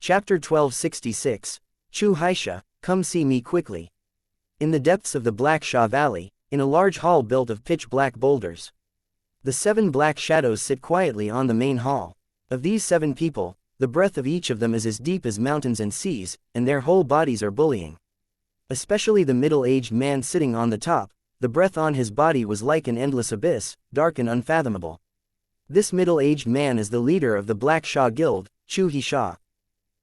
Chapter 1266, Chu Haisha, come see me quickly. In the depths of the Black Sha Valley, in a large hall built of pitch-black boulders, the 7 black shadows sit quietly on the main hall. Of these 7 people, the breath of each of them is as deep as mountains and seas, and their whole bodies are bullying. Especially the middle-aged man sitting on the top, the breath on his body was like an endless abyss, dark and unfathomable. This middle-aged man is the leader of the Black Sha Guild, Chu Haisha.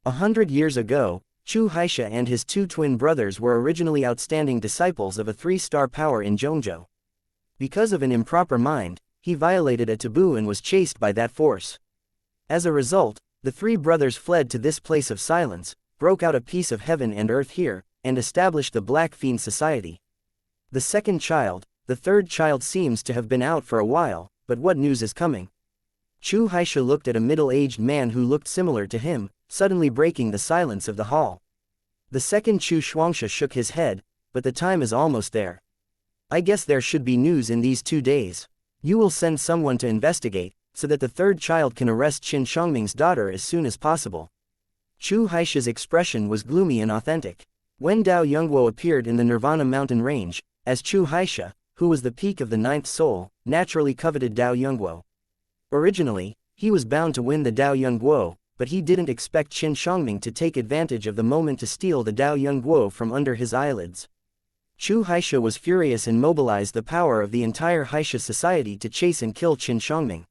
100 years ago, Chu Haisha and his 2 twin brothers were originally outstanding disciples of a 3-star power in Zhongzhou. Because of an improper mind, he violated a taboo and was chased by that force. As a result, the 3 brothers fled to this place of silence, broke out a piece of heaven and earth here, and established the Black Fiend Society. The 2nd child, the 3rd child seems to have been out for a while, but what news is coming? Chu Haisha looked at a middle-aged man who looked similar to him, suddenly breaking the silence of the hall. The 2nd Chu Xianxia shook his head, but the time is almost there. I guess there should be news in these 2 days. You will send someone to investigate, so that the 3rd child can arrest Qin Shangming's daughter as soon as possible. Chu Haisha's expression was gloomy and authentic. When Dao Yongguo appeared in the Nirvana mountain range, as Chu Haisha, who was the peak of the 9th soul, naturally coveted Dao Yongguo. Originally, he was bound to win the Dao Yongguo, but he didn't expect Qin Shangming to take advantage of the moment to steal the Dao Yongguo from under his eyelids. Chu Haisha was furious and mobilized the power of the entire Haisha society to chase and kill Qin Shangming.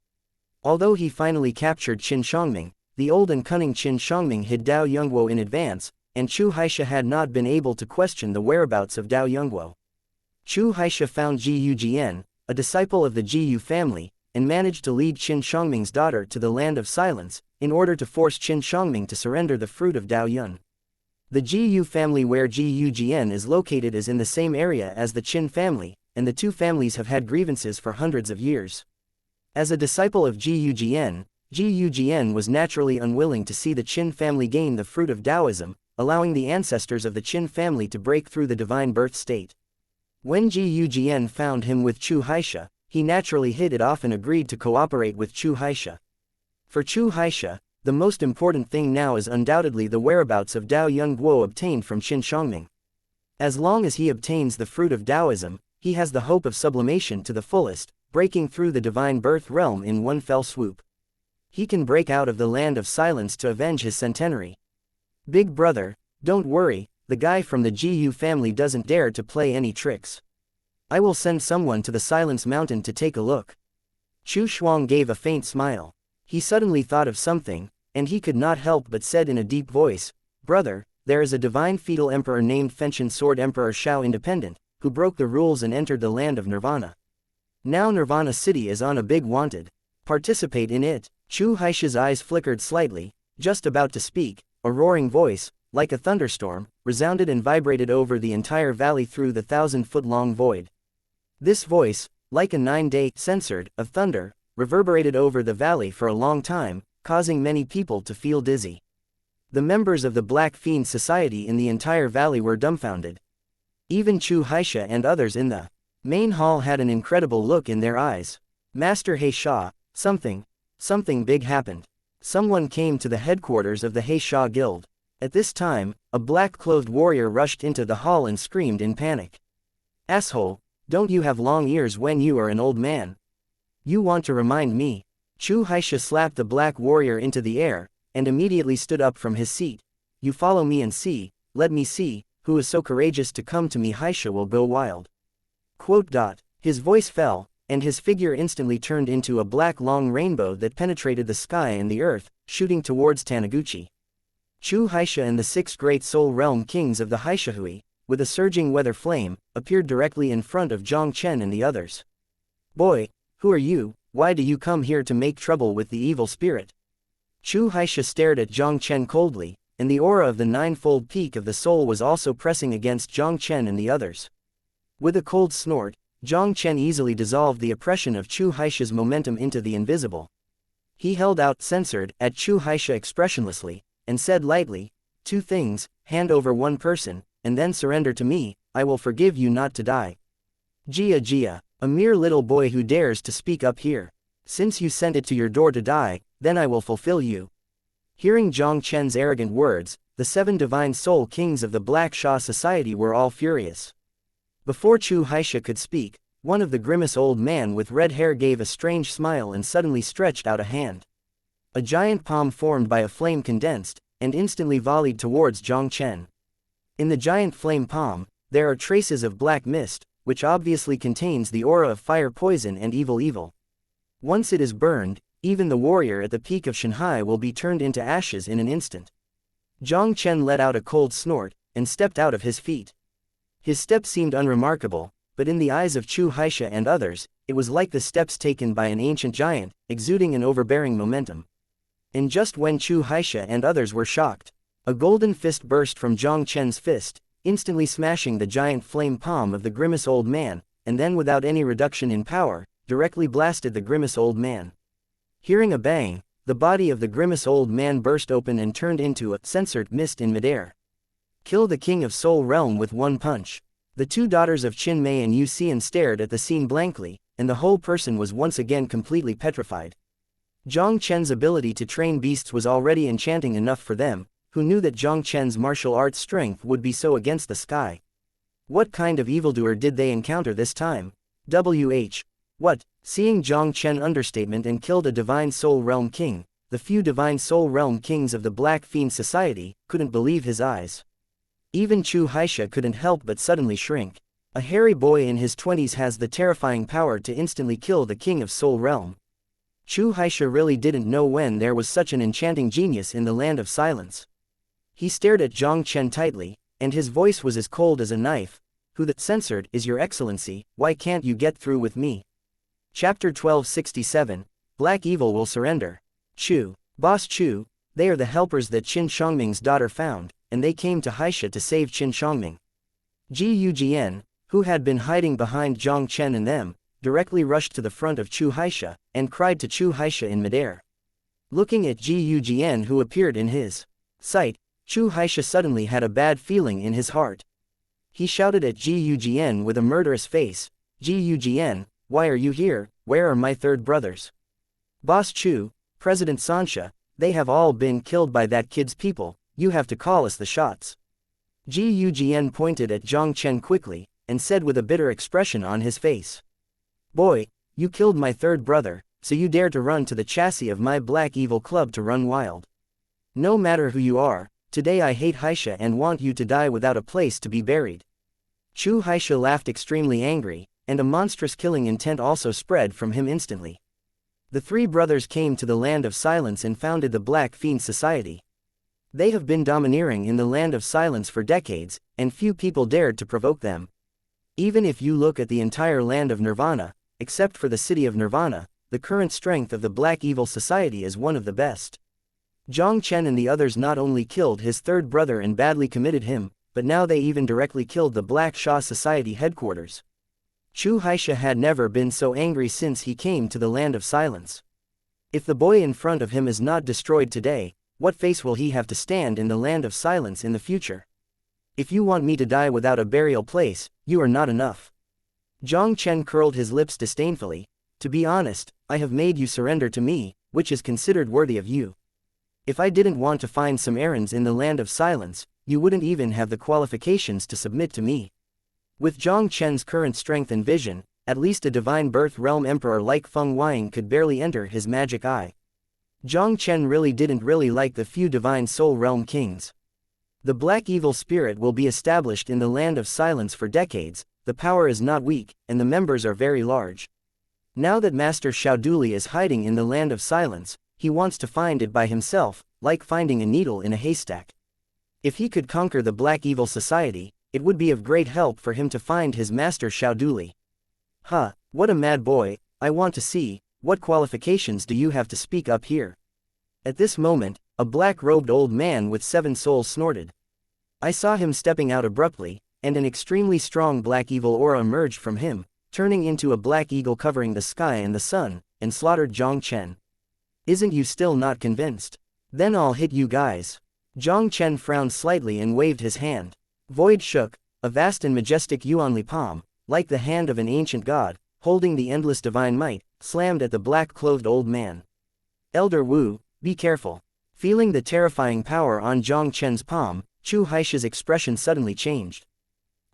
Although he finally captured Qin Shangming, the old and cunning Qin Shangming hid Dao Yongguo in advance, and Chu Haisha had not been able to question the whereabouts of Dao Yongguo. Chu Haisha found Jiyu Jian, a disciple of the Jiyu family, and managed to lead Qin Shangming's daughter to the land of silence, in order to force Qin Shangming to surrender the fruit of Dao Yun. The Jiyu family where Jiyu Jian is located is in the same area as the Qin family, and the 2 families have had grievances for hundreds of years. As a disciple of Jiyu Jian was naturally unwilling to see the Qin family gain the fruit of Taoism, allowing the ancestors of the Qin family to break through the divine birth state. When Jiyu Jian found him with Chu Haisha, he naturally hit it off and agreed to cooperate with Chu Haisha. For Chu Haisha, the most important thing now is undoubtedly the whereabouts of Dao Yongguo obtained from Qin Shangming. As long as he obtains the fruit of Taoism, he has the hope of sublimation to the fullest, breaking through the divine birth realm in one fell swoop. He can break out of the land of silence to avenge his centenary. Big brother, don't worry, the guy from the Jiyu family doesn't dare to play any tricks. I will send someone to the Silence Mountain to take a look. Chu Shuang gave a faint smile. He suddenly thought of something, and he could not help but said in a deep voice, Brother, there is a divine feudal emperor named Fenshin Sword Emperor Shao Independent, who broke the rules and entered the land of Nirvana. Now Nirvana City is on a big wanted. Participate in it. Chu Haisha's eyes flickered slightly, just about to speak, a roaring voice, like a thunderstorm, resounded and vibrated over the entire valley through the 1,000-foot-long void. This voice, like a 9-day censored of thunder, reverberated over the valley for a long time, causing many people to feel dizzy. The members of the Black Fiend Society in the entire valley were dumbfounded. Even Chu Haisha and others in the main hall had an incredible look in their eyes. Master Haisha, something big happened. Someone came to the headquarters of the Haisha Guild. At this time, a black-clothed warrior rushed into the hall and screamed in panic. Asshole, don't you have long ears when you are an old man? You want to remind me? Chu Haisha slapped the black warrior into the air, and immediately stood up from his seat. You follow me and see, let me see, who is so courageous to come to me. Haisha will go wild. His voice fell, and his figure instantly turned into a black long rainbow that penetrated the sky and the earth, shooting towards Taniguchi. Chu Haisha and the 6 great soul realm kings of the Haishahui, with a surging weather flame, appeared directly in front of Jiang Chen and the others. Boy, who are you? Why do you come here to make trouble with the evil spirit? Chu Haisha stared at Jiang Chen coldly, and the aura of the 9-fold peak of the soul was also pressing against Jiang Chen and the others. With a cold snort, Jiang Chen easily dissolved the oppression of Chu Haisha's momentum into the invisible. He held out censored at Chu Haisha expressionlessly, and said lightly, 2 things, hand over 1 person, and then surrender to me, I will forgive you not to die. Jia, a mere little boy who dares to speak up here. Since you sent it to your door to die, then I will fulfill you. Hearing Jiang Chen's arrogant words, the 7 divine soul kings of the Black Sha society were all furious. Before Chu Haisha could speak, one of the grimace old man with red hair gave a strange smile and suddenly stretched out a hand. A giant palm formed by a flame condensed, and instantly volleyed towards Jiang Chen. In the giant flame palm, there are traces of black mist, which obviously contains the aura of fire poison and evil. Once it is burned, even the warrior at the peak of Shanghai will be turned into ashes in an instant. Jiang Chen let out a cold snort, and stepped out of his feet. His step seemed unremarkable, but in the eyes of Chu Haisha and others, it was like the steps taken by an ancient giant, exuding an overbearing momentum. And just when Chu Haisha and others were shocked, a golden fist burst from Jiang Chen's fist, instantly smashing the giant flame palm of the grimace old man, and then without any reduction in power, directly blasted the grimace old man. Hearing a bang, the body of the grimace old man burst open and turned into a censored mist in midair. Kill the king of Soul Realm with one punch. The 2 daughters of Qin Mei and Yu Xian stared at the scene blankly, and the whole person was once again completely petrified. Jiang Chen's ability to train beasts was already enchanting enough for them, who knew that Jiang Chen's martial arts strength would be so against the sky. What kind of evildoer did they encounter this time? What? Seeing Jiang Chen understatement and killed a divine soul realm king, the few divine soul realm kings of the Black Fiend Society couldn't believe his eyes. Even Chu Haisha couldn't help but suddenly shrink. A hairy boy in his 20s has the terrifying power to instantly kill the king of Soul Realm. Chu Haisha really didn't know when there was such an enchanting genius in the land of silence. He stared at Jiang Chen tightly, and his voice was as cold as a knife. Who that censored is your excellency, why can't you get through with me? Chapter 1267, Black Evil Will Surrender. Chu, Boss Chu, they are the helpers that Qin Shangming's daughter found, and they came to Haisha to save Qin Shangming. Ji Yujian, who had been hiding behind Jiang Chen and them, directly rushed to the front of Chu Haisha, and cried to Chu Haisha in midair. Looking at Ji Yujian who appeared in his sight, Chu Haisha suddenly had a bad feeling in his heart. He shouted at Ji Yujian with a murderous face, Ji Yujian, why are you here, where are my 3rd brothers? Boss Chu, President Sansha, they have all been killed by that kid's people, you have to call us the shots. Ji Yujian pointed at Jiang Chen quickly, and said with a bitter expression on his face. Boy, you killed my 3rd brother, so you dare to run to the chassis of my Black Evil Club to run wild. No matter who you are, today I hate Haisha and want you to die without a place to be buried. Chu Haisha laughed extremely angry, and a monstrous killing intent also spread from him instantly. The 3 brothers came to the land of silence and founded the Black Fiend Society. They have been domineering in the land of silence for decades, and few people dared to provoke them. Even if you look at the entire land of Nirvana, except for the city of Nirvana, the current strength of the Black Evil Society is one of the best. Jiang Chen and the others not only killed his 3rd brother and badly committed him, but now they even directly killed the Black Sha Society headquarters. Chu Haisha had never been so angry since he came to the land of silence. If the boy in front of him is not destroyed today, what face will he have to stand in the land of silence in the future? If you want me to die without a burial place, you are not enough. Jiang Chen curled his lips disdainfully. To be honest, I have made you surrender to me, which is considered worthy of you. If I didn't want to find some errands in the land of silence, you wouldn't even have the qualifications to submit to me. With Jiang Chen's current strength and vision, at least a divine birth realm emperor like Feng Weiying could barely enter his magic eye. Jiang Chen really didn't like the few divine soul realm kings. The black evil spirit will be established in the land of silence for decades, the power is not weak, and the members are very large. Now that Master Xiaoduli is hiding in the land of silence, he wants to find it by himself, like finding a needle in a haystack. If he could conquer the Black Evil Society, it would be of great help for him to find his Master Xiaoduli. Huh, what a mad boy, I want to see, what qualifications do you have to speak up here? At this moment, a black-robed old man with 7 souls snorted. I saw him stepping out abruptly, and an extremely strong black evil aura emerged from him, turning into a black eagle covering the sky and the sun, and slaughtered Jiang Chen. Isn't you still not convinced? Then I'll hit you guys. Jiang Chen frowned slightly and waved his hand. Void shook, a vast and majestic yuanli palm, like the hand of an ancient god, holding the endless divine might, slammed at the black-clothed old man. Elder Wu, be careful. Feeling the terrifying power on Jiang Chen's palm, Chu Haisha's expression suddenly changed.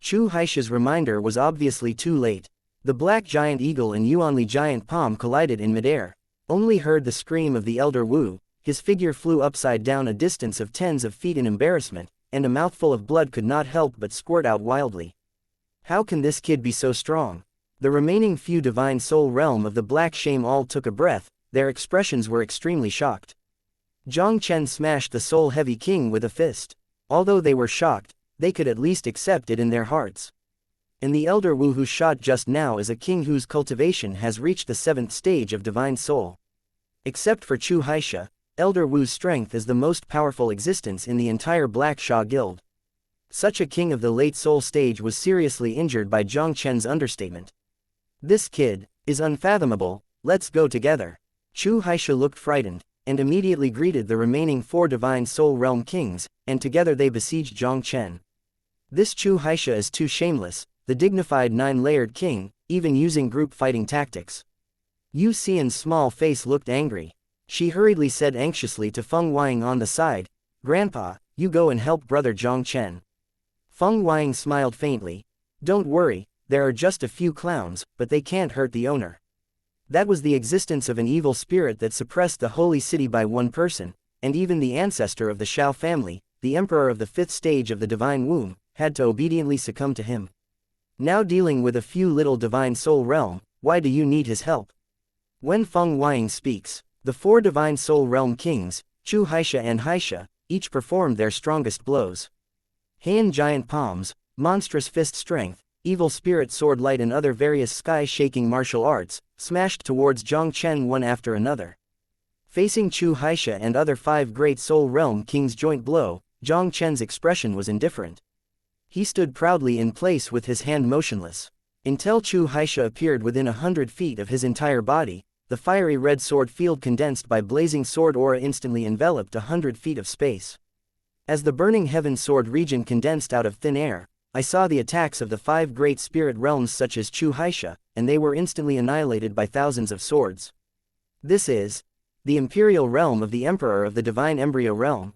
Chu Haisha's reminder was obviously too late. The black giant eagle and Yuanli giant palm collided in midair. Only heard the scream of the elder Wu, his figure flew upside down a distance of tens of feet in embarrassment, and a mouthful of blood could not help but squirt out wildly. How can this kid be so strong? The remaining few divine soul realm of the black shame all took a breath, their expressions were extremely shocked. Jiang Chen smashed the soul-heavy king with a fist. Although they were shocked, they could at least accept it in their hearts. And the elder Wu who shot just now is a king whose cultivation has reached the 7th stage of divine soul. Except for Chu Haisha, elder Wu's strength is the most powerful existence in the entire Black Sha Guild. Such a king of the late soul stage was seriously injured by Jiang Chen's understatement. This kid is unfathomable, let's go together. Chu Haisha looked frightened, and immediately greeted the remaining 4 divine soul realm kings, and together they besieged Jiang Chen. This Chu Haisha is too shameless, the dignified 9-layered king, even using group fighting tactics. Yu Xian's small face looked angry. She hurriedly said anxiously to Feng Huaying on the side, "Grandpa, you go and help brother Jiang Chen." Feng Huaying smiled faintly. "Don't worry, there are just a few clowns, but they can't hurt the owner." That was the existence of an evil spirit that suppressed the holy city by one person, and even the ancestor of the Shao family, the emperor of the 5th stage of the divine womb, had to obediently succumb to him. Now dealing with a few little divine soul realm, why do you need his help? When Feng Huaying speaks, the 4 divine soul realm kings, Chu Haisha and Haisha, each performed their strongest blows. Heian giant palms, monstrous fist strength, evil spirit sword light and other various sky-shaking martial arts, smashed towards Jiang Chen one after another. Facing Chu Haisha and other 5 great soul realm kings' joint blow, Jiang Chen's expression was indifferent. He stood proudly in place with his hand motionless. Until Chu Haisha appeared within 100 feet of his entire body, the fiery red sword field condensed by blazing sword aura instantly enveloped 100 feet of space. As the burning heaven sword region condensed out of thin air, I saw the attacks of the 5 great spirit realms such as Chu Haisha, and they were instantly annihilated by thousands of swords. This is the imperial realm of the emperor of the divine embryo realm.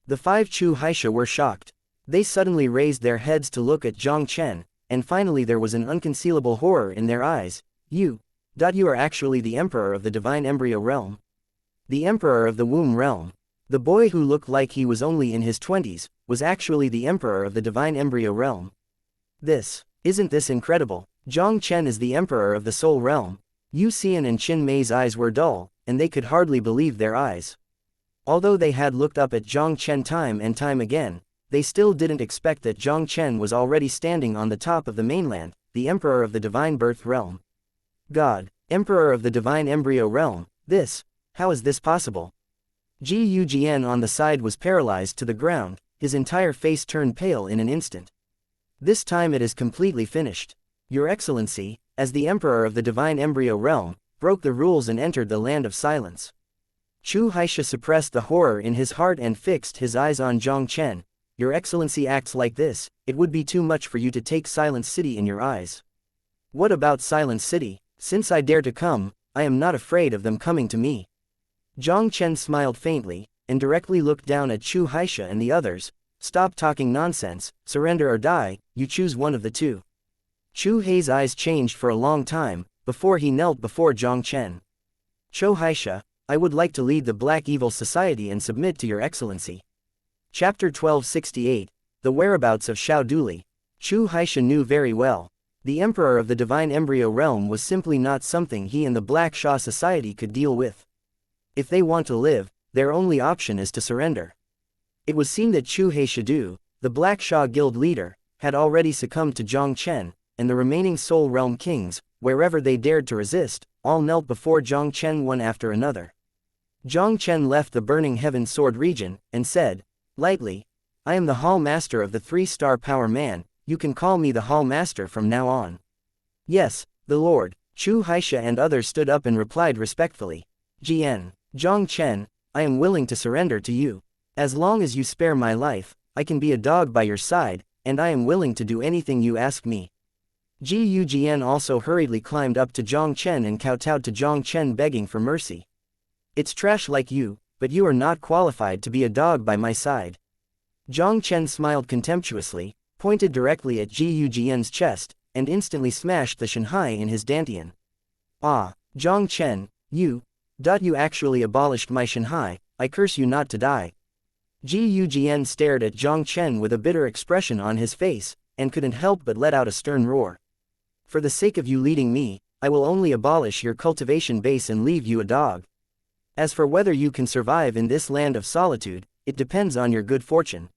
The 5 Chu Haisha were shocked. They suddenly raised their heads to look at Jiang Chen, and finally there was an unconcealable horror in their eyes. You are actually the emperor of the divine embryo realm. The emperor of the womb realm. The boy who looked like he was only in his 20s, was actually the emperor of the divine embryo realm. Isn't this incredible? Jiang Chen is the emperor of the soul realm. Yu Xian and Qin Mei's eyes were dull, and they could hardly believe their eyes. Although they had looked up at Jiang Chen time and time again, they still didn't expect that Jiang Chen was already standing on the top of the mainland, the emperor of the divine birth realm. God, emperor of the divine embryo realm, how is this possible? Ji Yujian on the side was paralyzed to the ground, his entire face turned pale in an instant. This time it is completely finished. Your Excellency, as the emperor of the divine embryo realm, broke the rules and entered the land of silence. Chu Haisha suppressed the horror in his heart and fixed his eyes on Jiang Chen. Your Excellency acts like this, it would be too much for you to take Silence City in your eyes. What about Silence City? Since I dare to come, I am not afraid of them coming to me. Jiang Chen smiled faintly, and directly looked down at Chu Haisha and the others. Stop talking nonsense, surrender or die, you choose one of the two. Chu Hei's eyes changed for a long time, before he knelt before Jiang Chen. Chu Haisha, I would like to lead the Black Evil Society and submit to your Excellency. Chapter 1268, The Whereabouts of Shao Duli. Chu Haisha knew very well. The Emperor of the Divine Embryo Realm was simply not something he and the Black Sha Society could deal with. If they want to live, their only option is to surrender. It was seen that Chu Haisha, the Black Sha Guild leader, had already succumbed to Jiang Chen, and the remaining Soul Realm kings, wherever they dared to resist, all knelt before Jiang Chen one after another. Jiang Chen left the Burning Heaven Sword region, and said, lightly, I am the Hall Master of the 3-star Power Man, you can call me the Hall Master from now on. Yes, the Lord. Chu Haisha and others stood up and replied respectfully. Jiang Chen, I am willing to surrender to you. As long as you spare my life, I can be a dog by your side, and I am willing to do anything you ask me. Ji Yujian also hurriedly climbed up to Jiang Chen and kowtowed to Jiang Chen begging for mercy. It's trash like you, but you are not qualified to be a dog by my side. Jiang Chen smiled contemptuously, pointed directly at Ji Yujian's chest, and instantly smashed the Shanhai in his dantian. Ah, Jiang Chen, you actually abolished my Shanhai, I curse you not to die. Ji Yujian stared at Jiang Chen with a bitter expression on his face, and couldn't help but let out a stern roar. For the sake of you leading me, I will only abolish your cultivation base and leave you a dog. As for whether you can survive in this land of solitude, it depends on your good fortune.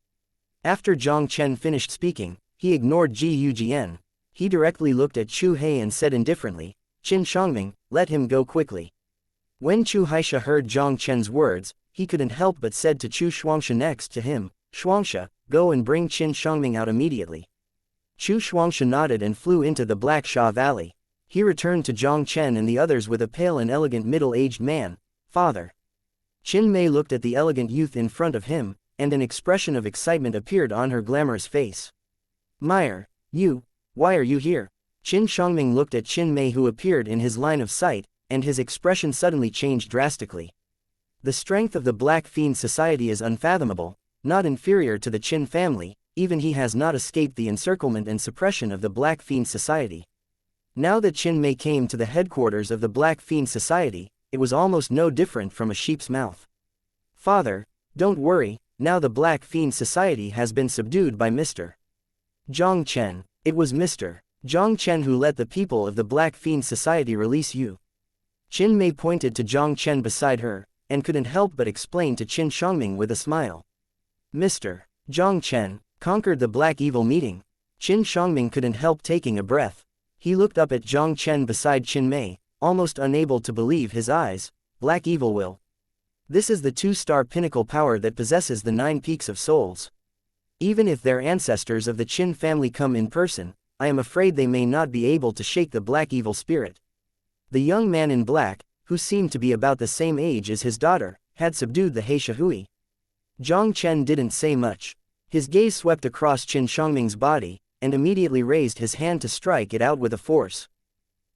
After Jiang Chen finished speaking, he ignored Ji Yujian. He directly looked at Chu Hei and said indifferently, Qin Shangming, let him go quickly. When Chu Haisha heard Jiang Chen's words, he couldn't help but said to Chu Shuangxia next to him, Shuangxia, go and bring Qin Shangming out immediately. Chu Shuangxia nodded and flew into the Black Sha Valley. He returned to Jiang Chen and the others with a pale and elegant middle-aged man. Father. Qin Mei looked at the elegant youth in front of him, and an expression of excitement appeared on her glamorous face. Meyer, why are you here? Qin Shangming looked at Qin Mei, who appeared in his line of sight, and his expression suddenly changed drastically. The strength of the Black Fiend Society is unfathomable, not inferior to the Qin family, even he has not escaped the encirclement and suppression of the Black Fiend Society. Now that Qin Mei came to the headquarters of the Black Fiend Society, it was almost no different from a sheep's mouth. Father, don't worry, now the Black Fiend Society has been subdued by Mr. Jiang Chen. It was Mr. Jiang Chen who let the people of the Black Fiend Society release you. Qin Mei pointed to Jiang Chen beside her, and couldn't help but explain to Qin Shangming with a smile. Mr. Jiang Chen conquered the Black Evil meeting. Qin Shangming couldn't help taking a breath. He looked up at Jiang Chen beside Qin Mei, almost unable to believe his eyes. Black Evil will. This is the two-star pinnacle power that possesses the 9 peaks of souls. Even if their ancestors of the Qin family come in person, I am afraid they may not be able to shake the Black Evil spirit. The young man in black, who seemed to be about the same age as his daughter, had subdued the Heisha Hui. Jiang Chen didn't say much. His gaze swept across Qin Shangming's body, and immediately raised his hand to strike it out with a force.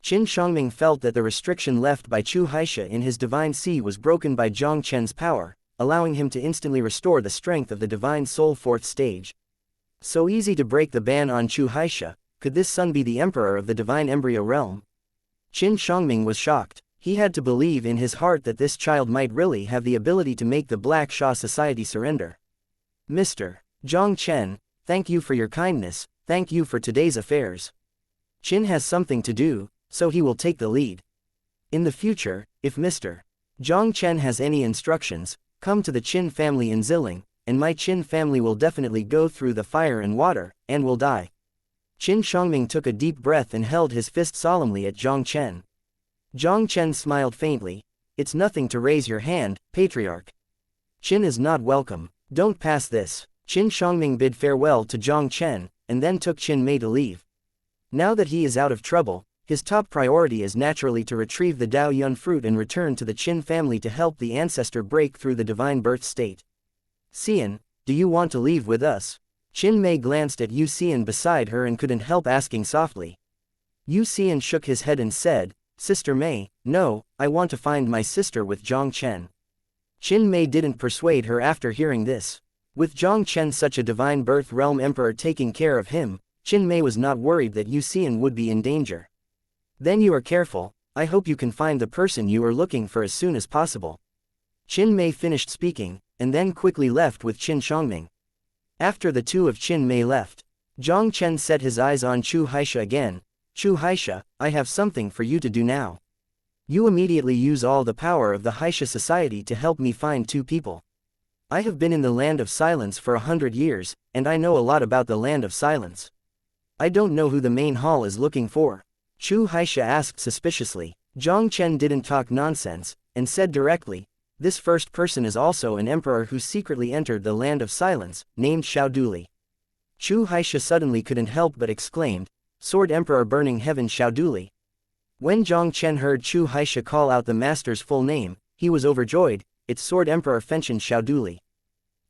Qin Shangming felt that the restriction left by Chu Haisha in his divine sea was broken by Jiang Chen's power, allowing him to instantly restore the strength of the divine soul 4th stage. So easy to break the ban on Chu Haisha, could this son be the emperor of the divine embryo realm? Qin Shangming was shocked. He had to believe in his heart that this child might really have the ability to make the Black Sha Society surrender. Mr. Jiang Chen, thank you for your kindness, thank you for today's affairs. Qin has something to do, so he will take the lead. In the future, if Mr. Jiang Chen has any instructions, come to the Qin family in Ziling, and my Qin family will definitely go through the fire and water, and will die. Qin Shangming took a deep breath and held his fist solemnly at Jiang Chen. Jiang Chen smiled faintly. It's nothing to raise your hand, patriarch. Qin is not welcome. Don't pass this. Qin Shangming bid farewell to Jiang Chen, and then took Qin Mei to leave. Now that he is out of trouble, his top priority is naturally to retrieve the Dao Yun fruit and return to the Qin family to help the ancestor break through the divine birth state. Xian, do you want to leave with us? Qin Mei glanced at Yu Xian beside her and couldn't help asking softly. Yu Xian shook his head and said, Sister Mei, no, I want to find my sister with Jiang Chen. Qin Mei didn't persuade her after hearing this. With Jiang Chen such a divine birth realm emperor taking care of him, Qin Mei was not worried that Yu Xian would be in danger. Then you are careful, I hope you can find the person you are looking for as soon as possible. Qin Mei finished speaking, and then quickly left with Qin Shangming. After the two of Qin Mei left, Jiang Chen set his eyes on Chu Haisha again. Chu Haisha, I have something for you to do now. You immediately use all the power of the Haisha society to help me find 2 people. I have been in the land of silence for 100 years, and I know a lot about the land of silence. I don't know who the main hall is looking for. Chu Haisha asked suspiciously. Jiang Chen didn't talk nonsense, and said directly, this first person is also an emperor who secretly entered the land of silence, named Xiaoduli. Chu Haisha suddenly couldn't help but exclaimed, Sword Emperor Burning Heaven Xiaoduli. When Jiang Chen heard Chu Haisha call out the master's full name, he was overjoyed. It's Sword Emperor Fenshin Xiaoduli.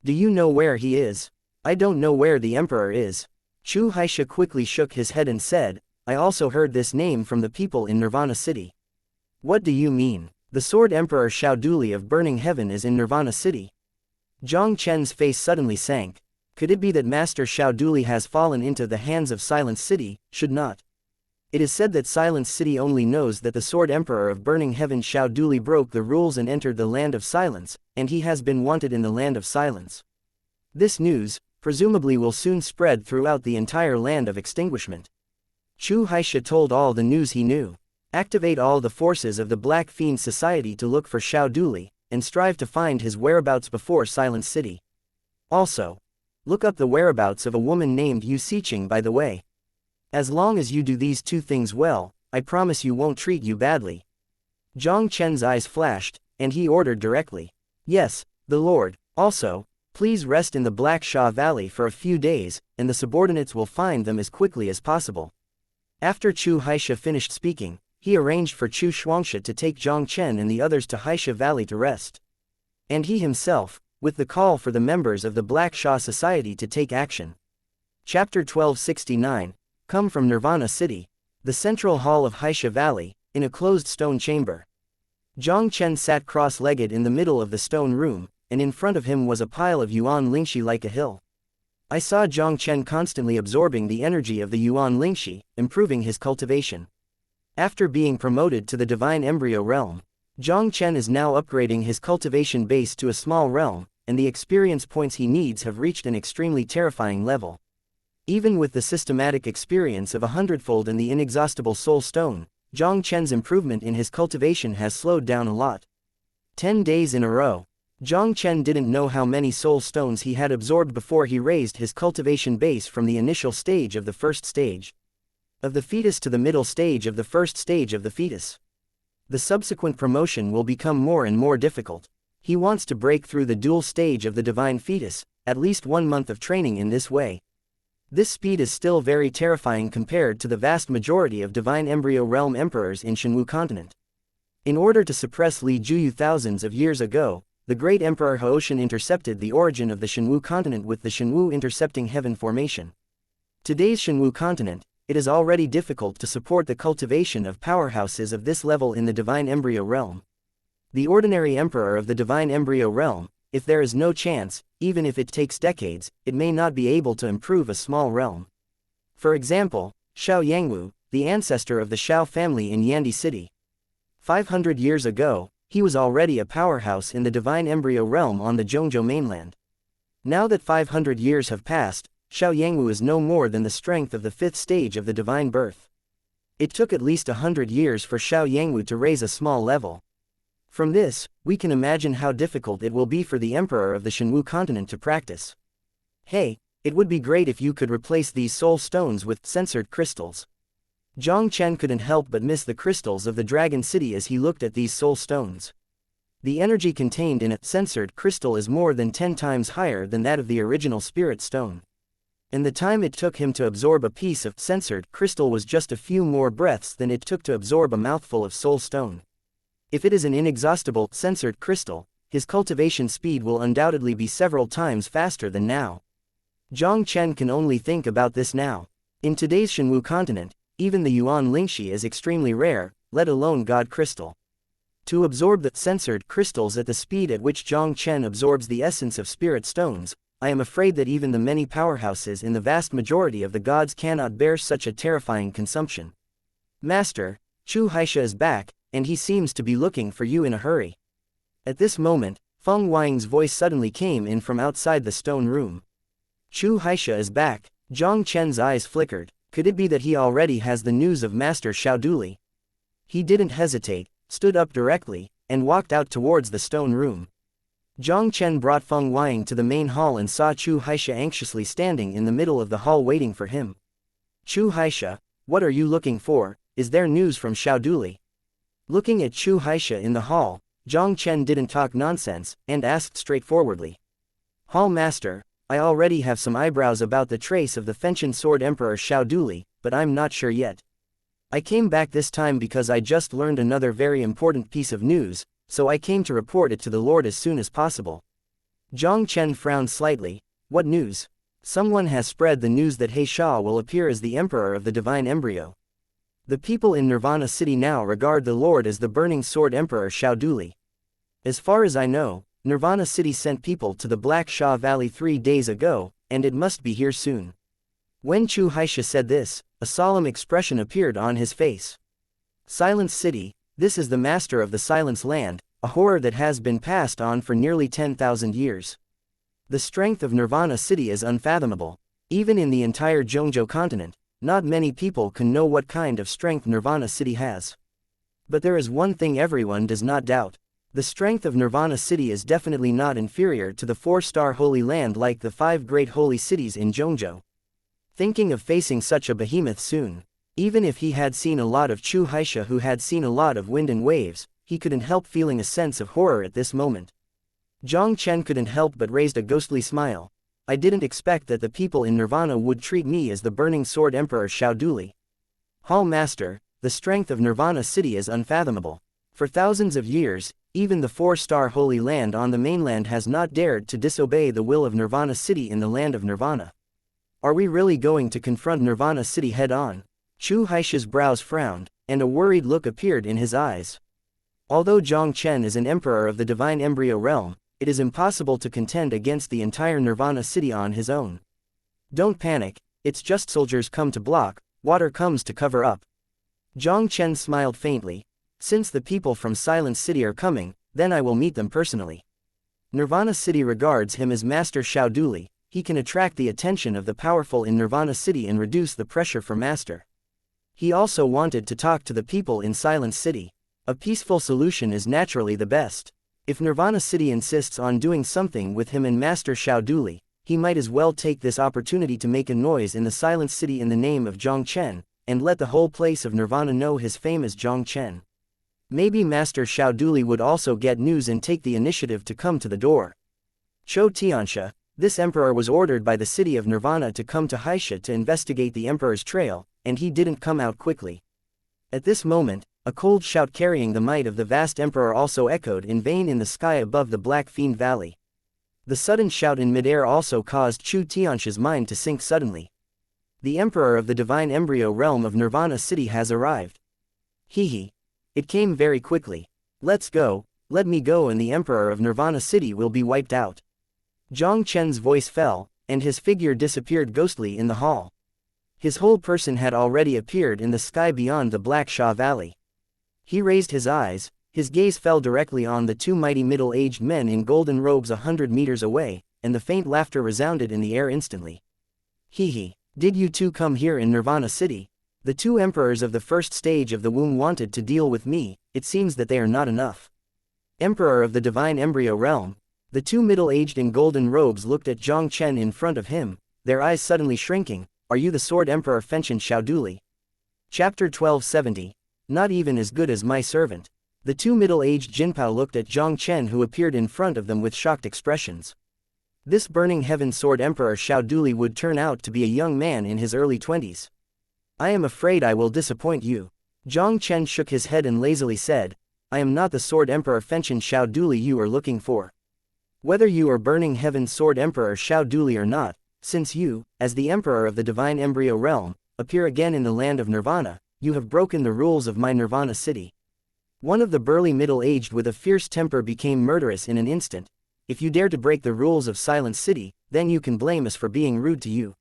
Do you know where he is? I don't know where the emperor is. Chu Haisha quickly shook his head and said, I also heard this name from the people in Nirvana City. What do you mean? The Sword Emperor Xiaoduli of Burning Heaven is in Nirvana City. Jiang Chen's face suddenly sank. Could it be that Master Xiaoduli has fallen into the hands of Silence City? Should not. It is said that Silence City only knows that the Sword Emperor of Burning Heaven Xiaoduli broke the rules and entered the Land of Silence, and he has been wanted in the Land of Silence. This news, presumably, will soon spread throughout the entire Land of Extinguishment. Chu Haixia told all the news he knew. Activate all the forces of the Black Fiend Society to look for Xiaoduli, and strive to find his whereabouts before Silence City. Also, look up the whereabouts of a woman named Yu Xiqing by the way. As long as you do these two things well, I promise you won't treat you badly. Jiang Chen's eyes flashed, and he ordered directly. Yes, the Lord. Also, please rest in the Black Sha Valley for a few days, and the subordinates will find them as quickly as possible. After Chu Haixia finished speaking, he arranged for Chu Xianxia to take Jiang Chen and the others to Haixia Valley to rest. And he himself, with the call for the members of the Black Sha Society to take action. Chapter 1269, Come from Nirvana City, the central hall of Haixia Valley, in a closed stone chamber. Jiang Chen sat cross-legged in the middle of the stone room, and in front of him was a pile of yuan lingxi like a hill. I saw Jiang Chen constantly absorbing the energy of the yuan lingxi, improving his cultivation. After being promoted to the divine embryo realm, Jiang Chen is now upgrading his cultivation base to a small realm, and the experience points he needs have reached an extremely terrifying level. Even with the systematic experience of a hundredfold and the inexhaustible soul stone, Jiang Chen's improvement in his cultivation has slowed down a lot. 10 days in a row. Jiang Chen didn't know how many soul stones he had absorbed before he raised his cultivation base from the initial stage of the first stage of the fetus to the middle stage of the first stage of the fetus. The subsequent promotion will become more and more difficult. He wants to break through the dual stage of the divine fetus, at least 1 month of training in this way. This speed is still very terrifying compared to the vast majority of divine embryo realm emperors in Shenwu continent. In order to suppress Li Juyu thousands of years ago, the great Emperor Haoshan intercepted the origin of the Shenwu continent with the Shenwu intercepting heaven formation. Today's Shenwu continent, it is already difficult to support the cultivation of powerhouses of this level in the divine embryo realm. The ordinary emperor of the divine embryo realm, if there is no chance, even if it takes decades, it may not be able to improve a small realm. For example, Xiao Yangwu, the ancestor of the Xiao family in Yandi City. 500 years ago, he was already a powerhouse in the divine embryo realm on the Zhongzhou mainland. Now that 500 years have passed, Xiao Yangwu is no more than the strength of the 5th stage of the divine birth. It took at least 100 years for Xiao Yangwu to raise a small level. From this, we can imagine how difficult it will be for the emperor of the Shenwu continent to practice. Hey, it would be great if you could replace these soul stones with censored crystals. Jiang Chen couldn't help but miss the crystals of the Dragon City as he looked at these soul stones. The energy contained in a censored crystal is more than 10 times higher than that of the original spirit stone. And the time it took him to absorb a piece of censored crystal was just a few more breaths than it took to absorb a mouthful of soul stone. If it is an inexhaustible censored crystal, his cultivation speed will undoubtedly be several times faster than now. Jiang Chen can only think about this now. In today's Shenwu continent, even the yuan lingxi is extremely rare, let alone God crystal. To absorb the censored crystals at the speed at which Jiang Chen absorbs the essence of spirit stones, I am afraid that even the many powerhouses in the vast majority of the gods cannot bear such a terrifying consumption. Master, Chu Haixia is back, and he seems to be looking for you in a hurry. At this moment, Feng Wang's voice suddenly came in from outside the stone room. Chu Haixia is back. Jiang Chen's eyes flickered. Could it be that he already has the news of Master Xiaoduli? He didn't hesitate, stood up directly, and walked out towards the stone room. Jiang Chen brought Feng Wang to the main hall and saw Chu Haixia anxiously standing in the middle of the hall waiting for him. Chu Haixia, what are you looking for? Is there news from Xiaoduli? Looking at Chu Haixia in the hall, Jiang Chen didn't talk nonsense, and asked straightforwardly. Hall Master, I already have some eyebrows about the trace of the Fenchen Sword Emperor Xiaoduli, but I'm not sure yet. I came back this time because I just learned another very important piece of news, so I came to report it to the Lord as soon as possible. Jiang Chen frowned slightly. What news? Someone has spread the news that He Sha will appear as the emperor of the divine embryo. The people in Nirvana City now regard the Lord as the Burning Sword Emperor Xiaoduli. As far as I know, Nirvana City sent people to the Black Sha Valley 3 days ago, and it must be here soon. When Chu Haisha said this, a solemn expression appeared on his face. Silence City, this is the master of the Silence Land, a horror that has been passed on for nearly 10,000 years. The strength of Nirvana City is unfathomable. Even in the entire Zhongzhou continent, not many people can know what kind of strength Nirvana City has. But there is one thing everyone does not doubt. The strength of Nirvana City is definitely not inferior to the 4-star Holy Land like the 5 great holy cities in Zhongzhou. Thinking of facing such a behemoth soon, even if he had seen a lot of Chu Haisha who had seen a lot of wind and waves, he couldn't help feeling a sense of horror at this moment. Jiang Chen couldn't help but raised a ghostly smile. I didn't expect that the people in Nirvana would treat me as the Burning Sword Emperor Xiaoduli. Hall Master, the strength of Nirvana City is unfathomable. For thousands of years, even the 4-star Holy Land on the mainland has not dared to disobey the will of Nirvana City in the land of Nirvana. Are we really going to confront Nirvana City head-on? Chu Haisha's brows frowned, and a worried look appeared in his eyes. Although Jiang Chen is an emperor of the divine embryo realm, it is impossible to contend against the entire Nirvana City on his own. Don't panic, it's just soldiers come to block, water comes to cover up. Jiang Chen smiled faintly. Since the people from Silence City are coming, then I will meet them personally. Nirvana City regards him as Master Xiaoduli. He can attract the attention of the powerful in Nirvana City and reduce the pressure for Master. He also wanted to talk to the people in Silence City. A peaceful solution is naturally the best. If Nirvana City insists on doing something with him and Master Xiaoduli, he might as well take this opportunity to make a noise in the Silence City in the name of Jiang Chen, and let the whole place of Nirvana know his fame as Jiang Chen. Maybe Master Xiaoduli would also get news and take the initiative to come to the door. Cho Xianxia, this emperor was ordered by the city of Nirvana to come to Haisha to investigate the emperor's trail, and he didn't come out quickly. At this moment, a cold shout carrying the might of the vast emperor also echoed in vain in the sky above the Black Fiend Valley. The sudden shout in midair also caused Chu Tianxia's mind to sink suddenly. The emperor of the divine embryo realm of Nirvana City has arrived. Hee. It came very quickly. Let's go, let me go and the emperor of Nirvana City will be wiped out. Jiang Chen's voice fell, and his figure disappeared ghostly in the hall. His whole person had already appeared in the sky beyond the Black Sha Valley. He raised his eyes, his gaze fell directly on the 2 mighty middle-aged men in golden robes 100 meters away, and the faint laughter resounded in the air instantly. Hee, did you two come here in Nirvana City? The 2 emperors of the first stage of the womb wanted to deal with me, it seems that they are not enough. Emperor of the divine embryo realm, the 2 middle-aged in golden robes looked at Jiang Chen in front of him, their eyes suddenly shrinking. Are you the Sword Emperor Fenshin Xiaoduli? Chapter 1270. Not even as good as my servant. The 2 middle-aged Jinpao looked at Jiang Chen who appeared in front of them with shocked expressions. This burning heaven Sword Emperor Xiaoduli would turn out to be a young man in his early 20s. I am afraid I will disappoint you. Jiang Chen shook his head and lazily said, I am not the Sword Emperor Fenshin Xiaoduli you are looking for. Whether you are burning heaven Sword Emperor Xiaoduli or not, since you, as the Emperor of the divine embryo realm, appear again in the land of Nirvana, you have broken the rules of my Nirvana City. One of the burly middle-aged with a fierce temper became murderous in an instant. If you dare to break the rules of Silence City, then you can blame us for being rude to you.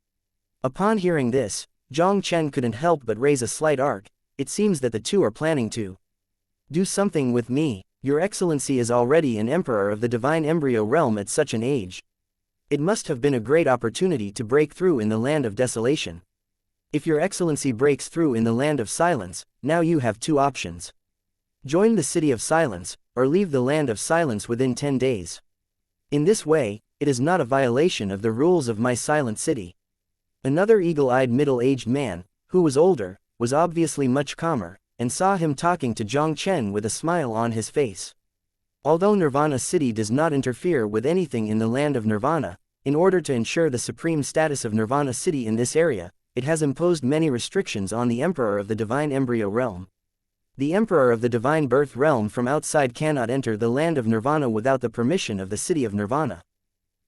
Upon hearing this, Jiang Chen couldn't help but raise a slight arc. It seems that the two are planning to do something with me. Your Excellency is already an emperor of the divine embryo realm at such an age. It must have been a great opportunity to break through in the land of desolation. If your Excellency breaks through in the land of silence, now you have 2 options. Join the city of silence, or leave the land of silence within 10 days. In this way, it is not a violation of the rules of my silent city. Another eagle-eyed middle-aged man, who was older, was obviously much calmer, and saw him talking to Jiang Chen with a smile on his face. Although Nirvana City does not interfere with anything in the land of Nirvana, in order to ensure the supreme status of Nirvana City in this area, it has imposed many restrictions on the Emperor of the Divine Embryo Realm. The Emperor of the Divine Birth Realm from outside cannot enter the land of Nirvana without the permission of the city of Nirvana.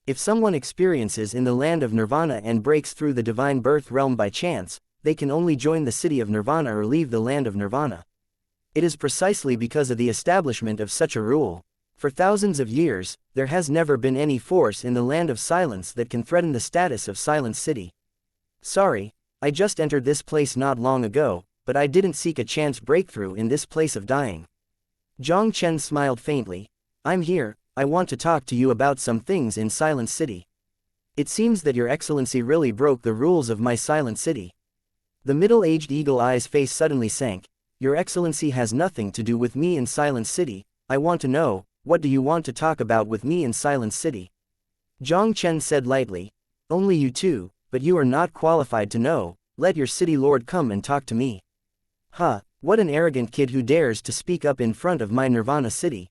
If someone experiences in the land of Nirvana and breaks through the Divine Birth Realm by chance, they can only join the city of Nirvana or leave the land of Nirvana. It is precisely because of the establishment of such a rule. For thousands of years, there has never been any force in the land of silence that can threaten the status of Silent City. Sorry, I just entered this place not long ago, but I didn't seek a chance breakthrough in this place of dying. Jiang Chen smiled faintly. I'm here, I want to talk to you about some things in Silent City. It seems that your excellency really broke the rules of my Silent City. The middle-aged Eagle Eye's face suddenly sank. Your excellency has nothing to do with me in Silent City. I want to know, what do you want to talk about with me in Silent City? Jiang Chen said lightly. Only you two, but you are not qualified to know. Let your city lord come and talk to me. Huh, what an arrogant kid who dares to speak up in front of my Nirvana city.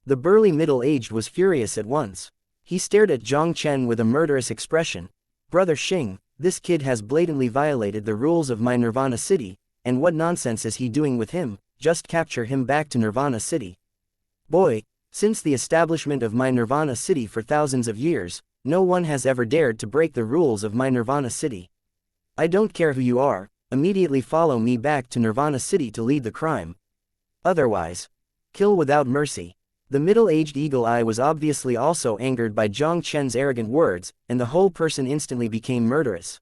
The burly middle-aged was furious at once. He stared at Jiang Chen with a murderous expression. Brother Xing, this kid has blatantly violated the rules of my Nirvana city, and what nonsense is he doing with him? Just capture him back to Nirvana city. Boy, since the establishment of my Nirvana city for thousands of years, no one has ever dared to break the rules of my Nirvana city. I don't care who you are, immediately follow me back to Nirvana city to lead the crime. Otherwise, kill without mercy. The middle-aged Eagle Eye was obviously also angered by Jiang Chen's arrogant words, and the whole person instantly became murderous.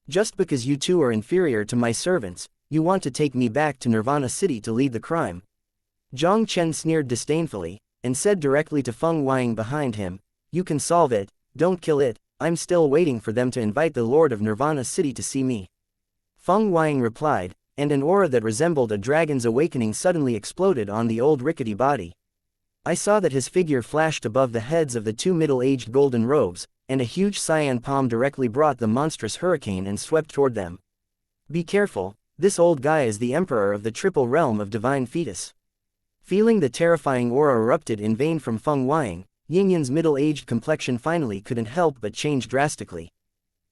Just because you two are inferior to my servants, you want to take me back to Nirvana city to lead the crime. Jiang Chen sneered disdainfully, and said directly to Feng Huaying behind him, you can solve it, don't kill it, I'm still waiting for them to invite the Lord of Nirvana city to see me. Feng Huaying replied, and an aura that resembled a dragon's awakening suddenly exploded on the old rickety body. I saw that his figure flashed above the heads of the two middle-aged golden robes, and a huge cyan palm directly brought the monstrous hurricane and swept toward them. Be careful, this old guy is the emperor of the triple realm of divine fetus. Feeling the terrifying aura erupted in vain from Feng Huaying, Yingyan's middle-aged complexion finally couldn't help but change drastically.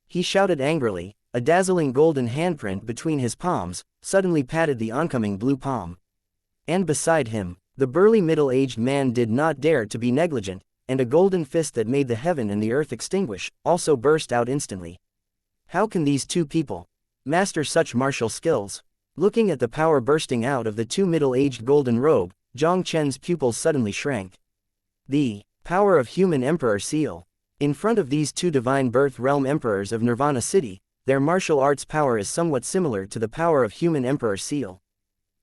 He shouted angrily, a dazzling golden handprint between his palms, suddenly patted the oncoming blue palm. And beside him, the burly middle-aged man did not dare to be negligent, and a golden fist that made the heaven and the earth extinguish, also burst out instantly. How can these two people master such martial skills? Looking at the power bursting out of the two middle-aged golden robe, Jiang Chen's pupils suddenly shrank. The power of human emperor seal. In front of these two divine birth realm emperors of Nirvana city, their martial arts power is somewhat similar to the power of human emperor seal.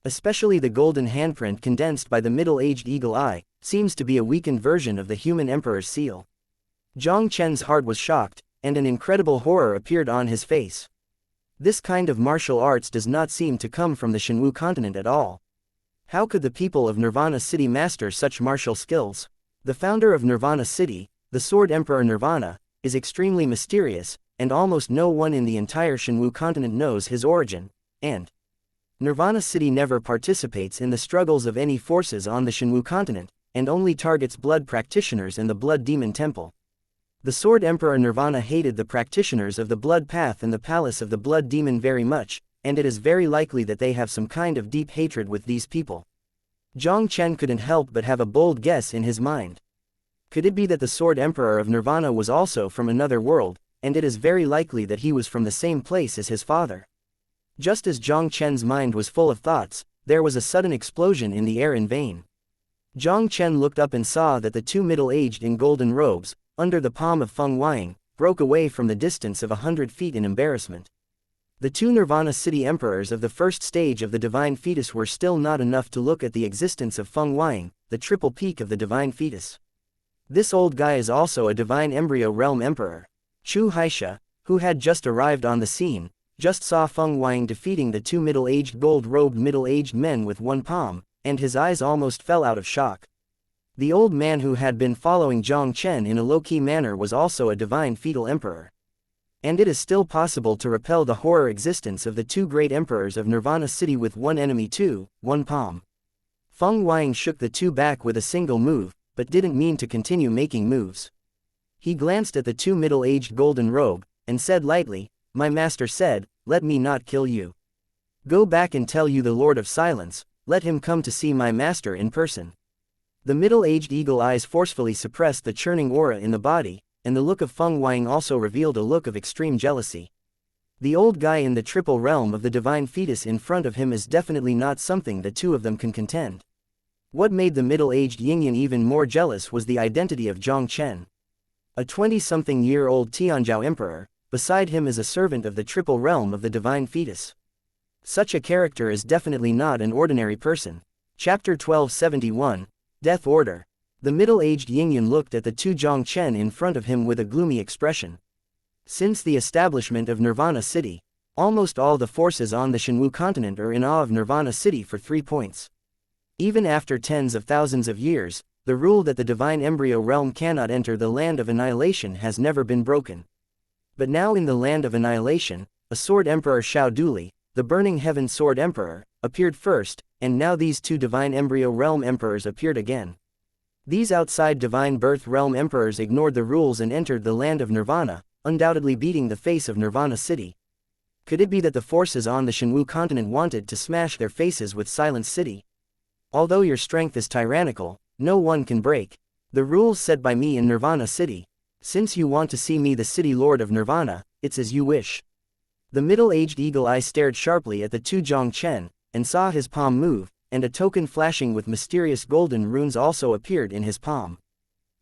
Especially the golden handprint condensed by the middle-aged Eagle Eye, seems to be a weakened version of the human emperor's seal. Jiang Chen's heart was shocked, and an incredible horror appeared on his face. This kind of martial arts does not seem to come from the Shenwu continent at all. How could the people of Nirvana city master such martial skills? The founder of Nirvana city, the Sword Emperor Nirvana, is extremely mysterious, and almost no one in the entire Shenwu continent knows his origin, and Nirvana city never participates in the struggles of any forces on the Shenwu continent, and only targets blood practitioners in the Blood Demon Temple. The Sword Emperor Nirvana hated the practitioners of the Blood Path and the Palace of the Blood Demon very much, and it is very likely that they have some kind of deep hatred with these people. Jiang Chen couldn't help but have a bold guess in his mind. Could it be that the Sword Emperor of Nirvana was also from another world, and it is very likely that he was from the same place as his father? Just as Jiang Chen's mind was full of thoughts, there was a sudden explosion in the air in vain. Jiang Chen looked up and saw that the two middle-aged in golden robes, under the palm of Feng Huaying, broke away from the distance of 100 feet in embarrassment. The two Nirvana city emperors of the first stage of the divine fetus were still not enough to look at the existence of Feng Huaying, the triple peak of the divine fetus. This old guy is also a divine embryo realm emperor. Xianxia, who had just arrived on the scene, just saw Feng Huaying defeating the two middle-aged gold-robed middle-aged men with one palm, and his eyes almost fell out of shock. The old man who had been following Jiang Chen in a low-key manner was also a divine fetal emperor. And it is still possible to repel the horror existence of the two great emperors of Nirvana city with one enemy too, one palm. Feng Huaying shook the two back with a single move, but didn't mean to continue making moves. He glanced at the two middle-aged golden robe, and said lightly, my master said, let me not kill you. Go back and tell you the Lord of Silence, let him come to see my master in person. The middle-aged eagle eyes forcefully suppressed the churning aura in the body, and the look of Feng Huaying also revealed a look of extreme jealousy. The old guy in the triple realm of the divine fetus in front of him is definitely not something the two of them can contend. What made the middle-aged Yingyan even more jealous was the identity of Jiang Chen. A 20-something-year-old Tianzhou emperor, beside him is a servant of the triple realm of the divine fetus. Such a character is definitely not an ordinary person. Chapter 1271, Death Order. The middle-aged Yingyan looked at the two Jiang Chen in front of him with a gloomy expression. Since the establishment of Nirvana City, almost all the forces on the Shenwu continent are in awe of Nirvana City for 3 points. Even after tens of thousands of years, the rule that the divine embryo realm cannot enter the land of annihilation has never been broken. But now in the land of annihilation, a Sword Emperor Shao Duli, the Burning Heaven Sword Emperor, appeared first, and now these two divine embryo realm emperors appeared again. These outside divine birth realm emperors ignored the rules and entered the land of Nirvana, undoubtedly beating the face of Nirvana City. Could it be that the forces on the Shenwu continent wanted to smash their faces with Silence City? Although your strength is tyrannical, no one can break the rules set by me in Nirvana City. Since you want to see me the city lord of Nirvana, it's as you wish. The middle-aged eagle eye stared sharply at the two Jiang Chen, and saw his palm move, and a token flashing with mysterious golden runes also appeared in his palm.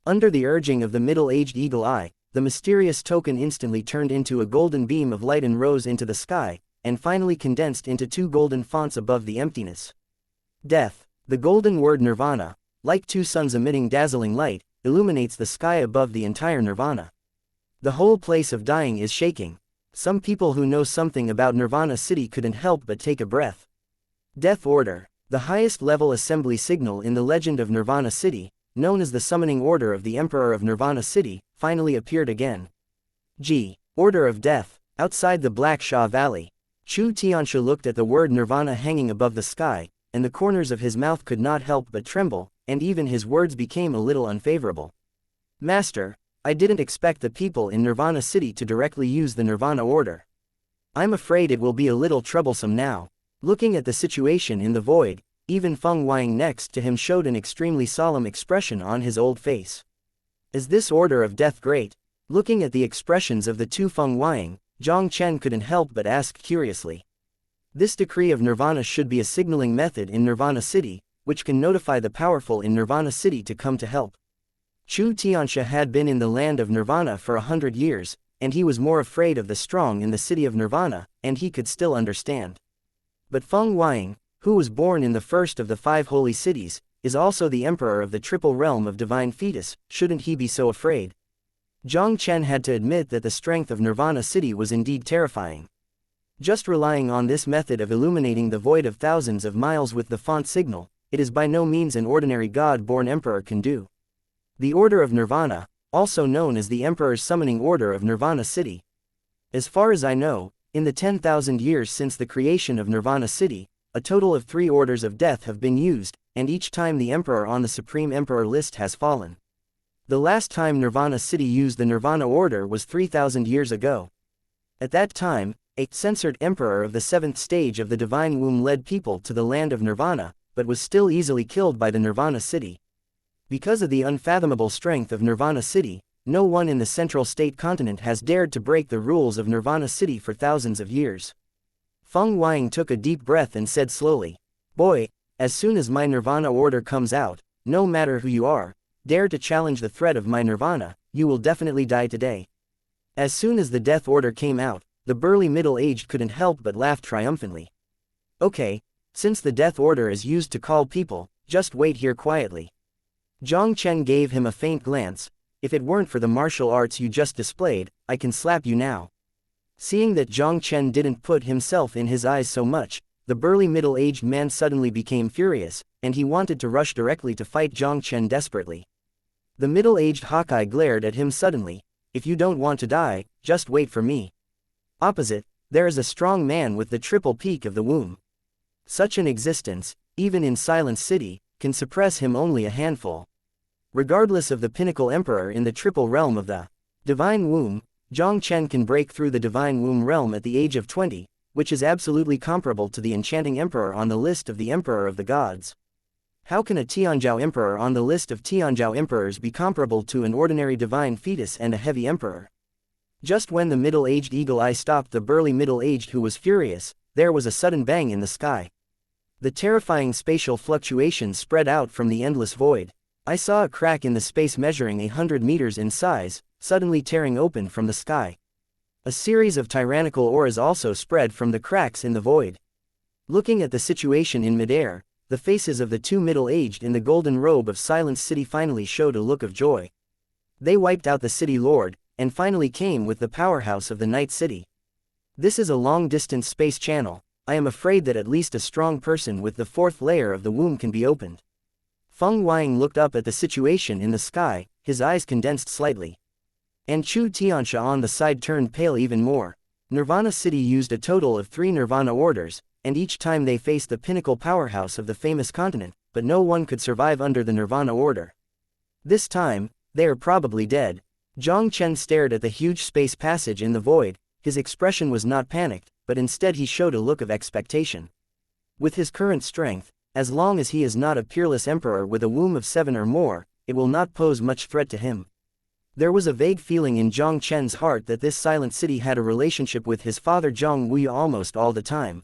Under the urging of the middle-aged eagle eye, the mysterious token instantly turned into a golden beam of light and rose into the sky, and finally condensed into 2 golden fonts above the emptiness. Death. The golden word Nirvana, like 2 suns emitting dazzling light, illuminates the sky above the entire Nirvana. The whole place of dying is shaking. Some people who know something about Nirvana City couldn't help but take a breath. Death Order. The highest level assembly signal in the legend of Nirvana City, known as the Summoning Order of the Emperor of Nirvana City, finally appeared again. Order of Death. Outside the Black Sha Valley, Chu Tianxia looked at the word Nirvana hanging above the sky, and the corners of his mouth could not help but tremble, and even his words became a little unfavorable. Master, I didn't expect the people in Nirvana City to directly use the Nirvana Order. I'm afraid it will be a little troublesome now. Looking at the situation in the void, even Feng Wang next to him showed an extremely solemn expression on his old face. Is this order of death great? Looking at the expressions of the two Feng Wang, Jiang Chen couldn't help but ask curiously. This decree of Nirvana should be a signaling method in Nirvana City, which can notify the powerful in Nirvana City to come to help. Chu Tianxia had been in the land of Nirvana for 100 years, and he was more afraid of the strong in the city of Nirvana, and he could still understand. But Feng Wang, who was born in the first of the 5 holy cities, is also the emperor of the triple realm of divine fetus. Shouldn't he be so afraid? Jiang Chen had to admit that the strength of Nirvana City was indeed terrifying. Just relying on this method of illuminating the void of thousands of miles with the font signal, it is by no means an ordinary god-born emperor can do. The Order of Nirvana, also known as the Emperor's Summoning Order of Nirvana City. As far as I know, in the 10,000 years since the creation of Nirvana City, a total of 3 orders of death have been used, and each time the Emperor on the Supreme Emperor list has fallen. The last time Nirvana City used the Nirvana Order was 3,000 years ago. At that time, a censored Emperor of the 7th stage of the Divine Womb led people to the land of Nirvana, but was still easily killed by the Nirvana City. Because of the unfathomable strength of Nirvana City, no one in the Central State continent has dared to break the rules of Nirvana City for thousands of years. Feng Wang took a deep breath and said slowly, "Boy, as soon as my Nirvana Order comes out, no matter who you are, dare to challenge the threat of my Nirvana, you will definitely die today." As soon as the Death Order came out, the burly middle-aged couldn't help but laugh triumphantly. Okay, since the Death Order is used to call people, just wait here quietly. Jiang Chen gave him a faint glance. If it weren't for the martial arts you just displayed, I can slap you now. Seeing that Jiang Chen didn't put himself in his eyes so much, the burly middle-aged man suddenly became furious, and he wanted to rush directly to fight Jiang Chen desperately. The middle-aged Hawkeye glared at him suddenly. If you don't want to die, just wait for me. Opposite, there is a strong man with the triple peak of the womb. Such an existence, even in Silence City, can suppress him only a handful. Regardless of the pinnacle emperor in the triple realm of the Divine Womb, Jiang Chen can break through the Divine Womb realm at the age of 20, which is absolutely comparable to the enchanting emperor on the list of the Emperor of the Gods. How can a Tianzhou emperor on the list of Tianzhou emperors be comparable to an ordinary divine fetus and a heavy emperor? Just when the middle-aged eagle eye stopped the burly middle-aged who was furious, there was a sudden bang in the sky. The terrifying spatial fluctuations spread out from the endless void. I saw a crack in the space measuring 100 meters in size, suddenly tearing open from the sky. A series of tyrannical auras also spread from the cracks in the void. Looking at the situation in midair, the faces of the two middle-aged in the golden robe of Silence City finally showed a look of joy. They wiped out the city lord, and finally came with the powerhouse of the Night City. This is a long-distance space channel. I am afraid that at least a strong person with the fourth layer of the womb can be opened. Feng Weiying looked up at the situation in the sky, his eyes condensed slightly. And Chu Tianxia on the side turned pale even more. Nirvana City used a total of 3 Nirvana orders, and each time they faced the pinnacle powerhouse of the famous continent, but no one could survive under the Nirvana order. This time, they are probably dead. Jiang Chen stared at the huge space passage in the void. His expression was not panicked, but instead he showed a look of expectation. With his current strength, as long as he is not a peerless emperor with a womb of 7 or more, it will not pose much threat to him. There was a vague feeling in Jiang Chen's heart that this silent city had a relationship with his father Jiang Wuya almost all the time.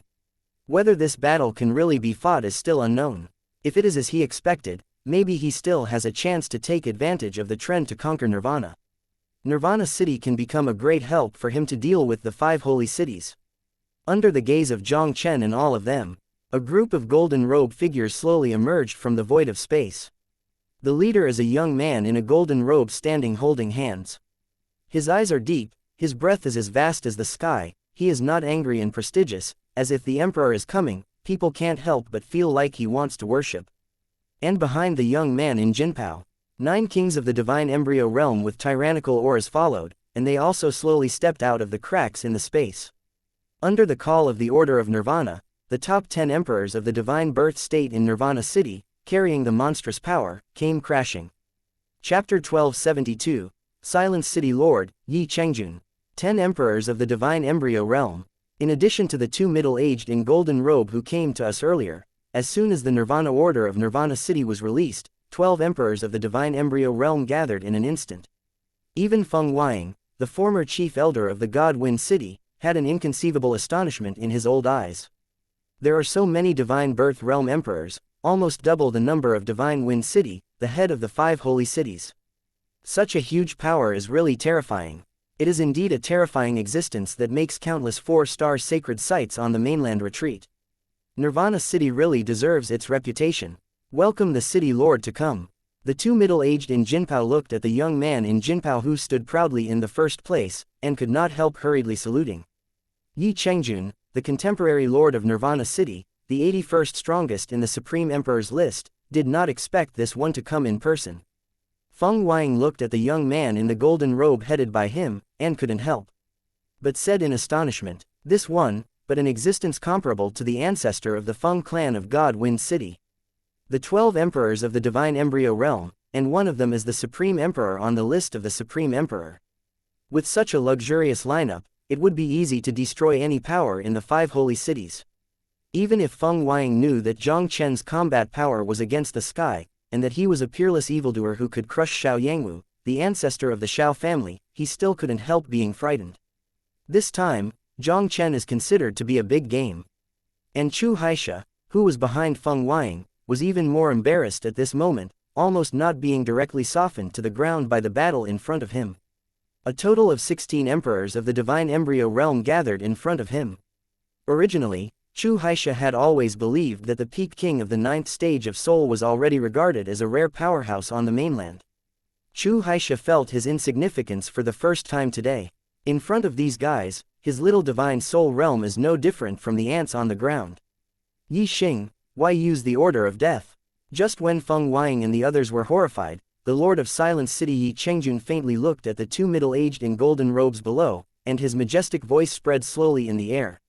Whether this battle can really be fought is still unknown. If it is as he expected, maybe he still has a chance to take advantage of the trend to conquer Nirvana. Nirvana City can become a great help for him to deal with the 5 holy cities. Under the gaze of Jiang Chen and all of them, a group of golden robe figures slowly emerged from the void of space. The leader is a young man in a golden robe standing holding hands. His eyes are deep, his breath is as vast as the sky, he is not angry and prestigious, as if the emperor is coming, people can't help but feel like he wants to worship. And behind the young man in Jinpao, 9 kings of the divine embryo realm with tyrannical auras followed, and they also slowly stepped out of the cracks in the space. Under the call of the Order of Nirvana, the top 10 emperors of the divine birth state in Nirvana City, carrying the monstrous power, came crashing. Chapter 1272, Silence City Lord, Yi Chengjun. 10 emperors of the divine embryo realm. In addition to the 2 middle-aged in golden robe who came to us earlier, as soon as the Nirvana Order of Nirvana City was released, 12 emperors of the divine embryo realm gathered in an instant. Even Feng Weiying, the former chief elder of the God Wind City, had an inconceivable astonishment in his old eyes. There are so many divine birth realm emperors, almost double the number of divine Wind City, the head of the 5 holy cities. Such a huge power is really terrifying. It is indeed a terrifying existence that makes countless 4-star sacred sites on the mainland retreat. Nirvana City really deserves its reputation. Welcome the city lord to come. The 2 middle-aged in Jinpao looked at the young man in Jinpao who stood proudly in the first place, and could not help hurriedly saluting. Yi Chengjun, the contemporary lord of Nirvana City, the 81st strongest in the Supreme Emperor's list, did not expect this one to come in person. Feng Weiying looked at the young man in the golden robe headed by him, and couldn't help but said in astonishment, this one, but an existence comparable to the ancestor of the Feng clan of God Wind City. The 12 emperors of the divine embryo realm, and one of them is the Supreme Emperor on the list of the Supreme Emperor. With such a luxurious lineup, it would be easy to destroy any power in the 5 holy cities. Even if Feng Weiying knew that Jiang Chen's combat power was against the sky, and that he was a peerless evildoer who could crush Xiao Yangwu, the ancestor of the Xiao family, he still couldn't help being frightened. This time, Jiang Chen is considered to be a big game. And Chu Haixia, who was behind Feng Weiying, was even more embarrassed at this moment, almost not being directly softened to the ground by the battle in front of him. A total of 16 emperors of the divine embryo realm gathered in front of him. Originally, Chu Haixia had always believed that the peak king of the 9th stage of Soul was already regarded as a rare powerhouse on the mainland. Chu Haixia felt his insignificance for the first time today. In front of these guys, his little divine soul realm is no different from the ants on the ground. Yi Xing, why use the order of death? Just when Feng Weiying and the others were horrified, the Lord of Silence City Yi Chengjun faintly looked at the 2 middle-aged in golden robes below, and his majestic voice spread slowly in the air.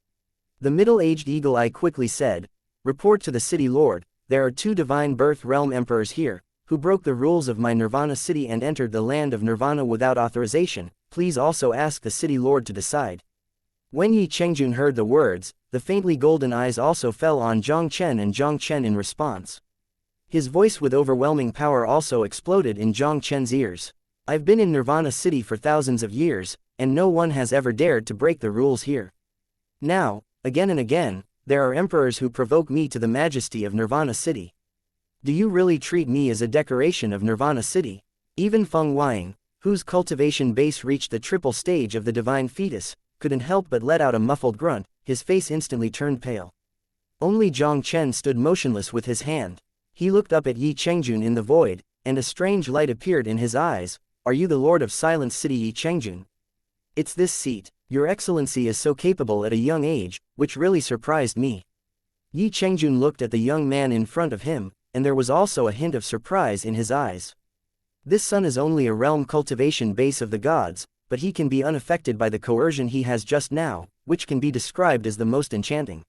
The middle-aged eagle eye quickly said, report to the city lord, there are 2 divine birth realm emperors here, who broke the rules of my Nirvana City and entered the land of Nirvana without authorization, please also ask the city lord to decide. When Yi Chengjun heard the words, the faintly golden eyes also fell on Jiang Chen and Jiang Chen in response. His voice with overwhelming power also exploded in Jiang Chen's ears. I've been in Nirvana City for thousands of years, and no one has ever dared to break the rules here. Now, again and again, there are emperors who provoke me to the majesty of Nirvana City. Do you really treat me as a decoration of Nirvana City? Even Feng Weiying, whose cultivation base reached the triple stage of the divine fetus, couldn't help but let out a muffled grunt. His face instantly turned pale. Only Jiang Chen stood motionless with his hand. He looked up at Yi Chengjun in the void, and a strange light appeared in his eyes. Are you the Lord of Silent City, Yi Chengjun? It's this seat. Your Excellency is so capable at a young age, which really surprised me. Yi Chengjun looked at the young man in front of him, and there was also a hint of surprise in his eyes. This son is only a realm cultivation base of the gods, but he can be unaffected by the coercion he has just now, which can be described as the most enchanting.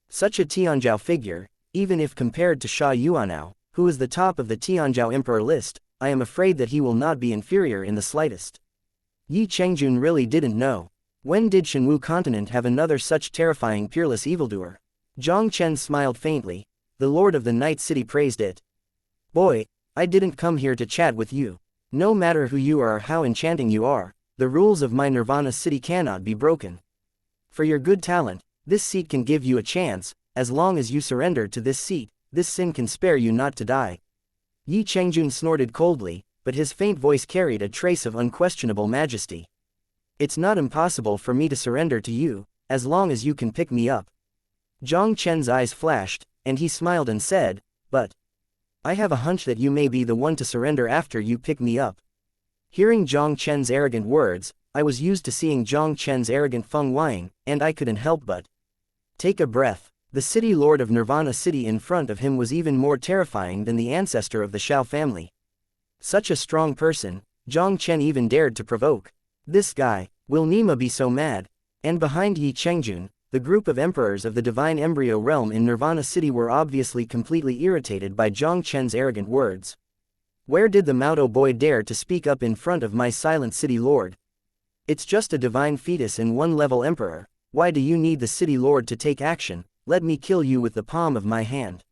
Such a Tianzhou figure, even if compared to Sha Yuanao, who is the top of the Tianzhou emperor list, I am afraid that he will not be inferior in the slightest. Yi Chengjun really didn't know. When did Shenwu continent have another such terrifying peerless evildoer? Jiang Chen smiled faintly. The Lord of the Night City praised it. Boy, I didn't come here to chat with you. No matter who you are or how enchanting you are, the rules of my Nirvana City cannot be broken. For your good talent, this seat can give you a chance. As long as you surrender to this seat, this sin can spare you not to die. Yi Chengjun snorted coldly, but his faint voice carried a trace of unquestionable majesty. It's not impossible for me to surrender to you, as long as you can pick me up. Jiang Chen's eyes flashed, and he smiled and said, but I have a hunch that you may be the one to surrender after you pick me up. Hearing Jiang Chen's arrogant words, I was used to seeing Jiang Chen's arrogant Feng Weiying, and I couldn't help but take a breath. The city lord of Nirvana City in front of him was even more terrifying than the ancestor of the Shao family. Such a strong person, Jiang Chen even dared to provoke. This guy, will Nima be so mad? And behind Yi Chengjun, the group of emperors of the divine embryo realm in Nirvana City were obviously completely irritated by Jiang Chen's arrogant words. Where did the Maodo boy dare to speak up in front of my silent city lord? It's just a divine fetus and one-level emperor. Why do you need the city lord to take action? Let me kill you with the palm of my hand.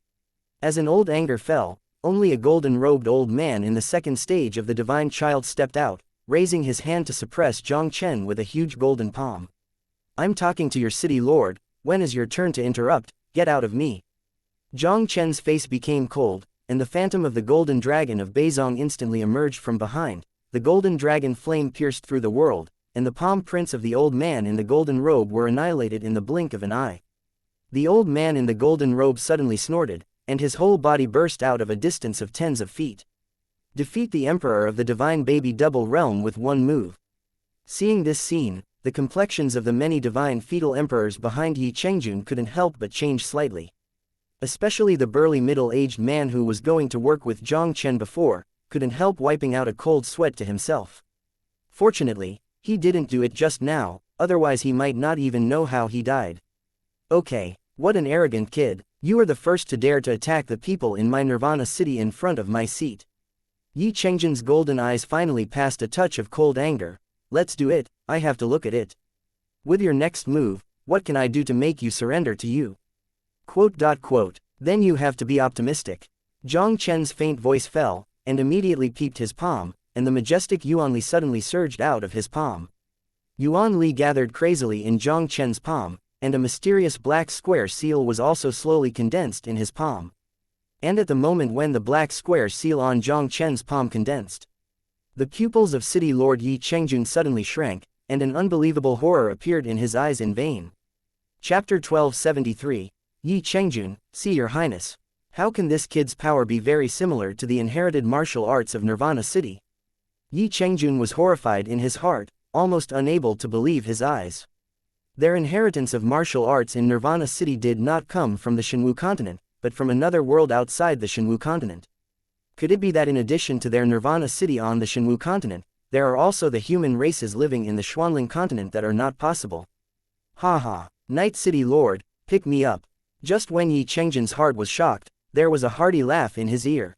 As an old anger fell, only a golden-robed old man in the second stage of the divine child stepped out, raising his hand to suppress Jiang Chen with a huge golden palm. I'm talking to your city lord. When is your turn to interrupt? Get out of me. Jiang Chen's face became cold, and the phantom of the golden dragon of Beizong instantly emerged from behind. The golden dragon flame pierced through the world, and the palm prints of the old man in the golden robe were annihilated in the blink of an eye. The old man in the golden robe suddenly snorted, and his whole body burst out of a distance of tens of feet. Defeat the emperor of the divine baby double realm with one move. Seeing this scene, the complexions of the many divine fetal emperors behind Yi Chengjun couldn't help but change slightly. Especially the burly middle-aged man who was going to work with Jiang Chen before, couldn't help wiping out a cold sweat to himself. Fortunately, he didn't do it just now, otherwise he might not even know how he died. Okay, what an arrogant kid. You are the first to dare to attack the people in my Nirvana City in front of my seat. Yi Chengjun's golden eyes finally passed a touch of cold anger. Let's do it, I have to look at it. With your next move, what can I do to make you surrender to you? Then you have to be optimistic. Jiang Chen's faint voice fell, and immediately peeped his palm, and the majestic Yuan Li suddenly surged out of his palm. Yuan Li gathered crazily in Jiang Chen's palm, and a mysterious black square seal was also slowly condensed in his palm. And at the moment when the black square seal on Jiang Chen's palm condensed, the pupils of City Lord Yi Chengjun suddenly shrank, and an unbelievable horror appeared in his eyes in vain. Chapter 1273, Yi Chengjun, see your highness. How can this kid's power be very similar to the inherited martial arts of Nirvana City? Yi Chengjun was horrified in his heart, almost unable to believe his eyes. Their inheritance of martial arts in Nirvana City did not come from the Shenwu continent, but from another world outside the Shenwu continent. Could it be that in addition to their Nirvana City on the Shenwu continent, there are also the human races living in the Xuanling continent that are not possible? Ha ha, Night City Lord, pick me up. Just when Yi Chengjun's heart was shocked, there was a hearty laugh in his ear.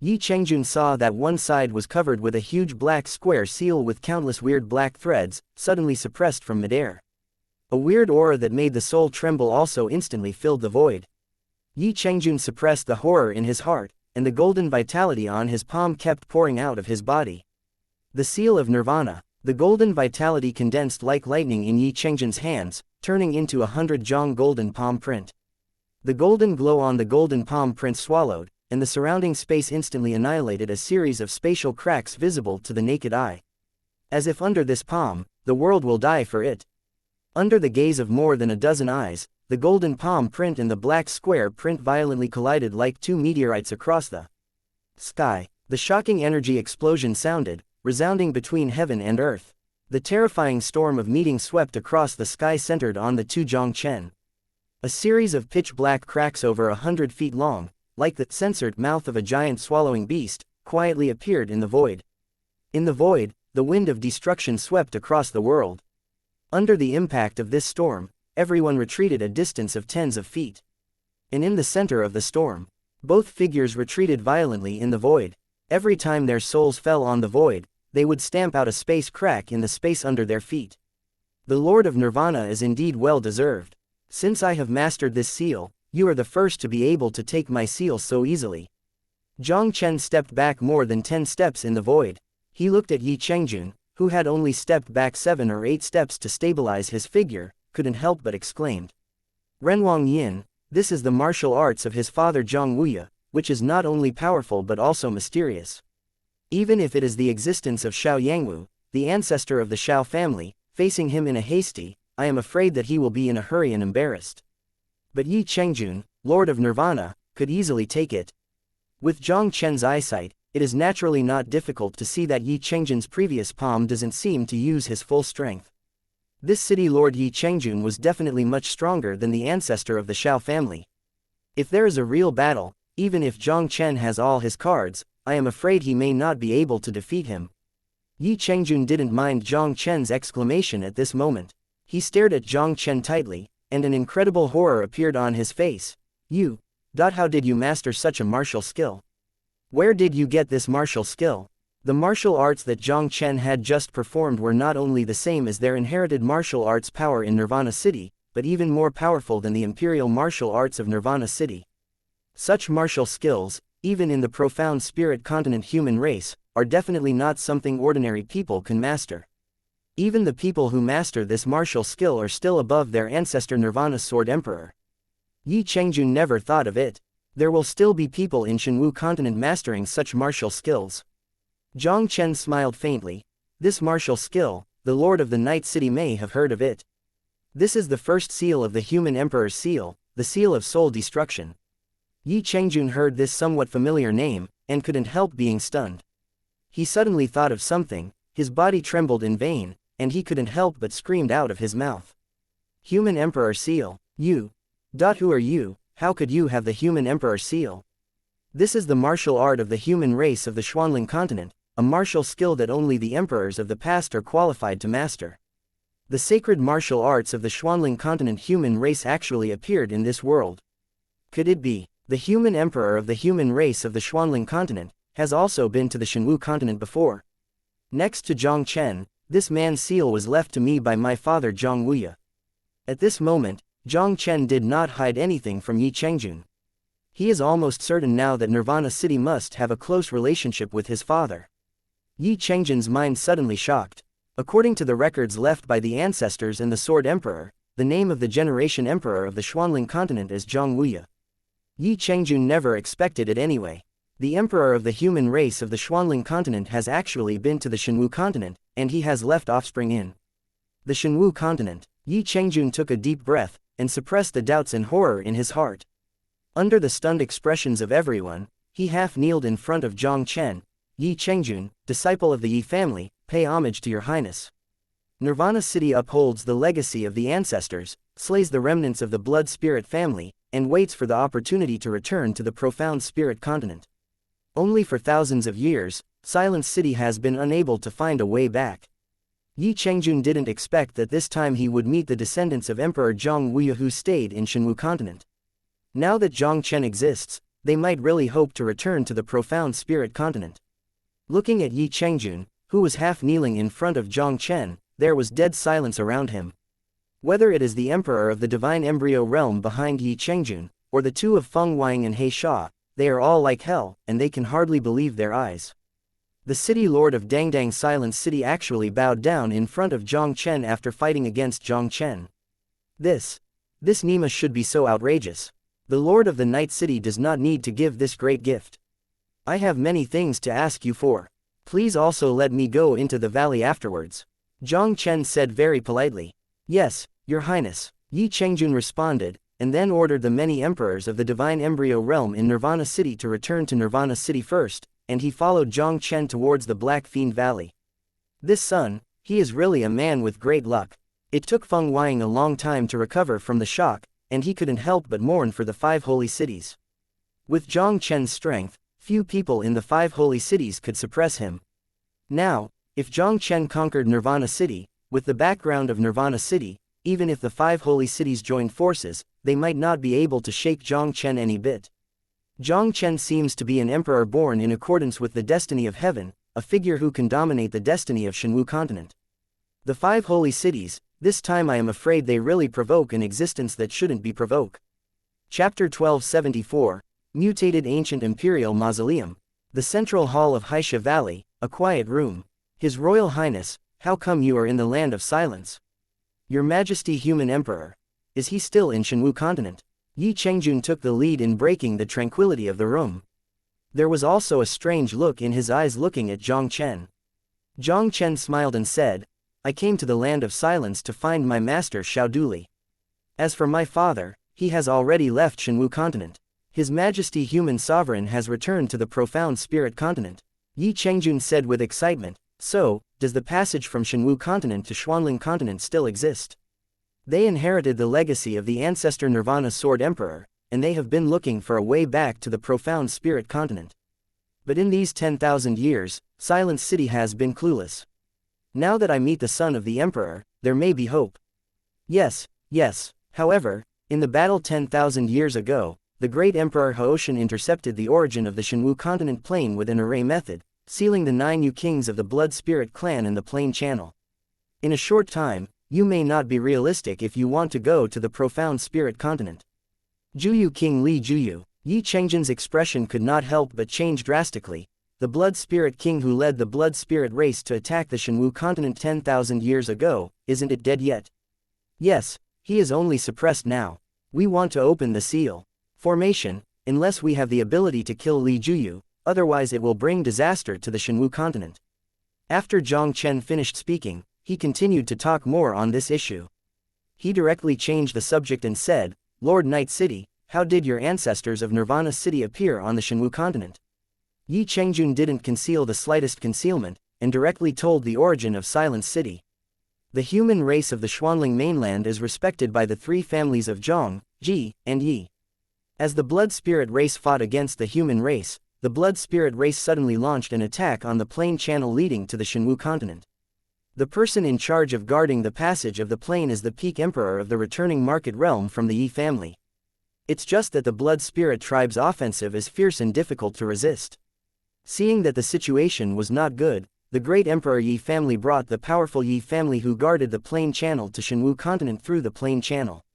Yi Chengjun saw that one side was covered with a huge black square seal with countless weird black threads, suddenly suppressed from midair. A weird aura that made the soul tremble also instantly filled the void. Yi Chengjun suppressed the horror in his heart, and the golden vitality on his palm kept pouring out of his body. The seal of Nirvana. The golden vitality condensed like lightning in Yi Chengjun's hands, turning into 100 Jiang golden palm print. The golden glow on the golden palm print swallowed, and the surrounding space instantly annihilated, a series of spatial cracks visible to the naked eye. As if under this palm, the world will die for it. Under the gaze of more than a dozen eyes, the golden palm print and the black square print violently collided like two meteorites across the sky. The shocking energy explosion sounded, resounding between heaven and earth. The terrifying storm of meeting swept across the sky, centered on the two Jiang Chen. A series of pitch-black cracks over 100 feet long, like the censored mouth of a giant swallowing beast, quietly appeared in the void. In the void, the wind of destruction swept across the world. Under the impact of this storm, everyone retreated a distance of tens of feet. And in the center of the storm, both figures retreated violently in the void. Every time their souls fell on the void, they would stamp out a space crack in the space under their feet. The Lord of Nirvana is indeed well deserved. Since I have mastered this seal, you are the first to be able to take my seal so easily. Jiang Chen stepped back more than 10 steps in the void. He looked at Yi Chengjun, who had only stepped back 7 or 8 steps to stabilize his figure, couldn't help but exclaimed. Renwang Yin, this is the martial arts of his father Zhang Wuya, which is not only powerful but also mysterious. Even if it is the existence of Xiao Yangwu, the ancestor of the Xiao family, facing him in a hasty, I am afraid that he will be in a hurry and embarrassed. But Yi Chengjun, Lord of Nirvana, could easily take it. With Jiang Chen's eyesight, it is naturally not difficult to see that Yi Chengjun's previous palm doesn't seem to use his full strength. This city lord Yi Chengjun was definitely much stronger than the ancestor of the Xiao family. If there is a real battle, even if Jiang Chen has all his cards, I am afraid he may not be able to defeat him. Yi Chengjun didn't mind Jiang Chen's exclamation at this moment. He stared at Jiang Chen tightly, and an incredible horror appeared on his face. How did you master such a martial skill? Where did you get this martial skill? The martial arts that Jiang Chen had just performed were not only the same as their inherited martial arts power in Nirvana City, but even more powerful than the imperial martial arts of Nirvana City. Such martial skills, even in the profound spirit continent human race, are definitely not something ordinary people can master. Even the people who master this martial skill are still above their ancestor Nirvana Sword Emperor. Yi Chengjun never thought of it. There will still be people in Shenwu continent mastering such martial skills. Jiang Chen smiled faintly. This martial skill, the Lord of the Night City may have heard of it. This is the first seal of the human emperor's seal, the seal of soul destruction. Yi Chengjun heard this somewhat familiar name, and couldn't help being stunned. He suddenly thought of something, his body trembled in vain, and he couldn't help but screamed out of his mouth. Human Emperor Seal, you. Who are you? How could you have the Human Emperor Seal? This is the martial art of the human race of the Xuanling continent, a martial skill that only the emperors of the past are qualified to master. The sacred martial arts of the Xuanling continent human race actually appeared in this world. Could it be? The human emperor of the human race of the Xuanling continent has also been to the Shenwu continent before. Next to Jiang Chen, this man's seal was left to me by my father Zhang Wuya. At this moment, Jiang Chen did not hide anything from Yi Chengjun. He is almost certain now that Nirvana City must have a close relationship with his father. Yi Chengjun's mind suddenly shocked. According to the records left by the ancestors and the Sword Emperor, the name of the generation emperor of the Xuanling continent is Zhang Wuya. Yi Chengjun never expected it anyway. The emperor of the human race of the Xuanling continent has actually been to the Shenwu continent, and he has left offspring in the Shenwu continent. Yi Chengjun took a deep breath, and suppressed the doubts and horror in his heart. Under the stunned expressions of everyone, he half kneeled in front of Jiang Chen. Yi Chengjun, disciple of the Yi family, pay homage to your highness. Nirvana City upholds the legacy of the ancestors, slays the remnants of the blood spirit family, and waits for the opportunity to return to the profound spirit continent. Only for thousands of years, Silent City has been unable to find a way back. Yi Chengjun didn't expect that this time he would meet the descendants of Emperor Zhang Wuya who stayed in Shenwu continent. Now that Jiang Chen exists, they might really hope to return to the profound spirit continent. Looking at Yi Chengjun, who was half kneeling in front of Jiang Chen, there was dead silence around him. Whether it is the emperor of the divine embryo realm behind Yi Chengjun, or the two of Feng Wang and He Sha, they are all like hell, and they can hardly believe their eyes. The city lord of Dangdang Silent City actually bowed down in front of Jiang Chen after fighting against Jiang Chen. This Nima should be so outrageous. The lord of the Night City does not need to give this great gift. I have many things to ask you for. Please also let me go into the valley afterwards. Jiang Chen said very politely. Yes, Your Highness, Yi Chengjun responded, and then ordered the many emperors of the divine embryo realm in Nirvana City to return to Nirvana City first, and he followed Jiang Chen towards the Black Fiend Valley. This son, he is really a man with great luck. It took Feng Weiying a long time to recover from the shock, and he couldn't help but mourn for the 5 holy cities. With Jiang Chen's strength, few people in the 5 holy cities could suppress him. Now, if Jiang Chen conquered Nirvana City, with the background of Nirvana City, even if the 5 holy cities joined forces, they might not be able to shake Jiang Chen any bit. Jiang Chen seems to be an emperor born in accordance with the destiny of heaven, a figure who can dominate the destiny of Shenwu continent. The 5 holy cities, this time I am afraid they really provoke an existence that shouldn't be provoked. Chapter 1274, Mutated Ancient Imperial Mausoleum. The Central Hall of Xianxia Valley, a quiet room. His Royal Highness, how come you are in the land of silence? Your Majesty, Human Emperor. Is he still in Shenwu continent? Yi Chengjun took the lead in breaking the tranquility of the room. There was also a strange look in his eyes looking at Jiang Chen. Jiang Chen smiled and said, I came to the land of silence to find my master Xiao Duli. As for my father, he has already left Shenwu continent. His Majesty Human Sovereign has returned to the profound spirit continent. Yi Chengjun said with excitement, so, does the passage from Shenwu continent to Xuanling continent still exist? They inherited the legacy of the ancestor Nirvana Sword Emperor, and they have been looking for a way back to the profound spirit continent. But in these 10,000 years, Silent City has been clueless. Now that I meet the son of the Emperor, there may be hope. Yes. However, in the battle 10,000 years ago, the great Emperor Haoshan intercepted the origin of the Shenwu continent plane with an array method, sealing the 9 Yu Kings of the Blood Spirit clan in the plane channel. In a short time, you may not be realistic if you want to go to the profound spirit continent. Juyu King Li Juyu. Yi Chengjun's expression could not help but change drastically. The Blood Spirit King who led the Blood Spirit race to attack the Shenwu continent 10,000 years ago, isn't it dead yet? Yes, he is only suppressed now. We want to open the seal. Formation, unless we have the ability to kill Li Juyu, otherwise it will bring disaster to the Shenwu continent. After Jiang Chen finished speaking, he continued to talk more on this issue. He directly changed the subject and said, Lord Night City, how did your ancestors of Nirvana City appear on the Shenwu continent? Yi Chengjun didn't conceal the slightest concealment, and directly told the origin of Silent City. The human race of the Xuanling mainland is respected by the 3 families of Zhang, Ji, and Yi. As the Blood Spirit race fought against the human race, the Blood Spirit race suddenly launched an attack on the plane channel leading to the Shenwu continent. The person in charge of guarding the passage of the plane is the peak emperor of the returning market realm from the Yi family. It's just that the Blood Spirit tribe's offensive is fierce and difficult to resist. Seeing that the situation was not good, the great Emperor Yi family brought the powerful Yi family who guarded the plane channel to Shenwu continent through the plane channel.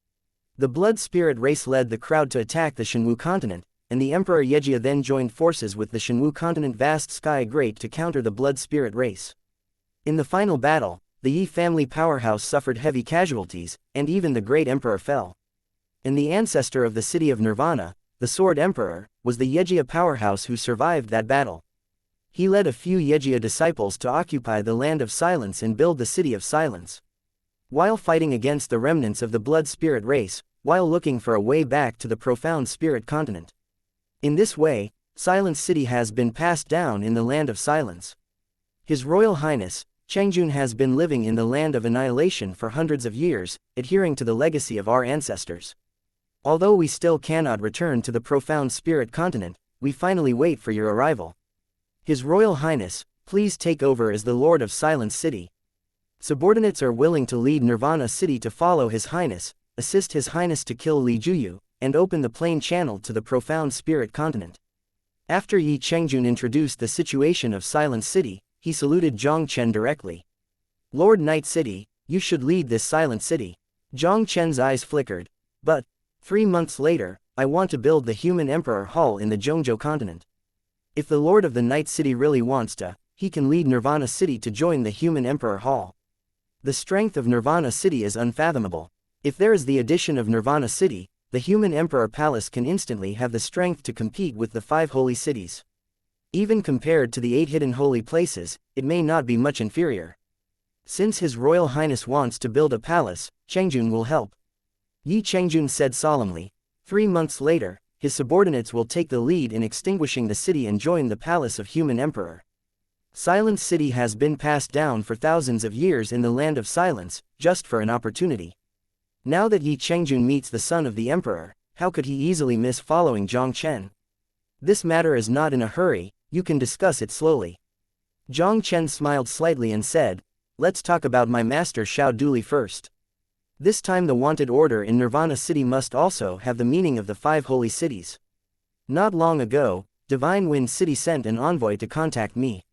The Blood Spirit race led the crowd to attack the Shenwu continent, and the Emperor Yejia then joined forces with the Shenwu continent vast sky great to counter the Blood Spirit race. In the final battle, the Yi family powerhouse suffered heavy casualties, and even the great emperor fell. And the ancestor of the city of Nirvana, the Sword Emperor, was the Yejia powerhouse who survived that battle. He led a few Yejia disciples to occupy the land of silence and build the city of silence. While fighting against the remnants of the Blood Spirit race, while looking for a way back to the profound spirit continent. In this way, Silent City has been passed down in the land of silence. His Royal Highness, Chengjun has been living in the land of annihilation for hundreds of years, adhering to the legacy of our ancestors. Although we still cannot return to the profound spirit continent, we finally wait for your arrival. His Royal Highness, please take over as the Lord of Silent City. Subordinates are willing to lead Nirvana City to follow His Highness, assist His Highness to kill Li Juyu, and open the plane channel to the profound spirit continent. After Yi Chengjun introduced the situation of Silent City, he saluted Jiang Chen directly. Lord Night City, you should lead this Silent City. Jiang Chen's eyes flickered. But 3 months later, I want to build the Human Emperor Hall in the Zhongzhou continent. If the Lord of the Night City really wants to, he can lead Nirvana City to join the human Emperor Hall. The strength of Nirvana City is unfathomable. If there is the addition of Nirvana City, the human Emperor Palace can instantly have the strength to compete with the 5 holy cities. Even compared to the 8 hidden holy places, it may not be much inferior. Since His Royal Highness wants to build a palace, Changjun will help. Yi Changjun said solemnly. 3 months later, his subordinates will take the lead in extinguishing the city and join the palace of human emperor. Silence City has been passed down for thousands of years in the land of silence, just for an opportunity. Now that Yi Changjun meets the son of the emperor, how could he easily miss following Jiang Chen? This matter is not in a hurry, you can discuss it slowly. Jiang Chen smiled slightly and said, let's talk about my master Xiao Duli first. This time the wanted order in Nirvana City must also have the meaning of the 5 holy cities. Not long ago, Divine Wind City sent an envoy to contact me.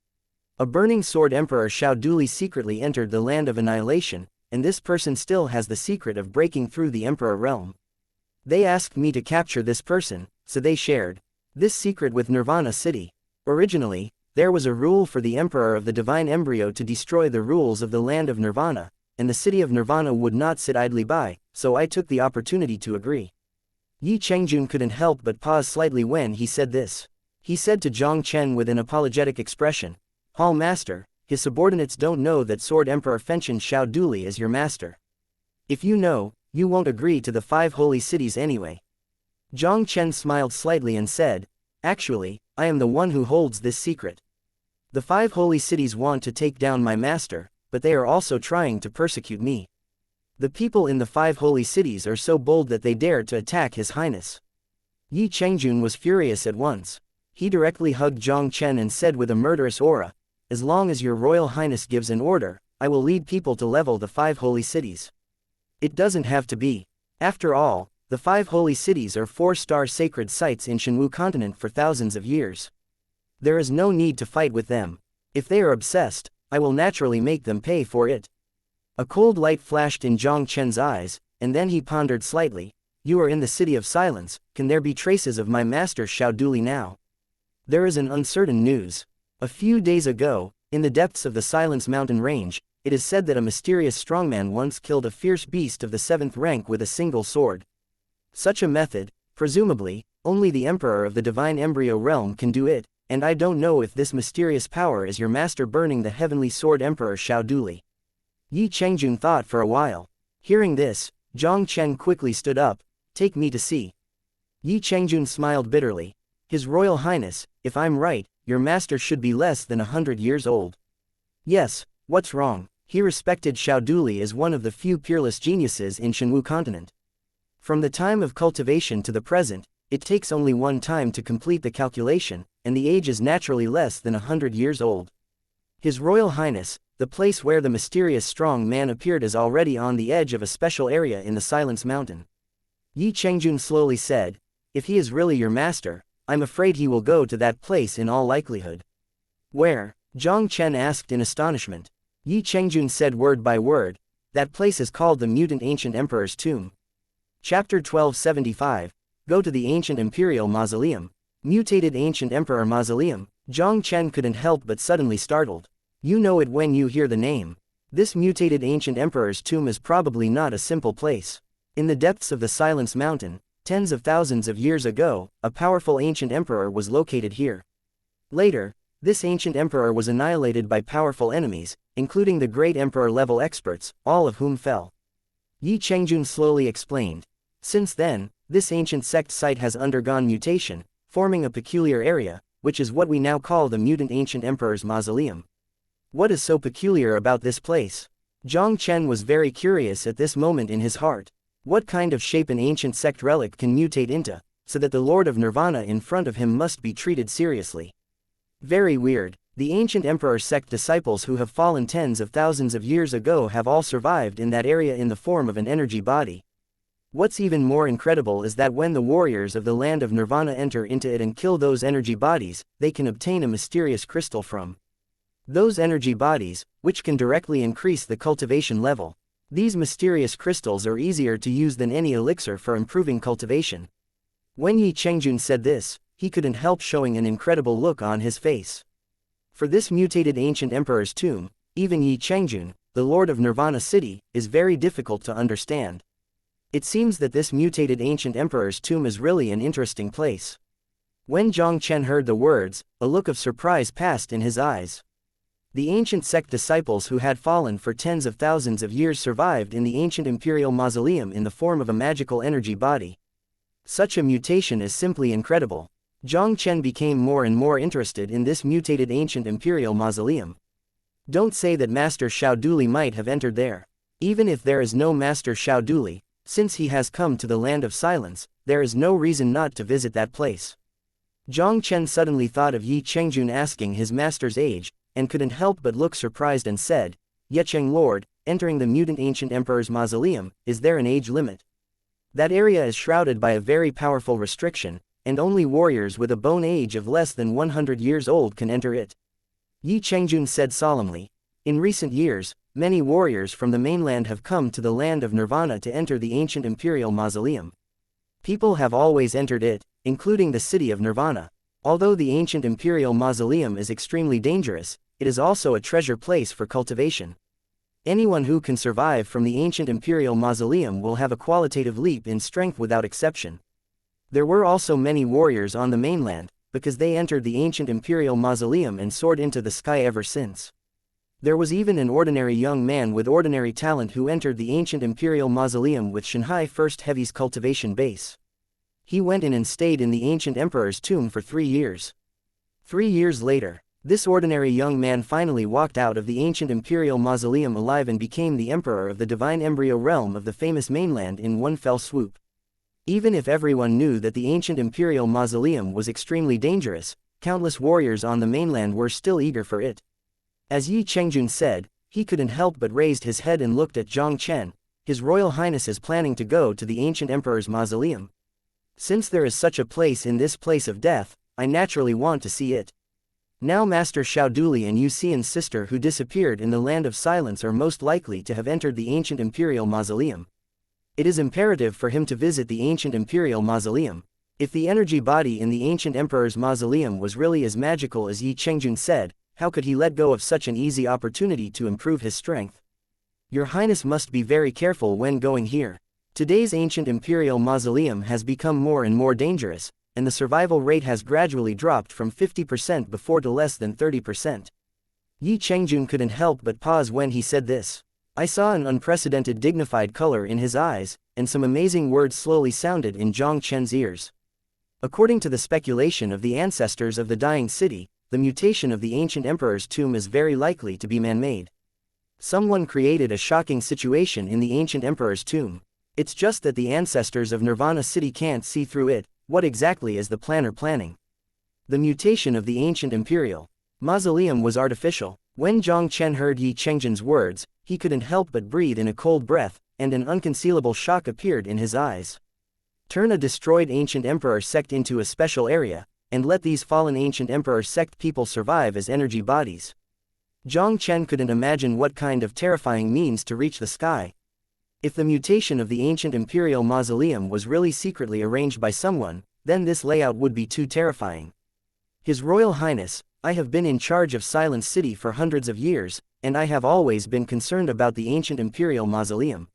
A burning sword Emperor Xiao Duli secretly entered the land of annihilation, and this person still has the secret of breaking through the Emperor realm. They asked me to capture this person, so they shared this secret with Nirvana City. Originally, there was a rule for the Emperor of the Divine Embryo to destroy the rules of the land of Nirvana, and the city of Nirvana would not sit idly by, so I took the opportunity to agree. Yi Changjun couldn't help but pause slightly when he said this. He said to Jiang Chen with an apologetic expression, Hall Master, his subordinates don't know that Sword Emperor Fenchen Xiao Duli is your master. If you know, you won't agree to the 5 holy cities anyway. Jiang Chen smiled slightly and said, actually, I am the one who holds this secret. The 5 holy cities want to take down my master, but they are also trying to persecute me. The people in the 5 holy cities are so bold that they dared to attack His Highness. Yi Changjun was furious at once. He directly hugged Jiang Chen and said with a murderous aura, as long as your Royal Highness gives an order, I will lead people to level the 5 holy cities. It doesn't have to be. After all, the 5 holy cities are 4-star sacred sites in Shenwu continent for thousands of years. There is no need to fight with them. If they are obsessed, I will naturally make them pay for it. A cold light flashed in Jiang Chen's eyes, and then he pondered slightly. You are in the city of silence, can there be traces of my master Xiao Duli now? There is an uncertain news. A few days ago, in the depths of the Silence Mountain Range, it is said that a mysterious strongman once killed a fierce beast of the 7th rank with a single sword. Such a method, presumably, only the Emperor of the Divine Embryo realm can do it, and I don't know if this mysterious power is your master burning the heavenly sword Emperor Xiao Duli. Yi Changjun thought for a while. Hearing this, Jiang Chen quickly stood up, take me to see. Yi Changjun smiled bitterly. His Royal Highness, if I'm right, your master should be less than 100 years old. Yes, what's wrong? He respected Xiao Duli as one of the few peerless geniuses in Shenwu continent. From the time of cultivation to the present, it takes only one time to complete the calculation, and the age is naturally less than 100 years old. His Royal Highness, the place where the mysterious strong man appeared is already on the edge of a special area in the Silence Mountain. Yi Changjun slowly said, if he is really your master, I'm afraid he will go to that place in all likelihood. Where? Jiang Chen asked in astonishment. Yi Changjun said word by word, that place is called the Mutant Ancient Emperor's Tomb. Chapter 1275, Go to the Ancient Imperial Mausoleum. Mutated Ancient Emperor Mausoleum. Jiang Chen couldn't help but suddenly startled. You know it when you hear the name. This mutated Ancient Emperor's Tomb is probably not a simple place. In the depths of the Silence Mountain, tens of thousands of years ago, a powerful ancient emperor was located here. Later, this ancient emperor was annihilated by powerful enemies, including the great emperor-level experts, all of whom fell. Yi Changjun slowly explained. Since then, this ancient sect site has undergone mutation, forming a peculiar area, which is what we now call the Mutant Ancient Emperor's Mausoleum. What is so peculiar about this place? Jiang Chen was very curious at this moment in his heart. What kind of shape an ancient sect relic can mutate into, so that the Lord of Nirvana in front of him must be treated seriously? Very weird. The ancient emperor sect disciples who have fallen tens of thousands of years ago have all survived in that area in the form of an energy body. What's even more incredible is that when the warriors of the land of Nirvana enter into it and kill those energy bodies, they can obtain a mysterious crystal from those energy bodies, which can directly increase the cultivation level. These mysterious crystals are easier to use than any elixir for improving cultivation. When Yi Changjun said this, he couldn't help showing an incredible look on his face. For this mutated ancient emperor's tomb, even Yi Changjun, the lord of Nirvana City, is very difficult to understand. It seems that this mutated ancient emperor's tomb is really an interesting place. When Jiang Chen heard the words, a look of surprise passed in his eyes. The ancient sect disciples who had fallen for tens of thousands of years survived in the ancient imperial mausoleum in the form of a magical energy body. Such a mutation is simply incredible. Jiang Chen became more and more interested in this mutated ancient imperial mausoleum. Don't say that Master Xiaoduli might have entered there. Even if there is no Master Xiaoduli, since he has come to the land of silence, there is no reason not to visit that place. Jiang Chen suddenly thought of Yi Changjun asking his master's age, and couldn't help but look surprised and said, "Yecheng Lord, entering the mutant ancient emperor's mausoleum, is there an age limit?" That area is shrouded by a very powerful restriction, and only warriors with a bone age of less than 100 years old can enter it. Yi Changjun said solemnly. In recent years, many warriors from the mainland have come to the land of Nirvana to enter the ancient imperial mausoleum. People have always entered it, including the city of Nirvana. Although the ancient imperial mausoleum is extremely dangerous, it is also a treasure place for cultivation. Anyone who can survive from the ancient imperial mausoleum will have a qualitative leap in strength without exception. There were also many warriors on the mainland, because they entered the ancient imperial mausoleum and soared into the sky ever since. There was even an ordinary young man with ordinary talent who entered the ancient imperial mausoleum with Shanghai First Heavy's cultivation base. He went in and stayed in the ancient emperor's tomb for 3 years. 3 years later, this ordinary young man finally walked out of the ancient imperial mausoleum alive and became the emperor of the divine embryo realm of the famous mainland in one fell swoop. Even if everyone knew that the ancient imperial mausoleum was extremely dangerous, countless warriors on the mainland were still eager for it. As Yi Changjun said, he couldn't help but raised his head and looked at Jiang Chen. His Royal Highness is planning to go to the ancient emperor's mausoleum. Since there is such a place in this place of death, I naturally want to see it. Now Master Xiaoduli and Yu Xian's sister who disappeared in the land of silence are most likely to have entered the ancient imperial mausoleum. It is imperative for him to visit the ancient imperial mausoleum. If the energy body in the ancient emperor's mausoleum was really as magical as Yi Changjun said, how could he let go of such an easy opportunity to improve his strength? Your Highness must be very careful when going here. Today's ancient imperial mausoleum has become more and more dangerous, and the survival rate has gradually dropped from 50% before to less than 30%. Yi Changjun couldn't help but pause when he said this. I saw an unprecedented dignified color in his eyes, and some amazing words slowly sounded in Jiang Chen's ears. According to the speculation of the ancestors of the dying city, the mutation of the ancient emperor's tomb is very likely to be man-made. Someone created a shocking situation in the ancient emperor's tomb. It's just that the ancestors of Nirvana City can't see through it. What exactly is the planner planning? The mutation of the ancient imperial mausoleum was artificial. When Jiang Chen heard Yi Changjun's words, he couldn't help but breathe in a cold breath, and an unconcealable shock appeared in his eyes. Turn a destroyed ancient emperor sect into a special area, and let these fallen ancient emperor sect people survive as energy bodies. Jiang Chen couldn't imagine what kind of terrifying means to reach the sky. If the mutation of the ancient imperial mausoleum was really secretly arranged by someone, then this layout would be too terrifying. His Royal Highness, I have been in charge of Silence City for hundreds of years, and I have always been concerned about the ancient imperial mausoleum.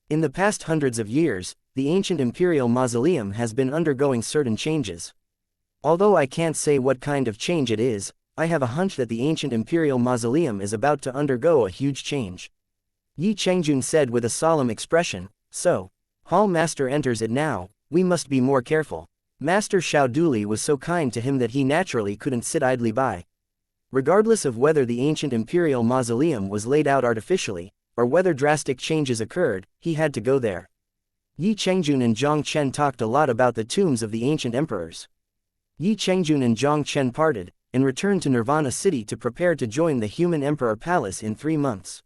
In the past hundreds of years, the ancient imperial mausoleum has been undergoing certain changes. Although I can't say what kind of change it is, I have a hunch that the ancient imperial mausoleum is about to undergo a huge change. Yi Changjun said with a solemn expression, so, Hall Master enters it now, we must be more careful. Master Xiaoduli was so kind to him that he naturally couldn't sit idly by. Regardless of whether the ancient imperial mausoleum was laid out artificially, or whether drastic changes occurred, he had to go there. Yi Changjun and Jiang Chen talked a lot about the tombs of the ancient emperors. Yi Changjun and Jiang Chen parted, and returned to Nirvana City to prepare to join the human emperor palace in 3 months.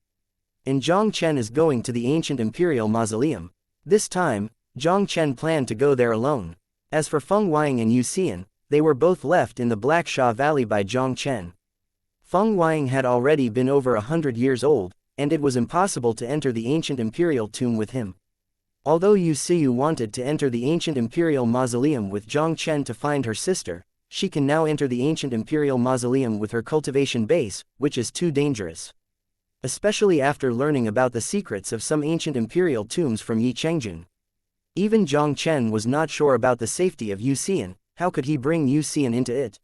And Jiang Chen is going to the ancient imperial mausoleum. This time, Jiang Chen planned to go there alone. As for Feng Weiying and Yu Xian, they were both left in the Black Sha Valley by Jiang Chen. Feng Weiying had already been over 100 years old, and it was impossible to enter the ancient imperial tomb with him. Although Yu Xiu wanted to enter the ancient imperial mausoleum with Jiang Chen to find her sister, she can now enter the ancient imperial mausoleum with her cultivation base, which is too dangerous. Especially after learning about the secrets of some ancient imperial tombs from Yi Chengjun. Even Jiang Chen was not sure about the safety of wuxian. How could he bring wuxian into it?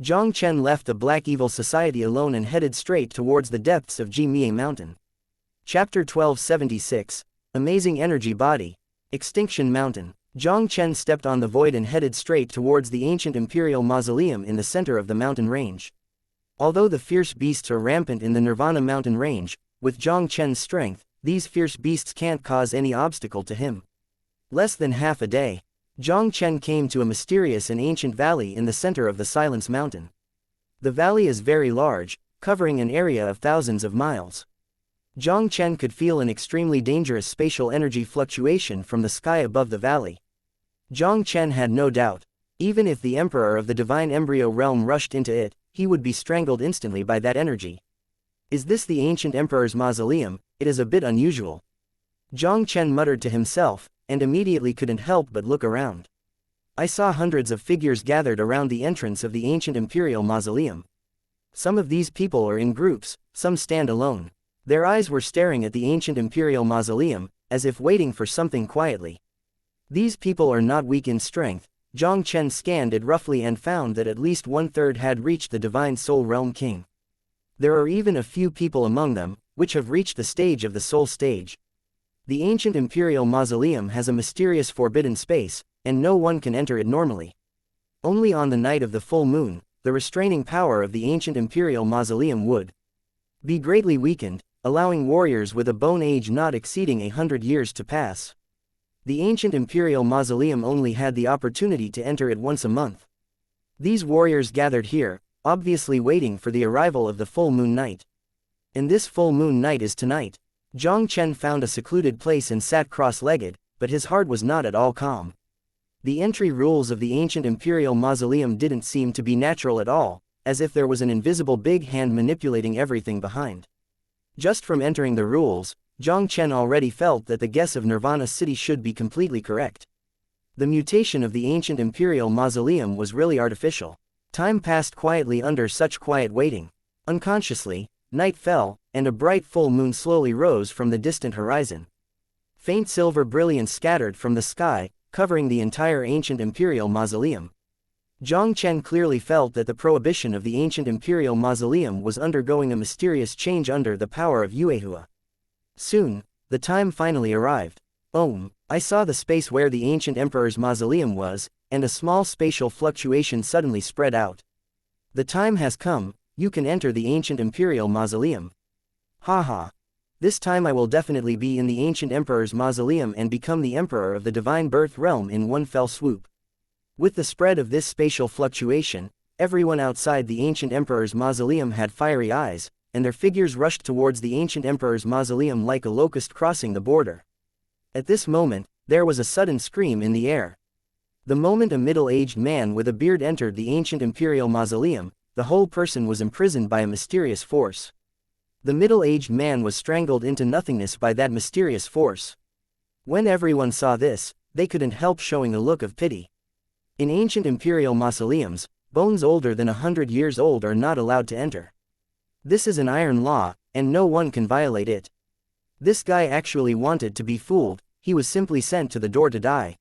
Jiang Chen left the Black Evil Society alone and headed straight towards the depths of Jimie Mountain. Chapter 1276, Amazing Energy Body, Extinction Mountain. Jiang Chen stepped on the void and headed straight towards the ancient imperial mausoleum in the center of the mountain range. Although the fierce beasts are rampant in the Nirvana mountain range, with Jiang Chen's strength, these fierce beasts can't cause any obstacle to him. Less than half a day, Jiang Chen came to a mysterious and ancient valley in the center of the Silence Mountain. The valley is very large, covering an area of thousands of miles. Jiang Chen could feel an extremely dangerous spatial energy fluctuation from the sky above the valley. Jiang Chen had no doubt, even if the Emperor of the Divine Embryo Realm rushed into it, he would be strangled instantly by that energy. Is this the ancient Emperor's mausoleum? It is a bit unusual. Jiang Chen muttered to himself, and immediately couldn't help but look around. I saw hundreds of figures gathered around the entrance of the ancient imperial mausoleum. Some of these people are in groups, some stand alone. Their eyes were staring at the ancient imperial mausoleum, as if waiting for something quietly. These people are not weak in strength. Jiang Chen scanned it roughly and found that at least 1/3 had reached the Divine Soul Realm King. There are even a few people among them, which have reached the stage of the Soul Stage. The ancient imperial mausoleum has a mysterious forbidden space, and no one can enter it normally. Only on the night of the full moon, the restraining power of the ancient imperial mausoleum would be greatly weakened, allowing warriors with a bone age not exceeding 100 years to pass. The ancient imperial mausoleum only had the opportunity to enter it once a month. These warriors gathered here, obviously waiting for the arrival of the full moon night. And this full moon night is tonight. Jiang Chen found a secluded place and sat cross-legged, but his heart was not at all calm. The entry rules of the ancient imperial mausoleum didn't seem to be natural at all, as if there was an invisible big hand manipulating everything behind. Just from entering the rules, Jiang Chen already felt that the guess of Nirvana City should be completely correct. The mutation of the ancient imperial mausoleum was really artificial. Time passed quietly under such quiet waiting. Unconsciously, night fell, and a bright full moon slowly rose from the distant horizon. Faint silver brilliance scattered from the sky, covering the entire ancient imperial mausoleum. Jiang Chen clearly felt that the prohibition of the ancient imperial mausoleum was undergoing a mysterious change under the power of Yuehua. Soon, the time finally arrived. I saw the space where the ancient emperor's mausoleum was, and a small spatial fluctuation suddenly spread out. The time has come, you can enter the ancient imperial mausoleum. Haha. This time I will definitely be in the ancient emperor's mausoleum and become the emperor of the divine birth realm in one fell swoop. With the spread of this spatial fluctuation, everyone outside the ancient emperor's mausoleum had fiery eyes, and their figures rushed towards the ancient emperor's mausoleum like a locust crossing the border. At this moment, there was a sudden scream in the air. The moment a middle-aged man with a beard entered the ancient imperial mausoleum, the whole person was imprisoned by a mysterious force. The middle-aged man was strangled into nothingness by that mysterious force. When everyone saw this, they couldn't help showing a look of pity. In ancient imperial mausoleums, bones older than 100 years old are not allowed to enter. This is an iron law, and no one can violate it. This guy actually wanted to be fooled, he was simply sent to the door to die.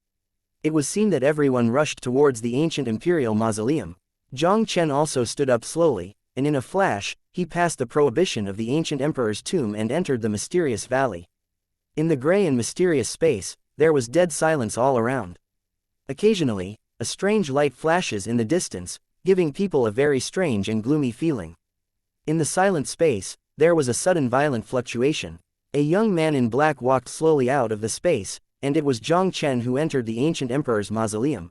It was seen that everyone rushed towards the ancient imperial mausoleum. Jiang Chen also stood up slowly, and in a flash, he passed the prohibition of the ancient emperor's tomb and entered the mysterious valley. In the gray and mysterious space, there was dead silence all around. Occasionally, a strange light flashes in the distance, giving people a very strange and gloomy feeling. In the silent space, there was a sudden violent fluctuation. A young man in black walked slowly out of the space, and it was Jiang Chen who entered the ancient emperor's mausoleum.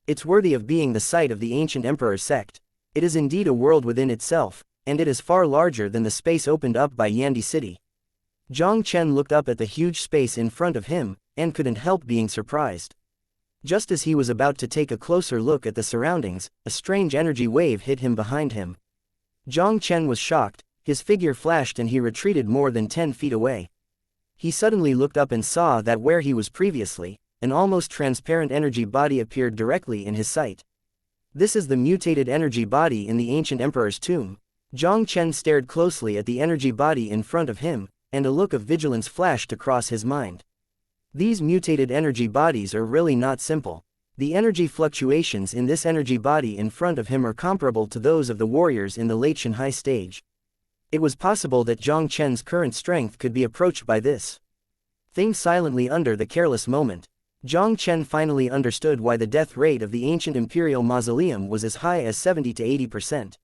It's worthy of being the site of the ancient emperor's sect. It is indeed a world within itself, and it is far larger than the space opened up by Yandi City. Jiang Chen looked up at the huge space in front of him, and couldn't help being surprised. Just as he was about to take a closer look at the surroundings, a strange energy wave hit him behind him. Jiang Chen was shocked, his figure flashed and he retreated more than 10 feet away. He suddenly looked up and saw that where he was previously, an almost transparent energy body appeared directly in his sight. This is the mutated energy body in the ancient emperor's tomb. Jiang Chen stared closely at the energy body in front of him, and a look of vigilance flashed across his mind. These mutated energy bodies are really not simple. The energy fluctuations in this energy body in front of him are comparable to those of the warriors in the late Shanhai stage. It was possible that Jiang Chen's current strength could be approached by this thing silently under the careless moment. Jiang Chen finally understood why the death rate of the ancient imperial mausoleum was as high as 70 to 80%.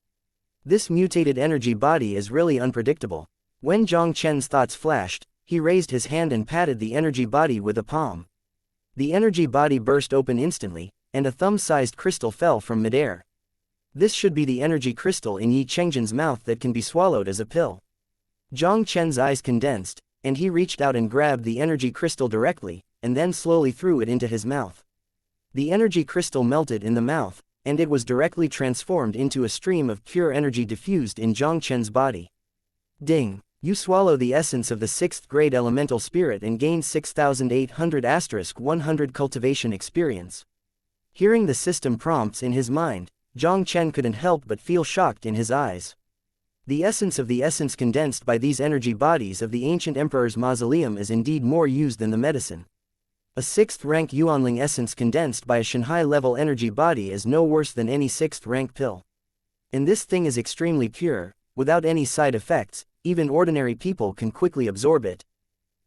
This mutated energy body is really unpredictable. When Jiang Chen's thoughts flashed, he raised his hand and patted the energy body with a palm. The energy body burst open instantly, and a thumb-sized crystal fell from midair. This should be the energy crystal in Yi Chengzhen's mouth that can be swallowed as a pill. Jiang Chen's eyes condensed, and he reached out and grabbed the energy crystal directly, and then slowly threw it into his mouth. The energy crystal melted in the mouth, and it was directly transformed into a stream of pure energy diffused in Jiang Chen's body. Ding! You swallow the essence of the 6th grade elemental spirit and gain 6,800*100 cultivation experience. Hearing the system prompts in his mind, Jiang Chen couldn't help but feel shocked in his eyes. The essence of the essence condensed by these energy bodies of the ancient emperor's mausoleum is indeed more used than the medicine. A 6th rank Yuanling essence condensed by a Shanhai level energy body is no worse than any 6th rank pill. And this thing is extremely pure, without any side effects, even ordinary people can quickly absorb it.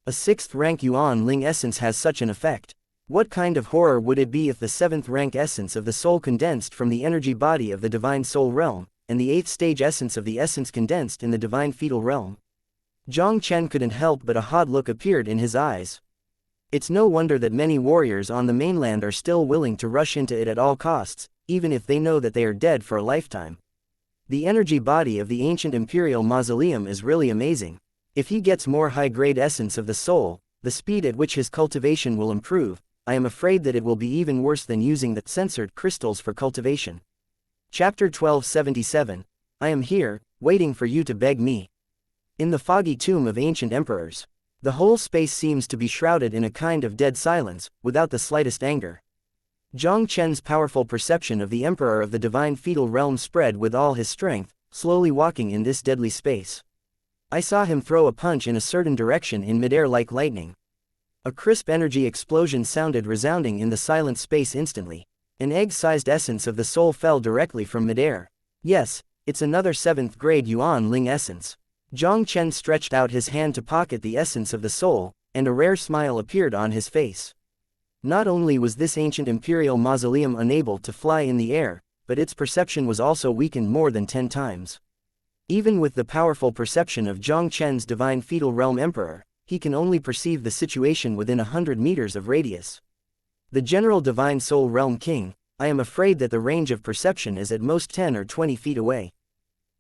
A 6th rank Yuanling essence has such an effect. What kind of horror would it be if the 7th rank essence of the soul condensed from the energy body of the divine soul realm, and the 8th stage essence of the essence condensed in the divine fetal realm? Jiang Chen couldn't help but a hot look appeared in his eyes. It's no wonder that many warriors on the mainland are still willing to rush into it at all costs, even if they know that they are dead for a lifetime. The energy body of the ancient imperial mausoleum is really amazing. If he gets more high-grade essence of the soul, the speed at which his cultivation will improve, I am afraid that it will be even worse than using the censored crystals for cultivation. Chapter 1277. I am here, waiting for you to beg me. In the foggy tomb of ancient emperors, the whole space seems to be shrouded in a kind of dead silence, without the slightest anger. Jiang Chen's powerful perception of the emperor of the divine fetal realm spread with all his strength, slowly walking in this deadly space. I saw him throw a punch in a certain direction in midair like lightning. A crisp energy explosion sounded resounding in the silent space instantly. An egg-sized essence of the soul fell directly from midair. Yes, it's another 7th grade Yuanling essence. Jiang Chen stretched out his hand to pocket the essence of the soul, and a rare smile appeared on his face. Not only was this ancient imperial mausoleum unable to fly in the air, but its perception was also weakened more than 10 times. Even with the powerful perception of Jiang Chen's divine fetal realm emperor, he can only perceive the situation within 100 meters of radius. The general divine soul realm king, I am afraid that the range of perception is at most 10 or 20 feet away.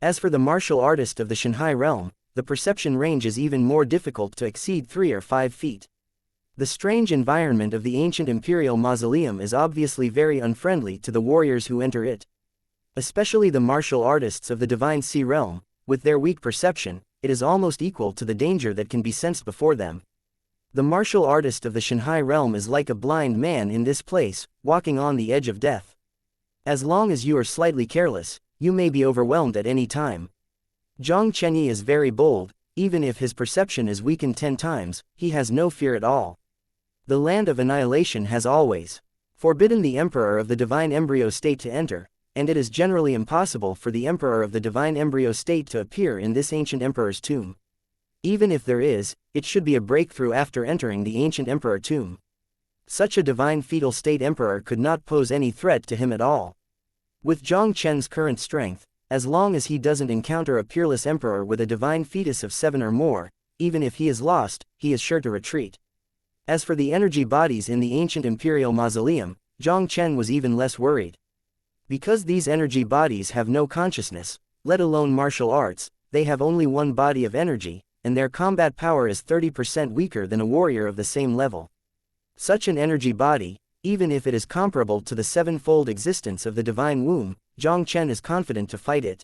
As for the martial artist of the Shanhai realm, the perception range is even more difficult to exceed 3 or 5 feet. The strange environment of the ancient imperial mausoleum is obviously very unfriendly to the warriors who enter it. Especially the martial artists of the divine sea realm, with their weak perception, it is almost equal to the danger that can be sensed before them. The martial artist of the Shanhai realm is like a blind man in this place, walking on the edge of death. As long as you are slightly careless, you may be overwhelmed at any time. Jiang Chenyi is very bold. Even if his perception is weakened 10 times, he has no fear at all. The land of annihilation has always forbidden the emperor of the divine embryo state to enter, and it is generally impossible for the emperor of the divine embryo state to appear in this ancient emperor's tomb. Even if there is, it should be a breakthrough after entering the ancient emperor tomb. Such a divine fetal state emperor could not pose any threat to him at all. With Jiang Chen's current strength, as long as he doesn't encounter a peerless emperor with a divine fetus of 7 or more, even if he is lost, he is sure to retreat. As for the energy bodies in the ancient imperial mausoleum, Jiang Chen was even less worried. Because these energy bodies have no consciousness, let alone martial arts, they have only one body of energy, and their combat power is 30% weaker than a warrior of the same level. Such an energy body, even if it is comparable to the 7-fold existence of the divine womb, Jiang Chen is confident to fight it.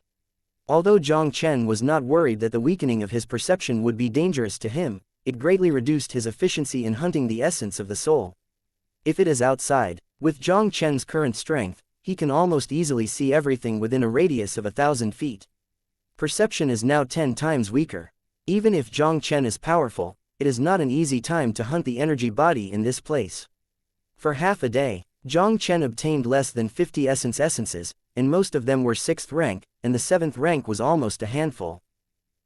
Although Jiang Chen was not worried that the weakening of his perception would be dangerous to him, it greatly reduced his efficiency in hunting the essence of the soul. If it is outside, with Jiang Chen's current strength, he can almost easily see everything within a radius of 1,000 feet. Perception is now 10 times weaker. Even if Jiang Chen is powerful, it is not an easy time to hunt the energy body in this place. For half a day, Jiang Chen obtained less than 50 essences, and most of them were 6th rank, and the 7th rank was almost a handful.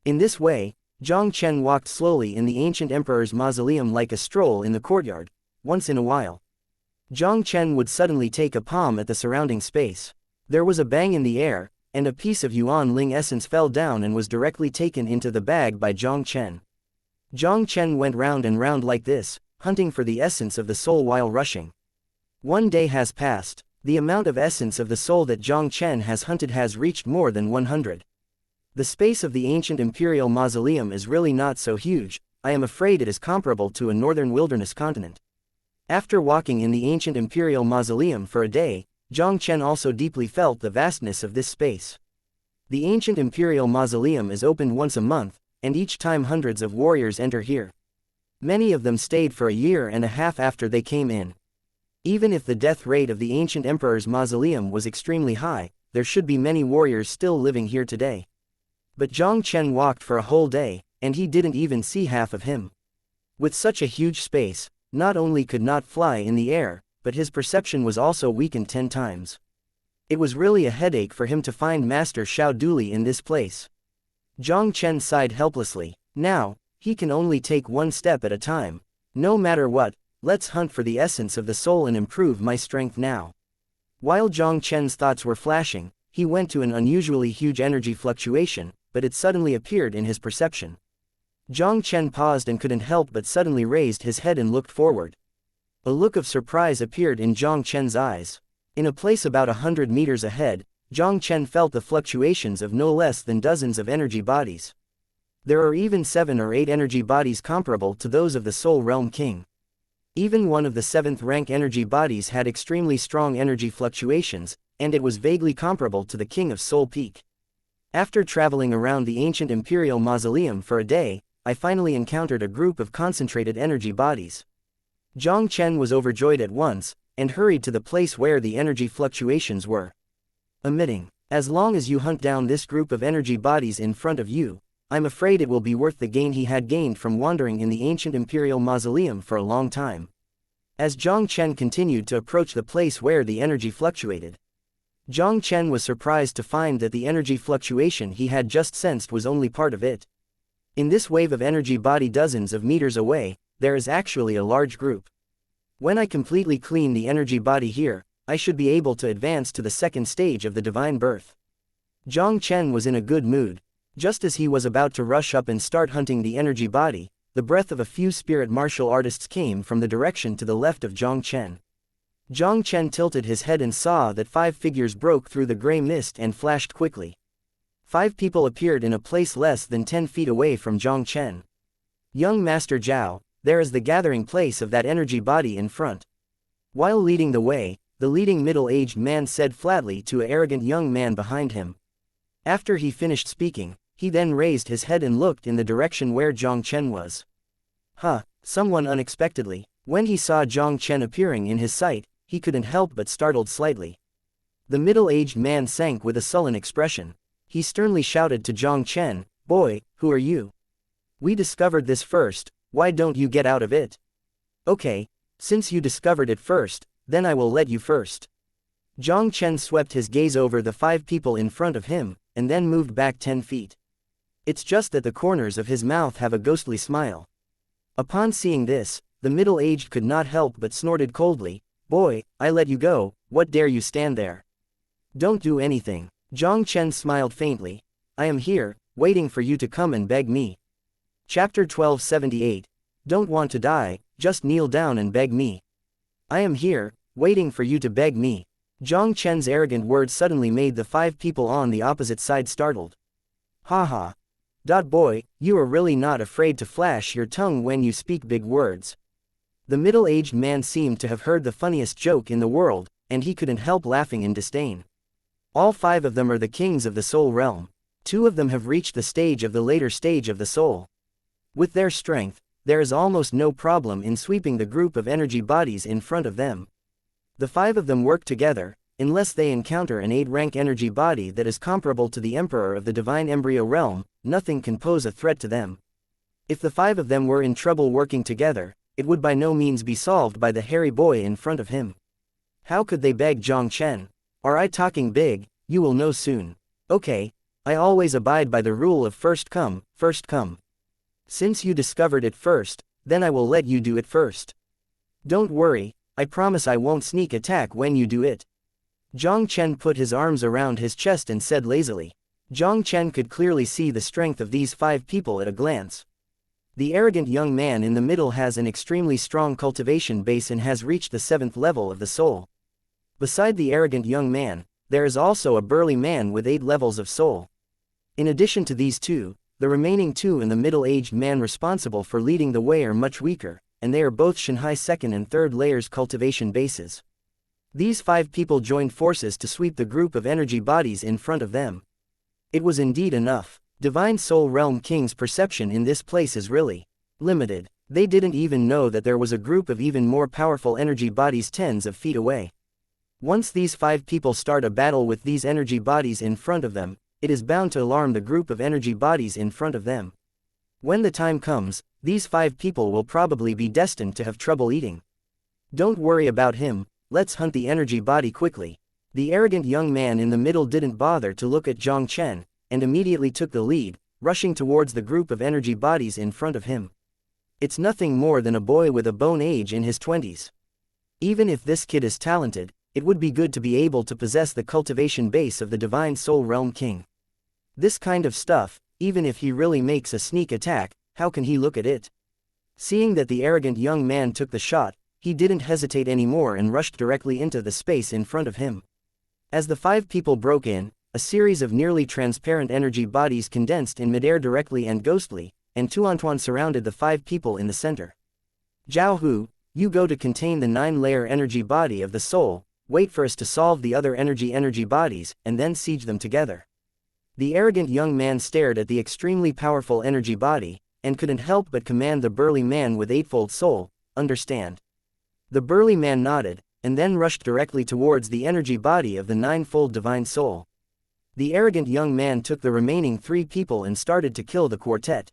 In this way, Jiang Chen walked slowly in the ancient emperor's mausoleum like a stroll in the courtyard. Once in a while, Jiang Chen would suddenly take a palm at the surrounding space. There was a bang in the air, and a piece of Yuan Ling essence fell down and was directly taken into the bag by Jiang Chen. Jiang Chen went round and round like this, hunting for the essence of the soul while rushing. One day has passed. The amount of essence of the soul that Jiang Chen has hunted has reached more than 100. The space of the ancient imperial mausoleum is really not so huge. I am afraid it is comparable to a northern wilderness continent. After walking in the ancient imperial mausoleum for a day, Jiang Chen also deeply felt the vastness of this space. The ancient imperial mausoleum is opened once a month, and each time hundreds of warriors enter here. Many of them stayed for a year and a half after they came in. Even if the death rate of the ancient emperor's mausoleum was extremely high, there should be many warriors still living here today. But Jiang Chen walked for a whole day, and he didn't even see half of him. With such a huge space, not only could not fly in the air, but his perception was also weakened 10 times. It was really a headache for him to find Master Xiao Duli in this place. Jiang Chen sighed helplessly. Now, he can only take one step at a time. No matter what, let's hunt for the essence of the soul and improve my strength now. While Jiang Chen's thoughts were flashing, he went to an unusually huge energy fluctuation, but it suddenly appeared in his perception. Jiang Chen paused and couldn't help but suddenly raised his head and looked forward. A look of surprise appeared in Jiang Chen's eyes. In a place about 100 meters ahead, Jiang Chen felt the fluctuations of no less than dozens of energy bodies. There are even 7 or 8 energy bodies comparable to those of the Soul Realm King. Even one of the 7th rank energy bodies had extremely strong energy fluctuations, and it was vaguely comparable to the King of Soul Peak. After traveling around the ancient imperial mausoleum for a day, I finally encountered a group of concentrated energy bodies. Jiang Chen was overjoyed at once, and hurried to the place where the energy fluctuations were emitting. As long as you hunt down this group of energy bodies in front of you, I'm afraid it will be worth the gain he had gained from wandering in the ancient imperial mausoleum for a long time. As Jiang Chen continued to approach the place where the energy fluctuated, Jiang Chen was surprised to find that the energy fluctuation he had just sensed was only part of it. In this wave of energy body dozens of meters away, there is actually a large group. When I completely clean the energy body here, I should be able to advance to the 2nd stage of the divine birth. Jiang Chen was in a good mood. Just as he was about to rush up and start hunting the energy body, the breath of a few spirit martial artists came from the direction to the left of Jiang Chen. Jiang Chen tilted his head and saw that 5 figures broke through the gray mist and flashed quickly. 5 people appeared in a place less than 10 feet away from Jiang Chen. Young Master Zhao, there is the gathering place of that energy body in front. While leading the way, the leading middle-aged man said flatly to an arrogant young man behind him. After he finished speaking, he then raised his head and looked in the direction where Jiang Chen was. Someone unexpectedly. When he saw Jiang Chen appearing in his sight, he couldn't help but startled slightly. The middle-aged man sank with a sullen expression. He sternly shouted to Jiang Chen, "Boy, who are you? We discovered this first, why don't you get out of it?" "Okay, since you discovered it first, then I will let you first." Jiang Chen swept his gaze over the 5 people in front of him, and then moved back 10 feet. It's just that the corners of his mouth have a ghostly smile. Upon seeing this, the middle-aged could not help but snorted coldly, "Boy, I let you go, what dare you stand there? Don't do anything." Jiang Chen smiled faintly. "I am here, waiting for you to come and beg me." Chapter 1278. Don't want to die, just kneel down and beg me. "I am here, waiting for you to beg me." Jiang Chen's arrogant words suddenly made the 5 people on the opposite side startled. "Ha. Boy, you are really not afraid to flash your tongue when you speak big words." The middle-aged man seemed to have heard the funniest joke in the world, and he couldn't help laughing in disdain. All 5 of them are the kings of the soul realm. 2 of them have reached the stage of the later stage of the soul. With their strength, there is almost no problem in sweeping the group of energy bodies in front of them. The 5 of them work together, unless they encounter an 8-rank energy body that is comparable to the Emperor of the Divine Embryo Realm, nothing can pose a threat to them. If the 5 of them were in trouble working together, it would by no means be solved by the hairy boy in front of him. How could they beg Jiang Chen? Are I talking big? You will know soon. Okay, I always abide by the rule of first come, first come. Since you discovered it first, then I will let you do it first. Don't worry, I promise I won't sneak attack when you do it. Jiang Chen put his arms around his chest and said lazily. Jiang Chen could clearly see the strength of these 5 people at a glance. The arrogant young man in the middle has an extremely strong cultivation base and has reached the 7th level of the soul. Beside the arrogant young man, there is also a burly man with 8 levels of soul. In addition to these 2, the remaining 2 and the middle-aged man responsible for leading the way are much weaker, and they are both xianxia 2nd and 3rd layers cultivation bases. These 5 people joined forces to sweep the group of energy bodies in front of them. It was indeed enough. Divine Soul Realm King's perception in this place is really limited. They didn't even know that there was a group of even more powerful energy bodies tens of feet away. Once these 5 people start a battle with these energy bodies in front of them, it is bound to alarm the group of energy bodies in front of them. When the time comes, these 5 people will probably be destined to have trouble eating. Don't worry about him, let's hunt the energy body quickly. The arrogant young man in the middle didn't bother to look at Jiang Chen, and immediately took the lead, rushing towards the group of energy bodies in front of him. It's nothing more than a boy with a bone age in his 20s. Even if this kid is talented, it would be good to be able to possess the cultivation base of the Divine Soul Realm King. This kind of stuff, even if he really makes a sneak attack, how can he look at it? Seeing that the arrogant young man took the shot, he didn't hesitate anymore and rushed directly into the space in front of him. As the 5 people broke in, a series of nearly transparent energy bodies condensed in midair directly and ghostly, and Tuantuan surrounded the 5 people in the center. Zhao Hu, you go to contain the 9-layer energy body of the soul, wait for us to solve the other energy bodies, and then siege them together. The arrogant young man stared at the extremely powerful energy body, and couldn't help but command the burly man with 8-fold soul, understand. The burly man nodded, and then rushed directly towards the energy body of the 9-fold divine soul. The arrogant young man took the remaining 3 people and started to kill the quartet.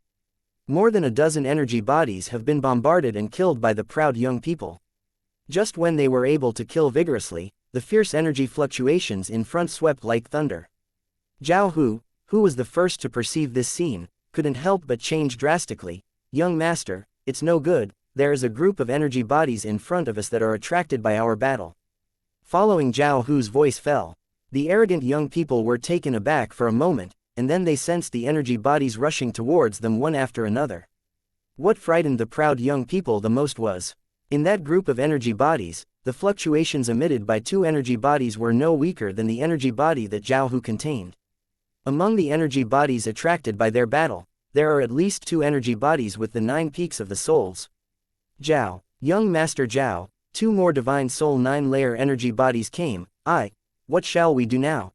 More than a dozen energy bodies have been bombarded and killed by the proud young people. Just when they were able to kill vigorously, the fierce energy fluctuations in front swept like thunder. Zhao Hu, who was the first to perceive this scene, couldn't help but change drastically. Young master, it's no good, there is a group of energy bodies in front of us that are attracted by our battle. Following Zhao Hu's voice fell. The arrogant young people were taken aback for a moment, and then they sensed the energy bodies rushing towards them one after another. What frightened the proud young people the most was, in that group of energy bodies, the fluctuations emitted by 2 energy bodies were no weaker than the energy body that Zhao Hu contained. Among the energy bodies attracted by their battle, there are at least 2 energy bodies with the 9 peaks of the souls. Zhao, young master Zhao, 2 more divine soul 9-layer energy bodies came. What shall we do now?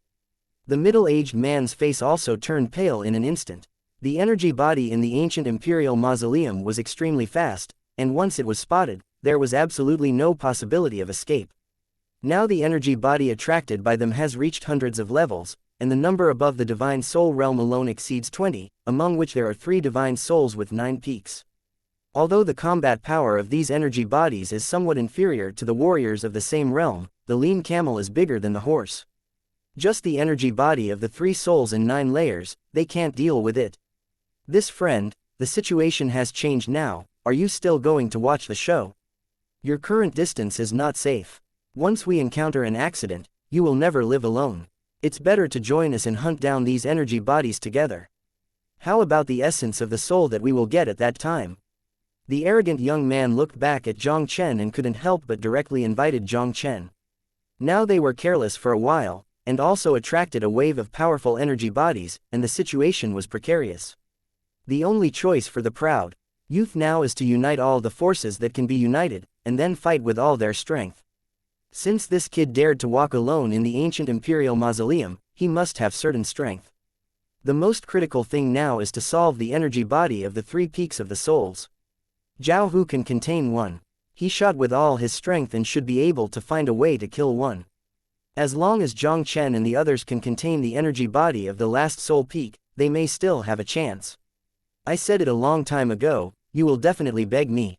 The middle-aged man's face also turned pale in an instant. The energy body in the ancient imperial mausoleum was extremely fast, and once it was spotted, there was absolutely no possibility of escape. Now the energy body attracted by them has reached hundreds of levels, and the number above the divine soul realm alone exceeds 20, among which there are 3 divine souls with 9 peaks. Although the combat power of these energy bodies is somewhat inferior to the warriors of the same realm, the lean camel is bigger than the horse. Just the energy body of the 3 souls and 9 layers, they can't deal with it. This friend, the situation has changed now, are you still going to watch the show? Your current distance is not safe. Once we encounter an accident, you will never live alone. It's better to join us and hunt down these energy bodies together. How about the essence of the soul that we will get at that time? The arrogant young man looked back at Jiang Chen and couldn't help but directly invited Jiang Chen. Now they were careless for a while, and also attracted a wave of powerful energy bodies, and the situation was precarious. The only choice for the proud youth now is to unite all the forces that can be united, and then fight with all their strength. Since this kid dared to walk alone in the ancient imperial mausoleum, he must have certain strength. The most critical thing now is to solve the energy body of the 3 peaks of the souls. Zhao Hu can contain one. He shot with all his strength and should be able to find a way to kill one. As long as Jiang Chen and the others can contain the energy body of the last soul peak, they may still have a chance. I said it a long time ago, you will definitely beg me.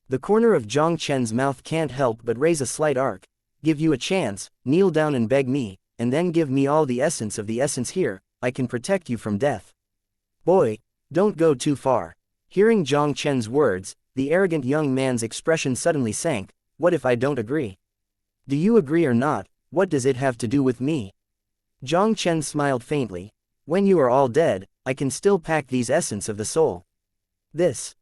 The corner of Jiang Chen's mouth can't help but raise a slight arc. Give you a chance, kneel down and beg me, and then give me all the essence here, I can protect you from death. Boy, don't go too far. Hearing Jiang Chen's words, the arrogant young man's expression suddenly sank. What if I don't agree? Do you agree or not? What does it have to do with me? Jiang Chen smiled faintly. When you are all dead, I can still pack these essence of the soul. This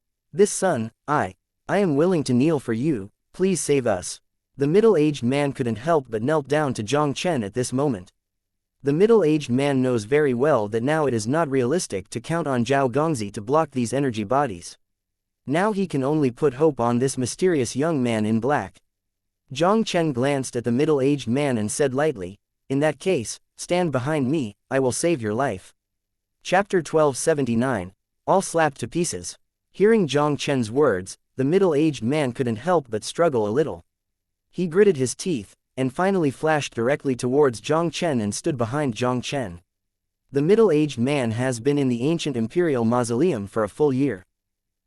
son, I am willing to kneel for you, please save us. The middle-aged man couldn't help but knelt down to Jiang Chen at this moment. The middle-aged man knows very well that now it is not realistic to count on Zhao Gongzi to block these energy bodies. Now he can only put hope on this mysterious young man in black. Jiang Chen glanced at the middle-aged man and said lightly, in that case, stand behind me, I will save your life. Chapter 1279, all slapped to pieces. Hearing Jiang Chen's words, the middle-aged man couldn't help but struggle a little. He gritted his teeth, and finally flashed directly towards Jiang Chen and stood behind Jiang Chen. The middle-aged man has been in the ancient imperial mausoleum for a full year.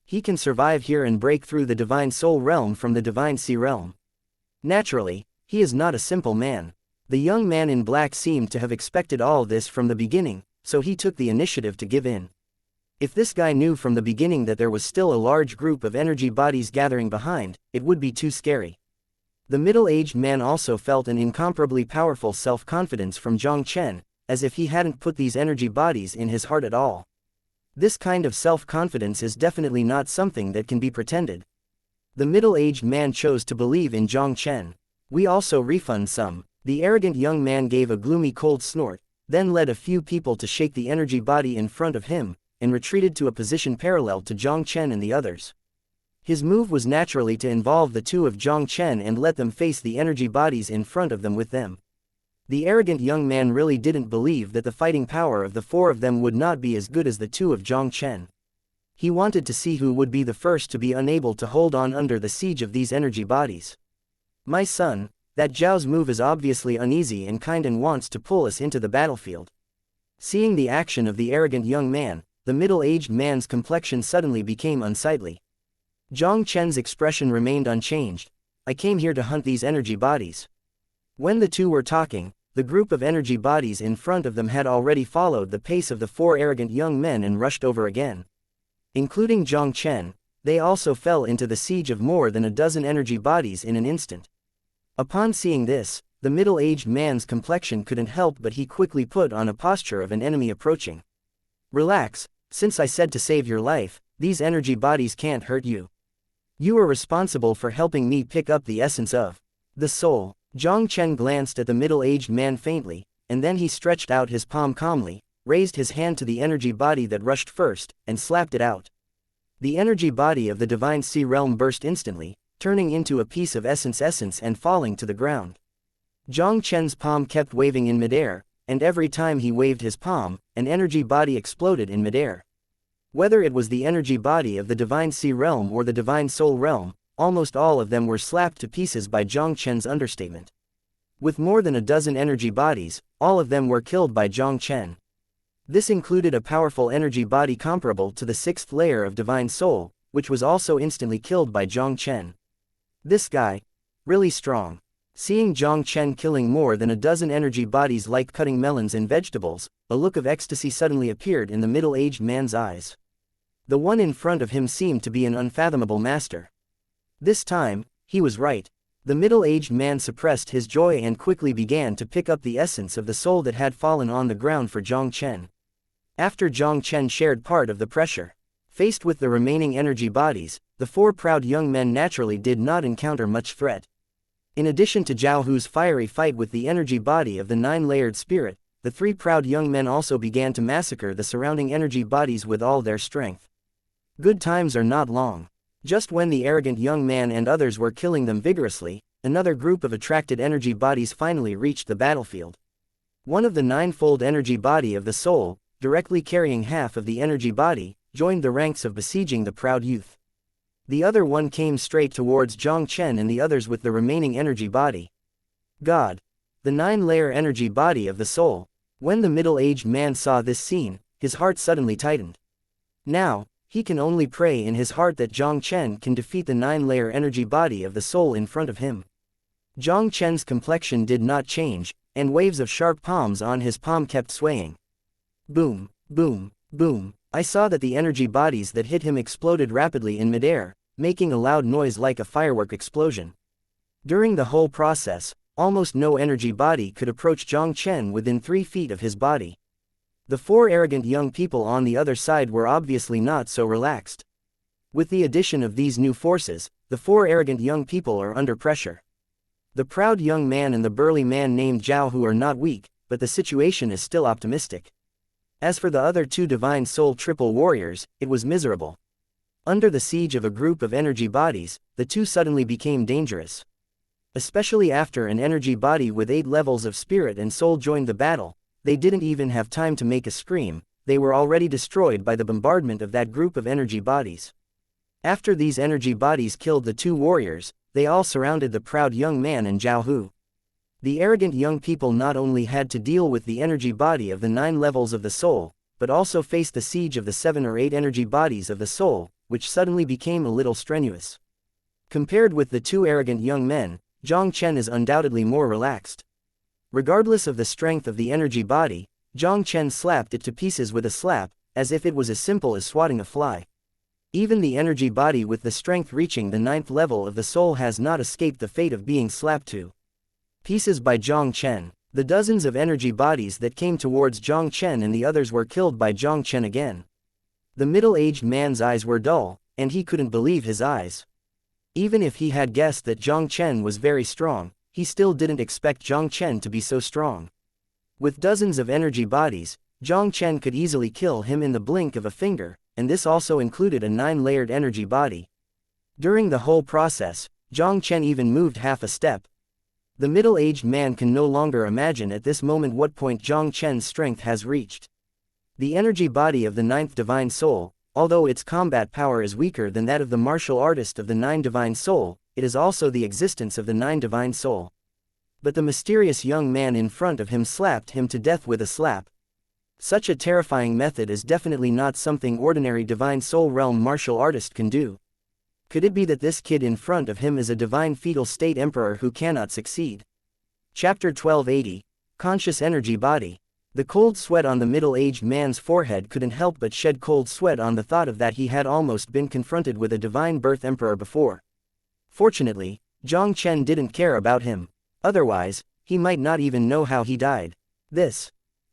He can survive here and break through the divine soul realm from the divine sea realm. Naturally, he is not a simple man. The young man in black seemed to have expected all this from the beginning, so he took the initiative to give in. If this guy knew from the beginning that there was still a large group of energy bodies gathering behind, it would be too scary. The middle-aged man also felt an incomparably powerful self-confidence from Jiang Chen, as if he hadn't put these energy bodies in his heart at all. This kind of self-confidence is definitely not something that can be pretended. The middle-aged man chose to believe in Jiang Chen. We also refund some. The arrogant young man gave a gloomy cold snort, then led a few people to shake the energy body in front of him, and retreated to a position parallel to Jiang Chen and the others. His move was naturally to involve the two of Jiang Chen and let them face the energy bodies in front of them with them. The arrogant young man really didn't believe that the fighting power of the four of them would not be as good as the two of Jiang Chen. He wanted to see who would be the first to be unable to hold on under the siege of these energy bodies. My son, that Zhao's move is obviously uneasy and kind and wants to pull us into the battlefield. Seeing the action of the arrogant young man, the middle-aged man's complexion suddenly became unsightly. Jiang Chen's expression remained unchanged. I came here to hunt these energy bodies. When the two were talking, the group of energy bodies in front of them had already followed the pace of the four arrogant young men and rushed over again. Including Jiang Chen, they also fell into the siege of more than a dozen energy bodies in an instant. Upon seeing this, the middle-aged man's complexion couldn't help but he quickly put on a posture of an enemy approaching. Relax, since I said to save your life, these energy bodies can't hurt you. You are responsible for helping me pick up the essence of the soul. Jiang Chen glanced at the middle-aged man faintly, and then he stretched out his palm calmly, raised his hand to the energy body that rushed first, and slapped it out. The energy body of the divine sea realm burst instantly, turning into a piece of essence and falling to the ground. Jiang Chen's palm kept waving in midair, and every time he waved his palm, an energy body exploded in midair. Whether it was the energy body of the divine sea realm or the divine soul realm, almost all of them were slapped to pieces by Jiang Chen's understatement. With more than a dozen energy bodies, all of them were killed by Jiang Chen. This included a powerful energy body comparable to the sixth layer of divine soul, which was also instantly killed by Jiang Chen. This guy, really strong. Seeing Jiang Chen killing more than a dozen energy bodies like cutting melons and vegetables, a look of ecstasy suddenly appeared in the middle-aged man's eyes. The one in front of him seemed to be an unfathomable master. This time, he was right. The middle-aged man suppressed his joy and quickly began to pick up the essence of the soul that had fallen on the ground for Jiang Chen. After Jiang Chen shared part of the pressure, faced with the remaining energy bodies, the four proud young men naturally did not encounter much threat. In addition to Zhao Hu's fiery fight with the energy body of the nine-layered spirit, the three proud young men also began to massacre the surrounding energy bodies with all their strength. Good times are not long. Just when the arrogant young man and others were killing them vigorously, another group of attracted energy bodies finally reached the battlefield. One of the ninefold energy body of the soul, directly carrying half of the energy body, joined the ranks of besieging the proud youth. The other one came straight towards Jiang Chen and the others with the remaining energy body. God! the 9-layer energy body of the soul. When the middle-aged man saw this scene, his heart suddenly tightened. Now, he can only pray in his heart that Jiang Chen can defeat the 9-layer energy body of the soul in front of him. Jiang Chen's complexion did not change, and waves of sharp palms on his palm kept swaying. Boom, boom, boom. I saw that the energy bodies that hit him exploded rapidly in midair, making a loud noise like a firework explosion. During the whole process, almost no energy body could approach Jiang Chen within 3 feet of his body. The 4 arrogant young people on the other side were obviously not so relaxed. With the addition of these new forces, the 4 arrogant young people are under pressure. The proud young man and the burly man named Zhao Hu are not weak, but the situation is still optimistic. As for the other 2 divine soul triple warriors, it was miserable. Under the siege of a group of energy bodies, the 2 suddenly became dangerous. Especially after an energy body with 8 levels of spirit and soul joined the battle, they didn't even have time to make a scream, they were already destroyed by the bombardment of that group of energy bodies. After these energy bodies killed the 2 warriors, they all surrounded the proud young man and Zhao Hu. The arrogant young people not only had to deal with the energy body of the 9 levels of the soul, but also faced the siege of the 7 or 8 energy bodies of the soul, which suddenly became a little strenuous. Compared with the 2 arrogant young men, Jiang Chen is undoubtedly more relaxed. Regardless of the strength of the energy body, Jiang Chen slapped it to pieces with a slap, as if it was as simple as swatting a fly. Even the energy body with the strength reaching the 9th level of the soul has not escaped the fate of being slapped to pieces by Jiang Chen. The dozens of energy bodies that came towards Jiang Chen and the others were killed by Jiang Chen again. The middle-aged man's eyes were dull, and he couldn't believe his eyes. Even if he had guessed that Jiang Chen was very strong, he still didn't expect Jiang Chen to be so strong. With dozens of energy bodies, Jiang Chen could easily kill him in the blink of a finger, and this also included a 9-layered energy body. During the whole process, Jiang Chen even moved half a step. The middle-aged man can no longer imagine at this moment what point Jiang Chen's strength has reached. The energy body of the 9th divine soul, although its combat power is weaker than that of the martial artist of the 9 divine soul, it is also the existence of the 9 divine soul. But the mysterious young man in front of him slapped him to death with a slap. Such a terrifying method is definitely not something ordinary divine soul realm martial artist can do. Could it be that this kid in front of him is a divine fetal state emperor who cannot succeed? Chapter 1280, Conscious Energy Body. The cold sweat on the middle-aged man's forehead couldn't help but shed cold sweat on the thought of that he had almost been confronted with a divine birth emperor before. Fortunately, Jiang Chen didn't care about him. Otherwise, he might not even know how he died.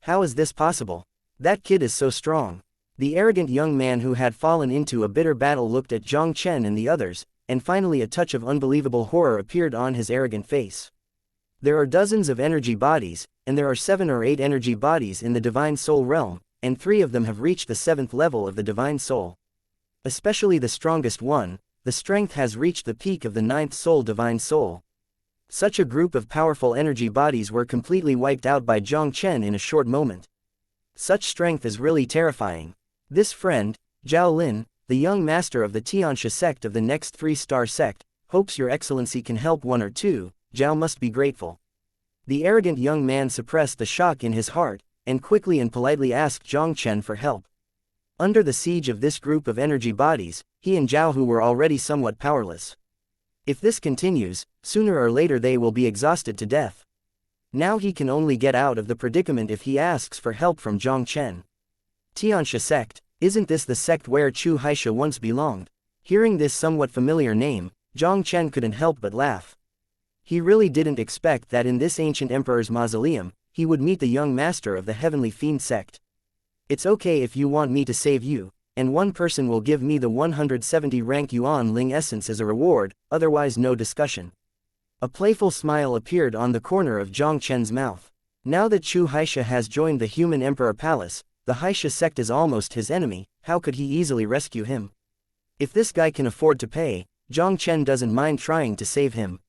How is this possible? That kid is so strong. The arrogant young man who had fallen into a bitter battle looked at Jiang Chen and the others, and finally a touch of unbelievable horror appeared on his arrogant face. There are dozens of energy bodies, and there are 7 or 8 energy bodies in the divine soul realm, and 3 of them have reached the 7th level of the divine soul. Especially the strongest one, the strength has reached the peak of the 9th soul divine soul. Such a group of powerful energy bodies were completely wiped out by Jiang Chen in a short moment. Such strength is really terrifying. This friend, Zhao Lin, the young master of the xianxia sect of the next 3-star sect, hopes your excellency can help 1 or 2, Zhao must be grateful. The arrogant young man suppressed the shock in his heart, and quickly and politely asked Jiang Chen for help. Under the siege of this group of energy bodies, he and Zhao Hu were already somewhat powerless. If this continues, sooner or later they will be exhausted to death. Now he can only get out of the predicament if he asks for help from Jiang Chen. Xianxia sect, isn't this the sect where xianxia once belonged? Hearing this somewhat familiar name, Jiang Chen couldn't help but laugh. He really didn't expect that in this ancient emperor's mausoleum, he would meet the young master of the heavenly fiend sect. It's okay if you want me to save you, and 1 person will give me the 170 rank Yuan Ling essence as a reward, otherwise no discussion. A playful smile appeared on the corner of Jiang Chen's mouth. Now that xianxia has joined the human emperor palace, the xianxia sect is almost his enemy, how could he easily rescue him? If this guy can afford to pay, Jiang Chen doesn't mind trying to save him.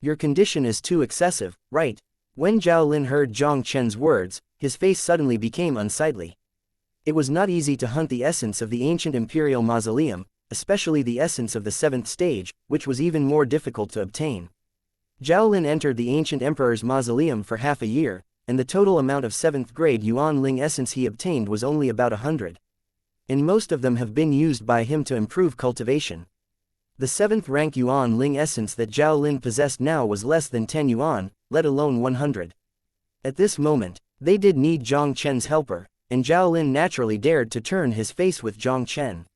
Your condition is too excessive, right? When Zhao Lin heard Jiang Chen's words, his face suddenly became unsightly. It was not easy to hunt the essence of the ancient imperial mausoleum, especially the essence of the 7th stage, which was even more difficult to obtain. Zhao Lin entered the ancient emperor's mausoleum for half a year, and the total amount of 7th grade Yuan Ling essence he obtained was only about 100. And most of them have been used by him to improve cultivation. The 7th rank Yuan Ling essence that Zhao Lin possessed now was less than 10 yuan, let alone 100. At this moment, they did need Jiang Chen's helper, and Zhao Lin naturally dared to turn his face with Jiang Chen.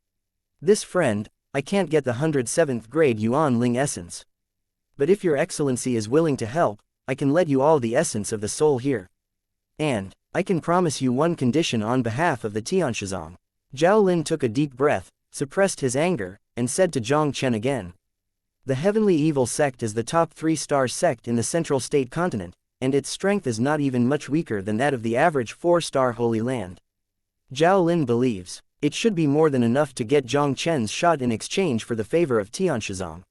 This friend, I can't get the 107th grade Yuan Ling essence. But if your excellency is willing to help, I can let you all the essence of the soul here. And, I can promise you one condition on behalf of the Tianshizong. Zhao Lin took a deep breath, suppressed his anger, and said to Jiang Chen again. The Heavenly Evil Sect is the top 3-star sect in the Central State Continent, and its strength is not even much weaker than that of the average 4-star Holy Land. Zhao Lin believes, it should be more than enough to get Jiang Chen's shot in exchange for the favor of Tianshizong.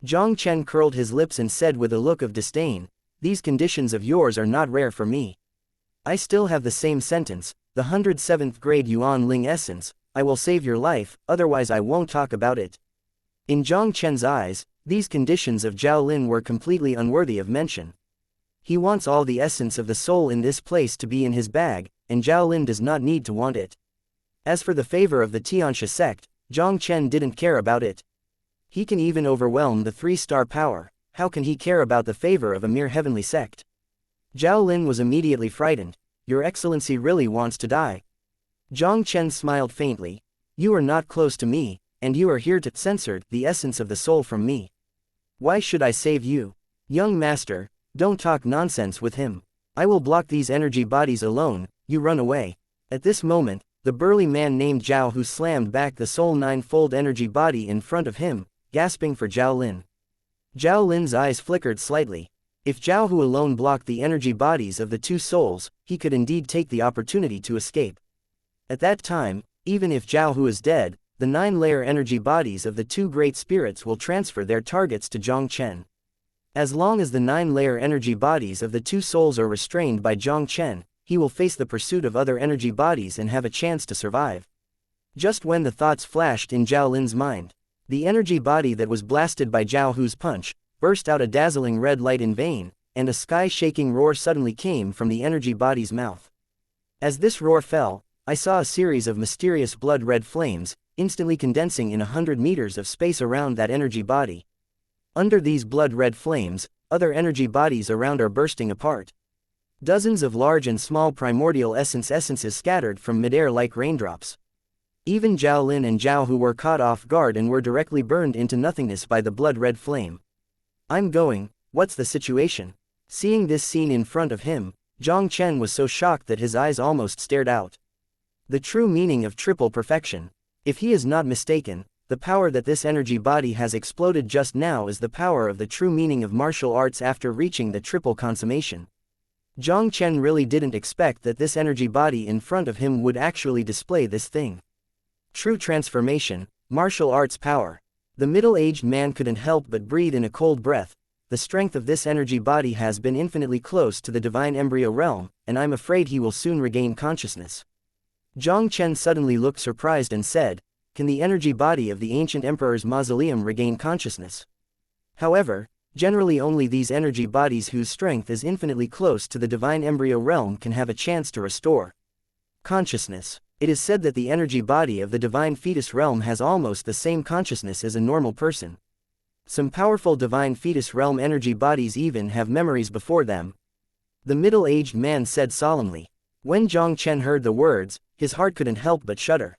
Jiang Chen curled his lips and said with a look of disdain, these conditions of yours are not rare for me. I still have the same sentence, the 107th grade Yuan Ling essence, I will save your life, otherwise I won't talk about it. In Jiang Chen's eyes, these conditions of Zhao Lin were completely unworthy of mention. He wants all the essence of the soul in this place to be in his bag, and Zhao Lin does not need to want it. As for the favor of the Tianxia sect, Jiang Chen didn't care about it. He can even overwhelm the 3-star power, how can he care about the favor of a mere heavenly sect? Zhao Lin was immediately frightened. Your excellency really wants to die. Jiang Chen smiled faintly. You are not close to me, and you are here to censor the essence of the soul from me. Why should I save you? Young master, don't talk nonsense with him. I will block these energy bodies alone, you run away. At this moment, the burly man named Zhao Hu slammed back the soul 9-fold energy body in front of him, gasping for Zhao Lin. Zhao Lin's eyes flickered slightly. If Zhao Hu alone blocked the energy bodies of the two souls, he could indeed take the opportunity to escape. At that time, even if Zhao Hu is dead, the 9-layer energy bodies of the two great spirits will transfer their targets to Jiang Chen. As long as the 9-layer energy bodies of the two souls are restrained by Jiang Chen, he will face the pursuit of other energy bodies and have a chance to survive. Just when the thoughts flashed in Zhao Lin's mind, the energy body that was blasted by Zhao Hu's punch burst out a dazzling red light in vain, and a sky-shaking roar suddenly came from the energy body's mouth. As this roar fell, I saw a series of mysterious blood-red flames, instantly condensing in 100 meters of space around that energy body. Under these blood-red flames, other energy bodies around are bursting apart. Dozens of large and small primordial essences scattered from midair like raindrops. Even Zhao Lin and Zhao Hu were caught off guard and were directly burned into nothingness by the blood-red flame. I'm going, what's the situation? Seeing this scene in front of him, Jiang Chen was so shocked that his eyes almost stared out. The true meaning of triple perfection. If he is not mistaken, the power that this energy body has exploded just now is the power of the true meaning of martial arts after reaching the triple consummation. Jiang Chen really didn't expect that this energy body in front of him would actually display this thing. True transformation, martial arts power. The middle-aged man couldn't help but breathe in a cold breath. The strength of this energy body has been infinitely close to the divine embryo realm, and I'm afraid he will soon regain consciousness. Jiang Chen suddenly looked surprised and said, can the energy body of the ancient emperor's mausoleum regain consciousness? However, generally only these energy bodies whose strength is infinitely close to the divine embryo realm can have a chance to restore consciousness. It is said that the energy body of the divine fetus realm has almost the same consciousness as a normal person. Some powerful divine fetus realm energy bodies even have memories before them. The middle-aged man said solemnly. When Jiang Chen heard the words, his heart couldn't help but shudder.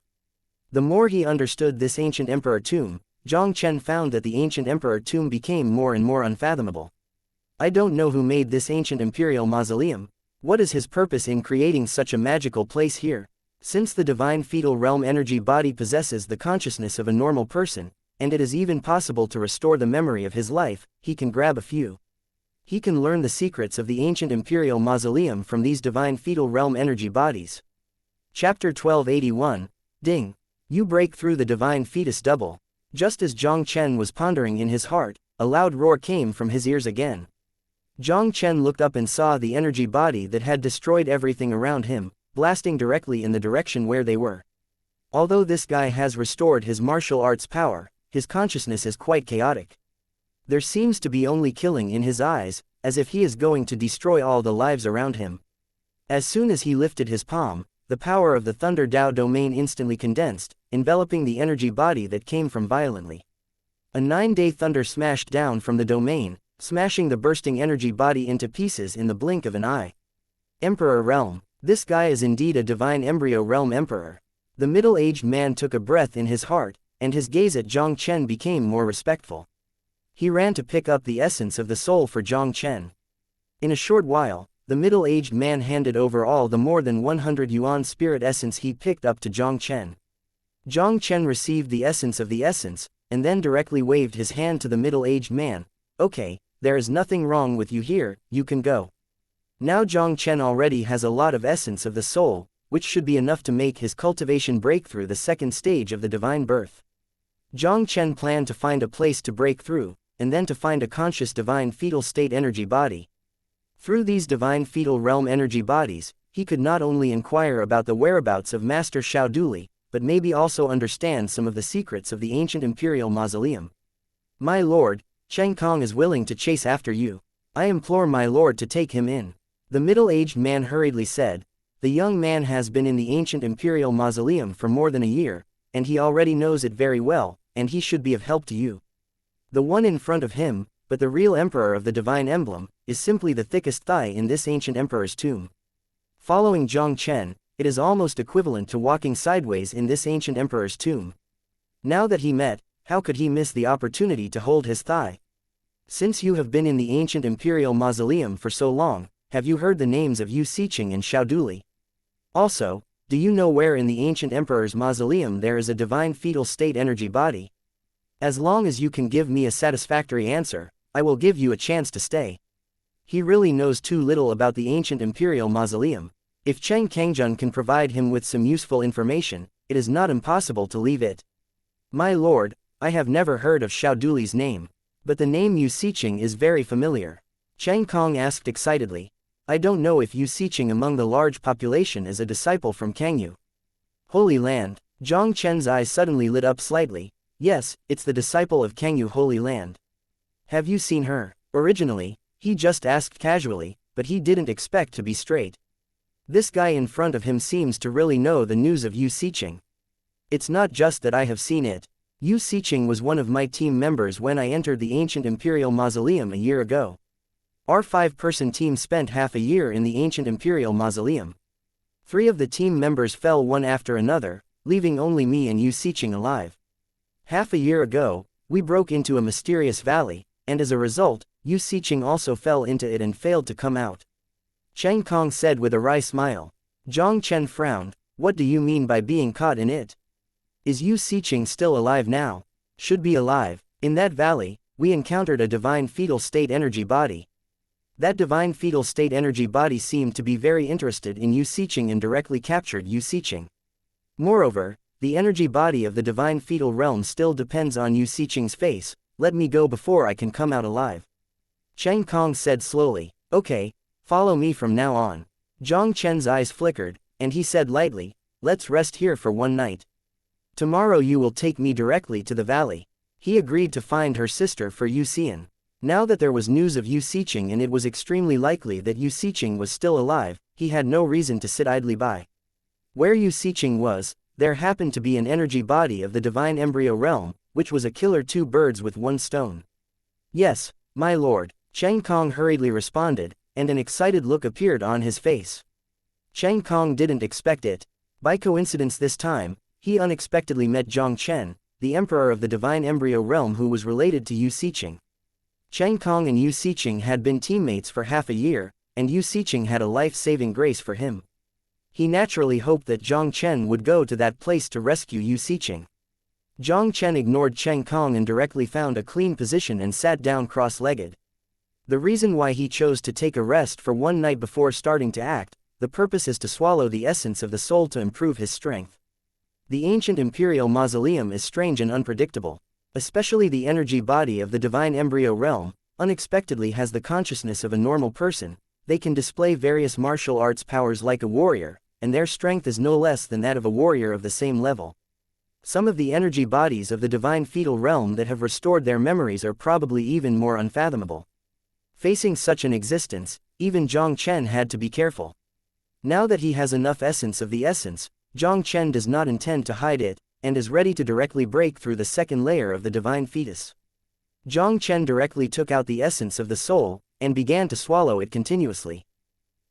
The more he understood this ancient emperor tomb, Jiang Chen found that the ancient emperor tomb became more and more unfathomable. I don't know who made this ancient imperial mausoleum. What is his purpose in creating such a magical place here? Since the divine fetal realm energy body possesses the consciousness of a normal person, and it is even possible to restore the memory of his life, he can grab a few. He can learn the secrets of the ancient imperial mausoleum from these divine fetal realm energy bodies. Chapter 1281, Ding. You break through the divine fetus double. Just as Jiang Chen was pondering in his heart, a loud roar came from his ears again. Jiang Chen looked up and saw the energy body that had destroyed everything around him, blasting directly in the direction where they were. Although this guy has restored his martial arts power, his consciousness is quite chaotic. There seems to be only killing in his eyes, as if he is going to destroy all the lives around him. As soon as he lifted his palm, the power of the Thunder Dao domain instantly condensed, enveloping the energy body that came from violently. A 9-day thunder smashed down from the domain, smashing the bursting energy body into pieces in the blink of an eye. Emperor Realm. This guy is indeed a divine embryo realm emperor. The middle-aged man took a breath in his heart, and his gaze at Jiang Chen became more respectful. He ran to pick up the essence of the soul for Jiang Chen. In a short while, the middle-aged man handed over all the more than 100 yuan spirit essence he picked up to Jiang Chen. Jiang Chen received the essence of the essence, and then directly waved his hand to the middle-aged man. Okay, there is nothing wrong with you here, you can go. Now Jiang Chen already has a lot of essence of the soul, which should be enough to make his cultivation breakthrough the second stage of the divine birth. Jiang Chen planned to find a place to break through, and then to find a conscious divine fetal state energy body. Through these divine fetal realm energy bodies, he could not only inquire about the whereabouts of Master Xiaoduli, but maybe also understand some of the secrets of the ancient imperial mausoleum. My lord, Cheng Kong is willing to chase after you. I implore my lord to take him in. The middle-aged man hurriedly said. The young man has been in the ancient imperial mausoleum for more than a year, and he already knows it very well, and he should be of help to you. The one in front of him, but the real emperor of the divine emblem, is simply the thickest thigh in this ancient emperor's tomb. Following Jiang Chen, it is almost equivalent to walking sideways in this ancient emperor's tomb. Now that he met, how could he miss the opportunity to hold his thigh? Since you have been in the ancient imperial mausoleum for so long, have you heard the names of Yu Siqing and Xiaoduli? Also, do you know where in the ancient emperor's mausoleum there is a divine fetal state energy body? As long as you can give me a satisfactory answer, I will give you a chance to stay. He really knows too little about the ancient imperial mausoleum. If Cheng Kangjun can provide him with some useful information, it is not impossible to leave it. My lord, I have never heard of Xiaoduli's name, but the name Yu Siqing is very familiar. Cheng Kong asked excitedly. I don't know if Yu Siqing among the large population is a disciple from Kangyu. Holy Land. Jiang Chen's eyes suddenly lit up slightly. Yes, it's the disciple of Kangyu Holy Land. Have you seen her? Originally, he just asked casually, but he didn't expect to be straight. This guy in front of him seems to really know the news of Yu Siqing. It's not just that I have seen it. Yu Siqing was one of my team members when I entered the ancient imperial mausoleum a year ago. Our 5-person team spent half a year in the ancient imperial mausoleum. 3 of the team members fell one after another, leaving only me and Yu Siqing alive. Half a year ago, we broke into a mysterious valley, and as a result, Yu Siqing also fell into it and failed to come out. Cheng Kong said with a wry smile. Jiang Chen frowned. What do you mean by being caught in it? Is Yu Siqing still alive now? Should be alive. In that valley, we encountered a divine fetal state energy body. That divine fetal state energy body seemed to be very interested in Yu Siqing and directly captured Yu Siqing. Moreover, the energy body of the divine fetal realm still depends on Yu Siqing's face. Let me go before I can come out alive. Cheng Kong said slowly. Okay, follow me from now on. Jiang Chen's eyes flickered, and he said lightly, let's rest here for one night. Tomorrow you will take me directly to the valley. He agreed to find her sister for Yu Xian. Now that there was news of Yu Siqing and it was extremely likely that Yu Siqing was still alive, he had no reason to sit idly by. Where Yu Siqing was, there happened to be an energy body of the divine embryo realm, which was a killer 2 birds with 1 stone. Yes, my lord, Cheng Kong hurriedly responded, and an excited look appeared on his face. Cheng Kong didn't expect it. By coincidence this time, he unexpectedly met Jiang Chen, the emperor of the divine embryo realm who was related to Yu Siqing. Cheng Kong and Yu Siqing had been teammates for half a year, and Yu Siqing had a life-saving grace for him. He naturally hoped that Jiang Chen would go to that place to rescue Yu Siqing. Jiang Chen ignored Cheng Kong and directly found a clean position and sat down cross-legged. The reason why he chose to take a rest for one night before starting to act, the purpose is to swallow the essence of the soul to improve his strength. The ancient imperial mausoleum is strange and unpredictable. Especially the energy body of the divine embryo realm, unexpectedly has the consciousness of a normal person. They can display various martial arts powers like a warrior, and their strength is no less than that of a warrior of the same level. Some of the energy bodies of the divine fetal realm that have restored their memories are probably even more unfathomable. Facing such an existence, even Jiang Chen had to be careful. Now that he has enough essence of the essence, Jiang Chen does not intend to hide it, and is ready to directly break through the second layer of the divine fetus. Jiang Chen directly took out the essence of the soul, and began to swallow it continuously.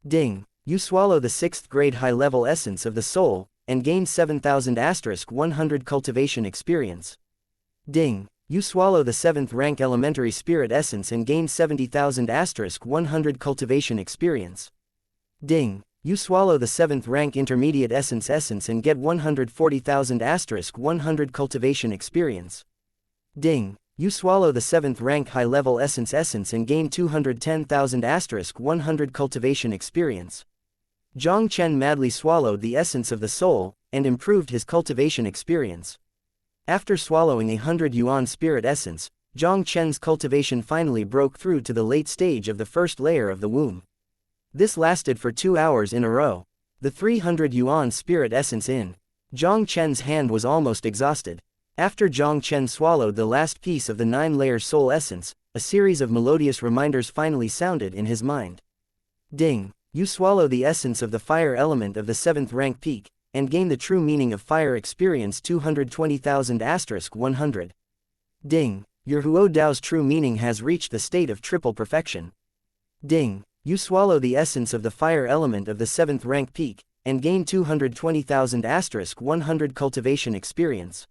Ding! You swallow the 6th grade high-level essence of the soul, and gain 7,000*100 cultivation experience. Ding! You swallow the 7th rank elementary spirit essence and gain 70,000*100 cultivation experience. Ding! You swallow the 7th rank intermediate essence and get 140,000*100 cultivation experience. Ding! You swallow the 7th rank high-level essence and gain 210,000*100 cultivation experience. Jiang Chen madly swallowed the essence of the soul, and improved his cultivation experience. After swallowing 100 yuan spirit essence, Jiang Chen's cultivation finally broke through to the late stage of the first layer of the womb. This lasted for 2 hours in a row. The 300 yuan spirit essence in Jiang Chen's hand was almost exhausted. After Jiang Chen swallowed the last piece of the 9-layer soul essence, a series of melodious reminders finally sounded in his mind. Ding! You swallow the essence of the fire element of the 7th rank peak, and gain the true meaning of fire experience 220,000*100. Ding! Your Huo Dao's true meaning has reached the state of triple perfection. Ding! You swallow the essence of the fire element of the 7th rank peak, and gain 220,000*100 cultivation experience.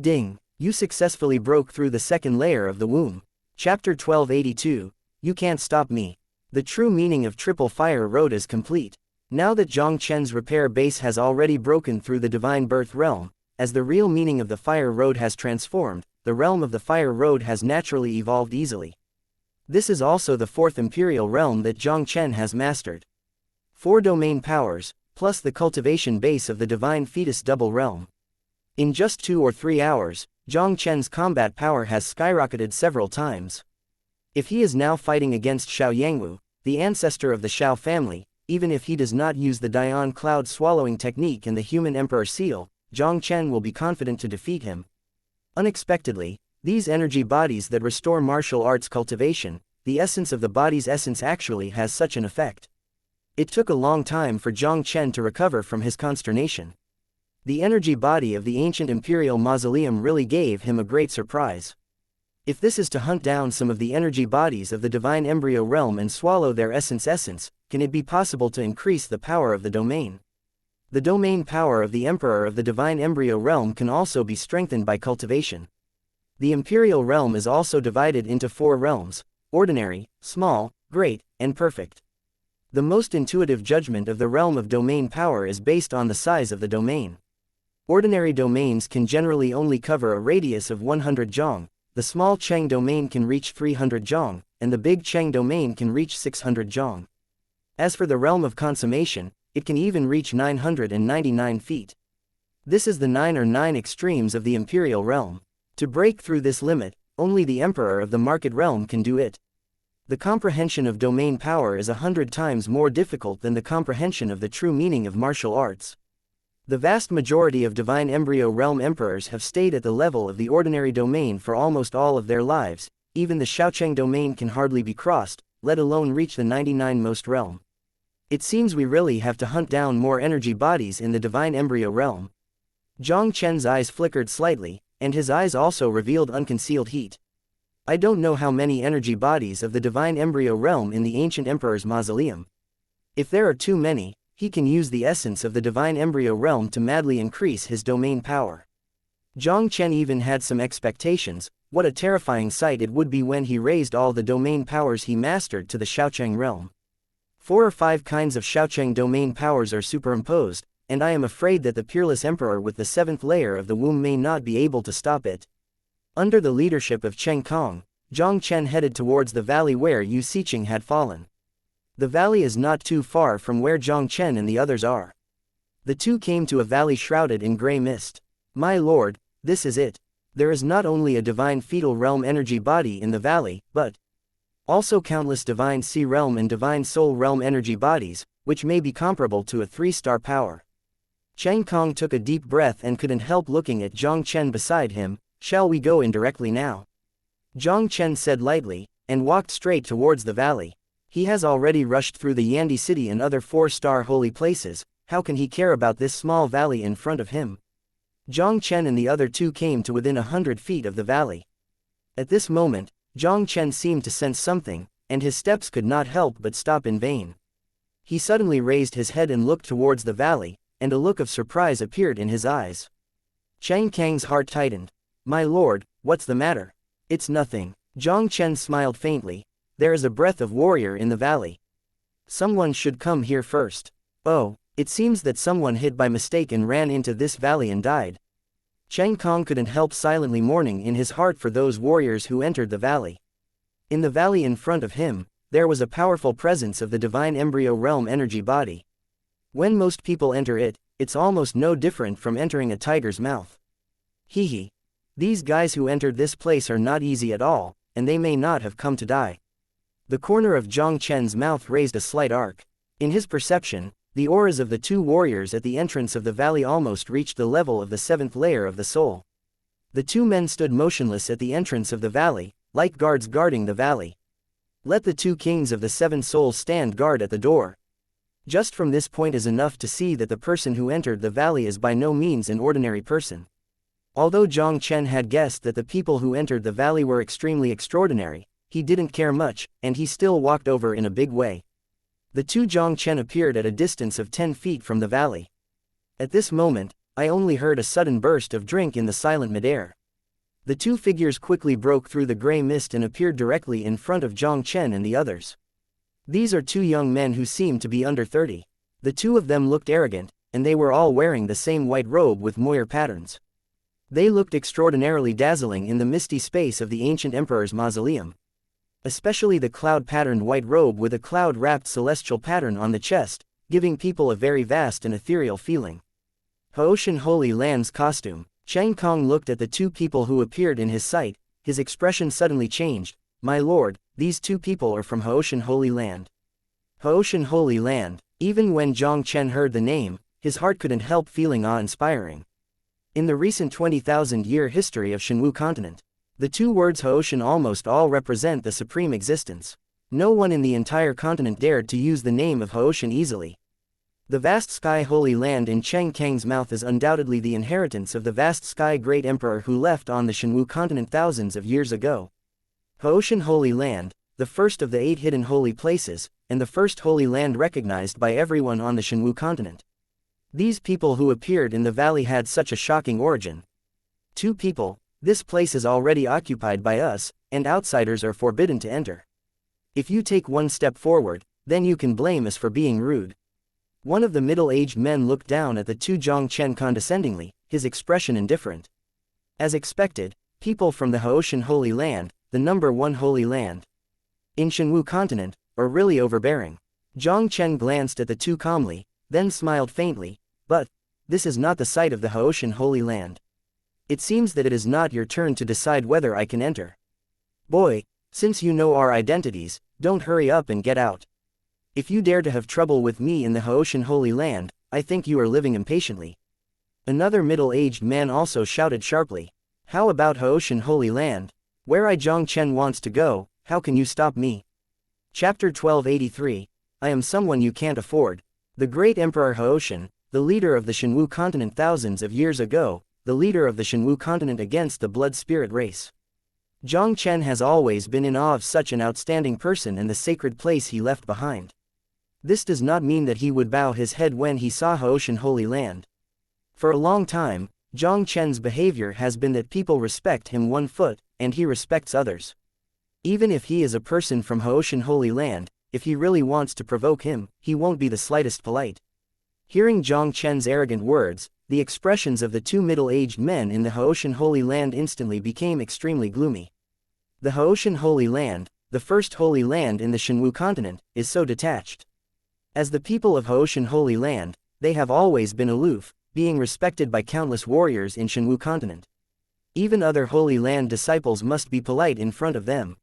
Ding! You successfully broke through the second layer of the womb. Chapter 1282, You Can't Stop Me. The true meaning of Triple Fire Road is complete. Now that Jiang Chen's repair base has already broken through the divine birth realm, as the real meaning of the Fire Road has transformed, the realm of the Fire Road has naturally evolved easily. This is also the 4th imperial realm that Jiang Chen has mastered. 4 domain powers, plus the cultivation base of the divine fetus double realm. In just 2 or 3 hours, Jiang Chen's combat power has skyrocketed several times. If he is now fighting against Xiao Yangwu, the ancestor of the Xiao family, even if he does not use the Dian cloud swallowing technique and the human emperor seal, Jiang Chen will be confident to defeat him. Unexpectedly, these energy bodies that restore martial arts cultivation, the essence of the body's essence actually has such an effect. It took a long time for Jiang Chen to recover from his consternation. The energy body of the ancient imperial mausoleum really gave him a great surprise. If this is to hunt down some of the energy bodies of the divine embryo realm and swallow their essence, can it be possible to increase the power of the domain? The domain power of the emperor of the divine embryo realm can also be strengthened by cultivation. The imperial realm is also divided into 4 realms: ordinary, small, great, and perfect. The most intuitive judgment of the realm of domain power is based on the size of the domain. Ordinary domains can generally only cover a radius of 100 zhong. The small Cheng domain can reach 300 zhong, and the big Cheng domain can reach 600 zhong. As for the realm of consummation, it can even reach 999 feet. This is the 9 extremes of the imperial realm. To break through this limit, only the emperor of the market realm can do it. The comprehension of domain power is 100 times more difficult than the comprehension of the true meaning of martial arts. The vast majority of divine embryo realm emperors have stayed at the level of the ordinary domain for almost all of their lives. Even the Xiaocheng domain can hardly be crossed, let alone reach the 99-most realm. It seems we really have to hunt down more energy bodies in the divine embryo realm. Jiang Chen's eyes flickered slightly, and his eyes also revealed unconcealed heat. I don't know how many energy bodies of the divine embryo realm in the ancient emperor's mausoleum. If there are too many, he can use the essence of the divine embryo realm to madly increase his domain power. Jiang Chen even had some expectations. What a terrifying sight it would be when he raised all the domain powers he mastered to the Xiaocheng realm. 4 or 5 kinds of Xiaocheng domain powers are superimposed, and I am afraid that the peerless emperor with the 7th layer of the womb may not be able to stop it. Under the leadership of Cheng Kong, Jiang Chen headed towards the valley where Yu Xiqing had fallen. The valley is not too far from where Jiang Chen and the others are. The two came to a valley shrouded in gray mist. My lord, this is it. There is not only a divine fetal realm energy body in the valley, but also countless divine sea realm and divine soul realm energy bodies, which may be comparable to a 3-star power. Chang Kong took a deep breath and couldn't help looking at Jiang Chen beside him. Shall we go in directly now? Jiang Chen said lightly, and walked straight towards the valley. He has already rushed through the Yandi city and other 4-star holy places, how can he care about this small valley in front of him? Jiang Chen and the other two came to within 100 feet of the valley. At this moment, Jiang Chen seemed to sense something, and his steps could not help but stop in vain. He suddenly raised his head and looked towards the valley, and a look of surprise appeared in his eyes. Chang Kang's heart tightened. My lord, what's the matter? It's nothing. Jiang Chen smiled faintly. There is a breath of warrior in the valley. Someone should come here first. Oh, it seems that someone hit by mistake and ran into this valley and died. Chang Kong couldn't help silently mourning in his heart for those warriors who entered the valley. In the valley in front of him, there was a powerful presence of the divine embryo realm energy body. When most people enter it, it's almost no different from entering a tiger's mouth. Hee. These guys who entered this place are not easy at all, and they may not have come to die. The corner of Jiang Chen's mouth raised a slight arc. In his perception, the auras of the two warriors at the entrance of the valley almost reached the level of the 7th layer of the soul. The two men stood motionless at the entrance of the valley, like guards guarding the valley. Let the two kings of the 7 souls stand guard at the door. Just from this point is enough to see that the person who entered the valley is by no means an ordinary person. Although Jiang Chen had guessed that the people who entered the valley were extremely extraordinary, he didn't care much, and he still walked over in a big way. The two Jiang Chen appeared at a distance of 10 feet from the valley. At this moment, I only heard a sudden burst of drink in the silent midair. The two figures quickly broke through the gray mist and appeared directly in front of Jiang Chen and the others. These are two young men who seemed to be under 30. The two of them looked arrogant, and they were all wearing the same white robe with moire patterns. They looked extraordinarily dazzling in the misty space of the ancient emperor's mausoleum. Especially the cloud-patterned white robe with a cloud-wrapped celestial pattern on the chest, giving people a very vast and ethereal feeling. Haoshan Holy Land's costume. Chang Kong looked at the two people who appeared in his sight, his expression suddenly changed. My lord, these two people are from Haoshan Holy Land. Haoshan Holy Land. Even when Jiang Chen heard the name, his heart couldn't help feeling awe-inspiring. In the recent 20,000-year history of Shenwu continent, the two words Haoshan almost all represent the supreme existence. No one in the entire continent dared to use the name of Haoshan easily. The vast sky holy land in Cheng Kang's mouth is undoubtedly the inheritance of the vast sky great emperor who left on the Shenwu continent thousands of years ago. Haoshan Holy Land, the first of the 8 hidden holy places, and the first holy land recognized by everyone on the Shenwu continent. These people who appeared in the valley had such a shocking origin. Two people, this place is already occupied by us, and outsiders are forbidden to enter. If you take one step forward, then you can blame us for being rude. One of the middle-aged men looked down at the two Jiang Chen condescendingly, his expression indifferent. As expected, people from the Haoshan Holy Land, the number 1 holy land in Shenwu continent, are really overbearing. Jiang Chen glanced at the two calmly, then smiled faintly. But this is not the site of the Haoshan Holy Land. It seems that it is not your turn to decide whether I can enter. Boy, since you know our identities, don't hurry up and get out. If you dare to have trouble with me in the Haoshan Holy Land, I think you are living impatiently. Another middle-aged man also shouted sharply. How about Haoshan Holy Land? Where I Jiang Chen wants to go, how can you stop me? Chapter 1283. I am someone you can't afford. The great Emperor Haoshan, the leader of the Shenwu continent thousands of years ago, the leader of the Shenwu continent against the blood spirit race. Jiang Chen has always been in awe of such an outstanding person and the sacred place he left behind. This does not mean that he would bow his head when he saw Haoshan Holy Land. For a long time, Jiang Chen's behavior has been that people respect him 1 foot, and he respects others. Even if he is a person from Haoshan Holy Land, if he really wants to provoke him, he won't be the slightest polite. Hearing Jiang Chen's arrogant words, the expressions of the two middle-aged men in the Haoshan Holy Land instantly became extremely gloomy. The Haoshan Holy Land, the first holy land in the Shenwu continent, is so detached. As the people of Haoshan Holy Land, they have always been aloof, being respected by countless warriors in Shenwu continent. Even other Holy Land disciples must be polite in front of them.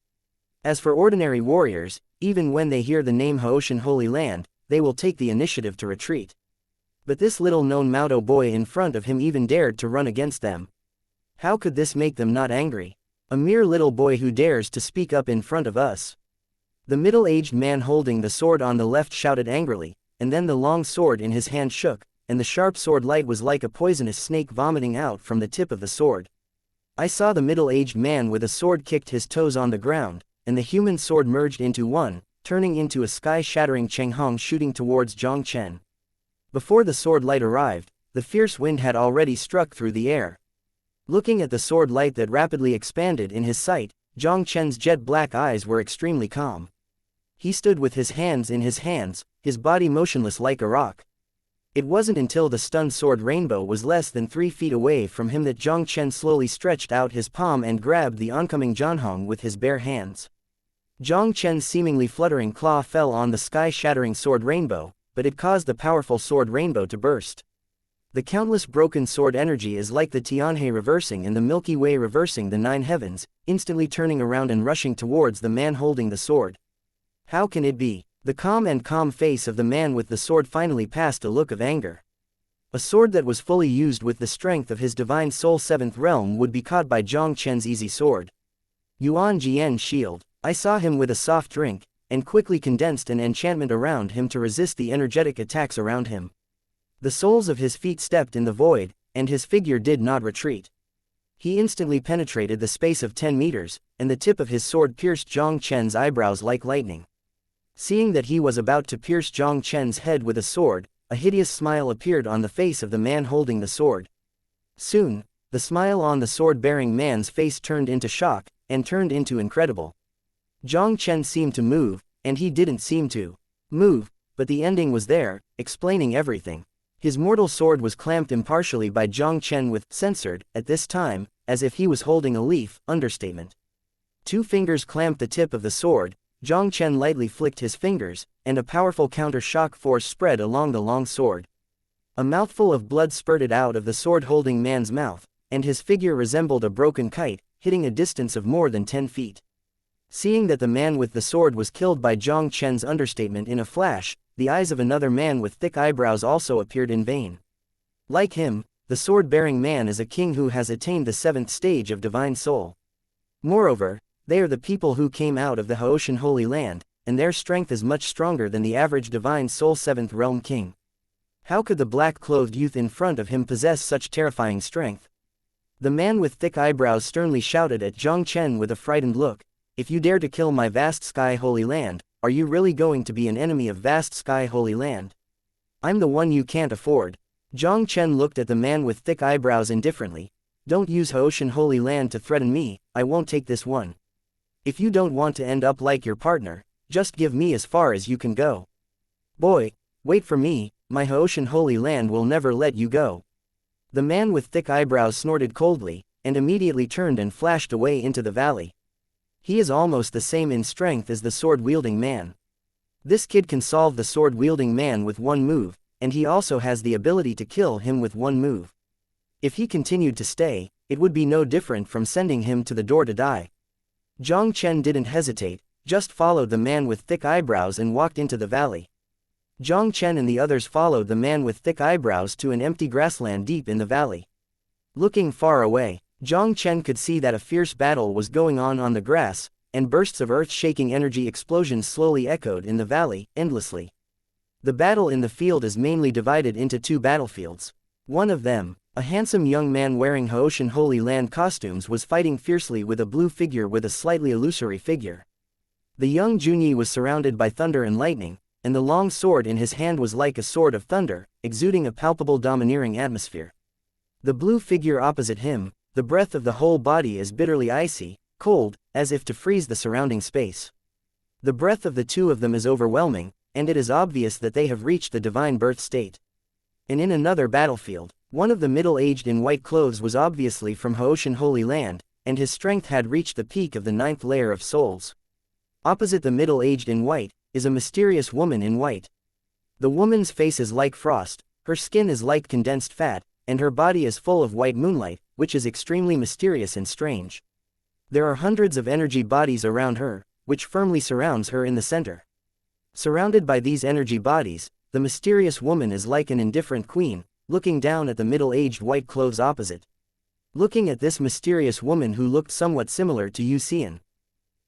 As for ordinary warriors, even when they hear the name Haoshan Holy Land, they will take the initiative to retreat. But this little-known Maodo boy in front of him even dared to run against them. How could this make them not angry? A mere little boy who dares to speak up in front of us. The middle-aged man holding the sword on the left shouted angrily, and then the long sword in his hand shook, and the sharp sword light was like a poisonous snake vomiting out from the tip of the sword. I saw the middle-aged man with a sword kicked his toes on the ground, and the human sword merged into one, turning into a sky-shattering Chenghong shooting towards Jiang Chen. Before the sword light arrived, the fierce wind had already struck through the air. Looking at the sword light that rapidly expanded in his sight, Jiang Chen's jet-black eyes were extremely calm. He stood with his hands in his hands, his body motionless like a rock. It wasn't until the stunned sword rainbow was less than 3 feet away from him that Jiang Chen slowly stretched out his palm and grabbed the oncoming Jianhong with his bare hands. Jiang Chen's seemingly fluttering claw fell on the sky-shattering sword rainbow, but it caused the powerful sword rainbow to burst. The countless broken sword energy is like the Tianhe reversing and the Milky Way reversing the 9 heavens, instantly turning around and rushing towards the man holding the sword. How can it be? The calm face of the man with the sword finally passed a look of anger. A sword that was fully used with the strength of his divine soul 7th realm would be caught by Jiang Chen's easy sword. Yuan Jian's shield. I saw him with a soft drink, and quickly condensed an enchantment around him to resist the energetic attacks around him. The soles of his feet stepped in the void, and his figure did not retreat. He instantly penetrated the space of 10 meters, and the tip of his sword pierced Jiang Chen's eyebrows like lightning. Seeing that he was about to pierce Jiang Chen's head with a sword, a hideous smile appeared on the face of the man holding the sword. Soon, the smile on the sword-bearing man's face turned into shock, and turned into incredible. Jiang Chen seemed to move, and he didn't seem to move, but the ending was there, explaining everything. His mortal sword was clamped impartially by Jiang Chen with censored, at this time, as if he was holding a leaf, understatement. 2 fingers clamped the tip of the sword. Jiang Chen lightly flicked his fingers, and a powerful counter-shock force spread along the long sword. A mouthful of blood spurted out of the sword-holding man's mouth, and his figure resembled a broken kite, hitting a distance of more than 10 feet. Seeing that the man with the sword was killed by Jiang Chen's understatement in a flash, the eyes of another man with thick eyebrows also appeared in vain. Like him, the sword-bearing man is a king who has attained the 7th stage of divine soul. Moreover, they are the people who came out of the Haoshan Holy Land, and their strength is much stronger than the average divine soul 7th realm king. How could the black-clothed youth in front of him possess such terrifying strength? The man with thick eyebrows sternly shouted at Jiang Chen with a frightened look, "If you dare to kill my vast sky holy land, are you really going to be an enemy of vast sky holy land? I'm the one you can't afford." Jiang Chen looked at the man with thick eyebrows indifferently. "Don't use Haoshan holy land to threaten me, I won't take this one. If you don't want to end up like your partner, just give me as far as you can go. Boy, wait for me, my Haoshan holy land will never let you go." The man with thick eyebrows snorted coldly, and immediately turned and flashed away into the valley. He is almost the same in strength as the sword-wielding man. This kid can solve the sword-wielding man with one move, and he also has the ability to kill him with one move. If he continued to stay, it would be no different from sending him to the door to die. Jiang Chen didn't hesitate, just followed the man with thick eyebrows and walked into the valley. Jiang Chen and the others followed the man with thick eyebrows to an empty grassland deep in the valley. Looking far away, Jiang Chen could see that a fierce battle was going on the grass, and bursts of earth-shaking energy explosions slowly echoed in the valley, endlessly. The battle in the field is mainly divided into 2 battlefields. One of them, a handsome young man wearing Haoshan Holy Land costumes was fighting fiercely with a blue figure with a slightly illusory figure. The young Junyi was surrounded by thunder and lightning, and the long sword in his hand was like a sword of thunder, exuding a palpable domineering atmosphere. The blue figure opposite him, the breath of the whole body is bitterly icy, cold, as if to freeze the surrounding space. The breath of the 2 of them is overwhelming, and it is obvious that they have reached the divine birth state. And in another battlefield, one of the middle-aged in white clothes was obviously from Haoshan Holy Land, and his strength had reached the peak of the 9th layer of souls. Opposite the middle-aged in white, is a mysterious woman in white. The woman's face is like frost, her skin is like condensed fat, and her body is full of white moonlight, which is extremely mysterious and strange. There are hundreds of energy bodies around her, which firmly surrounds her in the center. Surrounded by these energy bodies, the mysterious woman is like an indifferent queen, looking down at the middle-aged white clothes opposite. Looking at this mysterious woman who looked somewhat similar to Yu Xian.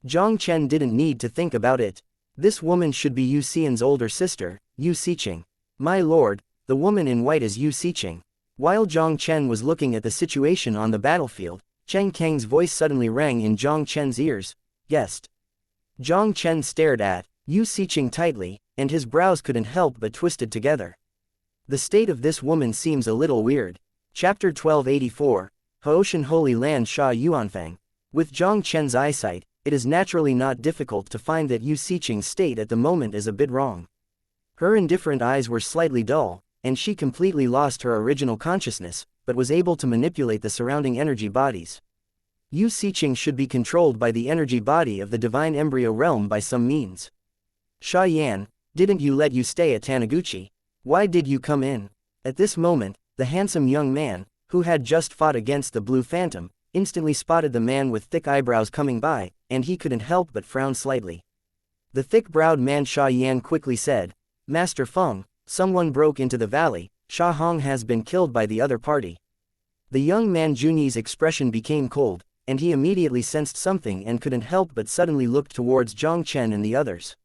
Jiang Chen didn't need to think about it. This woman should be Yu Xian's older sister, Yu Xiqing. My lord, the woman in white is Yu Xiqing. While Jiang Chen was looking at the situation on the battlefield, Cheng Kang's voice suddenly rang in Jiang Chen's ears. Guest. Jiang Chen stared at Yu Xiqing tightly, and his brows couldn't help but twisted together. The state of this woman seems a little weird. Chapter 1284, Haoshan Holy Land Sha Yuanfang. With Jiang Chen's eyesight, it is naturally not difficult to find that Yu Xiqing's state at the moment is a bit wrong. Her indifferent eyes were slightly dull, and she completely lost her original consciousness, but was able to manipulate the surrounding energy bodies. Yu Xiqing should be controlled by the energy body of the divine embryo realm by some means. Sha Yan, didn't you let you stay at Taniguchi? Why did you come in? At this moment, the handsome young man, who had just fought against the Blue Phantom, instantly spotted the man with thick eyebrows coming by, and he couldn't help but frown slightly. The thick-browed man Sha Yan quickly said, Master Feng, someone broke into the valley, Sha Hong has been killed by the other party. The young man Junyi's expression became cold, and he immediately sensed something and couldn't help but suddenly looked towards Jiang Chen and the others.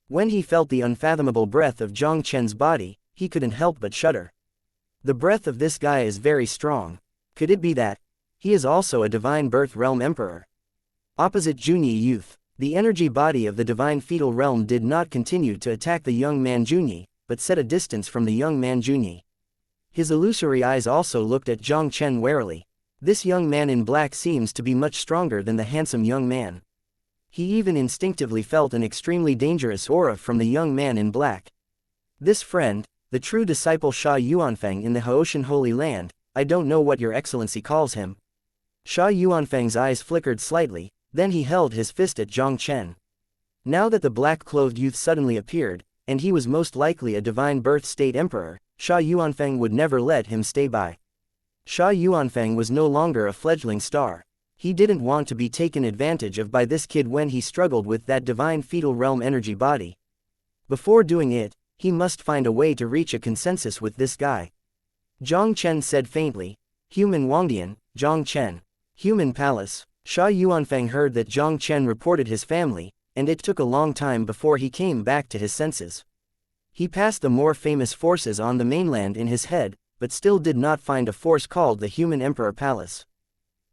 When he felt the unfathomable breath of Jiang Chen's body, he couldn't help but shudder. The breath of this guy is very strong. Could it be that he is also a divine birth realm emperor? Opposite Junyi youth, the energy body of the divine fetal realm did not continue to attack the young man Junyi, but set a distance from the young man Junyi. His illusory eyes also looked at Jiang Chen warily. This young man in black seems to be much stronger than the handsome young man. He even instinctively felt an extremely dangerous aura from the young man in black. This friend, the true disciple Sha Yuanfeng in the Haoshan Holy Land, I don't know what your excellency calls him. Sha Yuanfeng's eyes flickered slightly, then he held his fist at Jiang Chen. Now that the black-clothed youth suddenly appeared, and he was most likely a divine birth state emperor, Sha Yuanfeng would never let him stay by. Sha Yuanfeng was no longer a fledgling star. He didn't want to be taken advantage of by this kid when he struggled with that divine fetal realm energy body. Before doing it, he must find a way to reach a consensus with this guy. Jiang Chen said faintly, Human Wangdian, Jiang Chen. Human Palace. Sha Yuanfeng heard that Jiang Chen reported his family, and it took a long time before he came back to his senses. He passed the more famous forces on the mainland in his head, but still did not find a force called the Human Emperor Palace.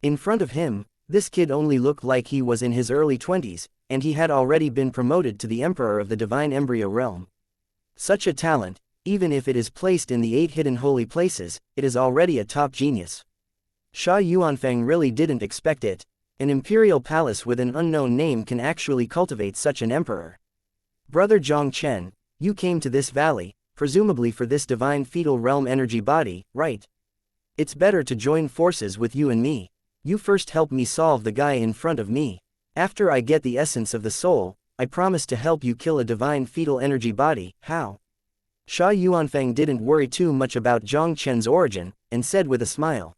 In front of him, this kid only looked like he was in his early 20s, and he had already been promoted to the Emperor of the Divine Embryo Realm. Such a talent, even if it is placed in the 8 hidden holy places, it is already a top genius. Sha Yuanfeng really didn't expect it. An imperial palace with an unknown name can actually cultivate such an emperor. Brother Jiang Chen, you came to this valley, presumably for this divine fetal realm energy body, right? It's better to join forces with you and me. You first help me solve the guy in front of me. After I get the essence of the soul, I promise to help you kill a divine fetal energy body. How? Sha Yuanfeng didn't worry too much about Jiang Chen's origin, and said with a smile.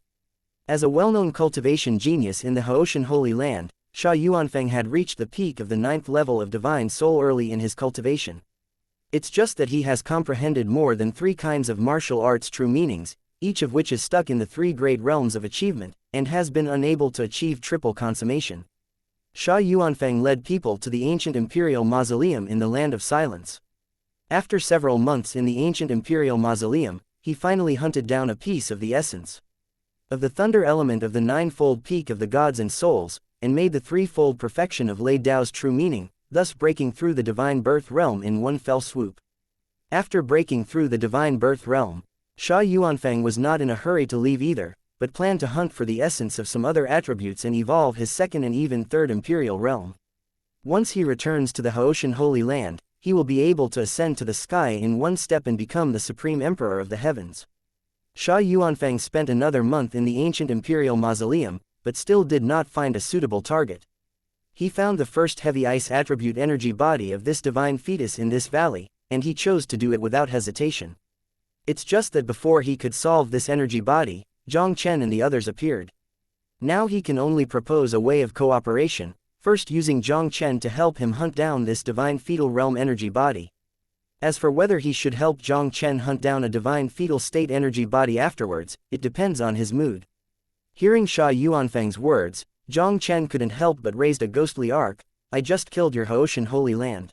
As a well-known cultivation genius in the Haoshan Holy Land, Sha Yuanfeng had reached the peak of the 9th level of divine soul early in his cultivation. It's just that he has comprehended more than 3 kinds of martial arts' true meanings, each of which is stuck in the 3 great realms of achievement, and has been unable to achieve triple consummation. Sha Yuanfeng led people to the ancient imperial mausoleum in the Land of Silence. After several months in the ancient imperial mausoleum, he finally hunted down a piece of the essence of the thunder element of the 9-fold peak of the gods and souls, and made the 3-fold perfection of Lei Dao's true meaning, thus breaking through the divine birth realm in one fell swoop. After breaking through the divine birth realm, Sha Yuanfeng was not in a hurry to leave either, but planned to hunt for the essence of some other attributes and evolve his 2nd and even 3rd imperial realm. Once he returns to the Haoshan Holy Land, he will be able to ascend to the sky in one step and become the supreme emperor of the heavens. Sha Yuanfeng spent another month in the ancient imperial mausoleum, but still did not find a suitable target. He found the first heavy ice attribute energy body of this divine fetus in this valley, and he chose to do it without hesitation. It's just that before he could solve this energy body, Jiang Chen and the others appeared. Now he can only propose a way of cooperation, first using Jiang Chen to help him hunt down this divine fetal realm energy body. As for whether he should help Jiang Chen hunt down a divine fetal state energy body afterwards, it depends on his mood. Hearing Sha Yuanfang's words, Jiang Chen couldn't help but raised a ghostly arc. I just killed your Haoshan Holy Land.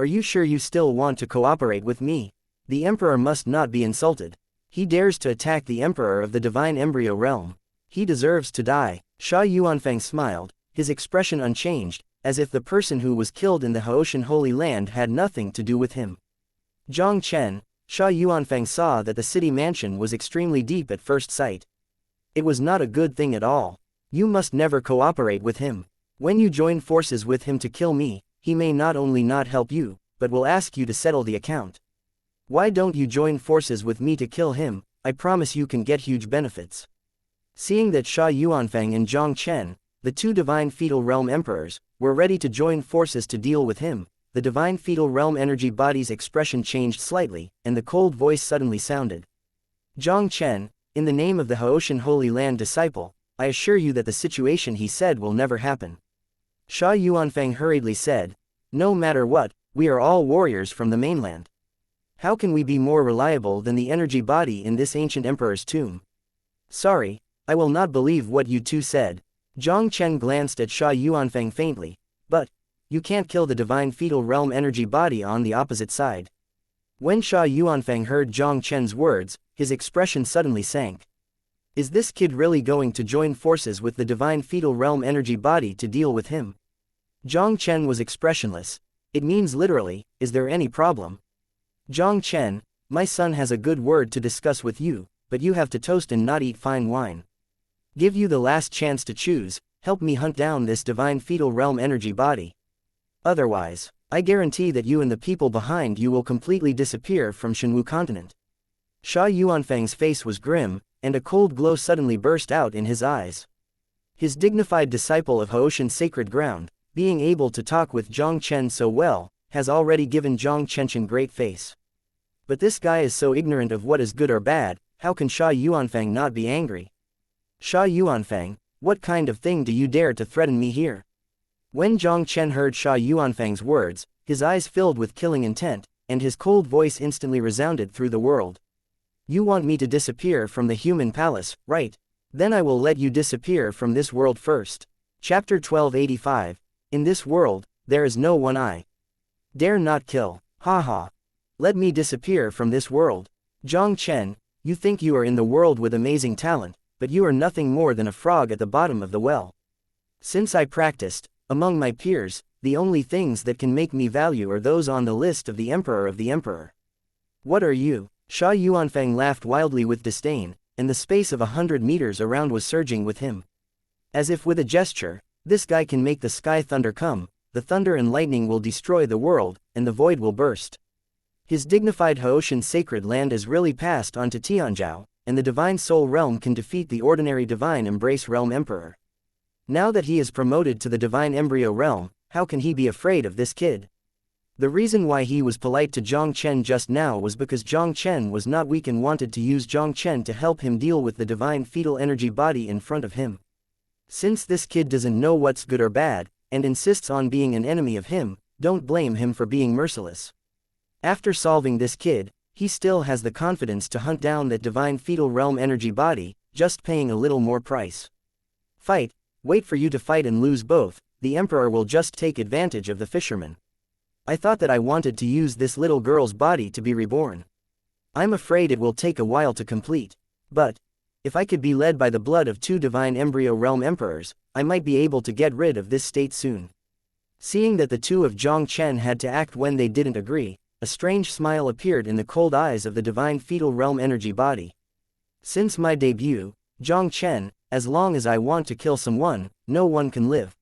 Are you sure you still want to cooperate with me? The Emperor must not be insulted. He dares to attack the Emperor of the Divine Embryo Realm. He deserves to die. Sha Yuanfang smiled, his expression unchanged, as if the person who was killed in the Haoshan Holy Land had nothing to do with him. Jiang Chen, Sha Yuanfang saw that the city mansion was extremely deep at first sight. It was not a good thing at all. You must never cooperate with him. When you join forces with him to kill me, he may not only not help you, but will ask you to settle the account. Why don't you join forces with me to kill him? I promise you can get huge benefits. Seeing that Sha Yuanfang and Jiang Chen, the two Divine Fetal Realm Emperors, were ready to join forces to deal with him, the Divine Fetal Realm energy body's expression changed slightly, and the cold voice suddenly sounded. Jiang Chen, in the name of the Haoshan Holy Land disciple, I assure you that the situation he said will never happen. Sha Yuanfang hurriedly said, no matter what, we are all warriors from the mainland. How can we be more reliable than the energy body in this ancient emperor's tomb? Sorry, I will not believe what you two said. Jiang Chen glanced at Sha Yuanfang faintly, but, you can't kill the Divine Fetal Realm energy body on the opposite side. When Sha Yuanfang heard Jiang Chen's words, his expression suddenly sank. Is this kid really going to join forces with the Divine Fetal Realm energy body to deal with him? Jiang Chen was expressionless. It means literally, is there any problem? Jiang Chen, my son has a good word to discuss with you, but you have to toast and not eat fine wine. Give you the last chance to choose, help me hunt down this Divine Fetal Realm energy body. Otherwise, I guarantee that you and the people behind you will completely disappear from Shenwu continent. Sha Yuanfang's face was grim, and a cold glow suddenly burst out in his eyes. His dignified disciple of Haoshan sacred ground, being able to talk with Jiang Chen so well, has already given Jiang Chen great face. But this guy is so ignorant of what is good or bad, how can Sha Yuanfang not be angry? Sha Yuanfang, what kind of thing do you dare to threaten me here? When Jiang Chen heard Sha Yuanfang's words, his eyes filled with killing intent, and his cold voice instantly resounded through the world. You want me to disappear from the human palace, right? Then I will let you disappear from this world first. Chapter 1285. In this world, there is no one I dare not kill. Ha ha. Let me disappear from this world. Jiang Chen, you think you are in the world with amazing talent, but you are nothing more than a frog at the bottom of the well. Since I practiced, among my peers, the only things that can make me value are those on the list of the Emperor of the Emperor. What are you? Sha Yuanfang laughed wildly with disdain, and the space of 100 meters around was surging with him. As if with a gesture, this guy can make the sky thunder come, the thunder and lightning will destroy the world, and the void will burst. His dignified Haoshan sacred land is really passed on to Tianzhou, and the Divine Soul Realm can defeat the ordinary Divine Embrace Realm Emperor. Now that he is promoted to the Divine Embryo Realm, how can he be afraid of this kid? The reason why he was polite to Jiang Chen just now was because Jiang Chen was not weak and wanted to use Jiang Chen to help him deal with the Divine Fetal Energy body in front of him. Since this kid doesn't know what's good or bad, and insists on being an enemy of him, don't blame him for being merciless. After solving this kid, he still has the confidence to hunt down that Divine Fetal Realm energy body, just paying a little more price. Fight, wait for you to fight and lose both, the Emperor will just take advantage of the fisherman. I thought that I wanted to use this little girl's body to be reborn. I'm afraid it will take a while to complete. But, if I could be led by the blood of two Divine Embryo Realm Emperors, I might be able to get rid of this state soon. Seeing that the two of Jiang Chen had to act when they didn't agree, a strange smile appeared in the cold eyes of the Divine Fetal Realm energy body. Since my debut, Jiang Chen, as long as I want to kill someone, no one can live.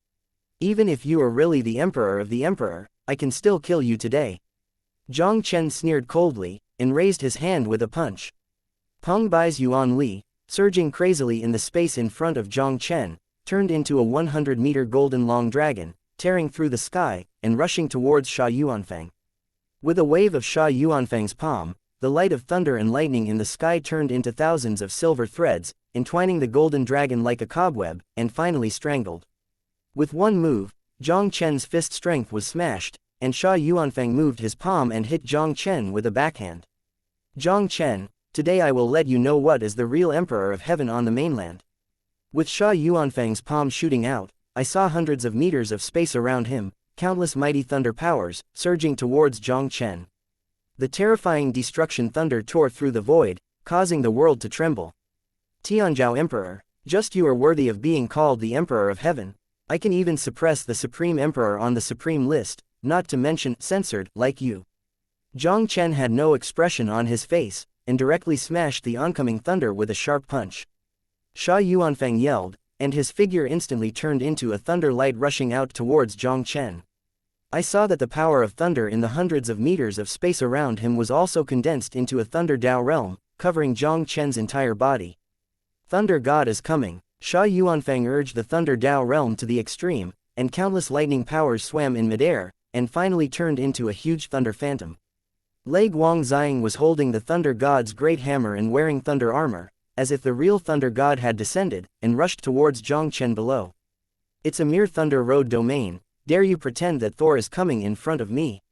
Even if you are really the Emperor of the Emperor, I can still kill you today. Jiang Chen sneered coldly, and raised his hand with a punch. Peng Bai's Yuan Li, surging crazily in the space in front of Jiang Chen, turned into a 100-meter golden long dragon, tearing through the sky, and rushing towards Sha Yuanfang. With a wave of Sha Yuanfang's palm, the light of thunder and lightning in the sky turned into thousands of silver threads, entwining the golden dragon like a cobweb, and finally strangled. With one move, Jiang Chen's fist strength was smashed, and Sha Yuanfeng moved his palm and hit Jiang Chen with a backhand. Jiang Chen, today I will let you know what is the real Emperor of Heaven on the mainland. With Sha Yuanfeng's palm shooting out, I saw hundreds of meters of space around him, countless mighty thunder powers, surging towards Jiang Chen. The terrifying destruction thunder tore through the void, causing the world to tremble. Tianzhao Emperor, just you are worthy of being called the Emperor of Heaven. I can even suppress the Supreme Emperor on the Supreme List, not to mention censored, like you. Jiang Chen had no expression on his face, and directly smashed the oncoming thunder with a sharp punch. Sha Yuanfeng yelled, and his figure instantly turned into a thunder light rushing out towards Jiang Chen. I saw that the power of thunder in the hundreds of meters of space around him was also condensed into a Thunder Dao realm, covering Jiang Chen's entire body. Thunder God is coming. Sha Yuanfeng urged the Thunder Dao realm to the extreme, and countless lightning powers swam in midair, and finally turned into a huge thunder phantom. Lei Guangxiang was holding the Thunder God's great hammer and wearing thunder armor, as if the real Thunder God had descended, and rushed towards Jiang Chen below. It's a mere Thunder Road domain. Dare you pretend that Thor is coming in front of me?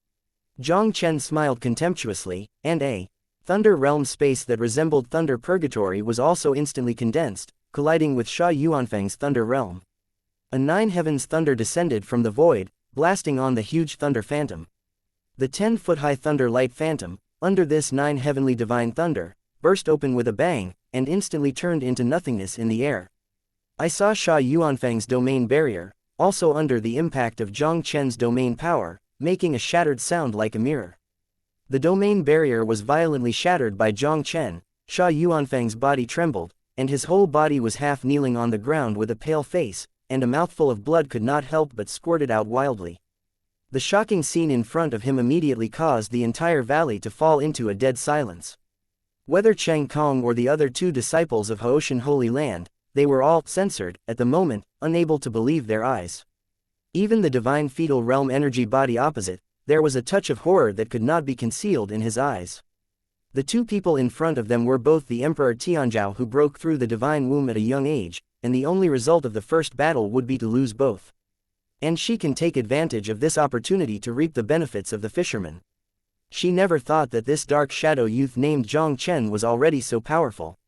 Jiang Chen smiled contemptuously, and a Thunder Realm space that resembled Thunder Purgatory was also instantly condensed, colliding with Sha Yuanfeng's Thunder Realm. A 9 heavens thunder descended from the void, blasting on the huge Thunder Phantom. The 10-foot-high Thunder Light Phantom, under this 9 heavenly divine thunder, burst open with a bang, and instantly turned into nothingness in the air. I saw Sha Yuanfeng's domain barrier, also under the impact of Jiang Chen's domain power, making a shattered sound like a mirror. The domain barrier was violently shattered by Jiang Chen. Sha Yuanfeng's body trembled, and his whole body was half kneeling on the ground with a pale face, and a mouthful of blood could not help but squirted out wildly. The shocking scene in front of him immediately caused the entire valley to fall into a dead silence. Whether Cheng Kong or the other 2 disciples of Haoshan Holy Land, they were all censored, at the moment, unable to believe their eyes. Even the divine fetal realm energy body opposite, there was a touch of horror that could not be concealed in his eyes. The 2 people in front of them were both the Emperor Tianzhao, who broke through the divine womb at a young age, and the only result of the first battle would be to lose both. And she can take advantage of this opportunity to reap the benefits of the fisherman. She never thought that this dark shadow youth named Jiang Chen was already so powerful.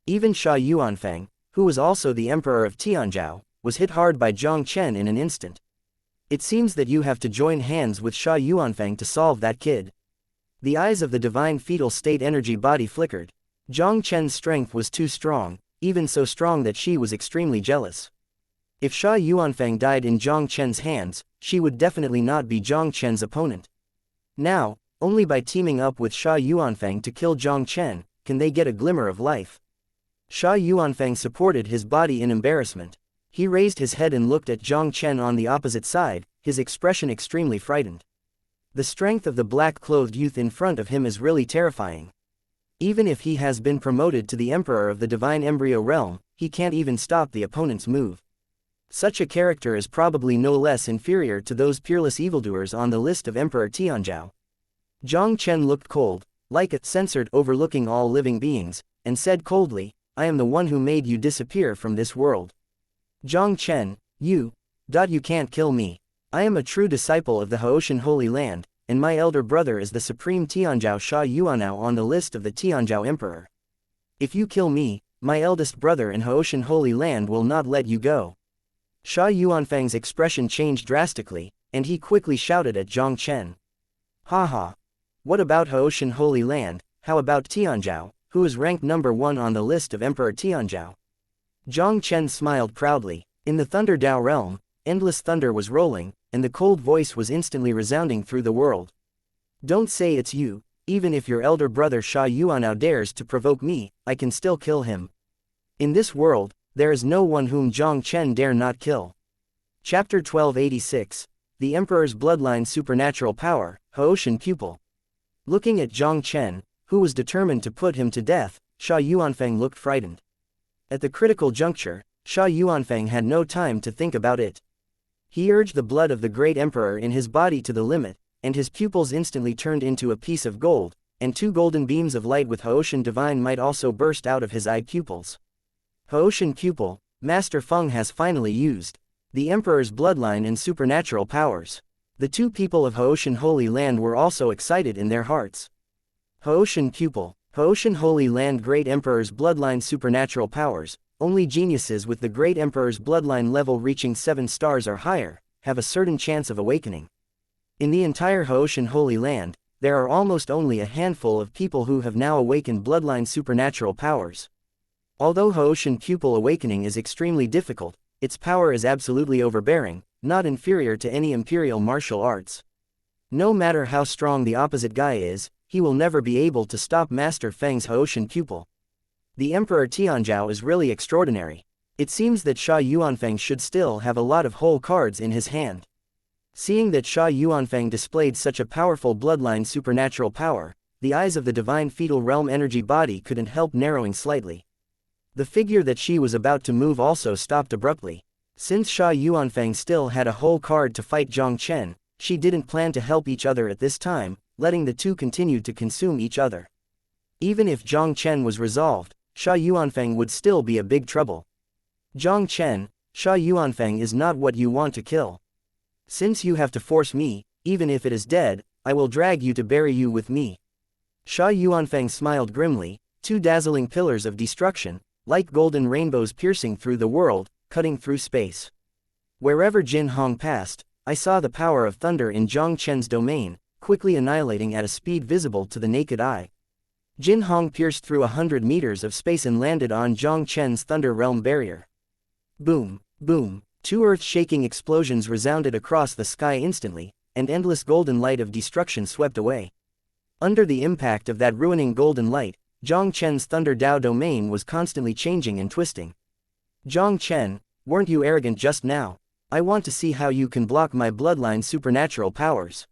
Even Sha Yuanfeng, who was also the Emperor of Tianzhao, was hit hard by Jiang Chen in an instant. It seems that you have to join hands with Sha Yuanfeng to solve that kid. The eyes of the divine fetal state energy body flickered. Jiang Chen's strength was too strong, even so strong that she was extremely jealous. If Sha Yuanfeng died in Jiang Chen's hands, she would definitely not be Jiang Chen's opponent. Now, only by teaming up with Sha Yuanfeng to kill Jiang Chen, can they get a glimmer of life. Sha Yuanfeng supported his body in embarrassment. He raised his head and looked at Jiang Chen on the opposite side, his expression extremely frightened. The strength of the black-clothed youth in front of him is really terrifying. Even if he has been promoted to the Emperor of the Divine Embryo Realm, he can't even stop the opponent's move. Such a character is probably no less inferior to those peerless evildoers on the list of Emperor Tianzhao. Jiang Chen looked cold, like a censored overlooking all living beings, and said coldly, I am the one who made you disappear from this world. Jiang Chen, you can't kill me. I am a true disciple of the Haoshan Holy Land, and my elder brother is the supreme Tianzhao Sha Yuanao on the list of the Tianzhao Emperor. If you kill me, my eldest brother in Haoshan Holy Land will not let you go. Sha Yuanfeng's expression changed drastically, and he quickly shouted at Jiang Chen. Ha ha! What about Haoshan Holy Land? How about Tianzhao, who is ranked number 1 on the list of Emperor Tianzhao? Jiang Chen smiled proudly. In the Thunder Dao realm, endless thunder was rolling, and the cold voice was instantly resounding through the world. Don't say it's you. Even if your elder brother Sha Yuanao dares to provoke me, I can still kill him. In this world, there is no one whom Jiang Chen dare not kill. Chapter 1286. The Emperor's Bloodline Supernatural Power, Haoshan Pupil. Looking at Jiang Chen, who was determined to put him to death, Sha Yuanfeng looked frightened. At the critical juncture, Sha Yuanfeng had no time to think about it. He urged the blood of the great emperor in his body to the limit, and his pupils instantly turned into a piece of gold, and 2 golden beams of light with Haoshan divine might also burst out of his eye pupils. Haoshan Pupil, Master Feng has finally used the emperor's bloodline and supernatural powers. The two people of Haoshan Holy Land were also excited in their hearts. Haoshan Pupil. Haoshan Holy Land Great Emperor's Bloodline Supernatural Powers. Only geniuses with the Great Emperor's bloodline level reaching 7 stars or higher have a certain chance of awakening. In the entire Haoshan Holy Land, there are almost only a handful of people who have now awakened bloodline supernatural powers. Although Haoshan Pupil awakening is extremely difficult, its power is absolutely overbearing, not inferior to any imperial martial arts. No matter how strong the opposite guy is, he will never be able to stop Master Feng's Haoshan Pupil. The Emperor Tianzhao is really extraordinary. It seems that Sha Yuanfeng should still have a lot of whole cards in his hand. Seeing that Sha Yuanfeng displayed such a powerful bloodline supernatural power, the eyes of the divine fetal realm energy body couldn't help narrowing slightly. The figure that she was about to move also stopped abruptly. Since Sha Yuanfeng still had a whole card to fight Jiang Chen, she didn't plan to help each other at this time, letting the two continue to consume each other. Even if Jiang Chen was resolved, Sha Yuanfeng would still be a big trouble. Jiang Chen, Sha Yuanfeng is not what you want to kill. Since you have to force me, even if it is dead, I will drag you to bury you with me. Sha Yuanfeng smiled grimly, two dazzling pillars of destruction, like golden rainbows piercing through the world, cutting through space. Wherever Jin Hong passed, I saw the power of thunder in Jiang Chen's domain, quickly annihilating at a speed visible to the naked eye. Jin Hong pierced through 100 meters of space and landed on Jiang Chen's Thunder Realm barrier. Boom, boom, two earth-shaking explosions resounded across the sky instantly, and endless golden light of destruction swept away. Under the impact of that ruining golden light, Jiang Chen's Thunder Dao domain was constantly changing and twisting. Jiang Chen, weren't you arrogant just now? I want to see how you can block my bloodline supernatural powers.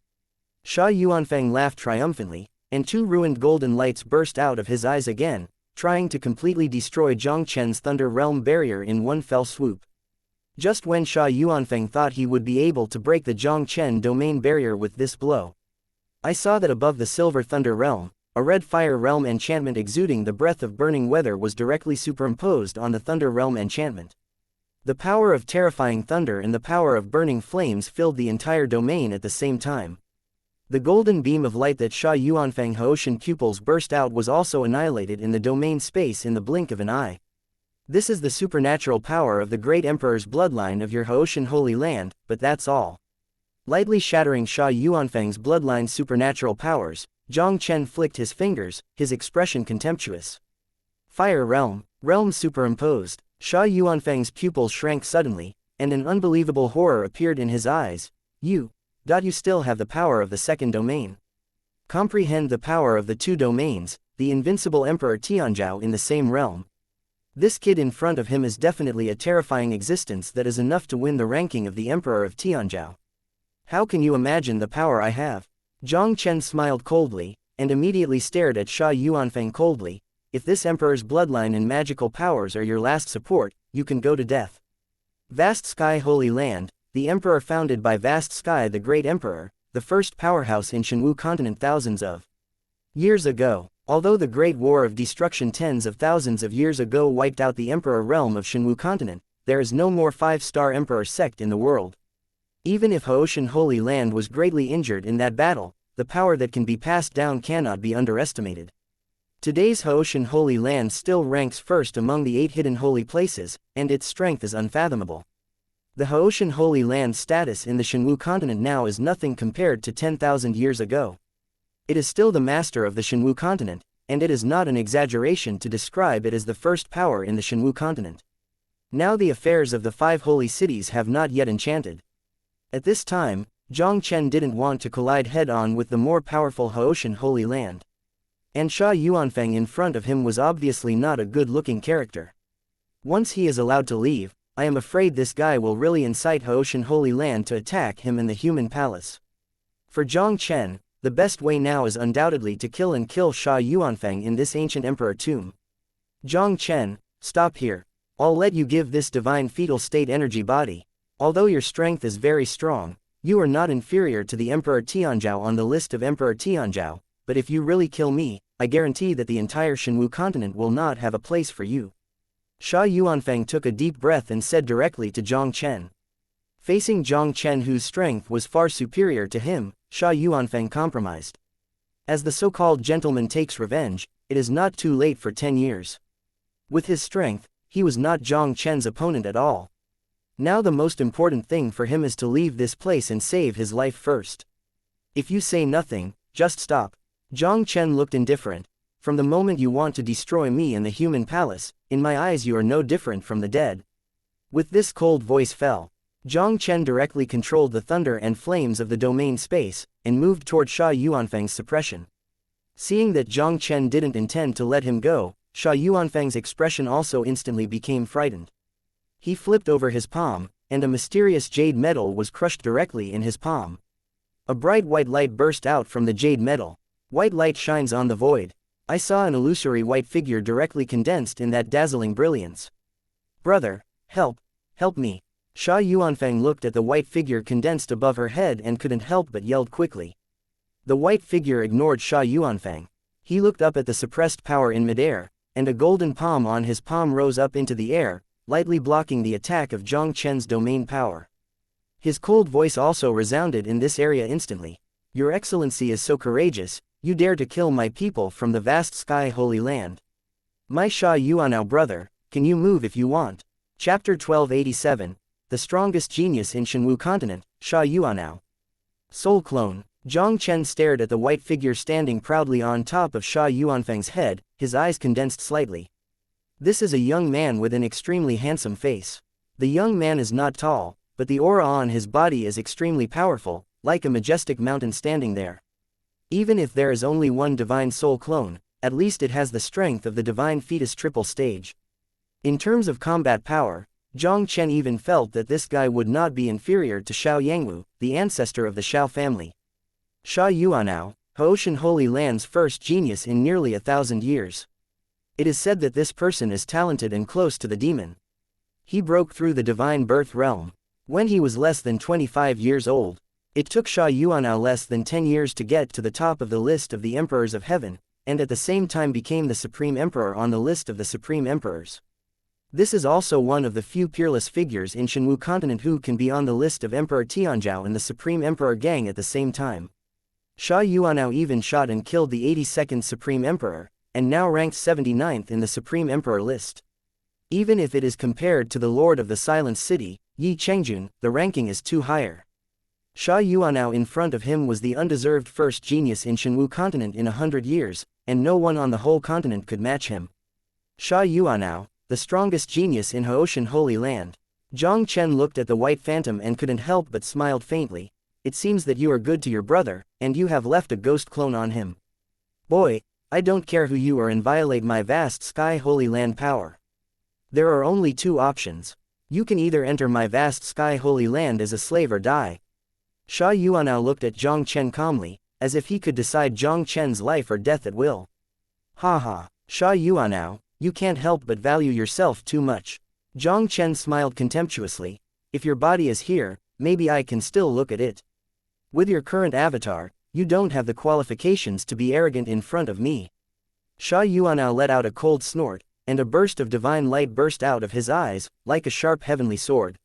Sha Yuanfeng laughed triumphantly, and two ruined golden lights burst out of his eyes again, trying to completely destroy Jiang Chen's Thunder Realm barrier in one fell swoop. Just when Sha Yuanfeng thought he would be able to break the Jiang Chen domain barrier with this blow, I saw that above the Silver Thunder Realm, a red fire realm enchantment exuding the breath of burning weather was directly superimposed on the Thunder Realm enchantment. The power of terrifying thunder and the power of burning flames filled the entire domain at the same time. The golden beam of light that Sha Yuanfeng Haoshan pupils burst out was also annihilated in the domain space in the blink of an eye. This is the supernatural power of the great emperor's bloodline of your Haoshan Holy Land, but that's all. Lightly shattering Sha Yuanfeng's bloodline's supernatural powers, Jiang Chen flicked his fingers, his expression contemptuous. Fire realm, realm superimposed. Sha Yuanfeng's pupils shrank suddenly, and an unbelievable horror appeared in his eyes. You still have the power of the second domain. Comprehend the power of the two domains, the invincible Emperor Tianzhao in the same realm. This kid in front of him is definitely a terrifying existence that is enough to win the ranking of the Emperor of Tianzhao. How can you imagine the power I have? Jiang Chen smiled coldly, and immediately stared at Sha Yuanfeng coldly. If this Emperor's bloodline and magical powers are your last support, you can go to death. Vast Sky Holy Land, the Emperor founded by Vast Sky the Great Emperor, the first powerhouse in Shenwu continent thousands of years ago. Although the Great War of Destruction tens of thousands of years ago wiped out the Emperor realm of Shenwu continent, there is no more 5-star Emperor sect in the world. Even if Haoshan Holy Land was greatly injured in that battle, the power that can be passed down cannot be underestimated. Today's Haoshan Holy Land still ranks first among the 8 hidden holy places, and its strength is unfathomable. The Haoshan Holy Land's status in the Shenwu continent now is nothing compared to 10,000 years ago. It is still the master of the Shenwu continent, and it is not an exaggeration to describe it as the first power in the Shenwu continent. Now the affairs of the 5 holy cities have not yet enchanted. At this time, Jiang Chen didn't want to collide head-on with the more powerful Haoshan Holy Land. And Sha Yuanfeng in front of him was obviously not a good-looking character. Once he is allowed to leave, I am afraid this guy will really incite Haoshan Holy Land to attack him in the human palace. For Jiang Chen, the best way now is undoubtedly to kill Sha Yuanfeng in this ancient emperor tomb. Jiang Chen, stop here. I'll let you give this divine fetal state energy body. Although your strength is very strong, you are not inferior to the Emperor Tianzhao on the list of Emperor Tianzhao, but if you really kill me, I guarantee that the entire Shenwu continent will not have a place for you. Sha Yuanfeng took a deep breath and said directly to Jiang Chen. Facing Jiang Chen, whose strength was far superior to him, Sha Yuanfeng compromised. As the so-called gentleman takes revenge, it is not too late for 10 years. With his strength, he was not Jiang Chen's opponent at all. Now the most important thing for him is to leave this place and save his life first. If you say nothing, just stop. Jiang Chen looked indifferent. From the moment you want to destroy me and the human palace, in my eyes you are no different from the dead. With this cold voice fell. Jiang Chen directly controlled the thunder and flames of the domain space, and moved toward Sha Yuanfeng's suppression. Seeing that Jiang Chen didn't intend to let him go, Sha Yuanfeng's expression also instantly became frightened. He flipped over his palm, and a mysterious jade metal was crushed directly in his palm. A bright white light burst out from the jade metal. White light shines on the void. I saw an illusory white figure directly condensed in that dazzling brilliance. Brother, help me. Sha Yuanfeng looked at the white figure condensed above her head and couldn't help but yelled quickly. The white figure ignored Sha Yuanfeng. He looked up at the suppressed power in midair, and a golden palm on his palm rose up into the air, lightly blocking the attack of Jiang Chen's domain power. His cold voice also resounded in this area instantly. Your Excellency is so courageous, you dare to kill my people from the vast sky holy land. My Sha Yuanao brother, can you move if you want? Chapter 1287, The Strongest Genius in Shenwu Continent, Sha Yuanao. Soul Clone. Jiang Chen stared at the white figure standing proudly on top of Sha Yuanfeng's head, his eyes condensed slightly. This is a young man with an extremely handsome face. The young man is not tall, but the aura on his body is extremely powerful, like a majestic mountain standing there. Even if there is only one divine soul clone, at least it has the strength of the divine fetus triple stage. In terms of combat power, Jiang Chen even felt that this guy would not be inferior to Xiao Yangwu, the ancestor of the Xiao family. Sha Yuanao, Haoshan Holy Land's first genius in nearly 1,000 years. It is said that this person is talented and close to the demon. He broke through the divine birth realm when he was less than 25 years old. It took Sha Yuanao less than 10 years to get to the top of the list of the emperors of heaven, and at the same time became the supreme emperor on the list of the supreme emperors. This is also one of the few peerless figures in Shenwu Continent who can be on the list of Emperor Tianzhao and the Supreme Emperor Gang at the same time. Sha Yuanao even shot and killed the 82nd Supreme Emperor, and now ranked 79th in the Supreme Emperor list. Even if it is compared to the Lord of the Silent City, Yi Chengjun, the ranking is too higher. Sha Yuanao in front of him was the undeserved first genius in Shenwu Continent in 100 years, and no one on the whole continent could match him. Sha Yuanao, the strongest genius in Haoshan Holy Land. Jiang Chen looked at the white phantom and couldn't help but smiled faintly. It seems that you are good to your brother, and you have left a ghost clone on him. Boy, I don't care who you are and violate my vast sky holy land power. There are only two options. You can either enter my vast sky holy land as a slave or die. Sha Yuanao looked at Jiang Chen calmly, as if he could decide Jiang Chen's life or death at will. Ha, Sha Yuanao, you can't help but value yourself too much. Jiang Chen smiled contemptuously. If your body is here, maybe I can still look at it. With your current avatar, you don't have the qualifications to be arrogant in front of me. Sha Yuanao let out a cold snort, and a burst of divine light burst out of his eyes, like a sharp heavenly sword.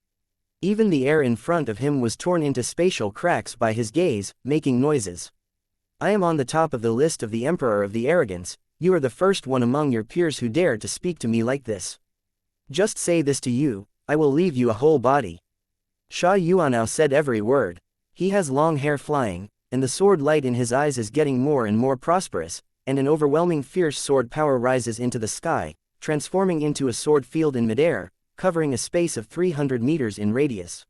Even the air in front of him was torn into spatial cracks by his gaze, making noises. I am on the top of the list of the Emperor of the Arrogance. You are the first one among your peers who dared to speak to me like this. Just say this to you, I will leave you a whole body. Sha Yuanao said every word. He has long hair flying, and the sword light in his eyes is getting more and more prosperous, and an overwhelming fierce sword power rises into the sky, transforming into a sword field in midair, covering a space of 300 meters in radius.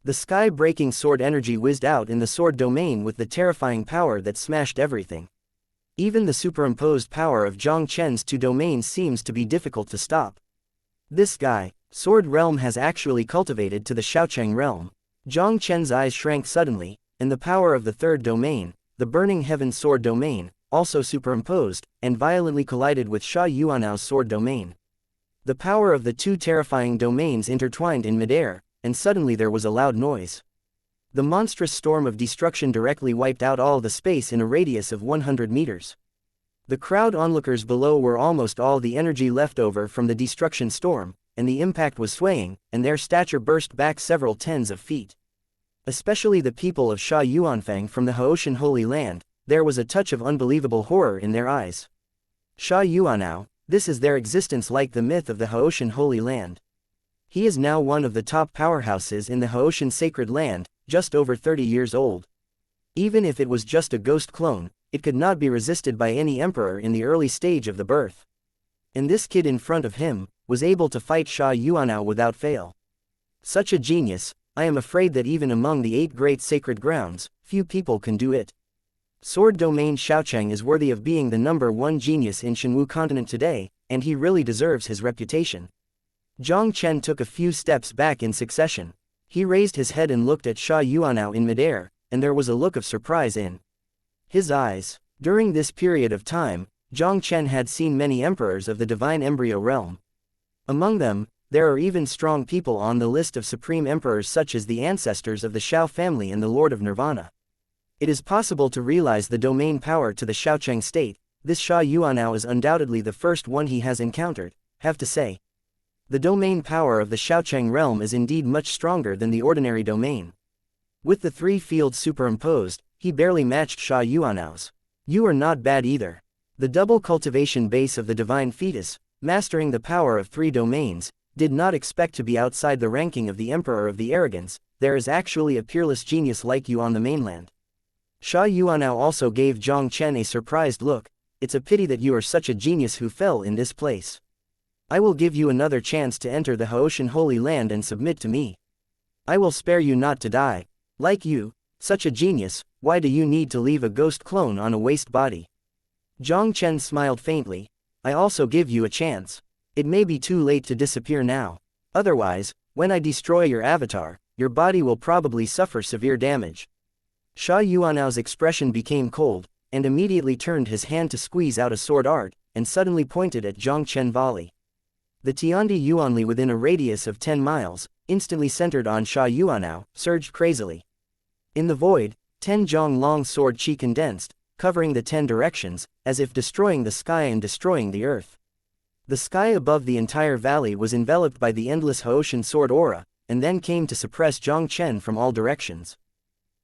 The sky-breaking sword energy whizzed out in the sword domain with the terrifying power that smashed everything. Even the superimposed power of Jiang Chen's two domains seems to be difficult to stop. This guy, Sword Realm, has actually cultivated to the Shaocheng realm. Jiang Chen's eyes shrank suddenly, and the power of the third domain, the Burning Heaven sword domain, also superimposed, and violently collided with Sha Yuanao's sword domain. The power of the two terrifying domains intertwined in midair, and suddenly there was a loud noise. The monstrous storm of destruction directly wiped out all the space in a radius of 100 meters. The crowd onlookers below were almost all the energy left over from the destruction storm, and the impact was swaying, and their stature burst back several tens of feet. Especially the people of Sha Yuanfang from the Haoshan Holy Land, there was a touch of unbelievable horror in their eyes. Sha Yuanao, this is their existence like the myth of the Haoshan Holy Land. He is now one of the top powerhouses in the Haoshan Sacred Land, just over 30 years old. Even if it was just a ghost clone, it could not be resisted by any emperor in the early stage of the birth. And this kid in front of him was able to fight Sha Yuanao without fail. Such a genius, I am afraid that even among the 8 great sacred grounds, few people can do it. Sword domain Xiaocheng is worthy of being the #1 genius in Shenwu continent today, and he really deserves his reputation. Jiang Chen took a few steps back in succession. He raised his head and looked at Sha Yuanao in midair, and there was a look of surprise in his eyes. During this period of time, Jiang Chen had seen many emperors of the divine embryo realm. Among them, there are even strong people on the list of supreme emperors such as the ancestors of the Shao family and the Lord of Nirvana. It is possible to realize the domain power to the Xiaocheng state. This Sha Yuanao is undoubtedly the first one he has encountered, have to say. The domain power of the Xiaocheng realm is indeed much stronger than the ordinary domain. With the 3 fields superimposed, he barely matched Sha Yuanao's. You are not bad either. The double cultivation base of the divine fetus, mastering the power of 3 domains, did not expect to be outside the ranking of the Emperor of the Arrogance. There is actually a peerless genius like you on the mainland. Sha Yuanao also gave Jiang Chen a surprised look. It's a pity that you are such a genius who fell in this place. I will give you another chance to enter the Haoshan Holy Land and submit to me. I will spare you not to die. Like you, such a genius, why do you need to leave a ghost clone on a waste body? Jiang Chen smiled faintly. I also give you a chance. It may be too late to disappear now. Otherwise, when I destroy your avatar, your body will probably suffer severe damage. Sha Yuanao's expression became cold, and immediately turned his hand to squeeze out a sword art, and suddenly pointed at Jiang Chen volley. The Tiandi Yuanli within a radius of 10 miles, instantly centered on Sha Yuanao, surged crazily. In the void, 10 Zhang long sword chi condensed, covering the 10 directions, as if destroying the sky and destroying the earth. The sky above the entire valley was enveloped by the endless Haoshan sword aura, and then came to suppress Jiang Chen from all directions.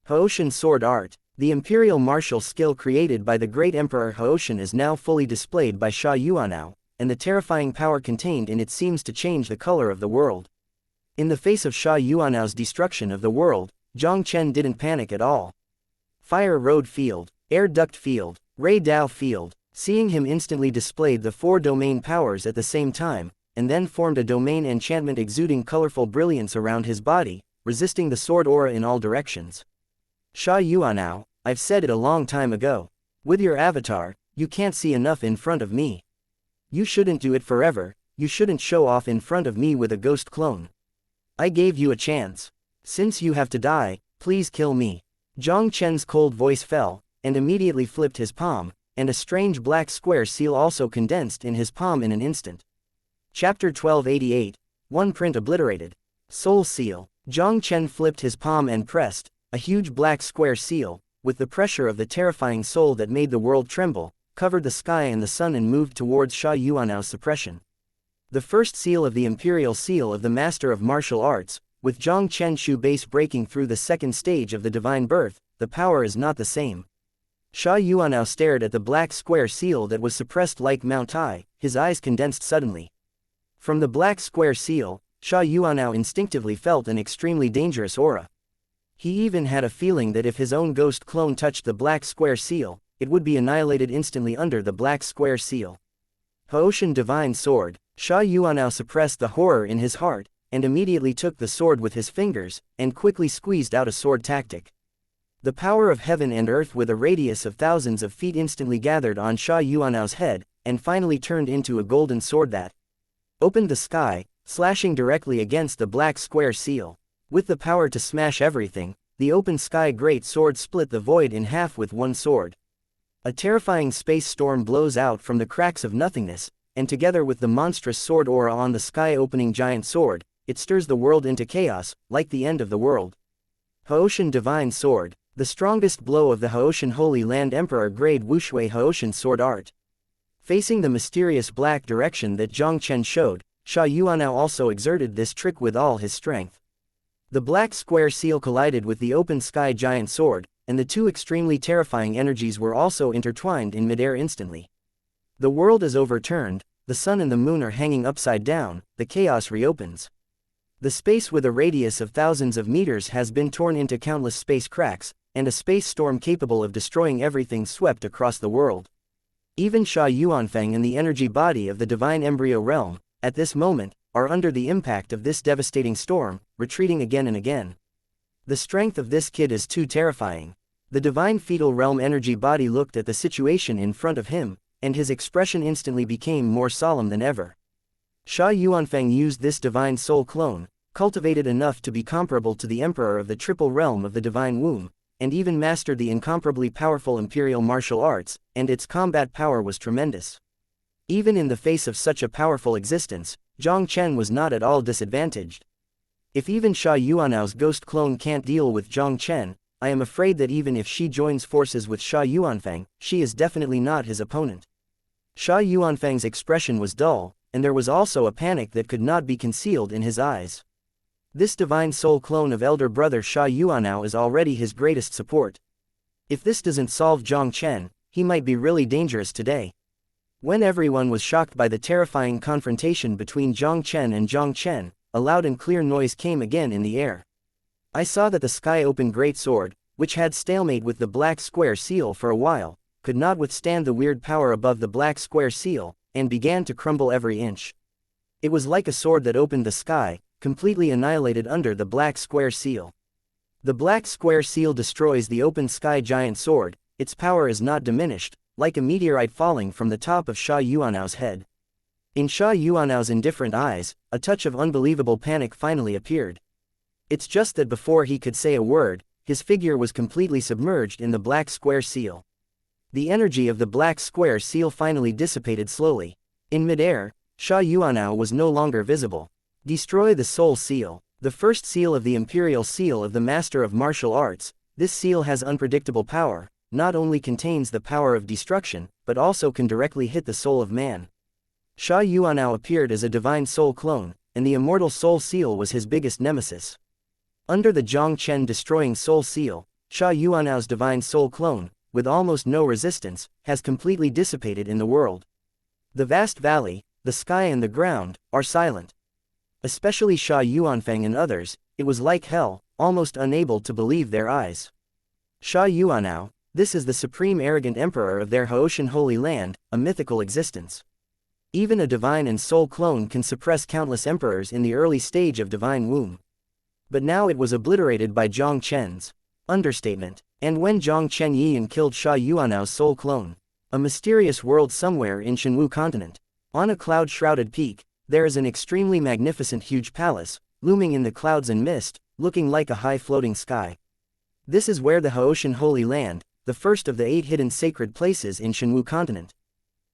Haoshan sword art, the imperial martial skill created by the great emperor Haoshan, is now fully displayed by Sha Yuanao, and the terrifying power contained in it seems to change the color of the world. In the face of Sha Yuanao's destruction of the world, Jiang Chen didn't panic at all. Fire road field, air duct field, ray Dao field, seeing him instantly displayed the 4 domain powers at the same time, and then formed a domain enchantment exuding colorful brilliance around his body, resisting the sword aura in all directions. Sha Yuanao, I've said it a long time ago. With your avatar, you can't see enough in front of me. You shouldn't do it forever. You shouldn't show off in front of me with a ghost clone. I gave you a chance. Since you have to die, please kill me. Jiang Chen's cold voice fell, and immediately flipped his palm, and a strange black square seal also condensed in his palm in an instant. Chapter 1288, One print obliterated. Soul seal. Jiang Chen flipped his palm and pressed a huge black square seal, with the pressure of the terrifying soul that made the world tremble, covered the sky and the sun and moved towards Sha Yuanao's suppression. The first seal of the imperial seal of the master of martial arts, with Jiang Chen Shu base breaking through the second stage of the divine birth, the power is not the same. Sha Yuanao stared at the black square seal that was suppressed like Mount Tai, his eyes condensed suddenly. From the black square seal, Sha Yuanao instinctively felt an extremely dangerous aura. He even had a feeling that if his own ghost clone touched the black square seal, it would be annihilated instantly under the black square seal. Haoshan divine sword. Sha Yuanao suppressed the horror in his heart, and immediately took the sword with his fingers, and quickly squeezed out a sword tactic. The power of heaven and earth with a radius of thousands of feet instantly gathered on Sha Yuanao's head, and finally turned into a golden sword that opened the sky, slashing directly against the black square seal. With the power to smash everything, the open sky great sword split the void in half with one sword. A terrifying space storm blows out from the cracks of nothingness, and together with the monstrous sword aura on the sky-opening giant sword, it stirs the world into chaos, like the end of the world. Haoshan divine sword. The strongest blow of the Haoshan Holy Land Emperor grade Wushui Haoshan sword art. Facing the mysterious black direction that Jiang Chen showed, Sha Yuanao also exerted this trick with all his strength. The black square seal collided with the open sky giant sword, and the two extremely terrifying energies were also intertwined in midair instantly. The world is overturned, the sun and the moon are hanging upside down, the chaos reopens. The space with a radius of thousands of meters has been torn into countless space cracks, and a space storm capable of destroying everything swept across the world. Even Sha Yuanfeng and the energy body of the divine embryo realm, at this moment, are under the impact of this devastating storm, retreating again and again. The strength of this kid is too terrifying. The divine fetal realm energy body looked at the situation in front of him, and his expression instantly became more solemn than ever. Sha Yuanfeng used this divine soul clone, cultivated enough to be comparable to the emperor of the triple realm of the divine womb, and even mastered the incomparably powerful imperial martial arts, and its combat power was tremendous. Even in the face of such a powerful existence, Jiang Chen was not at all disadvantaged. If even Sha Yuanao's ghost clone can't deal with Jiang Chen, I am afraid that even if she joins forces with Sha Yuanfeng, she is definitely not his opponent. Sha Yuanfeng's expression was dull, and there was also a panic that could not be concealed in his eyes. This divine soul clone of elder brother Sha Yuanao is already his greatest support. If this doesn't solve Jiang Chen, he might be really dangerous today. When everyone was shocked by the terrifying confrontation between Jiang Chen and Jiang Chen, a loud and clear noise came again in the air. I saw that the sky open great sword, which had stalemate with the black square seal for a while, could not withstand the weird power above the black square seal, and began to crumble every inch. It was like a sword that opened the sky, completely annihilated under the black square seal. The black square seal destroys the open sky giant sword, its power is not diminished, like a meteorite falling from the top of Sha Yuanao's head. In Sha Yuanao's indifferent eyes, a touch of unbelievable panic finally appeared. It's just that before he could say a word, his figure was completely submerged in the black square seal. The energy of the black square seal finally dissipated slowly. In midair, Sha Yuanao was no longer visible. Destroy the soul seal, the first seal of the imperial seal of the master of martial arts. This seal has unpredictable power, not only contains the power of destruction, but also can directly hit the soul of man. Sha Yuanao appeared as a divine soul clone, and the immortal soul seal was his biggest nemesis. Under the Jiang Chen destroying soul seal, Sha Yuanao's divine soul clone, with almost no resistance, has completely dissipated in the world. The vast valley, the sky and the ground, are silent. Especially Sha Yuanfeng and others, it was like hell, almost unable to believe their eyes. Sha Yuanao, this is the supreme arrogant emperor of their Haoshan Holy Land, a mythical existence. Even a divine and soul clone can suppress countless emperors in the early stage of divine womb. But now it was obliterated by Jiang Chen's understatement. And when Jiang Chen Yiyan killed Sha Yuanao's soul clone, a mysterious world somewhere in Shenwu continent, on a cloud-shrouded peak, there is an extremely magnificent huge palace, looming in the clouds and mist, looking like a high floating sky. This is where the Haoshan Holy Land, the first of the 8 hidden sacred places in Shenwu continent.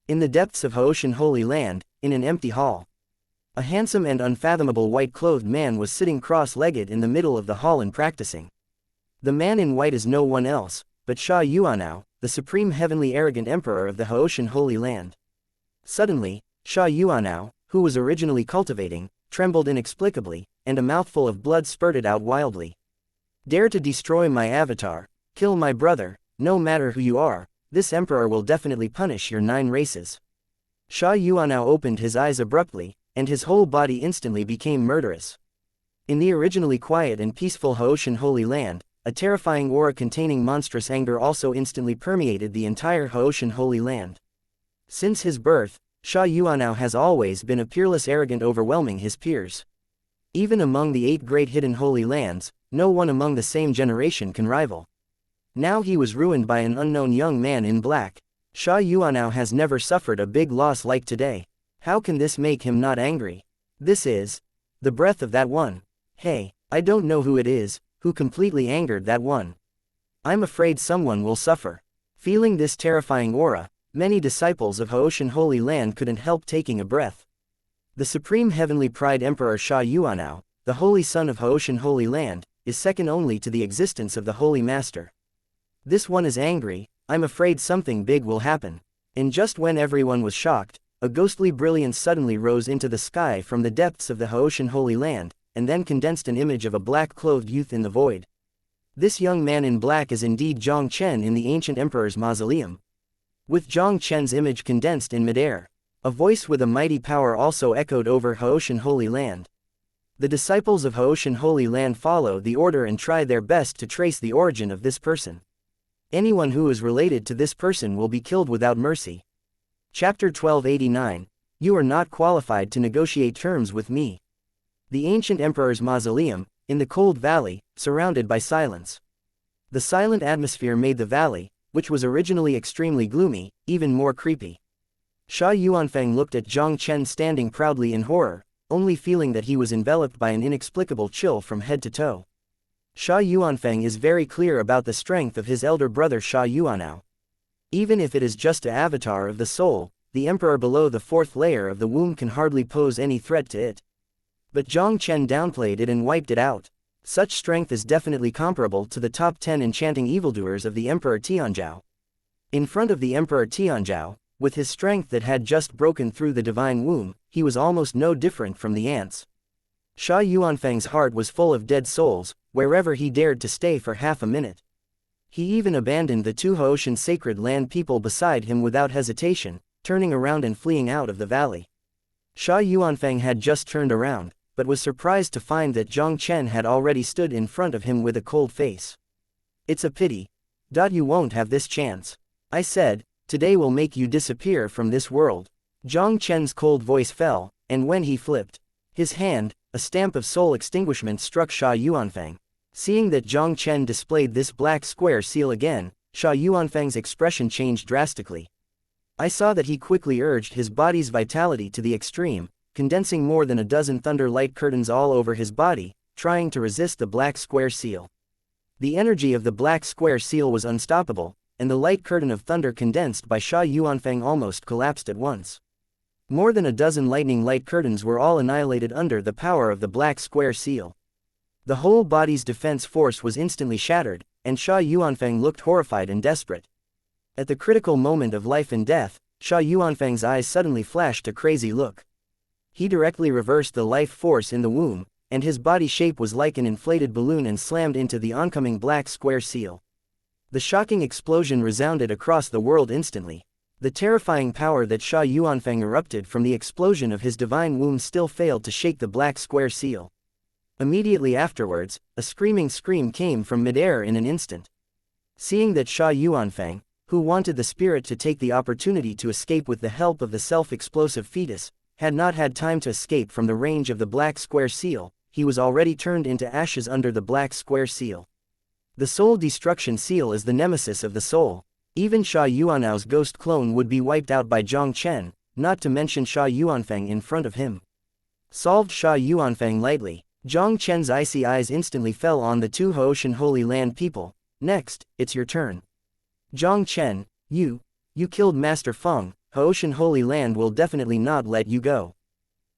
In the depths of Haoshan Holy Land, in an empty hall, a handsome and unfathomable white-clothed man was sitting cross-legged in the middle of the hall and practicing. The man in white is no one else, but Sha Yuanao, the supreme heavenly arrogant emperor of the Haoshan Holy Land. Suddenly, Sha Yuanao, who was originally cultivating, trembled inexplicably, and a mouthful of blood spurted out wildly. Dare to destroy my avatar, kill my brother, no matter who you are, this emperor will definitely punish your 9 races. Sha Yuanao opened his eyes abruptly, and his whole body instantly became murderous. In the originally quiet and peaceful Haoshan Holy Land, a terrifying aura containing monstrous anger also instantly permeated the entire Haoshan Holy Land. Since his birth, Sha Yuanao has always been a peerless arrogant overwhelming his peers. Even among the 8 great hidden holy lands, no one among the same generation can rival. Now he was ruined by an unknown young man in black. Sha Yuanao has never suffered a big loss like today. How can this make him not angry? This is the breath of that one. Hey, I don't know who it is, who completely angered that one. I'm afraid someone will suffer. Feeling this terrifying aura, many disciples of Haoshan Holy Land couldn't help taking a breath. The supreme heavenly pride emperor Sha Yuanao, the holy son of Haoshan Holy Land, is second only to the existence of the holy master. This one is angry, I'm afraid something big will happen. And just when everyone was shocked, a ghostly brilliance suddenly rose into the sky from the depths of the Haoshan Holy Land, and then condensed an image of a black-clothed youth in the void. This young man in black is indeed Jiang Chen in the ancient emperor's mausoleum. With Jiang Chen's image condensed in midair, a voice with a mighty power also echoed over Haoshan Holy Land. The disciples of Haoshan Holy Land follow the order and try their best to trace the origin of this person. Anyone who is related to this person will be killed without mercy. Chapter 1289. You are not qualified to negotiate terms with me. The ancient emperor's mausoleum, in the cold valley, surrounded by silence. The silent atmosphere made the valley, which was originally extremely gloomy, even more creepy. Sha Yuanfeng looked at Jiang Chen standing proudly in horror, only feeling that he was enveloped by an inexplicable chill from head to toe. Sha Yuanfeng is very clear about the strength of his elder brother Sha Yuanao. Even if it is just an avatar of the soul, the emperor below the fourth layer of the womb can hardly pose any threat to it. But Jiang Chen downplayed it and wiped it out. Such strength is definitely comparable to the top 10 enchanting evildoers of the Emperor Tianzhao. In front of the Emperor Tianzhao, with his strength that had just broken through the divine womb, he was almost no different from the ants. Sha Yuanfeng's heart was full of dead souls, wherever he dared to stay for half a minute. He even abandoned the two Haoshan sacred land people beside him without hesitation, turning around and fleeing out of the valley. Sha Yuanfeng had just turned around, but was surprised to find that Jiang Chen had already stood in front of him with a cold face. It's a pity. You won't have this chance. I said, today will make you disappear from this world. Jiang Chen's cold voice fell, and when he flipped his hand, a stamp of soul extinguishment struck Sha Yuanfeng. Seeing that Jiang Chen displayed this black square seal again, Sha Yuanfeng's expression changed drastically. I saw that he quickly urged his body's vitality to the extreme, condensing more than a dozen thunder light curtains all over his body, trying to resist the black square seal. The energy of the black square seal was unstoppable, and the light curtain of thunder condensed by Sha Yuanfeng almost collapsed at once. More than a dozen lightning light curtains were all annihilated under the power of the black square seal. The whole body's defense force was instantly shattered, and Sha Yuanfeng looked horrified and desperate. At the critical moment of life and death, Sha Yuanfeng's eyes suddenly flashed a crazy look. He directly reversed the life force in the womb, and his body shape was like an inflated balloon and slammed into the oncoming black square seal. The shocking explosion resounded across the world instantly. The terrifying power that Sha Yuanfeng erupted from the explosion of his divine womb still failed to shake the black square seal. Immediately afterwards, a screaming scream came from midair in an instant. Seeing that Sha Yuanfeng, who wanted the spirit to take the opportunity to escape with the help of the self-explosive fetus, had not had time to escape from the range of the black square seal, he was already turned into ashes under the black square seal. The soul destruction seal is the nemesis of the soul. Even Sha Yuanao's ghost clone would be wiped out by Jiang Chen, not to mention Sha Yuanfeng in front of him. Solved Sha Yuanfeng lightly. Jiang Chen's icy eyes instantly fell on the two Haoshan Holy Land people. Next, it's your turn. Jiang Chen, you killed Master Feng. Haoshan Holy Land will definitely not let you go.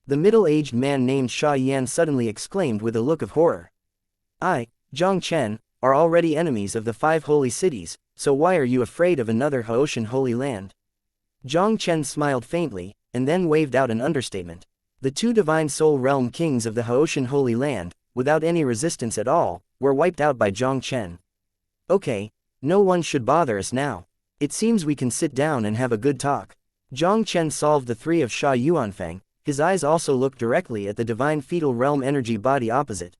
The middle-aged man named Sha Yan suddenly exclaimed with a look of horror. I, Jiang Chen, are already enemies of the 5 holy cities, so why are you afraid of another Haoshan Holy Land? Jiang Chen smiled faintly, and then waved out an understatement. The 2 divine soul realm kings of the Haoshan Holy Land, without any resistance at all, were wiped out by Jiang Chen. Okay, no one should bother us now. It seems we can sit down and have a good talk. Jiang Chen solved the 3 of Sha Yuanfeng. His eyes also looked directly at the divine fetal realm energy body opposite.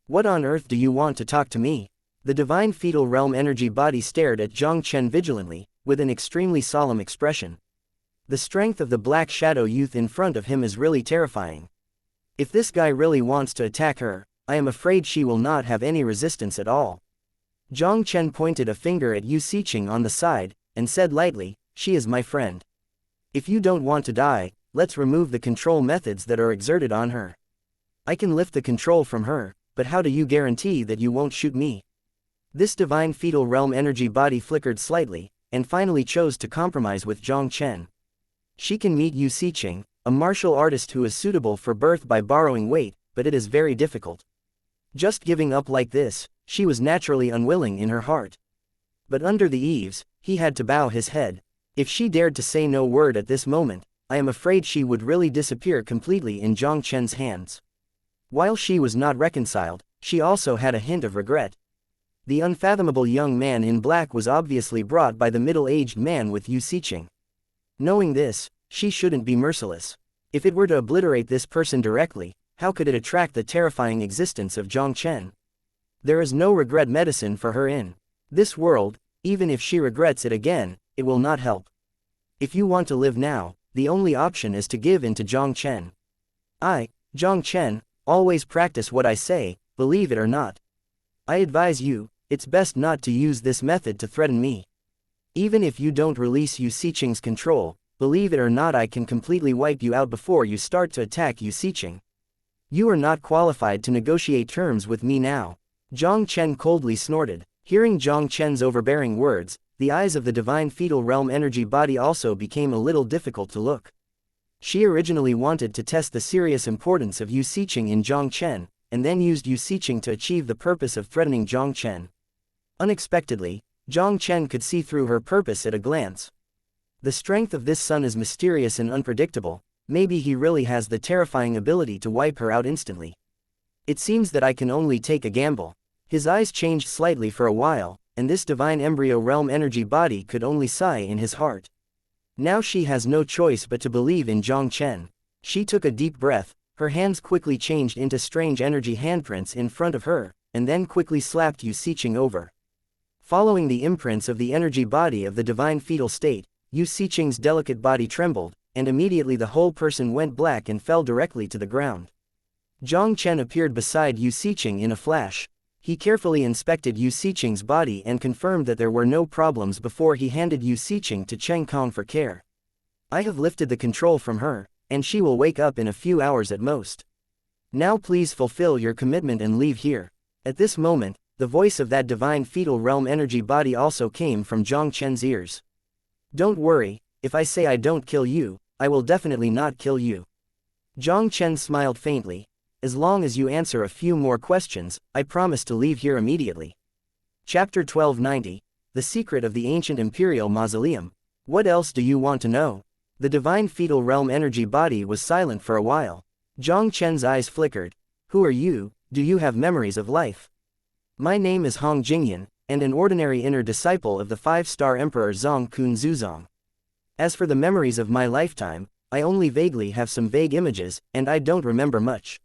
What on earth do you want to talk to me? The divine fetal realm energy body stared at Jiang Chen vigilantly, with an extremely solemn expression. The strength of the black shadow youth in front of him is really terrifying. If this guy really wants to attack her, I am afraid she will not have any resistance at all. Jiang Chen pointed a finger at Yu Xiqing on the side, and said lightly, she is my friend. If you don't want to die, let's remove the control methods that are exerted on her. I can lift the control from her, but how do you guarantee that you won't shoot me? This divine fetal realm energy body flickered slightly, and finally chose to compromise with Jiang Chen. She can meet Yu Xiqing, a martial artist who is suitable for birth by borrowing weight, but it is very difficult. Just giving up like this, she was naturally unwilling in her heart. But under the eaves, he had to bow his head. If she dared to say no word at this moment, I am afraid she would really disappear completely in Jiang Chen's hands. While she was not reconciled, she also had a hint of regret. The unfathomable young man in black was obviously brought by the middle-aged man with Yu Xiqing. Knowing this, she shouldn't be merciless. If it were to obliterate this person directly, how could it attract the terrifying existence of Jiang Chen? There is no regret medicine for her in this world. Even if she regrets it again, it will not help. If you want to live now, the only option is to give in to Jiang Chen. Jiang Chen, always practice what I say, believe it or not. I advise you, it's best not to use this method to threaten me. Even if you don't release Yu Xiqing's control, believe it or not, I can completely wipe you out before you start to attack Yu Xiqing. You are not qualified to negotiate terms with me now. Jiang Chen coldly snorted. Hearing Jiang Chen's overbearing words, the eyes of the divine fetal realm energy body also became a little difficult to look. She originally wanted to test the serious importance of Yu Xiqing in Jiang Chen, and then used Yu Xiqing to achieve the purpose of threatening Jiang Chen. Unexpectedly, Jiang Chen could see through her purpose at a glance. The strength of this son is mysterious and unpredictable. Maybe he really has the terrifying ability to wipe her out instantly. It seems that I can only take a gamble. His eyes changed slightly for a while, and this divine embryo realm energy body could only sigh in his heart. Now she has no choice but to believe in Jiang Chen. She took a deep breath, her hands quickly changed into strange energy handprints in front of her, and then quickly slapped Yu Xiqing over. Following the imprints of the energy body of the divine fetal state, Yu Xiqing's delicate body trembled, and immediately the whole person went black and fell directly to the ground. Jiang Chen appeared beside Yu Xiqing in a flash. He carefully inspected Yu Xiqing's body and confirmed that there were no problems before he handed Yu Xiqing to Cheng Kong for care. I have lifted the control from her, and she will wake up in a few hours at most. Now please fulfill your commitment and leave here. At this moment, the voice of that divine fetal realm energy body also came from Jiang Chen's ears. Don't worry, if I say I don't kill you, I will definitely not kill you. Jiang Chen smiled faintly. As long as you answer a few more questions, I promise to leave here immediately. Chapter 1290. The Secret of the Ancient Imperial Mausoleum. What else do you want to know? The divine fetal realm energy body was silent for a while. Jiang Chen's eyes flickered. Who are you? Do you have memories of life? My name is Hong Jingyan, and an ordinary inner disciple of the 5-star Emperor Zong Kun Zuzong. As for the memories of my lifetime, I only vaguely have some vague images, and I don't remember much.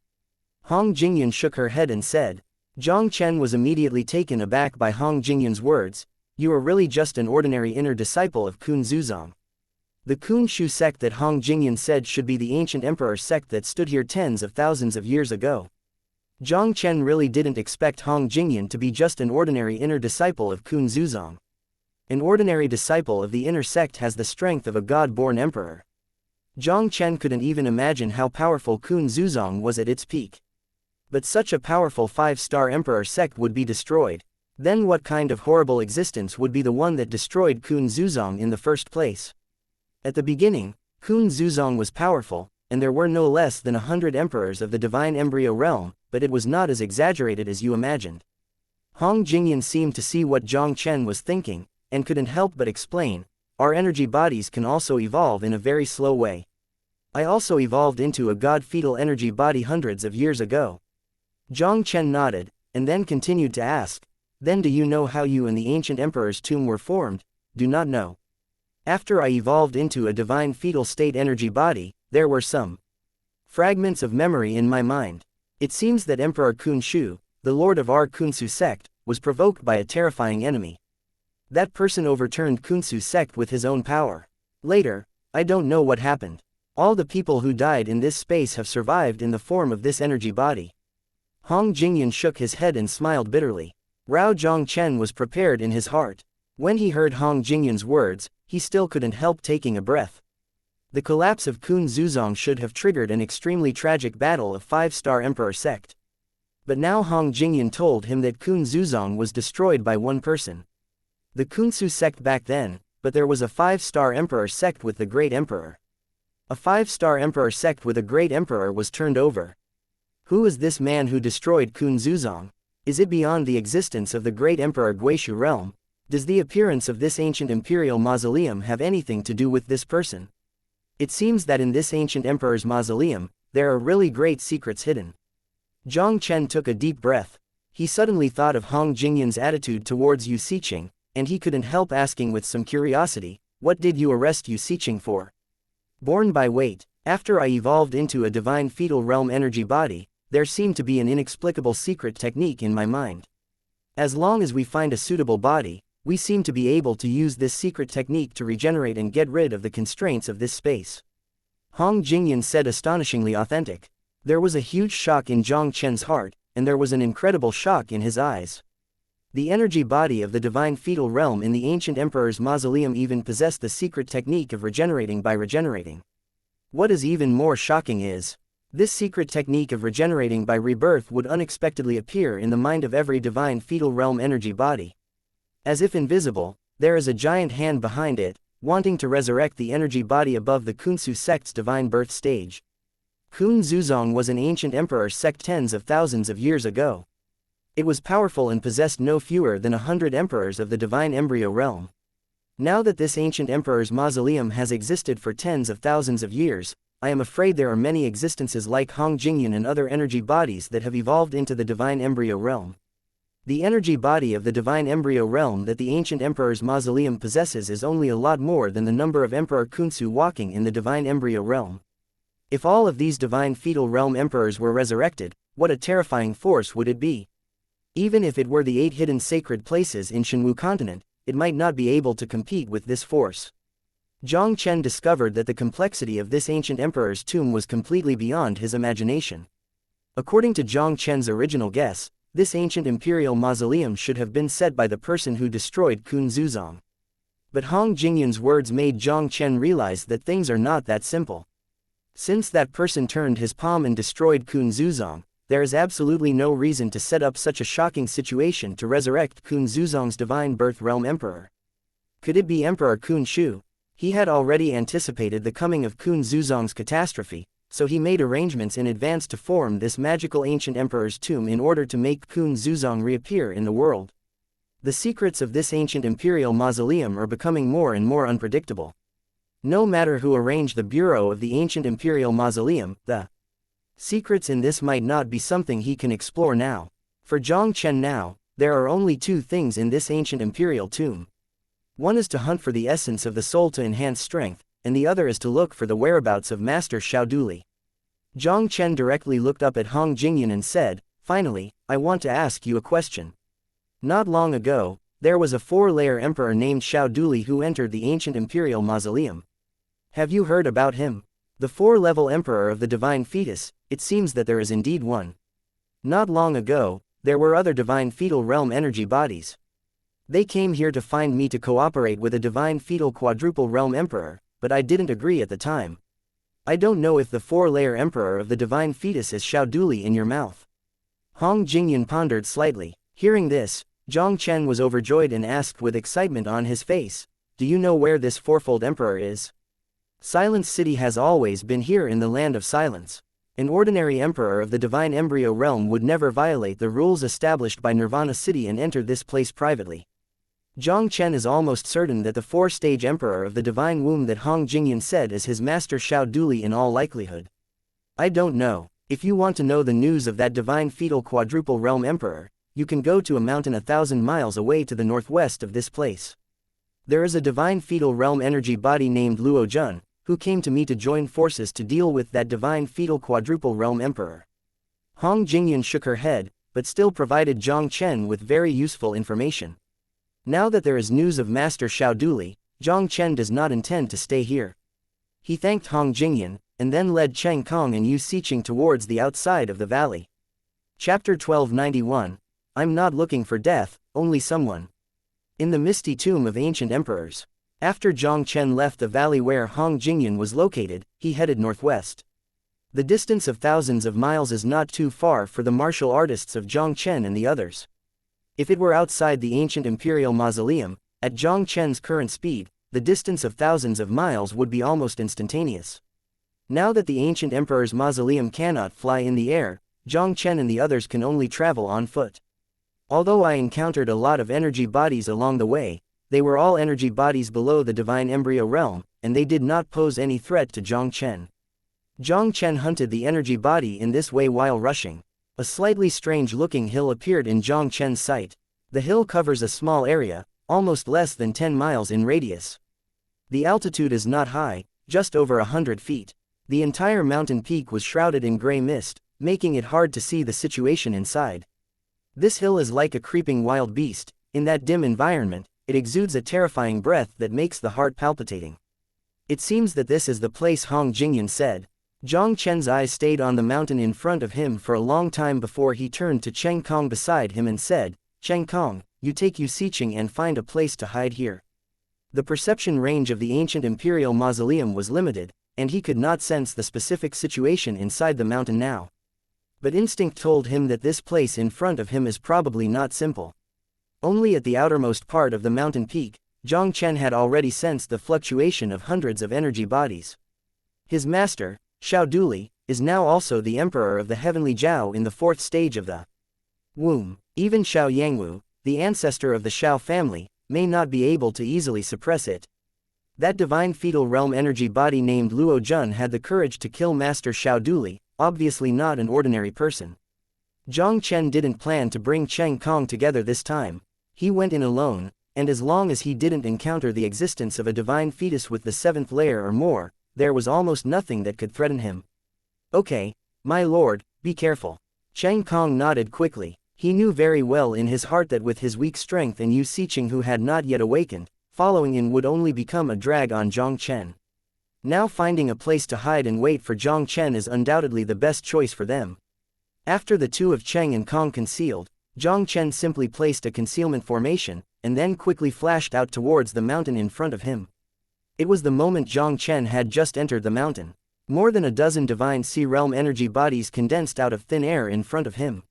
Hong Jingyan shook her head and said. Jiang Chen was immediately taken aback by Hong Jingyan's words. You are really just an ordinary inner disciple of Kun Zuzong. The Kun Shu sect that Hong Jingyan said should be the ancient emperor sect that stood here tens of thousands of years ago. Jiang Chen really didn't expect Hong Jingyan to be just an ordinary inner disciple of Kun Zuzong. An ordinary disciple of the inner sect has the strength of a god-born emperor. Jiang Chen couldn't even imagine how powerful Kun Zuzong was at its peak. But such a powerful 5-star emperor sect would be destroyed. Then what kind of horrible existence would be the one that destroyed Kun Zuzong in the first place? At the beginning, Kun Zuzong was powerful, and there were no less than 100 emperors of the divine embryo realm, but it was not as exaggerated as you imagined. Hong Jingyan seemed to see what Jiang Chen was thinking, and couldn't help but explain. Our energy bodies can also evolve in a very slow way. I also evolved into a god fetal energy body hundreds of years ago. Jiang Chen nodded, and then continued to ask, then do you know how you and the ancient emperor's tomb were formed? Do not know. After I evolved into a divine fetal state energy body, there were some fragments of memory in my mind. It seems that Emperor Kun Shu, the lord of our Kunsu sect, was provoked by a terrifying enemy. That person overturned Kunsu sect with his own power. Later, I don't know what happened. All the people who died in this space have survived in the form of this energy body. Hong Jingyan shook his head and smiled bitterly. Rao Jiang Chen was prepared in his heart. When he heard Hong Jingyan's words, he still couldn't help taking a breath. The collapse of Kun Zuzong should have triggered an extremely tragic battle of 5-star emperor sect. But now Hong Jingyan told him that Kun Zuzong was destroyed by one person. The Kunsu sect back then, but there was a 5-star emperor sect with the great emperor. A 5-star emperor sect with a great emperor was turned over. Who is this man who destroyed Kun Zuzong? Is it beyond the existence of the great emperor Guishu realm? Does the appearance of this ancient imperial mausoleum have anything to do with this person? It seems that in this ancient emperor's mausoleum, there are really great secrets hidden. Jiang Chen took a deep breath. He suddenly thought of Hong Jingyan's attitude towards Yu Siqing, and he couldn't help asking with some curiosity, what did you arrest Yu Siqing for? Born by weight, after I evolved into a divine fetal realm energy body, there seemed to be an inexplicable secret technique in my mind. As long as we find a suitable body, we seem to be able to use this secret technique to regenerate and get rid of the constraints of this space. Hong Jingyan said, astonishingly authentic. There was a huge shock in Jiang Chen's heart, and there was an incredible shock in his eyes. The energy body of the divine fetal realm in the ancient emperor's mausoleum even possessed the secret technique of regenerating by regenerating. What is even more shocking is, this secret technique of regenerating by rebirth would unexpectedly appear in the mind of every divine fetal realm energy body. As if invisible, there is a giant hand behind it, wanting to resurrect the energy body above the Kunsu sect's divine birth stage. Kun Zuzong was an ancient emperor sect tens of thousands of years ago. It was powerful and possessed no fewer than 100 emperors of the divine embryo realm. Now that this ancient emperor's mausoleum has existed for tens of thousands of years, I am afraid there are many existences like Hong Jingyan and other energy bodies that have evolved into the divine embryo realm. The energy body of the divine embryo realm that the ancient emperor's mausoleum possesses is only a lot more than the number of Emperor Kunsu walking in the divine embryo realm. If all of these divine fetal realm emperors were resurrected, what a terrifying force would it be? Even if it were the 8 hidden sacred places in Shenwu continent, it might not be able to compete with this force. Jiang Chen discovered that the complexity of this ancient emperor's tomb was completely beyond his imagination. According to Jiang Chen's original guess, this ancient imperial mausoleum should have been set by the person who destroyed Kun Zuzong. But Hong Jingyan's words made Jiang Chen realize that things are not that simple. Since that person turned his palm and destroyed Kun Zuzong, there is absolutely no reason to set up such a shocking situation to resurrect Kun Zuzong's divine birth realm emperor. Could it be Emperor Kun Shu? He had already anticipated the coming of Kun Zuzong's catastrophe, so he made arrangements in advance to form this magical ancient emperor's tomb in order to make Kun Zuzong reappear in the world. The secrets of this ancient imperial mausoleum are becoming more and more unpredictable. No matter who arranged the bureau of the ancient imperial mausoleum, the secrets in this might not be something he can explore now. For Jiang Chen now, there are only 2 things in this ancient imperial tomb. One is to hunt for the essence of the soul to enhance strength, and the other is to look for the whereabouts of Master Xiaoduli. Jiang Chen directly looked up at Hong Jingyan and said, "Finally, I want to ask you a question. Not long ago, there was a 4-layer emperor named Xiaoduli who entered the ancient imperial mausoleum. Have you heard about him? The 4-level emperor of the divine fetus, it seems that there is indeed one. Not long ago, there were other divine fetal realm energy bodies. They came here to find me to cooperate with a divine fetal quadruple realm emperor, but I didn't agree at the time. I don't know if the 4-layer emperor of the divine fetus is Xiaoduli in your mouth." Hong Jingyan pondered slightly. Hearing this, Jiang Chen was overjoyed and asked with excitement on his face, "Do you know where this 4-fold emperor is?" "Silence City has always been here in the land of silence. An ordinary emperor of the divine embryo realm would never violate the rules established by Nirvana City and enter this place privately." Jiang Chen is almost certain that the 4-stage emperor of the divine womb that Hong Jingyan said is his master Xiaoduli in all likelihood. "I don't know. If you want to know the news of that divine fetal quadruple realm emperor, you can go to a mountain 1,000 miles away to the northwest of this place. There is a divine fetal realm energy body named Luo Jun, who came to me to join forces to deal with that divine fetal quadruple realm emperor." Hong Jingyan shook her head, but still provided Jiang Chen with very useful information. Now that there is news of Master Xiaoduli, Jiang Chen does not intend to stay here. He thanked Hong Jingyan, and then led Cheng Kong and Yu Siqing towards the outside of the valley. Chapter 1291. I'm not looking for death, only someone. In the misty tomb of ancient emperors. After Jiang Chen left the valley where Hong Jingyan was located, he headed northwest. The distance of thousands of miles is not too far for the martial artists of Jiang Chen and the others. If it were outside the ancient imperial mausoleum, at Jiang Chen's current speed, the distance of thousands of miles would be almost instantaneous. Now that the ancient emperor's mausoleum cannot fly in the air, Jiang Chen and the others can only travel on foot. Although I encountered a lot of energy bodies along the way, they were all energy bodies below the divine embryo realm, and they did not pose any threat to Jiang Chen. Jiang Chen hunted the energy body in this way while rushing. A slightly strange-looking hill appeared in Jiang Chen's sight. The hill covers a small area, almost less than 10 miles in radius. The altitude is not high, just over 100 feet. The entire mountain peak was shrouded in gray mist, making it hard to see the situation inside. This hill is like a creeping wild beast. In that dim environment, it exudes a terrifying breath that makes the heart palpitating. It seems that this is the place, Hong Jingyan said. Jiang Chen's eyes stayed on the mountain in front of him for a long time before he turned to Cheng Kong beside him and said, "Cheng Kong, you take Yu Xiqing and find a place to hide here." The perception range of the ancient imperial mausoleum was limited, and he could not sense the specific situation inside the mountain now. But instinct told him that this place in front of him is probably not simple. Only at the outermost part of the mountain peak, Jiang Chen had already sensed the fluctuation of hundreds of energy bodies. His master, Xiao Duli, is now also the emperor of the heavenly Zhao in the fourth stage of the womb. Even Xiao Yangwu, the ancestor of the Xiao family, may not be able to easily suppress it. That divine fetal realm energy body named Luo Jun had the courage to kill Master Xiao Duli, obviously not an ordinary person. Jiang Chen didn't plan to bring Cheng Kong together this time. He went in alone, and as long as he didn't encounter the existence of a divine fetus with the 7th layer or more, there was almost nothing that could threaten him. "Okay, my lord, be careful." Cheng Kong nodded quickly. He knew very well in his heart that with his weak strength and Yu Xiqing who had not yet awakened, following in would only become a drag on Jiang Chen. Now finding a place to hide and wait for Jiang Chen is undoubtedly the best choice for them. After the two of Cheng and Kong concealed, Jiang Chen simply placed a concealment formation, and then quickly flashed out towards the mountain in front of him. It was the moment Jiang Chen had just entered the mountain. More than a dozen divine sea realm energy bodies condensed out of thin air in front of him.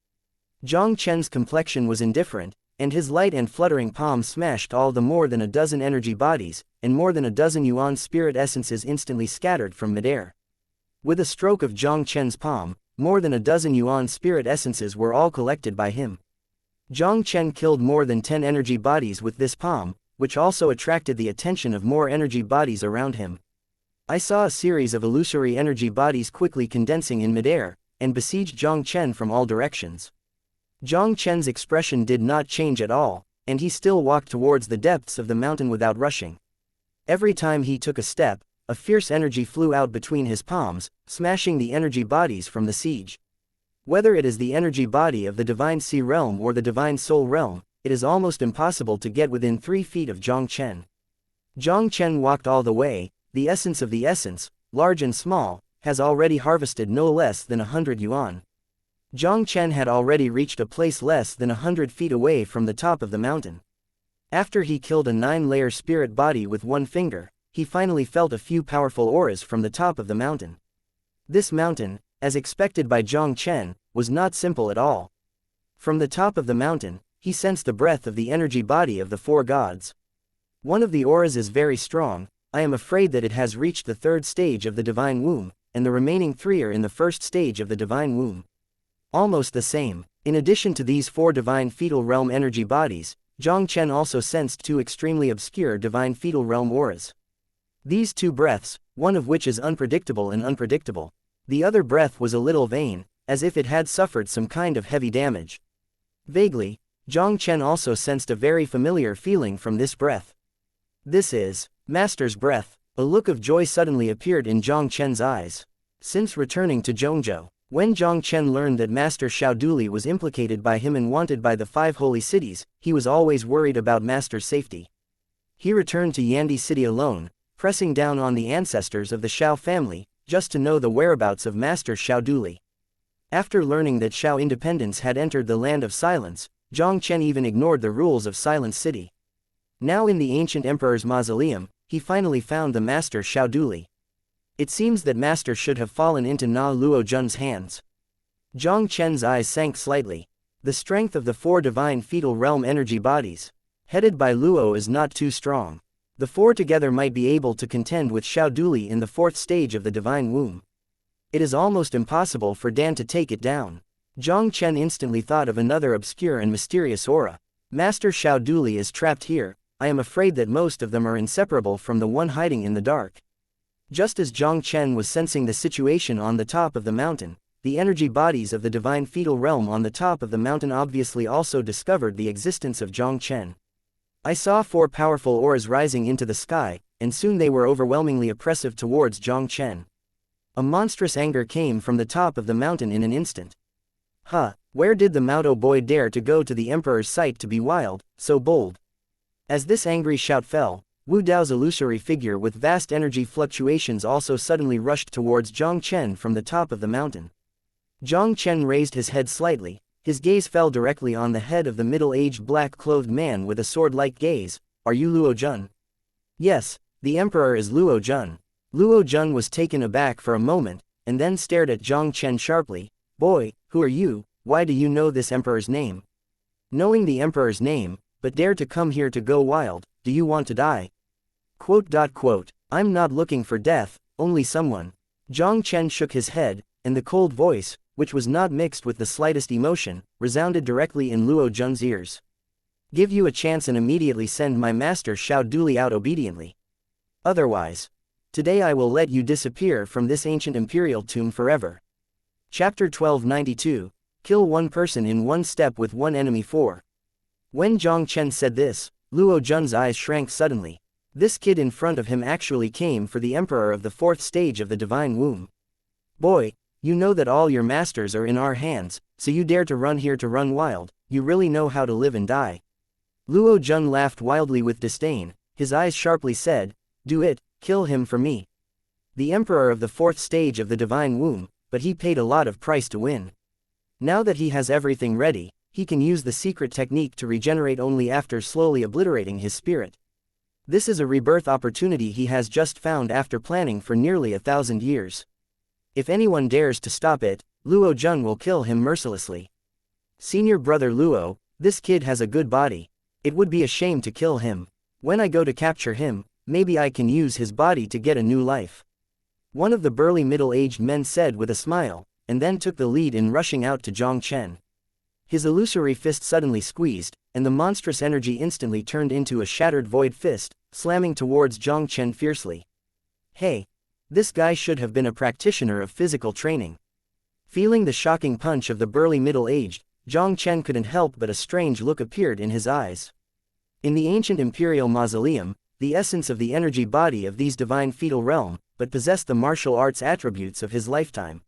Jiang Chen's complexion was indifferent, and his light and fluttering palm smashed all the more than a dozen energy bodies, and more than a dozen yuan spirit essences instantly scattered from midair. With a stroke of Jiang Chen's palm, more than a dozen yuan spirit essences were all collected by him. Jiang Chen killed more than 10 energy bodies with this palm, which also attracted the attention of more energy bodies around him. I saw a series of illusory energy bodies quickly condensing in midair, and besieged Jiang Chen from all directions. Jiang Chen's expression did not change at all, and he still walked towards the depths of the mountain without rushing. Every time he took a step, a fierce energy flew out between his palms, smashing the energy bodies from the siege. Whether it is the energy body of the divine sea realm or the divine soul realm, it is almost impossible to get within 3 feet of Jiang Chen. Jiang Chen walked all the way. The essence of the essence, large and small, has already harvested no less than 100 yuan. Jiang Chen had already reached a place less than 100 feet away from the top of the mountain. After he killed a 9-layer spirit body with one finger, he finally felt a few powerful auras from the top of the mountain. This mountain, as expected by Jiang Chen, was not simple at all. From the top of the mountain, he sensed the breath of the energy body of the 4 gods. One of the auras is very strong. I am afraid that it has reached the 3rd stage of the divine womb, and the remaining 3 are in the 1st stage of the divine womb. Almost the same. In addition to these 4 divine fetal realm energy bodies, Jiang Chen also sensed 2 extremely obscure divine fetal realm auras. These 2 breaths, one of which is unpredictable and unpredictable. The other breath was a little vain, as if it had suffered some kind of heavy damage. Vaguely, Jiang Chen also sensed a very familiar feeling from this breath. This is Master's breath. A look of joy suddenly appeared in Jiang Chen's eyes. Since returning to Zhongzhou, when Jiang Chen learned that Master Xiao Duli was implicated by him and wanted by the 5 holy cities, he was always worried about Master's safety. He returned to Yandi City alone, pressing down on the ancestors of the Xiao family, just to know the whereabouts of Master Xiao Duli. After learning that Xiao independence had entered the land of silence, Jiang Chen even ignored the rules of Silent City. Now in the ancient emperor's mausoleum, he finally found the Master Xiao Duli. It seems that Master should have fallen into Na Luo Jun's hands. Jiang Chen's eyes sank slightly. The strength of the 4 divine fetal realm energy bodies, headed by Luo, is not too strong. The 4 together might be able to contend with Xiao Duli in the 4th stage of the divine womb. It is almost impossible for Dan to take it down. Jiang Chen instantly thought of another obscure and mysterious aura. Master Xiao Duli is trapped here. I am afraid that most of them are inseparable from the one hiding in the dark. Just as Jiang Chen was sensing the situation on the top of the mountain, the energy bodies of the divine fetal realm on the top of the mountain obviously also discovered the existence of Jiang Chen. I saw 4 powerful auras rising into the sky, and soon they were overwhelmingly oppressive towards Jiang Chen. A monstrous anger came from the top of the mountain in an instant. Where did the Maudo boy dare to go to the emperor's sight to be wild, so bold? As this angry shout fell, Wu Dao's illusory figure with vast energy fluctuations also suddenly rushed towards Jiang Chen from the top of the mountain. Jiang Chen raised his head slightly, his gaze fell directly on the head of the middle-aged black-clothed man with a sword-like gaze. Are you Luo Jun? Yes, the emperor is Luo Jun. Luo Jun was taken aback for a moment, and then stared at Jiang Chen sharply. Boy, who are you? Why do you know this emperor's name? Knowing the emperor's name, but dare to come here to go wild, do you want to die? I'm not looking for death, only someone. Jiang Chen shook his head, and the cold voice, which was not mixed with the slightest emotion, resounded directly in Luo Jun's ears. Give you a chance and immediately send my master Xiao Duli out obediently. Otherwise, today I will let you disappear from this ancient imperial tomb forever. Chapter 1292, Kill one person in one step with one enemy 4. When Jiang Chen said this, Luo Jun's eyes shrank suddenly. This kid in front of him actually came for the emperor of the 4th stage of the divine womb. Boy, you know that all your masters are in our hands, so you dare to run here to run wild, you really know how to live and die. Luo Jun laughed wildly with disdain, his eyes sharply said, do it, kill him for me. The emperor of the 4th stage of the divine womb, but he paid a lot of price to win. Now that he has everything ready, he can use the secret technique to regenerate only after slowly obliterating his spirit. This is a rebirth opportunity he has just found after planning for nearly 1,000 years. If anyone dares to stop it, Luo Jun will kill him mercilessly. Senior brother Luo, this kid has a good body. It would be a shame to kill him. When I go to capture him, maybe I can use his body to get a new life. One of the burly middle-aged men said with a smile, and then took the lead in rushing out to Jiang Chen. His illusory fist suddenly squeezed, and the monstrous energy instantly turned into a shattered void fist, slamming towards Jiang Chen fiercely. Hey! This guy should have been a practitioner of physical training. Feeling the shocking punch of the burly middle-aged, Jiang Chen couldn't help but a strange look appeared in his eyes. In the ancient imperial mausoleum, the essence of the energy body of these divine fetal realm, but possessed the martial arts attributes of his lifetime.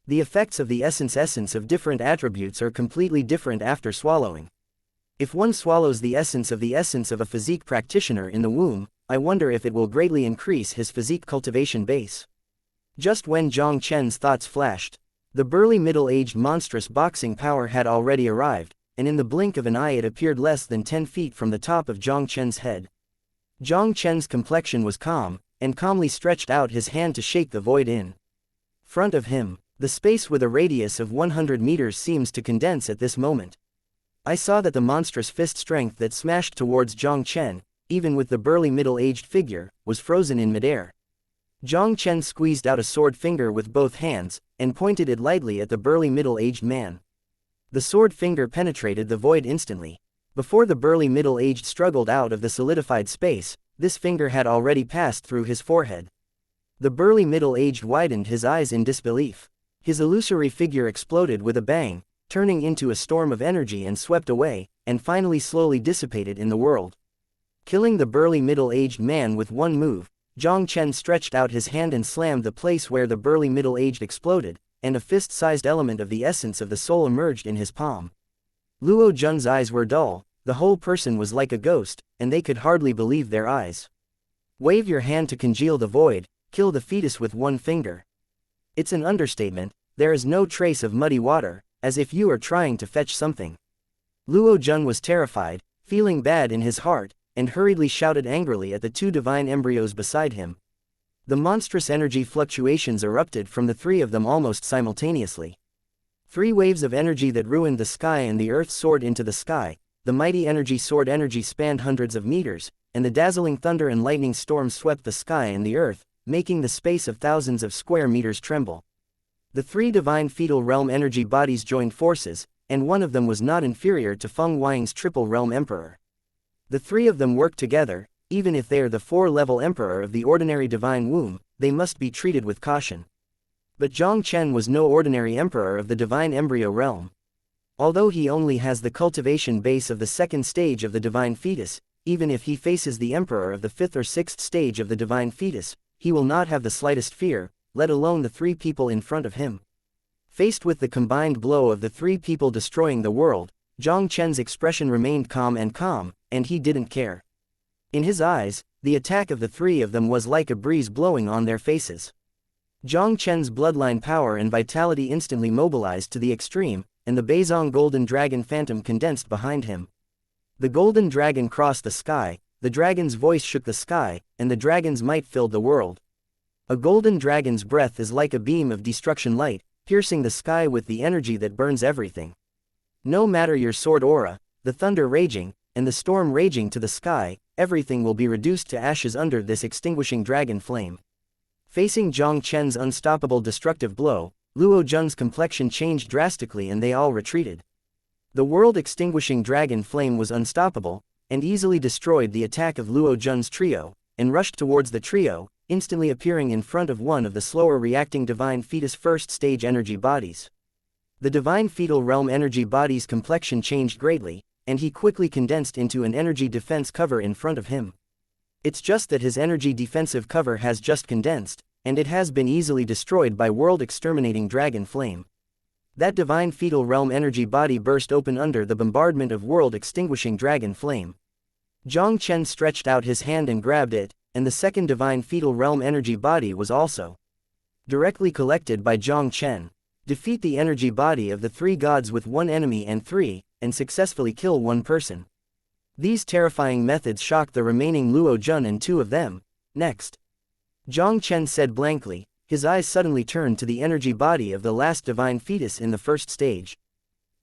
The effects of the essence of different attributes are completely different after swallowing. If one swallows the essence of a physique practitioner in the womb, I wonder if it will greatly increase his physique cultivation base. Just when Jiang Chen's thoughts flashed, the burly middle-aged monstrous boxing power had already arrived, and in the blink of an eye it appeared less than 10 feet from the top of Jiang Chen's head. Jiang Chen's complexion was calm, and calmly stretched out his hand to shake the void in front of him. The space with a radius of 100 meters seems to condense at this moment. I saw that the monstrous fist strength that smashed towards Jiang Chen, even with the burly middle-aged figure, was frozen in midair. Jiang Chen squeezed out a sword finger with both hands, and pointed it lightly at the burly middle-aged man. The sword finger penetrated the void instantly. Before the burly middle-aged struggled out of the solidified space, this finger had already passed through his forehead. The burly middle-aged widened his eyes in disbelief. His illusory figure exploded with a bang, turning into a storm of energy and swept away, and finally slowly dissipated in the world. Killing the burly middle-aged man with one move, Jiang Chen stretched out his hand and slammed the place where the burly middle-aged exploded, and a fist-sized element of the essence of the soul emerged in his palm. Luo Jun's eyes were dull, the whole person was like a ghost, and they could hardly believe their eyes. Wave your hand to congeal the void, kill the fetus with one finger. It's an understatement, there is no trace of muddy water, as if you are trying to fetch something. Luo Jun was terrified, feeling bad in his heart, and hurriedly shouted angrily at the 2 divine embryos beside him. The monstrous energy fluctuations erupted from the 3 of them almost simultaneously. 3 waves of energy that ruined the sky and the earth soared into the sky. The mighty energy sword energy spanned hundreds of meters, and the dazzling thunder and lightning storm swept the sky and the earth, making the space of thousands of square meters tremble. The 3 divine fetal realm energy bodies joined forces, and one of them was not inferior to Feng Huaying's triple realm emperor. The 3 of them worked together, even if they are the 4-level emperor of the ordinary divine womb, they must be treated with caution. But Jiang Chen was no ordinary emperor of the divine embryo realm. Although he only has the cultivation base of the 2nd stage of the divine fetus, even if he faces the emperor of the 5th or 6th stage of the divine fetus, he will not have the slightest fear, let alone the 3 people in front of him. Faced with the combined blow of the 3 people destroying the world, Jiang Chen's expression remained calm, and he didn't care. In his eyes, the attack of the 3 of them was like a breeze blowing on their faces. Jiang Chen's bloodline power and vitality instantly mobilized to the extreme, and the Beizong Golden Dragon Phantom condensed behind him. The Golden Dragon crossed the sky, the dragon's voice shook the sky, and the dragon's might filled the world. A golden dragon's breath is like a beam of destruction light, piercing the sky with the energy that burns everything. No matter your sword aura, the thunder raging, and the storm raging to the sky, everything will be reduced to ashes under this extinguishing dragon flame. Facing Jiang Chen's unstoppable destructive blow, Luo Zhen's complexion changed drastically and they all retreated. The world-extinguishing dragon flame was unstoppable, and easily destroyed the attack of Luo Zhen's trio, and rushed towards the trio, instantly appearing in front of one of the slower-reacting divine fetus 1st stage energy bodies. The divine fetal realm energy body's complexion changed greatly, and he quickly condensed into an energy defense cover in front of him. It's just that his energy defensive cover has just condensed, and it has been easily destroyed by world-exterminating dragon flame. That divine fetal realm energy body burst open under the bombardment of world-extinguishing dragon flame. Jiang Chen stretched out his hand and grabbed it, and the 2nd divine fetal realm energy body was also directly collected by Jiang Chen. Defeat the energy body of the 3 gods with 1 enemy and successfully kill 1 person. These terrifying methods shocked the remaining Luo Zhen and 2 of them. Next, Jiang Chen said blankly, his eyes suddenly turned to the energy body of the last divine fetus in the 1st stage.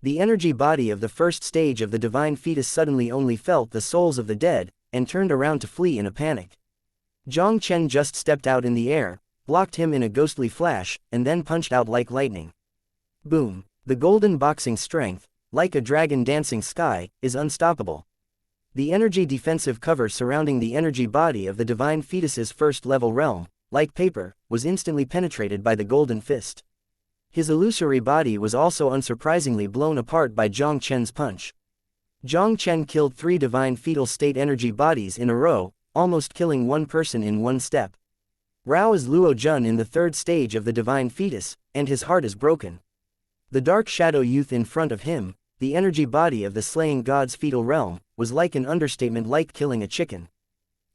The energy body of the 1st stage of the divine fetus suddenly only felt the souls of the dead, and turned around to flee in a panic. Jiang Chen just stepped out in the air, blocked him in a ghostly flash, and then punched out like lightning. Boom! The golden boxing strength, like a dragon dancing sky, is unstoppable. The energy defensive cover surrounding the energy body of the divine fetus's 1st level realm, like paper, was instantly penetrated by the golden fist. His illusory body was also unsurprisingly blown apart by Jiang Chen's punch. Jiang Chen killed 3 divine fetal state energy bodies in a row, almost killing 1 person in 1 step. Rao is Luo Zhen in the 3rd stage of the divine fetus, and his heart is broken. The dark shadow youth in front of him, the energy body of the slaying god's fetal realm, was like an understatement, like killing a chicken.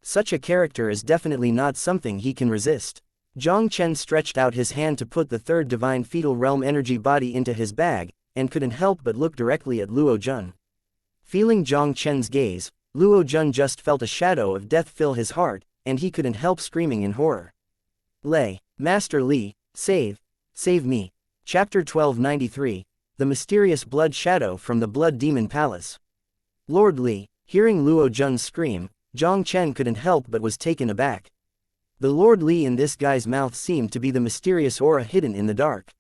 Such a character is definitely not something he can resist. Jiang Chen stretched out his hand to put the 3rd divine fetal realm energy body into his bag, and couldn't help but look directly at Luo Zhen. Feeling Jiang Chen's gaze, Luo Zhen just felt a shadow of death fill his heart, and he couldn't help screaming in horror. Master Li, save me. Chapter 1293, The Mysterious Blood Shadow from the Blood Demon Palace. Lord Li, hearing Luo Zhen's scream, Jiang Chen couldn't help but was taken aback. The Lord Li in this guy's mouth seemed to be the mysterious aura hidden in the dark.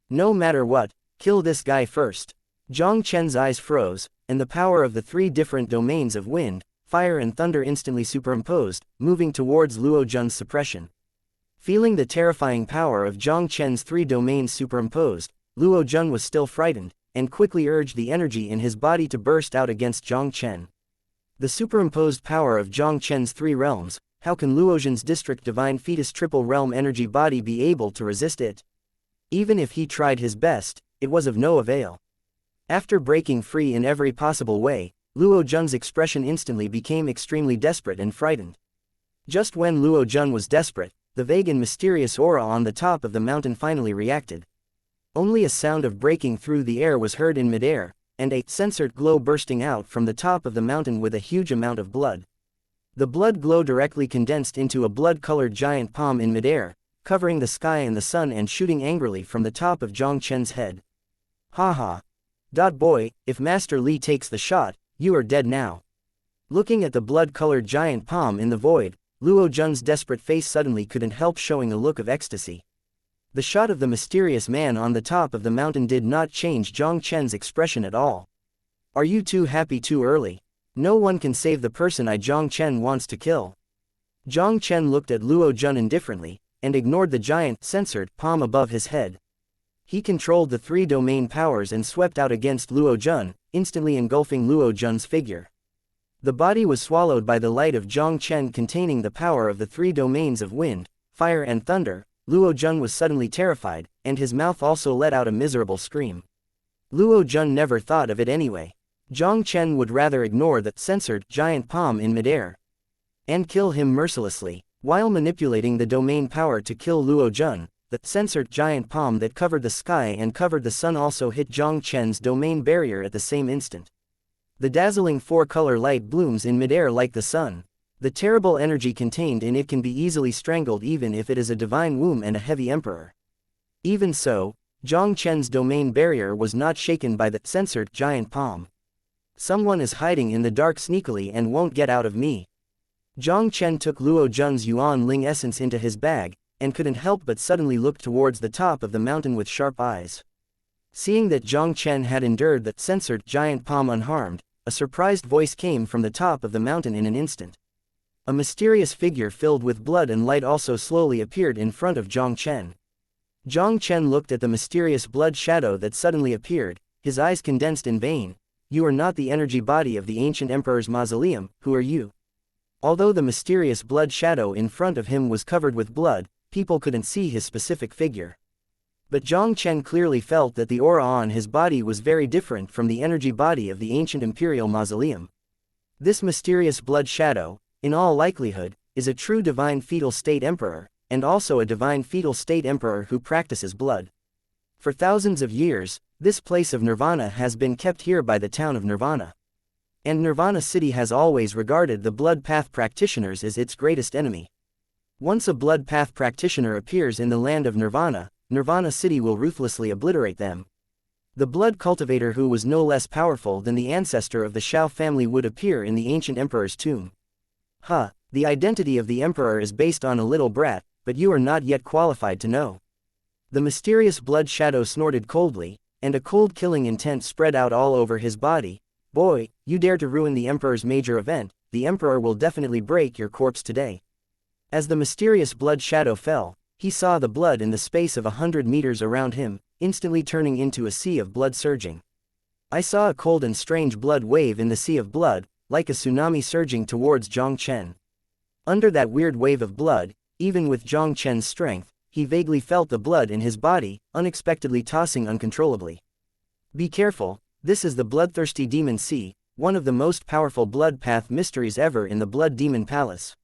No matter what, kill this guy first. Jiang Chen's eyes froze, and the power of the 3 different domains of wind, fire and thunder instantly superimposed, moving towards Luo Zhen's suppression. Feeling the terrifying power of Jiang Chen's 3 domains superimposed, Luo Zhen was still frightened, and quickly urged the energy in his body to burst out against Jiang Chen. The superimposed power of Jiang Chen's 3 realms, how can Luo Zhen's district divine fetus triple realm energy body be able to resist it? Even if he tried his best, it was of no avail. After breaking free in every possible way, Luo Zhen's expression instantly became extremely desperate and frightened. Just when Luo Zhen was desperate, the vague and mysterious aura on the top of the mountain finally reacted. Only a sound of breaking through the air was heard in midair, and a censored glow bursting out from the top of the mountain with a huge amount of blood. The blood glow directly condensed into a blood-colored giant palm in midair, covering the sky and the sun and shooting angrily from the top of Jiang Chen's head. Ha. Boy, if Master Li takes the shot, you are dead now. Looking at the blood-colored giant palm in the void, Luo Zhen's desperate face suddenly couldn't help showing a look of ecstasy. The shot of the mysterious man on the top of the mountain did not change Jiang Chen's expression at all. Are you too happy too early? No one can save the person Jiang Chen wants to kill. Jiang Chen looked at Luo Jun indifferently, and ignored the giant, censored palm above his head. He controlled the 3 domain powers and swept out against Luo Jun, instantly engulfing Luo Jun's figure. The body was swallowed by the light of Jiang Chen containing the power of the 3 domains of wind, fire and thunder. Luo Jun was suddenly terrified, and his mouth also let out a miserable scream. Luo Jun never thought of it anyway. Jiang Chen would rather ignore the censored giant palm in midair and kill him mercilessly. While manipulating the domain power to kill Luo Jun, the censored giant palm that covered the sky and covered the sun also hit Jiang Chen's domain barrier at the same instant. The dazzling 4-color light blooms in midair like the sun. The terrible energy contained in it can be easily strangled even if it is a divine womb and a heavy emperor. Even so, Jiang Chen's domain barrier was not shaken by the censored giant palm. Someone is hiding in the dark sneakily and won't get out of me. Jiang Chen took Luo Jun's Yuan Ling essence into his bag, and couldn't help but suddenly look towards the top of the mountain with sharp eyes. Seeing that Jiang Chen had endured the censored giant palm unharmed, a surprised voice came from the top of the mountain in an instant. A mysterious figure filled with blood and light also slowly appeared in front of Jiang Chen. Jiang Chen looked at the mysterious blood shadow that suddenly appeared, his eyes condensed in vain. You are not the energy body of the ancient emperor's mausoleum, who are you? Although the mysterious blood shadow in front of him was covered with blood, people couldn't see his specific figure. But Jiang Chen clearly felt that the aura on his body was very different from the energy body of the ancient imperial mausoleum. This mysterious blood shadow, in all likelihood, is a true divine fetal state emperor, and also a divine fetal state emperor who practices blood. For thousands of years, this place of Nirvana has been kept here by the town of Nirvana. And Nirvana City has always regarded the blood path practitioners as its greatest enemy. Once a blood path practitioner appears in the land of Nirvana, Nirvana City will ruthlessly obliterate them. The blood cultivator who was no less powerful than the ancestor of the Shao family would appear in the ancient emperor's tomb. The identity of the emperor is based on a little brat, but you are not yet qualified to know. The mysterious blood shadow snorted coldly, and a cold killing intent spread out all over his body. Boy, you dare to ruin the emperor's major event, the emperor will definitely break your corpse today. As the mysterious blood shadow fell, he saw the blood in the space of 100 meters around him, instantly turning into a sea of blood surging. I saw a cold and strange blood wave in the sea of blood, like a tsunami surging towards Jiang Chen. Under that weird wave of blood, even with Jiang Chen's strength, he vaguely felt the blood in his body, unexpectedly tossing uncontrollably. Be careful, this is the bloodthirsty demon sea, one of the most powerful blood path mysteries ever in the Blood Demon Palace.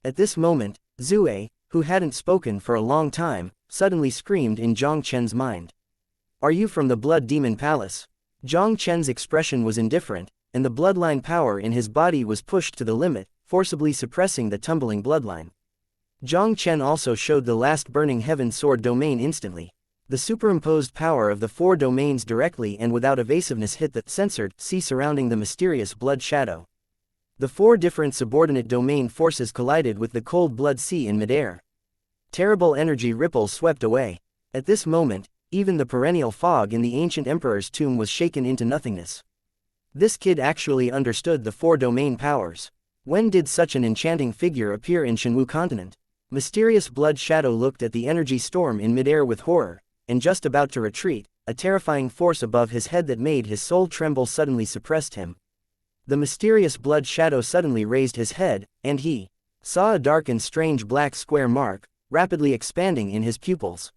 At this moment, Zue, who hadn't spoken for a long time, suddenly screamed in Jiang Chen's mind. Are you from the Blood Demon Palace? Jiang Chen's expression was indifferent, and the bloodline power in his body was pushed to the limit, forcibly suppressing the tumbling bloodline. Jiang Chen also showed the last burning heaven sword domain instantly. The superimposed power of the 4 domains directly and without evasiveness hit the censored sea surrounding the mysterious blood shadow. The 4 different subordinate domain forces collided with the cold blood sea in midair. Terrible energy ripples swept away. At this moment, even the perennial fog in the ancient emperor's tomb was shaken into nothingness. This kid actually understood the 4 domain powers. When did such an enchanting figure appear in Shenwu continent? Mysterious blood shadow looked at the energy storm in midair with horror, and just about to retreat, a terrifying force above his head that made his soul tremble suddenly suppressed him. The mysterious blood shadow suddenly raised his head, and he saw a dark and strange black square mark, rapidly expanding in his pupils.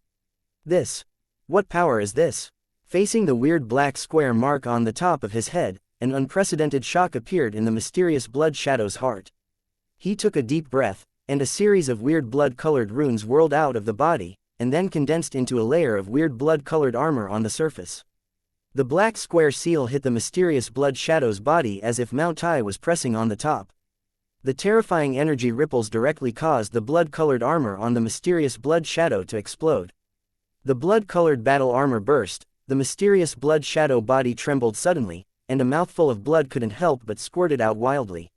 What power is this? Facing the weird black square mark on the top of his head, an unprecedented shock appeared in the mysterious blood shadow's heart. He took a deep breath, and a series of weird blood-colored runes whirled out of the body, and then condensed into a layer of weird blood-colored armor on the surface. The black square seal hit the mysterious blood shadow's body as if Mount Tai was pressing on the top. The terrifying energy ripples directly caused the blood-colored armor on the mysterious blood shadow to explode. The blood-colored battle armor burst, the mysterious blood shadow body trembled suddenly, and a mouthful of blood couldn't help but squirted out wildly.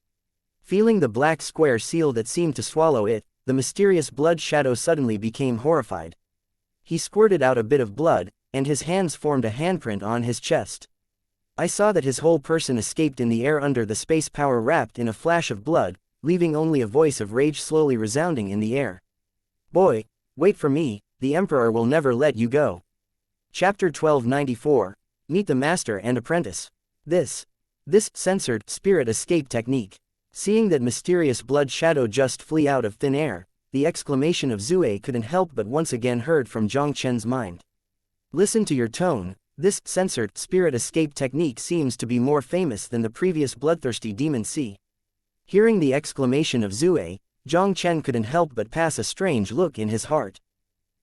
Feeling the black square seal that seemed to swallow it, the mysterious blood shadow suddenly became horrified. He squirted out a bit of blood, and his hands formed a handprint on his chest. I saw that his whole person escaped in the air under the space power wrapped in a flash of blood, leaving only a voice of rage slowly resounding in the air. Boy, wait for me, the Emperor will never let you go. Chapter 1294. Meet the Master and Apprentice. This censored spirit escape technique. Seeing that mysterious blood shadow just flee out of thin air, the exclamation of Zue couldn't help but once again heard from Jiang Chen's mind. Listen to your tone, this censored spirit escape technique seems to be more famous than the previous bloodthirsty demon sea. Hearing the exclamation of Zue, Jiang Chen couldn't help but pass a strange look in his heart.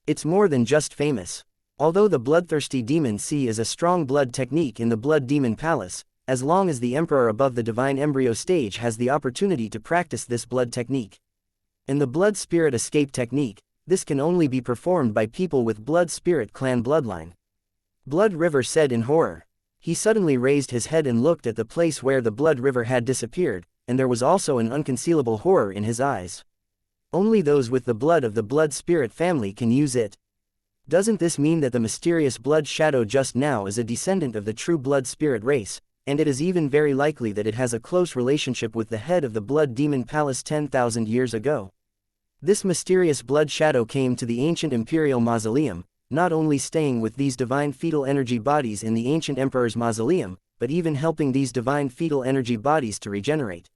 It's more than just famous. Although the bloodthirsty demon sea is a strong blood technique in the blood demon palace, as long as the emperor above the divine embryo stage has the opportunity to practice this blood technique. In the blood spirit escape technique, this can only be performed by people with blood spirit clan bloodline. Blood River said in horror. He suddenly raised his head and looked at the place where the blood river had disappeared, and there was also an unconcealable horror in his eyes. Only those with the blood of the blood spirit family can use it. Doesn't this mean that the mysterious blood shadow just now is a descendant of the true blood spirit race, and it is even very likely that it has a close relationship with the head of the blood demon palace 10,000 years ago? This mysterious blood shadow came to the ancient imperial mausoleum, not only staying with these divine fetal energy bodies in the ancient emperor's mausoleum, but even helping these divine fetal energy bodies to regenerate.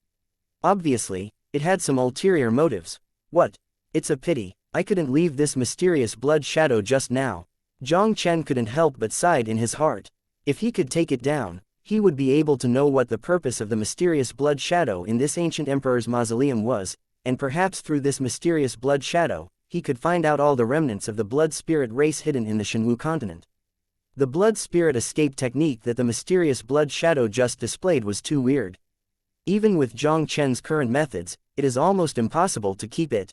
Obviously, it had some ulterior motives. What? It's a pity, I couldn't leave this mysterious blood shadow just now. Jiang Chen couldn't help but sighed in his heart. If he could take it down, he would be able to know what the purpose of the mysterious blood shadow in this ancient emperor's mausoleum was, and perhaps through this mysterious blood shadow, he could find out all the remnants of the blood spirit race hidden in the Shenwu continent. The blood spirit escape technique that the mysterious blood shadow just displayed was too weird. Even with Jiang Chen's current methods, it is almost impossible to keep it.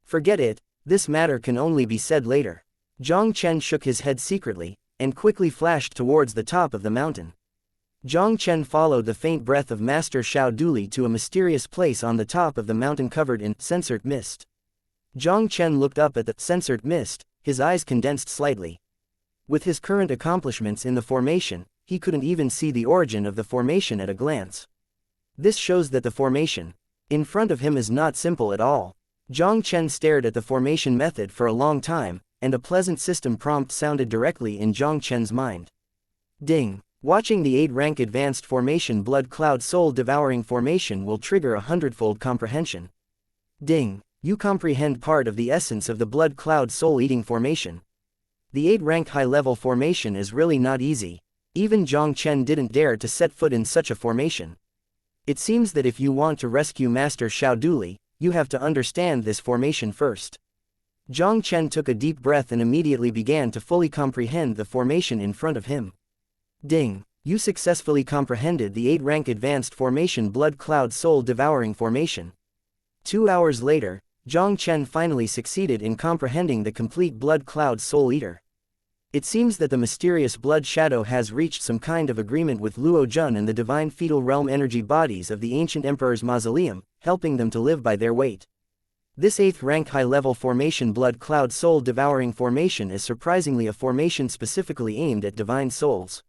Forget it, this matter can only be said later. Jiang Chen shook his head secretly, and quickly flashed towards the top of the mountain. Jiang Chen followed the faint breath of Master Xiao Duli to a mysterious place on the top of the mountain covered in censored mist. Jiang Chen looked up at the censored mist, his eyes condensed slightly. With his current accomplishments in the formation, he couldn't even see the origin of the formation at a glance. This shows that the formation in front of him is not simple at all. Jiang Chen stared at the formation method for a long time, and a pleasant system prompt sounded directly in Jiang Chen's mind. Ding! Watching the 8-rank advanced formation Blood Cloud Soul Devouring formation will trigger a hundredfold comprehension. Ding! You comprehend part of the essence of the Blood Cloud Soul Eating formation. The 8-rank high-level formation is really not easy. Even Jiang Chen didn't dare to set foot in such a formation. It seems that if you want to rescue Master Xiao Duli, you have to understand this formation first. Jiang Chen took a deep breath and immediately began to fully comprehend the formation in front of him. Ding! You successfully comprehended the 8-rank advanced formation Blood Cloud Soul Devouring formation. 2 hours later, Jiang Chen finally succeeded in comprehending the complete Blood Cloud Soul Eater. It seems that the mysterious blood shadow has reached some kind of agreement with Luo Jun and the divine fetal realm energy bodies of the ancient emperor's mausoleum, helping them to live by their weight. This 8th rank high-level formation Blood Cloud Soul Devouring formation is surprisingly a formation specifically aimed at divine souls.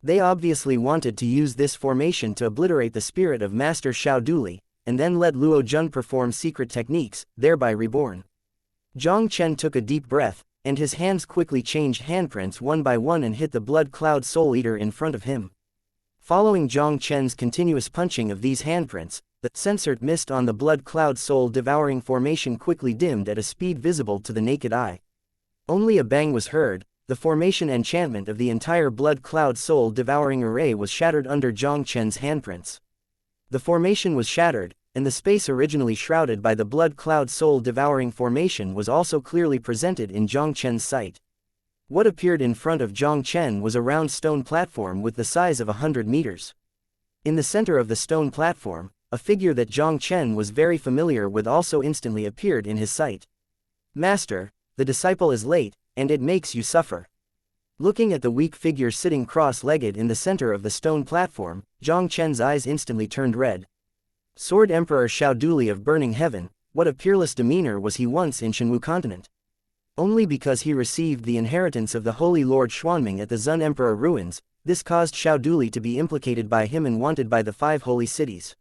They obviously wanted to use this formation to obliterate the spirit of Master Xiao Duli, and then let Luo Jun perform secret techniques, thereby reborn. Jiang Chen took a deep breath, and his hands quickly changed handprints one by one and hit the Blood Cloud Soul Eater in front of him. Following Jiang Chen's continuous punching of these handprints, the censored mist on the Blood Cloud Soul Devouring formation quickly dimmed at a speed visible to the naked eye. Only a bang was heard. The formation enchantment of the entire Blood Cloud Soul Devouring array was shattered under Jiang Chen's handprints. The formation was shattered, and the space originally shrouded by the Blood Cloud Soul Devouring formation was also clearly presented in Jiang Chen's sight. What appeared in front of Jiang Chen was a round stone platform with the size of 100 meters. In the center of the stone platform, a figure that Jiang Chen was very familiar with also instantly appeared in his sight. Master, the disciple is late, and it makes you suffer. Looking at the weak figure sitting cross-legged in the center of the stone platform, Jiang Chen's eyes instantly turned red. Sword Emperor Xiao Duli of Burning Heaven, what a peerless demeanor was he once in Shenwu continent. Only because he received the inheritance of the Holy Lord Xuanming at the Zun Emperor ruins, this caused Xiao Duli to be implicated by him and wanted by the 5 holy cities.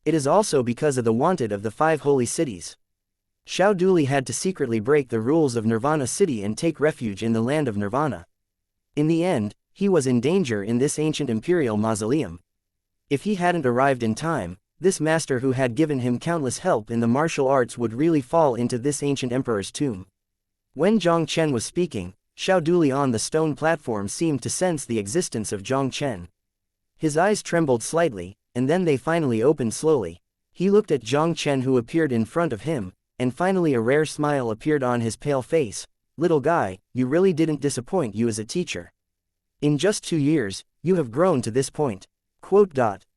It is also because of the wanted of the 5 holy cities. Xiao Duli had to secretly break the rules of Nirvana City and take refuge in the land of Nirvana. In the end, he was in danger in this ancient imperial mausoleum. If he hadn't arrived in time, this master who had given him countless help in the martial arts would really fall into this ancient emperor's tomb. When Jiang Chen was speaking, Xiao Duli on the stone platform seemed to sense the existence of Jiang Chen. His eyes trembled slightly, and then they finally opened slowly. He looked at Jiang Chen who appeared in front of him, and finally a rare smile appeared on his pale face. "Little guy, you really didn't disappoint you as a teacher. In just 2 years, you have grown to this point."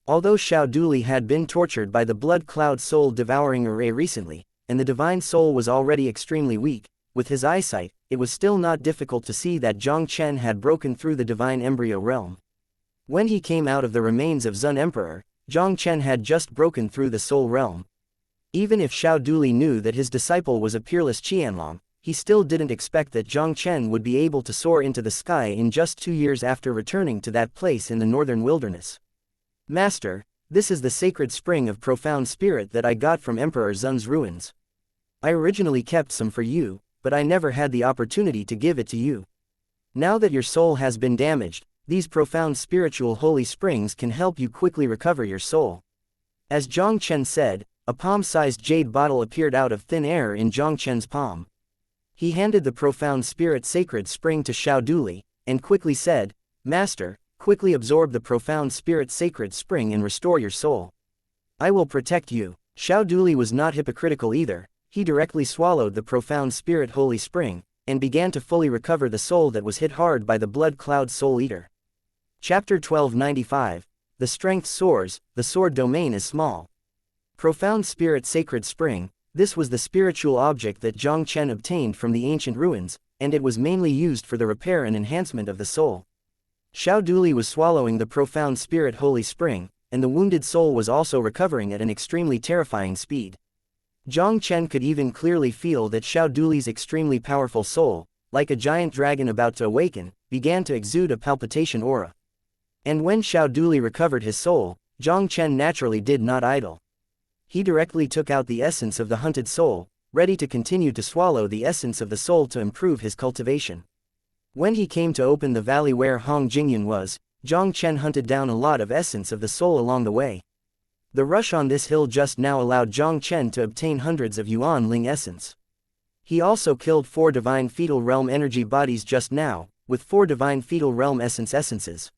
Although Xiao Duli had been tortured by the blood cloud soul devouring array recently, and the divine soul was already extremely weak, with his eyesight, it was still not difficult to see that Jiang Chen had broken through the divine embryo realm. When he came out of the remains of Zun Emperor, Jiang Chen had just broken through the soul realm. Even if Xiao Duli knew that his disciple was a peerless Qianlong, he still didn't expect that Jiang Chen would be able to soar into the sky in just 2 years after returning to that place in the northern wilderness. "Master, this is the sacred spring of profound spirit that I got from Emperor Zun's ruins. I originally kept some for you, but I never had the opportunity to give it to you. Now that your soul has been damaged, these profound spiritual holy springs can help you quickly recover your soul." As Jiang Chen said, a palm-sized jade bottle appeared out of thin air in Jiang Chen's palm. He handed the profound spirit sacred spring to Xiao Duli, and quickly said, "Master, quickly absorb the profound spirit sacred spring and restore your soul. I will protect you." Xiao Duli was not hypocritical either. He directly swallowed the profound spirit holy spring, and began to fully recover the soul that was hit hard by the blood cloud soul eater. Chapter 1295. The strength soars, the sword domain is small. Profound spirit sacred spring, this was the spiritual object that Jiang Chen obtained from the ancient ruins, and it was mainly used for the repair and enhancement of the soul. Xiao Duli was swallowing the profound spirit holy spring, and the wounded soul was also recovering at an extremely terrifying speed. Jiang Chen could even clearly feel that Xiao Duli's extremely powerful soul, like a giant dragon about to awaken, began to exude a palpitation aura. And when Xiao Duli recovered his soul, Jiang Chen naturally did not idle. He directly took out the essence of the hunted soul, ready to continue to swallow the essence of the soul to improve his cultivation. When he came to open the valley where Hong Jingyun was, Jiang Chen hunted down a lot of essence of the soul along the way. The rush on this hill just now allowed Jiang Chen to obtain hundreds of Yuan Ling essence. He also killed 4 divine fetal realm energy bodies just now, with 4 divine fetal realm essences.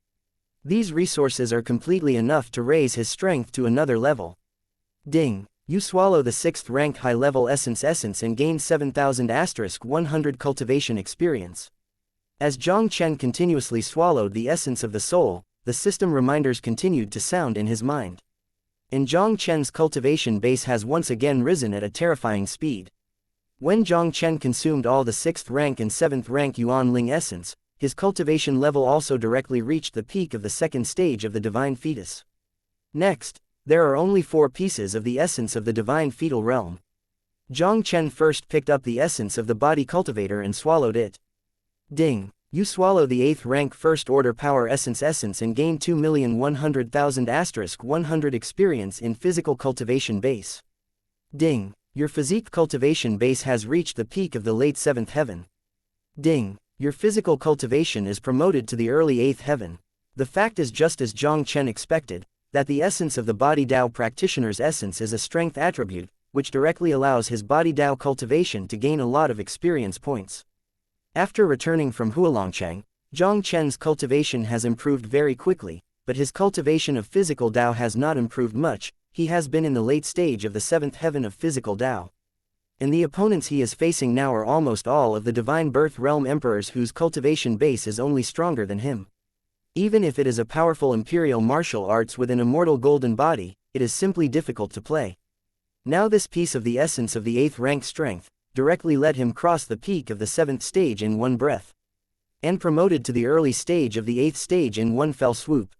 These resources are completely enough to raise his strength to another level. Ding! You swallow the 6th rank high-level essence and gain 7,000*100 cultivation experience. As Jiang Chen continuously swallowed the essence of the soul, the system reminders continued to sound in his mind. And Jiang Chen's cultivation base has once again risen at a terrifying speed. When Jiang Chen consumed all the 6th rank and 7th rank Yuan Ling essence, his cultivation level also directly reached the peak of the 2nd stage of the divine fetus. Next, there are only 4 pieces of the essence of the divine fetal realm. Jiang Chen first picked up the essence of the body cultivator and swallowed it. Ding! You swallow the 8th rank first order power essence and gain 2,100,000*100 experience in physical cultivation base. Ding! Your physique cultivation base has reached the peak of the late 7th heaven. Ding! Your physical cultivation is promoted to the early 8th heaven. The fact is just as Jiang Chen expected, that the essence of the body Dao practitioner's essence is a strength attribute, which directly allows his body Dao cultivation to gain a lot of experience points. After returning from Hualongchang, Jiang Chen's cultivation has improved very quickly, but his cultivation of physical Dao has not improved much. He has been in the late stage of the 7th heaven of physical Dao. And the opponents he is facing now are almost all of the divine birth realm emperors whose cultivation base is only stronger than him. Even if it is a powerful imperial martial arts with an immortal golden body, it is simply difficult to play. Now this piece of the essence of the 8th rank strength, directly let him cross the peak of the 7th stage in one breath. And promoted to the early stage of the 8th stage in one fell swoop.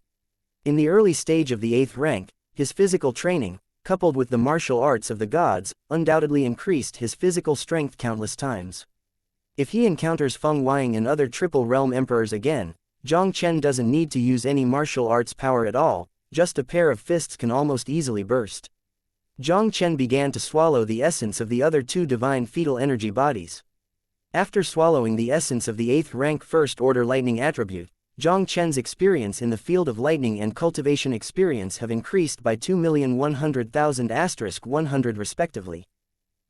In the early stage of the 8th rank, his physical training, coupled with the martial arts of the gods, undoubtedly increased his physical strength countless times. If he encounters Feng Weiying and other triple realm emperors again, Jiang Chen doesn't need to use any martial arts power at all, just a pair of fists can almost easily burst. Jiang Chen began to swallow the essence of the other two divine fetal energy bodies. After swallowing the essence of the 8th rank first order lightning attribute, Jiang Chen's experience in the field of lightning and cultivation experience have increased by 2,100,000 * 100 respectively.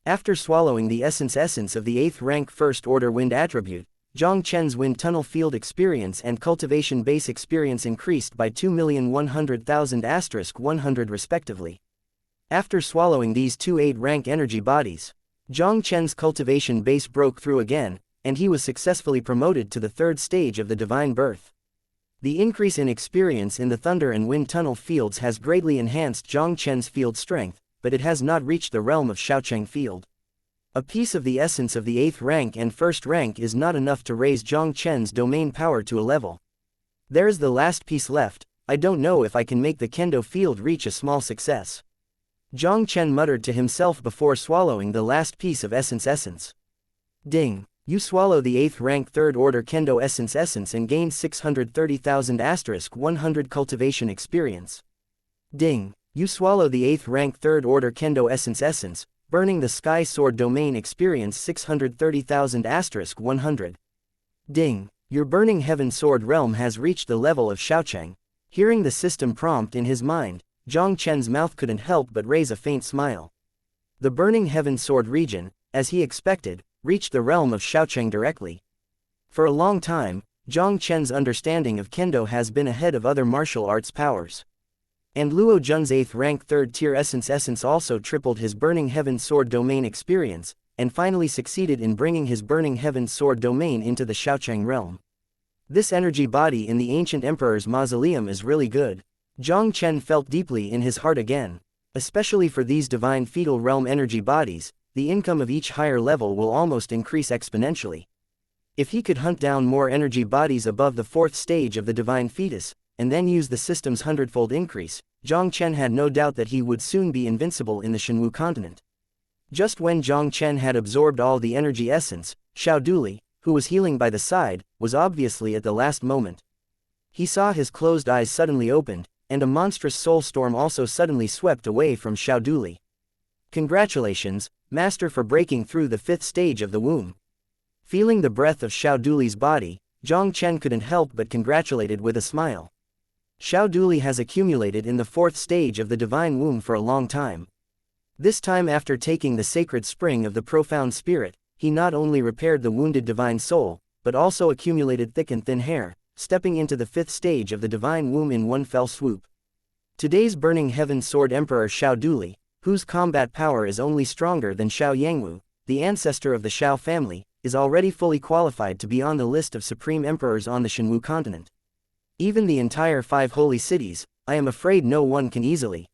After swallowing the essence of the 8th rank first order wind attribute, Jiang Chen's wind tunnel field experience and cultivation base experience increased by 2,100,000 * 100 respectively. After swallowing these two 8th-rank energy bodies, Jiang Chen's cultivation base broke through again, and he was successfully promoted to the 3rd stage of the divine birth. The increase in experience in the thunder and wind tunnel fields has greatly enhanced Jiang Chen's field strength, but it has not reached the realm of xianxia field. A piece of the essence of the 8th rank and 1st rank is not enough to raise Jiang Chen's domain power to a level. There's the last piece left. I don't know if I can make the kendo field reach a small success. Jiang Chen muttered to himself before swallowing the last piece of essence. Ding! You swallow the 8th rank 3rd order kendo essence and gain 630,000 * 100 cultivation experience. Ding! You swallow the 8th rank 3rd order kendo essence, burning the sky sword domain experience 630,000 * 100. Ding! Your burning heaven sword realm has reached the level of xiaocheng. Hearing the system prompt in his mind, Jiang Chen's mouth couldn't help but raise a faint smile. The burning heaven sword region, as he expected, reached the realm of xiaocheng directly. For a long time, Jiang Chen's understanding of kendo has been ahead of other martial arts powers. And Luo Jun's 8th rank 3rd tier essence also tripled his burning heaven sword domain experience, and finally succeeded in bringing his burning heaven sword domain into the xiaocheng realm. This energy body in the ancient emperor's mausoleum is really good. Jiang Chen felt deeply in his heart again. Especially for these divine fetal realm energy bodies, the income of each higher level will almost increase exponentially. If he could hunt down more energy bodies above the 4th stage of the divine fetus, and then use the system's 100-fold increase, Jiang Chen had no doubt that he would soon be invincible in the Shenwu continent. Just when Jiang Chen had absorbed all the energy essence, Xiao Duli, who was healing by the side, was obviously at the last moment. He saw his closed eyes suddenly opened, and a monstrous soul storm also suddenly swept away from Xiao Duli. Congratulations, Master, for breaking through the 5th stage of the womb. Feeling the breath of Xiao Duli's body, Jiang Chen couldn't help but congratulated with a smile. Xiao Duli has accumulated in the 4th stage of the divine womb for a long time. This time, after taking the sacred spring of the profound spirit, he not only repaired the wounded divine soul, but also accumulated thick and thin hair, stepping into the 5th stage of the divine womb in one fell swoop. Today's burning heaven sword emperor Xiao Duli, whose combat power is only stronger than Xiao Yangwu, the ancestor of the Xiao family, is already fully qualified to be on the list of supreme emperors on the Shenwu continent. Even the entire 5 holy cities, I am afraid no one can easily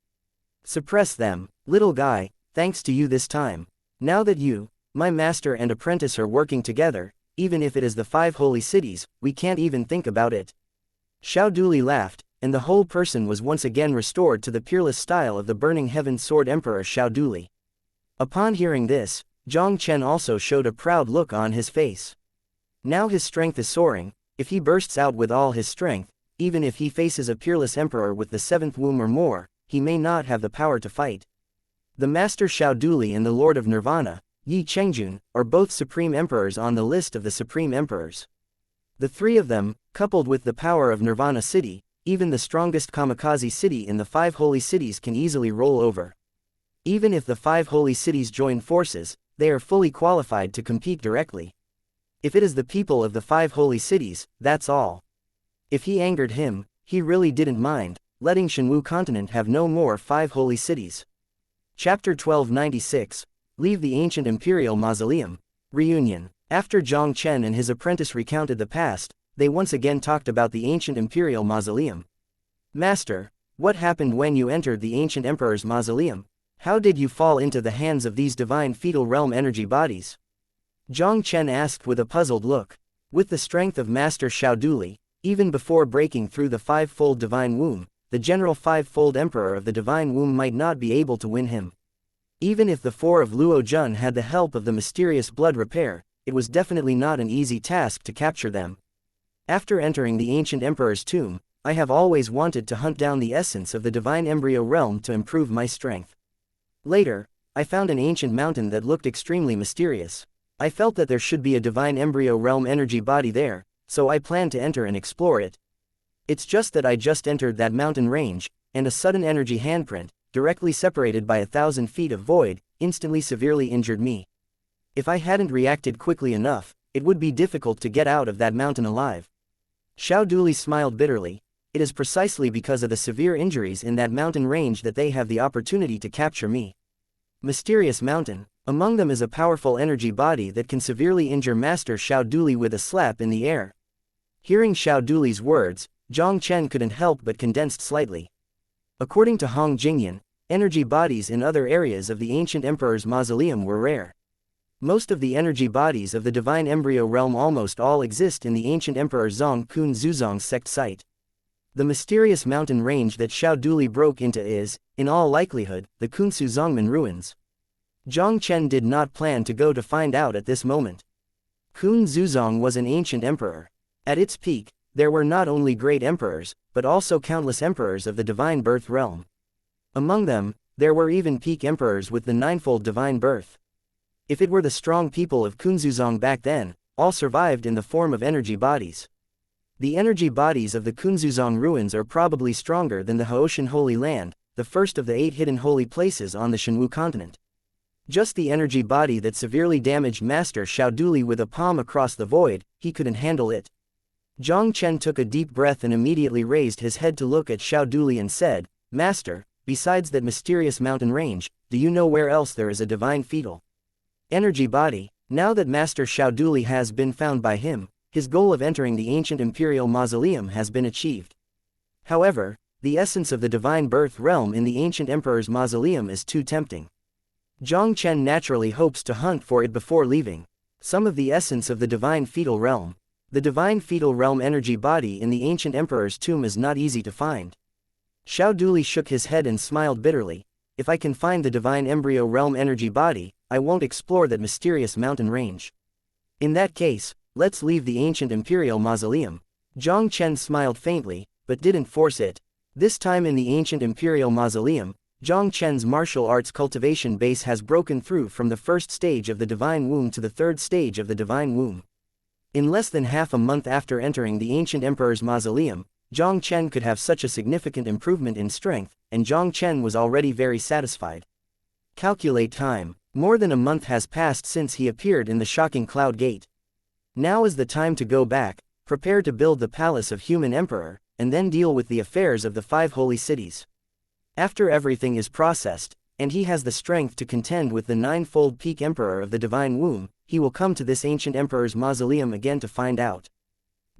suppress them. Little guy, thanks to you this time. Now that you, my master and apprentice, are working together, even if it is the 5 holy cities, we can't even think about it. Xiao Duli laughed, and the whole person was once again restored to the peerless style of the burning heaven sword emperor Xiao Duli. Upon hearing this, Jiang Chen also showed a proud look on his face. Now his strength is soaring. If he bursts out with all his strength, even if he faces a peerless emperor with the 7th womb or more, he may not have the power to fight. The Master Xiao Duli and the Lord of Nirvana, Yi Chengjun, are both supreme emperors on the list of the supreme emperors. The 3 of them, coupled with the power of Nirvana City, even the strongest kamikaze city in the 5 holy cities, can easily roll over. Even if the 5 holy cities join forces, they are fully qualified to compete directly. If it is the people of the 5 holy cities, that's all. If he angered him, he really didn't mind, letting Shenwu continent have no more 5 holy cities. Chapter 1296, Leave the Ancient Imperial Mausoleum. Reunion. After Jiang Chen and his apprentice recounted the past, they once again talked about the ancient Imperial Mausoleum. Master, what happened when you entered the ancient Emperor's mausoleum? How did you fall into the hands of these divine fetal realm energy bodies? Jiang Chen asked with a puzzled look. With the strength of Master Xiao Duli, even before breaking through the 5-fold divine womb, the general 5-fold emperor of the divine womb might not be able to win him. Even if the 4 of Luo Jun had the help of the mysterious blood repair, it was definitely not an easy task to capture them. After entering the ancient emperor's tomb, I have always wanted to hunt down the essence of the divine embryo realm to improve my strength. Later, I found an ancient mountain that looked extremely mysterious. I felt that there should be a divine embryo realm energy body there, so I planned to enter and explore it. It's just that I just entered that mountain range, and a sudden energy handprint, directly separated by 1,000 feet of void, instantly severely injured me. If I hadn't reacted quickly enough, it would be difficult to get out of that mountain alive. Xiao Duli smiled bitterly. It is precisely because of the severe injuries in that mountain range that they have the opportunity to capture me. Mysterious mountain. Among them is a powerful energy body that can severely injure Master Xiao Duli with a slap in the air. Hearing Xiao Duli's words, Jiang Chen couldn't help but condensed slightly. According to Hong Jingyan, energy bodies in other areas of the ancient emperor's mausoleum were rare. Most of the energy bodies of the divine embryo realm almost all exist in the ancient emperor Zong Kun Zuzong's sect site. The mysterious mountain range that Xiao Duli broke into is, in all likelihood, the Kunsu Zongmen ruins. Jiang Chen did not plan to go to find out at this moment. Kun Zuzong was an ancient emperor. At its peak, there were not only great emperors, but also countless emperors of the divine birth realm. Among them, there were even peak emperors with the ninefold divine birth. If it were the strong people of Kunzuzong back then, all survived in the form of energy bodies. The energy bodies of the Kunzuzong ruins are probably stronger than the Haoshan Holy Land, the first of the 8 hidden holy places on the Shenwu continent. Just the energy body that severely damaged Master Xiao Duli with a palm across the void, he couldn't handle it. Jiang Chen took a deep breath and immediately raised his head to look at Xiao Duli and said, "Master, besides that mysterious mountain range, do you know where else there is a divine fetal energy body?" Now that Master Xiao Duli has been found by him, his goal of entering the ancient imperial mausoleum has been achieved. However, the essence of the divine birth realm in the ancient emperor's mausoleum is too tempting. Jiang Chen naturally hopes to hunt for it before leaving. Some of the essence of the divine fetal realm. The divine fetal realm energy body in the ancient emperor's tomb is not easy to find. Xiao Duli shook his head and smiled bitterly. If I can find the divine embryo realm energy body, I won't explore that mysterious mountain range. In that case, let's leave the ancient imperial mausoleum. Jiang Chen smiled faintly, but didn't force it. This time in the ancient imperial mausoleum, Jiang Chen's martial arts cultivation base has broken through from the first stage of the divine womb to the third stage of the divine womb. In less than half a month after entering the ancient emperor's mausoleum, Jiang Chen could have such a significant improvement in strength, and Jiang Chen was already very satisfied. Calculate time. More than a month has passed since he appeared in the shocking cloud gate. Now is the time to go back, prepare to build the palace of human emperor, and then deal with the affairs of the 5 holy cities. After everything is processed, and he has the strength to contend with the 9-fold peak emperor of the divine womb, he will come to this ancient emperor's mausoleum again to find out.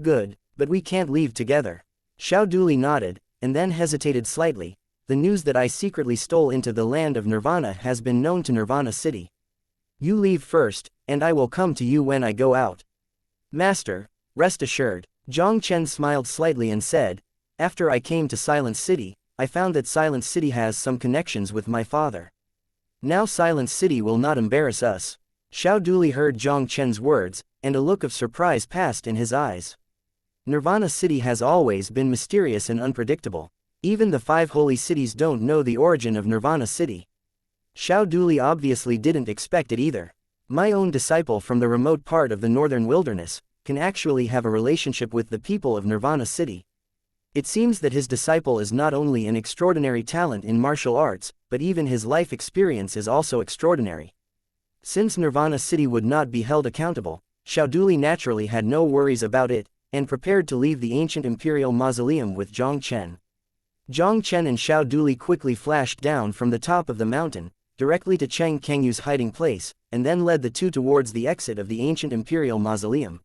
Good, but we can't leave together. Xiao Duli nodded, and then hesitated slightly. The news that I secretly stole into the land of Nirvana has been known to Nirvana City. You leave first, and I will come to you when I go out. Master, rest assured. Jiang Chen smiled slightly and said, after I came to Silence City, I found that Silence City has some connections with my father. Now Silence City will not embarrass us. Xiao Duli heard Jiang Chen's words, and a look of surprise passed in his eyes. Nirvana City has always been mysterious and unpredictable. Even the 5 holy cities don't know the origin of Nirvana City. Xiao Duli obviously didn't expect it either. My own disciple from the remote part of the northern wilderness can actually have a relationship with the people of Nirvana City. It seems that his disciple is not only an extraordinary talent in martial arts, but even his life experience is also extraordinary. Since Nirvana City would not be held accountable, Xiao Duli naturally had no worries about it, and prepared to leave the ancient imperial mausoleum with Jiang Chen. Jiang Chen and Xiao Duli quickly flashed down from the top of the mountain, directly to Cheng Kengyu's hiding place, and then led the two towards the exit of the ancient imperial mausoleum.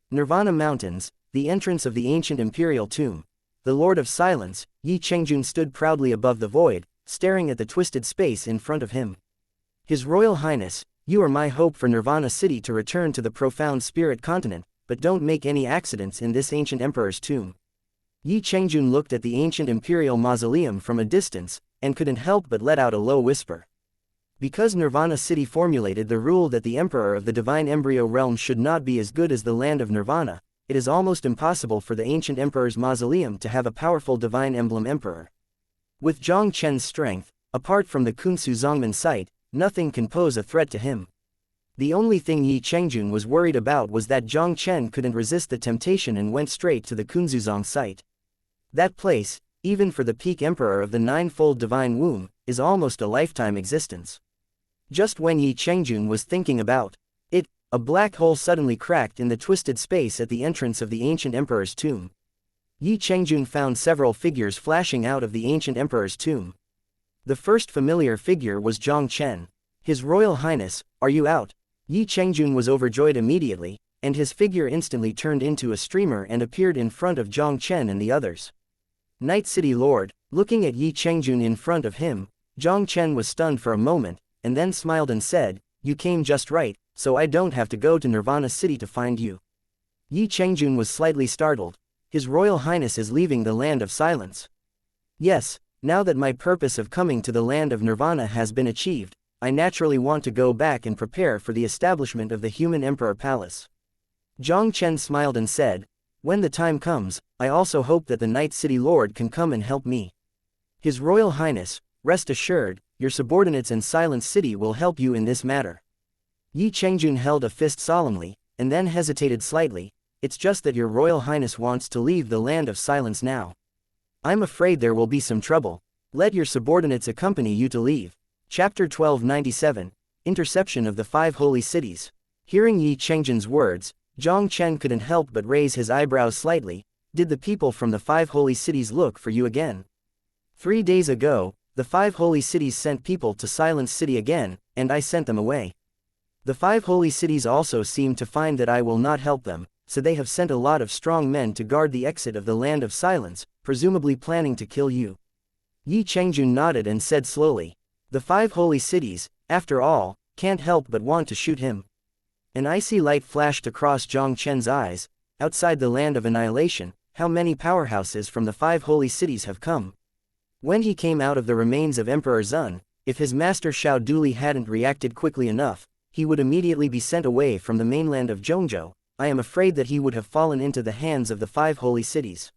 Nirvana Mountains, the entrance of the ancient imperial tomb. The Lord of Silence, Yi Chengjun stood proudly above the void, staring at the twisted space in front of him. His Royal Highness, you are my hope for Nirvana City to return to the profound spirit continent, but don't make any accidents in this ancient emperor's tomb. Yi Chengjun looked at the ancient imperial mausoleum from a distance, and couldn't help but let out a low whisper. Because Nirvana City formulated the rule that the emperor of the divine embryo realm should not be as good as the land of Nirvana, it is almost impossible for the ancient emperor's mausoleum to have a powerful divine emblem emperor. With Jiang Chen's strength, apart from the Kunsu Zongmen site, nothing can pose a threat to him. The only thing Yi Chengjun was worried about was that Jiang Chen couldn't resist the temptation and went straight to the Kunzuzong site. That place, even for the peak emperor of the ninefold divine womb, is almost a lifetime existence. Just when Yi Chengjun was thinking about it, a black hole suddenly cracked in the twisted space at the entrance of the ancient emperor's tomb. Yi Chengjun found several figures flashing out of the ancient emperor's tomb. The first familiar figure was Jiang Chen. His Royal Highness, are you out? Yi Chengjun was overjoyed immediately, and his figure instantly turned into a streamer and appeared in front of Jiang Chen and the others. Night City Lord, looking at Yi Chengjun in front of him, Jiang Chen was stunned for a moment, and then smiled and said, "You came just right, so I don't have to go to Nirvana City to find you." Yi Chengjun was slightly startled. His Royal Highness is leaving the land of silence. Yes, now that my purpose of coming to the land of Nirvana has been achieved, I naturally want to go back and prepare for the establishment of the human emperor palace. Jiang Chen smiled and said, "When the time comes, I also hope that the Night City Lord can come and help me." His Royal Highness, rest assured, your subordinates in Silence City will help you in this matter. Yi Chengjun held a fist solemnly, and then hesitated slightly. It's just that your Royal Highness wants to leave the land of silence now. I'm afraid there will be some trouble. Let your subordinates accompany you to leave. Chapter 1297, Interception of the Five Holy Cities. Hearing Yi Chengjun's words, Jiang Chen couldn't help but raise his eyebrows slightly. Did the people from the Five Holy Cities look for you again? 3 days ago, the Five Holy Cities sent people to Silence City again, and I sent them away. The Five Holy Cities also seem to find that I will not help them, so they have sent a lot of strong men to guard the exit of the land of silence, presumably planning to kill you. Yi Chengjun nodded and said slowly, "The Five Holy Cities, after all, can't help but want to shoot him." An icy light flashed across Jiang Chen's eyes. Outside the land of annihilation, how many powerhouses from the Five Holy Cities have come? When he came out of the remains of Emperor Zun, if his master Xiao Duli hadn't reacted quickly enough, he would immediately be sent away from the mainland of Zhongzhou. I am afraid that he would have fallen into the hands of the Five Holy Cities.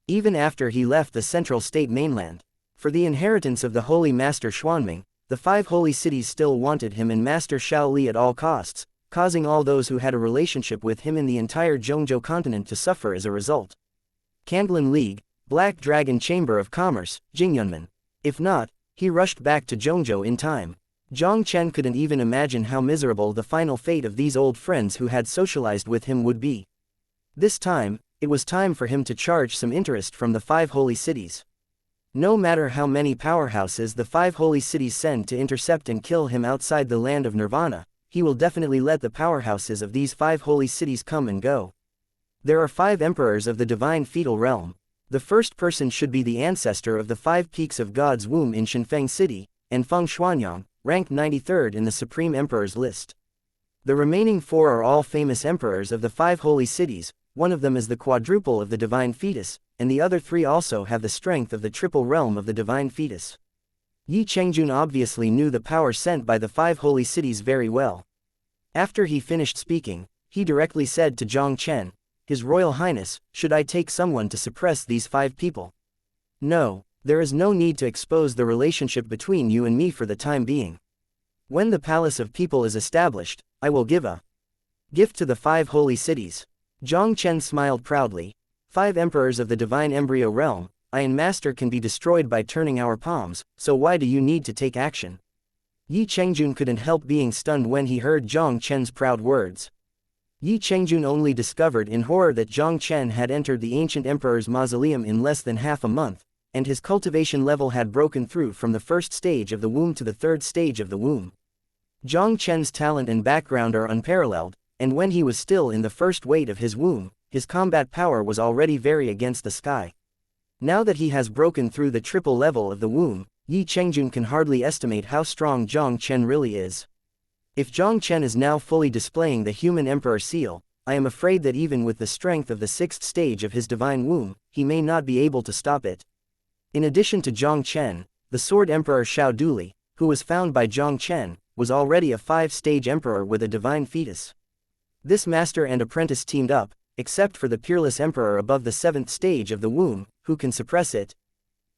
Even after he left the central state mainland, for the inheritance of the Holy Master Xuanming, the Five Holy Cities still wanted him and Master Xiao Li at all costs, causing all those who had a relationship with him in the entire Zhongzhou continent to suffer as a result. Candlin League, Black Dragon Chamber of Commerce, Jingyunmen. If not, he rushed back to Zhongzhou in time. Jiang Chen couldn't even imagine how miserable the final fate of these old friends who had socialized with him would be. This time, it was time for him to charge some interest from the Five Holy Cities. No matter how many powerhouses the Five Holy Cities send to intercept and kill him outside the land of Nirvana, he will definitely let the powerhouses of these Five Holy Cities come and go. There are 5 emperors of the divine fetal realm. The first person should be the ancestor of the 5 peaks of God's womb in Shenfeng City, and Feng Xuanyang, ranked 93rd in the Supreme Emperor's list. The remaining 4 are all famous emperors of the 5 holy cities. One of them is the quadruple of the divine fetus, and the other 3 also have the strength of the triple realm of the divine fetus. Yi Chengjun obviously knew the power sent by the 5 holy cities very well. After he finished speaking, he directly said to Jiang Chen, "His Royal Highness, should I take someone to suppress these 5 people?" "No, there is no need to expose the relationship between you and me for the time being. When the Palace of People is established, I will give a gift to the 5 holy cities." Jiang Chen smiled proudly. 5 emperors of the divine embryo realm, I and Master can be destroyed by turning our palms, so why do you need to take action? Yi Chengjun couldn't help being stunned when he heard Jiang Chen's proud words. Yi Chengjun only discovered in horror that Jiang Chen had entered the ancient emperor's mausoleum in less than half a month, and his cultivation level had broken through from the first stage of the womb to the 3rd stage of the womb. Jiang Chen's talent and background are unparalleled, and when he was still in the first weight of his womb, his combat power was already very against the sky. Now that he has broken through the triple level of the womb, Yi Chengjun can hardly estimate how strong Jiang Chen really is. If Jiang Chen is now fully displaying the human emperor seal, I am afraid that even with the strength of the 6th stage of his divine womb, he may not be able to stop it. In addition to Jiang Chen, the sword emperor Xiao Duli, who was found by Jiang Chen, was already a 5-stage emperor with a divine fetus. This master and apprentice teamed up, except for the peerless emperor above the 7th stage of the womb, who can suppress it.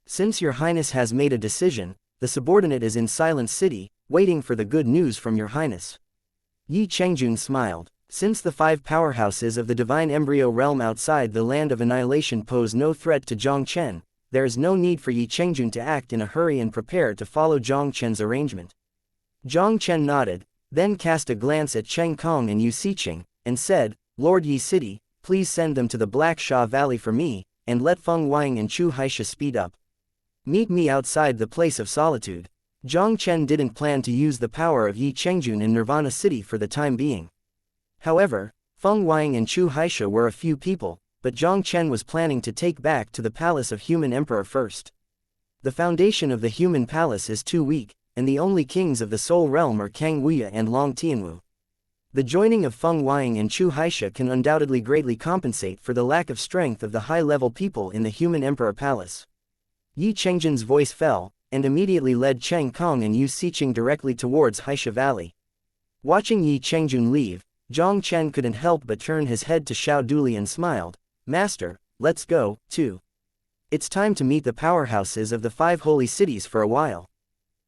Since your highness has made a decision, the subordinate is in Silence City, waiting for the good news from your highness. Yi Chengjun smiled. Since the 5 powerhouses of the divine embryo realm outside the land of annihilation pose no threat to Jiang Chen, there is no need for Yi Chengjun to act in a hurry and prepare to follow Jiang Chen's arrangement. Jiang Chen nodded, then cast a glance at Cheng Kong and Yu Xiqing, and said, Lord Yi City, please send them to the Black Sha Valley for me, and let Feng Wang and Chu Haisha speed up. Meet me outside the place of solitude. Jiang Chen didn't plan to use the power of Yi Chengjun in Nirvana City for the time being. However, Feng Wang and Chu Haisha were a few people, but Jiang Chen was planning to take back to the palace of Human Emperor first. The foundation of the human palace is too weak, and the only kings of the Soul Realm are Kang Wuya and Long Tianwu. The joining of Feng Wang and Chu Haisha can undoubtedly greatly compensate for the lack of strength of the high-level people in the Human Emperor Palace. Yi Chengjun's voice fell, and immediately led Cheng Kong and Yu Xiqing directly towards Haisha Valley. Watching Yi Chengjun leave, Jiang Chen couldn't help but turn his head to Xiao Duli and smiled, Master, let's go, too. It's time to meet the powerhouses of the 5 holy cities for a while.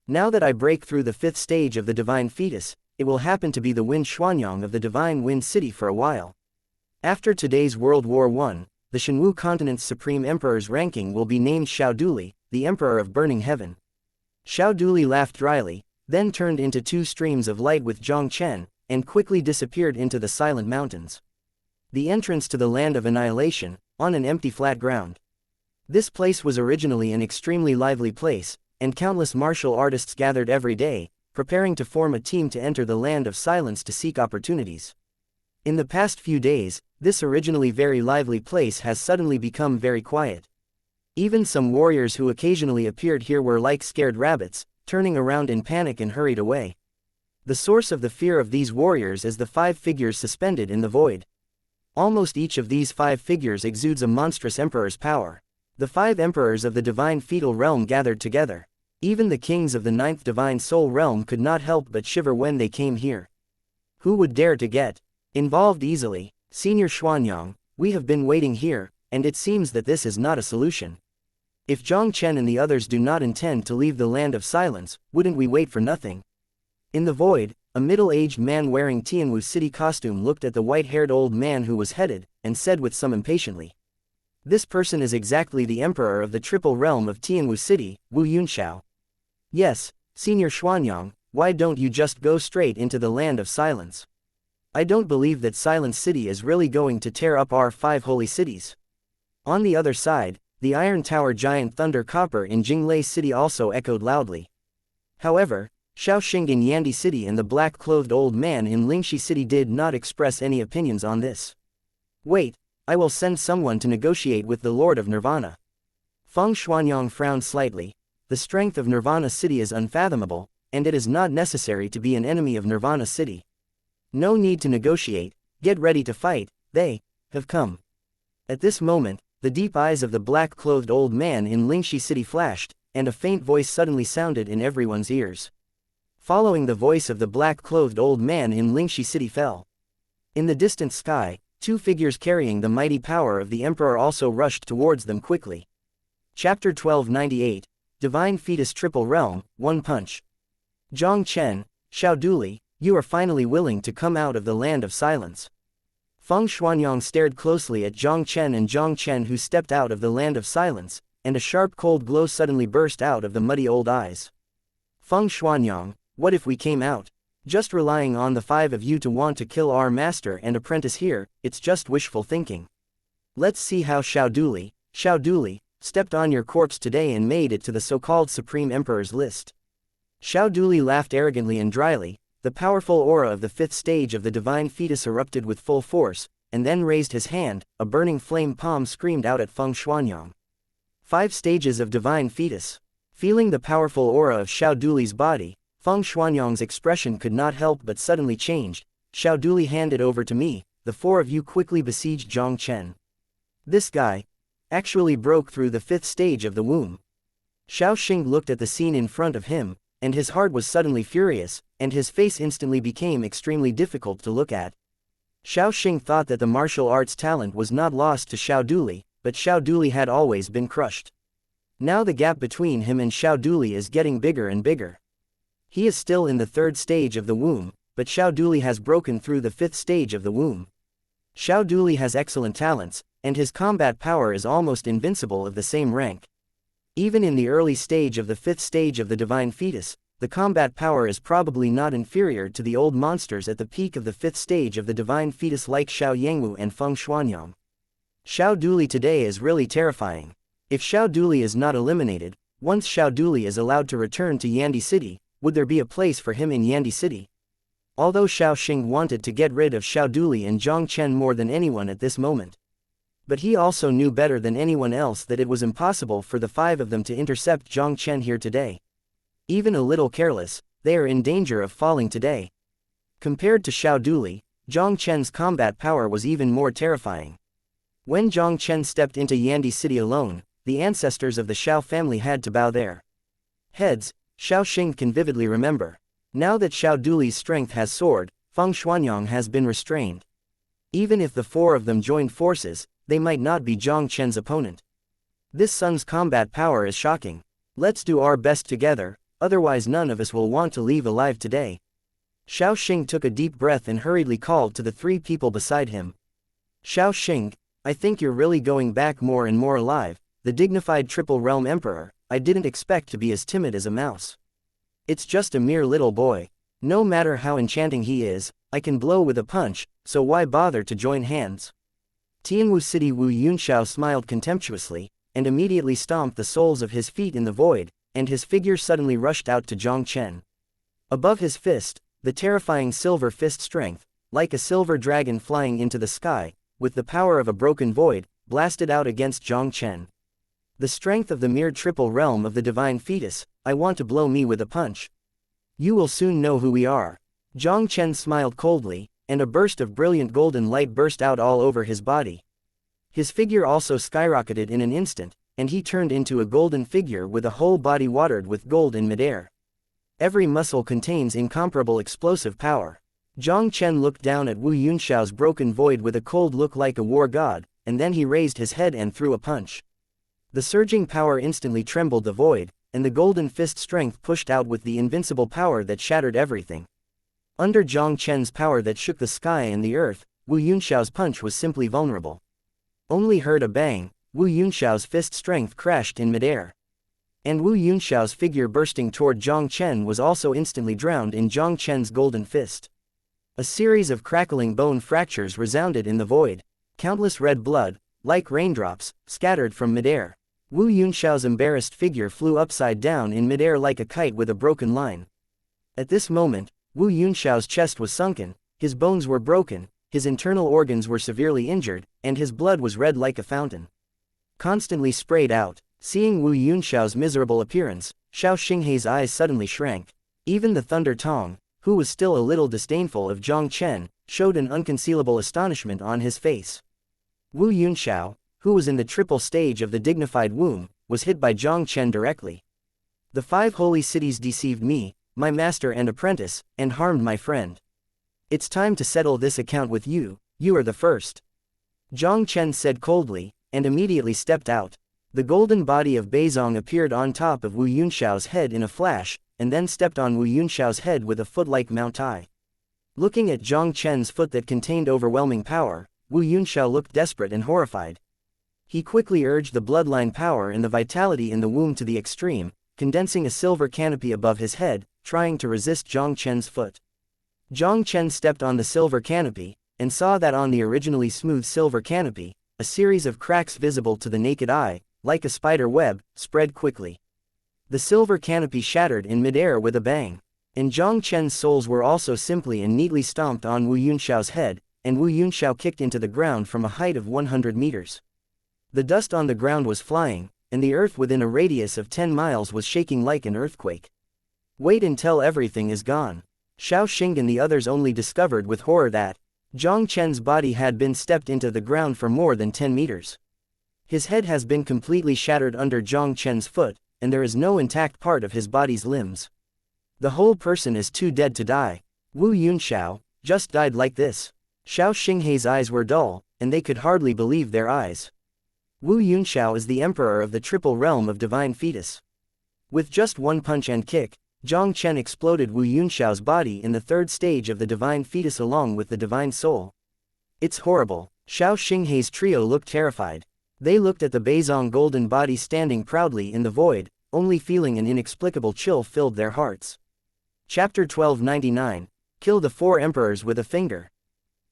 Now that I break through the 5th stage of the divine fetus, it will happen to be the Wind Xuanyang of the divine Wind City for a while. After today's World War I, the Shenwu continent's supreme emperor's ranking will be named Xiao Duli, the Emperor of Burning Heaven. Xiao Duli laughed dryly, then turned into 2 streams of light with Jiang Chen, and quickly disappeared into the Silent Mountains. The entrance to the land of annihilation, on an empty flat ground. This place was originally an extremely lively place, and countless martial artists gathered every day, preparing to form a team to enter the land of silence to seek opportunities. In the past few days, this originally very lively place has suddenly become very quiet. Even some warriors who occasionally appeared here were like scared rabbits, turning around in panic and hurried away. The source of the fear of these warriors is the 5 figures suspended in the void. Almost each of these 5 figures exudes a monstrous emperor's power. The 5 emperors of the divine fetal realm gathered together. Even the kings of the 9th divine soul realm could not help but shiver when they came here. Who would dare to get involved easily? Senior Xuanyang, we have been waiting here, and it seems that this is not a solution. If Jiang Chen and the others do not intend to leave the land of silence, wouldn't we wait for nothing? In the void, a middle-aged man wearing Tianwu city costume looked at the white-haired old man who was headed, and said with some impatiently. This person is exactly the emperor of the triple realm of Tianwu City, Wu Yunxiao. Yes, Senior Xuanyang, why don't you just go straight into the land of silence? I don't believe that Silence City is really going to tear up our 5 holy cities. On the other side, the Iron Tower giant Thunder Copper in Jinglei City also echoed loudly. However, Shaoxing in Yandi City and the black-clothed old man in Lingxi City did not express any opinions on this. Wait, I will send someone to negotiate with the Lord of Nirvana. Feng Xuanyang frowned slightly. The strength of Nirvana City is unfathomable, and it is not necessary to be an enemy of Nirvana City. No need to negotiate, get ready to fight, they have come. At this moment, the deep eyes of the black-clothed old man in Lingxi City flashed, and a faint voice suddenly sounded in everyone's ears. Following the voice of the black-clothed old man in Lingxi City fell. In the distant sky, 2 figures carrying the mighty power of the Emperor also rushed towards them quickly. Chapter 1298, Divine Fetus Triple Realm, One Punch. Jiang Chen, Xiao Duli, you are finally willing to come out of the land of silence. Feng Xuanyang stared closely at Jiang Chen who stepped out of the land of silence, and a sharp cold glow suddenly burst out of the muddy old eyes. Feng Xuanyang, what if we came out? Just relying on the 5 of you to want to kill our master and apprentice here, it's just wishful thinking. Let's see how Xiao Duli, stepped on your corpse today and made it to the so-called Supreme Emperor's list. Xiao Duli laughed arrogantly and dryly. The powerful aura of the 5th stage of the divine fetus erupted with full force, and then raised his hand. A burning flame palm screamed out at Feng Xuanyang. 5 stages of divine fetus. Feeling the powerful aura of Xiao Duli's body, Feng Xuanyang's expression could not help but suddenly changed. Xiao Duli, hand it over to me. The 4 of you quickly besieged Jiang Chen. This guy actually broke through the 5th stage of the womb. Shaoxing looked at the scene in front of him, and his heart was suddenly furious, and his face instantly became extremely difficult to look at. Xiao Xing thought that the martial arts talent was not lost to Xiao Duli, but Xiao Duli had always been crushed. Now the gap between him and Xiao Duli is getting bigger and bigger. He is still in the 3rd stage of the womb, but Xiao Duli has broken through the 5th stage of the womb. Xiao Duli has excellent talents, and his combat power is almost invincible of the same rank. Even in the early stage of the 5th stage of the divine fetus, the combat power is probably not inferior to the old monsters at the peak of the 5th stage of the divine fetus like Xiao Yangwu and Feng Xuanyang. Xiao Duli today is really terrifying. If Xiao Duli is not eliminated, once Xiao Duli is allowed to return to Yandi City, would there be a place for him in Yandi City? Although Xiao Xing wanted to get rid of Xiao Duli and Jiang Chen more than anyone at this moment. But he also knew better than anyone else that it was impossible for the 5 of them to intercept Jiang Chen here today. Even a little careless, they are in danger of falling today. Compared to Xiao Duli, Jiang Chen's combat power was even more terrifying. When Jiang Chen stepped into Yandi City alone, the ancestors of the Xiao family had to bow their heads. Xiao Xing can vividly remember. Now that Xiao Duli's strength has soared, Feng Xuanyang has been restrained. Even if the 4 of them joined forces, they might not be Jiang Chen's opponent. This son's combat power is shocking. Let's do our best together, otherwise none of us will want to leave alive today. Xiao Xing took a deep breath and hurriedly called to the 3 people beside him. Xiao Xing, I think you're really going back more and more alive, the dignified Triple Realm Emperor. I didn't expect to be as timid as a mouse. It's just a mere little boy. No matter how enchanting he is, I can blow with a punch, so why bother to join hands? Tianwu City Wu Yunxiao smiled contemptuously, and immediately stomped the soles of his feet in the void, and his figure suddenly rushed out to Jiang Chen. Above his fist, the terrifying silver fist strength, like a silver dragon flying into the sky, with the power of a broken void, blasted out against Jiang Chen. The strength of the mere triple realm of the divine fetus, I want to blow me with a punch. You will soon know who we are. Jiang Chen smiled coldly, and a burst of brilliant golden light burst out all over his body. His figure also skyrocketed in an instant, and he turned into a golden figure with a whole body watered with gold in midair. Every muscle contains incomparable explosive power. Jiang Chen looked down at Wu Yunxiao's broken void with a cold look like a war god, and then he raised his head and threw a punch. The surging power instantly trembled the void, and the golden fist strength pushed out with the invincible power that shattered everything. Under Jiang Chen's power that shook the sky and the earth, Wu Yunxiao's punch was simply vulnerable. Only heard a bang, Wu Yunxiao's fist strength crashed in midair. And Wu Yunxiao's figure bursting toward Jiang Chen was also instantly drowned in Jiang Chen's golden fist. A series of crackling bone fractures resounded in the void. Countless red blood, like raindrops, scattered from midair. Wu Yunxiao's embarrassed figure flew upside down in midair like a kite with a broken line. At this moment, Wu Yunxiao's chest was sunken, his bones were broken, his internal organs were severely injured, and his blood was red like a fountain. Constantly sprayed out. Seeing Wu Yunxiao's miserable appearance, Xiao Xinghei's eyes suddenly shrank. Even the Thunder Tong, who was still a little disdainful of Jiang Chen, showed an unconcealable astonishment on his face. Wu Yunxiao, who was in the triple stage of the dignified womb, was hit by Jiang Chen directly. The 5 holy cities deceived me, my master and apprentice, and harmed my friend. It's time to settle this account with you, you are the first. Jiang Chen said coldly, and immediately stepped out. The golden body of Beizong appeared on top of Wu Yunxiao's head in a flash, and then stepped on Wu Yunxiao's head with a foot like Mount Tai. Looking at Jiang Chen's foot that contained overwhelming power, Wu Yunxiao looked desperate and horrified. He quickly urged the bloodline power and the vitality in the womb to the extreme, condensing a silver canopy above his head, trying to resist Jiang Chen's foot. Jiang Chen stepped on the silver canopy, and saw that on the originally smooth silver canopy, a series of cracks visible to the naked eye, like a spider web, spread quickly. The silver canopy shattered in midair with a bang. And Jiang Chen's soles were also simply and neatly stomped on Wu Yunxiao's head, and Wu Yunxiao kicked into the ground from a height of 100 meters. The dust on the ground was flying, and the earth within a radius of 10 miles was shaking like an earthquake. Wait until everything is gone. Xiao Xing and the others only discovered with horror that Jiang Chen's body had been stepped into the ground for more than 10 meters. His head has been completely shattered under Jiang Chen's foot, and there is no intact part of his body's limbs. The whole person is too dead to die. Wu Yunxiao just died like this. Xiao Xinghei's eyes were dull, and they could hardly believe their eyes. Wu Yunxiao is the emperor of the triple realm of divine fetus. With just one punch and kick, Jiang Chen exploded Wu Yunxiao's body in the third stage of the divine fetus along with the divine soul. It's horrible. Xiao Xinghei's trio looked terrified. They looked at the Beizong golden body standing proudly in the void, only feeling an inexplicable chill filled their hearts. Chapter 1299. Kill the 4 emperors with a finger.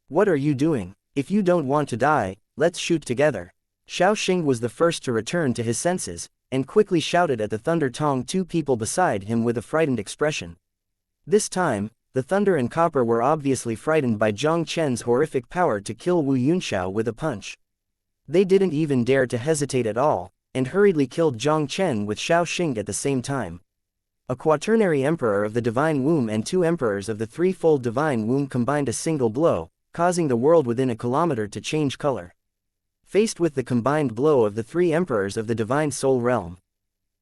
What are you doing? If you don't want to die, let's shoot together. Xiao Xing was the first to return to his senses, and quickly shouted at the Thunder Tong 2 people beside him with a frightened expression. This time, the Thunder and Copper were obviously frightened by Jiang Chen's horrific power to kill Wu Yunxiao with a punch. They didn't even dare to hesitate at all, and hurriedly killed Jiang Chen with Xiao Xing at the same time. A quaternary emperor of the Divine Womb and 2 emperors of the threefold Divine Womb combined a single blow, causing the world within a kilometer to change color. Faced with the combined blow of the 3 emperors of the Divine Soul Realm,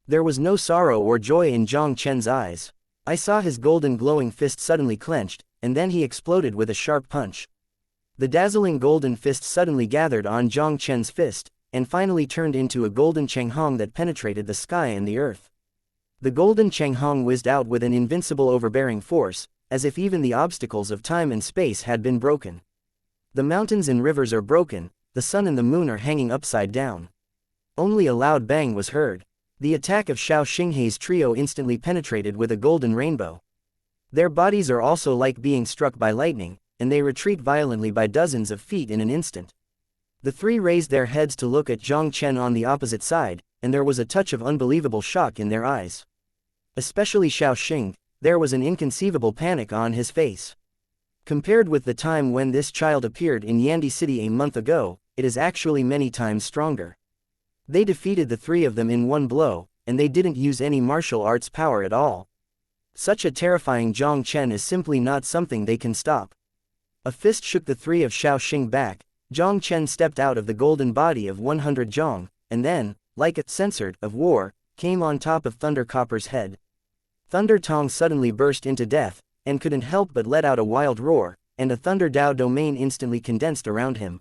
there was no sorrow or joy in Jiang Chen's eyes. I saw his golden glowing fist suddenly clenched, and then he exploded with a sharp punch. The dazzling golden fist suddenly gathered on Jiang Chen's fist, and finally turned into a golden Chenghong that penetrated the sky and the earth. The golden Chenghong whizzed out with an invincible overbearing force, as if even the obstacles of time and space had been broken. The mountains and rivers are broken, the sun and the moon are hanging upside down. Only a loud bang was heard. The attack of Xiao Xinghei's trio instantly penetrated with a golden rainbow. Their bodies are also like being struck by lightning, and they retreat violently by dozens of feet in an instant. The 3 raised their heads to look at Jiang Chen on the opposite side, and there was a touch of unbelievable shock in their eyes. Especially Xiao Xing, there was an inconceivable panic on his face. Compared with the time when this child appeared in Yandi City a month ago, it is actually many times stronger. They defeated the 3 of them in one blow, and they didn't use any martial arts power at all. Such a terrifying Jiang Chen is simply not something they can stop. A fist shook the 3 of Xiao Xing back. Jiang Chen stepped out of the golden body of 100 Jiang, and then, like a censored of war, came on top of Thunder Copper's head. Thunder Tong suddenly burst into death, and couldn't help but let out a wild roar, and a Thunder Dao domain instantly condensed around him.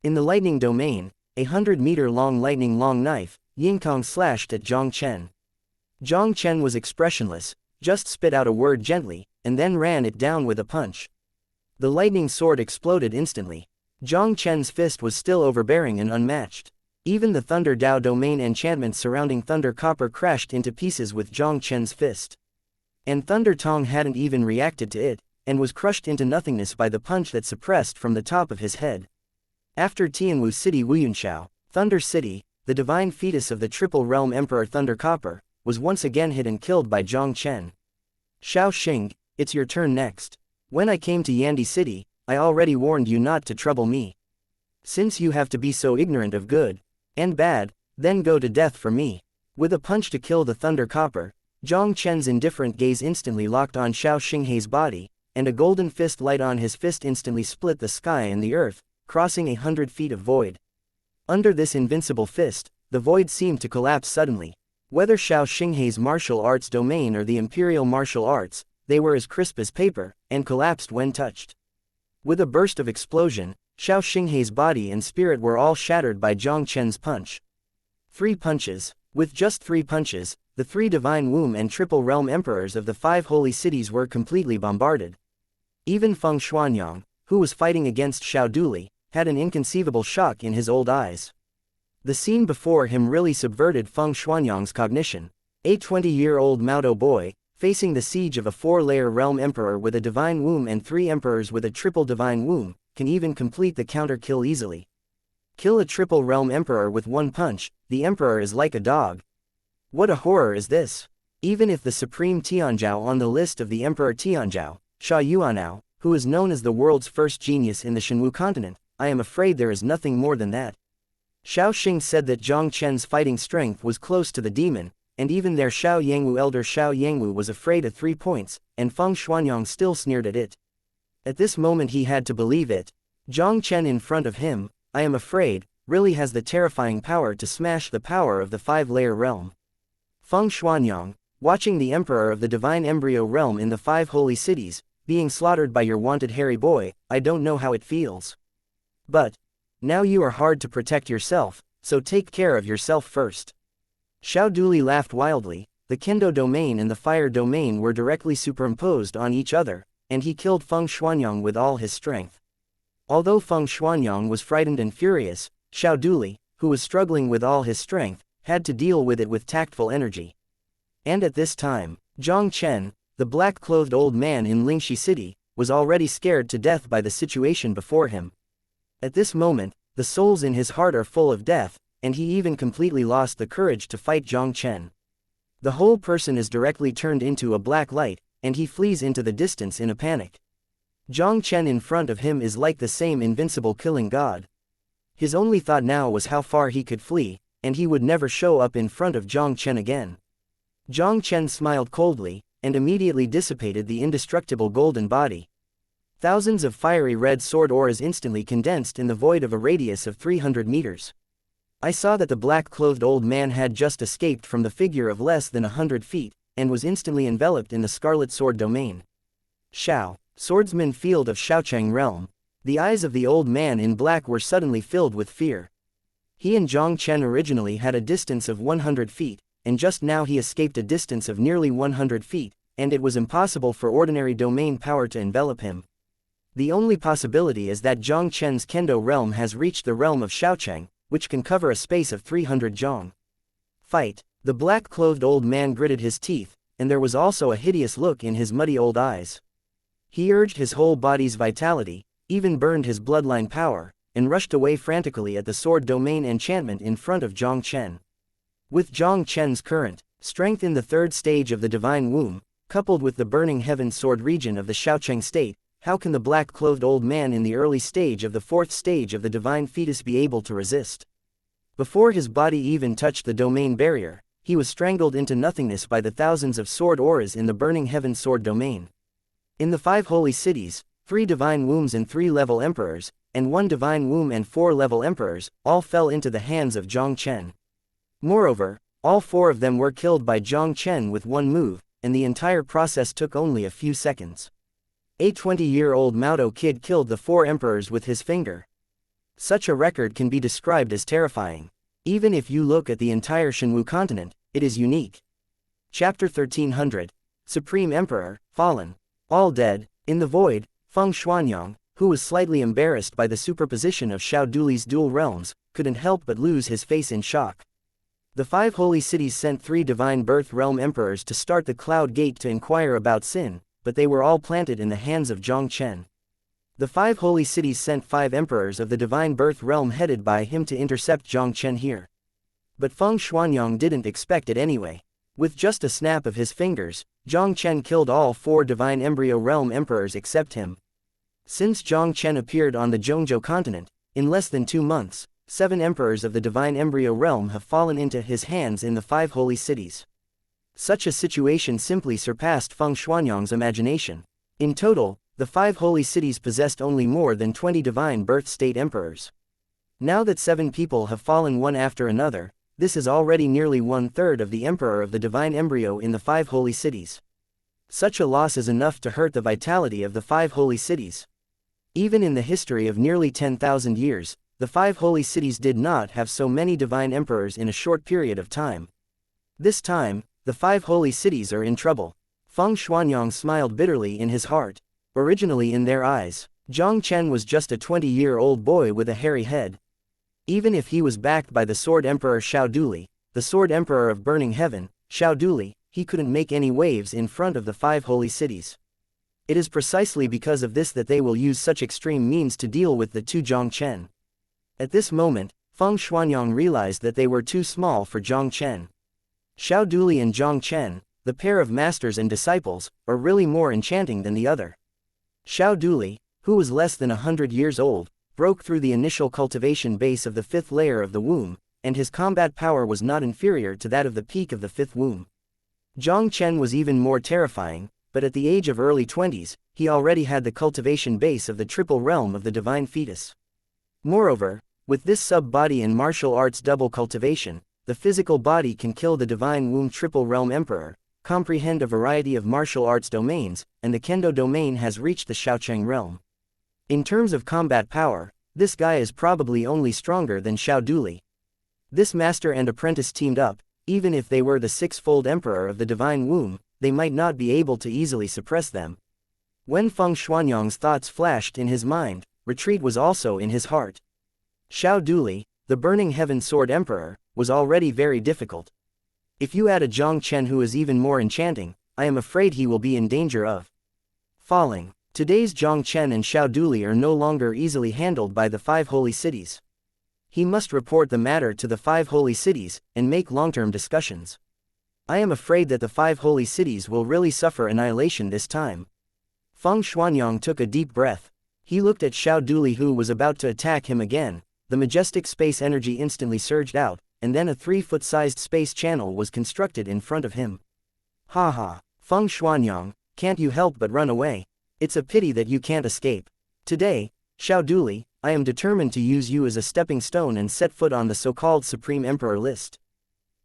In the lightning domain, a 100-meter-long lightning-long knife, Yingkong slashed at Jiang Chen. Jiang Chen was expressionless, just spit out a word gently, and then ran it down with a punch. The lightning sword exploded instantly. Jiang Chen's fist was still overbearing and unmatched. Even the Thunder Dao domain enchantments surrounding Thunder Copper crashed into pieces with Jiang Chen's fist. And Thunder Tong hadn't even reacted to it, and was crushed into nothingness by the punch that suppressed from the top of his head. After Tianwu City Wuyunxiao, Thunder City, the divine fetus of the Triple Realm Emperor Thunder Copper, was once again hit and killed by Jiang Chen. Xiao Xing, it's your turn next. When I came to Yandi City, I already warned you not to trouble me. Since you have to be so ignorant of good and bad, then go to death for me. With a punch to kill the Thunder Copper, Jiang Chen's indifferent gaze instantly locked on Xiao Xinghei's body, and a golden fist light on his fist instantly split the sky and the earth, crossing 100 feet of void. Under this invincible fist, the void seemed to collapse suddenly. Whether Xiao Xinghei's martial arts domain or the imperial martial arts, they were as crisp as paper, and collapsed when touched. With a burst of explosion, Xiao Xinghei's body and spirit were all shattered by Jiang Chen's punch. 3 punches. With just 3 punches, the 3 Divine Womb and Triple Realm Emperors of the 5 holy cities were completely bombarded. Even Feng Xuanyang, who was fighting against Xiao Duli, had an inconceivable shock in his old eyes. The scene before him really subverted Feng Xuanyang's cognition. A 20-year-old Maodo boy, facing the siege of a 4-layer realm emperor with a divine womb and 3 emperors with a triple divine womb, can even complete the counter-kill easily. Kill a triple realm emperor with 1 punch, the emperor is like a dog. What a horror is this? Even if the supreme Tianzhao on the list of the Emperor Tianzhao, Sha Yuanao, who is known as the world's first genius in the Shenwu continent, I am afraid there is nothing more than that. Xiao Xing said that Jiang Chen's fighting strength was close to the demon, and even their Xiao Yangwu elder Xiao Yangwu was afraid at 3 points, and Feng Xuanyang still sneered at it. At this moment he had to believe it. Jiang Chen in front of him, I am afraid, really has the terrifying power to smash the power of the 5-layer realm. Feng Xuanyang, watching the emperor of the divine embryo realm in the 5 holy cities, being slaughtered by your wanted hairy boy, I don't know how it feels. But now you are hard to protect yourself, so take care of yourself first. Xiao Duli laughed wildly. The Kendo domain and the fire domain were directly superimposed on each other, and he killed Feng Xuanyang with all his strength. Although Feng Xuanyang was frightened and furious, Xiao Duli, who was struggling with all his strength, had to deal with it with tactful energy. And at this time, Jiang Chen, the black-clothed old man in Lingxi City, was already scared to death by the situation before him. At this moment, the souls in his heart are full of death, and he even completely lost the courage to fight Jiang Chen. The whole person is directly turned into a black light, and he flees into the distance in a panic. Jiang Chen in front of him is like the same invincible killing god. His only thought now was how far he could flee, and he would never show up in front of Jiang Chen again. Jiang Chen smiled coldly, and immediately dissipated the indestructible golden body. Thousands of fiery red sword auras instantly condensed in the void of a radius of 300 meters. I saw that the black-clothed old man had just escaped from the figure of less than 100 feet, and was instantly enveloped in the scarlet sword domain. Xiao, swordsman field of Xiaocheng realm. The eyes of the old man in black were suddenly filled with fear. He and Jiang Chen originally had a distance of 100 feet, and just now he escaped a distance of nearly 100 feet, and it was impossible for ordinary domain power to envelop him. The only possibility is that Jiang Chen's Kendo realm has reached the realm of Xiaocheng, which can cover a space of 300 zhang. Fight! The black-clothed old man gritted his teeth, and there was also a hideous look in his muddy old eyes. He urged his whole body's vitality, even burned his bloodline power, and rushed away frantically at the sword domain enchantment in front of Jiang Chen. With Jiang Chen's current strength in the third stage of the divine womb, coupled with the burning heaven sword region of the Xiaocheng state, how can the black-clothed old man in the early stage of the fourth stage of the divine fetus be able to resist? Before his body even touched the domain barrier, he was strangled into nothingness by the thousands of sword auras in the burning heaven sword domain. In the 5 holy cities, 3 divine wombs and 3 level emperors, and 1 divine womb and 4 level emperors, all fell into the hands of Jiang Chen. Moreover, all 4 of them were killed by Jiang Chen with one move, and the entire process took only a few seconds. A 20-year-old Maodo kid killed the 4 emperors with his finger. Such a record can be described as terrifying. Even if you look at the entire Shenwu continent, it is unique. Chapter 1300. Supreme Emperor, Fallen. All dead. In the void, Feng Xuanyang, who was slightly embarrassed by the superposition of Xiao Duli's dual realms, couldn't help but lose his face in shock. The 5 holy cities sent 3 divine birth realm emperors to start the Cloud Gate to inquire about sin, but they were all planted in the hands of Jiang Chen. The 5 holy cities sent 5 emperors of the divine birth realm headed by him to intercept Jiang Chen here. But Feng Xuanyang didn't expect it anyway. With just a snap of his fingers, Jiang Chen killed all 4 divine embryo realm emperors except him. Since Jiang Chen appeared on the Zhongzhou continent, in less than 2 months, 7 emperors of the divine embryo realm have fallen into his hands in the 5 holy cities. Such a situation simply surpassed Feng Xuanyang's imagination. In total, the 5 holy cities possessed only more than 20 divine birth state emperors. Now that 7 people have fallen one after another, this is already nearly 1/3 of the emperor of the divine embryo in the 5 holy cities. Such a loss is enough to hurt the vitality of the 5 holy cities. Even in the history of nearly 10,000 years, the 5 holy cities did not have so many divine emperors in a short period of time. This time, the 5 holy cities are in trouble. Feng Xuanyang smiled bitterly in his heart. Originally in their eyes, Jiang Chen was just a 20-year-old boy with a hairy head. Even if he was backed by the Sword Emperor Xiao Duli, the Sword Emperor of Burning Heaven, Xiao Duli, he couldn't make any waves in front of the 5 holy cities. It is precisely because of this that they will use such extreme means to deal with the 2 Jiang Chen. At this moment, Feng Xuanyang realized that they were too small for Jiang Chen. Xiao Duli and Jiang Chen, the pair of masters and disciples, are really more enchanting than the other. Xiao Duli, who was less than 100 years old, broke through the initial cultivation base of the 5th layer of the womb, and his combat power was not inferior to that of the peak of the 5th womb. Jiang Chen was even more terrifying, but at the age of early 20s, he already had the cultivation base of the triple realm of the divine fetus. Moreover, with this sub-body in martial arts double cultivation, the physical body can kill the divine womb triple realm emperor, comprehend a variety of martial arts domains, and the kendo domain has reached the Xiaocheng realm. In terms of combat power, this guy is probably only stronger than Xiao Duli. This master and apprentice teamed up. Even if they were the sixfold emperor of the divine womb, they might not be able to easily suppress them. When Feng Xuanyang's thoughts flashed in his mind, retreat was also in his heart. Xiao Duli, the burning heaven sword emperor, was already very difficult. If you add a Jiang Chen who is even more enchanting, I am afraid he will be in danger of falling. Today's Jiang Chen and Xiao Duli are no longer easily handled by the 5 holy cities. He must report the matter to the 5 holy cities, and make long-term discussions. I am afraid that the 5 holy cities will really suffer annihilation this time. Feng Xuanyang took a deep breath. He looked at Xiao Duli who was about to attack him again. The majestic space energy instantly surged out, and then a 3-foot-sized space channel was constructed in front of him. Ha ha, Feng Xuanyang, can't you help but run away? It's a pity that you can't escape. Today, Xiao Duli, I am determined to use you as a stepping stone and set foot on the so-called Supreme Emperor list.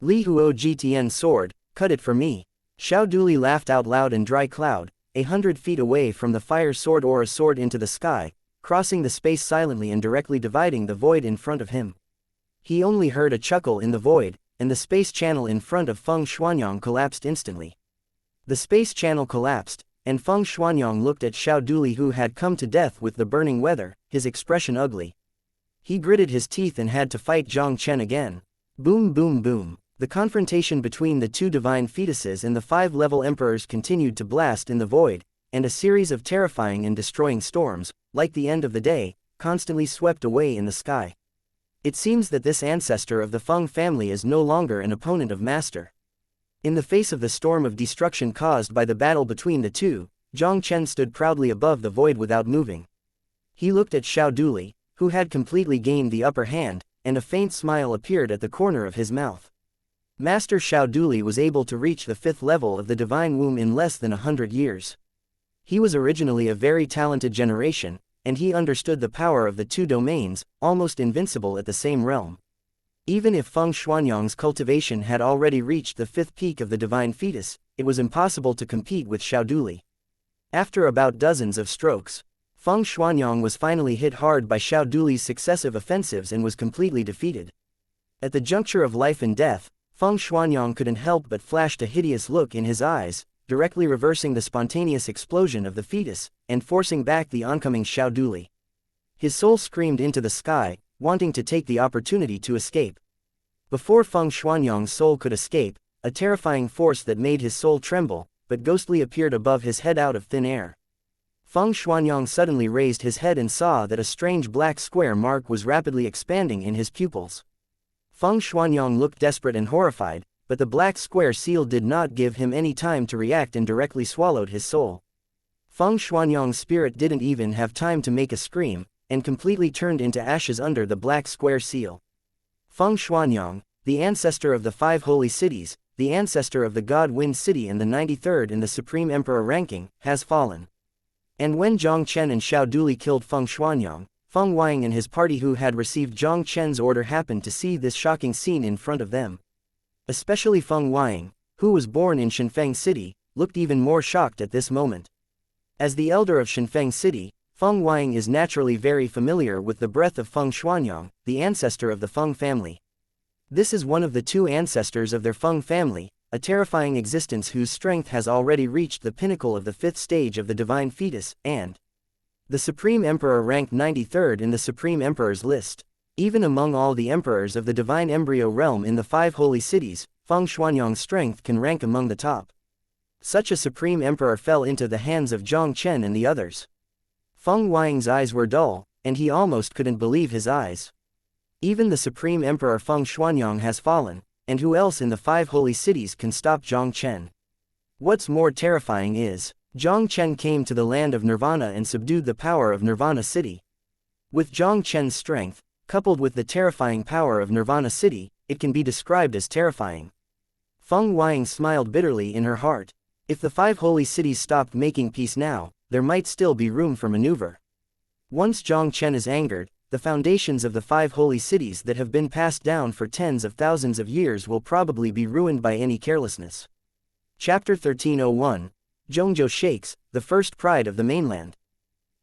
Li Huo Jitian sword, cut it for me. Xiao Duli laughed out loud and dry cloud, 100 feet away from the fire sword aura soared into the sky, crossing the space silently and directly dividing the void in front of him. He only heard a chuckle in the void, and the space channel in front of Feng Xuanyang collapsed instantly. The space channel collapsed, and Feng Xuanyang looked at Xiao Duli who had come to death with the burning weather, his expression ugly. He gritted his teeth and had to fight Jiang Chen again. Boom boom boom. The confrontation between the 2 divine fetuses and the 5-level emperors continued to blast in the void, and a series of terrifying and destroying storms, like the end of the day, constantly swept away in the sky. It seems that this ancestor of the Feng family is no longer an opponent of Master. In the face of the storm of destruction caused by the battle between the 2, Jiang Chen stood proudly above the void without moving. He looked at Xiao Duli, who had completely gained the upper hand, and a faint smile appeared at the corner of his mouth. Master Xiao Duli was able to reach the 5th level of the divine womb in less than 100 years. He was originally a very talented generation, and he understood the power of the 2 domains, almost invincible at the same realm. Even if Feng Xuanyang's cultivation had already reached the 5th peak of the divine fetus, it was impossible to compete with Xiao Duli. After about dozens of strokes, Feng Xuanyang was finally hit hard by Xiao Duli's successive offensives and was completely defeated. At the juncture of life and death, Feng Xuanyang couldn't help but flashed a hideous look in his eyes, directly reversing the spontaneous explosion of the fetus, and forcing back the oncoming Xiao Duli. His soul screamed into the sky, wanting to take the opportunity to escape. Before Feng Xuanyang's soul could escape, a terrifying force that made his soul tremble, but ghostly appeared above his head out of thin air. Feng Xuanyang suddenly raised his head and saw that a strange black square mark was rapidly expanding in his pupils. Feng Xuanyang looked desperate and horrified, but the black square seal did not give him any time to react and directly swallowed his soul. Feng Xuanyang's spirit didn't even have time to make a scream, and completely turned into ashes under the black square seal. Feng Xuanyang, the ancestor of the 5 holy cities, the ancestor of the God Wind City and the 93rd in the Supreme Emperor ranking, has fallen. And when Jiang Chen and Xiao Duli killed Feng Xuanyang, Feng Wang and his party who had received Jiang Chen's order happened to see this shocking scene in front of them. Especially Feng Wang, who was born in Shenfeng City, looked even more shocked at this moment. As the elder of Shenfeng City, Feng Wang is naturally very familiar with the breath of Feng Xuanyang, the ancestor of the Feng family. This is one of the 2 ancestors of their Feng family, a terrifying existence whose strength has already reached the pinnacle of the 5th stage of the divine fetus, and the Supreme Emperor ranked 93rd in the Supreme Emperor's list. Even among all the emperors of the divine embryo realm in the 5 holy cities, Feng Xuanyang's strength can rank among the top. Such a Supreme Emperor fell into the hands of Jiang Chen and the others. Feng Wang's eyes were dull, and he almost couldn't believe his eyes. Even the Supreme Emperor Feng Xuanyang has fallen, and who else in the 5 holy cities can stop Jiang Chen? What's more terrifying is, Jiang Chen came to the land of Nirvana and subdued the power of Nirvana City. With Jiang Chen's strength, coupled with the terrifying power of Nirvana City, it can be described as terrifying. Feng Wang smiled bitterly in her heart. If the 5 holy cities stopped making peace now, there might still be room for maneuver. Once Jiang Chen is angered, the foundations of the 5 holy cities that have been passed down for tens of thousands of years will probably be ruined by any carelessness. Chapter 1301. Zhongzhou shakes, the first pride of the mainland.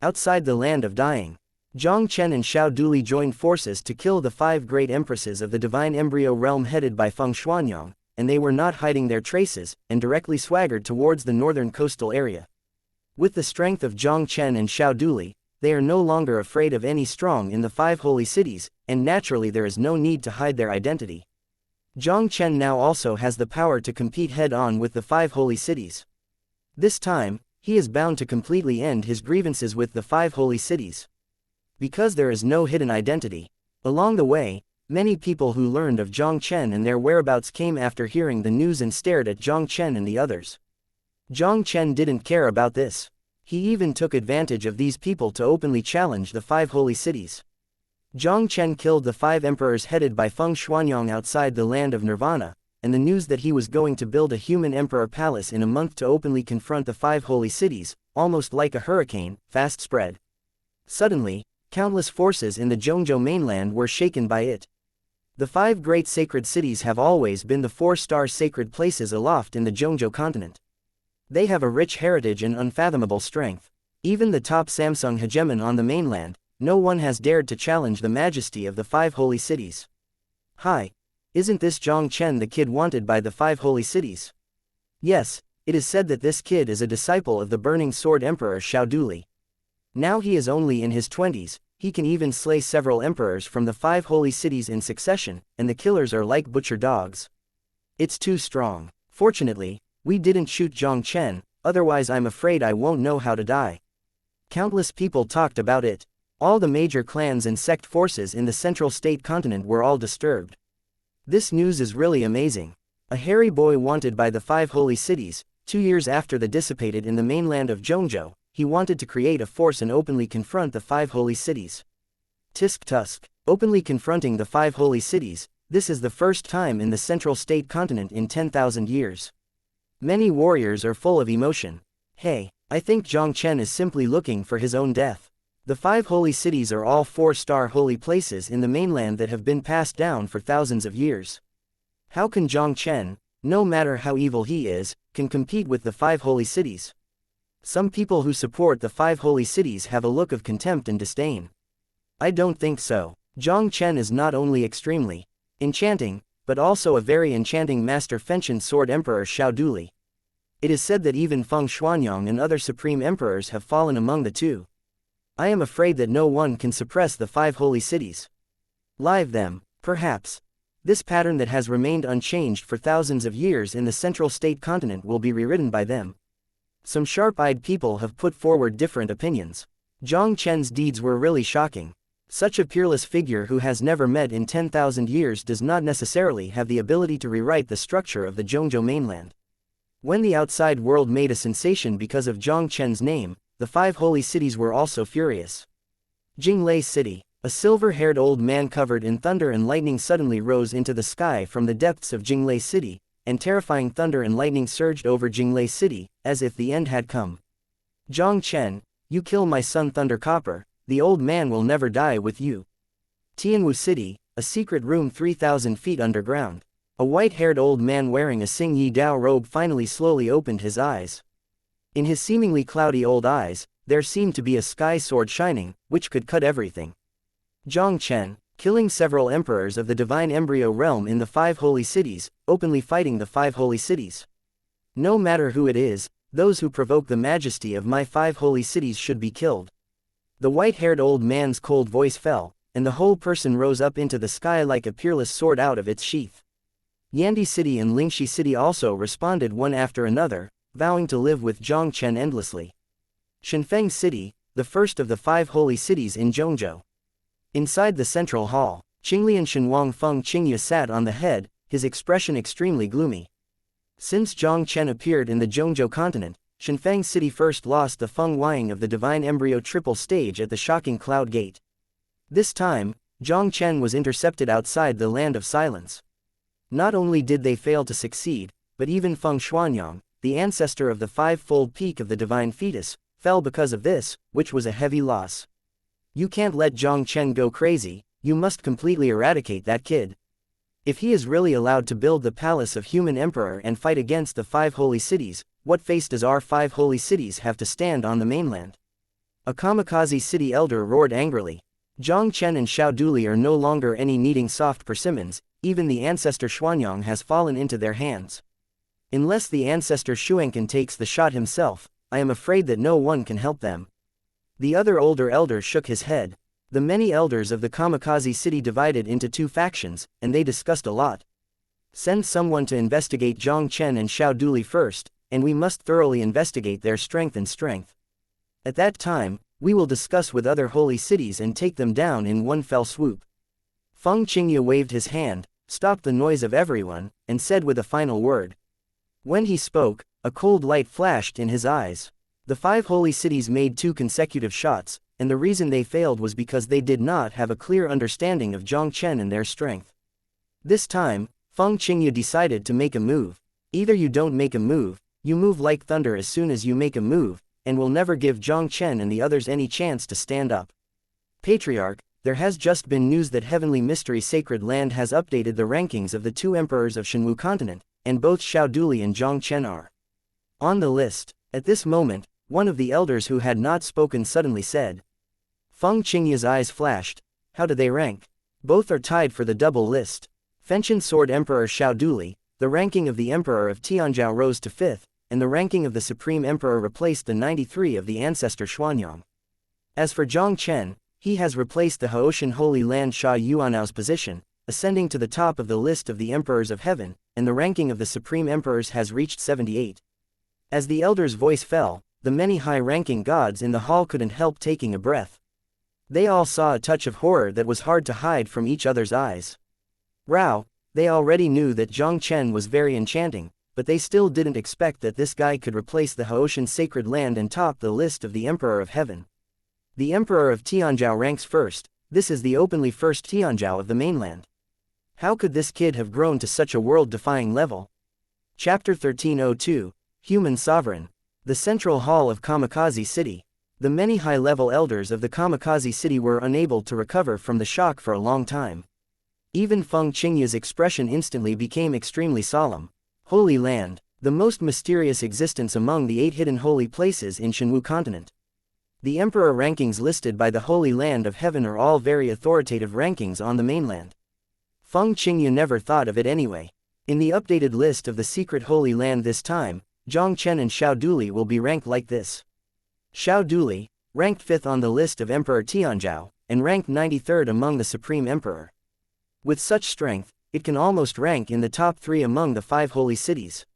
Outside the land of dying, Jiang Chen and Xiao Duli joined forces to kill the 5 great empresses of the divine embryo realm headed by Feng Shuanyang, and they were not hiding their traces, and directly swaggered towards the northern coastal area. With the strength of Jiang Chen and Xiao Duli, they are no longer afraid of any strong in the 5 holy cities, and naturally there is no need to hide their identity. Jiang Chen now also has the power to compete head-on with the 5 holy cities. This time, he is bound to completely end his grievances with the 5 holy cities. Because there is no hidden identity. Along the way, many people who learned of Jiang Chen and their whereabouts came after hearing the news and stared at Jiang Chen and the others. Jiang Chen didn't care about this. He even took advantage of these people to openly challenge the 5 holy cities. Jiang Chen killed the 5 emperors headed by Feng Shuanyang outside the land of Nirvana, and the news that he was going to build a human emperor palace in a month to openly confront the 5 holy cities, almost like a hurricane, fast spread. Suddenly, countless forces in the Zhongzhou mainland were shaken by it. The 5 great sacred cities have always been the 4-star sacred places aloft in the Zhongzhou continent. They have a rich heritage and unfathomable strength. Even the top Samsung hegemon on the mainland, no one has dared to challenge the majesty of the 5 holy cities. Hi. Isn't this Jiang Chen the kid wanted by the 5 holy cities? Yes, it is said that this kid is a disciple of the Burning Sword Emperor Xiao Duli. Now he is only in his 20s, he can even slay several emperors from the 5 holy cities in succession, and the killers are like butcher dogs. It's too strong. Fortunately, we didn't shoot Jiang Chen, otherwise I'm afraid I won't know how to die. Countless people talked about it. All the major clans and sect forces in the central state continent were all disturbed. This news is really amazing. A hairy boy wanted by the 5 holy cities, 2 years after the dissipated in the mainland of Zhongzhou, he wanted to create a force and openly confront the 5 holy cities. Tisk tusk. Openly confronting the 5 holy cities, this is the first time in the central state continent in 10,000 years. Many warriors are full of emotion. Hey, I think Jiang Chen is simply looking for his own death. The 5 holy cities are all 4-star holy places in the mainland that have been passed down for thousands of years. How can Jiang Chen, no matter how evil he is, can compete with the 5 holy cities? Some people who support the 5 holy cities have a look of contempt and disdain. I don't think so. Jiang Chen is not only extremely enchanting, but also a very enchanting master Fenchin sword emperor Xiao Duli. It is said that even Feng Shuanyang and other supreme emperors have fallen among the two. I am afraid that no one can suppress the 5 holy cities. Live them, perhaps. This pattern that has remained unchanged for thousands of years in the central state continent will be rewritten by them. Some sharp-eyed people have put forward different opinions. Jiang Chen's deeds were really shocking. Such a peerless figure who has never met in 10,000 years does not necessarily have the ability to rewrite the structure of the Zhongzhou mainland. When the outside world made a sensation because of Jiang Chen's name, the 5 holy cities were also furious. Jinglei City. A silver-haired old man covered in thunder and lightning suddenly rose into the sky from the depths of Jinglei City, and terrifying thunder and lightning surged over Jinglei City, as if the end had come. Jiang Chen, you kill my son Thunder Copper, the old man will never die with you. Tianwu City, a secret room 3,000 feet underground. A white-haired old man wearing a Xing Yi Dao robe finally slowly opened his eyes. In his seemingly cloudy old eyes, there seemed to be a sky sword shining, which could cut everything. Jiang Chen, killing several emperors of the divine embryo realm in the 5 holy cities, openly fighting the 5 holy cities. No matter who it is, those who provoke the majesty of my 5 holy cities should be killed. The white-haired old man's cold voice fell, and the whole person rose up into the sky like a peerless sword out of its sheath. Yandi City and Lingxi City also responded one after another, vowing to live with Jiang Chen endlessly. Shenfeng City, the first of the 5 holy cities in Zhongzhou. Inside the central hall, Qinglian Shenwang Feng Qingya sat on the head, his expression extremely gloomy. Since Jiang Chen appeared in the Zhongzhou continent, Shenfeng City first lost the Feng Wuying of the divine embryo triple stage at the shocking Cloud Gate. This time, Jiang Chen was intercepted outside the land of silence. Not only did they fail to succeed, but even Feng Shuanyang, the ancestor of the 5-fold peak of the divine fetus, fell because of this, which was a heavy loss. You can't let Jiang Chen go crazy, you must completely eradicate that kid. If he is really allowed to build the palace of human emperor and fight against the 5 holy cities, what face does our 5 holy cities have to stand on the mainland? A kamikaze city elder roared angrily. Jiang Chen and Xiao Duli are no longer any needing soft persimmons, even the ancestor Xuanyang has fallen into their hands. Unless the ancestor Xuanqin takes the shot himself, I am afraid that no one can help them. The other older elder shook his head. The many elders of the kamikaze city divided into 2 factions, and they discussed a lot. Send someone to investigate Jiang Chen and Xiao Duli first, and we must thoroughly investigate their strength. At that time, we will discuss with other holy cities and take them down in one fell swoop. Feng Qingye waved his hand, stopped the noise of everyone, and said with a final word. When he spoke, a cold light flashed in his eyes. The 5 holy cities made 2 consecutive shots, and the reason they failed was because they did not have a clear understanding of Jiang Chen and their strength. This time, Feng Qingye decided to make a move. Either you don't make a move, you move like thunder as soon as you make a move, and will never give Jiang Chen and the others any chance to stand up. Patriarch, there has just been news that Heavenly Mystery Sacred Land has updated the rankings of the 2 emperors of Shenwu continent, and both Xiao Duli and Jiang Chen are on the list. At this moment, one of the elders who had not spoken suddenly said. Feng Qingye's eyes flashed. How do they rank? Both are tied for the double list. Fenchen Sword Emperor Xiao Duli, the ranking of the Emperor of Tianzhou rose to 5th, and the ranking of the Supreme Emperor replaced the 93 of the ancestor Xuanyang. As for Jiang Chen, he has replaced the Haoshan Holy Land Sha Yuanao's position, ascending to the top of the list of the Emperors of Heaven, and the ranking of the Supreme Emperors has reached 78. As the elder's voice fell, the many high-ranking gods in the hall couldn't help taking a breath. They all saw a touch of horror that was hard to hide from each other's eyes. Rao, they already knew that Jiang Chen was very enchanting, but they still didn't expect that this guy could replace the Haoshan Sacred Land and top the list of the Emperor of Heaven. The Emperor of Tianzhou ranks first. This is the openly first Tianzhou of the mainland. How could this kid have grown to such a world-defying level? Chapter 1302, Human Sovereign. The Central Hall of Kamikaze City. The many high-level elders of the Kamikaze City were unable to recover from the shock for a long time. Even Feng Qingye's expression instantly became extremely solemn. Holy Land, the most mysterious existence among the 8 hidden holy places in Shenwu continent. The Emperor rankings listed by the Holy Land of Heaven are all very authoritative rankings on the mainland. Feng Qingye never thought of it anyway. In the updated list of the secret Holy Land this time, Jiang Chen and Xiao Duli will be ranked like this. Xiao Duli, ranked 5th on the list of Emperor Tianzhou, and ranked 93rd among the Supreme Emperor. With such strength, it can almost rank in the top 3 among the 5 holy cities.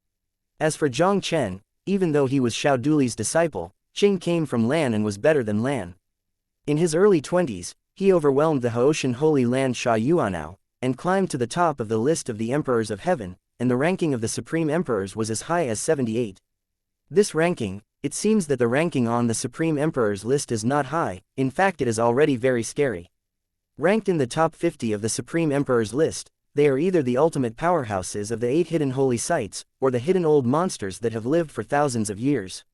As for Jiang Chen, even though he was Xiao Duli's disciple, Qing came from Lan and was better than Lan. In his early 20s, he overwhelmed the Haoshan Holy Land Sha Yuanao, and climbed to the top of the list of the Emperors of Heaven, and the ranking of the Supreme Emperors was as high as 78. This ranking, it seems that the ranking on the Supreme Emperors list is not high, in fact it is already very scary. Ranked in the top 50 of the Supreme Emperors list, they are either the ultimate powerhouses of the 8 hidden holy sites, or the hidden old monsters that have lived for thousands of years.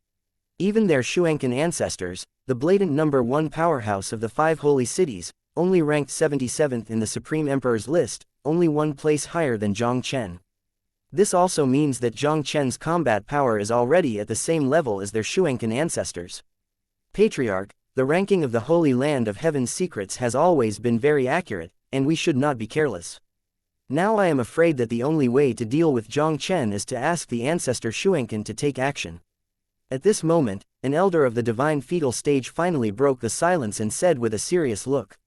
Even their Xuanqin ancestors, the blatant number 1 powerhouse of the 5 holy cities, only ranked 77th in the Supreme Emperor's list, only 1 place higher than Jiang Chen. This also means that Jiang Chen's combat power is already at the same level as their Xuanqin ancestors. Patriarch, the ranking of the Holy Land of Heaven's secrets has always been very accurate, and we should not be careless. Now I am afraid that the only way to deal with Jiang Chen is to ask the ancestor Xuanqin to take action. At this moment, an elder of the divine fetal stage finally broke the silence and said with a serious look.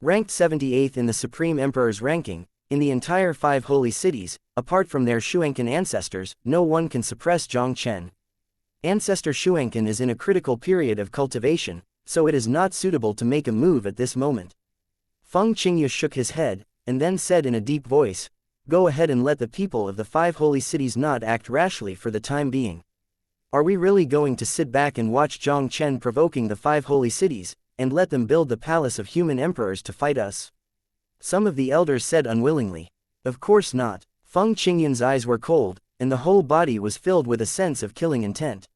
Ranked 78th in the Supreme Emperor's ranking, in the entire 5 holy cities, apart from their Xuanqin ancestors, no one can suppress Jiang Chen. Ancestor Xuanqin is in a critical period of cultivation, so it is not suitable to make a move at this moment. Feng Qingye shook his head, and then said in a deep voice, "Go ahead and let the people of the 5 holy cities not act rashly for the time being. Are we really going to sit back and watch Jiang Chen provoking the 5 holy cities, and let them build the palace of human emperors to fight us?" Some of the elders said unwillingly. Of course not. Feng Qingyan's eyes were cold, and the whole body was filled with a sense of killing intent.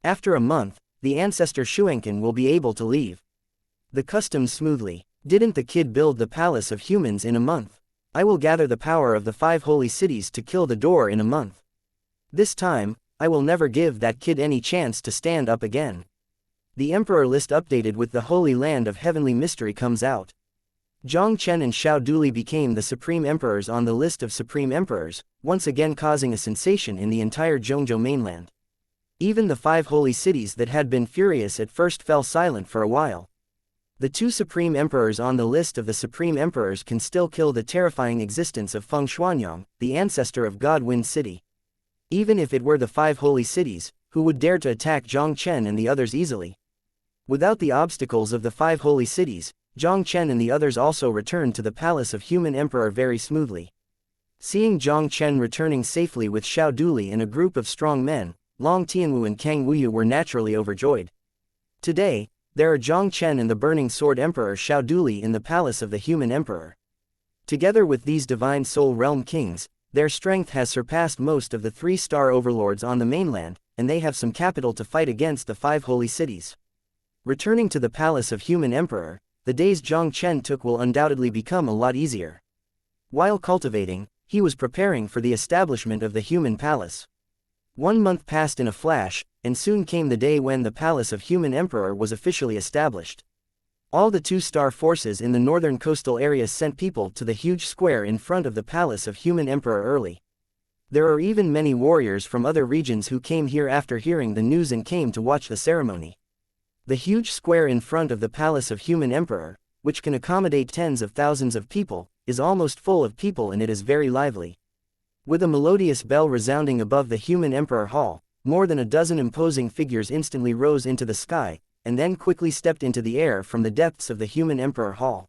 After a month, the ancestor Xuanqin will be able to leave the customs smoothly. Didn't the kid build the palace of humans in a month? I will gather the power of the 5 holy cities to kill the door in a month. This time, I will never give that kid any chance to stand up again. The emperor list updated with the Holy Land of Heavenly Mystery comes out. Jiang Chen and Xiao Duli became the supreme emperors on the list of supreme emperors, once again causing a sensation in the entire Zhongzhou mainland. Even the 5 holy cities that had been furious at first fell silent for a while. The 2 supreme emperors on the list of the supreme emperors can still kill the terrifying existence of Feng Xuanyang, the ancestor of God Wind City. Even if it were the 5 holy cities, who would dare to attack Jiang Chen and the others easily? Without the obstacles of the 5 holy cities, Jiang Chen and the others also returned to the palace of Human Emperor very smoothly. Seeing Jiang Chen returning safely with Xiao Duli and a group of strong men, Long Tianwu and Kang Wuyu were naturally overjoyed. Today, there are Jiang Chen and the Burning Sword Emperor Xiao Duli in the palace of the Human Emperor. Together with these divine soul realm kings, their strength has surpassed most of the 3-star overlords on the mainland, and they have some capital to fight against the 5 holy cities. Returning to the palace of Human Emperor, the days Jiang Chen took will undoubtedly become a lot easier. While cultivating, he was preparing for the establishment of the Human Palace. 1 month passed in a flash, and soon came the day when the palace of Human Emperor was officially established. All the 2-star forces in the northern coastal areas sent people to the huge square in front of the palace of Human Emperor early. There are even many warriors from other regions who came here after hearing the news and came to watch the ceremony. The huge square in front of the palace of Human Emperor, which can accommodate tens of thousands of people, is almost full of people and it is very lively. With a melodious bell resounding above the Human Emperor Hall, more than a dozen imposing figures instantly rose into the sky, and then quickly stepped into the air from the depths of the Human Emperor Hall.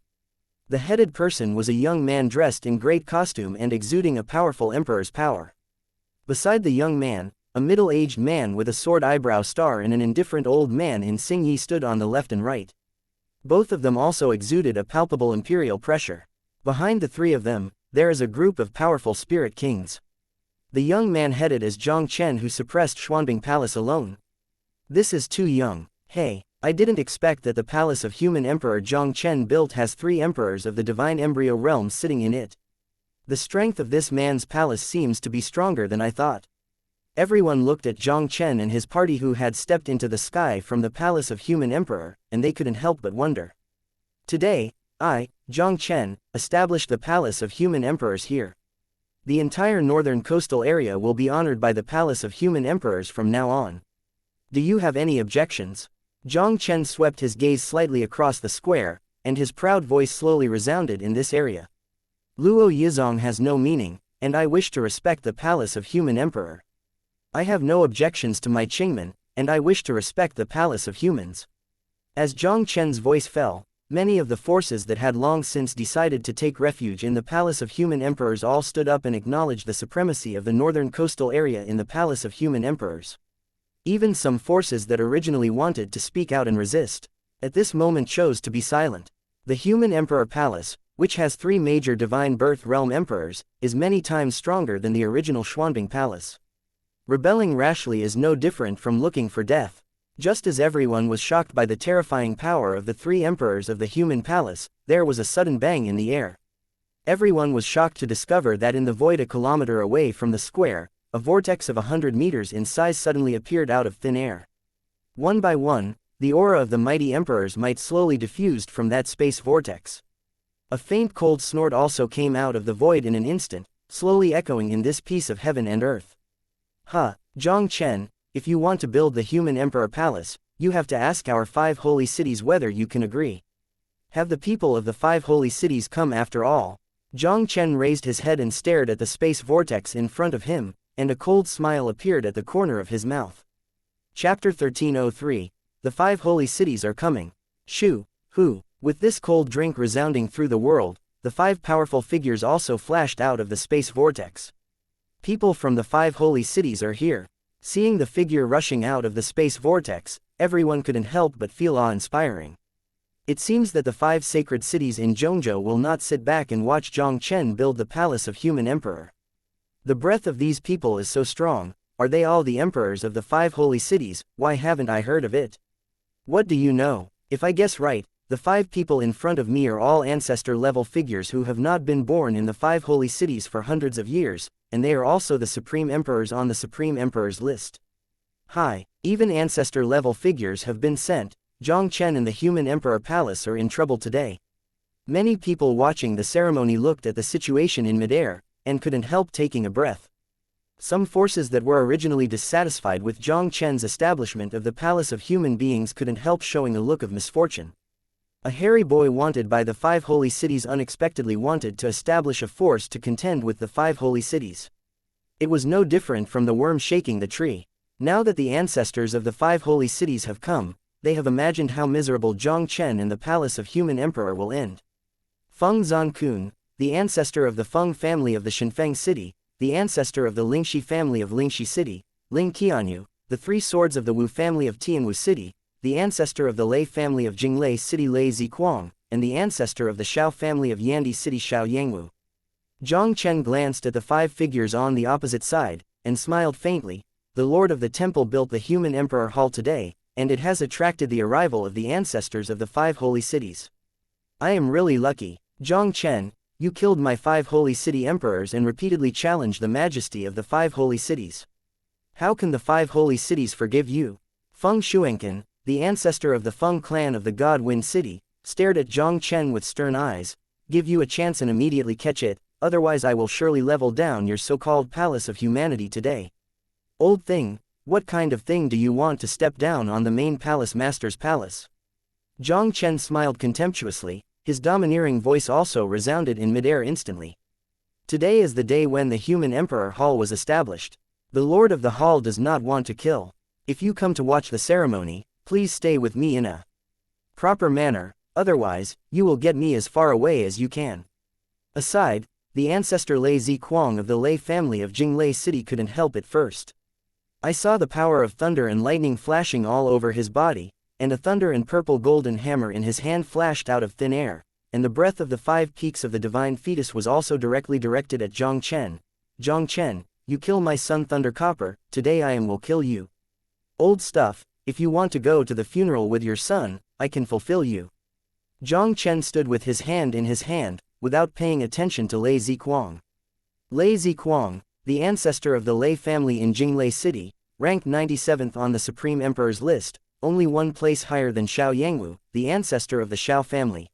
The headed person was a young man dressed in great costume and exuding a powerful emperor's power. Beside the young man, a middle-aged man with a sword eyebrow star and an indifferent old man in Xingyi stood on the left and right. Both of them also exuded a palpable imperial pressure. Behind the 3 of them, there is a group of powerful spirit kings. The young man headed as Jiang Chen who suppressed Xuanbing Palace alone. This is too young. Hey, I didn't expect that the palace of Human Emperor Jiang Chen built has 3 emperors of the divine embryo realm sitting in it. The strength of this man's palace seems to be stronger than I thought. Everyone looked at Jiang Chen and his party who had stepped into the sky from the palace of Human Emperor, and they couldn't help but wonder. Today, I, Jiang Chen, established the palace of Human Emperors here. The entire northern coastal area will be honored by the palace of Human Emperors from now on. Do you have any objections? Jiang Chen swept his gaze slightly across the square, and his proud voice slowly resounded in this area. Luo Yizong has no meaning, and I wish to respect the palace of Human Emperor. I have no objections to my Qingmen, and I wish to respect the palace of humans. As Jiang Chen's voice fell, many of the forces that had long since decided to take refuge in the palace of Human Emperors all stood up and acknowledged the supremacy of the northern coastal area in the palace of Human Emperors. Even some forces that originally wanted to speak out and resist, at this moment chose to be silent. The Human Emperor Palace, which has 3 major divine birth realm emperors, is many times stronger than the original Xuanbing Palace. Rebelling rashly is no different from looking for death. Just as everyone was shocked by the terrifying power of the 3 emperors of the Human Palace, there was a sudden bang in the air. Everyone was shocked to discover that in the void a kilometer away from the square, a vortex of 100 meters in size suddenly appeared out of thin air. One by one, the aura of the mighty emperors might slowly diffused from that space vortex. A faint cold snort also came out of the void in an instant, slowly echoing in this piece of heaven and earth. Jiang Chen, if you want to build the Human Emperor Palace, you have to ask our 5 holy cities whether you can agree. Have the people of the 5 holy cities come after all? Jiang Chen raised his head and stared at the space vortex in front of him, and a cold smile appeared at the corner of his mouth. Chapter 1303. The 5 holy cities are coming. Shu, Hu. With this cold drink resounding through the world, the 5 powerful figures also flashed out of the space vortex. People from the 5 holy cities are here. Seeing the figure rushing out of the space vortex, everyone couldn't help but feel awe-inspiring. It seems that the 5 sacred cities in Zhongzhou will not sit back and watch Jiang Chen build the palace of Human Emperor. The breath of these people is so strong. Are they all the emperors of the 5 holy cities? Why haven't I heard of it? What do you know? If I guess right, the 5 people in front of me are all ancestor-level figures who have not been born in the 5 holy cities for hundreds of years, and they are also the Supreme Emperors on the Supreme Emperors list. Hi, even ancestor-level figures have been sent. Jiang Chen and the Human Emperor Palace are in trouble today. Many people watching the ceremony looked at the situation in midair, and couldn't help taking a breath. Some forces that were originally dissatisfied with Jiang Chen's establishment of the Palace of Human Beings couldn't help showing a look of misfortune. A hairy boy wanted by the 5 holy cities unexpectedly wanted to establish a force to contend with the 5 holy cities. It was no different from the worm shaking the tree. Now that the ancestors of the 5 holy cities have come, they have imagined how miserable Jiang Chen and the Palace of Human Emperor will end. Feng Zankun, the ancestor of the Feng family of the Shenfeng city, the ancestor of the Lingxi family of Lingxi city, Ling Qianyu, the 3 swords of the Wu family of Tianwu city, the ancestor of the Lei family of Jinglei city Lei Ziquang, and the ancestor of the Xiao family of Yandi city Xiao Yangwu. Jiang Chen glanced at the 5 figures on the opposite side, and smiled faintly. The Lord of the Temple built the Human Emperor Hall today, and it has attracted the arrival of the ancestors of the 5 holy cities. I am really lucky. Jiang Chen, you killed my 5 holy city emperors and repeatedly challenged the majesty of the 5 holy cities. How can the 5 holy cities forgive you? Feng Shuanken, the ancestor of the Feng clan of the God Wind city, stared at Jiang Chen with stern eyes. Give you a chance and immediately catch it, otherwise I will surely level down your so-called Palace of Humanity today. Old thing, what kind of thing do you want to step down on the main palace master's palace? Jiang Chen smiled contemptuously, his domineering voice also resounded in midair instantly. Today is the day when the Human Emperor Hall was established. The Lord of the Hall does not want to kill. If you come to watch the ceremony, please stay with me in a proper manner, otherwise, you will get me as far away as you can. Aside, the ancestor Lei Ziquang of the Lei family of Jinglei city couldn't help it first. I saw the power of thunder and lightning flashing all over his body, and a thunder and purple golden hammer in his hand flashed out of thin air, and the breath of the 5 peaks of the divine fetus was also directly directed at Jiang Chen. Jiang Chen, you kill my son Thunder Copper, today I will kill you. Old stuff. If you want to go to the funeral with your son, I can fulfill you. Jiang Chen stood with his hand in his hand, without paying attention to Lei Ziquang. Lei Ziquang, the ancestor of the Lei family in Jinglei city, ranked 97th on the Supreme Emperor's list, only 1 place higher than Xiao Yangwu, the ancestor of the Xiao family.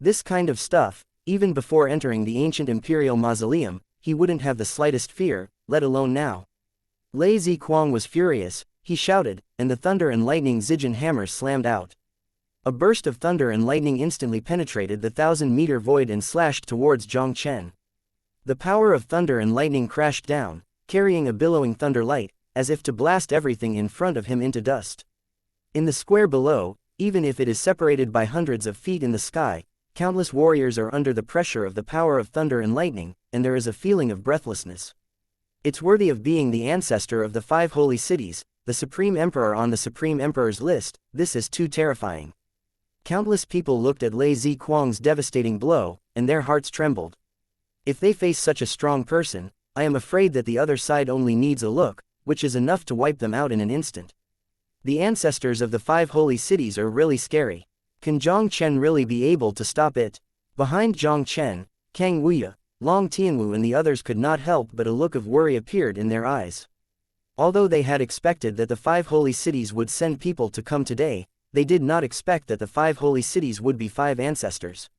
This kind of stuff, even before entering the ancient imperial mausoleum, he wouldn't have the slightest fear, let alone now. Lei Ziquang was furious. He shouted, and the thunder and lightning Zijin hammers slammed out. A burst of thunder and lightning instantly penetrated the 1,000-meter void and slashed towards Jiang Chen. The power of thunder and lightning crashed down, carrying a billowing thunder light, as if to blast everything in front of him into dust. In the square below, even if it is separated by hundreds of feet in the sky, countless warriors are under the pressure of the power of thunder and lightning, and there is a feeling of breathlessness. It's worthy of being the ancestor of the 5 holy cities, the Supreme Emperor on the Supreme Emperor's list. This is too terrifying. Countless people looked at Lei Ziquang's devastating blow, and their hearts trembled. If they face such a strong person, I am afraid that the other side only needs a look, which is enough to wipe them out in an instant. The ancestors of the 5 holy cities are really scary. Can Jiang Chen really be able to stop it? Behind Jiang Chen, Kang Wuya, Long Tianwu and the others could not help but a look of worry appeared in their eyes. Although they had expected that the 5 holy cities would send people to come today, they did not expect that the 5 holy cities would be 5 ancestors.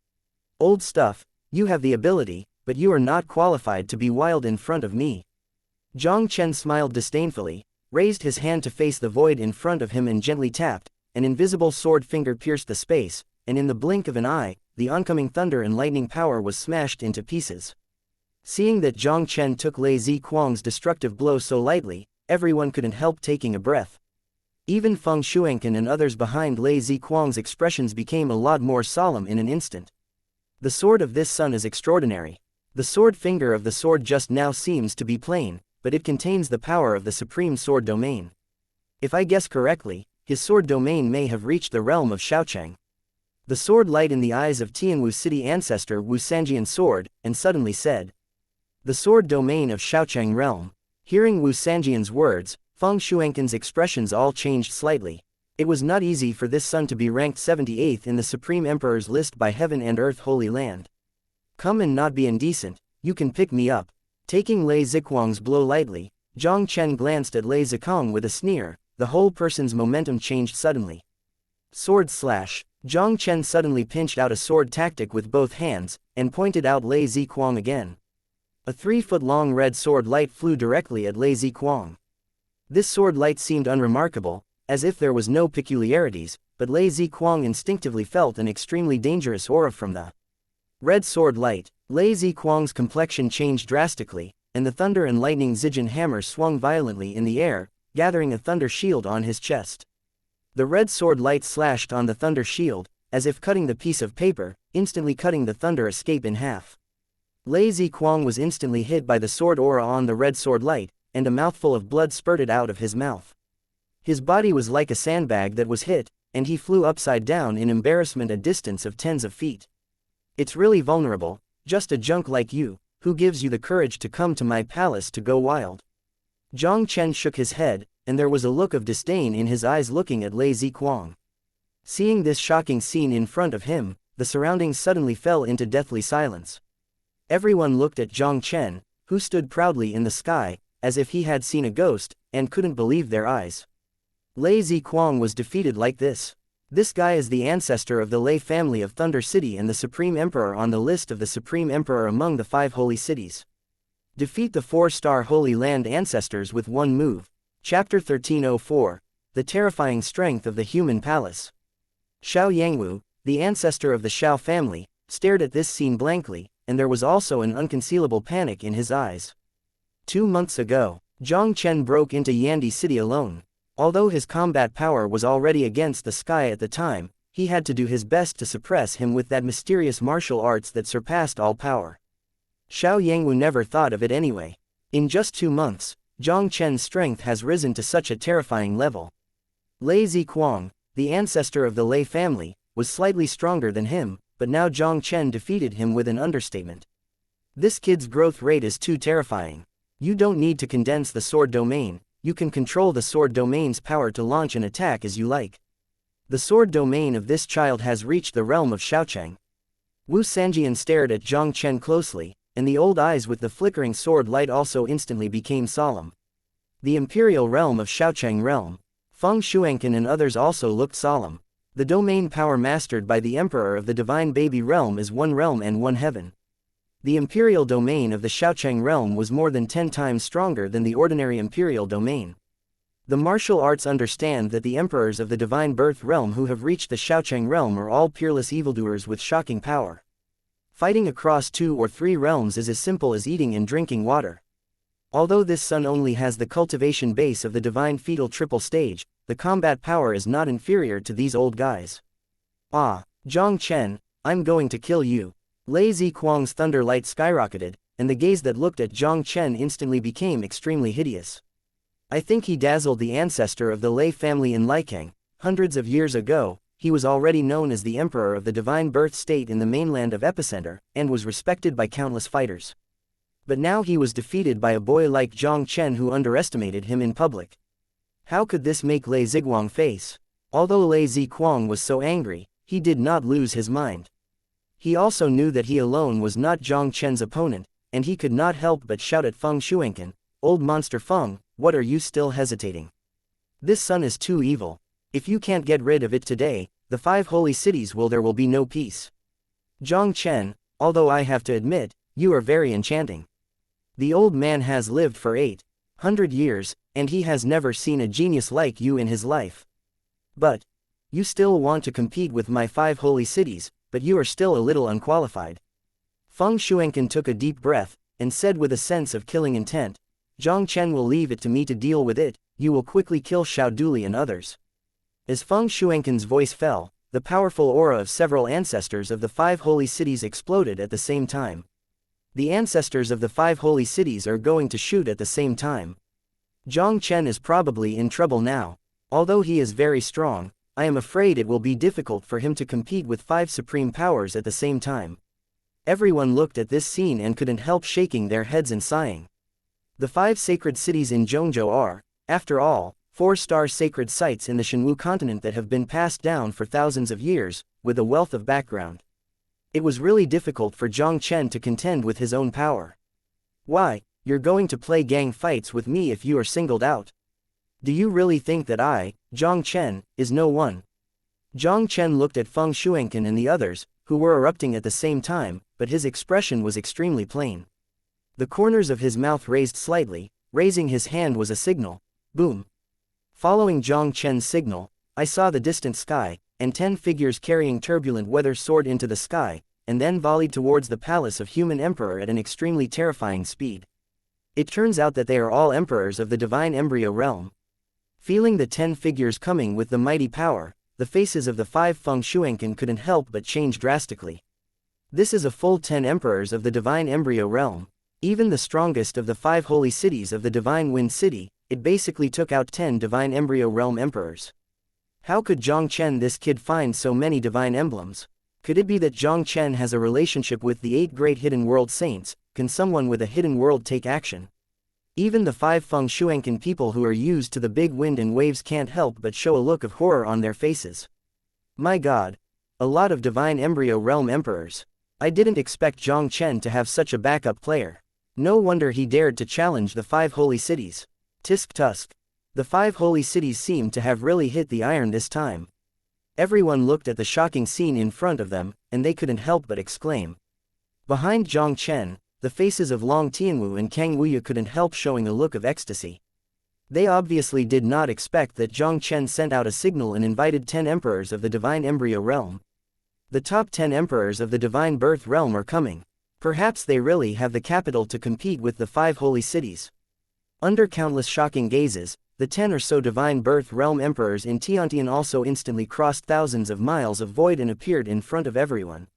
Old stuff, you have the ability, but you are not qualified to be wild in front of me. Jiang Chen smiled disdainfully, raised his hand to face the void in front of him and gently tapped. An invisible sword finger pierced the space, and in the blink of an eye, the oncoming thunder and lightning power was smashed into pieces. Seeing that Jiang Chen took Lei Ziquang's destructive blow so lightly, everyone couldn't help taking a breath. Even Feng Shuanken and others behind Lei Ziquang's expressions became a lot more solemn in an instant. The sword of this son is extraordinary. The sword finger of the sword just now seems to be plain, but it contains the power of the supreme sword domain. If I guess correctly, his sword domain may have reached the realm of Shaocheng. The sword light in the eyes of Tianwu city ancestor Wu Sanjian's sword, and suddenly said, "The sword domain of Shaocheng realm." Hearing Wu Sanjian's words, Feng Shuanken's expressions all changed slightly. It was not easy for this son to be ranked 78th in the Supreme Emperor's list by Heaven and Earth Holy Land. Come and not be indecent, you can pick me up. Taking Lei Ziquang's blow lightly, Jiang Chen glanced at Lei Ziquang with a sneer. The whole person's momentum changed suddenly. Sword slash. Jiang Chen suddenly pinched out a sword tactic with both hands, and pointed out Lei Ziquang again. A 3-foot-long red sword light flew directly at Lei Ziquang. This sword light seemed unremarkable, as if there was no peculiarities, but Lei Ziquang instinctively felt an extremely dangerous aura from the red sword light. Lei Ziquang's complexion changed drastically, and the thunder and lightning Zijin hammer swung violently in the air, gathering a thunder shield on his chest. The red sword light slashed on the thunder shield, as if cutting the piece of paper, instantly cutting the thunder escape in half. Lei Ziquang was instantly hit by the sword aura on the red sword light, and a mouthful of blood spurted out of his mouth. His body was like a sandbag that was hit, and he flew upside down in embarrassment a distance of tens of feet. It's really vulnerable, just a junk like you, who gives you the courage to come to my palace to go wild. Jiang Chen shook his head, and there was a look of disdain in his eyes looking at Lei Ziquang. Seeing this shocking scene in front of him, the surroundings suddenly fell into deathly silence. Everyone looked at Jiang Chen, who stood proudly in the sky, as if he had seen a ghost, and couldn't believe their eyes. Lei Ziquang was defeated like this. This guy is the ancestor of the Lei family of Thunder City and the Supreme Emperor on the list of the Supreme Emperor among the 5 holy cities. Defeat the 4-star Holy Land ancestors with one move. Chapter 1304. The terrifying strength of the human palace. Xiao Yangwu, the ancestor of the Xiao family, stared at this scene blankly, and there was also an unconcealable panic in his eyes. 2 months ago, Jiang Chen broke into Yandi City alone. Although his combat power was already against the sky at the time, he had to do his best to suppress him with that mysterious martial arts that surpassed all power. Xiao Yangwu never thought of it anyway. In just 2 months, Jiang Chen's strength has risen to such a terrifying level. Lei Ziquang, the ancestor of the Lei family, was slightly stronger than him, but now Jiang Chen defeated him with an understatement. This kid's growth rate is too terrifying. You don't need to condense the sword domain, you can control the sword domain's power to launch an attack as you like. The sword domain of this child has reached the realm of Xiaocheng. Wu Sanjian stared at Jiang Chen closely, and the old eyes with the flickering sword light also instantly became solemn. The imperial realm of Xiaocheng realm. Feng Shuangkan and others also looked solemn. The domain power mastered by the emperor of the divine baby realm is 1 realm and 1 heaven. The imperial domain of the Xiaocheng realm was more than 10 times stronger than the ordinary imperial domain. The martial arts understand that the emperors of the divine birth realm who have reached the Xiaocheng realm are all peerless evildoers with shocking power. Fighting across 2 or 3 realms is as simple as eating and drinking water. Although this son only has the cultivation base of the divine fetal triple stage, the combat power is not inferior to these old guys. Ah, Jiang Chen, I'm going to kill you. Lei Ziquang's thunder light skyrocketed, and the gaze that looked at Jiang Chen instantly became extremely hideous. I think he dazzled the ancestor of the Lei family in Likang. Hundreds of years ago, he was already known as the emperor of the divine birth state in the mainland of Epicenter, and was respected by countless fighters. But now he was defeated by a boy like Jiang Chen who underestimated him in public. How could this make Lei Ziquang face? Although Lei Ziquang was so angry, he did not lose his mind. He also knew that he alone was not Jiang Chen's opponent, and he could not help but shout at Feng Shuangkan, "Old monster Feng, what are you still hesitating? This son is too evil. If you can't get rid of it today, the 5 holy cities there will be no peace. Jiang Chen, although I have to admit, you are very enchanting. The old man has lived for 800 years, and he has never seen a genius like you in his life. But you still want to compete with my 5 holy cities, but you are still a little unqualified." Feng Shuangkan took a deep breath, and said with a sense of killing intent, "Jiang Chen will leave it to me to deal with it, you will quickly kill Xiao Duli and others." As Feng Shuangkan's voice fell, the powerful aura of several ancestors of the 5 holy cities exploded at the same time. The ancestors of the 5 holy cities are going to shoot at the same time. Jiang Chen is probably in trouble now. Although he is very strong, I am afraid it will be difficult for him to compete with 5 supreme powers at the same time. Everyone looked at this scene and couldn't help shaking their heads and sighing. The 5 sacred cities in Zhongzhou are, after all, 4-star sacred sites in the Shenwu continent that have been passed down for thousands of years, with a wealth of background. It was really difficult for Jiang Chen to contend with his own power. Why, you're going to play gang fights with me if you are singled out? Do you really think that I, Jiang Chen, is no one? Jiang Chen looked at Feng Shuangqin and the others, who were erupting at the same time, but his expression was extremely plain. The corners of his mouth raised slightly, raising his hand was a signal. Boom. Following Jiang Chen's signal, I saw the distant sky, and 10 figures carrying turbulent weather soared into the sky, and then volleyed towards the palace of Human Emperor at an extremely terrifying speed. It turns out that they are all emperors of the divine embryo realm. Feeling the 10 figures coming with the mighty power, the faces of the 5 Feng Shuangqin couldn't help but change drastically. This is a full 10 emperors of the divine embryo realm. Even the strongest of the 5 holy cities of the divine wind city, it basically took out 10 divine embryo realm emperors. How could Jiang Chen, this kid, find so many divine emblems? Could it be that Jiang Chen has a relationship with the 8 great hidden world saints? Can someone with a hidden world take action? Even the 5 Feng Shuangqin people who are used to the big wind and waves can't help but show a look of horror on their faces. My god. A lot of divine embryo realm emperors. I didn't expect Jiang Chen to have such a backup player. No wonder he dared to challenge the 5 holy cities. Tisk tusk. The 5 holy cities seemed to have really hit the iron this time. Everyone looked at the shocking scene in front of them, and they couldn't help but exclaim. Behind Jiang Chen, the faces of Long Tianwu and Kang Wuya couldn't help showing a look of ecstasy. They obviously did not expect that Jiang Chen sent out a signal and invited 10 emperors of the divine embryo realm. The top 10 emperors of the divine birth realm are coming. Perhaps they really have the capital to compete with the 5 holy cities. Under countless shocking gazes, the 10 or so divine birth realm emperors in Tiantian also instantly crossed thousands of miles of void and appeared in front of everyone.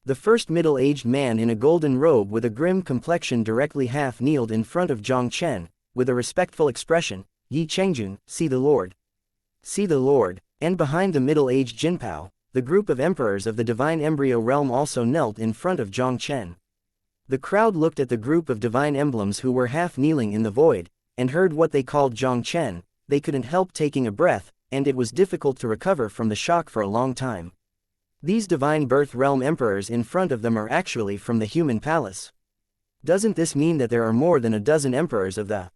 The first middle-aged man in a golden robe with a grim complexion directly half-kneeled in front of Jiang Chen, with a respectful expression. Yi Chengjun, see the Lord. See the Lord. And behind the middle-aged Jinpao, the group of emperors of the divine embryo realm also knelt in front of Jiang Chen. The crowd looked at the group of divine emblems who were half-kneeling in the void, and heard what they called Jiang Chen. They couldn't help taking a breath, and it was difficult to recover from the shock for a long time. These divine birth realm emperors in front of them are actually from the human palace. Doesn't this mean that there are more than a dozen emperors of the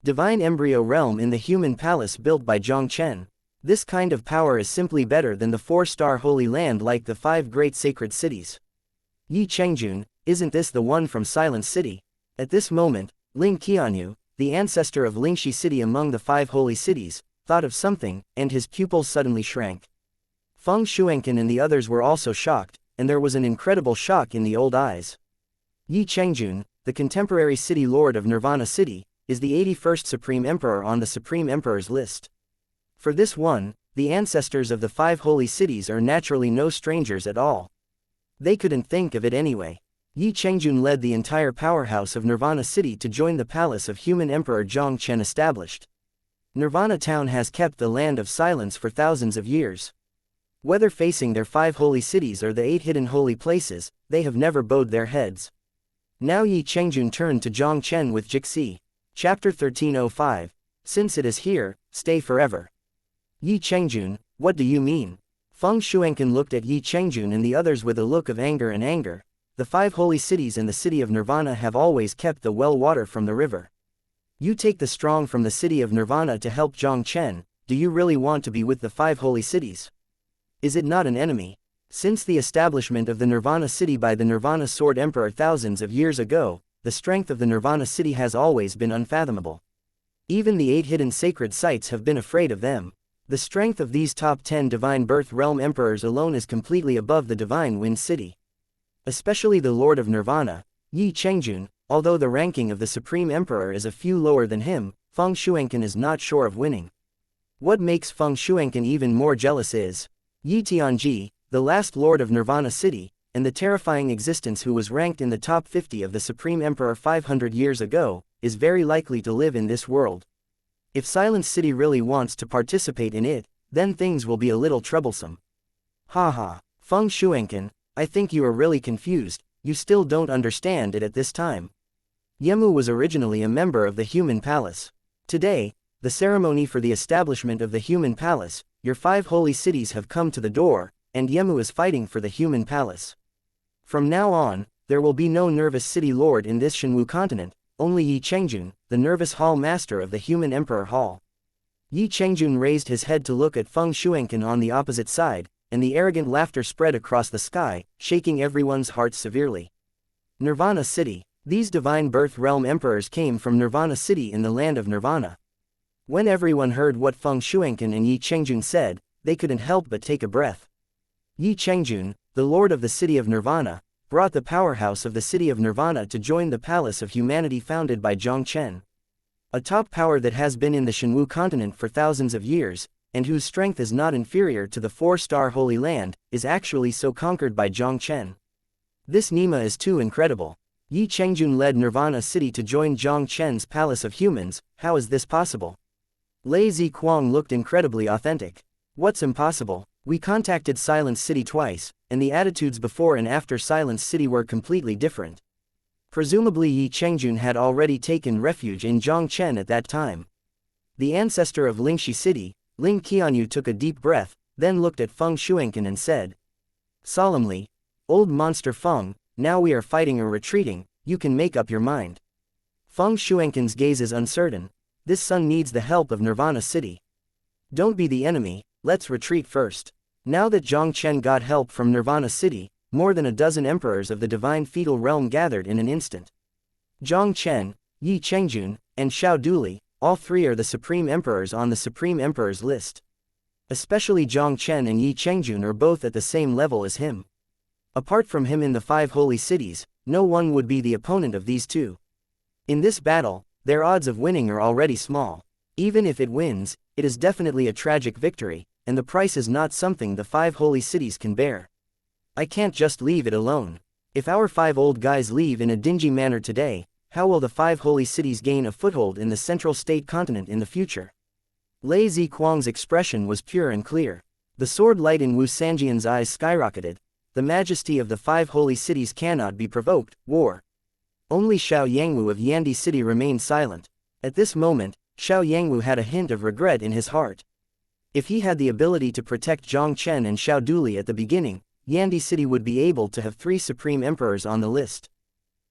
divine embryo realm in the human palace built by Jiang Chen? This kind of power is simply better than the 4-star holy land like the 5 great sacred cities. Yi Chengjun, isn't this the one from Silent City? At this moment, Ling Qianyu, the ancestor of Lingxi City among the 5 holy cities, thought of something, and his pupils suddenly shrank. Feng Shuangqin and the others were also shocked, and there was an incredible shock in the old eyes. Yi Chengjun, the contemporary city lord of Nirvana City, is the 81st Supreme Emperor on the Supreme Emperor's list. For this one, the ancestors of the 5 holy cities are naturally no strangers at all. They couldn't think of it anyway. Yi Chengjun led the entire powerhouse of Nirvana City to join the palace of human Emperor Jiang Chen established. Nirvana Town has kept the land of silence for thousands of years. Whether facing their 5 holy cities or the 8 hidden holy places, they have never bowed their heads. Now Yi Chengjun turned to Jiang Chen with Jixi. Chapter 1305. Since it is here, stay forever. Yi Chengjun, what do you mean? Feng Shuangqin looked at Yi Chengjun and the others with a look of anger and anger. The 5 holy cities and the city of Nirvana have always kept the well water from the river. You take the strong from the city of Nirvana to help Jiang Chen. Do you really want to be with the 5 holy cities? Is it not an enemy? Since the establishment of the Nirvana City by the Nirvana Sword Emperor thousands of years ago, the strength of the Nirvana City has always been unfathomable. Even the 8 hidden sacred sites have been afraid of them. The strength of these top 10 divine birth realm emperors alone is completely above the divine wind city. Especially the Lord of Nirvana, Yi Chengjun, although the ranking of the Supreme Emperor is a few lower than him, Feng Shuangqin is not sure of winning. What makes Feng Shuangqin even more jealous is Yi Tianji, the last Lord of Nirvana City, and the terrifying existence who was ranked in the top 50 of the Supreme Emperor 500 years ago, is very likely to live in this world. If Silent City really wants to participate in it, then things will be a little troublesome. Haha, Feng Shuangqin, I think you are really confused, you still don't understand it at this time. Yemu was originally a member of the human palace. Today, the ceremony for the establishment of the human palace, your 5 holy cities have come to the door, and Yemu is fighting for the human palace. From now on, there will be no nervous city lord in this Shenwu continent, only Yi Chengjun, the nervous hall master of the human emperor hall. Yi Chengjun raised his head to look at Feng Shuangqin on the opposite side, and the arrogant laughter spread across the sky, shaking everyone's hearts severely. Nirvana City. These divine birth realm emperors came from Nirvana City in the land of Nirvana. When everyone heard what Feng Shuangqin and Yi Chengjun said, they couldn't help but take a breath. Yi Chengjun, the lord of the city of Nirvana, brought the powerhouse of the city of Nirvana to join the palace of humanity founded by Jiang Chen. A top power that has been in the Shenwu continent for thousands of years, and whose strength is not inferior to the 4-star Holy Land, is actually so conquered by Jiang Chen. This Nima is too incredible. Yi Chengjun led Nirvana City to join Jiang Chen's palace of humans. How is this possible? Lei Ziquang looked incredibly authentic. What's impossible? We contacted Silence City twice, and the attitudes before and after Silence City were completely different. Presumably Yi Chengjun had already taken refuge in Jiang Chen at that time. The ancestor of Lingxi City, Ling Qianyu, took a deep breath, then looked at Feng Shuangqin and said solemnly, "Old monster Feng, now we are fighting or retreating, you can make up your mind." Feng Shuangqin's gaze is uncertain. This son needs the help of Nirvana City. Don't be the enemy, let's retreat first. Now that Jiang Chen got help from Nirvana City, more than a dozen emperors of the divine fetal realm gathered in an instant. Jiang Chen, Yi Chengjun, and Xiao Duli, all 3 are the supreme emperors on the supreme emperors list. Especially Jiang Chen and Yi Chengjun are both at the same level as him. Apart from him in the 5 holy cities, no one would be the opponent of these 2. In this battle, their odds of winning are already small. Even if it wins, it is definitely a tragic victory, and the price is not something the 5 holy cities can bear. I can't just leave it alone. If our 5 old guys leave in a dingy manner today, how will the 5 holy cities gain a foothold in the central state continent in the future? Lei Ziquang's expression was pure and clear. The sword light in Wu Sanjian's eyes skyrocketed. The majesty of the 5 holy cities cannot be provoked. War. Only Xiao Yangwu of Yandi City remained silent. At this moment, Xiao Yangwu had a hint of regret in his heart. If he had the ability to protect Jiang Chen and Xiao Duli at the beginning, Yandi City would be able to have 3 supreme emperors on the list.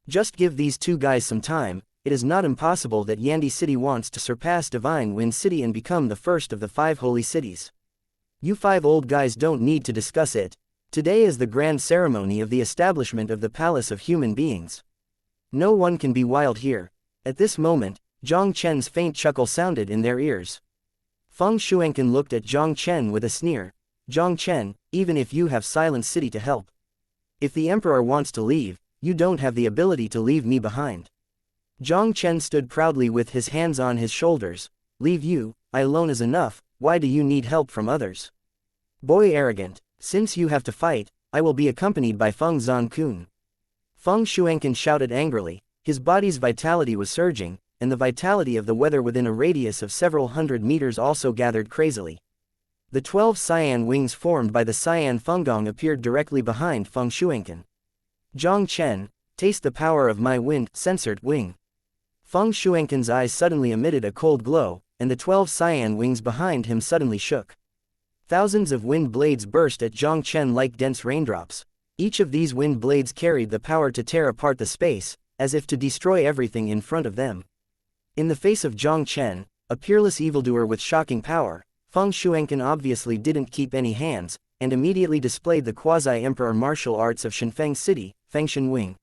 Just give these 2 guys some time. It is not impossible that Yandi City wants to surpass Divine Wind City and become the first of the 5 holy cities. You 5 old guys don't need to discuss it. Today is the grand ceremony of the establishment of the palace of human beings. No one can be wild here. At this moment, Jiang Chen's faint chuckle sounded in their ears. Feng Shuangqin looked at Jiang Chen with a sneer. Jiang Chen, even if you have Silence City to help. If the emperor wants to leave, you don't have the ability to leave me behind. Jiang Chen stood proudly with his hands on his shoulders. Leave you, I alone is enough, why do you need help from others? Boy arrogant, since you have to fight, I will be accompanied by Feng Zhankun. Feng Shuangqin shouted angrily, his body's vitality was surging, and the vitality of the weather within a radius of several hundred meters also gathered crazily. The 12 cyan wings formed by the cyan Fenggang appeared directly behind Feng Shuangqin. Jiang Chen, taste the power of my wind, censored wing. Feng Shuangqin's eyes suddenly emitted a cold glow, and the 12 cyan wings behind him suddenly shook. Thousands of wind blades burst at Jiang Chen like dense raindrops. Each of these wind blades carried the power to tear apart the space, as if to destroy everything in front of them. In the face of Jiang Chen, a peerless evildoer with shocking power, Feng Shuangqin obviously didn't keep any hands, and immediately displayed the quasi-emperor martial arts of Shenfeng City, Fengshen Wing.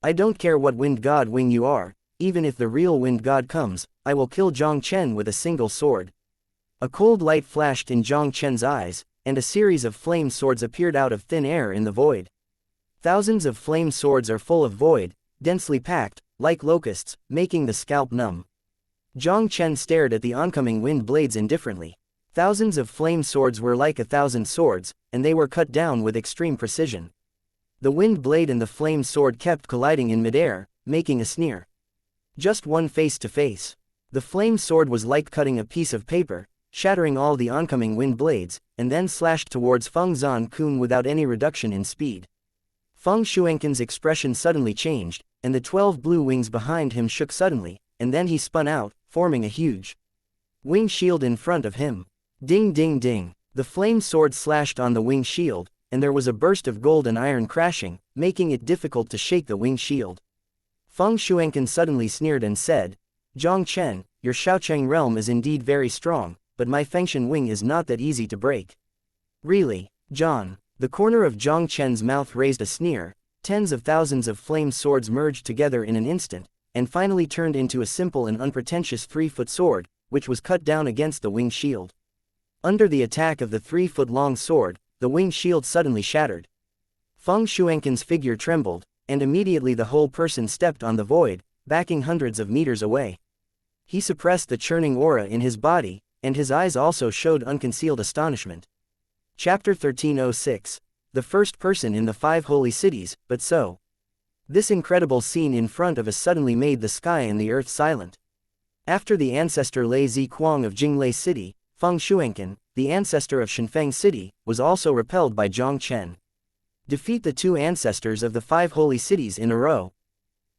I don't care what wind god wing you are, even if the real wind god comes, I will kill Jiang Chen with a single sword. A cold light flashed in Jiang Chen's eyes, and a series of flame swords appeared out of thin air in the void. Thousands of flame swords are full of void, densely packed, like locusts, making the scalp numb. Jiang Chen stared at the oncoming wind blades indifferently. Thousands of flame swords were like 1,000 swords, and they were cut down with extreme precision. The wind blade and the flame sword kept colliding in midair, making a sneer. Just one face to face. The flame sword was like cutting a piece of paper, shattering all the oncoming wind blades, and then slashed towards Feng Zhankun without any reduction in speed. Feng Shuangqin's expression suddenly changed, and the 12 blue wings behind him shook suddenly, and then he spun out, forming a huge Wing shield in front of him. Ding ding ding. The flame sword slashed on the wing shield, and there was a burst of gold and iron crashing, making it difficult to shake the wing shield. Feng Shuangqin suddenly sneered and said, Jiang Chen, your Xiaocheng realm is indeed very strong, but my Fengshen wing is not that easy to break. Really, John? The corner of Jiang Chen's mouth raised a sneer. Tens of thousands of flame swords merged together in an instant, and finally turned into a simple and unpretentious 3-foot sword, which was cut down against the wing shield. Under the attack of the 3-foot-long sword, the wing shield suddenly shattered. Feng Shuangqin's figure trembled, and immediately the whole person stepped on the void, backing hundreds of meters away. He suppressed the churning aura in his body, and his eyes also showed unconcealed astonishment. Chapter 1306. The first person in the 5 holy cities, but so. This incredible scene in front of us suddenly made the sky and the earth silent. After the ancestor Lei Ziquang of Jinglei City, Feng Shuangqin, the ancestor of Shenfeng City, was also repelled by Jiang Chen. Defeat the 2 ancestors of the 5 holy cities in a row.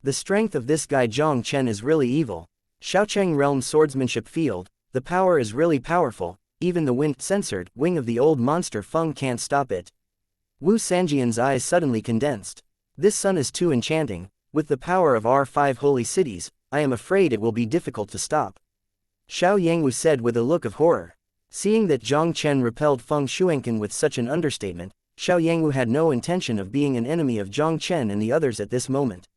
The strength of this guy Jiang Chen is really evil. Xiaocheng realm swordsmanship field, the power is really powerful, even the wind-censored wing of the old monster Feng can't stop it. Wu Sanjian's eyes suddenly condensed. This sun is too enchanting. With the power of our 5 holy cities, I am afraid it will be difficult to stop. Xiao Yangwu said with a look of horror. Seeing that Jiang Chen repelled Feng Shuangqin with such an understatement, Xiao Yangwu had no intention of being an enemy of Jiang Chen and the others at this moment.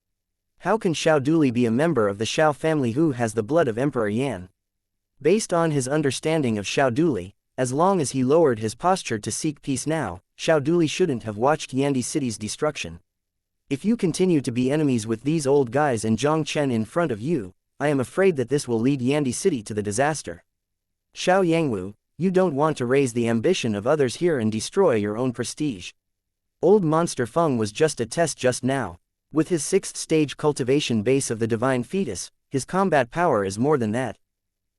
How can Xiao Duli be a member of the Xiao family who has the blood of Emperor Yan? Based on his understanding of Xiao Duli, as long as he lowered his posture to seek peace now, Xiao Duli shouldn't have watched Yandi City's destruction. If you continue to be enemies with these old guys and Jiang Chen in front of you, I am afraid that this will lead Yandi City to the disaster. Xiao Yangwu, you don't want to raise the ambition of others here and destroy your own prestige. Old Monster Feng was just a test just now. With his 6th stage cultivation base of the divine fetus, his combat power is more than that.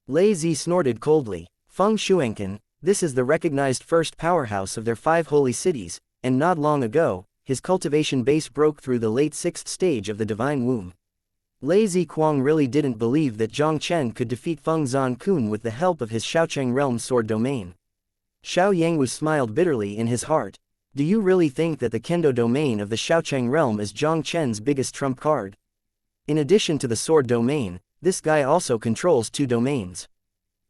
Lei Zi snorted coldly. Feng Shuangqin, this is the recognized first powerhouse of their 5 holy cities, and not long ago, his cultivation base broke through the late 6th stage of the divine womb. Lei Ziquang really didn't believe that Jiang Chen could defeat Feng Zhankun with the help of his Xiaocheng realm sword domain. Xiao Yangwu smiled bitterly in his heart. Do you really think that the Kendo domain of the Xiaocheng realm is Jiang Chen's biggest trump card? In addition to the sword domain, this guy also controls 2 domains.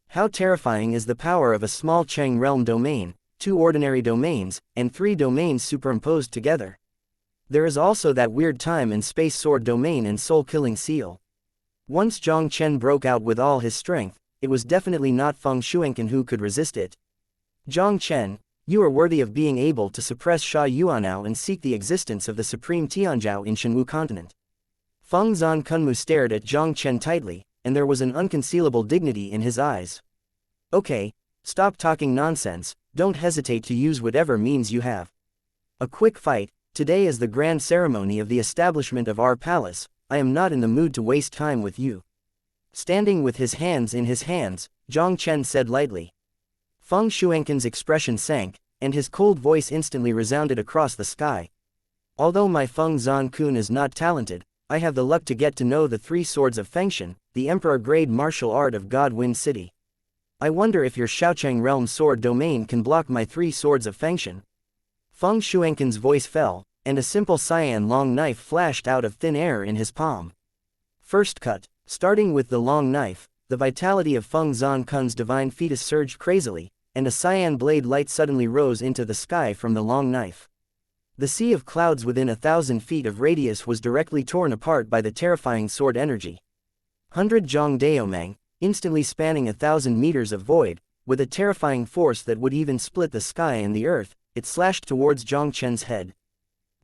How terrifying is the power of a small Cheng realm domain, 2 ordinary domains, and 3 domains superimposed together. There is also that weird time and space sword domain and soul-killing seal. Once Jiang Chen broke out with all his strength, it was definitely not Feng Shuangqin who could resist it. Jiang Chen, you are worthy of being able to suppress Sha Yuanao and seek the existence of the supreme Tianzhao in Shenwu continent. Feng Zhankun stared at Jiang Chen tightly, and there was an unconcealable dignity in his eyes. Okay, stop talking nonsense, don't hesitate to use whatever means you have. A quick fight. Today is the grand ceremony of the establishment of our palace. I am not in the mood to waste time with you. Standing with his hands in his hands, Jiang Chen said lightly. Feng Shuangqin's expression sank, and his cold voice instantly resounded across the sky. Although my Feng Zhankun is not talented, I have the luck to get to know the 3 swords of Fengshen, the emperor-grade martial art of God Wind City. I wonder if your Xiaocheng realm sword domain can block my 3 swords of Fengshen. Feng Shuangqin's voice fell, and a simple cyan long knife flashed out of thin air in his palm. First cut. Starting with the long knife, the vitality of Feng Zhankun's divine fetus surged crazily, and a cyan blade light suddenly rose into the sky from the long knife. The sea of clouds within 1,000 feet of radius was directly torn apart by the terrifying sword energy. 100 Zhang Daomeng, instantly spanning 1,000 meters of void, with a terrifying force that would even split the sky and the earth, it slashed towards Jiang Chen's head.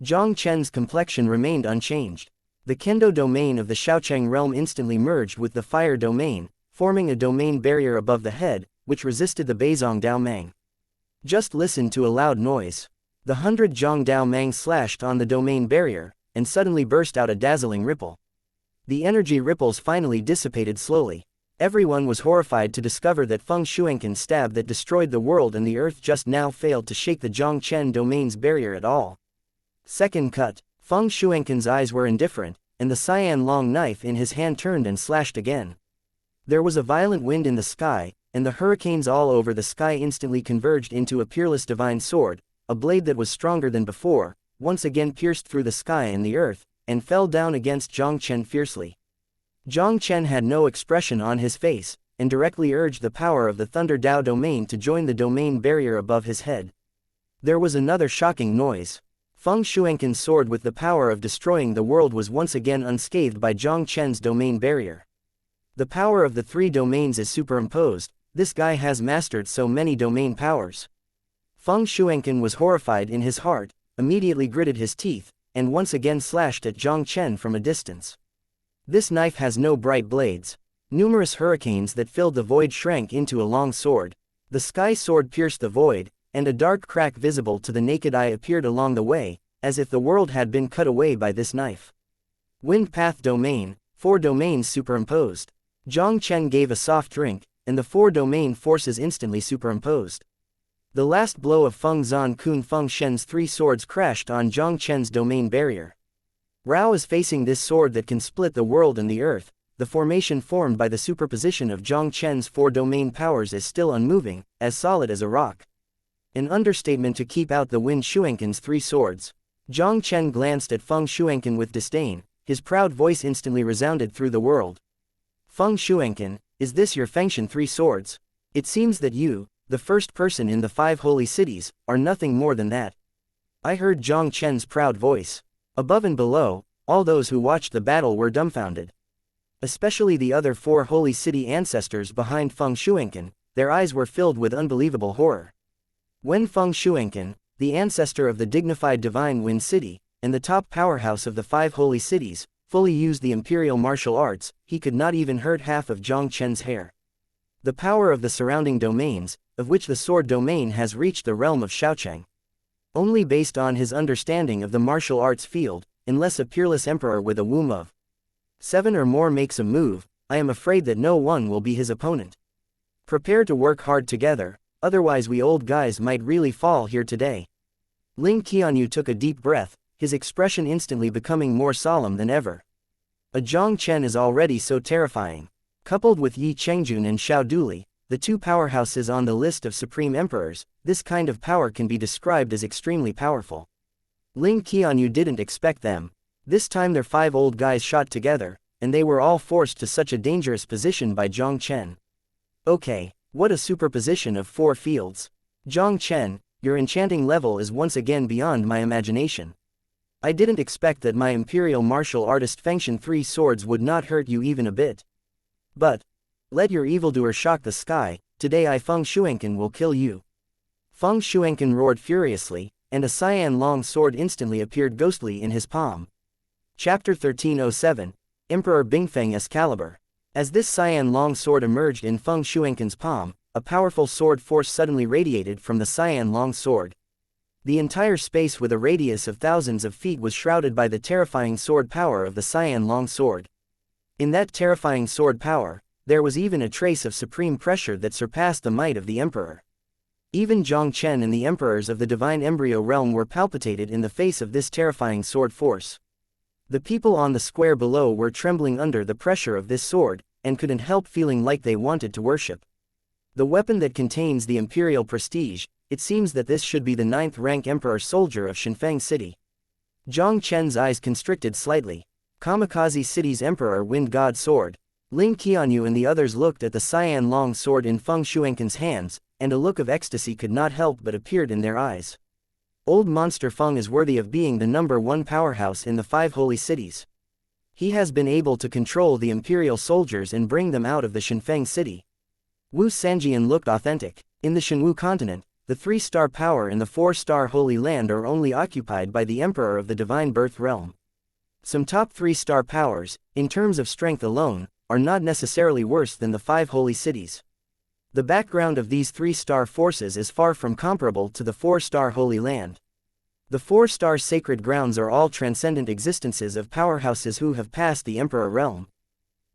Jiang Chen's complexion remained unchanged. The Kendo domain of the Xiaocheng realm instantly merged with the fire domain, forming a domain barrier above the head, which resisted the Beizong Daomeng. Just listen to a loud noise. The 100 Zhang Daomeng slashed on the domain barrier, and suddenly burst out a dazzling ripple. The energy ripples finally dissipated slowly. Everyone was horrified to discover that Feng Shuangqin's stab that destroyed the world and the earth just now failed to shake the Jiang Chen domain's barrier at all. Second cut. Feng Shuangqin's eyes were indifferent, and the cyan long knife in his hand turned and slashed again. There was a violent wind in the sky, and the hurricanes all over the sky instantly converged into a peerless divine sword, a blade that was stronger than before, once again pierced through the sky and the earth, and fell down against Jiang Chen fiercely. Jiang Chen had no expression on his face, and directly urged the power of the Thunder Dao domain to join the domain barrier above his head. There was another shocking noise. Feng Shuangqin's sword with the power of destroying the world was once again unscathed by Jiang Chen's domain barrier. The power of the three domains is superimposed. This guy has mastered so many domain powers. Feng Shuangqin was horrified in his heart, immediately gritted his teeth, and once again slashed at Jiang Chen from a distance. This knife has no bright blades. Numerous hurricanes that filled the void shrank into a long sword. The sky sword pierced the void, and a dark crack visible to the naked eye appeared along the way, as if the world had been cut away by this knife. Wind path domain, 4 domains superimposed. Jiang Chen gave a soft drink, and the 4 domain forces instantly superimposed. The last blow of Feng Zan Kun Feng Shen's 3 swords crashed on Jiang Chen's domain barrier. Rao is facing this sword that can split the world and the earth. The formation formed by the superposition of Jiang Chen's 4 domain powers is still unmoving, as solid as a rock. An understatement to keep out the Wind Shuangqin's 3 swords. Jiang Chen glanced at Feng Shuangqin with disdain. His proud voice instantly resounded through the world. Feng Shuangqin, is this your Fengshan 3 swords? It seems that you, the first person in the 5 holy cities, are nothing more than that. I heard Jiang Chen's proud voice. Above and below, all those who watched the battle were dumbfounded. Especially the other 4 holy city ancestors behind Feng Shuangqin, their eyes were filled with unbelievable horror. When Feng Shuangqin, the ancestor of the dignified divine Wind City, and the top powerhouse of the 5 holy cities, fully used the imperial martial arts, he could not even hurt half of Jiang Chen's hair. The power of the surrounding domains, of which the sword domain has reached the realm of Xiaocheng. Only based on his understanding of the martial arts field, unless a peerless emperor with a womb of 7 or more makes a move, I am afraid that no one will be his opponent. Prepare to work hard together, otherwise we old guys might really fall here today. Ling Qianyu took a deep breath, his expression instantly becoming more solemn than ever. A Jiang Chen is already so terrifying. Coupled with Yi Chengjun and Xiao Duli, the 2 powerhouses on the list of supreme emperors, this kind of power can be described as extremely powerful. Ling Qianyu didn't expect them. This time their 5 old guys shot together, and they were all forced to such a dangerous position by Jiang Chen. Okay, what a superposition of 4 fields. Jiang Chen, your enchanting level is once again beyond my imagination. I didn't expect that my imperial martial artist Fengshan 3 swords would not hurt you even a bit. But, let your evildoer shock the sky, today I Feng Shuangqin will kill you. Feng Shuangqin roared furiously, and a cyan long sword instantly appeared ghostly in his palm. Chapter 1307, Emperor Bingfeng Excalibur. As this cyan long sword emerged in Feng Shuangqin's palm, a powerful sword force suddenly radiated from the cyan long sword. The entire space with a radius of thousands of feet was shrouded by the terrifying sword power of the cyan long sword. In that terrifying sword power, there was even a trace of supreme pressure that surpassed the might of the emperor. Even Jiang Chen and the emperors of the divine embryo realm were palpitated in the face of this terrifying sword force. The people on the square below were trembling under the pressure of this sword, and couldn't help feeling like they wanted to worship. The weapon that contains the imperial prestige, it seems that this should be the 9th rank emperor soldier of Shinfeng City. Jiang Chen's eyes constricted slightly. Kamikaze City's emperor wind god sword. Ling Qianyu and the others looked at the cyan long sword in Feng Shuangqin's hands, and a look of ecstasy could not help but appeared in their eyes. Old monster Feng is worthy of being the #1 powerhouse in the 5 holy cities. He has been able to control the imperial soldiers and bring them out of the Shinfeng City. Wu Sanjian looked authentic. In the Shenwu continent, the 3-star power and the 4-star holy land are only occupied by the emperor of the divine birth realm. Some top 3-star powers, in terms of strength alone, are not necessarily worse than the 5 holy cities. The background of these 3-star forces is far from comparable to the 4-star holy land. The 4-star sacred grounds are all transcendent existences of powerhouses who have passed the emperor realm.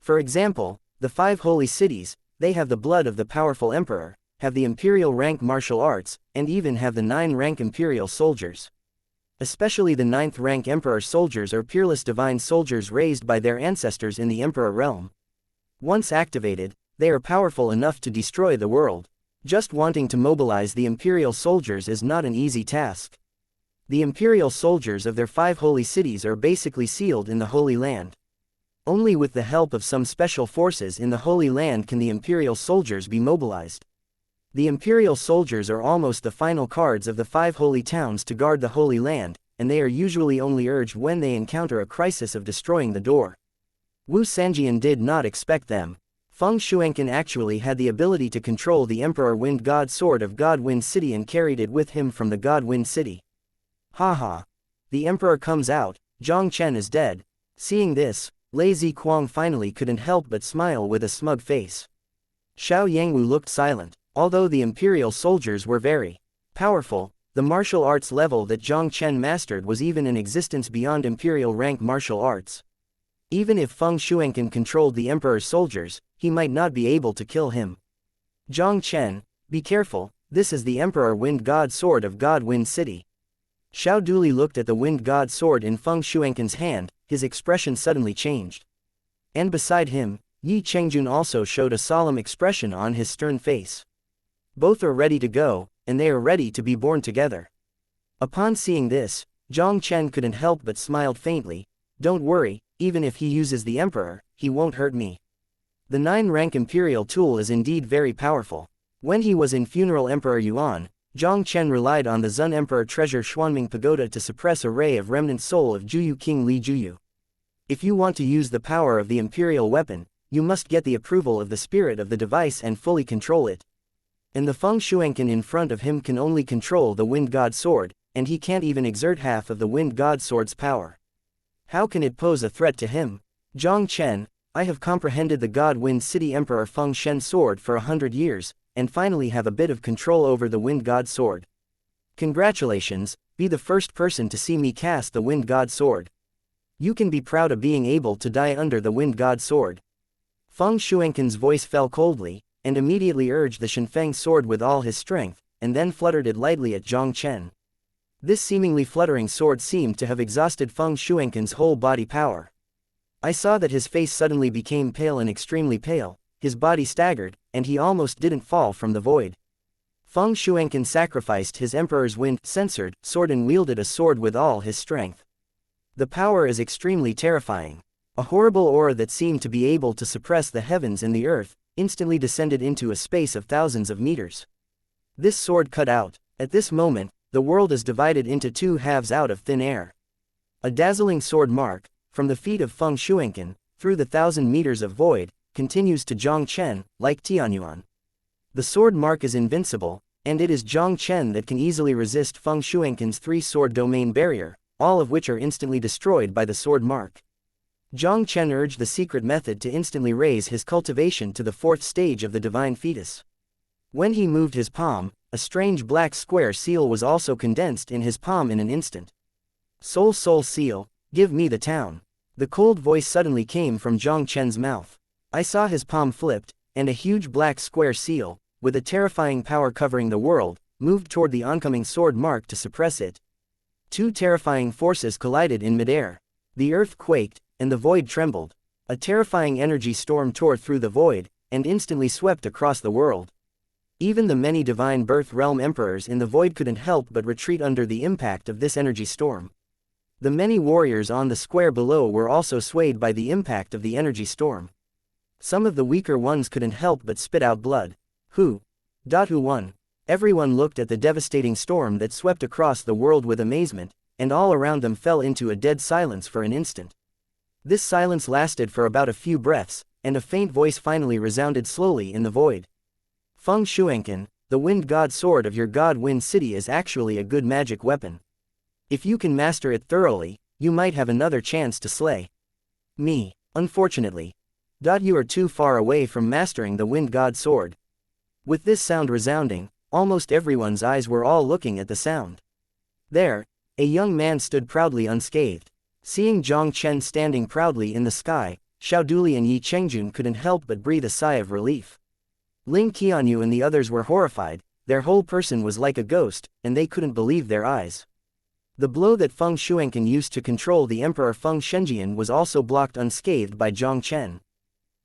For example, the 5 holy cities, they have the blood of the powerful emperor, have the imperial rank martial arts, and even have the 9 rank imperial soldiers. Especially the 9th rank emperor soldiers are peerless divine soldiers raised by their ancestors in the emperor realm. Once activated, They are powerful enough to destroy the world. Just wanting to mobilize the imperial soldiers is not an easy task. The imperial soldiers of their 5 holy cities are basically sealed in the Holy Land. Only with the help of some special forces in the Holy Land can the imperial soldiers be mobilized. The imperial soldiers are almost the final cards of the 5 holy towns to guard the Holy Land, and they are usually only urged when they encounter a crisis of destroying the door. Wu Sanjian did not expect them. Feng Shuangqin actually had the ability to control the Emperor Wind God Sword of God Wind City and carried it with him from the God Wind City. Haha. The Emperor comes out, Jiang Chen is dead. Seeing this, Lei Ziquang finally couldn't help but smile with a smug face. Xiao Yangwu looked silent. Although the imperial soldiers were very powerful, the martial arts level that Jiang Chen mastered was even in existence beyond imperial rank martial arts. Even if Feng Shuangqin controlled the emperor's soldiers, he might not be able to kill him. Jiang Chen, be careful, this is the Emperor Wind God Sword of God Wind City. Xiao Duli looked at the Wind God Sword in Feng Shuangqin's hand, his expression suddenly changed. And beside him, Yi Chengjun also showed a solemn expression on his stern face. Both are ready to go, and they are ready to be born together. Upon seeing this, Jiang Chen couldn't help but smiled faintly. Don't worry, even if he uses the Emperor, he won't hurt me. The 9-rank Imperial tool is indeed very powerful. When he was in Funeral Emperor Yuan, Jiang Chen relied on the Zun Emperor Treasure Xuanming Pagoda to suppress a ray of remnant soul of Juyu King Li Juyu. If you want to use the power of the Imperial weapon, you must get the approval of the spirit of the device and fully control it. And the Feng Shuangqin in front of him can only control the Wind God Sword, and he can't even exert half of the Wind God Sword's power. How can it pose a threat to him? Jiang Chen, I have comprehended the God Wind City Emperor Feng Shen's sword for 100 years, and finally have a bit of control over the Wind God Sword. Congratulations, be the first person to see me cast the Wind God Sword. You can be proud of being able to die under the Wind God Sword. Feng Shuangqin's voice fell coldly, and immediately urged the Shenfeng sword with all his strength, and then fluttered it lightly at Jiang Chen. This seemingly fluttering sword seemed to have exhausted Feng Shuangqin's whole body power. I saw that his face suddenly became pale and extremely pale, his body staggered, and he almost didn't fall from the void. Feng Shuangqin sacrificed his Emperor's wind-censored sword and wielded a sword with all his strength. The power is extremely terrifying. A horrible aura that seemed to be able to suppress the heavens and the earth, instantly descended into a space of thousands of meters. This sword cut out. At this moment, the world is divided into 2 halves out of thin air. A dazzling sword mark, from the feet of Feng Shuangqin, through the 1,000 meters of void, continues to Jiang Chen, like Tianyuan. The sword mark is invincible, and it is Jiang Chen that can easily resist Feng Shuangqin's 3-sword domain barrier, all of which are instantly destroyed by the sword mark. Jiang Chen urged the secret method to instantly raise his cultivation to the 4th stage of the divine fetus. When he moved his palm, a strange black square seal was also condensed in his palm in an instant. Soul seal, give me the town. The cold voice suddenly came from Jiang Chen's mouth. I saw his palm flipped, and a huge black square seal, with a terrifying power covering the world, moved toward the oncoming sword mark to suppress it. 2 terrifying forces collided in midair. The earth quaked, and the void trembled. A terrifying energy storm tore through the void, and instantly swept across the world. Even the many divine birth realm emperors in the void couldn't help but retreat under the impact of this energy storm. The many warriors on the square below were also swayed by the impact of the energy storm. Some of the weaker ones couldn't help but spit out blood. Who won? Everyone looked at the devastating storm that swept across the world with amazement, and all around them fell into a dead silence for an instant. This silence lasted for about a few breaths, and a faint voice finally resounded slowly in the void. Feng Shuangqin, the Wind God Sword of your God Wind City is actually a good magic weapon. If you can master it thoroughly, you might have another chance to slay me. Unfortunately, you are too far away from mastering the Wind God Sword. With this sound resounding, almost everyone's eyes were all looking at the sound. There, a young man stood proudly unscathed. Seeing Jiang Chen standing proudly in the sky, Xiao Duli and Yi Chengjun couldn't help but breathe a sigh of relief. Ling Qianyu and the others were horrified, their whole person was like a ghost, and they couldn't believe their eyes. The blow that Feng Shuangqin used to control the Emperor Feng Shenjian was also blocked unscathed by Jiang Chen.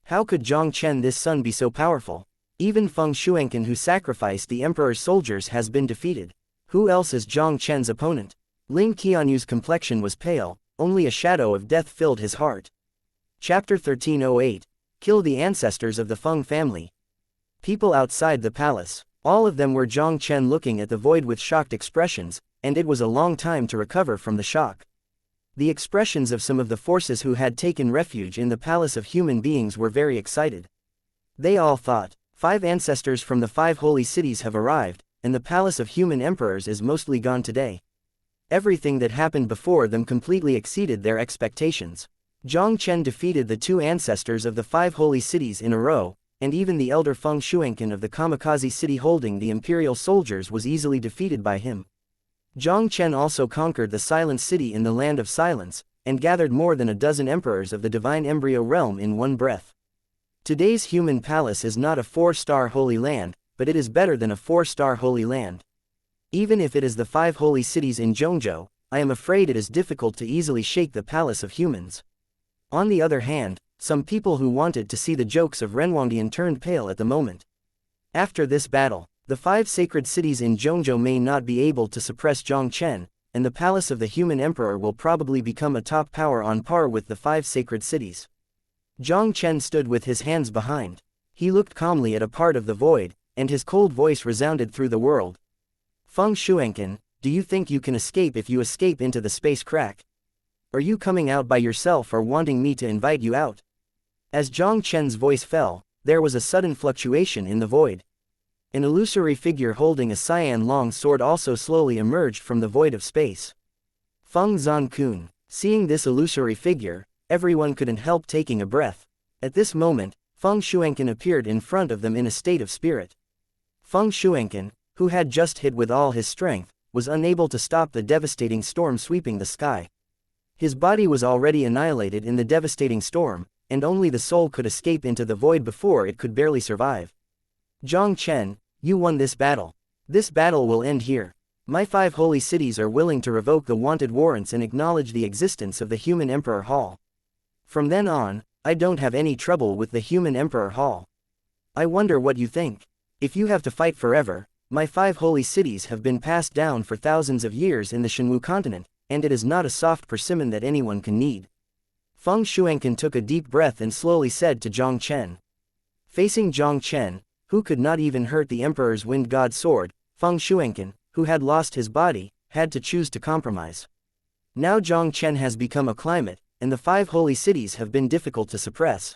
How could Jiang Chen this son be so powerful? Even Feng Shuangqin, who sacrificed the emperor's soldiers, has been defeated. Who else is Jiang Chen's opponent? Ling Qianyu's complexion was pale, only a shadow of death filled his heart. Chapter 1308. Kill the ancestors of the Feng family. People outside the palace. All of them were Jiang Chen, looking at the void with shocked expressions, and it was a long time to recover from the shock. The expressions of some of the forces who had taken refuge in the palace of human beings were very excited. They all thought, 5 ancestors from the 5 holy cities have arrived, and the palace of human emperors is mostly gone today. Everything that happened before them completely exceeded their expectations. Jiang Chen defeated the 2 ancestors of the 5 holy cities in a row, and even the elder Feng Shuangqin of the Kamikaze city holding the imperial soldiers was easily defeated by him. Jiang Chen also conquered the Silent City in the Land of Silence, and gathered more than a dozen emperors of the divine embryo realm in one breath. Today's human palace is not a 4-star holy land, but it is better than a 4-star holy land. Even if it is the 5 holy cities in Zhongzhou, I am afraid it is difficult to easily shake the palace of humans. On the other hand, some people who wanted to see the jokes of Renwangdian turned pale at the moment. After this battle, the 5 sacred cities in Zhongzhou may not be able to suppress Jiang Chen, and the palace of the human emperor will probably become a top power on par with the 5 sacred cities. Jiang Chen stood with his hands behind. He looked calmly at a part of the void, and his cold voice resounded through the world. Feng Shuangqin, do you think you can escape if you escape into the space crack? Are you coming out by yourself or wanting me to invite you out? As Jiang Chen's voice fell, there was a sudden fluctuation in the void. An illusory figure holding a cyan long sword also slowly emerged from the void of space. Feng Zhankun. Seeing this illusory figure, everyone couldn't help taking a breath. At this moment, Feng Shuangqin appeared in front of them in a state of spirit. Feng Shuangqin, who had just hit with all his strength, was unable to stop the devastating storm sweeping the sky. His body was already annihilated in the devastating storm, and only the soul could escape into the void before it could barely survive. Jiang Chen, you won this battle. This battle will end here. My 5 holy cities are willing to revoke the wanted warrants and acknowledge the existence of the Human Emperor Hall. From then on, I don't have any trouble with the Human Emperor Hall. I wonder what you think. If you have to fight forever, my 5 holy cities have been passed down for thousands of years in the Shenwu continent, and it is not a soft persimmon that anyone can knead. Feng Shuangqin took a deep breath and slowly said to Jiang Chen. Facing Jiang Chen, who could not even hurt the emperor's wind god sword, Feng Shuangqin, who had lost his body, had to choose to compromise. Now Jiang Chen has become a climate, and the 5 holy cities have been difficult to suppress.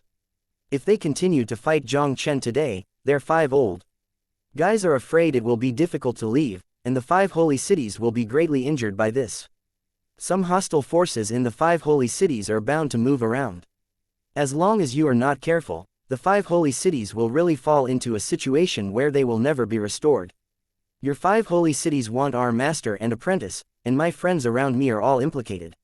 If they continue to fight Jiang Chen today, their 5 old guys are afraid it will be difficult to leave, and the 5 holy cities will be greatly injured by this. Some hostile forces in the 5 holy cities are bound to move around. As long as you are not careful, the 5 holy cities will really fall into a situation where they will never be restored. Your 5 holy cities want our master and apprentice, and my friends around me are all implicated.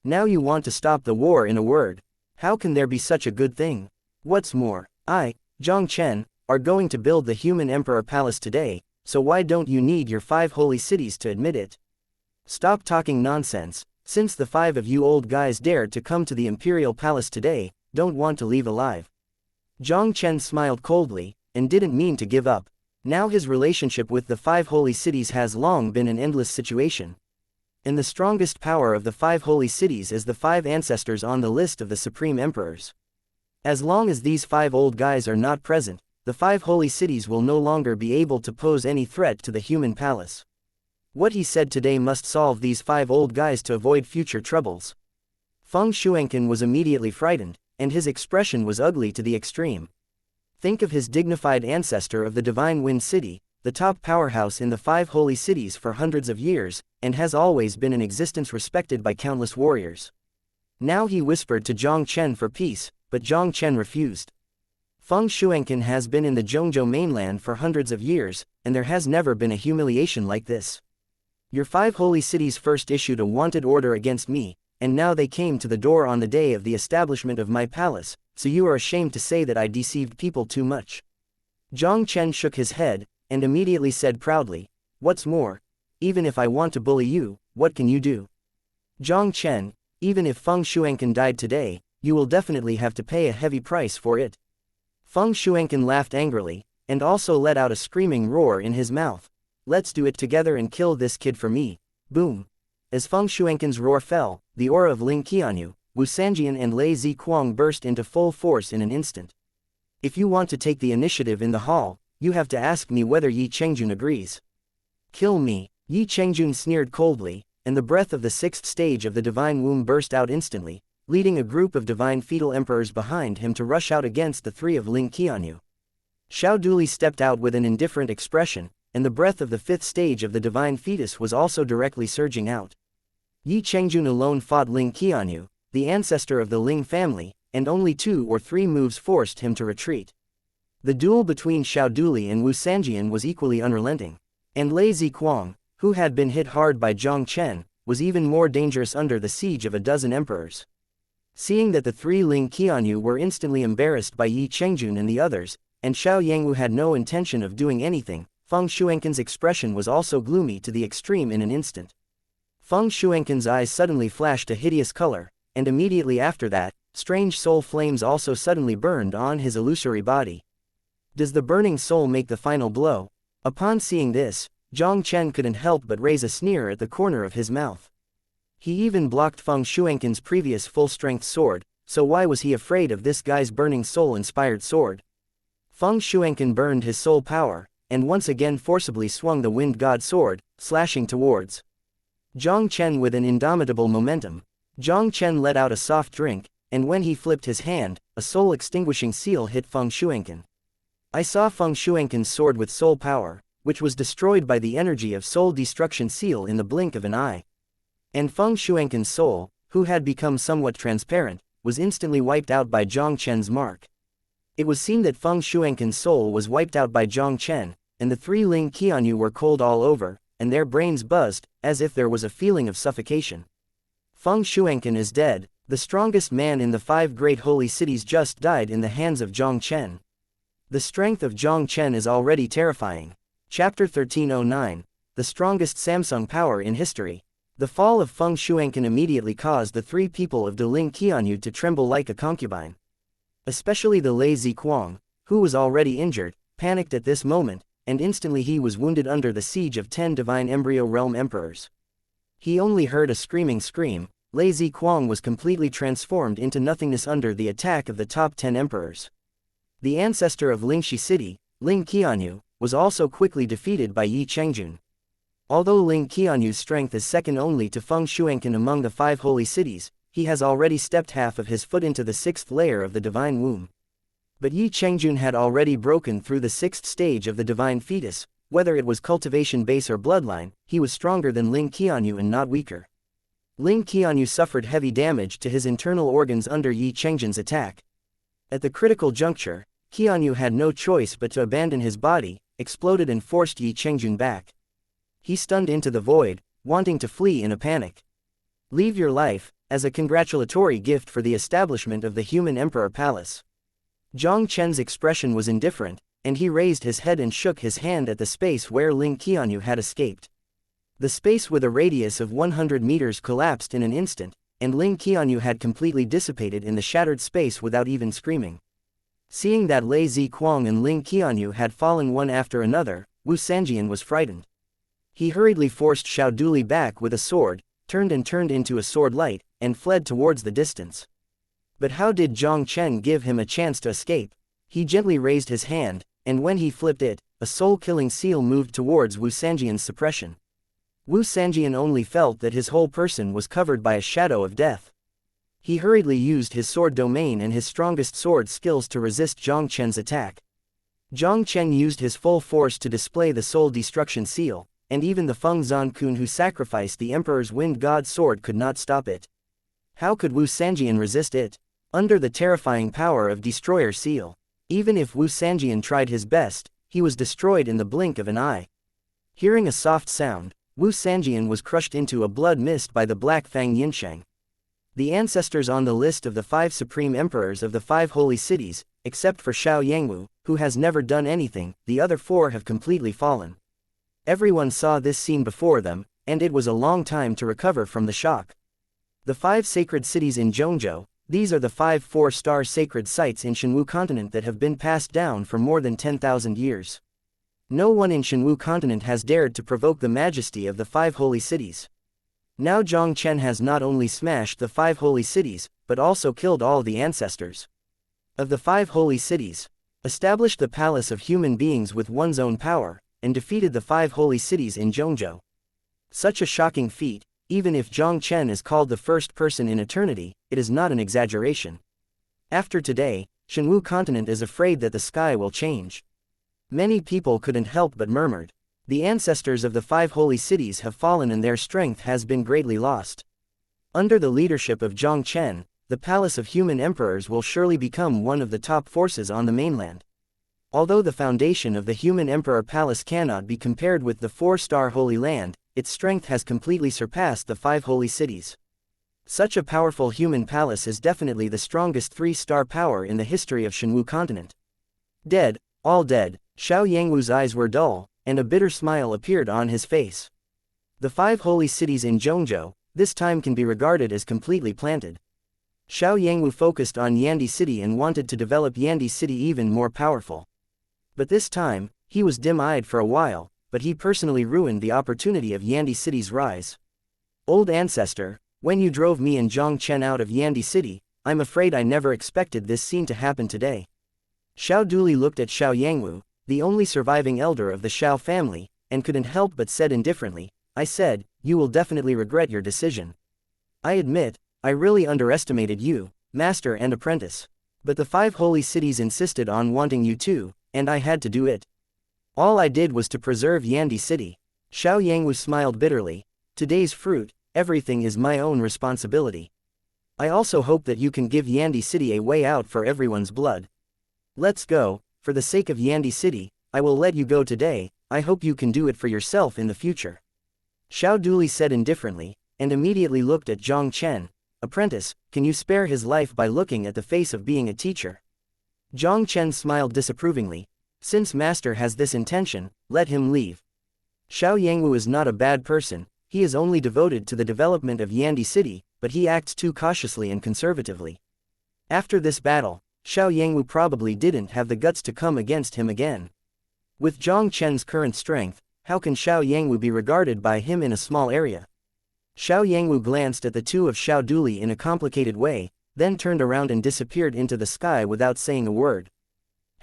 Now you want to stop the war in a word. How can there be such a good thing? What's more, I, Jiang Chen, are going to build the Human Emperor Palace today, so why don't you need your 5 holy cities to admit it? Stop talking nonsense. Since the 5 of you old guys dared to come to the Imperial Palace today, don't want to leave alive. Jiang Chen smiled coldly, and didn't mean to give up. Now his relationship with the 5 holy cities has long been an endless situation. And the strongest power of the 5 holy cities is the 5 ancestors on the list of the supreme emperors. As long as these 5 old guys are not present, the 5 holy cities will no longer be able to pose any threat to the human palace. What he said today must solve these 5 old guys to avoid future troubles. Feng Shuangqin was immediately frightened, and his expression was ugly to the extreme. Think of his dignified ancestor of the Divine Wind City, the top powerhouse in the 5 holy cities for hundreds of years, and has always been in existence respected by countless warriors. Now he whispered to Jiang Chen for peace, but Jiang Chen refused. Feng Shuangqin has been in the Zhongzhou mainland for hundreds of years, and there has never been a humiliation like this. Your 5 holy cities first issued a wanted order against me, and now they came to the door on the day of the establishment of my palace, so you are ashamed to say that I deceived people too much. Jiang Chen shook his head, and immediately said proudly, "What's more, even if I want to bully you, what can you do?" Jiang Chen, even if Feng Shuangqin died today, you will definitely have to pay a heavy price for it." Feng Shuangqin laughed angrily, and also let out a screaming roar in his mouth. "Let's do it together and kill this kid for me." Boom! As Feng Shuangqin's roar fell, the aura of Ling Qianyu, Wu Sanjian and Lei Ziquang burst into full force in an instant. "If you want to take the initiative in the hall, you have to ask me whether Yi Chengjun agrees." "Kill me," Yi Chengjun sneered coldly, and the breath of the sixth stage of the divine womb burst out instantly, leading a group of divine fetal emperors behind him to rush out against the three of Ling Qianyu. Xiao Duli stepped out with an indifferent expression, and the breath of the fifth stage of the divine fetus was also directly surging out. Yi Chengjun alone fought Ling Qianyu, the ancestor of the Ling family, and only 2 or 3 moves forced him to retreat. The duel between Xiao Duli and Wu Sanjian was equally unrelenting. And Lei Ziquang, who had been hit hard by Jiang Chen, was even more dangerous under the siege of a dozen emperors. Seeing that the 3 Ling Qianyu were instantly embarrassed by Yi Chengjun and the others, and Xiao Yangwu had no intention of doing anything, Feng Shuangqin's expression was also gloomy to the extreme in an instant. Feng Shuangqin's eyes suddenly flashed a hideous color, and immediately after that, strange soul flames also suddenly burned on his illusory body. Does the burning soul make the final blow? Upon seeing this, Jiang Chen couldn't help but raise a sneer at the corner of his mouth. He even blocked Feng Shuangqin's previous full-strength sword, so why was he afraid of this guy's burning soul-inspired sword? Feng Shuangqin burned his soul power, and once again forcibly swung the wind god sword, slashing towards Jiang Chen with an indomitable momentum. Jiang Chen let out a soft drink, and when he flipped his hand, a soul-extinguishing seal hit Feng Shuangqin. I saw Feng Shuangqin's sword with soul power, which was destroyed by the energy of soul destruction seal in the blink of an eye. And Feng Shuangqin's soul, who had become somewhat transparent, was instantly wiped out by Jiang Chen's mark. It was seen that Feng Shuangqin's soul was wiped out by Jiang Chen, and the 3 Ling Qianyu were cold all over, and their brains buzzed, as if there was a feeling of suffocation. Feng Shuangqin is dead. The strongest man in the 5 great holy cities just died in the hands of Jiang Chen. The strength of Jiang Chen is already terrifying. Chapter 1309, The Strongest Samsung Power in History. The fall of Feng Shuangqin immediately caused the 3 people of the Ling Qianyu to tremble like a concubine. Especially the Lei Ziquang, who was already injured, panicked at this moment, and instantly he was wounded under the siege of 10 divine embryo realm emperors. He only heard a screaming scream. Lei Ziquang was completely transformed into nothingness under the attack of the top 10 emperors. The ancestor of Lingxi City, Ling Qianyu, was also quickly defeated by Yi Chengjun. Although Ling Qianyu's strength is second only to Feng Shuangqin among the 5 holy cities, he has already stepped half of his foot into the 6th layer of the divine womb. But Yi Chengjun had already broken through the 6th stage of the divine fetus. Whether it was cultivation base or bloodline, he was stronger than Ling Qianyu and not weaker. Ling Qianyu suffered heavy damage to his internal organs under Yi Chengjun's attack. At the critical juncture, Qianyu had no choice but to abandon his body, exploded and forced Yi Chengjun back. He stunned into the void, wanting to flee in a panic. "Leave your life, as a congratulatory gift for the establishment of the human emperor palace." Jiang Chen's expression was indifferent, and he raised his head and shook his hand at the space where Ling Qianyu had escaped. The space with a radius of 100 meters collapsed in an instant, and Ling Qianyu had completely dissipated in the shattered space without even screaming. Seeing that Lei Ziquang and Ling Qianyu had fallen one after another, Wu Sanjian was frightened. He hurriedly forced Xiao Duli back with a sword, turned into a sword light, and fled towards the distance. But how did Jiang Chen give him a chance to escape? He gently raised his hand, and when he flipped it, a soul-killing seal moved towards Wu Sanjian's suppression. Wu Sanjian only felt that his whole person was covered by a shadow of death. He hurriedly used his sword domain and his strongest sword skills to resist Jiang Chen's attack. Jiang Chen used his full force to display the soul destruction seal, and even the Feng Zhankun who sacrificed the Emperor's wind god sword could not stop it. How could Wu Sanjian resist it? Under the terrifying power of Destroyer Seal. Even if Wu Sanjian tried his best, he was destroyed in the blink of an eye. Hearing a soft sound, Wu Sanjian was crushed into a blood mist by the Black Fang Yinsheng. The ancestors on the list of the 5 supreme emperors of the 5 holy cities, except for Xiao Yangwu, who has never done anything, the other 4 have completely fallen. Everyone saw this scene before them, and it was a long time to recover from the shock. The 5 sacred cities in Zhongzhou, These are the 5 4-star sacred sites in Shenwu continent that have been passed down for more than 10,000 years. No one in Shenwu continent has dared to provoke the majesty of the 5 holy cities. Now Jiang Chen has not only smashed the 5 holy cities, but also killed all the ancestors of the 5 holy cities, established the palace of human beings with one's own power, and defeated the 5 holy cities in Zhongzhou. Such a shocking feat, even if Jiang Chen is called the first person in eternity, it is not an exaggeration. After today, Shenwu continent is afraid that the sky will change. Many people couldn't help but murmured. The ancestors of the 5 holy cities have fallen and their strength has been greatly lost. Under the leadership of Jiang Chen, the palace of human emperors will surely become one of the top forces on the mainland. Although the foundation of the human emperor palace cannot be compared with the 4-star holy land, its strength has completely surpassed the 5 holy cities. Such a powerful human palace is definitely the strongest 3-star power in the history of Shenwu continent. Dead, all dead, Xiao Yangwu's eyes were dull, and a bitter smile appeared on his face. The 5 holy cities in Zhongzhou, this time can be regarded as completely planted. Xiao Yangwu focused on Yandi City and wanted to develop Yandi City even more powerful. But this time, he was dim-eyed for a while, but he personally ruined the opportunity of Yandi City's rise. Old ancestor, when you drove me and Jiang Chen out of Yandi City, I'm afraid I never expected this scene to happen today. Xiao Duli looked at Xiao Yangwu, the only surviving elder of the Xiao family, and couldn't help but said indifferently, I said, you will definitely regret your decision. I admit, I really underestimated you, master and apprentice. But the 5 holy cities insisted on wanting you too, and I had to do it. All I did was to preserve Yandi City. Xiao Yangwu smiled bitterly. Today's fruit, everything is my own responsibility. I also hope that you can give Yandi City a way out for everyone's blood. Let's go, for the sake of Yandi City, I will let you go today, I hope you can do it for yourself in the future. Xiao Duli said indifferently, and immediately looked at Jiang Chen. Apprentice, can you spare his life by looking at the face of being a teacher? Jiang Chen smiled disapprovingly. Since master has this intention, let him leave. Xiao Yangwu is not a bad person, he is only devoted to the development of Yandi City, but he acts too cautiously and conservatively. After this battle, Xiao Yangwu probably didn't have the guts to come against him again. With Jiang Chen's current strength, how can Xiao Yangwu be regarded by him in a small area? Xiao Yangwu glanced at the two of Xiao Duli in a complicated way, then turned around and disappeared into the sky without saying a word.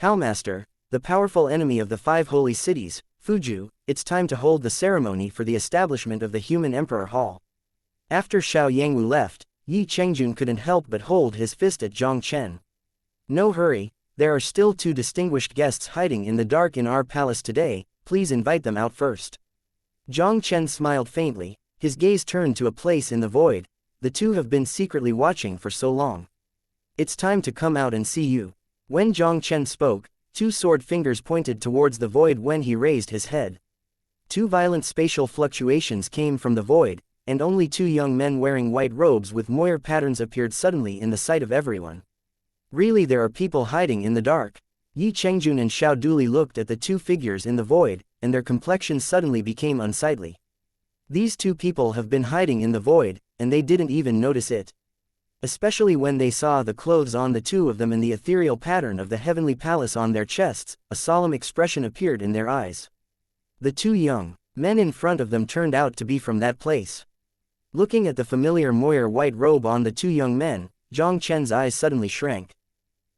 Master, the powerful enemy of the 5 holy cities, Fuju, it's time to hold the ceremony for the establishment of the Human Emperor Hall. After Xiao Yangwu left, Yi Chengjun couldn't help but hold his fist at Jiang Chen. No hurry, there are still 2 distinguished guests hiding in the dark in our palace today, please invite them out first. Jiang Chen smiled faintly, his gaze turned to a place in the void. The 2 have been secretly watching for so long. It's time to come out and see you. When Jiang Chen spoke, 2 sword fingers pointed towards the void when he raised his head. 2 violent spatial fluctuations came from the void, and only 2 young men wearing white robes with moire patterns appeared suddenly in the sight of everyone. Really, there are people hiding in the dark. Yi Chengjun and Xiao Duli looked at the 2 figures in the void, and their complexions suddenly became unsightly. These 2 people have been hiding in the void, and they didn't even notice it. Especially when they saw the clothes on the 2 of them and the ethereal pattern of the heavenly palace on their chests, a solemn expression appeared in their eyes. The 2 young men in front of them turned out to be from that place. Looking at the familiar moire white robe on the 2 young men, Jiang Chen's eyes suddenly shrank.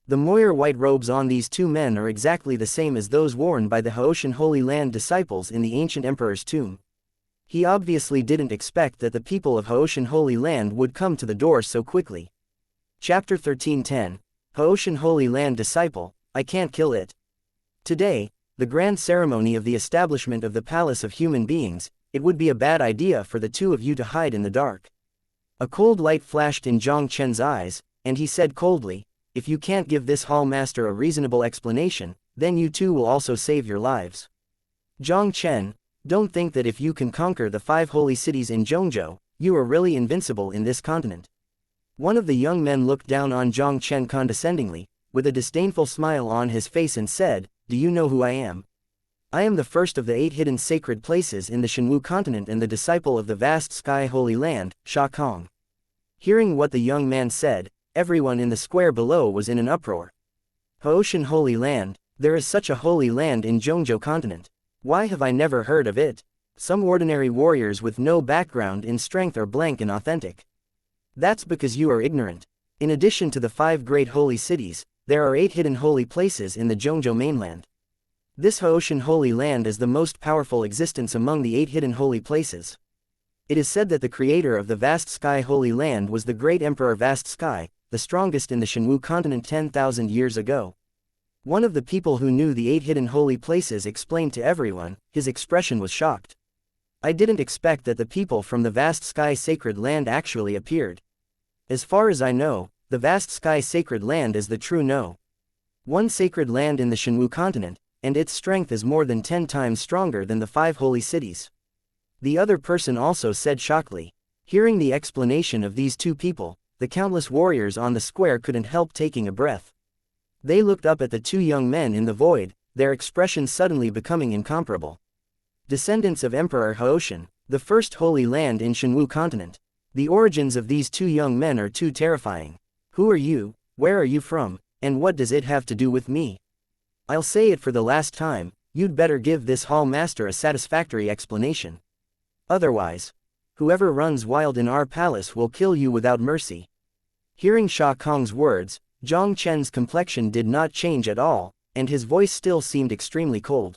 The moire white robes on these 2 men are exactly the same as those worn by the Haoshan Holy Land disciples in the ancient emperor's tomb. He obviously didn't expect that the people of Haoshan Holy Land would come to the door so quickly. Chapter 13:10, Haoshan Holy Land Disciple, I can't kill it. Today, the grand ceremony of the establishment of the Palace of Human Beings, it would be a bad idea for the 2 of you to hide in the dark. A cold light flashed in Jiang Chen's eyes, and he said coldly, if you can't give this hall master a reasonable explanation, then you too will also save your lives. Jiang Chen, don't think that if you can conquer the 5 holy cities in Zhongzhou, you are really invincible in this continent. One of the young men looked down on Jiang Chen condescendingly, with a disdainful smile on his face and said, do you know who I am? I am the first of the 8 hidden sacred places in the Shenwu continent and the disciple of the vast sky holy land, Sha Kong. Hearing what the young man said, everyone in the square below was in an uproar. Haoshan Holy Land, there is such a holy land in Zhongzhou continent. Why have I never heard of it? Some ordinary warriors with no background in strength are blank and authentic. That's because you are ignorant. In addition to the 5 great holy cities, there are 8 hidden holy places in the Zhongzhou mainland. This Haoshan Holy Land is the most powerful existence among the 8 hidden holy places. It is said that the creator of the Vast Sky Holy Land was the great Emperor Vast Sky, the strongest in the Shenwu continent 10,000 years ago. One of the people who knew the 8 hidden holy places explained to everyone, his expression was shocked. I didn't expect that the people from the Vast Sky Sacred Land actually appeared. As far as I know, the Vast Sky Sacred Land is the true No. 1 sacred land in the Shenwu continent, and its strength is more than 10 times stronger than the 5 holy cities. The other person also said shockedly. Hearing the explanation of these 2 people, the countless warriors on the square couldn't help taking a breath. They looked up at the 2 young men in the void, their expressions suddenly becoming incomparable. Descendants of Emperor Haoshan, the first holy land in Shenwu continent. The origins of these 2 young men are too terrifying. Who are you, where are you from, and what does it have to do with me? I'll say it for the last time, you'd better give this hall master a satisfactory explanation. Otherwise, whoever runs wild in our palace will kill you without mercy. Hearing Sha Kong's words, Jiang Chen's complexion did not change at all, and his voice still seemed extremely cold.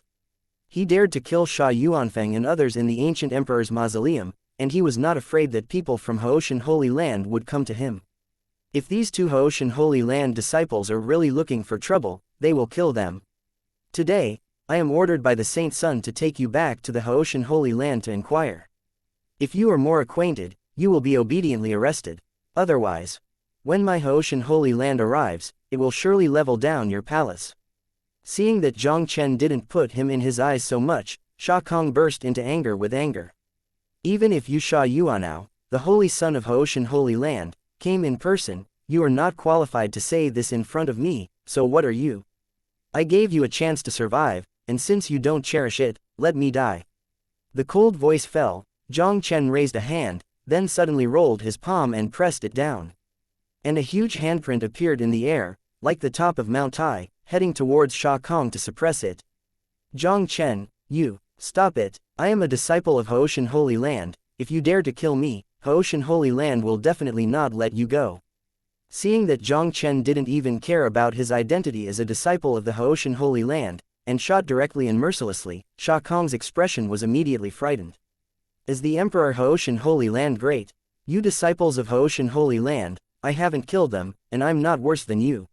He dared to kill Sha Yuanfeng and others in the ancient emperor's mausoleum, and he was not afraid that people from Haoshan Holy Land would come to him. If these 2 Haoshan Holy Land disciples are really looking for trouble, they will kill them. Today, I am ordered by the Saint Sun to take you back to the Haoshan Holy Land to inquire. If you are more acquainted, you will be obediently arrested. Otherwise, when my Haoshan Holy Land arrives, it will surely level down your palace. Seeing that Jiang Chen didn't put him in his eyes so much, Sha Kong burst into anger with anger. Even if you Sha Yuanao, the holy son of Haoshan Holy Land, came in person, you are not qualified to say this in front of me, so what are you? I gave you a chance to survive, and since you don't cherish it, let me die. The cold voice fell. Jiang Chen raised a hand, then suddenly rolled his palm and pressed it down. And a huge handprint appeared in the air, like the top of Mount Tai, heading towards Sha Kong to suppress it. Jiang Chen, you, stop it, I am a disciple of Haoshan Holy Land, if you dare to kill me, Haoshan Holy Land will definitely not let you go. Seeing that Jiang Chen didn't even care about his identity as a disciple of the Haoshan Holy Land, and shot directly and mercilessly, Sha Kong's expression was immediately frightened. As the Emperor Haoshan Holy Land great, you disciples of Haoshan Holy Land, I haven't killed them, and I'm not worse than you.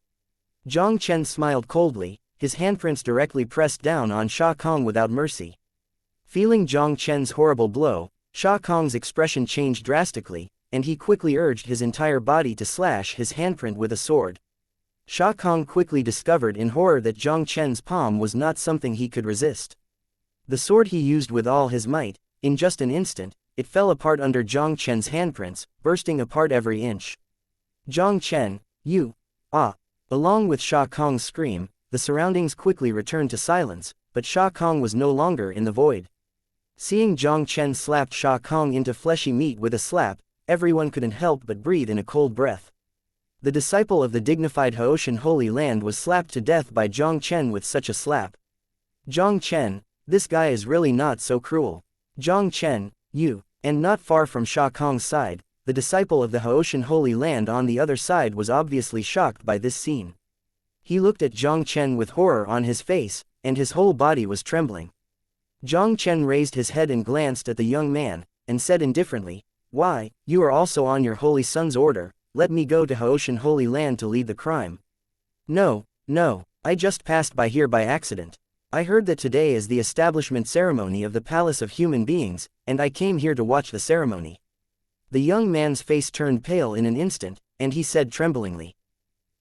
Jiang Chen smiled coldly, his handprints directly pressed down on Sha Kong without mercy. Feeling Jiang Chen's horrible blow, Sha Kong's expression changed drastically, and he quickly urged his entire body to slash his handprint with a sword. Sha Kong quickly discovered in horror that Jiang Chen's palm was not something he could resist. The sword he used with all his might, in just an instant, it fell apart under Jiang Chen's handprints, bursting apart every inch. Jiang Chen, you, ah! Along with Sha Kong's scream, the surroundings quickly returned to silence, but Sha Kong was no longer in the void. Seeing Jiang Chen slapped Sha Kong into fleshy meat with a slap, everyone couldn't help but breathe in a cold breath. The disciple of the dignified Haoshan Holy Land was slapped to death by Jiang Chen with such a slap. Jiang Chen, this guy is really not so cruel. Jiang Chen, you, and not far from Sha Kong's side, the disciple of the Haoshan Holy Land on the other side was obviously shocked by this scene. He looked at Jiang Chen with horror on his face, and his whole body was trembling. Jiang Chen raised his head and glanced at the young man, and said indifferently, "Why, you are also on your holy son's order, let me go to Haoshan Holy Land to lead the crime." No, I just passed by here by accident. I heard that today is the establishment ceremony of the Palace of Human Beings, and I came here to watch the ceremony. The young man's face turned pale in an instant, and he said tremblingly.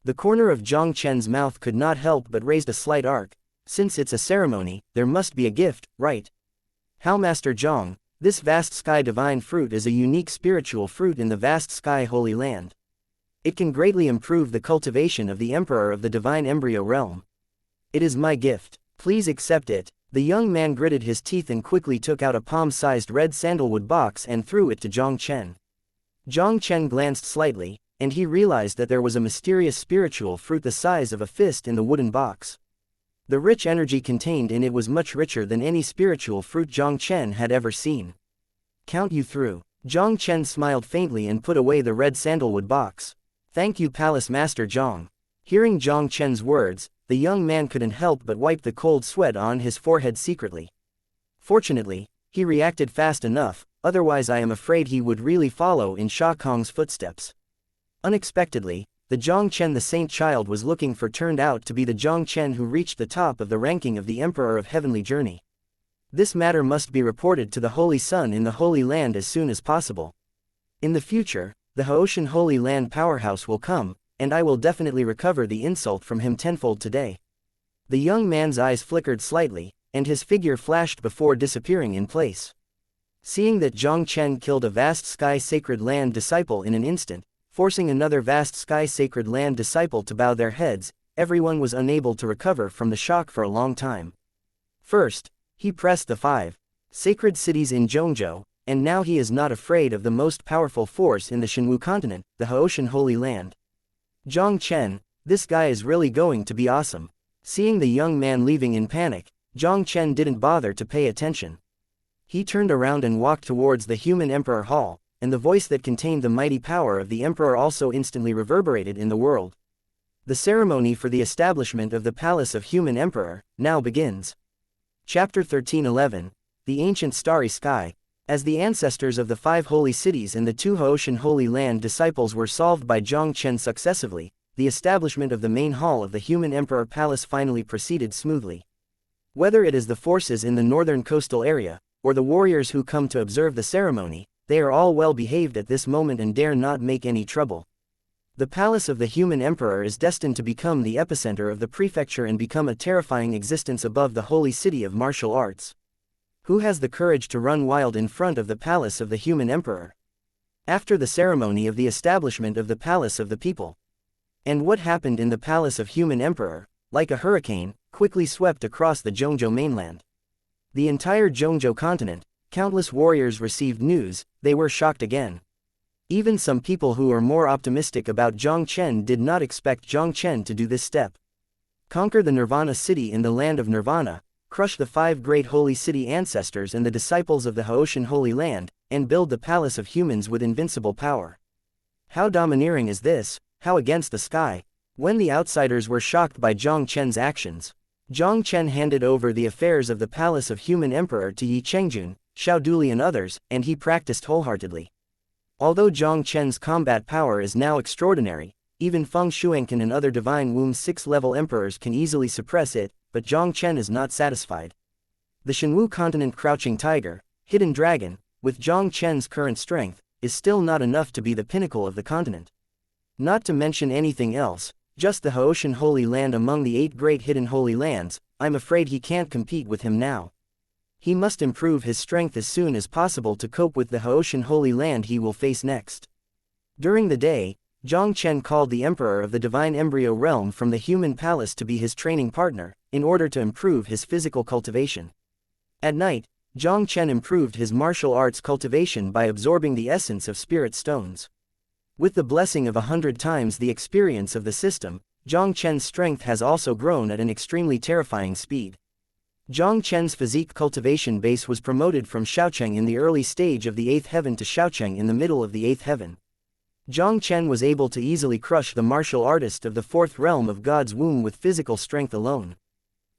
The corner of Jiang Chen's mouth could not help but raised a slight arc. Since it's a ceremony, there must be a gift, right? Master Jiang, this vast sky divine fruit is a unique spiritual fruit in the vast sky holy land. It can greatly improve the cultivation of the emperor of the divine embryo realm. It is my gift, please accept it. The young man gritted his teeth and quickly took out a palm-sized red sandalwood box and threw it to Jiang Chen. Jiang Chen glanced slightly, and he realized that there was a mysterious spiritual fruit the size of a fist in the wooden box. The rich energy contained in it was much richer than any spiritual fruit Jiang Chen had ever seen. "Count you through." Jiang Chen smiled faintly and put away the red sandalwood box. "Thank you, Palace Master Jiang." Hearing Jiang Chen's words, the young man couldn't help but wipe the cold sweat on his forehead secretly. Fortunately, he reacted fast enough, otherwise I am afraid he would really follow in Sha Kong's footsteps. Unexpectedly, the Jiang Chen the saint child was looking for turned out to be the Jiang Chen who reached the top of the ranking of the Emperor of Heavenly Journey. This matter must be reported to the Holy Sun in the Holy Land as soon as possible. In the future, the Haoshan Holy Land powerhouse will come, and I will definitely recover the insult from him tenfold today. The young man's eyes flickered slightly, and his figure flashed before disappearing in place. Seeing that Jiang Chen killed a vast Sky Sacred Land disciple in an instant, forcing another vast Sky Sacred Land disciple to bow their heads, everyone was unable to recover from the shock for a long time. First, he pressed the 5 sacred cities in Zhongzhou, and now he is not afraid of the most powerful force in the Shenwu continent, the Haoshan Holy Land. Jiang Chen, this guy is really going to be awesome. Seeing the young man leaving in panic, Jiang Chen didn't bother to pay attention. He turned around and walked towards the Human Emperor Hall, and the voice that contained the mighty power of the Emperor also instantly reverberated in the world. The ceremony for the establishment of the Palace of Human Emperor now begins. Chapter 13:11, The Ancient Starry Sky. As the ancestors of the 5 holy cities and the 2 Haoshan Holy Land disciples were solved by Jiang Chen successively, the establishment of the main hall of the Human Emperor Palace finally proceeded smoothly. Whether it is the forces in the northern coastal area, or the warriors who come to observe the ceremony, they are all well behaved at this moment and dare not make any trouble. The palace of the Human Emperor is destined to become the epicenter of the prefecture and become a terrifying existence above the holy city of martial arts. Who has the courage to run wild in front of the palace of the Human Emperor? After the ceremony of the establishment of the Palace of the People. And what happened in the Palace of Human Emperor, like a hurricane, quickly swept across the Zhongzhou mainland. The entire Zhongzhou continent, countless warriors received news, they were shocked again. Even some people who were more optimistic about Jiang Chen did not expect Jiang Chen to do this step. Conquer the Nirvana city in the land of Nirvana, crush the 5 great holy city ancestors and the disciples of the Haoshan Holy Land, and build the palace of humans with invincible power. How domineering is this, how against the sky? When the outsiders were shocked by Jiang Chen's actions, Jiang Chen handed over the affairs of the Palace of Human Emperor to Yi Chengjun, Xiao Duli and others, and he practiced wholeheartedly. Although Jiang Chen's combat power is now extraordinary, even Feng Shuangkan and other Divine Womb 6-level emperors can easily suppress it, but Jiang Chen is not satisfied. The Shenwu continent Crouching Tiger, Hidden Dragon, with Jiang Chen's current strength, is still not enough to be the pinnacle of the continent. Not to mention anything else, just the Haoshan Holy Land among the 8 great hidden holy lands, I'm afraid he can't compete with him now. He must improve his strength as soon as possible to cope with the Haoshan Holy Land he will face next. During the day, Jiang Chen called the Emperor of the Divine Embryo Realm from the Human Palace to be his training partner, in order to improve his physical cultivation. At night, Jiang Chen improved his martial arts cultivation by absorbing the essence of spirit stones. With the blessing of 100 times the experience of the system, Jiang Chen's strength has also grown at an extremely terrifying speed. Jiang Chen's physique cultivation base was promoted from Xiaocheng in the early stage of the 8th heaven to Xiaocheng in the middle of the 8th heaven. Jiang Chen was able to easily crush the martial artist of the 4th realm of God's womb with physical strength alone.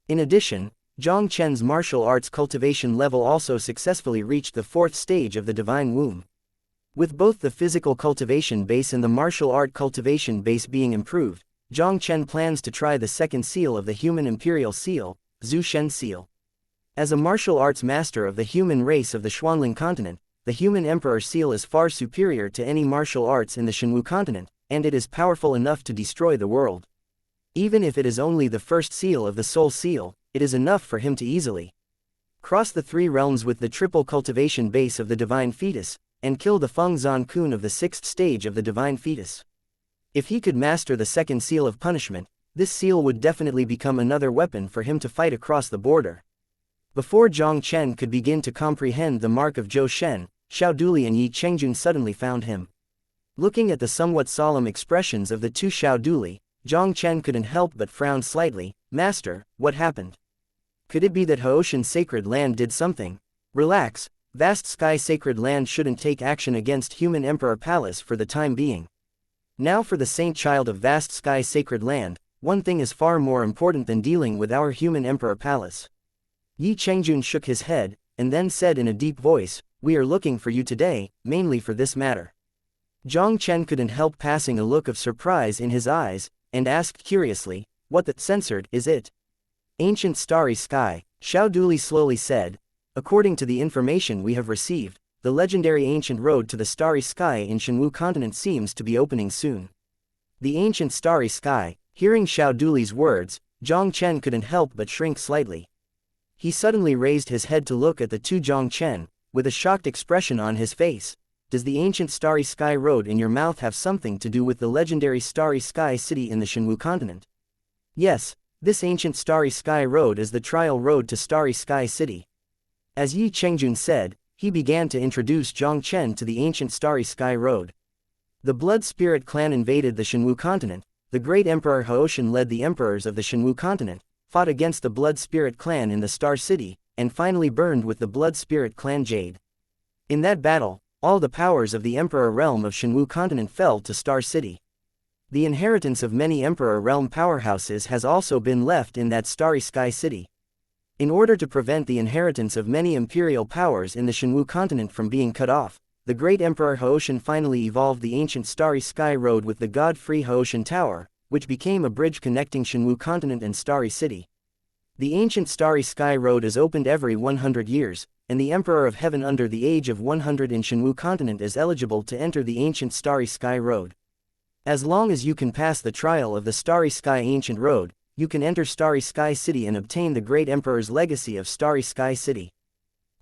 In addition, Jiang Chen's martial arts cultivation level also successfully reached the 4th stage of the divine womb. With both the physical cultivation base and the martial art cultivation base being improved, Jiang Chen plans to try the 2nd seal of the human imperial seal, Zhu Shen seal. As a martial arts master of the human race of the Xuanling continent, the Human Emperor seal is far superior to any martial arts in the Shenwu continent, and it is powerful enough to destroy the world. Even if it is only the 1st seal of the Soul seal, it is enough for him to easily cross the 3 realms with the triple cultivation base of the divine fetus, and kill the Feng Zan Kun of the 6th stage of the divine fetus. If he could master the 2nd seal of punishment, this seal would definitely become another weapon for him to fight across the border. Before Jiang Chen could begin to comprehend the mark of Zhou Shen, Xiao Duli and Yi Chengjun suddenly found him. Looking at the somewhat solemn expressions of the two Xiaoduli, Jiang Chen couldn't help but frown slightly. Master, what happened? Could it be that Haoshan Sacred Land did something? Relax, Vast Sky Sacred Land shouldn't take action against Human Emperor Palace for the time being. Now for the Saint Child of Vast Sky Sacred Land, one thing is far more important than dealing with our Human Emperor Palace. Yi Chengjun shook his head, and then said in a deep voice, we are looking for you today, mainly for this matter. Jiang Chen couldn't help passing a look of surprise in his eyes, and asked curiously, what the censored is it? Ancient Starry Sky, Xiaoduli slowly said. According to the information we have received, the legendary ancient road to the Starry Sky in Shenwu continent seems to be opening soon. The ancient Starry Sky, hearing Xiaoduli's words, Jiang Chen couldn't help but shrink slightly. He suddenly raised his head to look at the two Jiang Chen, with a shocked expression on his face. Does the ancient Starry Sky Road in your mouth have something to do with the legendary Starry Sky City in the Shenwu continent? Yes, this ancient Starry Sky Road is the trial road to Starry Sky City. As Yi Chengjun said, he began to introduce Jiang Chen to the ancient Starry Sky Road. The Blood Spirit clan invaded the Shenwu continent. The great Emperor Haoshan led the emperors of the Shenwu continent, fought against the Blood Spirit clan in the Star City, and finally burned with the Blood Spirit clan Jade. In that battle, all the powers of the Emperor realm of Shenwu continent fell to Star City. The inheritance of many Emperor realm powerhouses has also been left in that Starry Sky City. In order to prevent the inheritance of many imperial powers in the Shenwu continent from being cut off, the great Emperor Haoshan finally evolved the ancient Starry Sky Road with the God-free Haoshan Tower, which became a bridge connecting Shenwu continent and Starry City. The ancient Starry Sky Road is opened every 100 years, and the Emperor of Heaven under the age of 100 in Shenwu continent is eligible to enter the ancient Starry Sky Road. As long as you can pass the trial of the Starry Sky Ancient Road, you can enter Starry Sky City and obtain the great Emperor's legacy of Starry Sky City.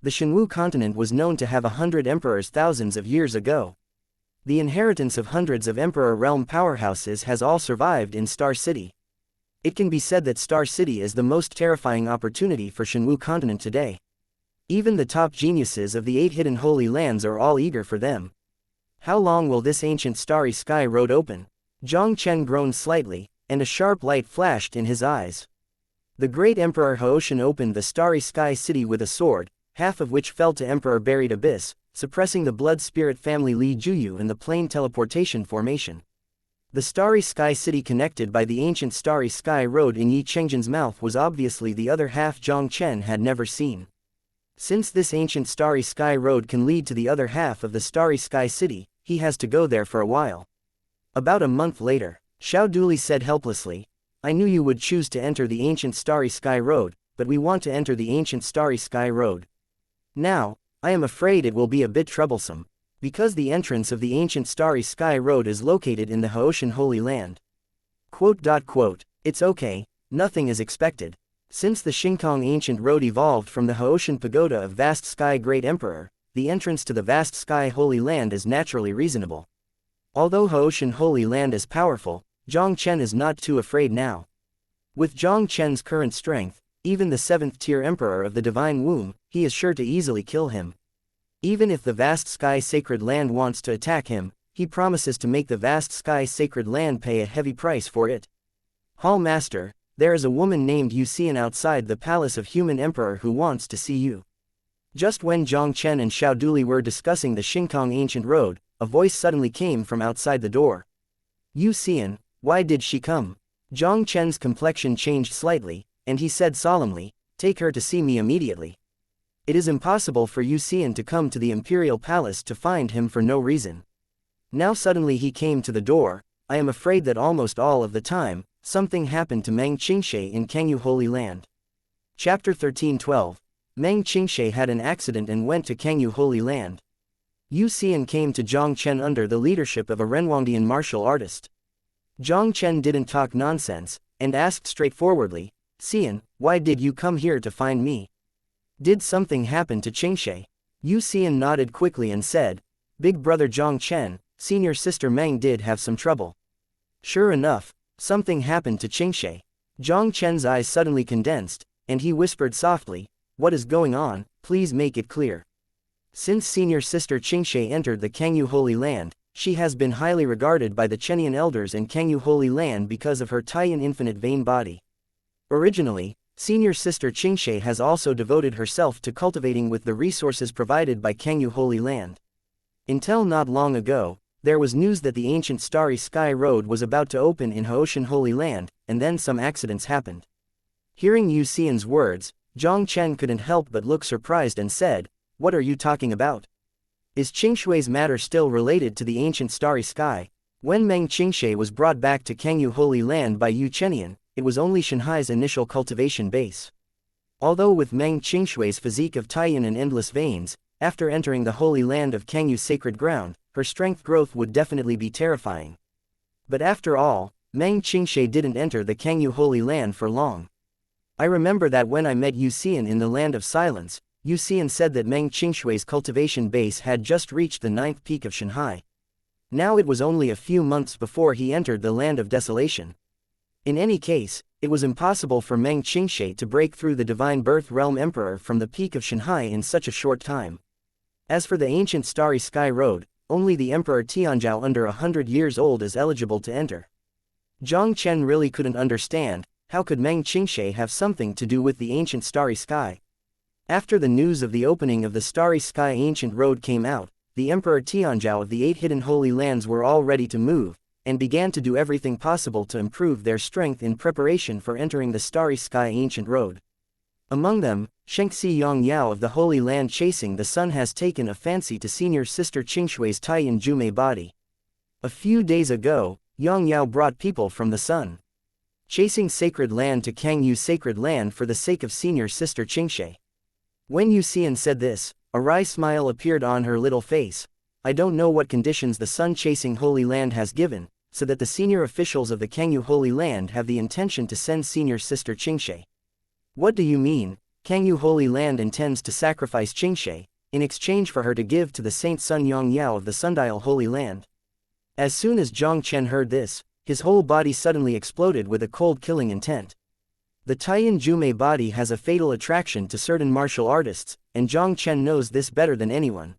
The Shenwu continent was known to have 100 emperors thousands of years ago. The inheritance of hundreds of Emperor realm powerhouses has all survived in Star City. It can be said that Star City is the most terrifying opportunity for Shenwu continent today. Even the top geniuses of the 8 hidden holy lands are all eager for them. How long will this ancient Starry Sky Road open? Jiang Chen groaned slightly, and a sharp light flashed in his eyes. The great Emperor Haoshan opened the Starry Sky City with a sword, half of which fell to Emperor Buried Abyss, suppressing the Blood Spirit family Li Juyu in the plane teleportation formation. The Starry Sky City connected by the ancient Starry Sky Road in Yi Chengjun's mouth was obviously the other half Jiang Chen had never seen. Since this ancient Starry Sky Road can lead to the other half of the Starry Sky City, he has to go there for a while. About a month later, Xiaoduli said helplessly, I knew you would choose to enter the ancient Starry Sky Road, but we want to enter the ancient Starry Sky Road. Now, I am afraid it will be a bit troublesome, because the entrance of the ancient Starry Sky Road is located in the Haoshan Holy Land. It's okay, nothing is expected. Since the Xingkong Ancient Road evolved from the Haoshan Pagoda of Vast Sky Great Emperor, the entrance to the Vast Sky Holy Land is naturally reasonable. Although Haoshan Holy Land is powerful, Jiang Chen is not too afraid now. With Jiang Chen's current strength, even the 7th-tier Emperor of the Divine Womb, he is sure to easily kill him. Even if the Vast Sky Sacred Land wants to attack him, he promises to make the Vast Sky Sacred Land pay a heavy price for it. Hall Master, there is a woman named Wuxian outside the palace of Human Emperor who wants to see you. Just when Jiang Chen and Xiaoduli were discussing the Xingkong Ancient Road, a voice suddenly came from outside the door. Wuxian, why did she come? Jiang Chen's complexion changed slightly, and he said solemnly, take her to see me immediately. It is impossible for Wuxian to come to the imperial palace to find him for no reason. Now suddenly he came to the door. I am afraid that almost all of the time, something happened to Meng Qingshe in Kangyu Holy Land. Chapter 13:12. Meng Qingshe had an accident and went to Kangyu Holy Land. Wuxian came to Jiang Chen under the leadership of a Renwangdian martial artist. Jiang Chen didn't talk nonsense, and asked straightforwardly, Xian, why did you come here to find me? Did something happen to Qingshe? Wuxian nodded quickly and said, Big brother Jiang Chen, senior sister Meng did have some trouble. Sure enough, something happened to Qingshe. Jiang Chen's eyes suddenly condensed, and he whispered softly, what is going on, please make it clear. Since senior sister Qingshe entered the Kangyu Holy Land, she has been highly regarded by the Chenian elders and Kangyu Holy Land because of her Taiyan infinite vein body. Originally, Senior Sister Xianxia has also devoted herself to cultivating with the resources provided by Kangyu Holy Land. Until not long ago, there was news that the ancient Starry Sky Road was about to open in Haoshan Holy Land, and then some accidents happened. Hearing Yu Xian's words, Jiang Chen couldn't help but look surprised and said, "What are you talking about? Is Qingshui's matter still related to the ancient Starry Sky?" When Meng Qingshui was brought back to Kangyu Holy Land by Yu Chenian, it was only Shanhai's initial cultivation base. Although with Meng Qingshui's physique of Taiyan and endless veins, after entering the Holy Land of Kangyu's sacred ground, her strength growth would definitely be terrifying. But after all, Meng Qingshui didn't enter the Kangyu Holy Land for long. I remember that when I met Yu Xian in the Land of Silence, Yu Xian said that Meng Qingshui's cultivation base had just reached the 9th peak of Shanhai. Now it was only a few months before he entered the Land of Desolation. In any case, it was impossible for Meng Qingshui to break through the Divine Birth Realm Emperor from the peak of Shanhai in such a short time. As for the ancient Starry Sky Road, only the Emperor Tianzhao under 100 years old is eligible to enter. Jiang Chen really couldn't understand, how could Meng Qingshui have something to do with the ancient Starry Sky? After the news of the opening of the Starry Sky Ancient Road came out, the Emperor Tianzhao of the 8 hidden holy lands were all ready to move, and began to do everything possible to improve their strength in preparation for entering the Starry Sky Ancient Road. Among them, xianxia of the Holy Land chasing the sun has taken a fancy to Senior Sister Qingshui's Taiyan Jume body. A few days ago, Yang Yao brought people from the sun chasing sacred land to Kangyu's sacred land for the sake of Senior Sister Qingshui. When Yu Xian said this, a wry smile appeared on her little face. I don't know what conditions the sun-chasing Holy Land has given, so that the senior officials of the Kangyu Holy Land have the intention to send Senior Sister Qingshui. What do you mean? Kangyu Holy Land intends to sacrifice Qingshui, in exchange for her to give to the Saint Sun Yang Yao of the Sundial Holy Land. As soon as Jiang Chen heard this, his whole body suddenly exploded with a cold killing intent. The Taiyan Jume body has a fatal attraction to certain martial artists, and Jiang Chen knows this better than anyone.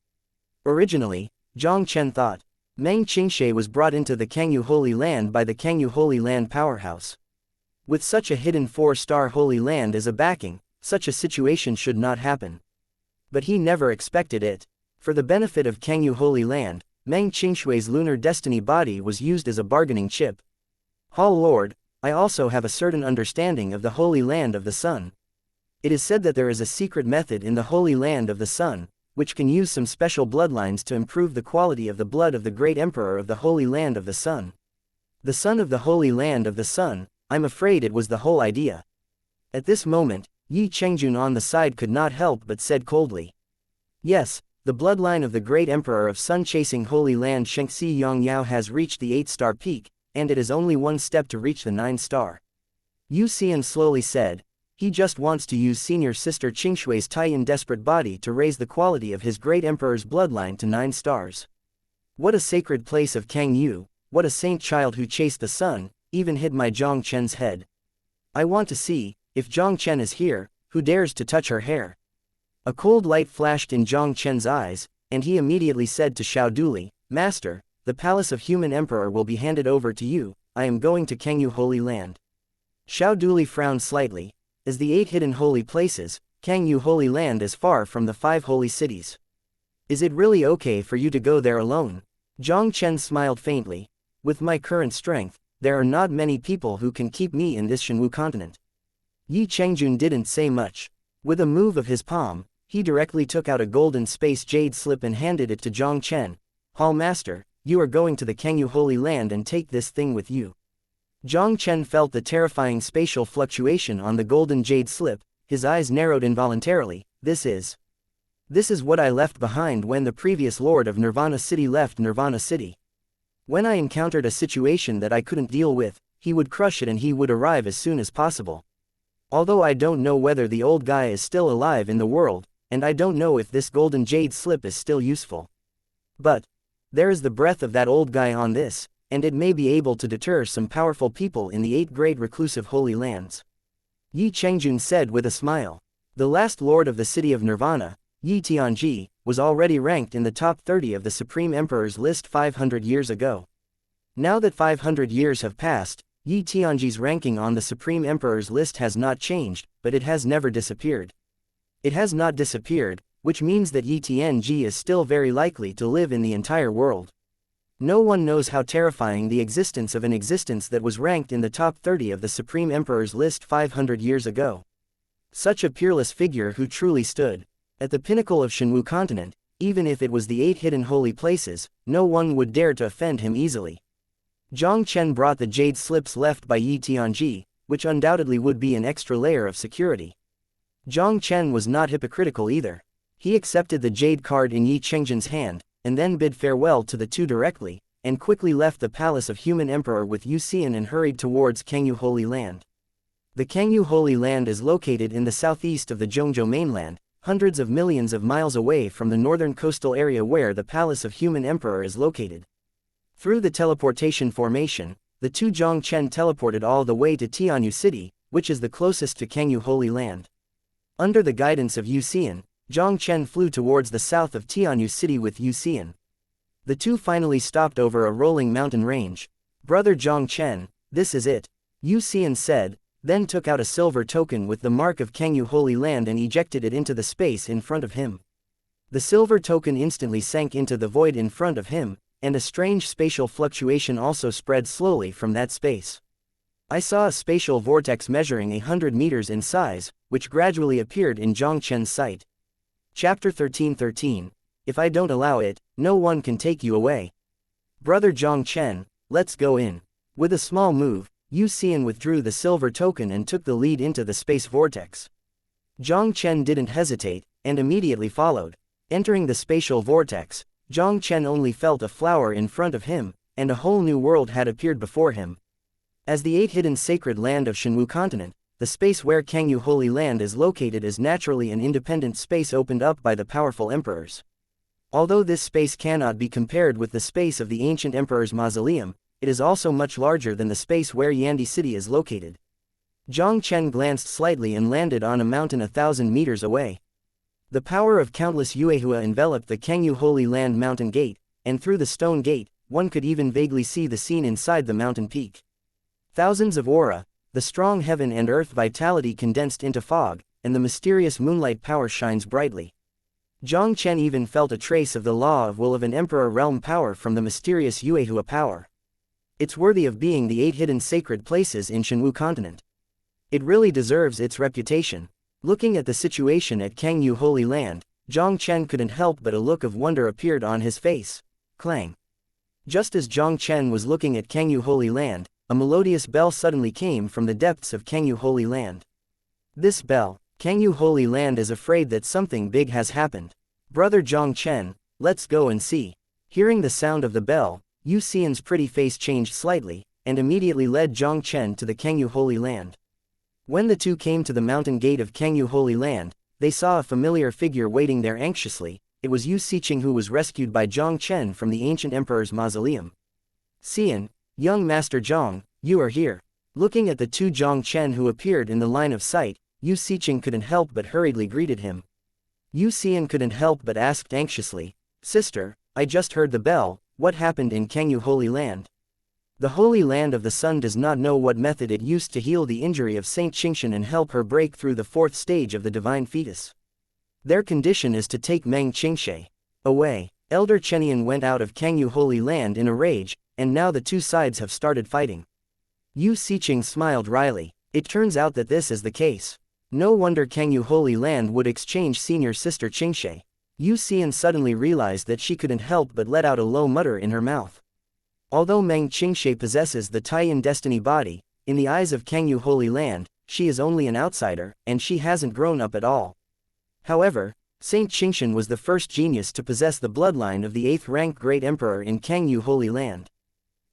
Originally, Jiang Chen thought, Meng Qingshui was brought into the Kangyu Holy Land by the Kangyu Holy Land powerhouse. With such a hidden 4-star Holy Land as a backing, such a situation should not happen. But he never expected it. For the benefit of Kangyu Holy Land, Meng Qingshui's lunar destiny body was used as a bargaining chip. Hall Lord, I also have a certain understanding of the Holy Land of the Sun. It is said that there is a secret method in the Holy Land of the Sun, which can use some special bloodlines to improve the quality of the blood of the great Emperor of the Holy Land of the Sun. The son of the Holy Land of the Sun, I'm afraid it was the whole idea. At this moment, Yi Chengjun on the side could not help but said coldly. Yes, the bloodline of the great Emperor of Sun-chasing Holy Land Shengxi Yang Yao has reached the 8-star peak, and it is only one step to reach the 9-star. Yu Xian slowly said, he just wants to use Senior Sister Qingshui's Taiyan desperate body to raise the quality of his great Emperor's bloodline to 9 stars. What a sacred place of Kangyu, what a saint child who chased the sun, even hid my Jiang Chen's head. I want to see, if Jiang Chen is here, who dares to touch her hair. A cold light flashed in Jiang Chen's eyes, and he immediately said to Xiao Duli, Master, the palace of human emperor will be handed over to you, I am going to Kangyu Holy Land. Xiao Duli frowned slightly. As the 8 hidden holy places, Kangyu Holy Land is far from the 5 holy cities. Is it really okay for you to go there alone? Jiang Chen smiled faintly. With my current strength, there are not many people who can keep me in this Shenwu continent. Yi Chengjun didn't say much. With a move of his palm, he directly took out a golden space jade slip and handed it to Jiang Chen. Hall Master, you are going to the Kangyu Holy Land and take this thing with you. Jiang Chen felt the terrifying spatial fluctuation on the golden jade slip, his eyes narrowed involuntarily. This is what I left behind when the previous Lord of Nirvana City left Nirvana City. When I encountered a situation that I couldn't deal with, he would crush it and he would arrive as soon as possible. Although I don't know whether the old guy is still alive in the world, and I don't know if this golden jade slip is still useful. But there is the breath of that old guy on this, and it may be able to deter some powerful people in the 8 great reclusive holy lands. Yi Chengjun said with a smile. The last lord of the city of Nirvana, Yi Tianji, was already ranked in the top 30 of the Supreme Emperor's list 500 years ago. Now that 500 years have passed, Yi Tianji's ranking on the Supreme Emperor's list has not changed, but it has never disappeared. It has not disappeared, which means that Yi Tianji is still very likely to live in the entire world. No one knows how terrifying the existence of an existence that was ranked in the top 30 of the Supreme Emperor's list 500 years ago. Such a peerless figure who truly stood at the pinnacle of Shenwu continent, even if it was the 8 hidden holy places, no one would dare to offend him easily. Jiang Chen brought the jade slips left by Yi Tianji, which undoubtedly would be an extra layer of security. Jiang Chen was not hypocritical either. He accepted the jade card in Yi Chengzhen's hand, and then bid farewell to the two directly, and quickly left the palace of Human Emperor with Yu Xian and hurried towards Kangyu Holy Land. The Kangyu Holy Land is located in the southeast of the Zhongzhou mainland, hundreds of millions of miles away from the northern coastal area where the palace of Human Emperor is located. Through the teleportation formation, the two Jiang Chen teleported all the way to Tianyu City, which is the closest to Kangyu Holy Land. Under the guidance of Yu Xian, Jiang Chen flew towards the south of Tianyu City with Yu Xian. The two finally stopped over a rolling mountain range. "Brother Jiang Chen, this is it," Yu Xian said, then took out a silver token with the mark of Kangyu Holy Land and ejected it into the space in front of him. The silver token instantly sank into the void in front of him, and a strange spatial fluctuation also spread slowly from that space. I saw a spatial vortex measuring 100 meters in size, which gradually appeared in Jiang Chen's sight. Chapter 13:13. If I don't allow it, no one can take you away. Brother Jiang Chen, let's go in. With a small move, Yu Xian withdrew the silver token and took the lead into the space vortex. Jiang Chen didn't hesitate, and immediately followed. Entering the spatial vortex, Jiang Chen only felt a flower in front of him, and a whole new world had appeared before him. As the 8 hidden sacred land of Shenwu continent, the space where Kangyu Holy Land is located is naturally an independent space opened up by the powerful emperors. Although this space cannot be compared with the space of the ancient emperor's mausoleum, it is also much larger than the space where Yandi City is located. Jiang Chen glanced slightly and landed on a mountain 1,000 meters away. The power of countless Yuehua enveloped the Kangyu Holy Land mountain gate, and through the stone gate, one could even vaguely see the scene inside the mountain peak. Thousands of aura, the strong heaven and earth vitality condensed into fog, and the mysterious moonlight power shines brightly. Jiang Chen even felt a trace of the law of will of an emperor realm power from the mysterious Yuehua power. It's worthy of being the 8 hidden sacred places in Shenwu continent. It really deserves its reputation. Looking at the situation at Kangyu Holy Land, Jiang Chen couldn't help but a look of wonder appeared on his face. Clang. Just as Jiang Chen was looking at Kangyu Holy Land, a melodious bell suddenly came from the depths of Kangyu Holy Land. This bell, Kangyu Holy Land is afraid that something big has happened. Brother Jiang Chen, let's go and see. Hearing the sound of the bell, Yu Xian's pretty face changed slightly, and immediately led Jiang Chen to the Kangyu Holy Land. When the two came to the mountain gate of Kangyu Holy Land, they saw a familiar figure waiting there anxiously. It was Yu Xiqing who was rescued by Jiang Chen from the ancient emperor's mausoleum. Xian, young Master Jiang, you are here. Looking at the two Jiang Chen who appeared in the line of sight, Yu Xiqing couldn't help but hurriedly greeted him. Yu Xian couldn't help but asked anxiously, "Sister, I just heard the bell, what happened in Kangyu Holy Land?" The Holy Land of the Sun does not know what method it used to heal the injury of Saint Xingshan and help her break through the 4th stage of the divine fetus. Their condition is to take Meng Qingshe away. Elder Chenian went out of Kangyu Holy Land in a rage, and now the two sides have started fighting. Yu Xiqing smiled wryly. It turns out that this is the case. No wonder Kangyu Holy Land would exchange senior sister Qingshe. Yu Xian suddenly realized that she couldn't help but let out a low mutter in her mouth. Although Meng Qingshe possesses the Taiyan destiny body, in the eyes of Kangyu Holy Land, she is only an outsider, and she hasn't grown up at all. However, Saint Xingshan was the first genius to possess the bloodline of the 8th-ranked great emperor in Kangyu Holy Land.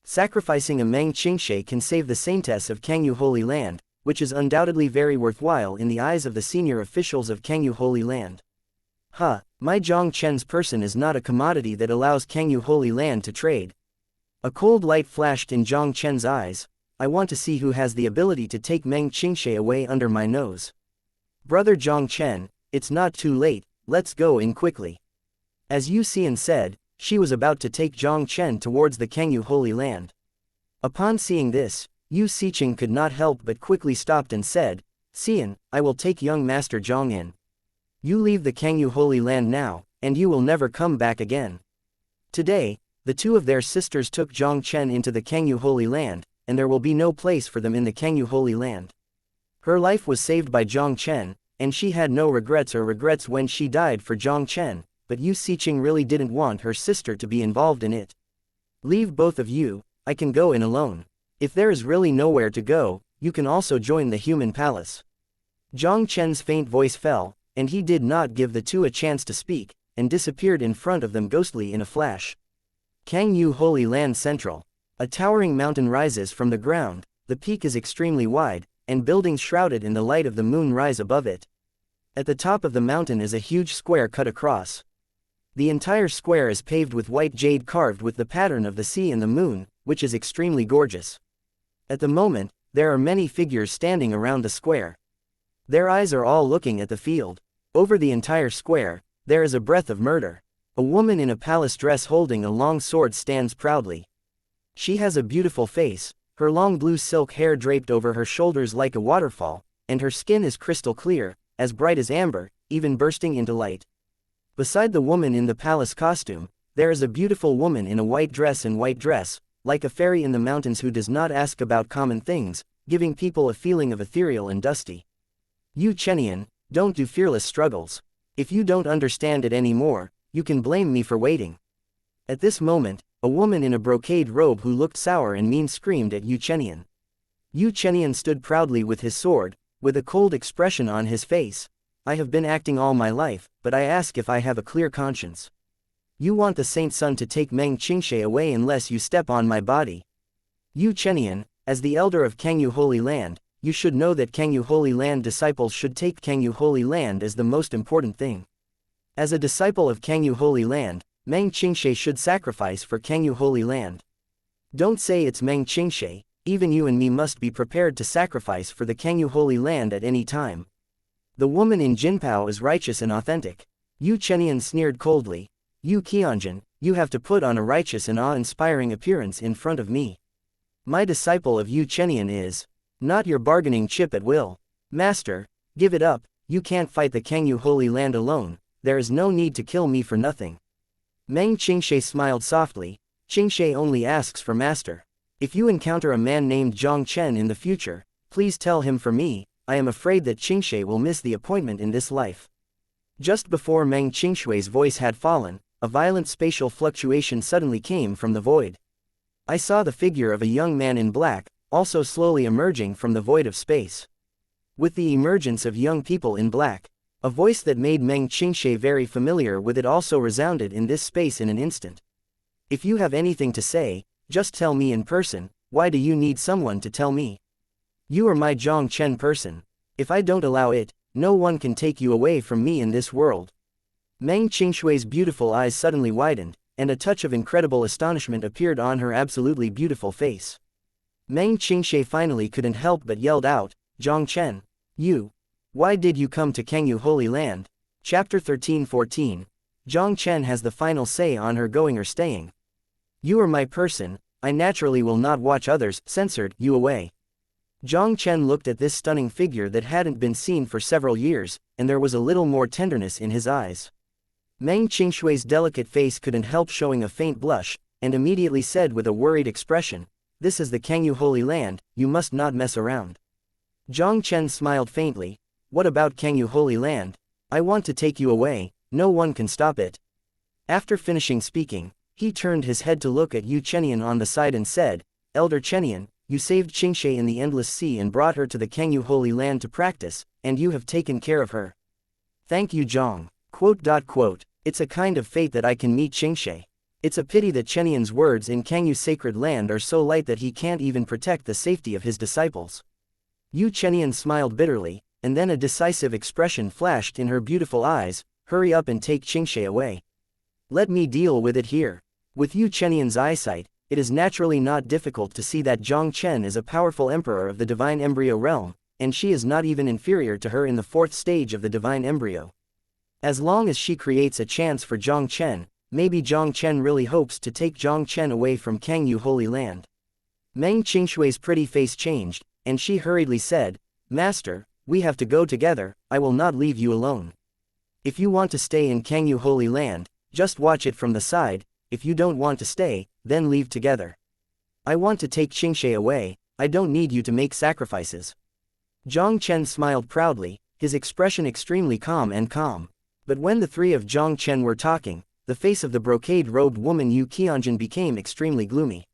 Sacrificing a Meng Qingshe can save the saintess of Kangyu Holy Land, which is undoubtedly very worthwhile in the eyes of the senior officials of Kangyu Holy Land. My Jiang Chen's person is not a commodity that allows Kangyu Holy Land to trade. A cold light flashed in Jiang Chen's eyes. I want to see who has the ability to take Meng Qingshe away under my nose. Brother Jiang Chen, it's not too late, let's go in quickly. As Yu Xian said, she was about to take Jiang Chen towards the Kangyu Holy Land. Upon seeing this, Yu Xiqing could not help but quickly stopped and said, Xian, I will take young Master Jiang in. You leave the Kangyu Holy Land now, and you will never come back again. Today, the two of their sisters took Jiang Chen into the Kangyu Holy Land, and there will be no place for them in the Kangyu Holy Land. Her life was saved by Jiang Chen, and she had no regrets when she died for Jiang Chen, but Yu Xiqing really didn't want her sister to be involved in it. Leave both of you, I can go in alone. If there is really nowhere to go, you can also join the human palace. Jiang Chen's faint voice fell, and he did not give the two a chance to speak, and disappeared in front of them ghostly in a flash. Kangyu Holy Land Central. A towering mountain rises from the ground, the peak is extremely wide, and buildings shrouded in the light of the moon rise above it. At the top of the mountain is a huge square cut across. The entire square is paved with white jade carved with the pattern of the sea and the moon, which is extremely gorgeous. At the moment, there are many figures standing around the square. Their eyes are all looking at the field. Over the entire square, there is a breath of murder. A woman in a palace dress holding a long sword stands proudly. She has a beautiful face, her long blue silk hair draped over her shoulders like a waterfall, and her skin is crystal clear, as bright as amber, even bursting into light. Beside the woman in the palace costume, there is a beautiful woman in a white dress, like a fairy in the mountains who does not ask about common things, giving people a feeling of ethereal and dusty. Yu Chenian, don't do fearless struggles. If you don't understand it anymore, you can blame me for waiting. At this moment, a woman in a brocade robe who looked sour and mean screamed at Yu Chenian. Yu Chenian stood proudly with his sword, with a cold expression on his face. I have been acting all my life, but I ask if I have a clear conscience. You want the Saint Sun to take Meng Qingshe away unless you step on my body. Yu Chenian, as the elder of Kangyu Holy Land, you should know that Kangyu Holy Land disciples should take Kangyu Holy Land as the most important thing. As a disciple of Kangyu Holy Land, Meng Qingshe should sacrifice for Kangyu Holy Land. Don't say it's Meng Qingshe, even you and me must be prepared to sacrifice for the Kangyu Holy Land at any time. The woman in Jinpao is righteous and authentic. Yu Chenian sneered coldly. Yu Qianjin, you have to put on a righteous and awe-inspiring appearance in front of me. My disciple of Yu Chenian is not your bargaining chip at will. Master, give it up, you can't fight the Kangyu Holy Land alone, there is no need to kill me for nothing. Meng Qingshe smiled softly. Qingshe only asks for master. If you encounter a man named Jiang Chen in the future, please tell him for me. I am afraid that Qingshe will miss the appointment in this life. Just before Meng Qingshui's voice had fallen, a violent spatial fluctuation suddenly came from the void. I saw the figure of a young man in black, also slowly emerging from the void of space. With the emergence of young people in black, a voice that made Meng Qingshe very familiar with it also resounded in this space in an instant. If you have anything to say, just tell me in person. Why do you need someone to tell me? You are my Jiang Chen person. If I don't allow it, no one can take you away from me in this world. Meng Qingshui's beautiful eyes suddenly widened, and a touch of incredible astonishment appeared on her absolutely beautiful face. Meng Qingshe finally couldn't help but yelled out, Jiang Chen, you. Why did you come to Kangyu Holy Land? Chapter 13-14. Jiang Chen has the final say on her going or staying. You are my person, I naturally will not watch others censored you away. Jiang Chen looked at this stunning figure that hadn't been seen for several years, and there was a little more tenderness in his eyes. Meng Qingshui's delicate face couldn't help showing a faint blush, and immediately said with a worried expression, this is the Kangyu Holy Land, you must not mess around. Jiang Chen smiled faintly. What about Kangyu Holy Land? I want to take you away, no one can stop it. After finishing speaking, he turned his head to look at Yu Chenian on the side and said, Elder Chenian, you saved Qingshe in the endless sea and brought her to the Kangyu Holy Land to practice, and you have taken care of her. Thank you Jiang. ... It's a kind of fate that I can meet Qingshe. It's a pity that Chenian's words in Kangyu Sacred Land are so light that he can't even protect the safety of his disciples. Yu Chenian smiled bitterly, and then a decisive expression flashed in her beautiful eyes, hurry up and take Qingshe away. Let me deal with it here. With Yu Chenian's eyesight, it is naturally not difficult to see that Jiang Chen is a powerful emperor of the divine embryo realm, and she is not even inferior to her in the fourth stage of the divine embryo. As long as she creates a chance for Jiang Chen, maybe Jiang Chen really hopes to take Jiang Chen away from Kangyu Holy Land. Meng Qingshui's pretty face changed, and she hurriedly said, Master, we have to go together, I will not leave you alone. If you want to stay in Kangyu Holy Land, just watch it from the side, if you don't want to stay, then leave together. I want to take Qingshui away, I don't need you to make sacrifices. Jiang Chen smiled proudly, his expression extremely calm. But when the three of Jiang Chen were talking, the face of the brocade-robed woman Yu Qianjun became extremely gloomy.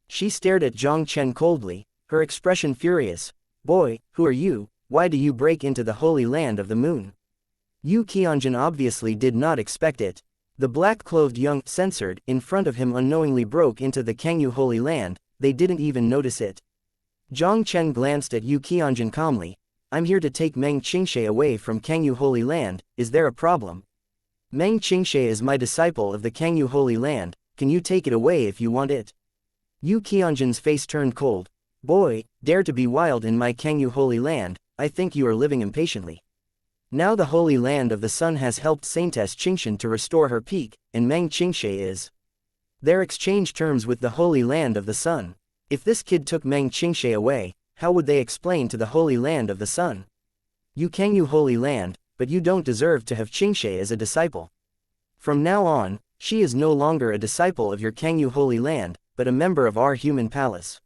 She stared at Jiang Chen coldly, her expression furious. Boy, who are you? Why do you break into the holy land of the moon? Yu Qianjun obviously did not expect it. The black-clothed young censored in front of him unknowingly broke into the Kangyu Holy Land, they didn't even notice it. Jiang Chen glanced at Yu Qianjun calmly. I'm here to take Meng Qingshui away from Kangyu Holy Land, is there a problem? Meng Qingshui is my disciple of the Kangyu Holy Land, can you take it away if you want it? Yu Qianjun's face turned cold. Boy, dare to be wild in my Kangyu Holy Land, I think you are living impatiently. Now the Holy Land of the Sun has helped Saintess Qingshan to restore her peak, and Meng Qingshui is. Their exchange terms with the Holy Land of the Sun. If this kid took Meng Qingshui away, how would they explain to the Holy Land of the Sun? You Kangyu Holy Land, but you don't deserve to have Qingshui as a disciple. From now on, she is no longer a disciple of your Kangyu Holy Land, but a member of our human palace.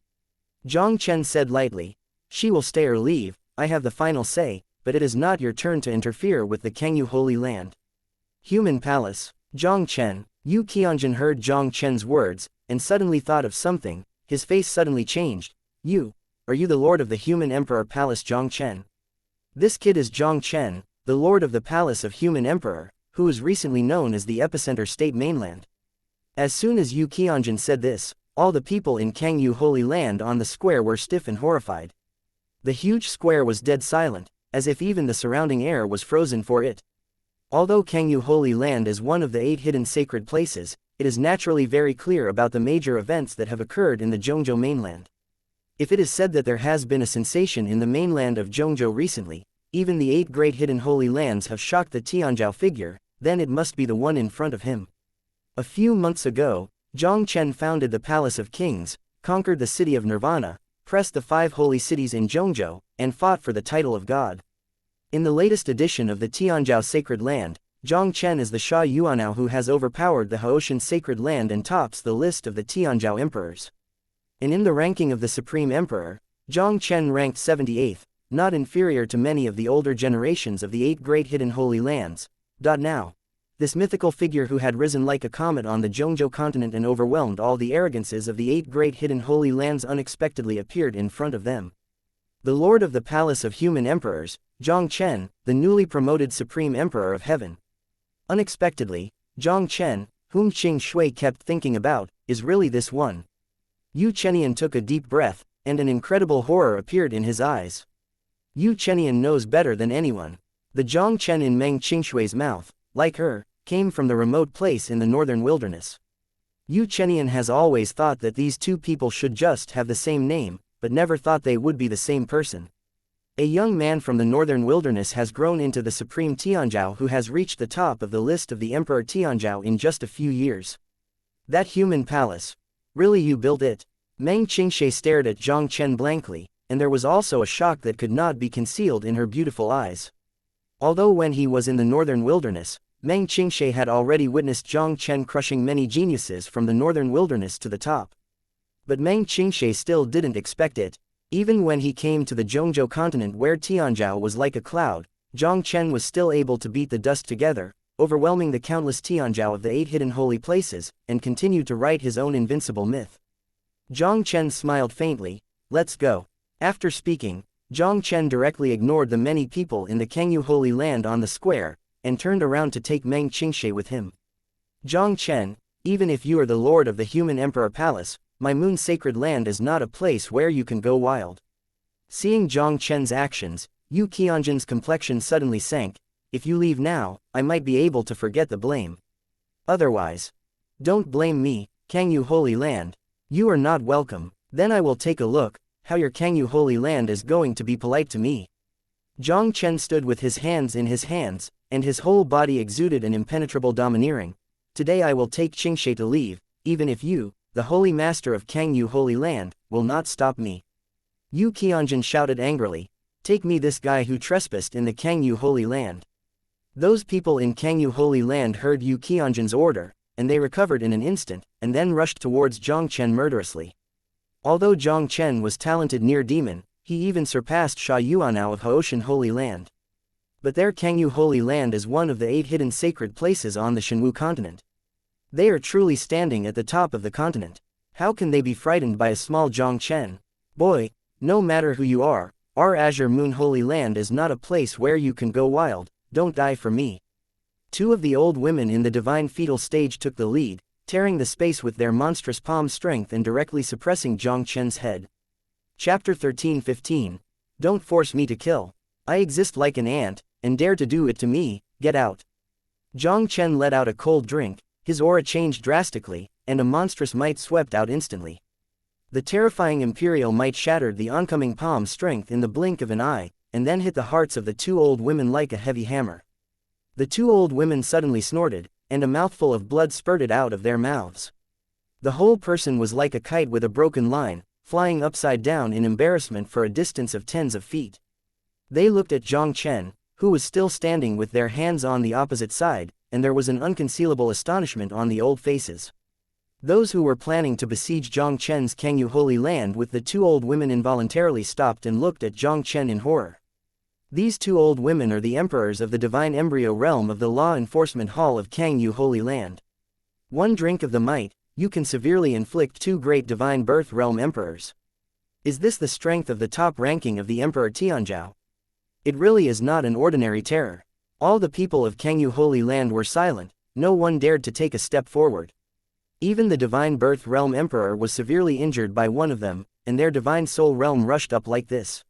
Jiang Chen said lightly, she will stay or leave, I have the final say, but it is not your turn to interfere with the Kangyu Holy Land. Human palace, Jiang Chen. Yu Qianjun heard Jiang Chen's words, and suddenly thought of something, his face suddenly changed. Are you the lord of the human emperor palace Jiang Chen? This kid is Jiang Chen, the lord of the palace of human emperor, who is recently known as the epicenter state mainland. As soon as Yu Qianjun said this, all the people in Kangyu Holy Land on the square were stiff and horrified. The huge square was dead silent, as if even the surrounding air was frozen for it. Although Kangyu Holy Land is one of the 8 hidden sacred places, it is naturally very clear about the major events that have occurred in the Zhongzhou mainland. If it is said that there has been a sensation in the mainland of Zhongzhou recently, even the 8 great hidden holy lands have shocked the Tianzhou figure, then it must be the one in front of him. A few months ago, Jiang Chen founded the Palace of Kings, conquered the city of Nirvana, pressed the 5 holy cities in Zhongzhou, and fought for the title of God. In the latest edition of the Tianzhou Sacred Land, Jiang Chen is the Sha Yuanao who has overpowered the Haoshan Sacred Land and tops the list of the Tianzhou emperors. And in the ranking of the Supreme Emperor, Jiang Chen ranked 78th, not inferior to many of the older generations of the 8 great hidden holy lands. Now, this mythical figure who had risen like a comet on the Zhongzhou continent and overwhelmed all the arrogances of the 8 great hidden holy lands unexpectedly appeared in front of them. The lord of the palace of human emperors, Jiang Chen, the newly promoted supreme emperor of heaven. Unexpectedly, Jiang Chen, whom Qing Shui kept thinking about, is really this one. Yu Chenian took a deep breath, and an incredible horror appeared in his eyes. Yu Chenian knows better than anyone. The Jiang Chen in Meng Qingshui's mouth, like her, came from the remote place in the northern wilderness. Yu Chenian has always thought that these 2 people should just have the same name, but never thought they would be the same person. A young man from the northern wilderness has grown into the supreme Tianzhou who has reached the top of the list of the Emperor Tianzhou in just a few years. That human palace. Really you built it? Meng Qingshui stared at Jiang Chen blankly, and there was also a shock that could not be concealed in her beautiful eyes. Although when he was in the northern wilderness, Meng Qingshui had already witnessed Jiang Chen crushing many geniuses from the northern wilderness to the top. But Meng Qingshui still didn't expect it. Even when he came to the Zhongzhou continent where Tianzhou was like a cloud, Jiang Chen was still able to beat the dust together, overwhelming the countless Tianzhou of the 8 hidden holy places, and continued to write his own invincible myth. Jiang Chen smiled faintly. Let's go. After speaking, Jiang Chen directly ignored the many people in the Kangyu Holy Land on the square, and turned around to take Meng Qingshui with him. Jiang Chen, even if you are the lord of the human emperor palace, my moon sacred land is not a place where you can go wild. Seeing Jiang Chen's actions, Yu Qianjun's complexion suddenly sank. If you leave now, I might be able to forget the blame. Otherwise, don't blame me, Kangyu Holy Land. You are not welcome. Then I will take a look, how your Kangyu Holy Land is going to be polite to me. Jiang Chen stood with his hands in his hands, and his whole body exuded an impenetrable domineering. "Today I will take xianxia to leave, even if you, the holy master of Kangyu Holy Land, will not stop me." Yu Qianjun shouted angrily, "Take me this guy who trespassed in the Kangyu Holy Land." Those people in Kangyu Holy Land heard Yu Qianjun's order, and they recovered in an instant, and then rushed towards Jiang Chen murderously. Although Jiang Chen was talented near demon, he even surpassed Sha Yuanao of Haoshan Holy Land. But their Kangyu Holy Land is one of the 8 hidden sacred places on the Shenwu continent. They are truly standing at the top of the continent. How can they be frightened by a small Jiang Chen? Boy, no matter who you are, our Azure Moon Holy Land is not a place where you can go wild. Don't die for me. 2 of the old women in the divine fetal stage took the lead, tearing the space with their monstrous palm strength and directly suppressing Jiang Chen's head. Chapter 13:15. Don't force me to kill. I exist like an ant, and dare to do it to me, get out. Jiang Chen let out a cold drink, his aura changed drastically, and a monstrous might swept out instantly. The terrifying imperial might shattered the oncoming palm strength in the blink of an eye, and then hit the hearts of the 2 old women like a heavy hammer. The 2 old women suddenly snorted, and a mouthful of blood spurted out of their mouths. The whole person was like a kite with a broken line, flying upside down in embarrassment for a distance of tens of feet. They looked at Jiang Chen, who was still standing with their hands on the opposite side, and there was an unconcealable astonishment on the old faces. Those who were planning to besiege Jiang Chen's Kangyu Holy Land with the 2 old women involuntarily stopped and looked at Jiang Chen in horror. These 2 old women are the emperors of the divine embryo realm of the Law Enforcement Hall of Kangyu Holy Land. One drink of the might, you can severely inflict 2 great divine birth realm emperors. Is this the strength of the top ranking of the Emperor Tianzhao? It really is not an ordinary terror. All the people of Kangyu Holy Land were silent, no one dared to take a step forward. Even the divine birth realm emperor was severely injured by one of them, and their divine soul realm rushed up like this.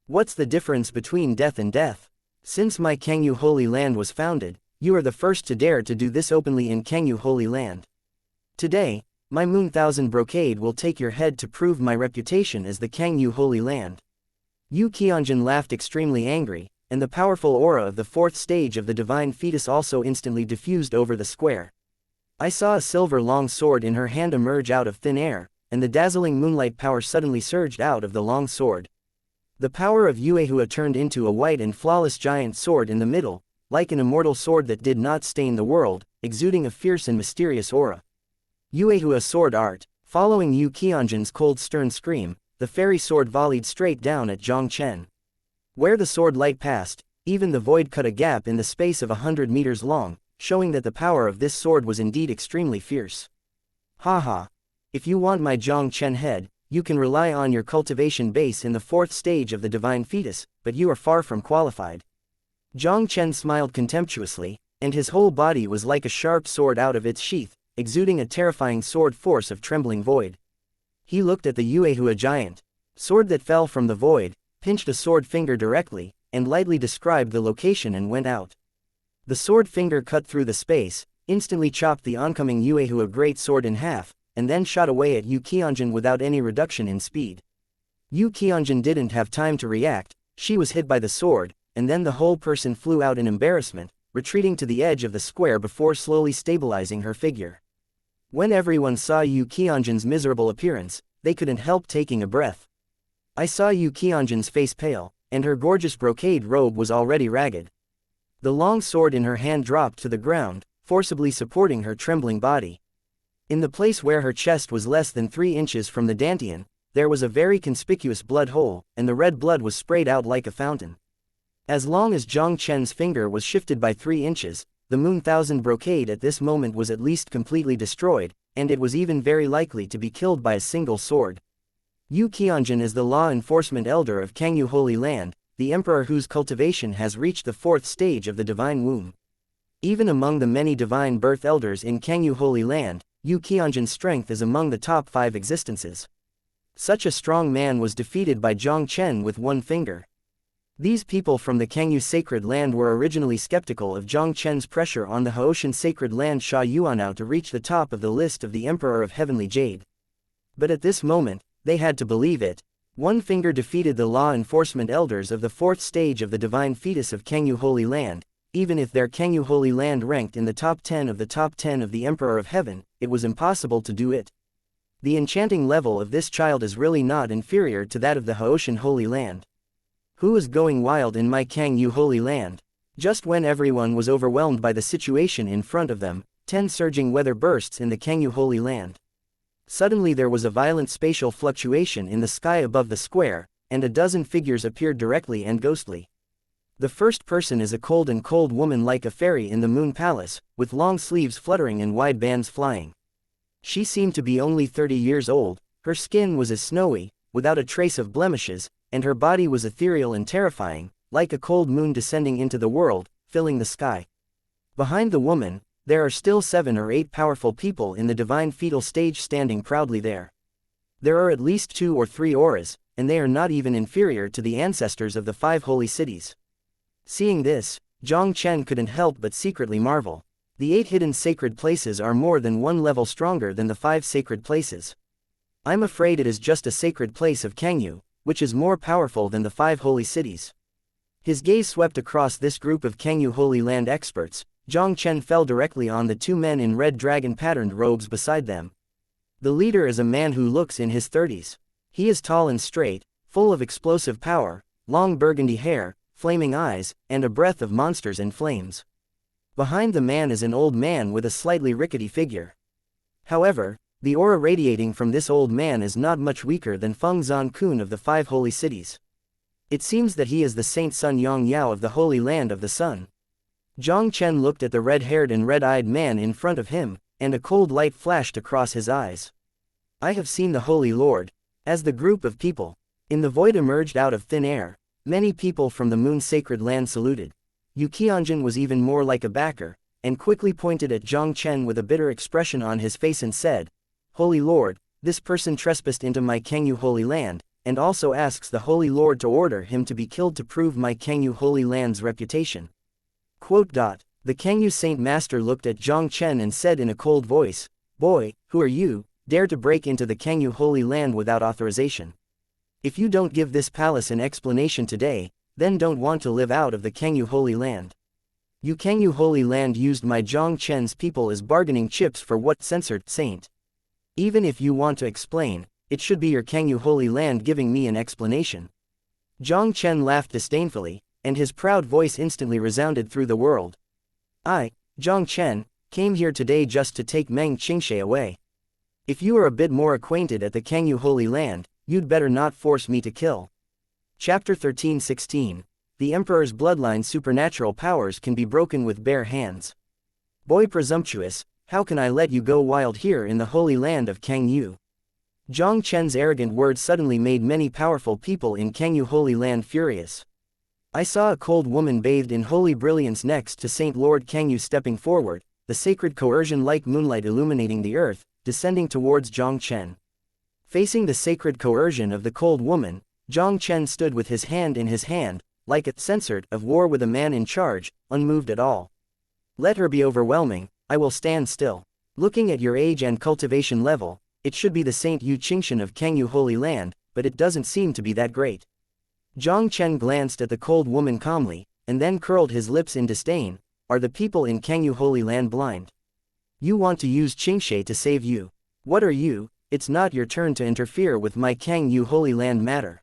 What's the difference between death and death? Since my Kangyu Holy Land was founded, you are the first to dare to do this openly in Kangyu Holy Land. Today, my Moon Thousand Brocade will take your head to prove my reputation as the Kangyu Holy Land. Yu Qianjun laughed extremely angry, and the powerful aura of the 4th stage of the divine fetus also instantly diffused over the square. I saw a silver long sword in her hand emerge out of thin air, and the dazzling moonlight power suddenly surged out of the long sword. The power of Yuehua turned into a white and flawless giant sword in the middle, like an immortal sword that did not stain the world, exuding a fierce and mysterious aura. Yuehua sword art. Following Yu Qianjun's cold stern scream, the fairy sword volleyed straight down at Jiang Chen. Where the sword light passed, even the void cut a gap in the space of 100 meters long, showing that the power of this sword was indeed extremely fierce. Haha. If you want my Jiang Chen head, you can rely on your cultivation base in the 4th stage of the divine fetus, but you are far from qualified. Jiang Chen smiled contemptuously, and his whole body was like a sharp sword out of its sheath, exuding a terrifying sword force of trembling void. He looked at the Yuehua giant. Sword that fell from the void, pinched a sword finger directly, and lightly described the location and went out. The sword finger cut through the space, instantly chopped the oncoming Yuehua great sword in half, and then shot away at Yu Qianjun without any reduction in speed. Yu Qianjun didn't have time to react, she was hit by the sword, and then the whole person flew out in embarrassment, retreating to the edge of the square before slowly stabilizing her figure. When everyone saw Yu Qianjun's miserable appearance, they couldn't help taking a breath. I saw Yu Qianjun's face pale, and her gorgeous brocade robe was already ragged. The long sword in her hand dropped to the ground, forcibly supporting her trembling body. In the place where her chest was less than 3 inches from the dantian, there was a very conspicuous blood hole, and the red blood was sprayed out like a fountain. As long as Jiang Chen's finger was shifted by 3 inches, the Moon Thousand Brocade at this moment was at least completely destroyed, and it was even very likely to be killed by a single sword. Yu Qianjun is the law enforcement elder of Kangyu Holy Land, the emperor whose cultivation has reached the 4th stage of the divine womb. Even among the many divine birth elders in Kangyu Holy Land, Yu Qianjun's strength is among the top 5 existences. Such a strong man was defeated by Jiang Chen with 1 finger. These people from the Kangyu Sacred Land were originally skeptical of Jiang Chen's pressure on the Haoshan Sacred Land Sha Yuanao to reach the top of the list of the Emperor of Heavenly Jade. But at this moment, they had to believe it. 1 finger defeated the law enforcement elders of the 4th stage of the divine fetus of Kangyu Holy Land, even if their Kangyu Holy Land ranked in the top 10 of the Emperor of Heaven, it was impossible to do it. The enchanting level of this child is really not inferior to that of the Haoshan Holy Land. Who is going wild in my Kangyu Holy Land? Just when everyone was overwhelmed by the situation in front of them, 10 surging weather bursts in the Kangyu Holy Land. Suddenly there was a violent spatial fluctuation in the sky above the square, and a dozen figures appeared directly and ghostly. The first person is a cold woman like a fairy in the Moon Palace, with long sleeves fluttering and wide bands flying. She seemed to be only 30 years old, her skin was as snowy, without a trace of blemishes, and her body was ethereal and terrifying, like a cold moon descending into the world, filling the sky. Behind the woman, there are still 7 or 8 powerful people in the divine fetal stage standing proudly there. There are at least 2 or 3 auras, and they are not even inferior to the ancestors of the 5 holy cities. Seeing this, Jiang Chen couldn't help but secretly marvel. The 8 hidden sacred places are more than 1 level stronger than the 5 sacred places. I'm afraid it is just a sacred place of Kangyu, which is more powerful than the 5 holy cities. His gaze swept across this group of Kangyu Holy Land experts. Jiang Chen fell directly on the 2 men in red dragon-patterned robes beside them. The leader is a man who looks in his 30s. He is tall and straight, full of explosive power, long burgundy hair, flaming eyes, and a breath of monsters and flames. Behind the man is an old man with a slightly rickety figure. However, the aura radiating from this old man is not much weaker than Feng Zan Kun of the 5 holy cities. It seems that he is the Saint Sun Yang Yao of the Holy Land of the Sun. Jiang Chen looked at the red-haired and red-eyed man in front of him, and a cold light flashed across his eyes. I have seen the Holy Lord. As the group of people in the void emerged out of thin air, many people from the Moon Sacred Land saluted. Yu Qianjin was even more like a backer, and quickly pointed at Jiang Chen with a bitter expression on his face and said, Holy Lord, this person trespassed into my Kangyu Holy Land, and also asks the Holy Lord to order him to be killed to prove my Kangyu Holy Land's reputation. The Kangyu Saint Master looked at Jiang Chen and said in a cold voice, Boy, who are you, dare to break into the Kangyu Holy Land without authorization? If you don't give this palace an explanation today, then don't want to live out of the Kangyu Holy Land. You Kangyu Holy Land used my Jiang Chen's people as bargaining chips for what censored saint. Even if you want to explain, it should be your Kangyu Holy Land giving me an explanation. Jiang Chen laughed disdainfully, and his proud voice instantly resounded through the world. I, Jiang Chen, came here today just to take Meng Qingxie away. If you are a bit more acquainted at the Kangyu Holy Land, you'd better not force me to kill. Chapter 13:16. The Emperor's bloodline supernatural powers can be broken with bare hands. Boy presumptuous, how can I let you go wild here in the Holy Land of Kangyu? Jiang Chen's arrogant words suddenly made many powerful people in Kangyu Holy Land furious. I saw a cold woman bathed in holy brilliance next to Saint Lord Kangyu stepping forward, the sacred coercion like moonlight illuminating the earth, descending towards Jiang Chen. Facing the sacred coercion of the cold woman, Jiang Chen stood with his hand in his hand, like a censored of war with a man in charge, unmoved at all. Let her be overwhelming, I will stand still. Looking at your age and cultivation level, it should be the Saint Yu Qingshan of Kangyu Holy Land, but it doesn't seem to be that great. Jiang Chen glanced at the cold woman calmly, and then curled his lips in disdain. Are the people in Kangyu Holy Land blind? You want to use Qingxie to save you. What are you? It's not your turn to interfere with my Kangyu Holy Land matter.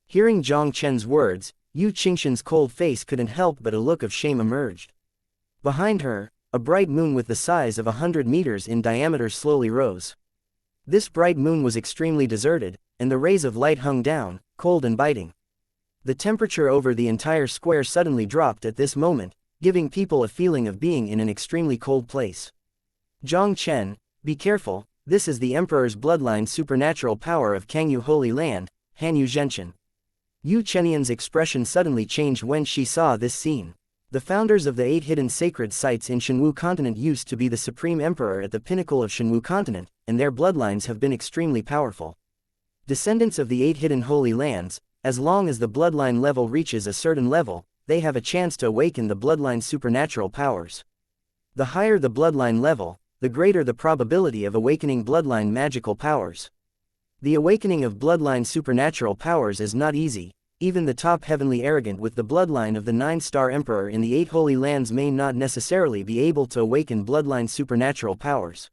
Hearing Jiang Chen's words, Yu Qingshan's cold face couldn't help but a look of shame emerged. Behind her, a bright moon with the size of 100 meters in diameter slowly rose. This bright moon was extremely deserted, and the rays of light hung down, cold and biting. The temperature over the entire square suddenly dropped at this moment, giving people a feeling of being in an extremely cold place. Jiang Chen, be careful, this is the Emperor's bloodline supernatural power of Kangyu Holy Land, Hanyu Zhenshan. Yu Chenian's expression suddenly changed when she saw this scene. The founders of the 8 hidden sacred sites in Shenwu continent used to be the supreme emperor at the pinnacle of Shenwu continent, and their bloodlines have been extremely powerful. Descendants of the 8 hidden holy lands, as long as the bloodline level reaches a certain level, they have a chance to awaken the bloodline's supernatural powers. The higher the bloodline level, the greater the probability of awakening bloodline magical powers. The awakening of bloodline supernatural powers is not easy, even the top heavenly arrogant with the bloodline of the 9-star emperor in the 8 holy lands may not necessarily be able to awaken bloodline supernatural powers.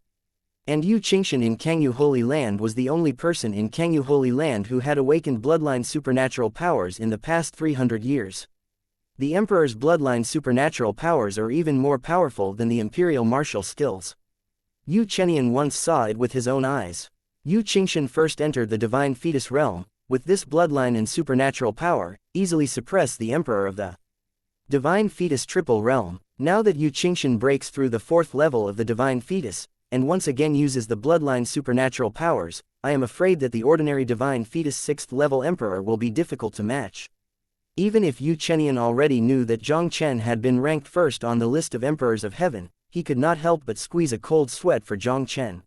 And Yu Qingshan in Kangyu Holy Land was the only person in Kangyu Holy Land who had awakened bloodline supernatural powers in the past 300 years. The emperor's bloodline supernatural powers are even more powerful than the imperial martial skills. Yu Chenian once saw it with his own eyes. Yu Qingshan first entered the divine fetus realm, with this bloodline and supernatural power, easily suppress the emperor of the divine fetus triple realm. Now that Yu Qingshan breaks through the 4th level of the divine fetus, and once again uses the bloodline supernatural powers, I am afraid that the ordinary divine fetus 6th level emperor will be difficult to match. Even if Yu Chenian already knew that Jiang Chen had been ranked first on the list of emperors of heaven, he could not help but squeeze a cold sweat for Jiang Chen.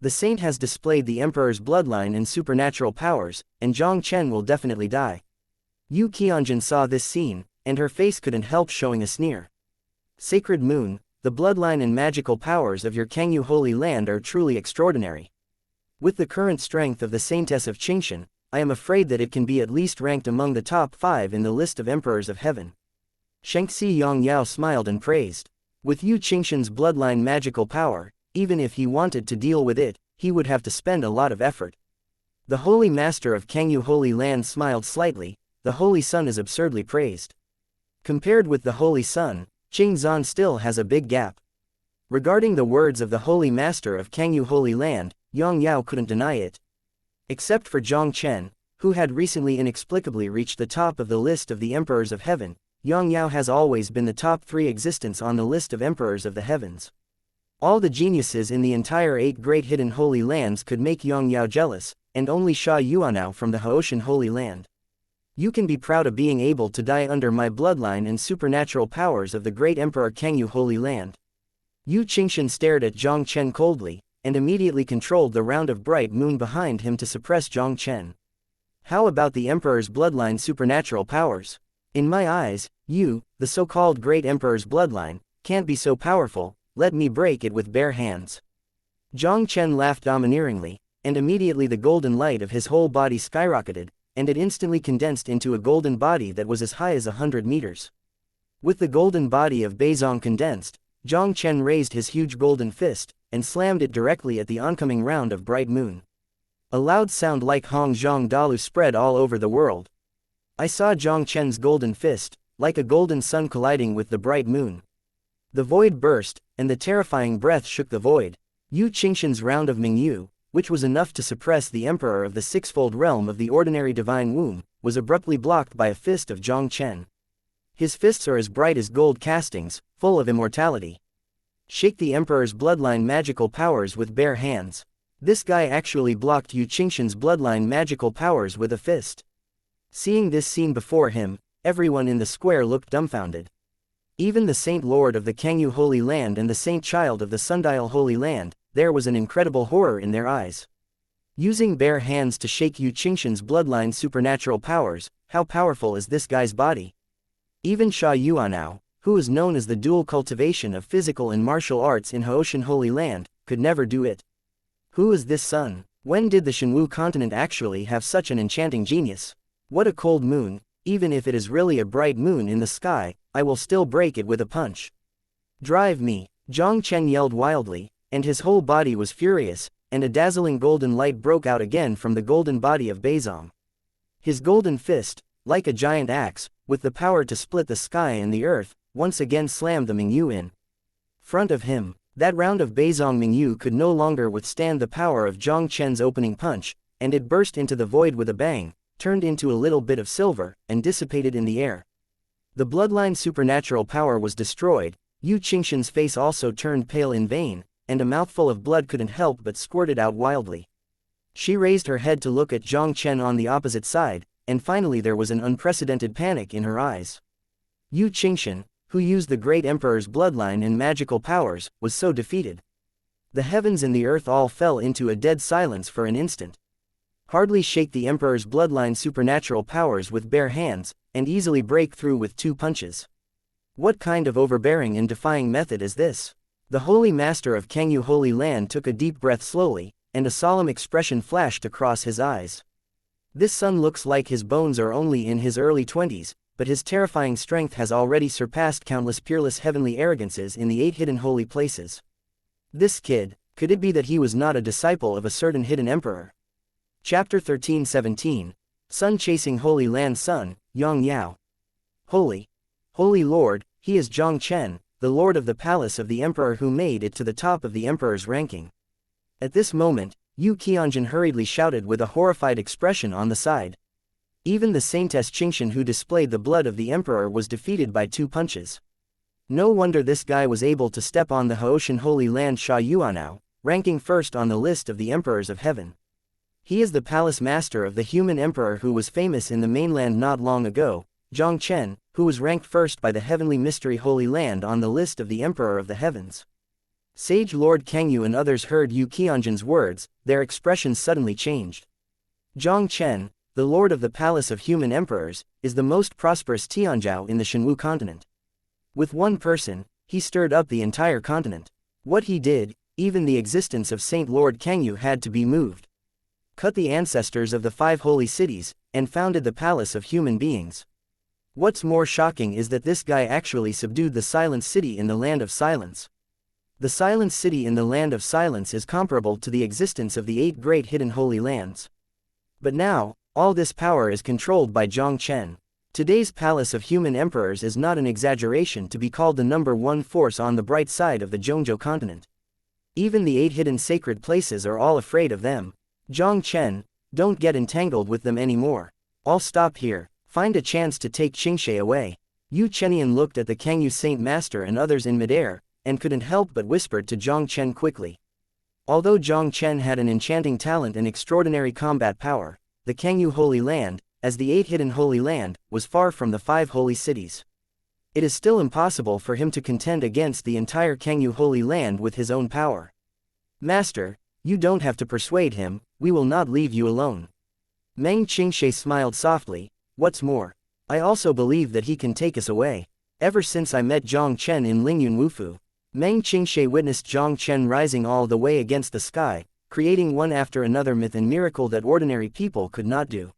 The saint has displayed the emperor's bloodline and supernatural powers, and Jiang Chen will definitely die. Yu Qianjun saw this scene, and her face couldn't help showing a sneer. Sacred Moon, the bloodline and magical powers of your Kangyu Holy Land are truly extraordinary. With the current strength of the Saintess of Qingshan, I am afraid that it can be at least ranked among the top 5 in the list of emperors of heaven. Xianxia Yang Yao smiled and praised. With Yu Qingshan's bloodline magical power, even if he wanted to deal with it, he would have to spend a lot of effort. The Holy Master of Kangyu Holy Land smiled slightly. The Holy Sun is absurdly praised. Compared with the Holy Sun, Qingzhan still has a big gap. Regarding the words of the Holy Master of Kangyu Holy Land, Yang Yao couldn't deny it. Except for Jiang Chen, who had recently inexplicably reached the top of the list of the emperors of heaven, Yang Yao has always been the top 3 existence on the list of emperors of the heavens. All the geniuses in the entire 8 great hidden holy lands could make Yang Yao jealous, and only Sha Yuanao from the Haoshan Holy Land. You can be proud of being able to die under my bloodline and supernatural powers of the great Emperor Kangyu Holy Land. Yu Qingshan stared at Jiang Chen coldly, and immediately controlled the round of bright moon behind him to suppress Jiang Chen. How about the Emperor's bloodline supernatural powers? In my eyes, you, the so-called great Emperor's bloodline, can't be so powerful. Let me break it with bare hands. Jiang Chen laughed domineeringly, and immediately the golden light of his whole body skyrocketed, and it instantly condensed into a golden body that was as high as 100 meters. With the golden body of Beizong condensed, Jiang Chen raised his huge golden fist, and slammed it directly at the oncoming round of bright moon. A loud sound like Hong Zhang Dalu spread all over the world. I saw Jiang Chen's golden fist, like a golden sun colliding with the bright moon. The void burst, and the terrifying breath shook the void. Yu Qingshan's round of Mingyu, which was enough to suppress the emperor of the 6-fold realm of the ordinary divine womb, was abruptly blocked by a fist of Jiang Chen. His fists are as bright as gold castings, full of immortality. Shake the emperor's bloodline magical powers with bare hands. This guy actually blocked Yu Qingshan's bloodline magical powers with a fist. Seeing this scene before him, everyone in the square looked dumbfounded. Even the Saint Lord of the Kangyu Holy Land and the Saint Child of the Sundial Holy Land, there was an incredible horror in their eyes. Using bare hands to shake Yu Qingshan's bloodline supernatural powers, how powerful is this guy's body? Even Sha Yuanao, who is known as the dual cultivation of physical and martial arts in Haoshan Holy Land, could never do it. Who is this son? When did the Shenwu continent actually have such an enchanting genius? What a cold moon! Even if it is really a bright moon in the sky, I will still break it with a punch. Drive me! Jiang Chen yelled wildly, and his whole body was furious, and a dazzling golden light broke out again from the golden body of Beizong. His golden fist, like a giant axe, with the power to split the sky and the earth, once again slammed the Mingyu in front of him. That round of Beizong Mingyu could no longer withstand the power of Jiang Chen's opening punch, and it burst into the void with a bang, turned into a little bit of silver, and dissipated in the air. The bloodline supernatural power was destroyed. Yu Qingshan's face also turned pale in vain, and a mouthful of blood couldn't help but squirted out wildly. She raised her head to look at Jiang Chen on the opposite side, and finally there was an unprecedented panic in her eyes. Yu Qingshan, who used the great emperor's bloodline and magical powers, was so defeated. The heavens and the earth all fell into a dead silence for an instant. Hardly shake the emperor's bloodline supernatural powers with bare hands, and easily break through with 2 punches. What kind of overbearing and defying method is this? The Holy Master of Kangyu Holy Land took a deep breath slowly, and a solemn expression flashed across his eyes. This son looks like his bones are only in his early 20s, but his terrifying strength has already surpassed countless peerless heavenly arrogances in the 8 hidden holy places. This kid, could it be that he was not a disciple of a certain hidden emperor? Chapter 13:17. Sun chasing Holy Land Sun, Yang Yao. Holy Lord, he is Jiang Chen, the lord of the palace of the emperor who made it to the top of the emperor's ranking. At this moment, Yu Qianjun hurriedly shouted with a horrified expression on the side. Even the saintess Qingxin who displayed the blood of the emperor was defeated by 2 punches. No wonder this guy was able to step on the Haoshan Holy Land Sha Yuanao, ranking first on the list of the emperors of heaven. He is the palace master of the human emperor who was famous in the mainland not long ago, Jiang Chen, who was ranked first by the heavenly mystery Holy Land on the list of the emperor of the heavens. Sage Lord Kangyu and others heard Yu Qianjun's words, their expressions suddenly changed. Jiang Chen, the lord of the palace of human emperors, is the most prosperous Tianzhao in the Shenwu continent. With one person, he stirred up the entire continent. What he did, even the existence of Saint Lord Kangyu had to be moved. Cut the ancestors of the 5 holy cities, and founded the palace of human beings. What's more shocking is that this guy actually subdued the Silent City in the Land of Silence. The Silent City in the Land of Silence is comparable to the existence of the 8 great hidden holy lands. But now, all this power is controlled by Jiang Chen. Today's palace of human emperors is not an exaggeration to be called the #1 force on the bright side of the Zhongzhou continent. Even the 8 hidden sacred places are all afraid of them. Jiang Chen, don't get entangled with them anymore. I'll stop here, find a chance to take Xianxia away. Yu Chenian looked at the Kangyu Saint Master and others in midair, and couldn't help but whispered to Jiang Chen quickly. Although Jiang Chen had an enchanting talent and extraordinary combat power, the Kangyu Holy Land, as the 8 hidden holy land, was far from the 5 holy cities. It is still impossible for him to contend against the entire Kangyu Holy Land with his own power. Master, you don't have to persuade him, we will not leave you alone. Meng Qingshe smiled softly. What's more, I also believe that he can take us away. Ever since I met Jiang Chen in Lingyun Wufu, Meng Qingshe witnessed Jiang Chen rising all the way against the sky, creating one after another myth and miracle that ordinary people could not do.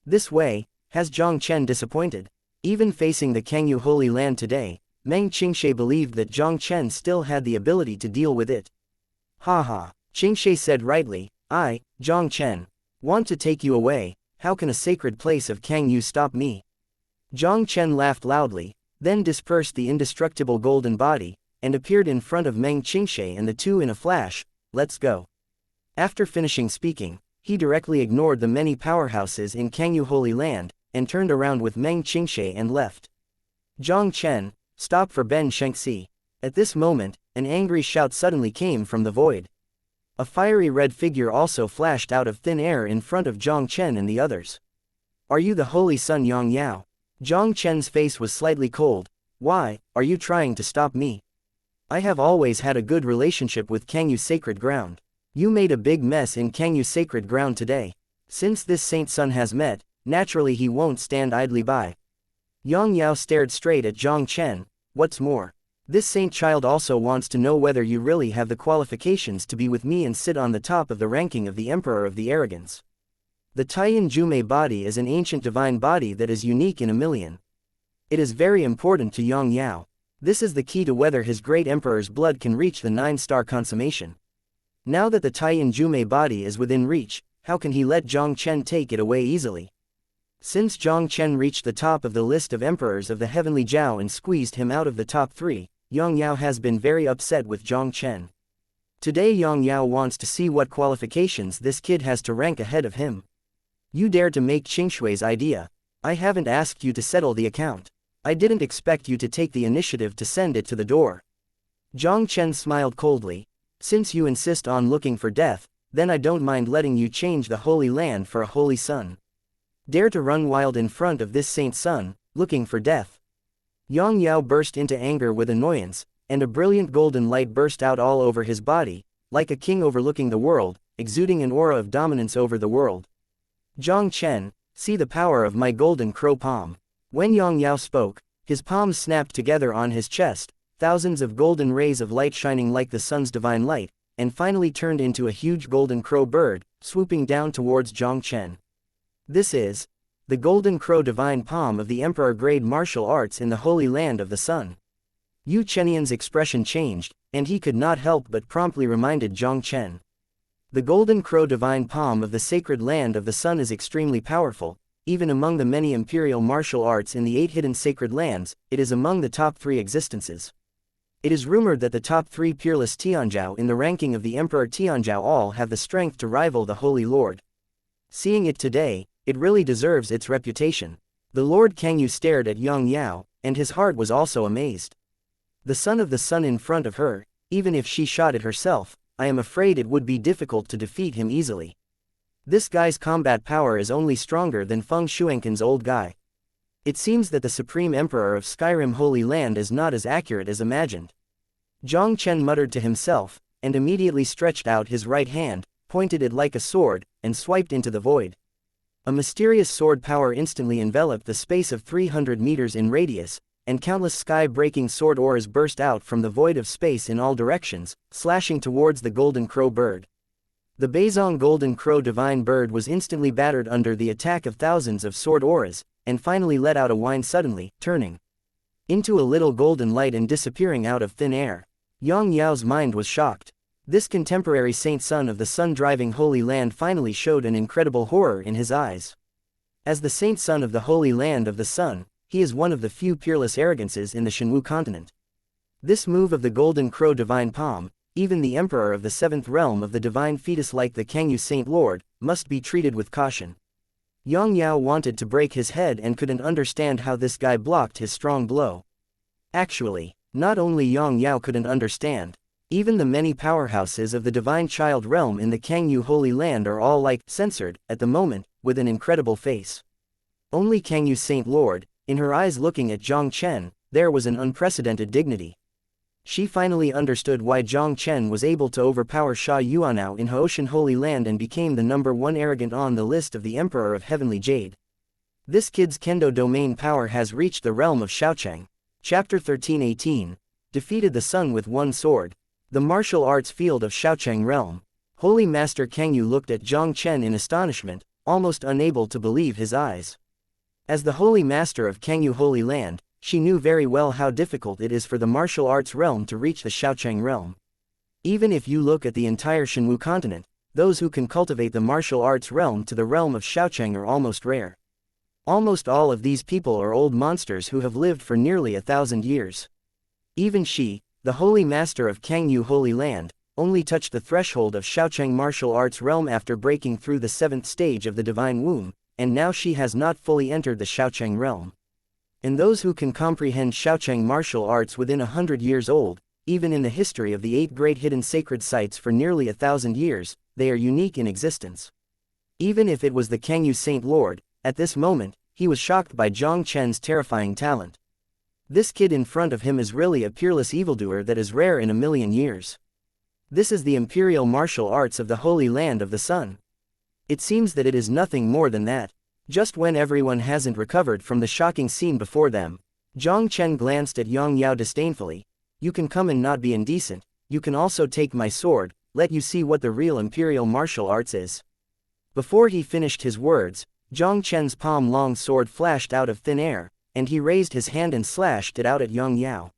This way, has Jiang Chen disappointed? Even facing the Kangyu Holy Land today, Meng Qingshe believed that Jiang Chen still had the ability to deal with it. Ha ha, Qingshe said rightly, I, Jiang Chen, want to take you away. How can a sacred place of Kangyu stop me? Jiang Chen laughed loudly, then dispersed the indestructible golden body, and appeared in front of Meng Qingshe and the two in a flash. Let's go. After finishing speaking, he directly ignored the many powerhouses in Kangyu Holy Land, and turned around with Meng Qingshe and left. Jiang Chen, stop for Ben Shengxi. At this moment, an angry shout suddenly came from the void. A fiery red figure also flashed out of thin air in front of Jiang Chen and the others. Are you the Holy Sun Yang Yao? Jiang Chen's face was slightly cold. Why, are you trying to stop me? I have always had a good relationship with Kangyu Sacred Ground. You made a big mess in Kangyu Sacred Ground today. Since this Saint Sun has met, naturally he won't stand idly by. Yang Yao stared straight at Jiang Chen. What's more, this saint child also wants to know whether you really have the qualifications to be with me and sit on the top of the ranking of the Emperor of the Arrogance. The Taiyan Jume body is an ancient divine body that is unique in a million. It is very important to Yang Yao. This is the key to whether his great emperor's blood can reach the 9-star consummation. Now that the Taiyan Jume body is within reach, how can he let Jiang Chen take it away easily? Since Jiang Chen reached the top of the list of emperors of the heavenly Zhao and squeezed him out of the top 3, Yang Yao has been very upset with Jiang Chen. Today Yang Yao wants to see what qualifications this kid has to rank ahead of him. You dare to make Qingshui's idea. I haven't asked you to settle the account. I didn't expect you to take the initiative to send it to the door. Jiang Chen smiled coldly. Since you insist on looking for death, then I don't mind letting you change the Holy Land for a Holy Sun. Dare to run wild in front of this Saint Sun, looking for death. Yang Yao burst into anger with annoyance, and a brilliant golden light burst out all over his body, like a king overlooking the world, exuding an aura of dominance over the world. Jiang Chen, see the power of my golden crow palm. When Yang Yao spoke, his palms snapped together on his chest, thousands of golden rays of light shining like the sun's divine light, and finally turned into a huge golden crow bird, swooping down towards Jiang Chen. This is the Golden Crow Divine Palm of the Emperor-grade martial arts in the Holy Land of the Sun. Yu Chenian's expression changed, and he could not help but promptly reminded Jiang Chen. The Golden Crow Divine Palm of the Sacred Land of the Sun is extremely powerful. Even among the many imperial martial arts in the 8 hidden sacred lands, it is among the top 3 existences. It is rumored that the top 3 peerless Tianzhao in the ranking of the Emperor Tianzhao all have the strength to rival the Holy Lord. Seeing it today, it really deserves its reputation. The Lord Kangyu stared at Yang Yao, and his heart was also amazed. The son of the sun in front of her, even if she shot it herself, I am afraid it would be difficult to defeat him easily. This guy's combat power is only stronger than Feng Shuangken's old guy. It seems that the Supreme Emperor of Skyrim Holy Land is not as accurate as imagined. Jiang Chen muttered to himself, and immediately stretched out his right hand, pointed it like a sword, and swiped into the void. A mysterious sword power instantly enveloped the space of 300 meters in radius, and countless sky-breaking sword auras burst out from the void of space in all directions, slashing towards the Golden Crow bird. The Beizong Golden Crow Divine Bird was instantly battered under the attack of thousands of sword auras, and finally let out a whine suddenly, turning into a little golden light and disappearing out of thin air. Yang Yao's mind was shocked. This contemporary saint son of the sun-driving Holy Land finally showed an incredible horror in his eyes. As the saint son of the Holy Land of the Sun, he is one of the few peerless arrogances in the Shenwu continent. This move of the Golden Crow Divine Palm, even the Emperor of the 7th realm of the Divine Fetus like the Kangyu Saint Lord, must be treated with caution. Yang Yao wanted to break his head and couldn't understand how this guy blocked his strong blow. Actually, not only Yang Yao couldn't understand, even the many powerhouses of the Divine Child realm in the Kangyu Holy Land are all censored, at the moment, with an incredible face. Only Kangyu Saint Lord, in her eyes looking at Jiang Chen, there was an unprecedented dignity. She finally understood why Jiang Chen was able to overpower Sha Yuanao in Haoshan Holy Land and became the #1 arrogant on the list of the Emperor of Heavenly Jade. This kid's kendo domain power has reached the realm of Xiaocheng. Chapter 13:18. Defeated the sun with one sword. The martial arts field of Xiaocheng realm. Holy Master Kangyu looked at Jiang Chen in astonishment, almost unable to believe his eyes. As the Holy Master of Kangyu Holy Land, she knew very well how difficult it is for the martial arts realm to reach the Xiaocheng realm. Even if you look at the entire Shenwu continent, those who can cultivate the martial arts realm to the realm of Xiaocheng are almost rare. Almost all of these people are old monsters who have lived for nearly 1,000 years. Even she, the Holy Master of Kangyu Holy Land, only touched the threshold of Xiaocheng martial arts realm after breaking through the 7th stage of the Divine Womb, and now she has not fully entered the Xiaocheng realm. And those who can comprehend Xiaocheng martial arts within 100 years old, even in the history of the 8 great hidden sacred sites for nearly 1,000 years, they are unique in existence. Even if it was the Kangyu Saint Lord, at this moment, he was shocked by Jiang Chen's terrifying talent. This kid in front of him is really a peerless evildoer that is rare in 1,000,000 years. This is the imperial martial arts of the Holy Land of the Sun. It seems that it is nothing more than that. Just when everyone hasn't recovered from the shocking scene before them, Jiang Chen glanced at Yang Yao disdainfully. You can come and not be indecent, you can also take my sword, let you see what the real imperial martial arts is. Before he finished his words, Jiang Chen's palm-long sword flashed out of thin air, and he raised his hand and slashed it out at Yang Yao.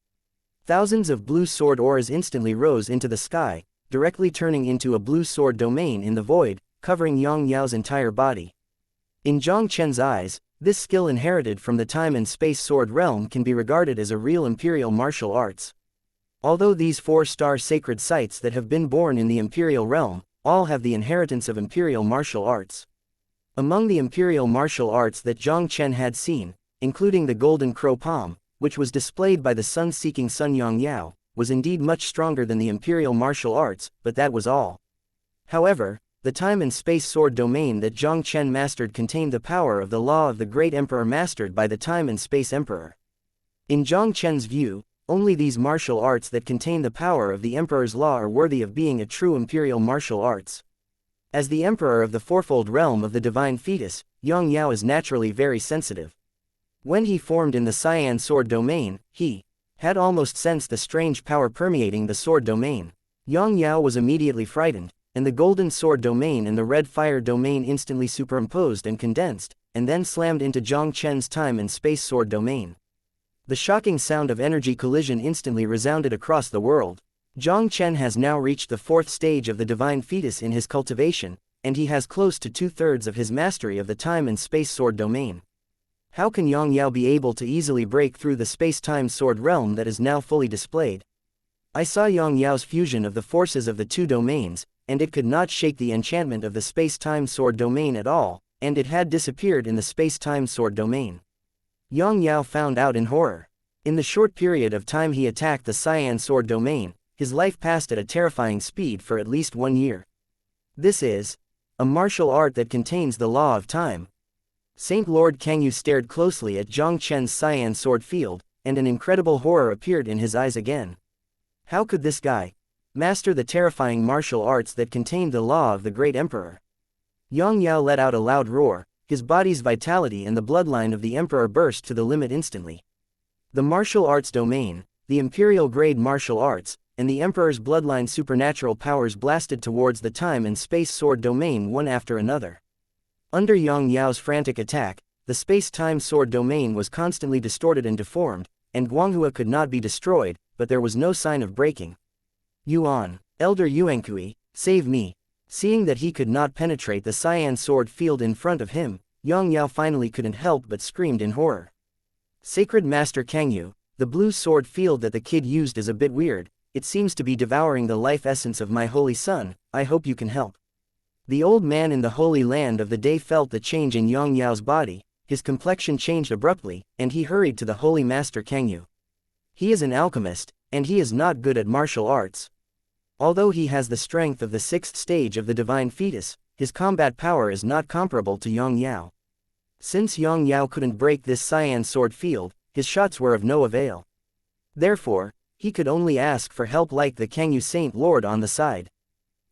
Thousands of blue sword auras instantly rose into the sky, directly turning into a blue sword domain in the void, covering Yang Yao's entire body. In Jiang Chen's eyes, this skill inherited from the time and space sword realm can be regarded as a real imperial martial arts. Although these 4-star sacred sites that have been born in the imperial realm, all have the inheritance of imperial martial arts. Among the imperial martial arts that Jiang Chen had seen, including the Golden Crow Palm, which was displayed by the sun-seeking Sun Yang Yao, was indeed much stronger than the imperial martial arts, but that was all. However, the time and space sword domain that Jiang Chen mastered contained the power of the law of the great emperor mastered by the time and space emperor. In Jiang Chen's view, only these martial arts that contain the power of the emperor's law are worthy of being a true imperial martial arts. As the emperor of the fourfold realm of the divine fetus, Yang Yao is naturally very sensitive. When he formed in the cyan sword domain, he had almost sensed the strange power permeating the sword domain. Yang Yao was immediately frightened, and the golden sword domain and the red fire domain instantly superimposed and condensed, and then slammed into Jiang Chen's time and space sword domain. The shocking sound of energy collision instantly resounded across the world. Jiang Chen has now reached the 4th stage of the divine fetus in his cultivation, and he has close to 2/3 of his mastery of the time and space sword domain. How can Yang Yao be able to easily break through the space-time sword realm that is now fully displayed? I saw Yang Yao's fusion of the forces of the two domains, and it could not shake the enchantment of the space-time sword domain at all, and it had disappeared in the space-time sword domain. Yang Yao found out in horror. In the short period of time he attacked the Cyan sword domain, his life passed at a terrifying speed for at least 1 year. This is a martial art that contains the law of time. Saint Lord Kangyu stared closely at Jiang Chen's Cyan sword field, and an incredible horror appeared in his eyes again. How could this guy master the terrifying martial arts that contained the law of the great emperor? Yang Yao let out a loud roar, his body's vitality and the bloodline of the emperor burst to the limit instantly. The martial arts domain, the imperial grade martial arts, and the emperor's bloodline supernatural powers blasted towards the time and space sword domain one after another. Under Yang Yao's frantic attack, the space-time sword domain was constantly distorted and deformed, and Guanghua could not be destroyed, but there was no sign of breaking. Yuan, Elder Yuankui, save me. Seeing that he could not penetrate the Cyan sword field in front of him, Yang Yao finally couldn't help but screamed in horror. Sacred Master Kangyu, the blue sword field that the kid used is a bit weird. It seems to be devouring the life essence of my holy son. I hope you can help. The old man in the Holy Land of the Day felt the change in Yang Yao's body, his complexion changed abruptly, and he hurried to the Holy Master Kangyu. He is an alchemist, and he is not good at martial arts. Although he has the strength of the 6th stage of the divine fetus, his combat power is not comparable to Yang Yao. Since Yang Yao couldn't break this Cyan sword field, his shots were of no avail. Therefore, he could only ask for help like the Kangyu Saint Lord on the side.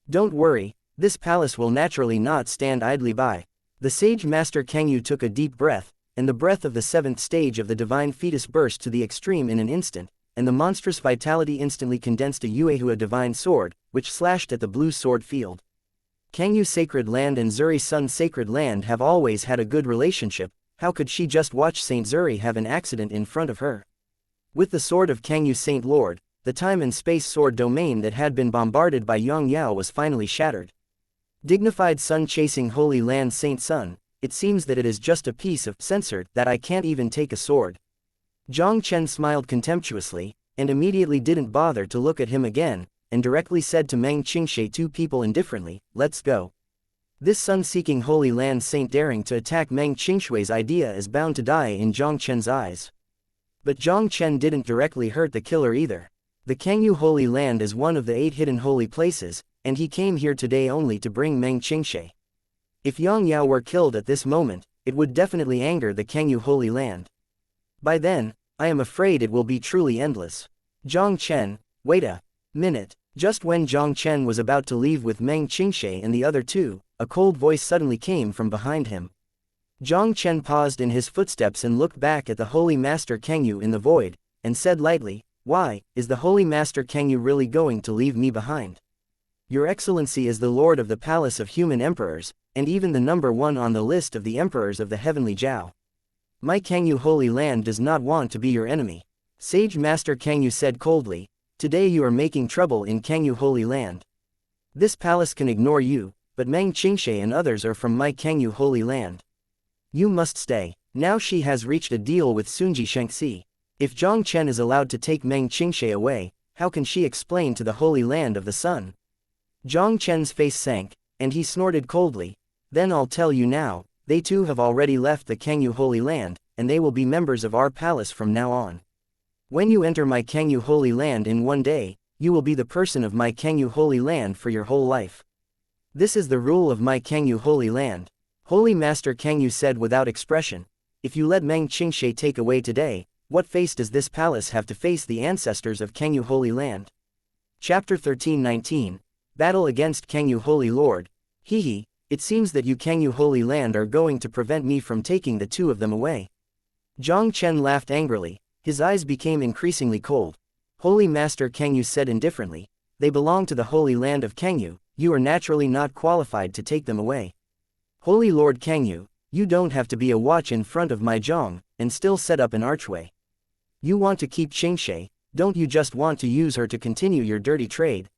Don't worry, this palace will naturally not stand idly by. The sage Master Kangyu took a deep breath, and the breath of the 7th stage of the divine fetus burst to the extreme in an instant, and the monstrous vitality instantly condensed a Yuehua divine sword, which slashed at the blue sword field. Kangyu Sacred Land and Zuri Sun Sacred Land have always had a good relationship. How could she just watch Saint Zuri have an accident in front of her? With the sword of Kangyu Saint Lord, the time and space sword domain that had been bombarded by Yang Yao was finally shattered. Dignified sun-chasing Holy Land Saint Sun, it seems that it is just a piece of censored that I can't even take a sword. Jiang Chen smiled contemptuously, and immediately didn't bother to look at him again, and directly said to Meng Qingshe two people indifferently, let's go. This sun-seeking Holy Land Saint daring to attack Meng Qingshui's idea is bound to die in Jiang Chen's eyes. But Jiang Chen didn't directly hurt the killer either. The Kangyu Holy Land is one of the 8 hidden holy places, and he came here today only to bring Meng Qingshe. If Yang Yao were killed at this moment, it would definitely anger the Kangyu Holy Land. By then, I am afraid it will be truly endless. Jiang Chen, wait a minute. Just when Jiang Chen was about to leave with Meng Qingshe and the other two, a cold voice suddenly came from behind him. Jiang Chen paused in his footsteps and looked back at the Holy Master Kangyu in the void, and said lightly, why, is the Holy Master Kangyu really going to leave me behind? Your Excellency is the Lord of the Palace of Human Emperors, and even the number 1 on the list of the Emperors of the Heavenly Jiao. My Kangyu Holy Land does not want to be your enemy. Sage Master Kangyu said coldly, today you are making trouble in Kangyu Holy Land. This palace can ignore you, but Meng Qingshe and others are from my Kangyu Holy Land. You must stay. Now she has reached a deal with Sunji Shengxi. If Jiang Chen is allowed to take Meng Qingshe away, how can she explain to the Holy Land of the Sun? Jiang Chen's face sank, and he snorted coldly. Then I'll tell you now, they too have already left the Kangyu Holy Land, and they will be members of our palace from now on. When you enter my Kangyu Holy Land in one day, you will be the person of my Kangyu Holy Land for your whole life. This is the rule of my Kangyu Holy Land. Holy Master Kangyu said without expression, if you let Meng Qingshe take away today, what face does this palace have to face the ancestors of Kangyu Holy Land? Chapter 13:19, Battle against Kangyu Holy Lord. Hehe, it seems that you Kangyu Holy Land are going to prevent me from taking the two of them away. Jiang Chen laughed angrily, his eyes became increasingly cold. Holy Master Kangyu said indifferently, they belong to the Holy Land of Kangyu, you are naturally not qualified to take them away. Holy Lord Kangyu, you don't have to be a watch in front of my Jiang, and still set up an archway. You want to keep xianxia, don't you just want to use her to continue your dirty trade?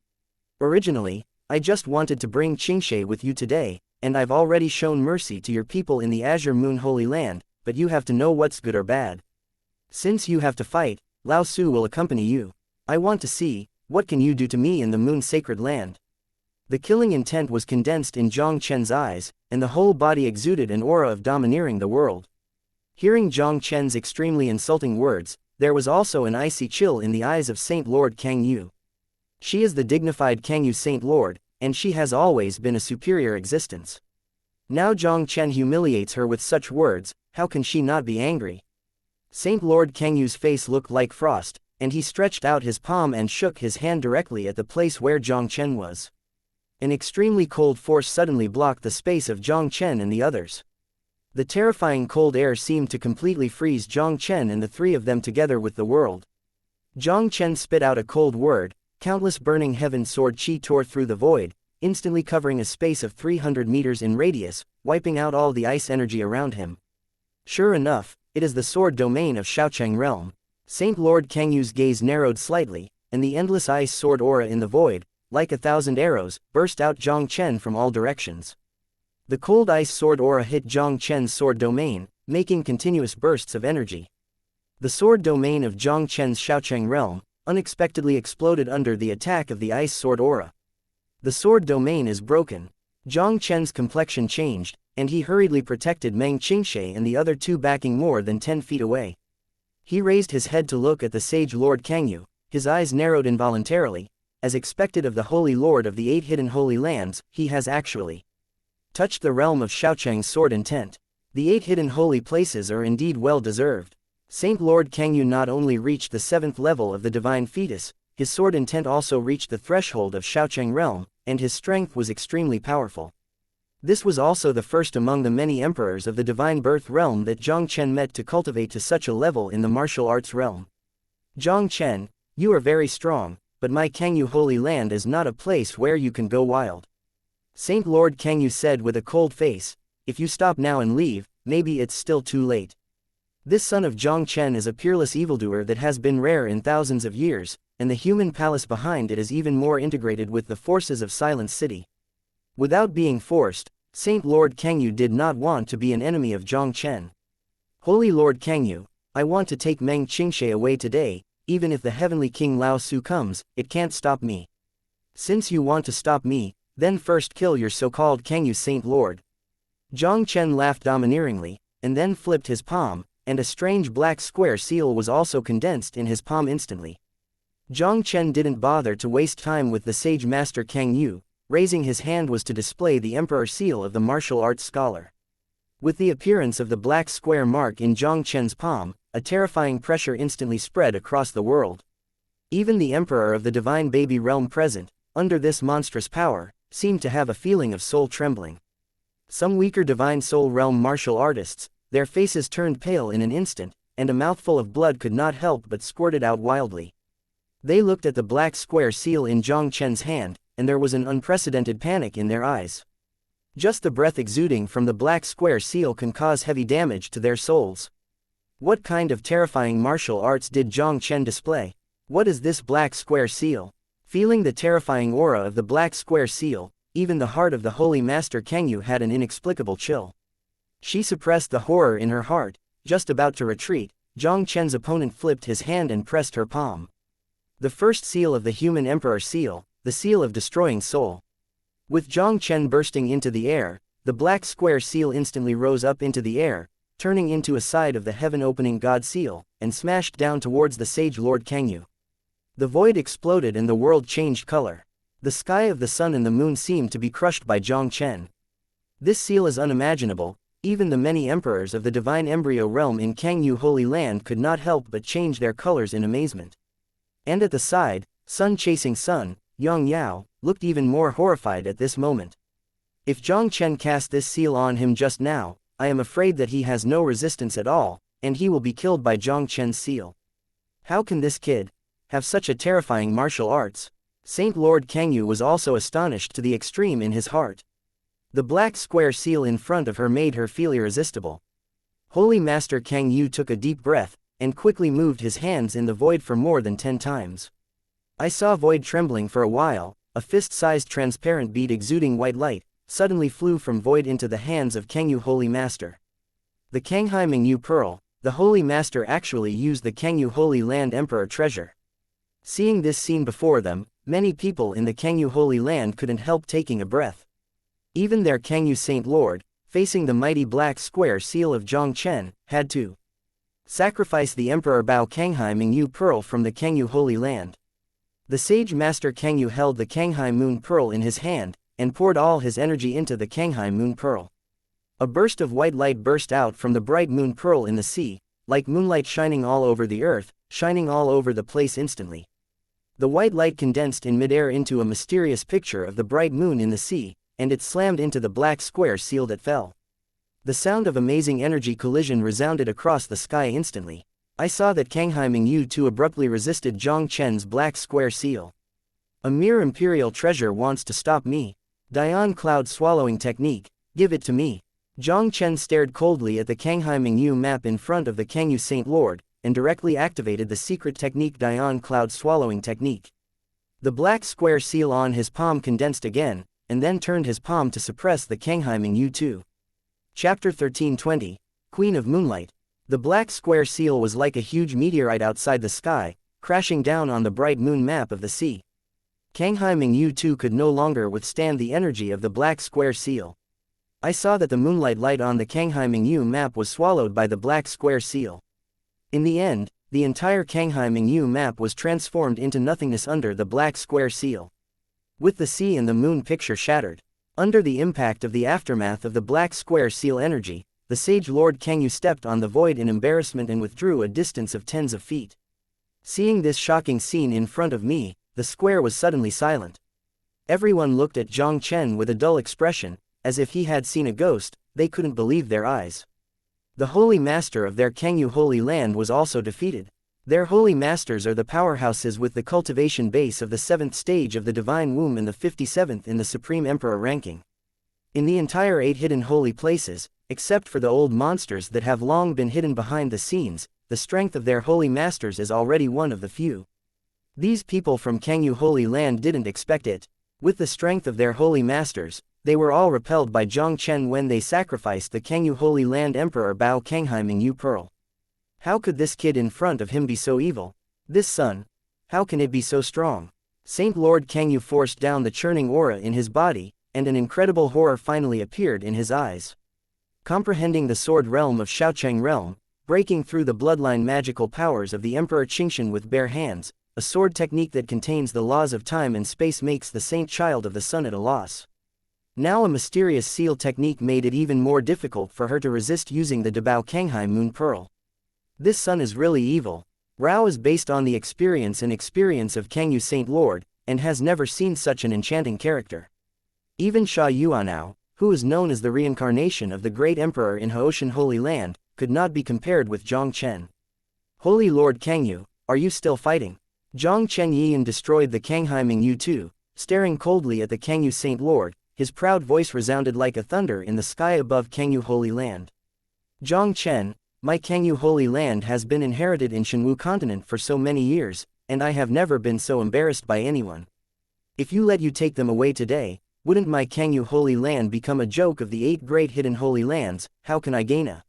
Originally, I just wanted to bring xianxia with you today, and I've already shown mercy to your people in the Azure Moon Holy Land, but you have to know what's good or bad. Since you have to fight, Lao Su will accompany you. I want to see, what can you do to me in the Moon Sacred Land? The killing intent was condensed in Jiang Chen's eyes, and the whole body exuded an aura of domineering the world. Hearing Jiang Chen's extremely insulting words, there was also an icy chill in the eyes of Saint Lord Kangyu. She is the dignified Kangyu Saint Lord, and she has always been a superior existence. Now Jiang Chen humiliates her with such words, how can she not be angry? Saint Lord Kangyu's face looked like frost, and he stretched out his palm and shook his hand directly at the place where Jiang Chen was. An extremely cold force suddenly blocked the space of Jiang Chen and the others. The terrifying cold air seemed to completely freeze Jiang Chen and the three of them together with the world. Jiang Chen spit out a cold word, countless burning heaven sword chi tore through the void, instantly covering a space of 300 meters in radius, wiping out all the ice energy around him. Sure enough, it is the sword domain of Xiaocheng realm. Saint Lord Kangyu's gaze narrowed slightly, and the endless ice sword aura in the void, like 1,000 arrows, burst out Jiang Chen from all directions. The cold ice sword aura hit Jiang Chen's sword domain, making continuous bursts of energy. The sword domain of Jiang Chen's Xiaocheng realm unexpectedly exploded under the attack of the ice sword aura. The sword domain is broken. Jiang Chen's complexion changed, and he hurriedly protected Meng Xianxia and the other two backing more than 10 feet away. He raised his head to look at the sage Lord Kangyu, his eyes narrowed involuntarily. As expected of the Holy Lord of the 8 hidden holy lands, he has actually touched the realm of Xiaocheng's sword intent. The 8 hidden holy places are indeed well deserved. Saint Lord Kangyu not only reached the 7th level of the divine fetus, his sword intent also reached the threshold of Xiaocheng realm, and his strength was extremely powerful. This was also the first among the many emperors of the divine birth realm that Jiang Chen met to cultivate to such a level in the martial arts realm. Jiang Chen, you are very strong, but my Kangyu Holy Land is not a place where you can go wild. Saint Lord Kangyu said with a cold face, if you stop now and leave, maybe it's still too late. This son of Jiang Chen is a peerless evildoer that has been rare in thousands of years, and the human palace behind it is even more integrated with the forces of Silent City. Without being forced, Saint Lord Kangyu did not want to be an enemy of Jiang Chen. Holy Lord Kangyu, I want to take Meng Xianxia away today. Even if the heavenly king Lao Su comes, it can't stop me. Since you want to stop me, then first kill your so-called Kangyu Saint Lord. Jiang Chen laughed domineeringly, and then flipped his palm, and a strange black square seal was also condensed in his palm instantly. Jiang Chen didn't bother to waste time with the sage master Kangyu. Raising his hand was to display the emperor seal of the martial arts scholar. With the appearance of the black square mark in Jiang Chen's palm, a terrifying pressure instantly spread across the world. Even the emperor of the divine baby realm present, under this monstrous power, seemed to have a feeling of soul trembling. Some weaker divine soul realm martial artists, their faces turned pale in an instant, and a mouthful of blood could not help but squirted out wildly. They looked at the black square seal in Jiang Chen's hand, and there was an unprecedented panic in their eyes. Just the breath exuding from the black square seal can cause heavy damage to their souls. What kind of terrifying martial arts did Jiang Chen display? What is this black square seal? Feeling the terrifying aura of the black square seal, even the heart of the holy master Kangyu had an inexplicable chill. She suppressed the horror in her heart. Just about to retreat, Jiang Chen's opponent flipped his hand and pressed her palm. The first seal of the human emperor seal, the seal of destroying soul. With Jiang Chen bursting into the air, the black square seal instantly rose up into the air, turning into a side of the heaven-opening god seal, and smashed down towards the sage Lord Kangyu. The void exploded and the world changed color. The sky of the sun and the moon seemed to be crushed by Jiang Chen. This seal is unimaginable. Even the many emperors of the divine embryo realm in Kangyu Holy Land could not help but change their colors in amazement. And at the side, sun chasing sun, Yang Yao, looked even more horrified at this moment. If Jiang Chen cast this seal on him just now, I am afraid that he has no resistance at all, and he will be killed by Jiang Chen's seal. How can this kid have such a terrifying martial arts? Saint Lord Kangyu was also astonished to the extreme in his heart. The black square seal in front of her made her feel irresistible. Holy Master Kangyu took a deep breath, and quickly moved his hands in the void for more than 10 times. I saw void trembling for a while. A fist-sized transparent bead exuding white light suddenly flew from void into the hands of Kangyu Holy Master. The Kanghai Mingyu Pearl. The Holy Master actually used the Kangyu Holy Land Emperor treasure. Seeing this scene before them, many people in the Kangyu Holy Land couldn't help taking a breath. Even their Kangyu Saint Lord, facing the mighty black square seal of Jiang Chen, had to sacrifice the Emperor Bao Kanghai Mingyu Pearl from the Kangyu Holy Land. The sage Master Kangyu held the Kanghai Moon Pearl in his hand, and poured all his energy into the Kanghai Moon Pearl. A burst of white light burst out from the bright moon pearl in the sea, like moonlight shining all over the earth, shining all over the place instantly. The white light condensed in midair into a mysterious picture of the bright moon in the sea, and it slammed into the black square seal that fell. The sound of amazing energy collision resounded across the sky instantly. I saw that Kanghai Mingyu too abruptly resisted Jiang Chen's black square seal. A mere imperial treasure wants to stop me. Dian cloud swallowing technique, give it to me. Jiang Chen stared coldly at the Kanghai Mingyu map in front of the Kangyu Saint Lord, and directly activated the secret technique Dian cloud swallowing technique. The black square seal on his palm condensed again, and then turned his palm to suppress the Kanghai Mingyu too. Chapter 1320, Queen of Moonlight. The black square seal was like a huge meteorite outside the sky, crashing down on the bright moon map of the sea. Kanghai Mingyu too could no longer withstand the energy of the black square seal. I saw that the moonlight light on the Kanghai Mingyu map was swallowed by the black square seal. In the end, the entire Kanghai Mingyu map was transformed into nothingness under the black square seal. With the sea and the moon picture shattered, under the impact of the aftermath of the black square seal energy, the sage Lord Kangyu stepped on the void in embarrassment and withdrew a distance of tens of feet. Seeing this shocking scene in front of me, the square was suddenly silent. Everyone looked at Jiang Chen with a dull expression, as if he had seen a ghost. They couldn't believe their eyes. The holy master of their Kangyu Holy Land was also defeated. Their holy masters are the powerhouses with the cultivation base of the 7th stage of the divine womb and the 57th in the supreme emperor ranking. In the entire 8 hidden holy places, except for the old monsters that have long been hidden behind the scenes, the strength of their holy masters is already one of the few. These people from Kangyu Holy Land didn't expect it. With the strength of their holy masters, they were all repelled by Jiang Chen when they sacrificed the Kangyu Holy Land Emperor Bao Kanghai Mingyu Pearl. How could this kid in front of him be so evil? This sun, how can it be so strong? Saint Lord Kangyu forced down the churning aura in his body, and an incredible horror finally appeared in his eyes. Comprehending the sword realm of Shaocheng realm, breaking through the bloodline magical powers of the Emperor Qingshan with bare hands, a sword technique that contains the laws of time and space makes the saint child of the sun at a loss. Now a mysterious seal technique made it even more difficult for her to resist using the Dabao Kanghai Moon Pearl. This sun is really evil. Rao is based on the experience of Kangyu Saint Lord, and has never seen such an enchanting character. Even Sha Yuanao, who is known as the reincarnation of the great emperor in Haoshan Holy Land, could not be compared with Jiang Chen. Holy Lord Kangyu, are you still fighting? Jiang Chen Yian destroyed the Kanghai Mingyu too, staring coldly at the Kangyu Saint Lord. His proud voice resounded like a thunder in the sky above Kangyu Holy Land. Jiang Chen, my Kangyu Holy Land has been inherited in Shenwu continent for so many years, and I have never been so embarrassed by anyone. If you let you take them away today, wouldn't my Kangyu Holy Land become a joke of the 8 great hidden holy lands? How can I gain a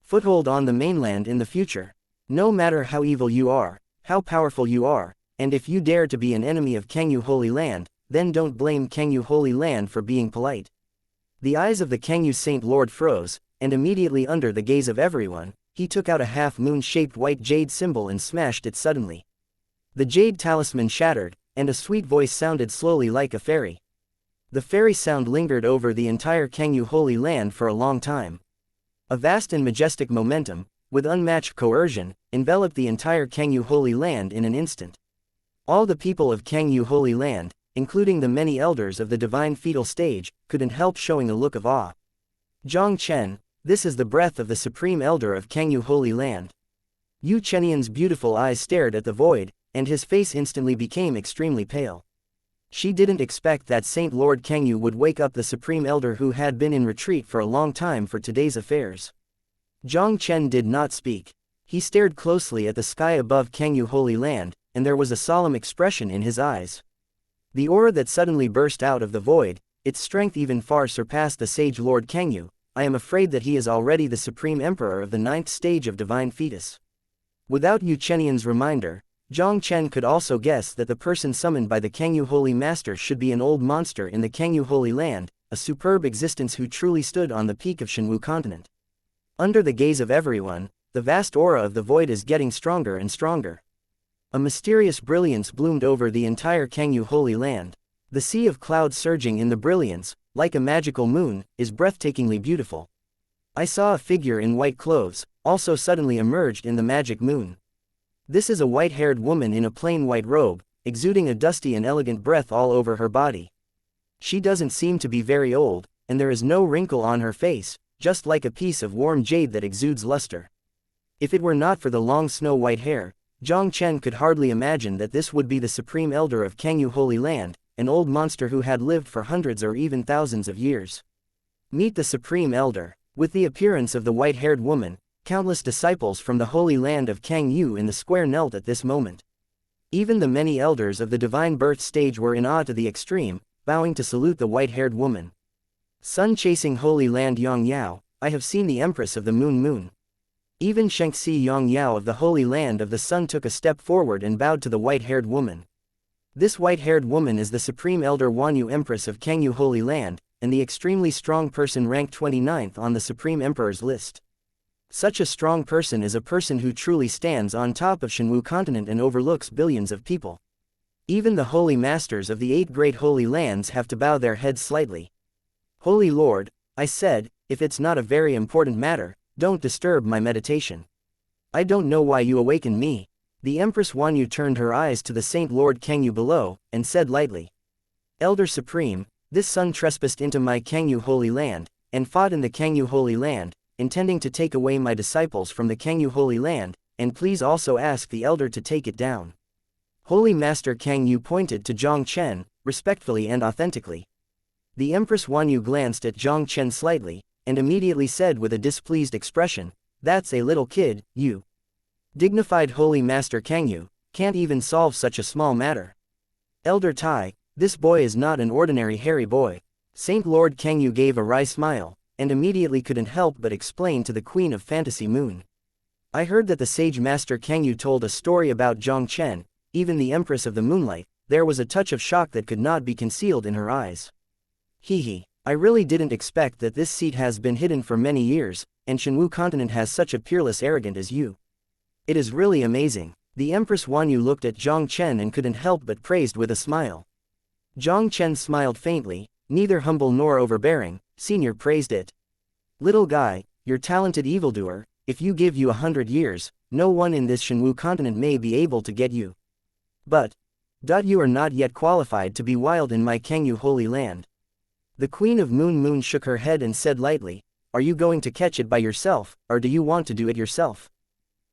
foothold on the mainland in the future? No matter how evil you are, how powerful you are, and if you dare to be an enemy of Kangyu Holy Land, then don't blame Kangyu Holy Land for being polite. The eyes of the Kangyu Saint Lord froze, and immediately under the gaze of everyone, he took out a half-moon-shaped white jade symbol and smashed it suddenly. The jade talisman shattered, and a sweet voice sounded slowly like a fairy. The fairy sound lingered over the entire Kangyu Holy Land for a long time. A vast and majestic momentum, with unmatched coercion, enveloped the entire Kangyu Holy Land in an instant. All the people of Kangyu Holy Land, including the many elders of the divine fetal stage, couldn't help showing a look of awe. Jiang Chen, this is the breath of the supreme elder of Kangyu Holy Land. Yu Chenian's beautiful eyes stared at the void, and his face instantly became extremely pale. She didn't expect that Saint Lord Kangyu would wake up the Supreme Elder who had been in retreat for a long time for today's affairs. Jiang Chen did not speak. He stared closely at the sky above Kangyu Holy Land, and there was a solemn expression in his eyes. The aura that suddenly burst out of the void, its strength even far surpassed the sage Lord Kangyu. I am afraid that he is already the Supreme Emperor of the 9th stage of Divine Fetus. Without Yu Chenian's reminder, Jiang Chen could also guess that the person summoned by the Kangyu Holy Master should be an old monster in the Kangyu Holy Land, a superb existence who truly stood on the peak of Shenwu continent. Under the gaze of everyone, the vast aura of the void is getting stronger and stronger. A mysterious brilliance bloomed over the entire Kangyu Holy Land. The sea of clouds surging in the brilliance, like a magical moon, is breathtakingly beautiful. I saw a figure in white clothes, also suddenly emerged in the magic moon. This is a white-haired woman in a plain white robe, exuding a dusty and elegant breath all over her body. She doesn't seem to be very old, and there is no wrinkle on her face, just like a piece of warm jade that exudes luster. If it were not for the long snow-white hair, Jiang Chen could hardly imagine that this would be the Supreme Elder of Kangyu Holy Land, an old monster who had lived for hundreds or even thousands of years. Meet the Supreme Elder. With the appearance of the white-haired woman, countless disciples from the Holy Land of Kangyu in the square knelt at this moment. Even the many elders of the divine birth stage were in awe to the extreme, bowing to salute the white-haired woman. Sun-chasing Holy Land Yang Yao, I have seen the Empress of the Moon. Even xianxia Yang Yao of the Holy Land of the Sun took a step forward and bowed to the white-haired woman. This white-haired woman is the Supreme Elder Wanyu Empress of Kangyu Holy Land, and the extremely strong person ranked 29th on the Supreme Emperor's list. Such a strong person is a person who truly stands on top of Shenwu continent and overlooks billions of people. Even the holy masters of the 8 great holy lands have to bow their heads slightly. Holy Lord, I said, if it's not a very important matter, don't disturb my meditation. I don't know why you awakened me. The Empress Wanyu turned her eyes to the Saint Lord Kangyu below, and said lightly, Elder Supreme, this son trespassed into my Kangyu Holy Land, and fought in the Kangyu Holy Land, intending to take away my disciples from the Kangyu Holy Land, and please also ask the elder to take it down. Holy Master Kangyu pointed to Jiang Chen, respectfully and authentically. The Empress Wanyu glanced at Jiang Chen slightly, and immediately said with a displeased expression, That's a little kid, you. Dignified Holy Master Kangyu, can't even solve such a small matter. Elder Tai, this boy is not an ordinary hairy boy. Saint Lord Kangyu gave a wry smile, and immediately couldn't help but explain to the Queen of Fantasy Moon. I heard that the sage Master Kangyu told a story about Jiang Chen, even the Empress of the Moonlight. There was a touch of shock that could not be concealed in her eyes. Hee. I really didn't expect that this seat has been hidden for many years, and Shenwu continent has such a peerless arrogant as you. It is really amazing. The Empress Wanyu looked at Jiang Chen and couldn't help but praised with a smile. Jiang Chen smiled faintly, neither humble nor overbearing. Senior praised it. Little guy, you're talented evildoer, if you give you 100 years, no one in this Shenwu continent may be able to get you. But, you are not yet qualified to be wild in my Kangyu Holy Land. The Queen of Moon shook her head and said lightly, Are you going to catch it by yourself, or do you want to do it yourself?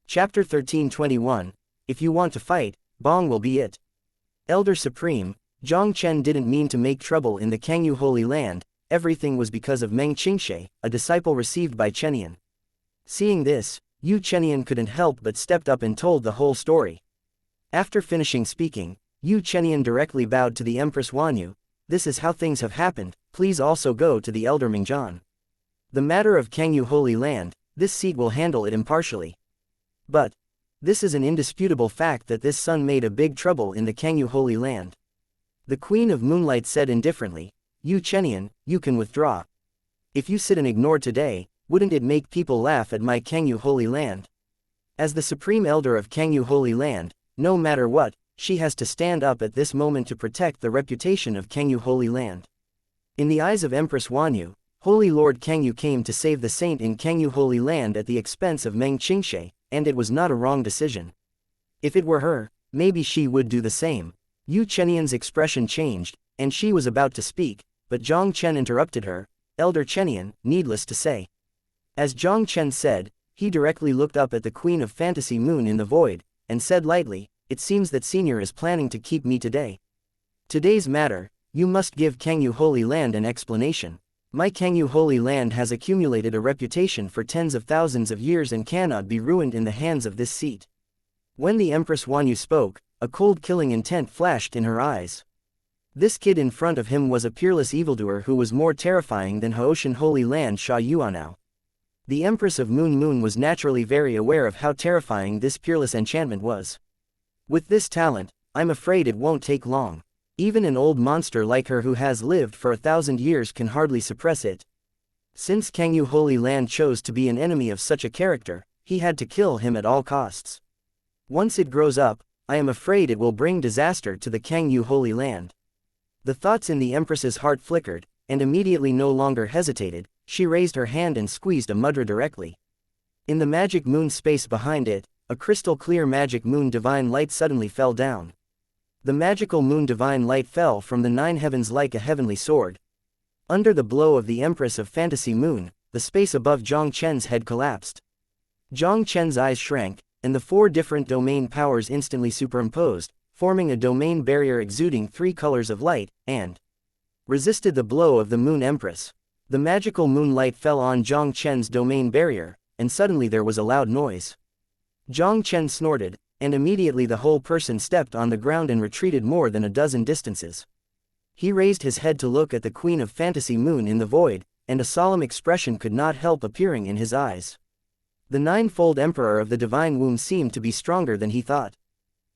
Chapter 13:21, If you want to fight, Bong will be it. Elder Supreme, Jiang Chen didn't mean to make trouble in the Kangyu Holy Land. Everything was because of Meng Qingxie, a disciple received by Chenian. Seeing this, Yu Chenian couldn't help but stepped up and told the whole story. After finishing speaking, Yu Chenian directly bowed to the Empress Wanyu. This is how things have happened, please also go to the Elder Mingzhan. The matter of Kangyu Holy Land, this seat will handle it impartially. But, this is an indisputable fact that this son made a big trouble in the Kangyu Holy Land. The Queen of Moonlight said indifferently, Yu Chenian, you can withdraw. If you sit and ignore today, wouldn't it make people laugh at my Kangyu Holy Land? As the Supreme Elder of Kangyu Holy Land, no matter what, she has to stand up at this moment to protect the reputation of Kangyu Holy Land. In the eyes of Empress Wanyu, Holy Lord Kangyu came to save the saint in Kangyu Holy Land at the expense of Meng Qingxie, and it was not a wrong decision. If it were her, maybe she would do the same. Yu Chenian's expression changed, and she was about to speak, but Jiang Chen interrupted her. Elder Chenian, needless to say. As Jiang Chen said, he directly looked up at the Queen of Fantasy Moon in the void, and said lightly, It seems that Senior is planning to keep me today. Today's matter, you must give Kangyu Holy Land an explanation. My Kangyu Holy Land has accumulated a reputation for tens of thousands of years and cannot be ruined in the hands of this seat. When the Empress Wanyu spoke, a cold killing intent flashed in her eyes. This kid in front of him was a peerless evildoer who was more terrifying than Haoshan Holy Land Sha Yuanao. The Empress of Moon was naturally very aware of how terrifying this peerless enchantment was. With this talent, I'm afraid it won't take long. Even an old monster like her who has lived for 1,000 years can hardly suppress it. Since Kangyu Holy Land chose to be an enemy of such a character, he had to kill him at all costs. Once it grows up, I am afraid it will bring disaster to the Kangyu Holy Land. The thoughts in the Empress's heart flickered, and immediately no longer hesitated. She raised her hand and squeezed a mudra directly. In the magic moon space behind it, a crystal clear magic moon divine light suddenly fell down. The magical moon divine light fell from the 9 heavens like a heavenly sword. Under the blow of the Empress of Fantasy Moon, the space above Jiang Chen's head collapsed. Jiang Chen's eyes shrank, and the 4 different domain powers instantly superimposed, forming a domain barrier exuding 3 colors of light, and resisted the blow of the Moon Empress. The magical moonlight fell on Jiang Chen's domain barrier, and suddenly there was a loud noise. Jiang Chen snorted, and immediately the whole person stepped on the ground and retreated more than a dozen distances. He raised his head to look at the Queen of Fantasy Moon in the void, and a solemn expression could not help appearing in his eyes. The 9-fold Emperor of the Divine Womb seemed to be stronger than he thought.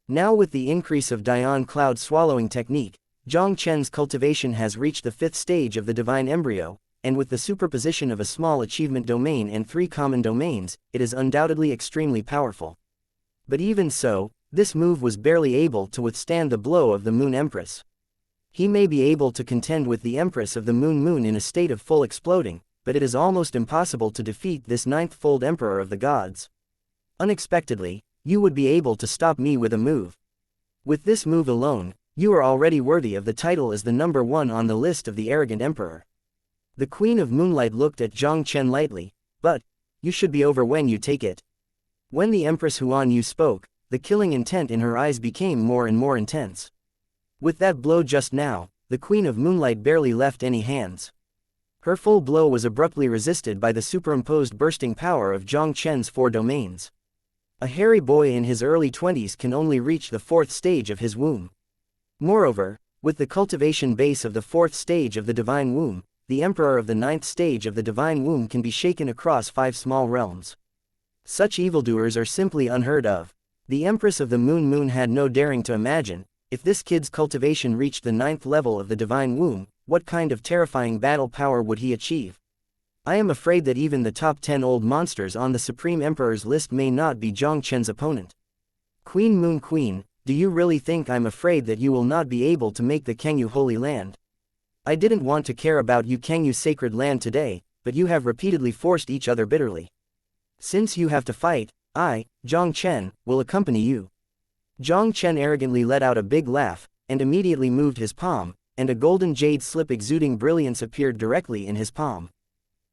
Now with the increase of Dian Cloud Swallowing Technique, Jiang Chen's cultivation has reached the 5th stage of the Divine Embryo, and with the superposition of a small achievement domain and 3 common domains, it is undoubtedly extremely powerful. But even so, this move was barely able to withstand the blow of the Moon Empress. He may be able to contend with the Empress of the Moon in a state of full exploding, but it is almost impossible to defeat this 9th-fold Emperor of the Gods. Unexpectedly, you would be able to stop me with a move. With this move alone, you are already worthy of the title as the number 1 on the list of the arrogant Emperor. The Queen of Moonlight looked at Jiang Chen lightly, but, you should be over when you take it. When the Empress Huan Yu spoke, the killing intent in her eyes became more and more intense. With that blow just now, the Queen of Moonlight barely left any hands. Her full blow was abruptly resisted by the superimposed bursting power of Jiang Chen's 4 domains. A hairy boy in his early 20s can only reach the 4th stage of his womb. Moreover, with the cultivation base of the 4th stage of the Divine Womb, the Emperor of the 9th stage of the Divine Womb can be shaken across 5 small realms. Such evildoers are simply unheard of. The Empress of the Moon had no daring to imagine, if this kid's cultivation reached the 9th level of the Divine Womb, what kind of terrifying battle power would he achieve? I am afraid that even the top 10 old monsters on the Supreme Emperor's list may not be Jiang Chen's opponent. Queen Moon Queen, do you really think I'm afraid that you will not be able to make the Kangyu Holy Land? I didn't want to care about you Kangyu Sacred Land today, but you have repeatedly forced each other bitterly. Since you have to fight, I, Jiang Chen, will accompany you. Jiang Chen arrogantly let out a big laugh, and immediately moved his palm, and a golden jade slip exuding brilliance appeared directly in his palm.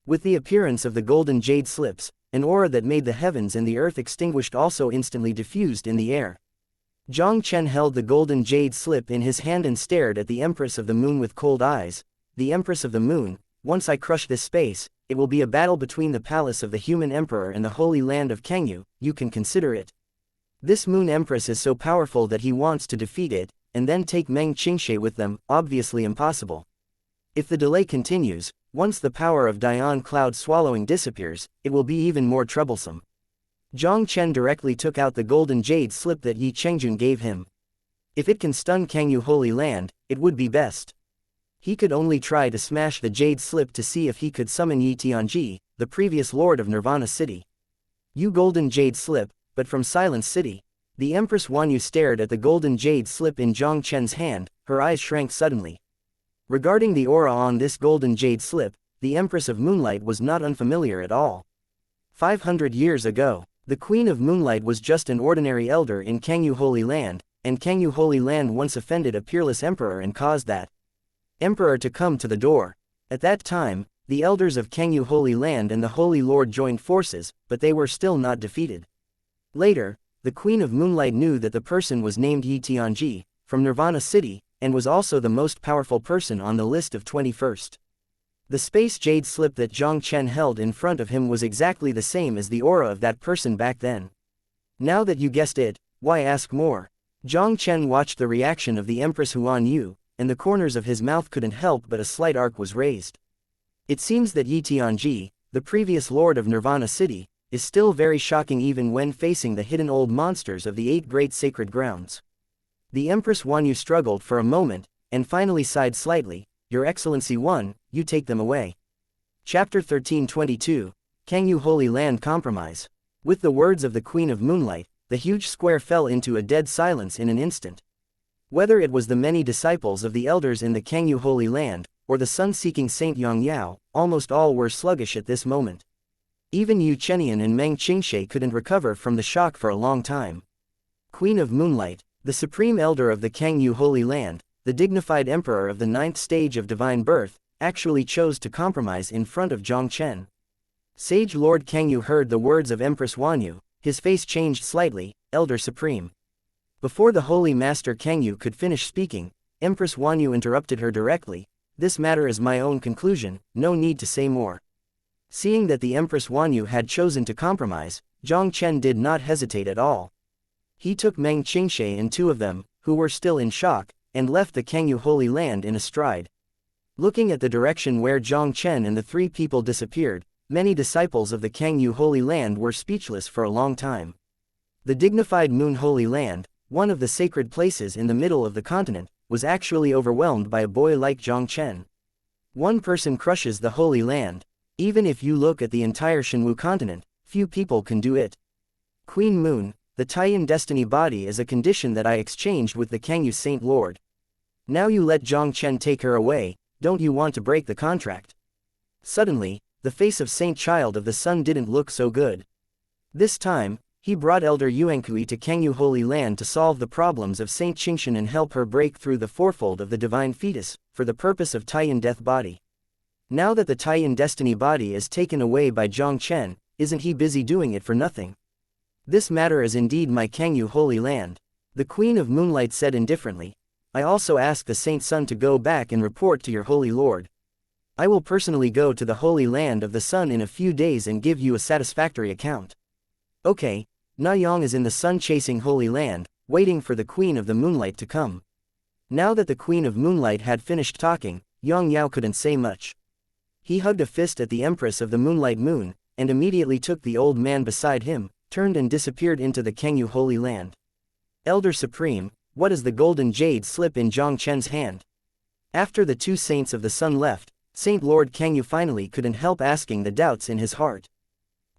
With the appearance of the golden jade slips, an aura that made the heavens and the earth extinguished also instantly diffused in the air. Jiang Chen held the golden jade slip in his hand and stared at the Empress of the Moon with cold eyes. The Empress of the Moon, once I crush this space, it will be a battle between the palace of the human emperor and the holy land of Kangyu, you can consider it. This Moon Empress is so powerful that he wants to defeat it, and then take Meng Qingxie with them, obviously impossible. If the delay continues, once the power of Dian Cloud Swallowing disappears, it will be even more troublesome. Jiang Chen directly took out the golden jade slip that Yi Chengjun gave him. If it can stun Kangyu Holy Land, it would be best. He could only try to smash the jade slip to see if he could summon Yi Tianji, the previous lord of Nirvana City. You golden jade slip, but from Silence City. The Empress Wanyu stared at the golden jade slip in Jiang Chen's hand, her eyes shrank suddenly. Regarding the aura on this golden jade slip, the Empress of Moonlight was not unfamiliar at all. 500 years ago, the Queen of Moonlight was just an ordinary elder in Kangyu Holy Land, and Kangyu Holy Land once offended a peerless emperor and caused that emperor to come to the door. At that time, the elders of Kangyu Holy Land and the Holy Lord joined forces, but they were still not defeated. Later, the Queen of Moonlight knew that the person was named Yi Tianji, from Nirvana City, and was also the most powerful person on the list of 21st. The space jade slip that Jiang Chen held in front of him was exactly the same as the aura of that person back then. Now that you guessed it, why ask more? Jiang Chen watched the reaction of the Empress Huan Yu, and the corners of his mouth couldn't help but a slight arc was raised. It seems that Yi Tianji, the previous lord of Nirvana City, is still very shocking even when facing the hidden old monsters of the 8 great sacred grounds. The Empress Huan Yu struggled for a moment, and finally sighed slightly. Your Excellency One, you take them away. Chapter 1322, Kangyu Holy Land Compromise. With the words of the Queen of Moonlight, the huge square fell into a dead silence in an instant. Whether it was the many disciples of the elders in the Kangyu Holy Land, or the sun-seeking Saint Yang Yao, almost all were sluggish at this moment. Even Yu Chenian and Meng Qingshe couldn't recover from the shock for a long time. Queen of Moonlight, the supreme elder of the Kangyu Holy Land, the dignified emperor of the 9th stage of divine birth, actually chose to compromise in front of Jiang Chen. Sage Lord Kangyu heard the words of Empress Huan Yu, his face changed slightly. Elder Supreme. Before the Holy Master Kangyu could finish speaking, Empress Huan Yu interrupted her directly. This matter is my own conclusion, no need to say more. Seeing that the Empress Huan Yu had chosen to compromise, Jiang Chen did not hesitate at all. He took Meng Qingshe and 2 of them, who were still in shock, and left the Kangyu Holy Land in a stride. Looking at the direction where Jiang Chen and the 3 people disappeared, many disciples of the Kangyu Holy Land were speechless for a long time. The dignified Moon Holy Land, one of the sacred places in the middle of the continent, was actually overwhelmed by a boy like Jiang Chen. One person crushes the Holy Land. Even if you look at the entire Shenwu continent, few people can do it. Queen Moon, the Taiyan destiny body is a condition that I exchanged with the Kangyu Saint Lord. Now you let Jiang Chen take her away, don't you want to break the contract? Suddenly, the face of Saint Child of the Sun didn't look so good. This time, he brought Elder Yuankui to Kangyu Holy Land to solve the problems of Saint Qingshan and help her break through the fourfold of the divine fetus, for the purpose of Taiyan death body. Now that the Taiyan destiny body is taken away by Jiang Chen, isn't he busy doing it for nothing? This matter is indeed my Kangyu Holy Land. The Queen of Moonlight said indifferently. I also ask the Saint Sun to go back and report to your Holy Lord. I will personally go to the Holy Land of the Sun in a few days and give you a satisfactory account. Okay, Na Yang is in the sun-chasing Holy Land, waiting for the Queen of the Moonlight to come. Now that the Queen of Moonlight had finished talking, Yang Yao couldn't say much. He hugged a fist at the Empress of the Moonlight Moon, and immediately took the old man beside him, turned and disappeared into the Kangyu Holy Land. Elder Supreme, what is the golden jade slip in Jiang Chen's hand? After the 2 saints of the sun left, Saint Lord Kangyu finally couldn't help asking the doubts in his heart.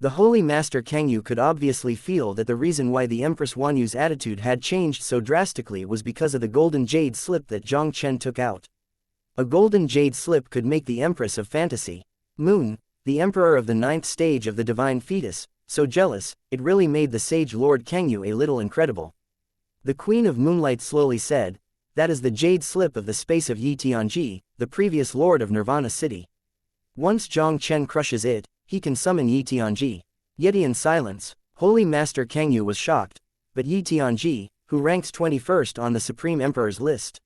The Holy Master Kangyu could obviously feel that the reason why the Empress Huan Yu's attitude had changed so drastically was because of the golden jade slip that Jiang Chen took out. A golden jade slip could make the Empress of Fantasy, Moon, the Emperor of the 9th stage of the divine fetus, so jealous. It really made the sage Lord Kangyu a little incredible. The Queen of Moonlight slowly said, that is the jade slip of the space of Yi Tianji, the previous lord of Nirvana City. Once Jiang Chen crushes it, he can summon Yi Tianji. Yet in silence, Holy Master Kangyu was shocked, but Yi Tianji, who ranks 21st on the Supreme Emperor's list.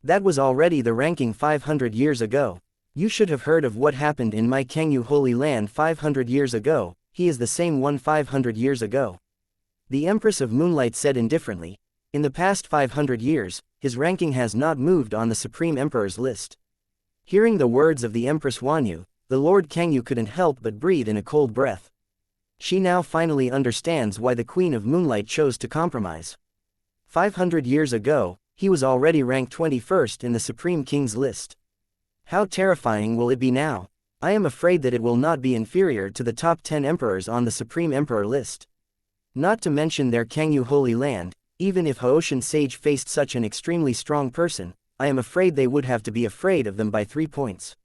That was already the ranking 500 years ago. You should have heard of what happened in my Kangyu Holy Land 500 years ago, he is the same one 500 years ago. The Empress of Moonlight said indifferently. In the past 500 years, his ranking has not moved on the Supreme Emperor's list. Hearing the words of the Empress Huan Yu, the Lord Kangyu couldn't help but breathe in a cold breath. She now finally understands why the Queen of Moonlight chose to compromise. 500 years ago, he was already ranked 21st in the Supreme King's list. How terrifying will it be now? I am afraid that it will not be inferior to the top 10 emperors on the Supreme Emperor list. Not to mention their Kangyu Holy Land, even if Haoshan Sage faced such an extremely strong person, I am afraid they would have to be afraid of them by 3 points.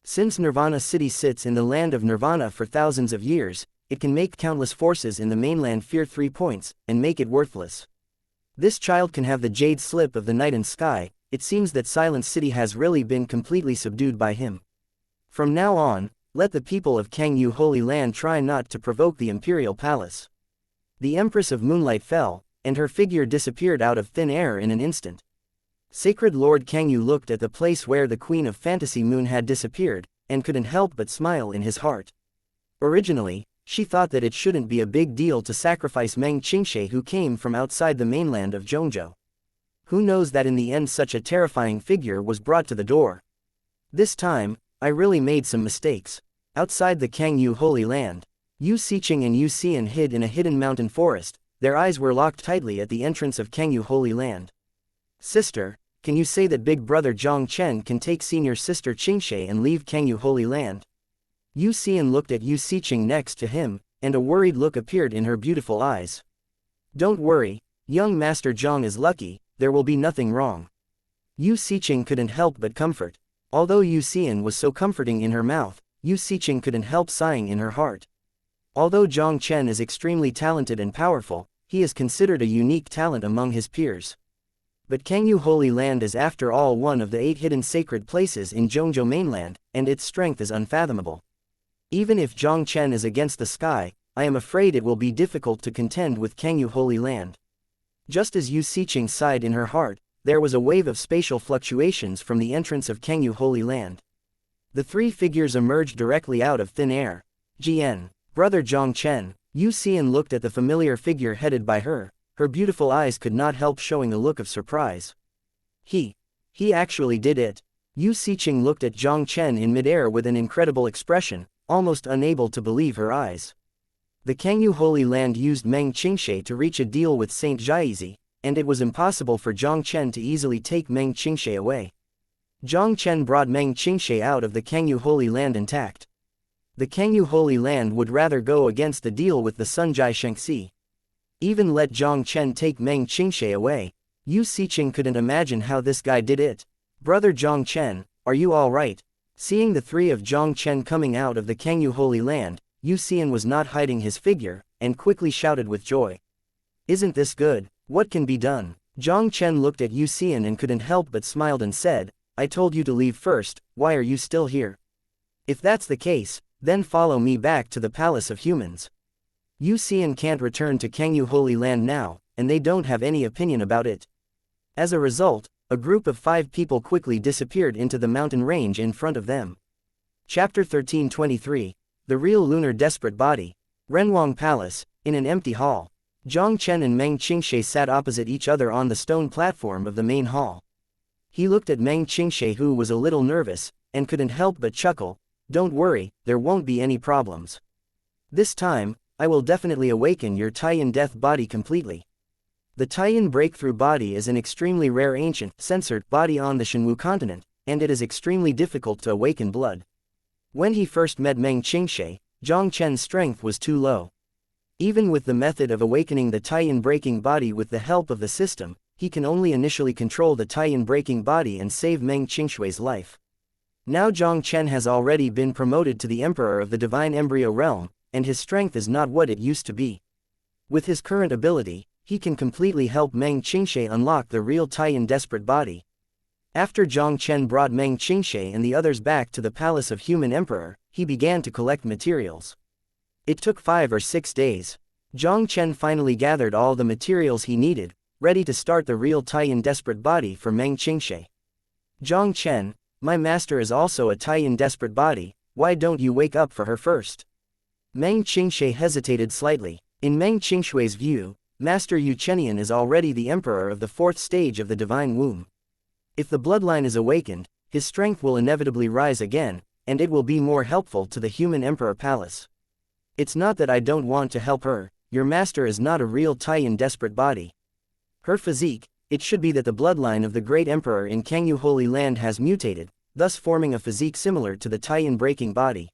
Since Nirvana City sits in the land of Nirvana for thousands of years, it can make countless forces in the mainland fear 3 points, and make it worthless. This child can have the jade slip of the night and sky. It seems that Silent City has really been completely subdued by him. From now on, let the people of Kangyu Holy Land try not to provoke the Imperial Palace. The Empress of Moonlight fell, and her figure disappeared out of thin air in an instant. Sacred Lord Kangyu looked at the place where the Queen of Fantasy Moon had disappeared, and couldn't help but smile in his heart. Originally, she thought that it shouldn't be a big deal to sacrifice Meng Qingxie, who came from outside the mainland of Zhongzhou. Who knows that in the end such a terrifying figure was brought to the door. This time, I really made some mistakes. Outside the Kangyu Holy Land, Yu Xiqing and Yu Xian hid in a hidden mountain forest. Their eyes were locked tightly at the entrance of Kangyu Holy Land. Sister, can you say that big brother Jiang Chen can take senior sister Qingxie and leave Kangyu Holy Land? Yu Xian looked at Yu Xiqing next to him, and a worried look appeared in her beautiful eyes. Don't worry, young Master Jiang is lucky, there will be nothing wrong. Yu Xiqing couldn't help but comfort. Although Yu Xian was so comforting in her mouth, Yu Xiqing couldn't help sighing in her heart. Although Jiang Chen is extremely talented and powerful, he is considered a unique talent among his peers. But Kangyu Holy Land is after all one of the 8 hidden sacred places in Zhongzhou mainland, and its strength is unfathomable. Even if Jiang Chen is against the sky, I am afraid it will be difficult to contend with Kangyu Holy Land. Just as Yu Xiqing sighed in her heart, there was a wave of spatial fluctuations from the entrance of Kangyu Holy Land. The 3 figures emerged directly out of thin air. Jian, brother Jiang Chen. Yu Xian looked at the familiar figure headed by her. Her beautiful eyes could not help showing a look of surprise. He actually did it. Yu Xiqing looked at Jiang Chen in midair with an incredible expression, almost unable to believe her eyes. The Kangyu Holy Land used Meng Qingxie to reach a deal with Saint Jiazi, and it was impossible for Jiang Chen to easily take Meng Qingxie away. Jiang Chen brought Meng Qingxie out of the Kangyu Holy Land intact. The Kangyu Holy Land would rather go against the deal with the Sunjai Xianxia. Even let Jiang Chen take Meng Qingxie away. Yu Xiqing couldn't imagine how this guy did it. Brother Jiang Chen, are you alright? Seeing the 3 of Jiang Chen coming out of the Kangyu Holy Land, Yu Xian was not hiding his figure, and quickly shouted with joy. Isn't this good? What can be done? Jiang Chen looked at Yu Xian and couldn't help but smiled and said, I told you to leave first, why are you still here? If that's the case, then follow me back to the Palace of Humans. Yu Xian can't return to Kangyu Holy Land now, and they don't have any opinion about it. As a result, a group of 5 people quickly disappeared into the mountain range in front of them. Chapter 1323, The Real Lunar Desperate Body. Renwang Palace, in an empty hall. Jiang Chen and Meng Qingxie sat opposite each other on the stone platform of the main hall. He looked at Meng Qingxie, who was a little nervous, and couldn't help but chuckle. Don't worry, there won't be any problems. This time, I will definitely awaken your Taiyan death body completely. The Taiyan breakthrough body is an extremely rare ancient, censored body on the Shenwu continent, and it is extremely difficult to awaken blood. When he first met Meng Qingxie, Jiang Chen's strength was too low. Even with the method of awakening the Taiyan breaking body with the help of the system, he can only initially control the Taiyan breaking body and save Meng Qingxue's life. Now Jiang Chen has already been promoted to the Emperor of the Divine Embryo Realm, and his strength is not what it used to be. With his current ability, he can completely help Meng Qingxie unlock the real Taiyan desperate body. After Jiang Chen brought Meng Qingxie and the others back to the Palace of Human Emperor, he began to collect materials. It took 5 or 6 days. Jiang Chen finally gathered all the materials he needed, ready to start the real Taiyan desperate body for Meng Qingxie. Jiang Chen, my master is also a Taiyan desperate body, why don't you wake up for her first? Meng Qingxie hesitated slightly. In Meng Qingxue's view, Master Yu Chenian is already the emperor of the 4th stage of the divine womb. If the bloodline is awakened, his strength will inevitably rise again, and it will be more helpful to the human emperor palace. It's not that I don't want to help her, your master is not a real Taiyan desperate body. Her physique, it should be that the bloodline of the great emperor in Kangyu Holy Land has mutated, thus forming a physique similar to the Taiyan breaking body.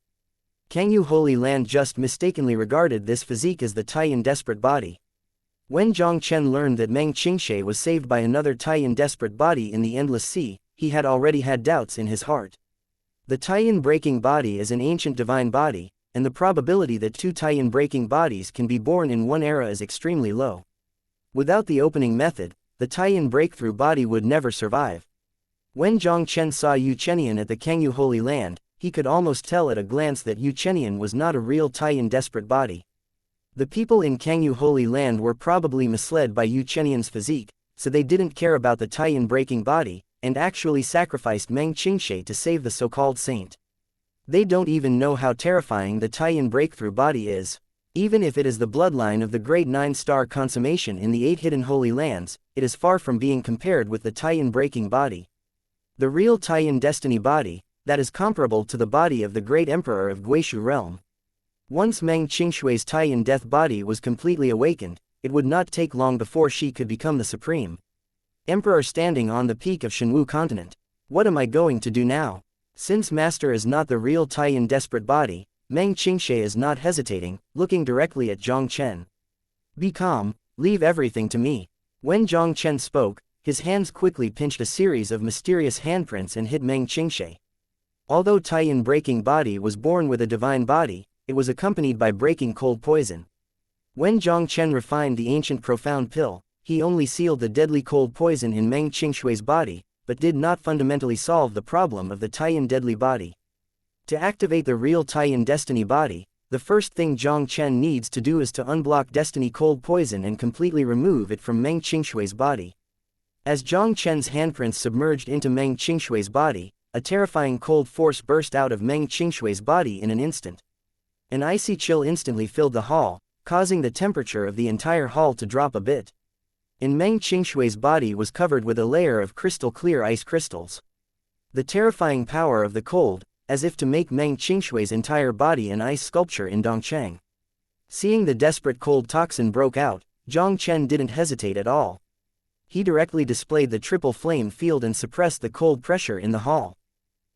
Kangyu Holy Land just mistakenly regarded this physique as the Taiyan desperate body. When Jiang Chen learned that Meng Qingxie was saved by another Taiyan desperate body in the Endless Sea, he had already had doubts in his heart. The Taiyan breaking body is an ancient divine body, and the probability that 2 Taiyan breaking bodies can be born in one era is extremely low. Without the opening method, the Taiyan breakthrough body would never survive. When Jiang Chen saw Yu Chenian at the Kangyu Holy Land, he could almost tell at a glance that Yu Chenian was not a real Taiyan desperate body. The people in Kangyu Holy Land were probably misled by Yu Chenian's physique, so they didn't care about the tie-in-breaking body, and actually sacrificed Meng Qingxie to save the so-called saint. They don't even know how terrifying the tie-in breakthrough body is. Even if it is the bloodline of the great 9-star consummation in the 8 hidden holy lands, it is far from being compared with the tie-in breaking body. The real tie-in destiny body, that is comparable to the body of the great emperor of Guishu realm. Once Meng Qingshui's tie-in death body was completely awakened, it would not take long before she could become the supreme emperor standing on the peak of Shenwu continent. What am I going to do now? Since Master is not the real tie-in desperate body, Meng Qingxie is not hesitating, looking directly at Jiang Chen. Be calm, leave everything to me. When Jiang Chen spoke, his hands quickly pinched a series of mysterious handprints and hit Meng Qingxie. Although tie-in breaking body was born with a divine body, it was accompanied by breaking cold poison. When Jiang Chen refined the ancient profound pill, he only sealed the deadly cold poison in Meng Qingshui's body, but did not fundamentally solve the problem of the tie-in deadly body. To activate the real tie-in destiny body, the first thing Jiang Chen needs to do is to unblock destiny cold poison and completely remove it from Meng Qingshui's body. As Jiang Chen's handprints submerged into Meng Qingshui's body, a terrifying cold force burst out of Meng Qingshui's body in an instant. An icy chill instantly filled the hall, causing the temperature of the entire hall to drop a bit. And Meng Qingshui's body was covered with a layer of crystal-clear ice crystals. The terrifying power of the cold, as if to make Meng Qingshui's entire body an ice sculpture in Dongcheng. Seeing the desperate cold toxin broke out, Jiang Chen didn't hesitate at all. He directly displayed the triple flame field and suppressed the cold pressure in the hall.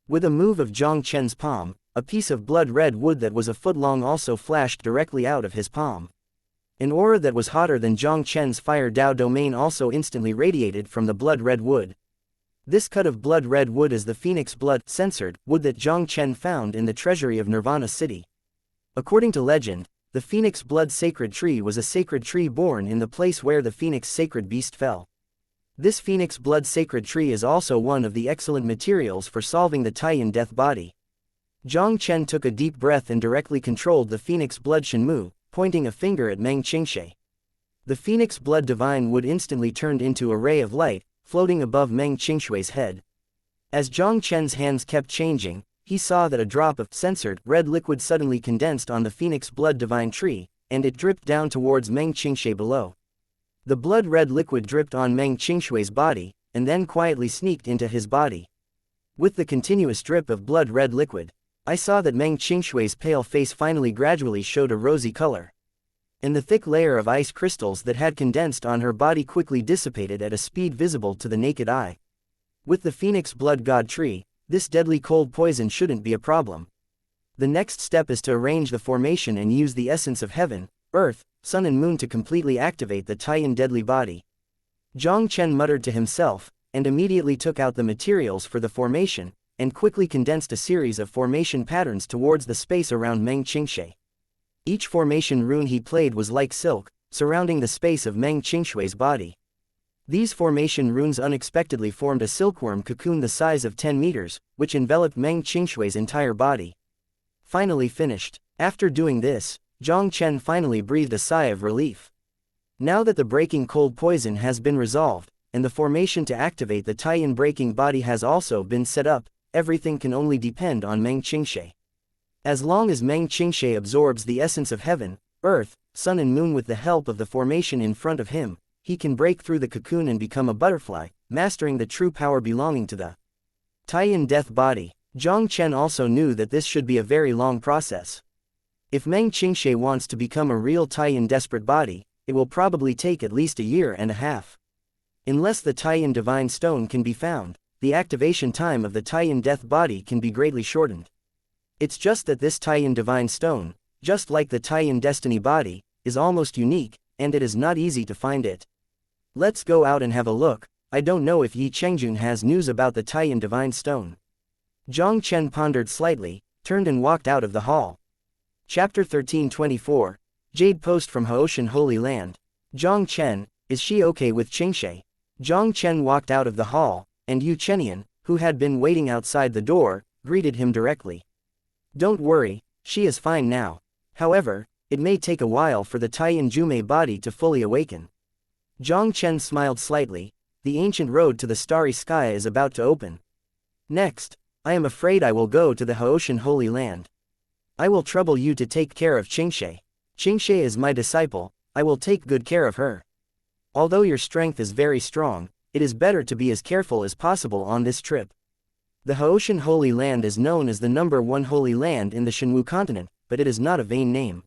With a move of Jiang Chen's palm, a piece of blood-red wood that was a foot long also flashed directly out of his palm. An aura that was hotter than Jiang Chen's fire Dao domain also instantly radiated from the blood-red wood. This cut of blood-red wood is the phoenix blood censored wood that Jiang Chen found in the treasury of Nirvana City. According to legend, the phoenix blood sacred tree was a sacred tree born in the place where the phoenix sacred beast fell. This phoenix blood sacred tree is also one of the excellent materials for solving the tie-in death body. Jiang Chen took a deep breath and directly controlled the phoenix blood Shenmu, pointing a finger at Meng Qingxie. The phoenix blood divine wood instantly turned into a ray of light, floating above Meng Qingshui's head. As Jiang Chen's hands kept changing, he saw that a drop of censored red liquid suddenly condensed on the phoenix blood divine tree, and it dripped down towards Meng Qingxie below. The blood-red liquid dripped on Meng Qingshui's body, and then quietly sneaked into his body. With the continuous drip of blood-red liquid, I saw that Meng Qingshui's pale face finally gradually showed a rosy color. And the thick layer of ice crystals that had condensed on her body quickly dissipated at a speed visible to the naked eye. With the phoenix blood god tree, this deadly cold poison shouldn't be a problem. The next step is to arrange the formation and use the essence of heaven, earth, sun and moon to completely activate the tie-in deadly body. Jiang Chen muttered to himself, and immediately took out the materials for the formation, and quickly condensed a series of formation patterns towards the space around Meng Qingxie. Each formation rune he played was like silk, surrounding the space of Meng Qingshui's body. These formation runes unexpectedly formed a silkworm cocoon the size of 10 meters, which enveloped Meng Qingshui's entire body. Finally finished. After doing this, Jiang Chen finally breathed a sigh of relief. Now that the breaking cold poison has been resolved, and the formation to activate the tie-in breaking body has also been set up, everything can only depend on Meng Qingxie. As long as Meng Qingxie absorbs the essence of heaven, earth, sun and moon with the help of the formation in front of him, he can break through the cocoon and become a butterfly, mastering the true power belonging to the tie-in death body. Jiang Chen also knew that this should be a very long process. If Meng Qingxie wants to become a real tie-in desperate body, it will probably take at least a year and a half. Unless the tie-in divine stone can be found, the activation time of the tie-in death body can be greatly shortened. It's just that this tie-in divine stone, just like the tie-in destiny body, is almost unique, and it is not easy to find it. Let's go out and have a look. I don't know if Yi Chengjun has news about the tie-in divine stone. Jiang Chen pondered slightly, turned and walked out of the hall. Chapter 1324, Jade Post from Haoshan Holy Land. Jiang Chen, is she okay with Qingxie? Jiang Chen walked out of the hall, and Yu Chenian, who had been waiting outside the door, greeted him directly. Don't worry, she is fine now. However, it may take a while for the tie-in Jume body to fully awaken. Jiang Chen smiled slightly, the ancient road to the starry sky is about to open. Next, I am afraid I will go to the Haoshan Holy Land. I will trouble you to take care of Xianxia. Xianxia is my disciple, I will take good care of her. Although your strength is very strong, it is better to be as careful as possible on this trip. The Haoshan Holy Land is known as the #1 holy land in the Shenwu continent, but it is not a vain name.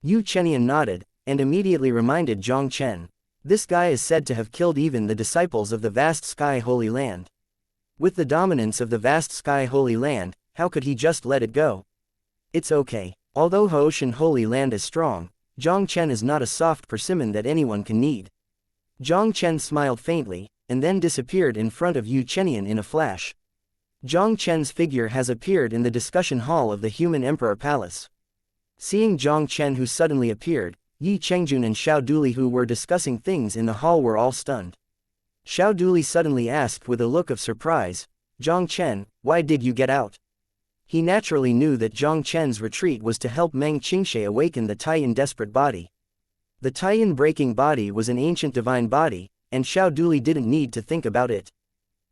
Yu Chenian nodded, and immediately reminded Jiang Chen. This guy is said to have killed even the disciples of the vast Sky Holy Land. With the dominance of the vast Sky Holy Land, how could he just let it go? It's okay. Although Haoshan Holy Land is strong, Jiang Chen is not a soft persimmon that anyone can knead. Jiang Chen smiled faintly, and then disappeared in front of Yu Chenian in a flash. Jiang Chen's figure has appeared in the discussion hall of the Human Emperor Palace. Seeing Jiang Chen, who suddenly appeared, Yi Chengjun and Xiao Duli, who were discussing things in the hall, were all stunned. Xiao Duli suddenly asked with a look of surprise, "Jiang Chen, why did you get out?" He naturally knew that Jiang Chen's retreat was to help Meng Qingxie awaken the Taiyan desperate body. The Taiyan breaking body was an ancient divine body, and Xiao Duli didn't need to think about it.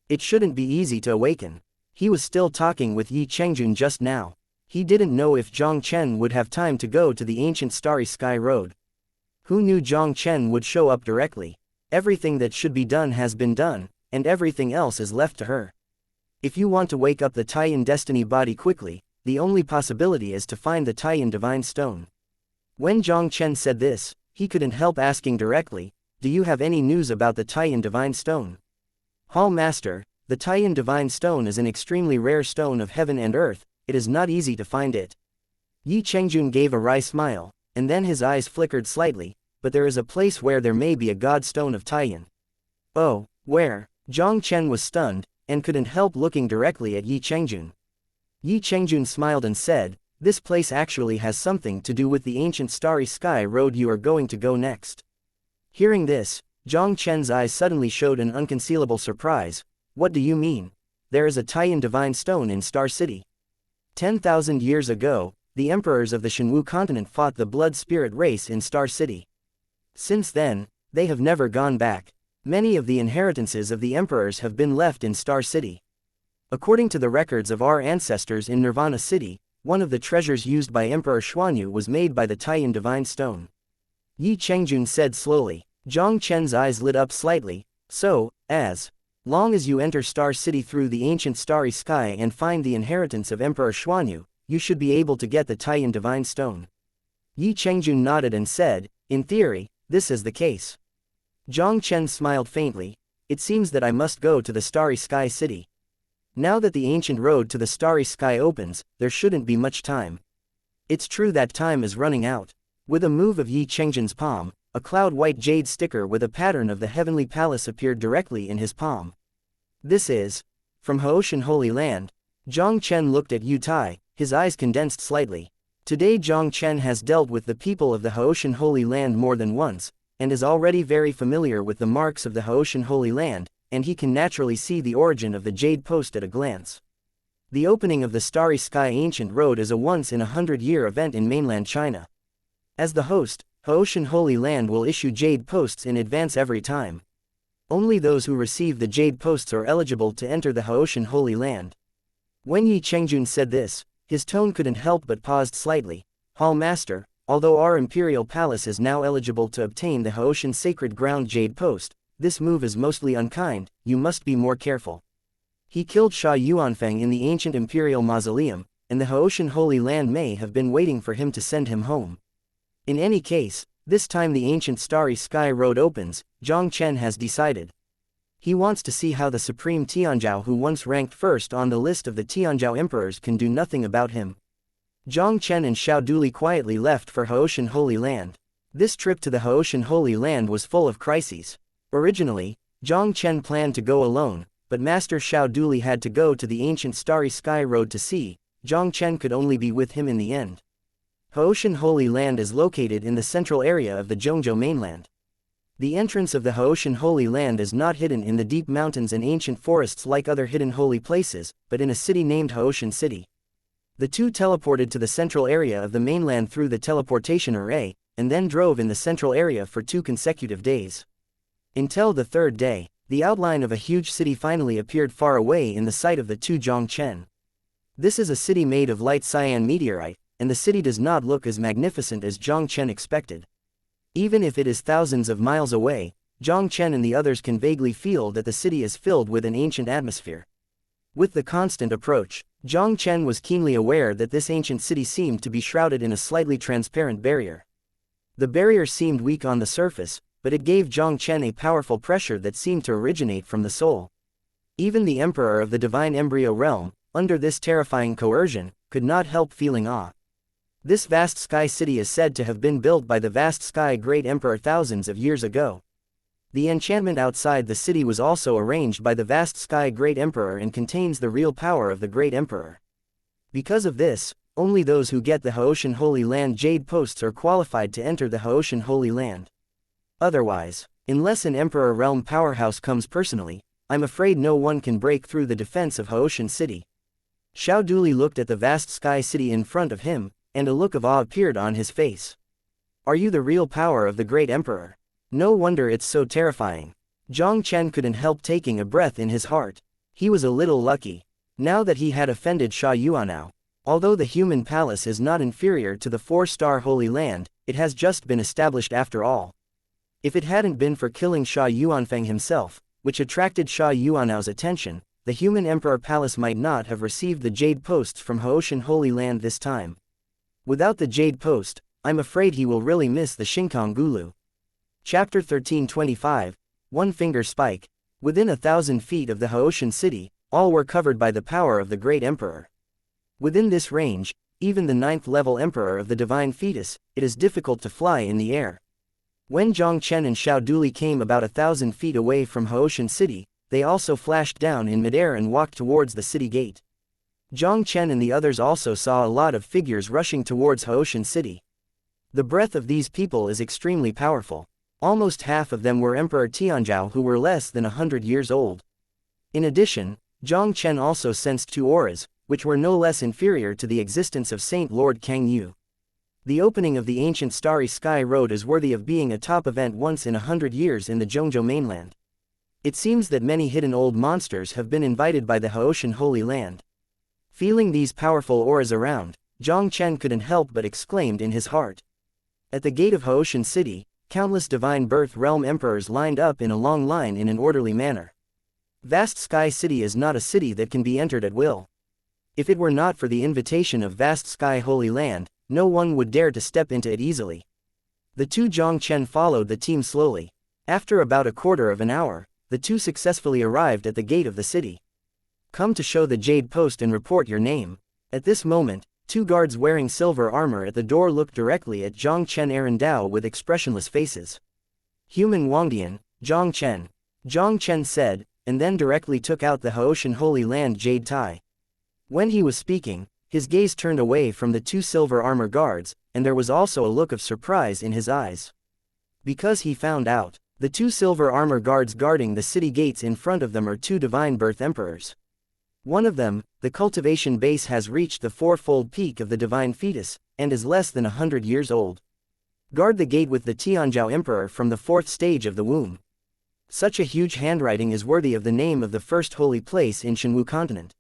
It shouldn't be easy to awaken. He was still talking with Yi Chengjun just now. He didn't know if Jiang Chen would have time to go to the ancient starry sky road. Who knew Jiang Chen would show up directly? Everything that should be done has been done, and everything else is left to her. If you want to wake up the Taiyan destiny body quickly, the only possibility is to find the Taiyan divine stone. When Jiang Chen said this, he couldn't help asking directly, "Do you have any news about the Taiyan divine stone?" "Hall Master, the Taiyan divine stone is an extremely rare stone of heaven and earth, it is not easy to find it." Yi Chengjun gave a wry smile, and then his eyes flickered slightly, "But there is a place where there may be a god stone of Taiyan." "Oh, where?" Jiang Chen was stunned, and couldn't help looking directly at Yi Chengjun. Yi Chengjun smiled and said, "This place actually has something to do with the ancient starry sky road you are going to go next." Hearing this, Jiang Chen's eyes suddenly showed an unconcealable surprise. "What do you mean? There is a Taiyan divine stone in Star City?" 10,000 years ago, the emperors of the Shenwu continent fought the blood spirit race in Star City. Since then, they have never gone back. Many of the inheritances of the emperors have been left in Star City. According to the records of our ancestors in Nirvana City, one of the treasures used by Emperor Xuanyu was made by the Taiyan divine stone. Yi Chengjun said slowly. Jiang Chen's eyes lit up slightly. "So, as long as you enter Star City through the ancient starry sky and find the inheritance of Emperor Xuanyu, you should be able to get the Taiyan divine stone." Yi Chengjun nodded and said, "In theory, this is the case." Jiang Chen smiled faintly. "It seems that I must go to the starry sky city. Now that the ancient road to the starry sky opens, there shouldn't be much time. It's true that time is running out." With a move of Yi Chengjun's palm, a cloud-white jade sticker with a pattern of the heavenly palace appeared directly in his palm. "This is from Haoshan Holy Land." Jiang Chen looked at Yu Tai, his eyes condensed slightly. Today Jiang Chen has dealt with the people of the Haoshan Holy Land more than once, and is already very familiar with the marks of the Haoshan Holy Land, and he can naturally see the origin of the Jade Post at a glance. The opening of the Starry Sky Ancient Road is a once-in-a-100-year event in mainland China. As the host, Haoshan Holy Land will issue Jade Posts in advance every time. Only those who receive the Jade Posts are eligible to enter the Haoshan Holy Land. When Yi Chengjun said this, his tone couldn't help but paused slightly. "Hall Master, although our imperial palace is now eligible to obtain the Haoshan Sacred Ground Jade Post, this move is mostly unkind, you must be more careful. He killed Sha Yuanfeng in the ancient imperial mausoleum, and the Haoshan Holy Land may have been waiting for him to send him home. In any case, this time the ancient Starry Sky Road opens, Jiang Chen has decided. He wants to see how the Supreme Tianzhao, who once ranked first on the list of the Tianzhao emperors, can do nothing about him." Jiang Chen and Xiao Duli quietly left for Haoshan Holy Land. This trip to the Haoshan Holy Land was full of crises. Originally, Jiang Chen planned to go alone, but Master Xiao Duli had to go to the ancient Starry Sky Road to see. Jiang Chen could only be with him in the end. Haoshan Holy Land is located in the central area of the Zhongzhou mainland. The entrance of the Haoshan Holy Land is not hidden in the deep mountains and ancient forests like other hidden holy places, but in a city named Haoshan City. The two teleported to the central area of the mainland through the teleportation array, and then drove in the central area for 2 consecutive days. Until the third day, the outline of a huge city finally appeared far away in the sight of the two Jiang Chen. This is a city made of light cyan meteorite, and the city does not look as magnificent as Jiang Chen expected. Even if it is thousands of miles away, Jiang Chen and the others can vaguely feel that the city is filled with an ancient atmosphere. With the constant approach, Jiang Chen was keenly aware that this ancient city seemed to be shrouded in a slightly transparent barrier. The barrier seemed weak on the surface, but it gave Jiang Chen a powerful pressure that seemed to originate from the soul. Even the emperor of the divine embryo realm, under this terrifying coercion, could not help feeling awe. This vast sky city is said to have been built by the vast sky great emperor thousands of years ago. The enchantment outside the city was also arranged by the vast sky great emperor and contains the real power of the great emperor. Because of this, only those who get the Haoshan Holy Land jade posts are qualified to enter the Haoshan Holy Land. Otherwise, unless an emperor realm powerhouse comes personally, I'm afraid no one can break through the defense of Haoshan City. Xiao Duli looked at the vast sky city in front of him, and a look of awe appeared on his face. Are you the real power of the great emperor? No wonder it's so terrifying. Jiang Chen couldn't help taking a breath in his heart. He was a little lucky. Now that he had offended Sha Yuanao. Although the human palace is not inferior to the 4-star Holy Land, it has just been established after all. If it hadn't been for killing Sha Yuanfeng himself, which attracted Sha Yuanao's attention, the human emperor palace might not have received the jade posts from Haoshan Holy Land this time. Without the jade post, I'm afraid he will really miss the Xingkang Gulu. Chapter 1325, One Finger Spike. Within 1,000 feet of the Haoshan city, all were covered by the power of the great emperor. Within this range, even the 9th-level emperor of the divine fetus, it is difficult to fly in the air. When Jiang Chen and Xiao Duli came about 1,000 feet away from Haoshan city, they also flashed down in midair and walked towards the city gate. Jiang Chen and the others also saw a lot of figures rushing towards Haoshan city. The breath of these people is extremely powerful. Almost half of them were Emperor Tianzhao who were less than 100 years old. In addition, Jiang Chen also sensed 2 auras, which were no less inferior to the existence of Saint Lord Kang Yu. The opening of the ancient Starry Sky Road is worthy of being a top event once in 100 years in the Zhongzhou mainland. It seems that many hidden old monsters have been invited by the Haoshan Holy Land. Feeling these powerful auras around, Jiang Chen couldn't help but exclaimed in his heart. At the gate of Haoshan city, countless divine birth realm emperors lined up in a long line in an orderly manner. Vast Sky City is not a city that can be entered at will. If it were not for the invitation of Vast Sky Holy Land, no one would dare to step into it easily. The two Jiang Chen followed the team slowly. After about a quarter of an hour, the two successfully arrived at the gate of the city. Come to show the jade post and report your name. At this moment, 2 guards wearing silver armor at the door looked directly at Jiang Chen Arendao with expressionless faces. Human Wangdian, Jiang Chen. Jiang Chen said, and then directly took out the Haoshan Holy Land jade tie. When he was speaking, his gaze turned away from the 2 silver armor guards, and there was also a look of surprise in his eyes. Because he found out, the 2 silver armor guards guarding the city gates in front of them are 2 divine birth emperors. One of them, the cultivation base, has reached the 4-fold peak of the divine fetus, and is less than 100 years old. Guard the gate with the Tianzhao emperor from the 4th stage of the womb. Such a huge handwriting is worthy of the name of the first holy place in Shenwu continent.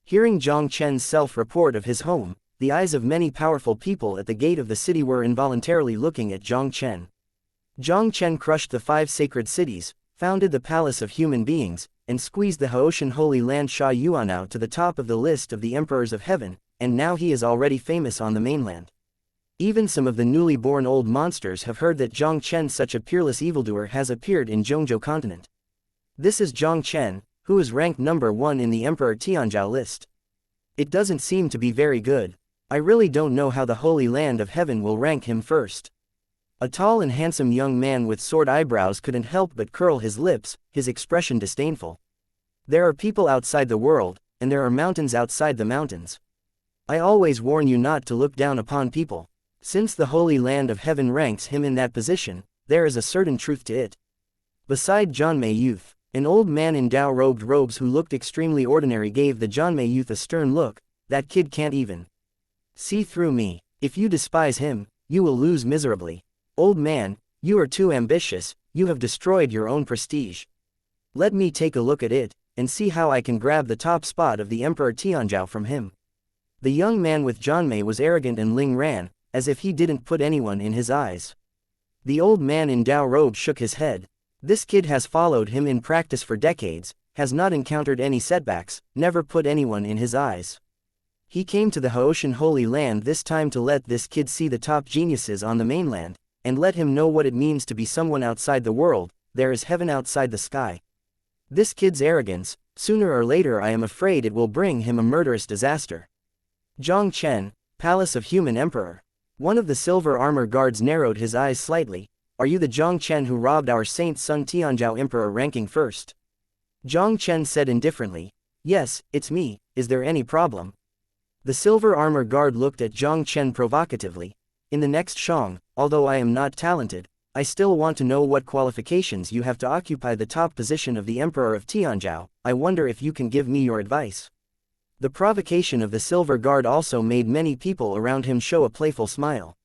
Hearing Jiang Chen's self-report of his home, the eyes of many powerful people at the gate of the city were involuntarily looking at Jiang Chen. Jiang Chen crushed the 5 sacred cities, founded the palace of human beings, and squeezed the Haoshan Holy Land Sha Yuanao to the top of the list of the emperors of heaven, and now he is already famous on the mainland. Even some of the newly born old monsters have heard that Jiang Chen, such a peerless evildoer, has appeared in Zhongzhou continent. This is Jiang Chen, who is ranked number 1 in the Emperor Tianzhao list. It doesn't seem to be very good. I really don't know how the Holy Land of Heaven will rank him first. A tall and handsome young man with sword eyebrows couldn't help but curl his lips, his expression disdainful. There are people outside the world, and there are mountains outside the mountains. I always warn you not to look down upon people. Since the Holy Land of Heaven ranks him in that position, there is a certain truth to it. Beside Jianmei youth, an old man in Dao-robed robes who looked extremely ordinary gave the Jianmei youth a stern look. That kid can't even see through me. If you despise him, you will lose miserably. Old man, you are too ambitious, you have destroyed your own prestige. Let me take a look at it, and see how I can grab the top spot of the Emperor Tianzhao from him. The young man with Jianmei was arrogant and Ling ran, as if he didn't put anyone in his eyes. The old man in Dao robe shook his head. This kid has followed him in practice for decades, has not encountered any setbacks, never put anyone in his eyes. He came to the Haoshan Holy Land this time to let this kid see the top geniuses on the mainland, and let him know what it means to be someone outside the world. There is heaven outside the sky. This kid's arrogance, sooner or later I am afraid it will bring him a murderous disaster. Jiang Chen, Palace of Human Emperor. One of the silver armor guards narrowed his eyes slightly. Are you the Jiang Chen who robbed our saint's son Tianzhao Emperor ranking first? Jiang Chen said indifferently. Yes, it's me, is there any problem? The silver armor guard looked at Jiang Chen provocatively. In the next Shang, although I am not talented, I still want to know what qualifications you have to occupy the top position of the Emperor of Tianzhao. I wonder if you can give me your advice. The provocation of the silver guard also made many people around him show a playful smile.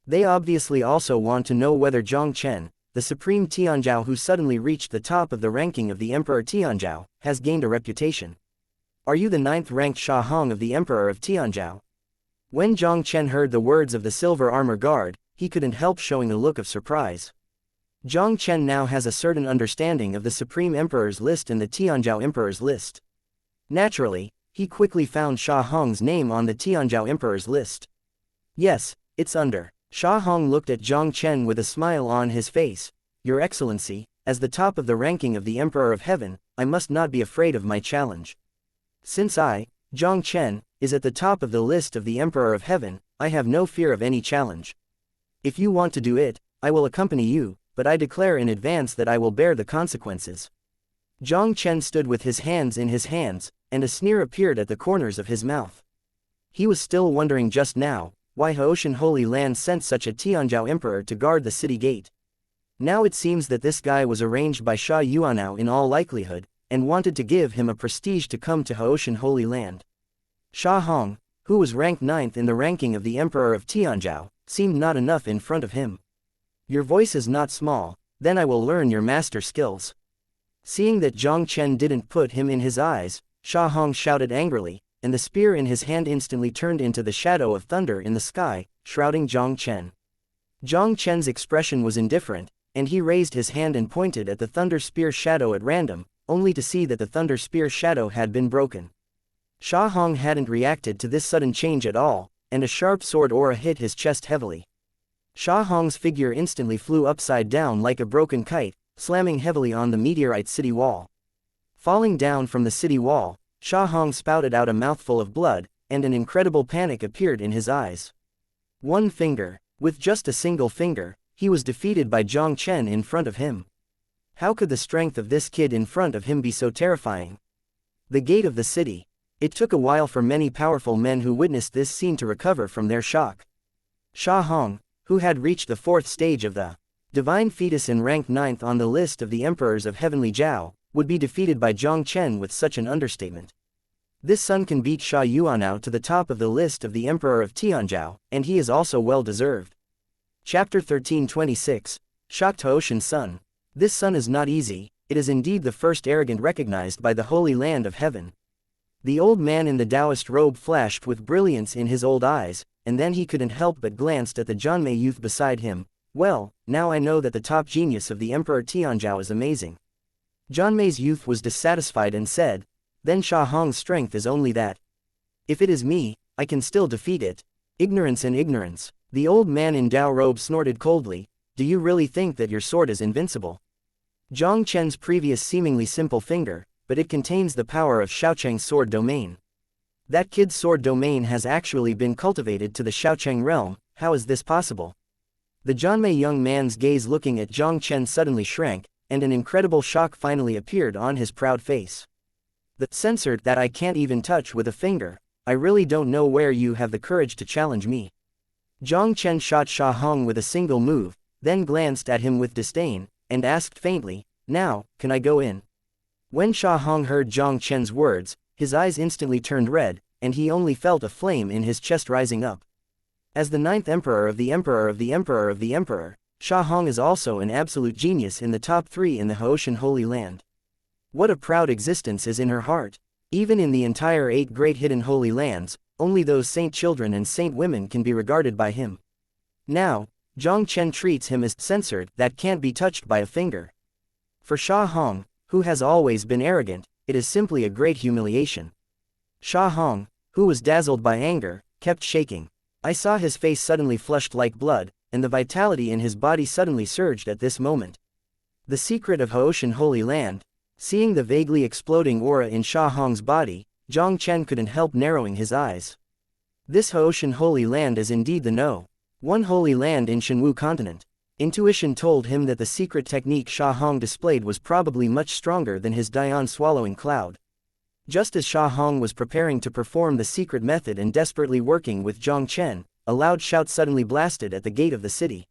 They obviously also want to know whether Jiang Chen, the supreme Tianzhao who suddenly reached the top of the ranking of the Emperor Tianzhao, has gained a reputation. Are you the 9th-ranked Sha Hong of the Emperor of Tianzhao? When Jiang Chen heard the words of the silver armor guard, he couldn't help showing a look of surprise. Jiang Chen now has a certain understanding of the Supreme Emperor's list and the Tianzhao Emperor's list. Naturally, he quickly found Sha Hong's name on the Tianzhao Emperor's list. Yes, it's under. Sha Hong looked at Jiang Chen with a smile on his face. Your Excellency, as the top of the ranking of the Emperor of Heaven, I must not be afraid of my challenge. Since I, Jiang Chen, is at the top of the list of the Emperor of Heaven, I have no fear of any challenge. If you want to do it, I will accompany you, but I declare in advance that I will bear the consequences. Jiang Chen stood with his hands in his hands, and a sneer appeared at the corners of his mouth. He was still wondering just now, why Haoshan Holy Land sent such a Tianzhao Emperor to guard the city gate. Now it seems that this guy was arranged by Sha Yuanao in all likelihood, and wanted to give him a prestige to come to Haoshan Holy Land. Sha Hong, who was ranked 9th in the ranking of the Emperor of Tianzhao, seemed not enough in front of him. Your voice is not small, then I will learn your master skills. Seeing that Jiang Chen didn't put him in his eyes, Sha Hong shouted angrily, and the spear in his hand instantly turned into the shadow of thunder in the sky, shrouding Jiang Chen. Jiang Chen's expression was indifferent, and he raised his hand and pointed at the thunder spear shadow at random, only to see that the thunder spear shadow had been broken. Sha Hong hadn't reacted to this sudden change at all, and a sharp sword aura hit his chest heavily. Sha Hong's figure instantly flew upside down like a broken kite, slamming heavily on the meteorite city wall. Falling down from the city wall, Sha Hong spouted out a mouthful of blood, and an incredible panic appeared in his eyes. One finger, with just a single finger, he was defeated by Jiang Chen in front of him. How could the strength of this kid in front of him be so terrifying? The gate of the city. It took a while for many powerful men who witnessed this scene to recover from their shock. Sha Hong, who had reached the 4th stage of the divine fetus and ranked 9th on the list of the emperors of Heavenly Zhao, would be defeated by Jiang Chen with such an understatement. This son can beat Sha Yuanao to the top of the list of the Emperor of Tianzhao, and he is also well deserved. Chapter 1326, Shocked Haoshan's Son. This son is not easy, it is indeed the first arrogant recognized by the Holy Land of Heaven. The old man in the Taoist robe flashed with brilliance in his old eyes, and then he couldn't help but glanced at the Jianmei youth beside him. Well, now I know that the top genius of the Emperor Tianzhao is amazing. Jianmei's youth was dissatisfied and said, then Sha Hong's strength is only that. If it is me, I can still defeat it. Ignorance and ignorance. The old man in Dao robe snorted coldly. Do you really think that your sword is invincible? Jiang Chen's previous seemingly simple finger, but it contains the power of Xiaocheng's sword domain. That kid's sword domain has actually been cultivated to the Xiaocheng realm. How is this possible? The Jianmei young man's gaze looking at Jiang Chen suddenly shrank, and an incredible shock finally appeared on his proud face. The censored that I can't even touch with a finger. I really don't know where you have the courage to challenge me. Jiang Chen shot Sha Hong with a single move, then glanced at him with disdain, and asked faintly, now, can I go in? When Sha Hong heard Jiang Chen's words, his eyes instantly turned red, and he only felt a flame in his chest rising up. As the 9th Emperor of the Emperor of the Emperor of the Emperor, Sha Hong is also an absolute genius in the top 3 in the Haoshan Holy Land. What a proud existence is in her heart. Even in the entire 8 great hidden holy lands, only those saint children and saint women can be regarded by him. Now, Jiang Chen treats him as censored that can't be touched by a finger. For Sha Hong, who has always been arrogant, it is simply a great humiliation. Sha Hong, who was dazzled by anger, kept shaking. I saw his face suddenly flushed like blood, and the vitality in his body suddenly surged at this moment. The secret of Haoshan Holy Land. Seeing the vaguely exploding aura in Sha Hong's body, Jiang Chen couldn't help narrowing his eyes. This Haoshan Holy Land is indeed the No. 1 holy land in Shenwu continent. Intuition told him that the secret technique Sha Hong displayed was probably much stronger than his Dian swallowing cloud. Just as Sha Hong was preparing to perform the secret method and desperately working with Jiang Chen, a loud shout suddenly blasted at the gate of the city.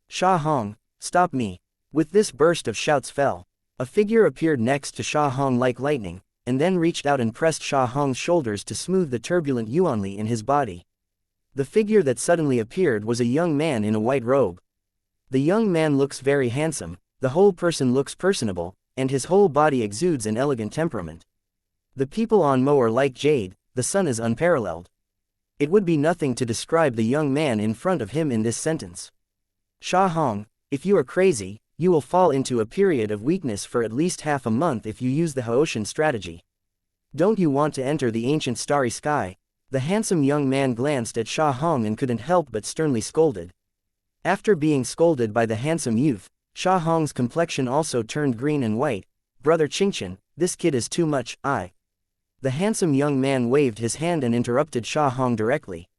Sha Hong, stop me! With this burst of shouts fell. A figure appeared next to Sha Hong like lightning, and then reached out and pressed Sha Hong's shoulders to smooth the turbulent yuanli in his body. The figure that suddenly appeared was a young man in a white robe. The young man looks very handsome, the whole person looks personable, and his whole body exudes an elegant temperament. The people on Mo are like jade, the sun is unparalleled. It would be nothing to describe the young man in front of him in this sentence. Sha Hong, if you are crazy, you will fall into a period of weakness for at least half a month if you use the Haoshan strategy. Don't you want to enter the ancient starry sky? The handsome young man glanced at Sha Hong and couldn't help but sternly scolded. After being scolded by the handsome youth, Sha Hong's complexion also turned green and white. Brother Xianxia, this kid is too much, The handsome young man waved his hand and interrupted Sha Hong directly.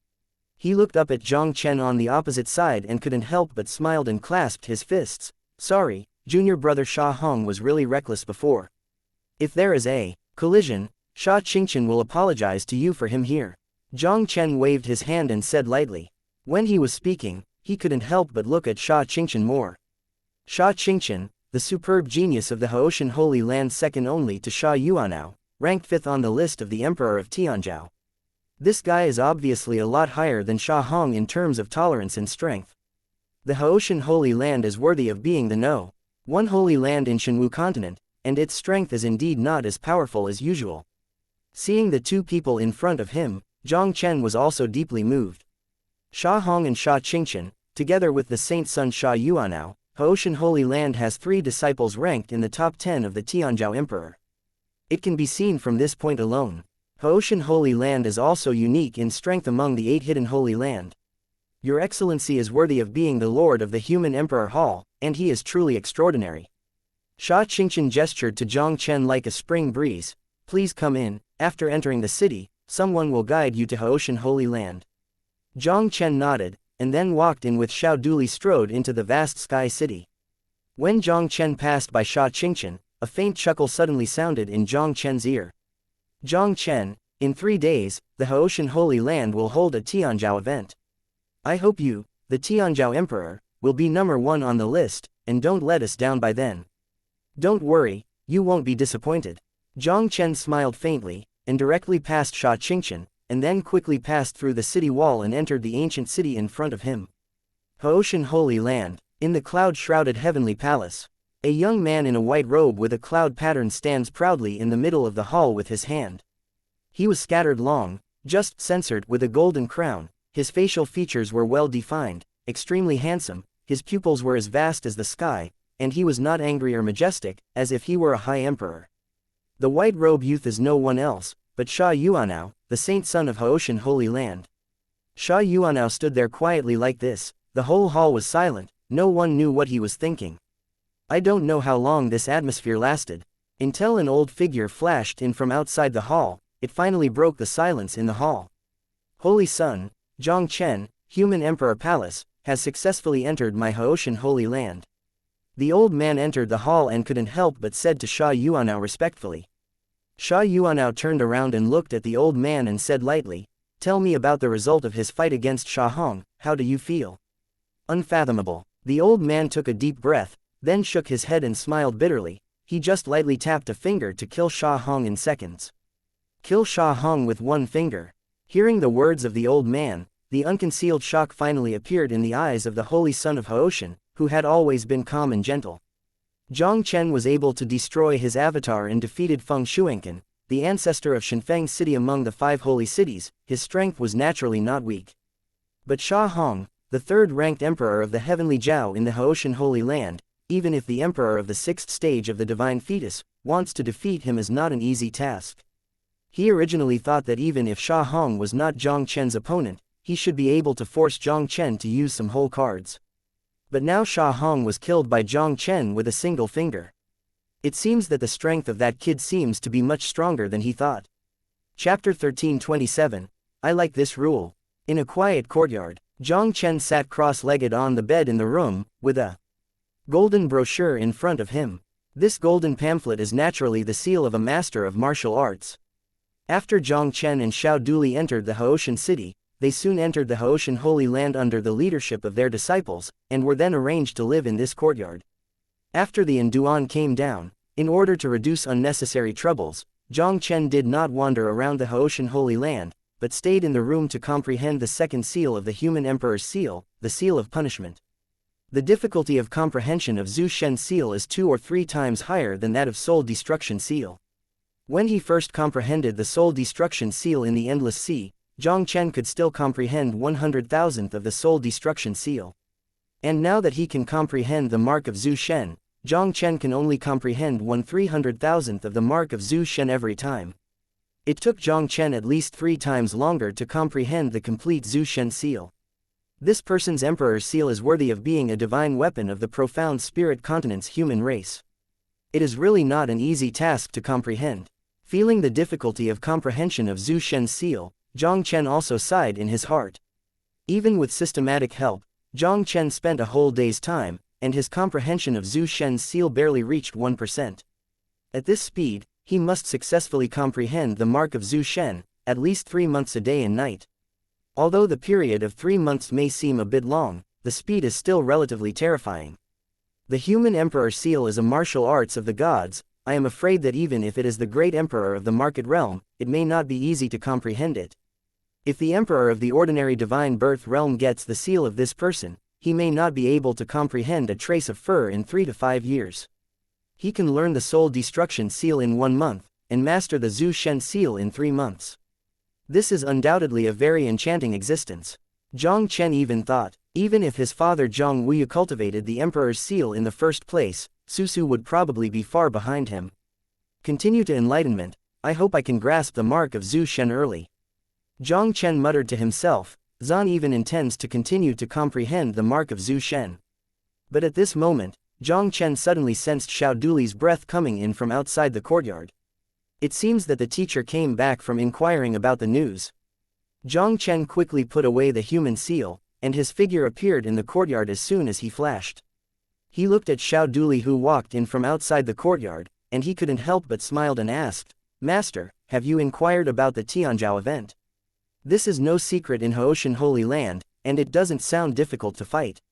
He looked up at Jiang Chen on the opposite side and couldn't help but smiled and clasped his fists. Sorry, junior brother Sha Hong was really reckless before. If there is a collision, Sha Xianxia will apologize to you for him here. Jiang Chen waved his hand and said lightly. When he was speaking, he couldn't help but look at Sha Xianxia more. Sha Xianxia, the superb genius of the Haoshan Holy Land second only to Sha Yuanao, ranked 5th on the list of the Emperor of Tianzhou. This guy is obviously a lot higher than Sha Hong in terms of tolerance and strength. The Haoshan Holy Land is worthy of being the No. 1 holy land in Shenwu continent, and its strength is indeed not as powerful as usual. Seeing the two people in front of him, Jiang Chen was also deeply moved. Sha Hong and Sha Xianxia, together with the saint son Sha Yuanao, Haoshan Holy Land has 3 disciples ranked in the top 10 of the Tianzhou Emperor. It can be seen from this point alone. Haoshan Holy Land is also unique in strength among the 8 hidden holy land. Your Excellency is worthy of being the Lord of the Human Emperor Hall, and he is truly extraordinary. Sha Xianxia gestured to Jiang Chen like a spring breeze. Please come in. After entering the city, someone will guide you to Haoshan Holy Land. Jiang Chen nodded, and then walked in with Xiao duly strode into the vast sky city. When Jiang Chen passed by Sha Xianxia, a faint chuckle suddenly sounded in Jiang Chen's ear. Jiang Chen, in 3 days, the Haoshan Holy Land will hold a Tianzhou event. I hope you, the Tianzhou Emperor, will be number 1 on the list, and don't let us down by then. Don't worry, you won't be disappointed. Jiang Chen smiled faintly, and directly passed Sha Xianxia, and then quickly passed through the city wall and entered the ancient city in front of him. Haoshan Holy Land, in the cloud-shrouded heavenly palace. A young man in a white robe with a cloud pattern stands proudly in the middle of the hall with his hand. He was scattered long, just censored with a golden crown. His facial features were well defined, extremely handsome, his pupils were as vast as the sky, and he was not angry or majestic, as if he were a high emperor. The white robe youth is no one else, but Sha Yuanao, the saint son of Haoshan Holy Land. Sha Yuanao stood there quietly like this. The whole hall was silent, no one knew what he was thinking. I don't know how long this atmosphere lasted, until an old figure flashed in from outside the hall. It finally broke the silence in the hall. Holy Son, Jiang Chen, Human Emperor Palace, has successfully entered my Haoshan Holy Land. The old man entered the hall and couldn't help but said to Sha Yuanao respectfully. Sha Yuanao turned around and looked at the old man and said lightly, tell me about the result of his fight against Sha Hong, how do you feel? Unfathomable. The old man took a deep breath, then shook his head and smiled bitterly. He just lightly tapped a finger to kill Sha Hong in seconds. Kill Sha Hong with 1 finger. Hearing the words of the old man, the unconcealed shock finally appeared in the eyes of the holy son of Haoshan, who had always been calm and gentle. Jiang Chen was able to destroy his avatar and defeated Feng Shuangkan, the ancestor of Shenfeng City among the 5 holy cities. His strength was naturally not weak. But Sha Hong, the third-ranked emperor of the heavenly Zhao in the Haoshan Holy Land, even if the emperor of the 6th stage of the divine fetus, wants to defeat him is not an easy task. He originally thought that even if Sha Hong was not Jiang Chen's opponent, he should be able to force Jiang Chen to use some whole cards. But now Sha Hong was killed by Jiang Chen with a single finger. It seems that the strength of that kid seems to be much stronger than he thought. Chapter 1327. I like this rule. In a quiet courtyard, Jiang Chen sat cross-legged on the bed in the room, with a golden brochure in front of him. This golden pamphlet is naturally the seal of a master of martial arts. After Jiang Chen and Xiao Duli entered the Haoshan city, they soon entered the Haoshan Holy Land under the leadership of their disciples, and were then arranged to live in this courtyard. After the Nduan came down, in order to reduce unnecessary troubles, Jiang Chen did not wander around the Haoshan Holy Land, but stayed in the room to comprehend the second seal of the human emperor's seal, the seal of punishment. The difficulty of comprehension of Zhu Shen's seal is 2 or 3 times higher than that of soul destruction seal. When he first comprehended the soul destruction seal in the endless sea, Jiang Chen could still comprehend 100,000th of the soul destruction seal. And now that he can comprehend the mark of Zhu Shen, Jiang Chen can only comprehend 1/300,000th of the mark of Zhu Shen every time. It took Jiang Chen at least 3 times longer to comprehend the complete Zhu Shen seal. This person's emperor's seal is worthy of being a divine weapon of the profound spirit continent's human race. It is really not an easy task to comprehend. Feeling the difficulty of comprehension of Zhu Shen's seal, Jiang Chen also sighed in his heart. Even with systematic help, Jiang Chen spent a whole day's time, and his comprehension of Zhu Shen's seal barely reached 1%. At this speed, he must successfully comprehend the mark of Zhu Shen, at least 3 months a day and night. Although the period of 3 months may seem a bit long, the speed is still relatively terrifying. The human emperor seal is a martial arts of the gods. I am afraid that even if it is the great emperor of the market realm, it may not be easy to comprehend it. If the emperor of the ordinary divine birth realm gets the seal of this person, he may not be able to comprehend a trace of fur in 3 to 5 years. He can learn the soul destruction seal in 1 month, and master the Zhu Shen seal in 3 months. This is undoubtedly a very enchanting existence. Jiang Chen even thought, even if his father Jiang Wuyu cultivated the emperor's seal in the first place, Su would probably be far behind him. Continue to enlightenment. I hope I can grasp the mark of Zhu Shen early. Jiang Chen muttered to himself. Zan even intends to continue to comprehend the mark of Zhu Shen. But at this moment, Jiang Chen suddenly sensed Xiao Duli's breath coming in from outside the courtyard. It seems that the teacher came back from inquiring about the news. Jiang Chen quickly put away the human seal, and his figure appeared in the courtyard as soon as he flashed. He looked at Xiao Duli who walked in from outside the courtyard, and he couldn't help but smiled and asked, "Master, have you inquired about the Tianzhao event? This is no secret in Haoshan Holy Land, and it doesn't sound difficult to fight."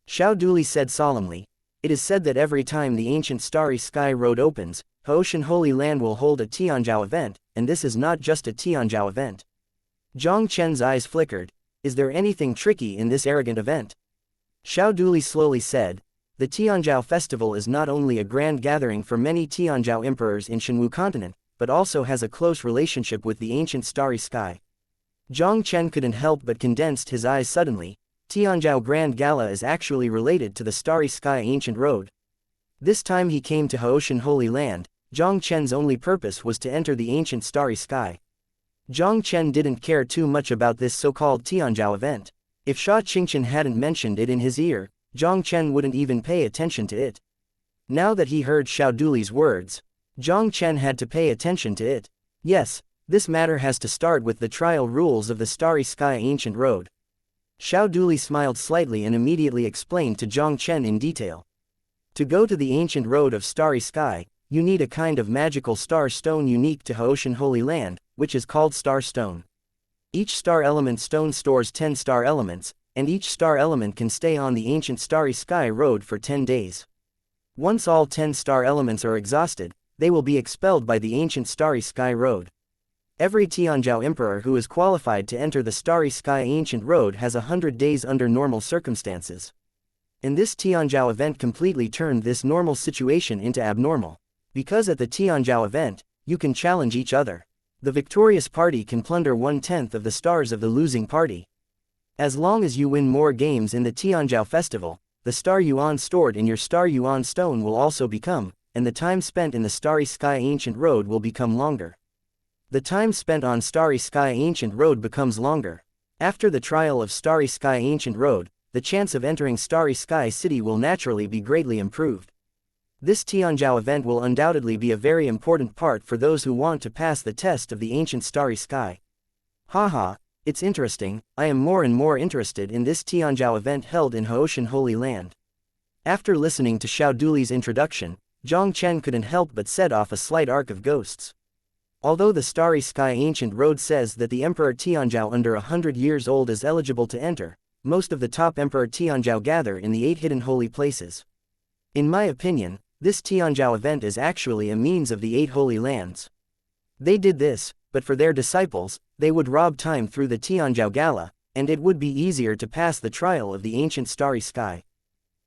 Xiao Duli said solemnly, "It is said that every time the ancient Starry Sky Road opens, Haoshan Holy Land will hold a Tianzhao event, and this is not just a Tianzhao event." Jiang Chen's eyes flickered. Is there anything tricky in this arrogant event? Xiao Duli slowly said, "The Tianzhao festival is not only a grand gathering for many Tianzhao emperors in Shenwu continent, but also has a close relationship with the ancient Starry Sky." Jiang Chen couldn't help but condensed his eyes suddenly. Tianzhao Grand Gala is actually related to the Starry Sky Ancient Road. This time he came to Haoshan Holy Land, Jiang Chen's only purpose was to enter the ancient Starry Sky. Jiang Chen didn't care too much about this so-called Tianzhao event. If Sha Qingchen hadn't mentioned it in his ear, Jiang Chen wouldn't even pay attention to it. Now that he heard Xiao Duli's words, Jiang Chen had to pay attention to it. Yes, this matter has to start with the trial rules of the Starry Sky Ancient Road. Xiao Duli smiled slightly and immediately explained to Jiang Chen in detail. To go to the ancient road of Starry Sky, you need a kind of magical star stone unique to Haoshan Holy Land, which is called Star Stone. Each star element stone stores 10 star elements, and each star element can stay on the ancient Starry Sky Road for 10 days. Once all 10 star elements are exhausted, they will be expelled by the ancient Starry Sky Road. Every Tianzhao emperor who is qualified to enter the Starry Sky Ancient Road has 100 days under normal circumstances. And this Tianzhao event completely turned this normal situation into abnormal. Because at the Tianzhao event, you can challenge each other. The victorious party can plunder 1/10 of the stars of the losing party. As long as you win more games in the Tianzhao festival, the star yuan stored in your star yuan stone will also become, and the time spent in the Starry Sky Ancient Road will become longer. The time spent on Starry Sky Ancient Road becomes longer. After the trial of Starry Sky Ancient Road, the chance of entering Starry Sky City will naturally be greatly improved. This Tianzhao event will undoubtedly be a very important part for those who want to pass the test of the ancient Starry Sky. Haha, it's interesting, I am more and more interested in this Tianzhao event held in Haoshan Holy Land. After listening to Xiao Duli's introduction, Jiang Chen couldn't help but set off a slight arc of ghosts. Although the Starry Sky Ancient Road says that the Emperor Tianzhao under 100 years old is eligible to enter, most of the top Emperor Tianzhao gather in the 8 hidden holy places. In my opinion, this Tianzhao event is actually a means of the 8 holy lands. They did this, but for their disciples, they would rob time through the Tianzhao Gala, and it would be easier to pass the trial of the ancient Starry Sky.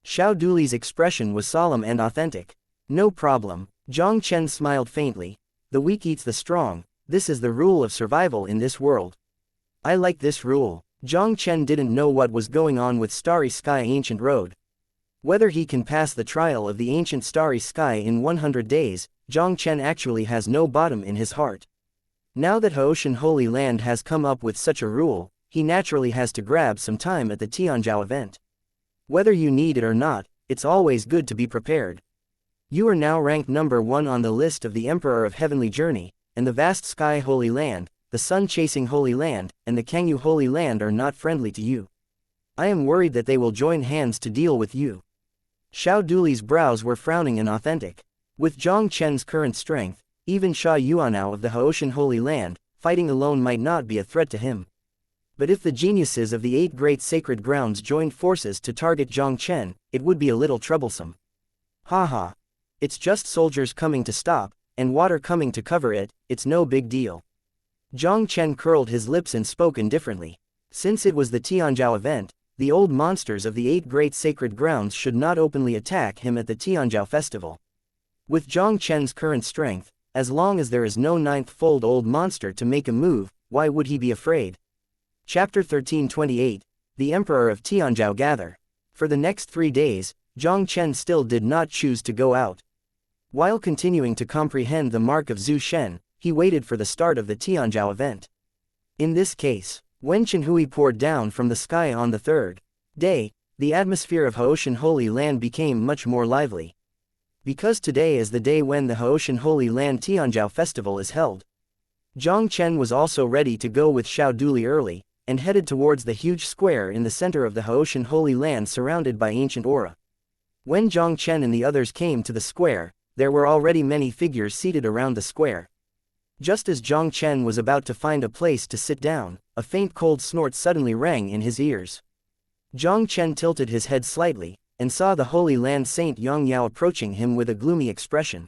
Xiao Duli's expression was solemn and authentic. No problem, Jiang Chen smiled faintly. The weak eats the strong, this is the rule of survival in this world. I like this rule. Jiang Chen didn't know what was going on with Starry Sky Ancient Road. Whether he can pass the trial of the ancient Starry Sky in 100 days, Jiang Chen actually has no bottom in his heart. Now that Haoshan Holy Land has come up with such a rule, he naturally has to grab some time at the Tianzhao event. Whether you need it or not, it's always good to be prepared. You are now ranked number 1 on the list of the Emperor of Heavenly Journey, and the vast Sky Holy Land, the Sun-chasing Holy Land, and the Kangyu Holy Land are not friendly to you. I am worried that they will join hands to deal with you. Xiao Duli's brows were frowning and authentic. With Jiang Chen's current strength, even Sha Yuanao of the Haoshan Holy Land, fighting alone might not be a threat to him. But if the geniuses of the 8 great sacred grounds joined forces to target Jiang Chen, it would be a little troublesome. Haha. It's just soldiers coming to stop, and water coming to cover it, it's no big deal. Jiang Chen curled his lips and spoke indifferently. Since it was the Tianzhao event, the old monsters of the 8 great sacred grounds should not openly attack him at the Tianzhao festival. With Jiang Chen's current strength, as long as there is no 9th-fold old monster to make a move, why would he be afraid? Chapter 1328, The Emperor of Tianzhao Gather. For the next 3 days, Jiang Chen still did not choose to go out. While continuing to comprehend the mark of Zhu Shen, he waited for the start of the Tianzhao event. In this case, when Chenhui poured down from the sky on the 3rd day, the atmosphere of Haoshan Holy Land became much more lively. Because today is the day when the Haoshan Holy Land Tianzhao festival is held. Jiang Chen was also ready to go with Xiao Duli early, and headed towards the huge square in the center of the Haoshan Holy Land surrounded by ancient aura. When Jiang Chen and the others came to the square, there were already many figures seated around the square. Just as Jiang Chen was about to find a place to sit down, a faint cold snort suddenly rang in his ears. Jiang Chen tilted his head slightly, and saw the Holy Land Saint Yang Yao approaching him with a gloomy expression.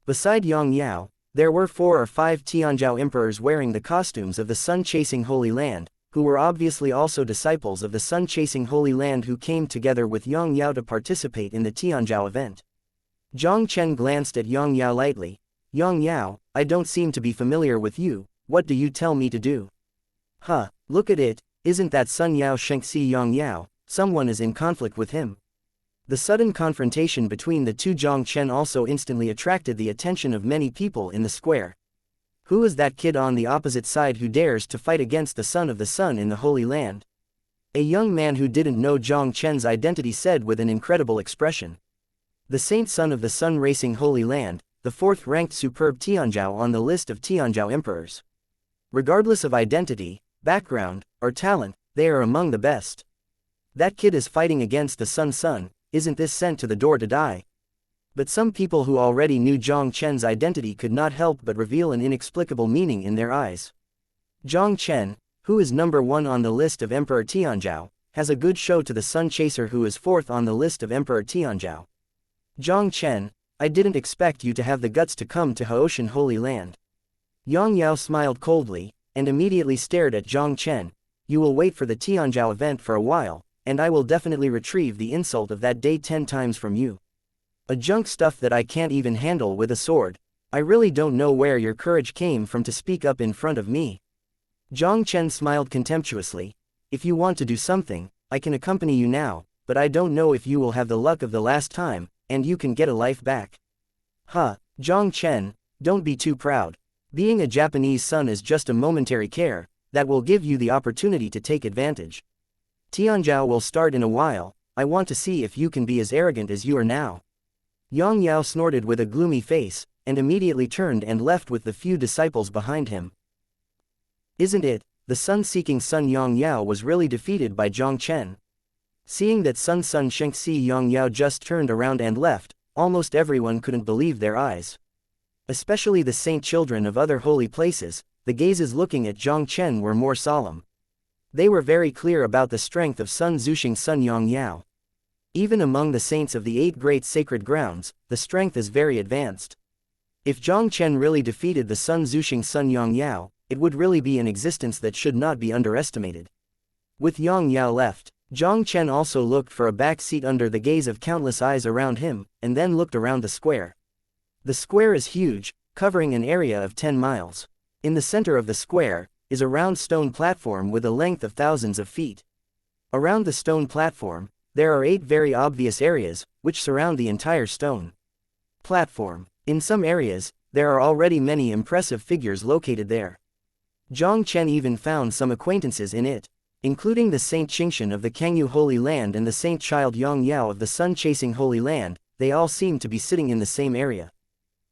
Beside Yang Yao, there were 4 or 5 Tianzhao emperors wearing the costumes of the Sun-chasing Holy Land, who were obviously also disciples of the Sun-chasing Holy Land who came together with Yang Yao to participate in the Tianzhao event. Jiang Chen glanced at Yang Yao lightly. Yang Yao, I don't seem to be familiar with you, what do you tell me to do? Huh, look at it, isn't that Sun Yao Xianxia Yang Yao, someone is in conflict with him. The sudden confrontation between the two Jiang Chen also instantly attracted the attention of many people in the square. Who is that kid on the opposite side who dares to fight against the son of the sun in the Holy Land? A young man who didn't know Jiang Chen's identity said with an incredible expression. The saint son of the sun racing Holy Land, the 4th-ranked superb Tianzhao on the list of Tianzhao emperors. Regardless of identity, background, or talent, they are among the best. That kid is fighting against the sun, isn't this sent to the door to die? But some people who already knew Jiang Chen's identity could not help but reveal an inexplicable meaning in their eyes. Jiang Chen, who is number 1 on the list of Emperor Tianzhao, has a good show to the Sun Chaser who is 4th on the list of Emperor Tianzhao. Jiang Chen, I didn't expect you to have the guts to come to Haoshan Holy Land. Yang Yao smiled coldly, and immediately stared at Jiang Chen. You will wait for the Tianzhao event for a while, and I will definitely retrieve the insult of that day 10 times from you. A junk stuff that I can't even handle with a sword. I really don't know where your courage came from to speak up in front of me. Jiang Chen smiled contemptuously. If you want to do something, I can accompany you now, but I don't know if you will have the luck of the last time, and you can get a life back. Huh, Jiang Chen, don't be too proud. Being a Japanese son is just a momentary care, that will give you the opportunity to take advantage. Tianzhao will start in a while, I want to see if you can be as arrogant as you are now. Yang Yao snorted with a gloomy face, and immediately turned and left with the few disciples behind him. Isn't it, the sun-seeking son Yang Yao was really defeated by Jiang Chen? Seeing that Sun xianxia Yang Yao just turned around and left, almost everyone couldn't believe their eyes. Especially the saint children of other holy places, the gazes looking at Jiang Chen were more solemn. They were very clear about the strength of Sun Zuxing Sun Yang Yao. Even among the saints of the 8 great sacred grounds, the strength is very advanced. If Jiang Chen really defeated the Sun Zuxing Sun Yang Yao, it would really be an existence that should not be underestimated. With Yang Yao left, Jiang Chen also looked for a back seat under the gaze of countless eyes around him, and then looked around the square. The square is huge, covering an area of 10 miles. In the center of the square is a round stone platform with a length of thousands of feet. Around the stone platform, there are 8 very obvious areas, which surround the entire stone platform. In some areas, there are already many impressive figures located there. Jiang Chen even found some acquaintances in it, including the Saint Xianxia of the Kangyu Holy Land and the Saint Child Yang Yao of the Sun-Chasing Holy Land. They all seem to be sitting in the same area.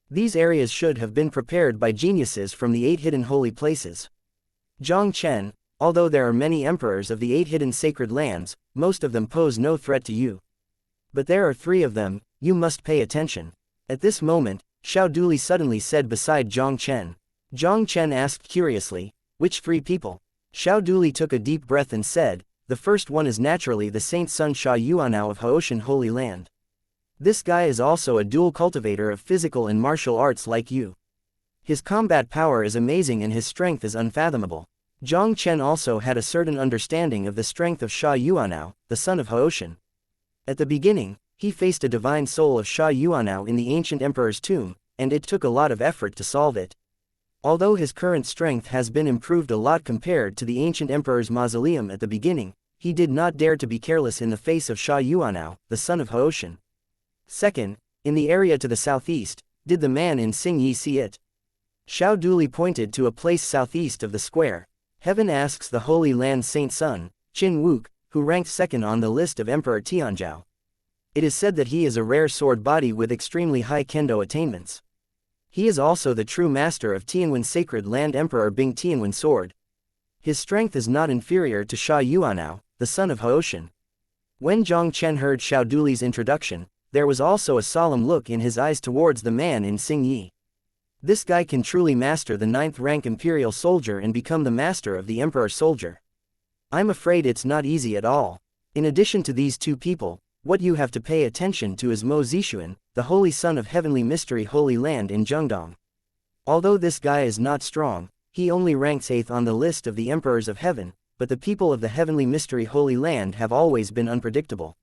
These areas should have been prepared by geniuses from the 8 hidden holy places. Jiang Chen, although there are many emperors of the 8 hidden sacred lands, most of them pose no threat to you. But there are 3 of them, you must pay attention. At this moment, Xiao Duli suddenly said beside Jiang Chen. Jiang Chen asked curiously, which 3 people? Xiao Duli took a deep breath and said, the first one is naturally the Saint Sun Sha Yuanao of Haoshan Holy Land. This guy is also a dual cultivator of physical and martial arts like you. His combat power is amazing and his strength is unfathomable. Jiang Chen also had a certain understanding of the strength of Sha Yuanao, the son of Haoshan. At the beginning, he faced a divine soul of Sha Yuanao in the ancient emperor's tomb, and it took a lot of effort to solve it. Although his current strength has been improved a lot compared to the ancient emperor's mausoleum at the beginning, he did not dare to be careless in the face of Sha Yuanao, the son of Haoshan. Second, in the area to the southeast, did the man in Xingyi see it? Xiao Duli pointed to a place southeast of the square. Heaven asks the Holy Land Saint Sun, Qin Wuk, who ranked second on the list of Emperor Tianzhao. It is said that he is a rare sword body with extremely high kendo attainments. He is also the true master of Tianwen Sacred Land Emperor Bing Tianwen sword. His strength is not inferior to Sha Yuanao, the son of Haoshan. When Jiang Chen heard Xiao Duli's introduction, there was also a solemn look in his eyes towards the man in Xingyi. This guy can truly master the 9th rank imperial soldier and become the master of the emperor soldier. I'm afraid it's not easy at all. In addition to these 2 people, what you have to pay attention to is Mo Zixuan, the holy son of heavenly mystery Holy Land in Zhengdong. Although this guy is not strong, he only ranks 8th on the list of the emperors of heaven, but the people of the heavenly mystery Holy Land have always been unpredictable.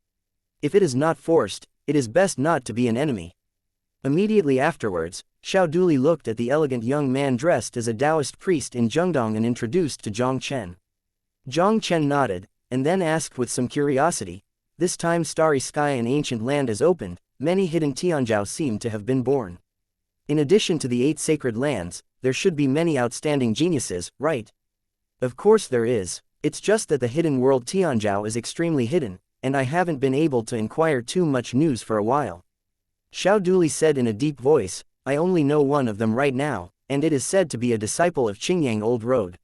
If it is not forced, it is best not to be an enemy. Immediately afterwards, Xiao Duli looked at the elegant young man dressed as a Taoist priest in Zhengdong and introduced to Jiang Chen. Jiang Chen nodded, and then asked with some curiosity, this time starry sky and ancient land is opened, many hidden Tianzhao seem to have been born. In addition to the 8 sacred lands, there should be many outstanding geniuses, right? Of course there is, it's just that the hidden world Tianzhao is extremely hidden, and I haven't been able to inquire too much news for a while. Xiao Duli said in a deep voice, I only know one of them right now, and it is said to be a disciple of Qingyang Old Road.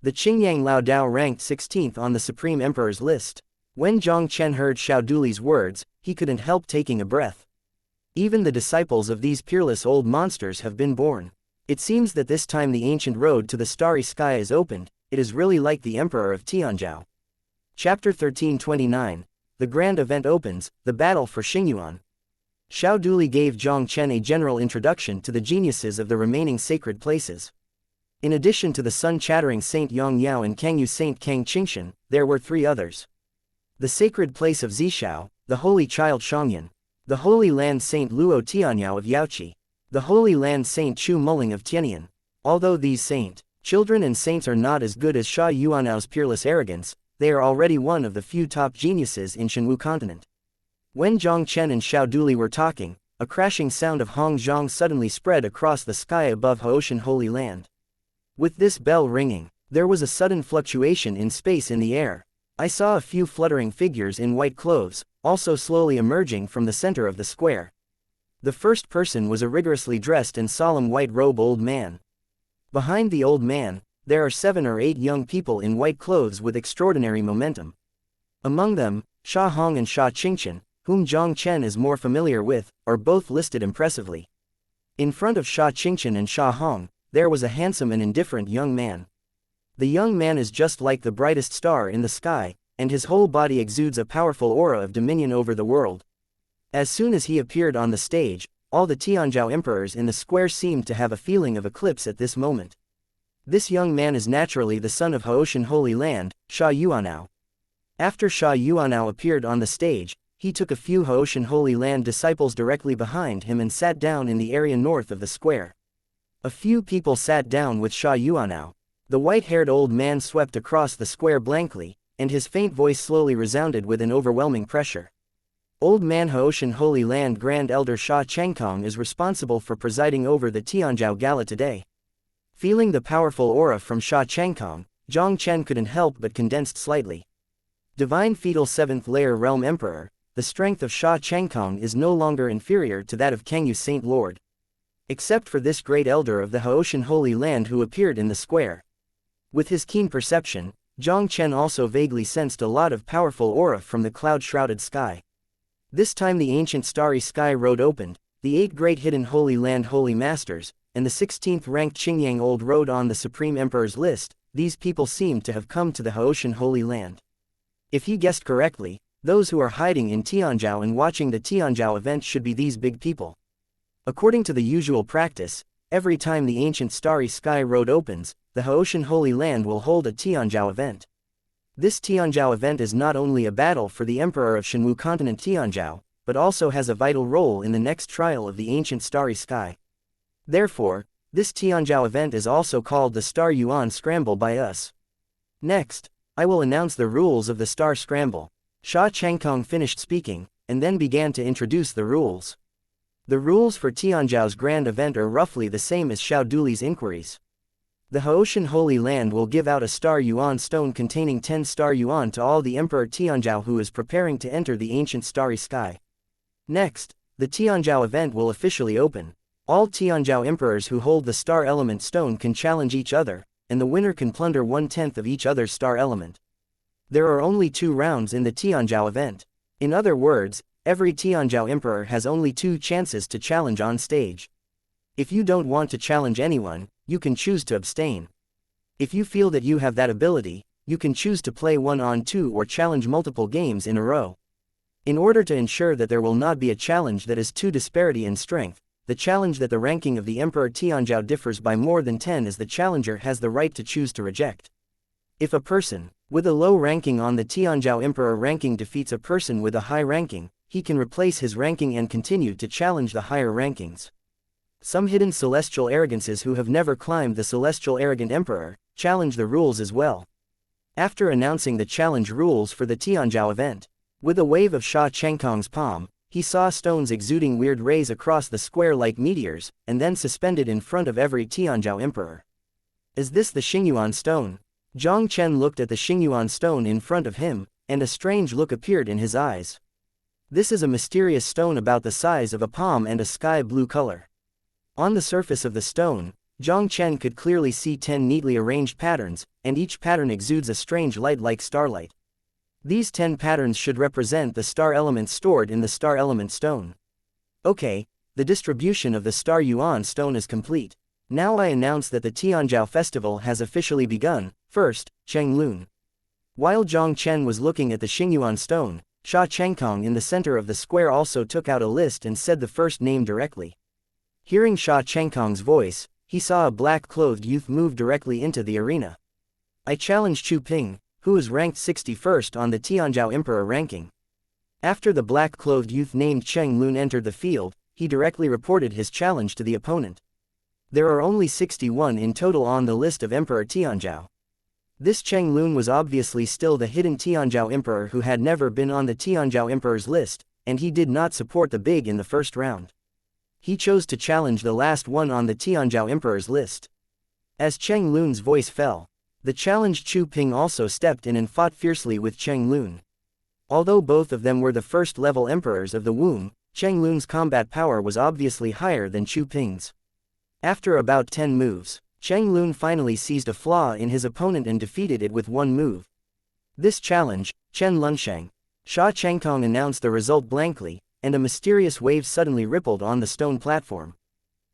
The Qingyang Lao Dao ranked 16th on the Supreme Emperor's list. When Jiang Chen heard Xiao Duli's words, he couldn't help taking a breath. Even the disciples of these peerless old monsters have been born. It seems that this time the ancient road to the starry sky is opened, it is really like the Emperor of Tianzhao. Chapter 1329. The grand event opens, the battle for Xingyuan. Xiao Duli gave Jiang Chen a general introduction to the geniuses of the remaining sacred places. In addition to the sun-chattering Saint Yang Yao and Kangyu Saint Kang Qingshan, there were 3 others. The sacred place of Zishao, the holy child Shangyan. The holy land Saint Luo Tianyao of Yaoqi. The holy land Saint Chu Muling of Tianyan. Although these saint, children and saints are not as good as Sha Yuanao's peerless arrogance, they are already one of the few top geniuses in Shenwu continent. When Jiang Chen and Xiao Duli were talking, a crashing sound of Hong Zhang suddenly spread across the sky above Haoshan Holy Land. With this bell ringing, there was a sudden fluctuation in space in the air. I saw a few fluttering figures in white clothes, also slowly emerging from the center of the square. The first person was a rigorously dressed and solemn white-robe old man. Behind the old man, there are 7 or 8 young people in white clothes with extraordinary momentum. Among them, Sha Hong and Sha Qingchen, whom Jiang Chen is more familiar with, are both listed impressively. In front of Sha Qingchen and Sha Hong, there was a handsome and indifferent young man. The young man is just like the brightest star in the sky, and his whole body exudes a powerful aura of dominion over the world. As soon as he appeared on the stage, all the Tianzhao emperors in the square seemed to have a feeling of eclipse at this moment. This young man is naturally the son of Haoshan Holy Land, Sha Yuanao. After Sha Yuanao appeared on the stage, he took a few Haoshan Holy Land disciples directly behind him and sat down in the area north of the square. A few people sat down with Sha Yuanao. The white-haired old man swept across the square blankly, and his faint voice slowly resounded with an overwhelming pressure. Old Man Haoshan Holy Land Grand Elder Sha Chengkong is responsible for presiding over the Tianzhao Gala today. Feeling the powerful aura from Sha Chengkong, Jiang Chen couldn't help but condensed slightly. Divine Fetal 7th Layer Realm Emperor, the strength of Sha Chengkong is no longer inferior to that of Kangyu Saint Lord. Except for this great elder of the Haoshan Holy Land who appeared in the square. With his keen perception, Jiang Chen also vaguely sensed a lot of powerful aura from the cloud-shrouded sky. This time the ancient starry sky road opened, the 8 great hidden Holy Land Holy Masters, and the 16th ranked Qingyang Old rode on the Supreme Emperor's list. These people seemed to have come to the Haoshan Holy Land. If he guessed correctly, those who are hiding in Tianzhao and watching the Tianzhao event should be these big people. According to the usual practice, every time the ancient starry sky road opens, the Haoshan Holy Land will hold a Tianzhao event. This Tianzhao event is not only a battle for the Emperor of Shenwu Continent Tianzhao, but also has a vital role in the next trial of the ancient starry sky. Therefore, this Tianzhao event is also called the Star Yuan Scramble by us. Next, I will announce the rules of the Star Scramble. Sha Chengkong finished speaking, and then began to introduce the rules. The rules for Tianzhao's grand event are roughly the same as Xiao Duli's inquiries. The Haoshan Holy Land will give out a Star Yuan stone containing 10 Star Yuan to all the Emperor Tianzhao who is preparing to enter the ancient starry sky. Next, the Tianzhao event will officially open. All Tianzhao emperors who hold the Star Element stone can challenge each other, and the winner can plunder 1/10 of each other's Star Element. There are only 2 rounds in the Tianzhao event. In other words, every Tianzhao emperor has only 2 chances to challenge on stage. If you don't want to challenge anyone, you can choose to abstain. If you feel that you have that ability, you can choose to play 1-on-2 or challenge multiple games in a row. In order to ensure that there will not be a challenge that is too disparity in strength, the challenge that the ranking of the Emperor Tianzhao differs by more than 10 is the challenger has the right to choose to reject. If a person with a low ranking on the Tianzhao Emperor ranking defeats a person with a high ranking, he can replace his ranking and continue to challenge the higher rankings. Some hidden celestial arrogances who have never climbed the celestial arrogant emperor, challenge the rules as well. After announcing the challenge rules for the Tianzhao event, with a wave of Sha Chengkong's palm, he saw stones exuding weird rays across the square like meteors, and then suspended in front of every Tianzhao emperor. Is this the Xingyuan stone? Jiang Chen looked at the Xingyuan stone in front of him, and a strange look appeared in his eyes. This is a mysterious stone about the size of a palm and a sky blue color. On the surface of the stone, Jiang Chen could clearly see 10 neatly arranged patterns, and each pattern exudes a strange light like starlight. These 10 patterns should represent the star elements stored in the star element stone. Okay, the distribution of the Star Yuan stone is complete. Now I announce that the Tianzhao festival has officially begun. First, Cheng Lun. While Jiang Chen was looking at the Xingyuan stone, Sha Chengkong in the center of the square also took out a list and said the first name directly. Hearing Sha Chengkong's voice, he saw a black-clothed youth move directly into the arena. I challenge Chu Ping, who was ranked 61st on the Tianzhou Emperor ranking. After the black-clothed youth named Cheng Lun entered the field, he directly reported his challenge to the opponent. There are only 61 in total on the list of Emperor Tianzhou. This Cheng Lun was obviously still the hidden Tianzhou Emperor who had never been on the Tianzhou Emperor's list, and he did not support the big in the first round. He chose to challenge the last one on the Tianzhou Emperor's list. As Cheng Lun's voice fell, the challenged Chu Ping also stepped in and fought fiercely with Cheng Lun. Although both of them were the first-level emperors of the womb, Cheng Lun's combat power was obviously higher than Chu Ping's. After about 10 moves, Cheng Lun finally seized a flaw in his opponent and defeated it with one move. This challenge, Chen Lunsheng. Sha Changtong announced the result blankly, and a mysterious wave suddenly rippled on the stone platform.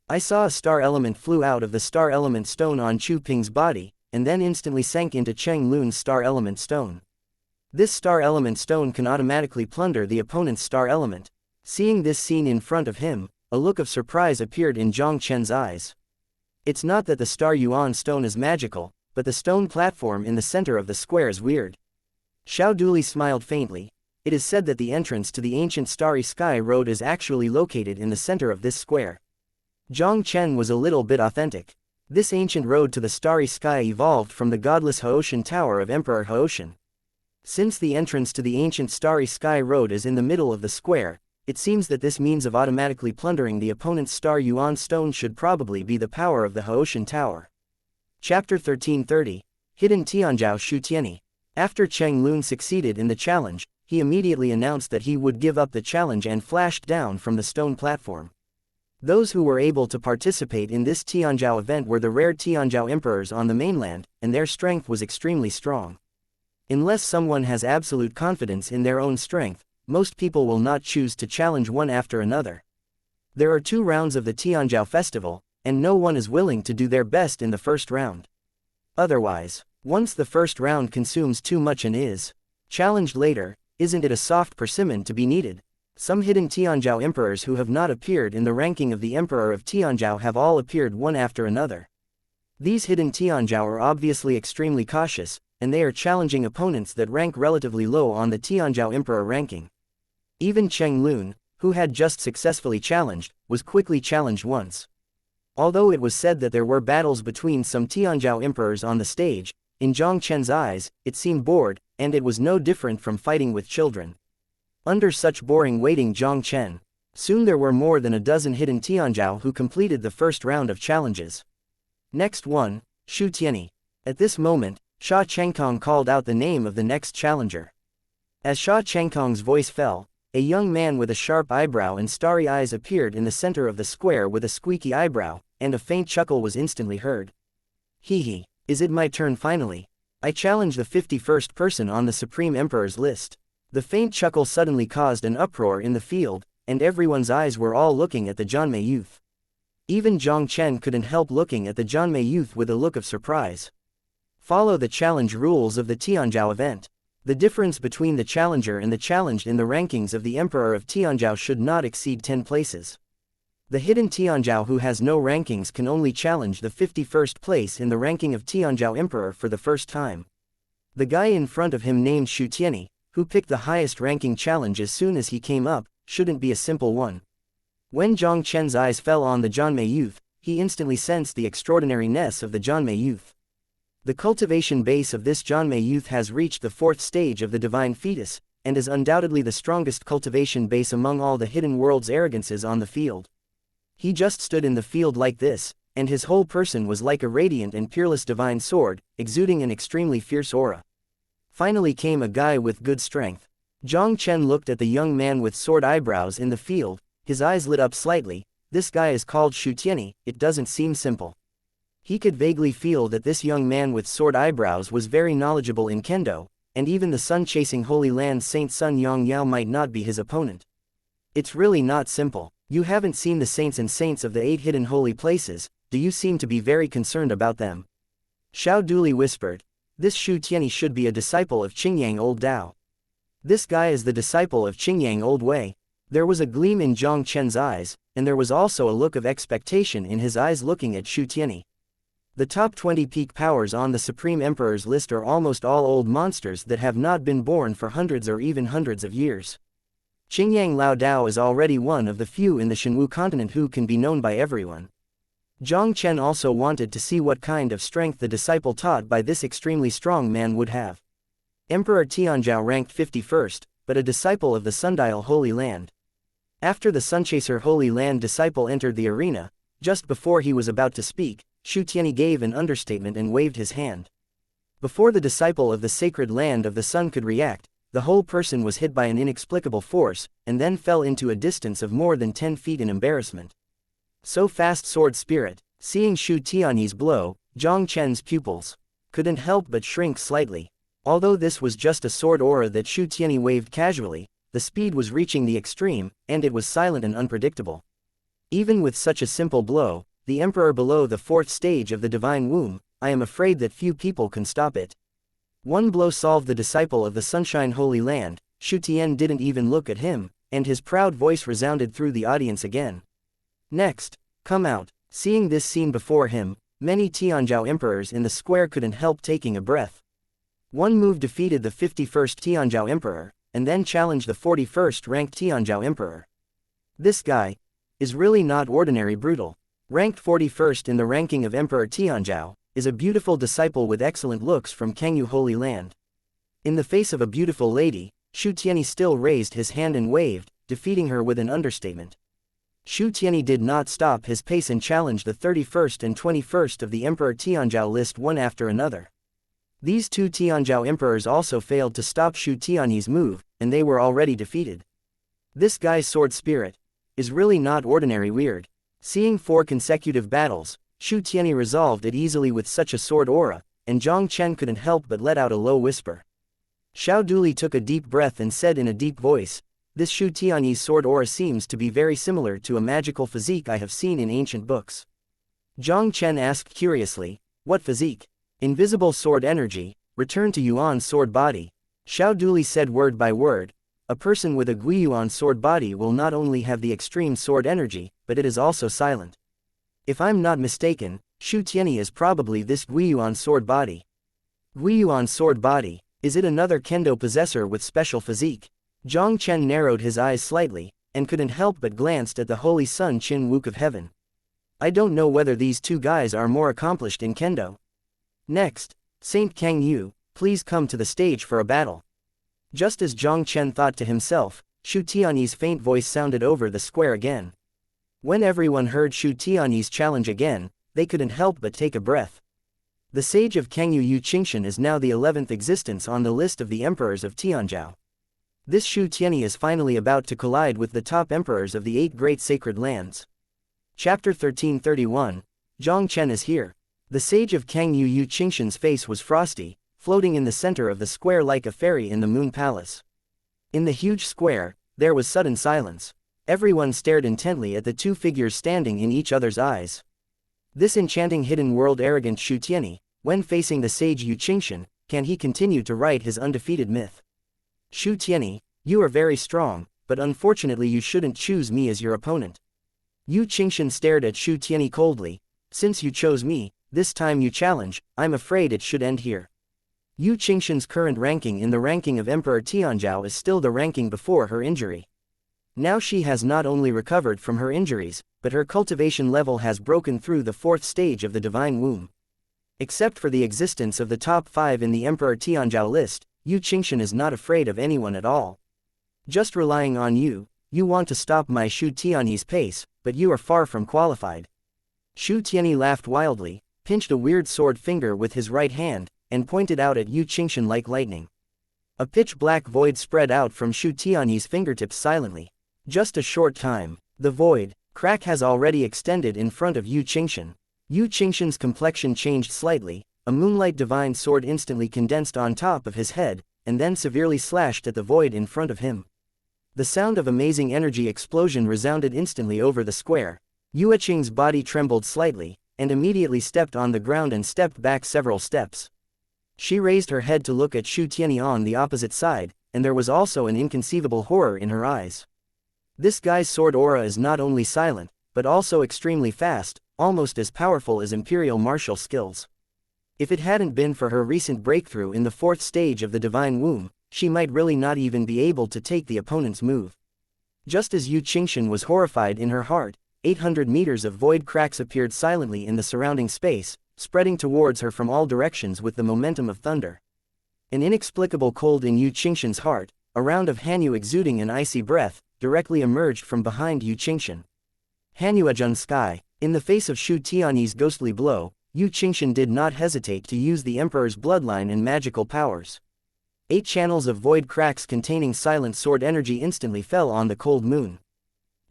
I saw a star element flew out of the star element stone on Chu Ping's body, and then instantly sank into Cheng Lun's star element stone. This star element stone can automatically plunder the opponent's star element. Seeing this scene in front of him, a look of surprise appeared in Jiang Chen's eyes. It's not that the star yuan stone is magical, but the stone platform in the center of the square is weird. Xiao Duli smiled faintly. It is said that the entrance to the ancient Starry Sky Road is actually located in the center of this square. Jiang Chen was a little bit authentic. This ancient road to the Starry Sky evolved from the godless Haoshan Tower of Emperor Haoshan. Since the entrance to the ancient Starry Sky Road is in the middle of the square, it seems that this means of automatically plundering the opponent's star yuan stone should probably be the power of the Haoshan Tower. Chapter 1330, Hidden Tianzhou Shu Tianyi. After Cheng Lun succeeded in the challenge, he immediately announced that he would give up the challenge and flashed down from the stone platform. Those who were able to participate in this Tianzhou event were the rare Tianzhou emperors on the mainland, and their strength was extremely strong. Unless someone has absolute confidence in their own strength, most people will not choose to challenge one after another. There are 2 rounds of the Tianzhou festival, and no one is willing to do their best in the first round. Otherwise, once the first round consumes too much and is challenged later, isn't it a soft persimmon to be needed? Some hidden Tianzhou emperors who have not appeared in the ranking of the Emperor of Tianzhou have all appeared one after another. These hidden Tianzhou are obviously extremely cautious, and they are challenging opponents that rank relatively low on the Tianzhou Emperor ranking. Even Cheng Lun, who had just successfully challenged, was quickly challenged once. Although it was said that there were battles between some Tianzhou emperors on the stage, in Jiang Chen's eyes, it seemed bored, and it was no different from fighting with children. Under such boring waiting Jiang Chen, soon there were more than a dozen hidden Tianzhou who completed the first round of challenges. Next one, Shu Tianyi. At this moment, Sha Changtong called out the name of the next challenger. As Sha Changtong's voice fell, a young man with a sharp eyebrow and starry eyes appeared in the center of the square with a squeaky eyebrow, and a faint chuckle was instantly heard. Hee hee, is it my turn finally? I challenge the 51st person on the Supreme Emperor's list. The faint chuckle suddenly caused an uproar in the field, and everyone's eyes were all looking at the Jianmei youth. Even Jiang Chen couldn't help looking at the Jianmei youth with a look of surprise. Follow the challenge rules of the Tianzhou event. The difference between the challenger and the challenged in the rankings of the Emperor of Tianzhou should not exceed 10 places. The hidden Tianzhou who has no rankings can only challenge the 51st place in the ranking of Tianzhou Emperor for the first time. The guy in front of him named Shu Tianyi, who picked the highest ranking challenge as soon as he came up, shouldn't be a simple one. When Jiang Chen's eyes fell on the Jianmei youth, he instantly sensed the extraordinariness of the Jianmei youth. The cultivation base of this Jianmei youth has reached the 4th stage of the divine fetus, and is undoubtedly the strongest cultivation base among all the hidden world's arrogances on the field. He just stood in the field like this, and his whole person was like a radiant and peerless divine sword, exuding an extremely fierce aura. Finally came a guy with good strength. Jiang Chen looked at the young man with sword eyebrows in the field, his eyes lit up slightly. This guy is called Shu Tianyi. It doesn't seem simple. He could vaguely feel that this young man with sword eyebrows was very knowledgeable in kendo, and even the sun-chasing Holy Land Saint Sun Yang Yao might not be his opponent. It's really not simple. You haven't seen the saints and saints of the 8 hidden holy places, do you seem to be very concerned about them? Xiao Duli whispered. This Shu Tianyi should be a disciple of Qingyang Old Dao. This guy is the disciple of Qingyang Old Wei. There was a gleam in Jiang Chen's eyes, and there was also a look of expectation in his eyes looking at Shu Tianyi. The top 20 peak powers on the Supreme Emperor's list are almost all old monsters that have not been born for hundreds or even hundreds of years. Qingyang Lao Dao is already one of the few in the Shenwu continent who can be known by everyone. Jiang Chen also wanted to see what kind of strength the disciple taught by this extremely strong man would have. Emperor Tianzhao ranked 51st, but a disciple of the Sundial Holy Land. After the Sunchaser Holy Land disciple entered the arena, just before he was about to speak, Shu Tianyi gave an understatement and waved his hand. Before the disciple of the sacred land of the sun could react, the whole person was hit by an inexplicable force, and then fell into a distance of more than 10 feet in embarrassment. So fast sword spirit. Seeing Shu Tianyi's blow, Jiang Chen's pupils couldn't help but shrink slightly. Although this was just a sword aura that Shu Tianyi waved casually, the speed was reaching the extreme, and it was silent and unpredictable. Even with such a simple blow, the emperor below the 4th stage of the divine womb, I am afraid that few people can stop it. One blow solved the disciple of the Sunshine Holy Land. Shu Tian didn't even look at him, and his proud voice resounded through the audience again. Next, come out. Seeing this scene before him, many Tianzhao emperors in the square couldn't help taking a breath. One move defeated the 51st Tianzhao emperor, and then challenged the 41st ranked Tianzhao emperor. This guy is really not ordinary brutal. Ranked 41st in the ranking of Emperor Tianzhao, is a beautiful disciple with excellent looks from Kangyu Holy Land. In the face of a beautiful lady, Shu Tianyi still raised his hand and waved, defeating her with an understatement. Shu Tianyi did not stop his pace and challenged the 31st and 21st of the Emperor Tianzhao list one after another. These two Tianzhao emperors also failed to stop Shu Tianyi's move, and they were already defeated. This guy's sword spirit is really not ordinary weird. Seeing 4 consecutive battles, Shu Tianyi resolved it easily with such a sword aura, and Jiang Chen couldn't help but let out a low whisper. Xiao Duli took a deep breath and said in a deep voice, "This Shu Tianyi's sword aura seems to be very similar to a magical physique I have seen in ancient books." Jiang Chen asked curiously, "What physique?" "Invisible sword energy, return to Yuan's sword body." Xiao Duli said word by word, "A person with a Guiyuan sword body will not only have the extreme sword energy, but it is also silent. If I'm not mistaken, Shu Tianyi is probably this Guiyuan sword body." Guiyuan sword body, is it another kendo possessor with special physique? Jiang Chen narrowed his eyes slightly, and couldn't help but glanced at the holy sun Qin Wook of heaven. I don't know whether these two guys are more accomplished in kendo. Next, Saint Kang Yu, please come to the stage for a battle. Just as Jiang Chen thought to himself, Shu Tianyi's faint voice sounded over the square again. When everyone heard Shu Tianyi's challenge again, they couldn't help but take a breath. The sage of Kangyu Yu Qingshan is now the 11th existence on the list of the emperors of Tianzhao. This Shu Tianyi is finally about to collide with the top emperors of the 8 great sacred lands. Chapter 1331, Jiang Chen is here. The sage of Kangyu Yu Qingshan's face was frosty, floating in the center of the square like a fairy in the moon palace. In the huge square, there was sudden silence. Everyone stared intently at the two figures standing in each other's eyes. This enchanting hidden world arrogant Shu Tianyi, when facing the sage Yu Qingshan, can he continue to write his undefeated myth? Shu Tianyi, you are very strong, but unfortunately you shouldn't choose me as your opponent. Yu Qingshan stared at Shu Tianyi coldly. Since you chose me, this time you challenge, I'm afraid it should end here. Yu Qingshan's current ranking in the ranking of Emperor Tianzhao is still the ranking before her injury. Now she has not only recovered from her injuries, but her cultivation level has broken through the 4th stage of the divine womb. Except for the existence of the top 5 in the Emperor Tianzhao list, Yu Qingshan is not afraid of anyone at all. Just relying on you, you want to stop my Shu Tianyi's pace, but you are far from qualified. Shu Tianyi laughed wildly, pinched a weird sword finger with his right hand, and pointed out at Yu Qingshan like lightning. A pitch-black void spread out from Shu Tianyi's fingertips silently. Just a short time, the void crack has already extended in front of Yu Qingshan. Yu Qingshan's complexion changed slightly, a moonlight divine sword instantly condensed on top of his head, and then severely slashed at the void in front of him. The sound of amazing energy explosion resounded instantly over the square. Yu Qing's body trembled slightly, and immediately stepped on the ground and stepped back several steps. She raised her head to look at Shu Tianyi on the opposite side, and there was also an inconceivable horror in her eyes. This guy's sword aura is not only silent, but also extremely fast, almost as powerful as imperial martial skills. If it hadn't been for her recent breakthrough in the 4th stage of the divine womb, she might really not even be able to take the opponent's move. Just as Xianxia was horrified in her heart, 800 meters of void cracks appeared silently in the surrounding space, spreading towards her from all directions with the momentum of thunder. An inexplicable cold in Xianxia's heart, a round of Hanyu exuding an icy breath, directly emerged from behind Xianxia. Hanyu sky. In the face of Shu Tianyi's ghostly blow, Xianxia did not hesitate to use the Emperor's bloodline and magical powers. 8 channels of void cracks containing silent sword energy instantly fell on the cold moon.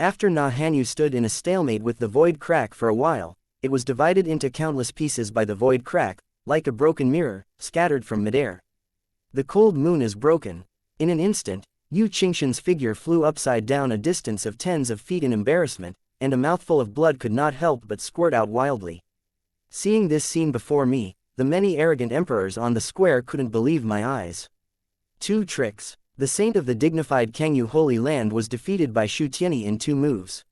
After Hanyu stood in a stalemate with the void crack for a while, it was divided into countless pieces by the void crack, like a broken mirror, scattered from midair. The cold moon is broken. In an instant, Xianxia's figure flew upside down a distance of tens of feet in embarrassment, and a mouthful of blood could not help but squirt out wildly. Seeing this scene before me, the many arrogant emperors on the square couldn't believe my eyes. 2 tricks. The saint of the dignified Kangyu Holy Land was defeated by Shu Tianyi in 2 moves.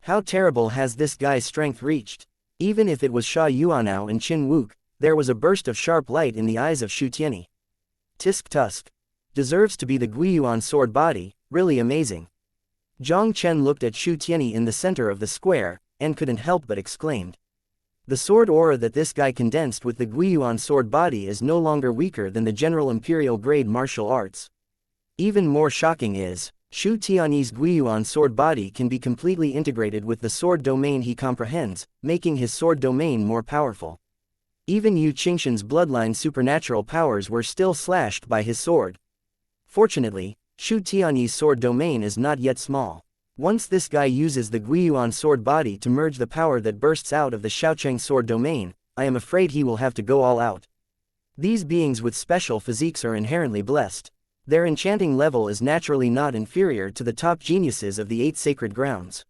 How terrible has this guy's strength reached? Even if it was Sha Yuanao and Qin Wuk, there was a burst of sharp light in the eyes of Shu Tianyi. Tisk tusk. Deserves to be the Guiyuan sword body, really amazing. Jiang Chen looked at Shu Tianyi in the center of the square, and couldn't help but exclaimed. The sword aura that this guy condensed with the Guiyuan sword body is no longer weaker than the general imperial grade martial arts. Even more shocking is, Shu Tianyi's Guiyuan sword body can be completely integrated with the sword domain he comprehends, making his sword domain more powerful. Even Xianxia's bloodline supernatural powers were still slashed by his sword. Fortunately, Shu Tianyi's sword domain is not yet small. Once this guy uses the Guiyuan sword body to merge the power that bursts out of the Xiaocheng sword domain, I am afraid he will have to go all out. These beings with special physiques are inherently blessed. Their enchanting level is naturally not inferior to the top geniuses of the 8 sacred grounds.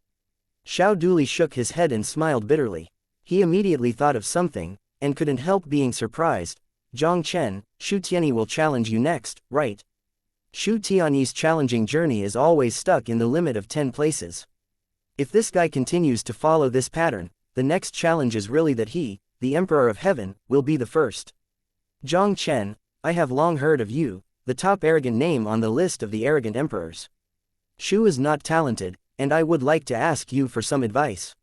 Xiao Duli shook his head and smiled bitterly. He immediately thought of something, and couldn't help being surprised. Jiang Chen, Shu Tianyi will challenge you next, right? Shu Tianyi's challenging journey is always stuck in the limit of 10 places. If this guy continues to follow this pattern, the next challenge is really that he, the Emperor of Heaven, will be the first. Jiang Chen, I have long heard of you, the top arrogant name on the list of the arrogant emperors. Shu is not talented, and I would like to ask you for some advice.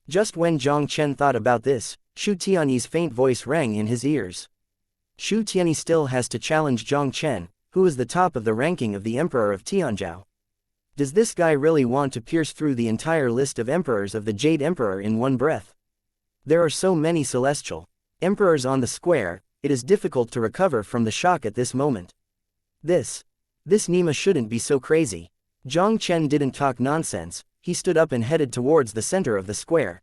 Just when Jiang Chen thought about this, Shu Tianyi's faint voice rang in his ears. Shu Tianyi still has to challenge Jiang Chen, who is the top of the ranking of the Emperor of Tianzhou. Does this guy really want to pierce through the entire list of emperors of the Jade Emperor in one breath? There are so many celestial emperors on the square, it is difficult to recover from the shock at this moment. This Nima shouldn't be so crazy. Jiang Chen didn't talk nonsense, he stood up and headed towards the center of the square.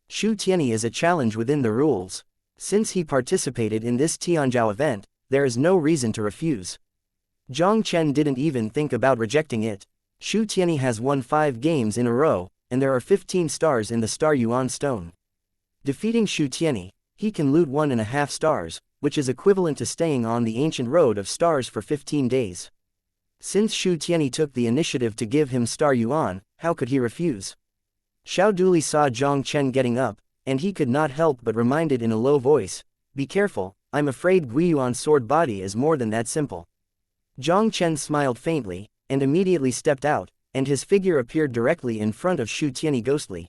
Shu Tianyi is a challenge within the rules. Since he participated in this Tianzhou event, there is no reason to refuse. Jiang Chen didn't even think about rejecting it. Shu Tianyi has won 5 games in a row, and there are 15 stars in the Star Yuan Stone. Defeating Shu Tianyi, he can loot 1.5 stars, which is equivalent to staying on the ancient road of stars for 15 days. Since Shu Tianyi took the initiative to give him Star Yuan, how could he refuse? Xiao Duli saw Jiang Chen getting up, and he could not help but reminded in a low voice, "Be careful, I'm afraid Guiyuan's sword body is more than that simple." Jiang Chen smiled faintly, and immediately stepped out, and his figure appeared directly in front of Shu Tianyi ghostly.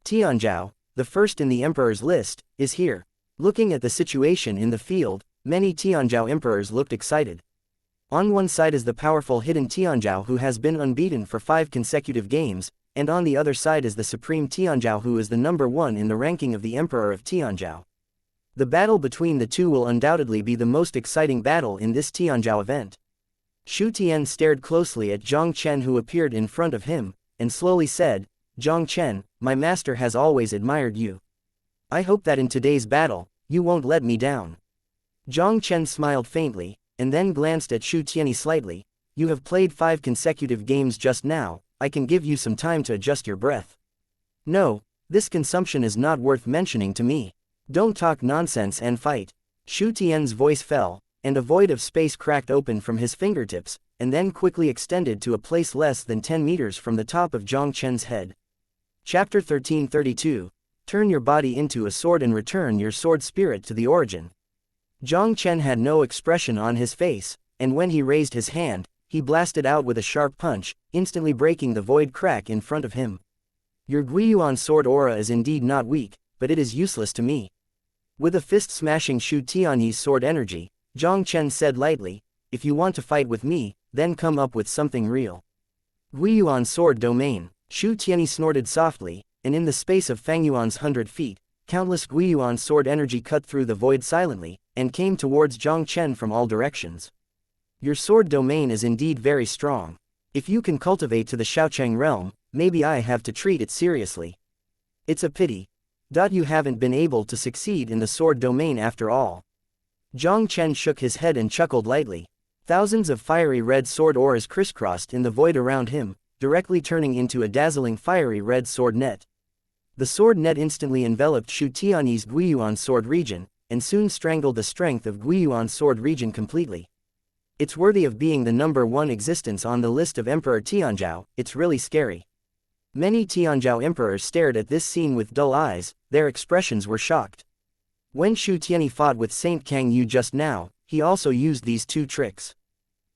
Tianzhou, the first in the emperor's list, is here. Looking at the situation in the field, many Tianzhou emperors looked excited. On one side is the powerful hidden Tianzhou who has been unbeaten for 5 consecutive games, and on the other side is the supreme Tianzhou who is the number 1 in the ranking of the Emperor of Tianzhou. The battle between the two will undoubtedly be the most exciting battle in this Tianzhou event. Shu Tian stared closely at Jiang Chen who appeared in front of him, and slowly said, "Jiang Chen, my master has always admired you. I hope that in today's battle, you won't let me down." Jiang Chen smiled faintly, and then glanced at Shu Tianyi slightly. "You have played 5 consecutive games just now, I can give you some time to adjust your breath." "No, this consumption is not worth mentioning to me. Don't talk nonsense and fight." Shu Tian's voice fell, and a void of space cracked open from his fingertips, and then quickly extended to a place less than 10 meters from the top of Jiang Chen's head. Chapter 1332. Turn your body into a sword and return your sword spirit to the origin. Jiang Chen had no expression on his face, and when he raised his hand, he blasted out with a sharp punch, instantly breaking the void crack in front of him. Your Guiyuan sword aura is indeed not weak, but it is useless to me. With a fist smashing Shu Tianyi's sword energy, Jiang Chen said lightly, if you want to fight with me, then come up with something real. Guiyuan sword domain. Shu Tianyi snorted softly, and in the space of Fangyuan's 100 feet, countless Guiyuan sword energy cut through the void silently, and came towards Jiang Chen from all directions. Your sword domain is indeed very strong. If you can cultivate to the Xiaocheng realm, maybe I have to treat it seriously. It's a pity. You haven't been able to succeed in the sword domain after all. Jiang Chen shook his head and chuckled lightly. Thousands of fiery red sword auras crisscrossed in the void around him, directly turning into a dazzling fiery red sword net. The sword net instantly enveloped Shu Tianyi's Guiyuan sword region, and soon strangled the strength of Guiyuan sword region completely. It's worthy of being the #1 existence on the list of Emperor Tianzhou. It's really scary. Many Tianzhou emperors stared at this scene with dull eyes, their expressions were shocked. When Shu Tianyi fought with Saint Kangyu just now, he also used these two tricks.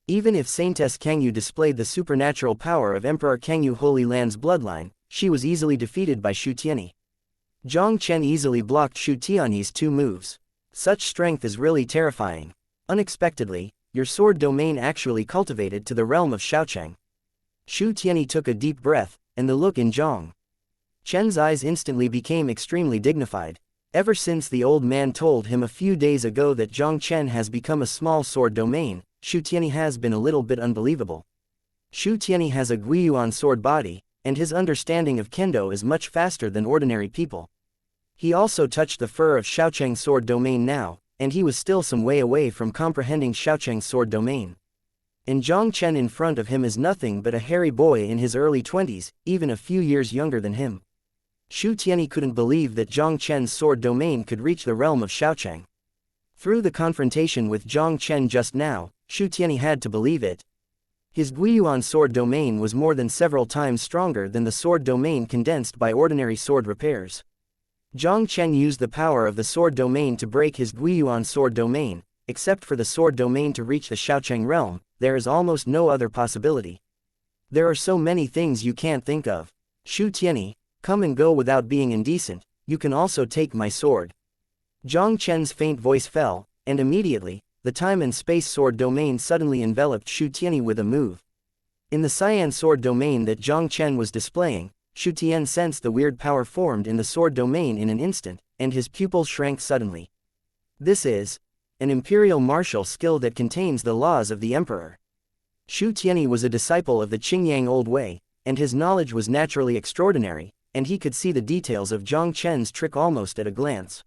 Even if Saintess Kangyu displayed the supernatural power of Emperor Kangyu Holy Land's bloodline, she was easily defeated by Shu Tianyi. Jiang Chen easily blocked Shu Tianyi's two moves. Such strength is really terrifying. Unexpectedly, your sword domain actually cultivated to the realm of Xiaocheng. Shu Tianyi took a deep breath, and the look in Jiang Chen's eyes instantly became extremely dignified. Ever since the old man told him a few days ago that Jiang Chen has become a small sword domain, Shu Tianyi has been a little bit unbelievable. Shu Tianyi has a Guiyuan sword body, and his understanding of kendo is much faster than ordinary people. He also touched the fur of Xiaocheng's sword domain now, and he was still some way away from comprehending Xiaocheng's sword domain. And Jiang Chen in front of him is nothing but a hairy boy in his early 20s, even a few years younger than him. Shu Tianyi couldn't believe that Jiang Chen's sword domain could reach the realm of Xiaocheng. Through the confrontation with Jiang Chen just now, Shu Tianyi had to believe it. His Guiyuan sword domain was more than several times stronger than the sword domain condensed by ordinary sword repairs. Jiang Chen used the power of the sword domain to break his Guiyuan sword domain. Except for the sword domain to reach the Xiaocheng realm, there is almost no other possibility. There are so many things you can't think of. Shu Tianyi, come and go without being indecent, you can also take my sword. Jiang Chen's faint voice fell, and immediately, the time and space sword domain suddenly enveloped Shu Tianyi with a move. In the cyan sword domain that Jiang Chen was displaying, Shu Tianyi sensed the weird power formed in the sword domain in an instant, and his pupils shrank suddenly. This is an imperial martial skill that contains the laws of the emperor. Shu Tianyi was a disciple of the Qingyang old way, and his knowledge was naturally extraordinary, and he could see the details of Jiang Chen's trick almost at a glance.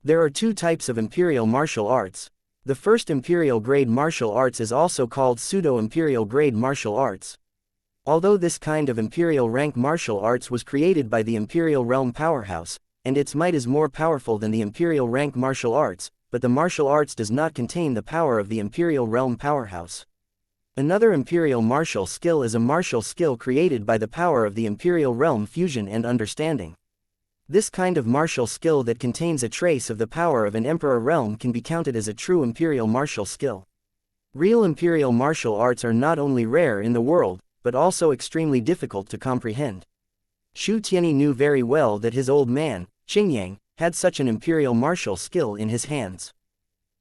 There are two types of imperial martial arts. The first imperial grade martial arts is also called pseudo-imperial grade martial arts. Although this kind of imperial rank martial arts was created by the imperial realm powerhouse, and its might is more powerful than the imperial rank martial arts, but the martial arts does not contain the power of the imperial realm powerhouse. Another imperial martial skill is a martial skill created by the power of the imperial realm fusion and understanding. This kind of martial skill that contains a trace of the power of an emperor realm can be counted as a true imperial martial skill. Real imperial martial arts are not only rare in the world, but also extremely difficult to comprehend. Shu Tianyi knew very well that his old man, Qingyang, had such an imperial martial skill in his hands.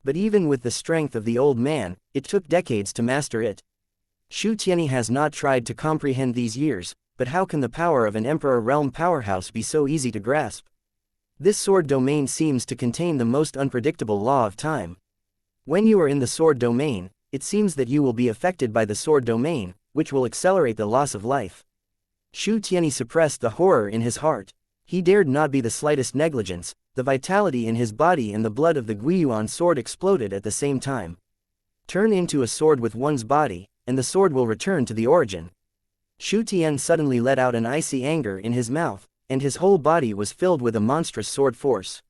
But even with the strength of the old man, it took decades to master it. Shu Tianyi has not tried to comprehend these years, but how can the power of an emperor realm powerhouse be so easy to grasp? This sword domain seems to contain the most unpredictable law of time. When you are in the sword domain, it seems that you will be affected by the sword domain, which will accelerate the loss of life. Shu Tianyi suppressed the horror in his heart. He dared not be the slightest negligence. The vitality in his body and the blood of the Guiyuan sword exploded at the same time. Turn into a sword with one's body, and the sword will return to the origin. Shu Tianyi suddenly let out an icy anger in his mouth, and his whole body was filled with a monstrous sword force.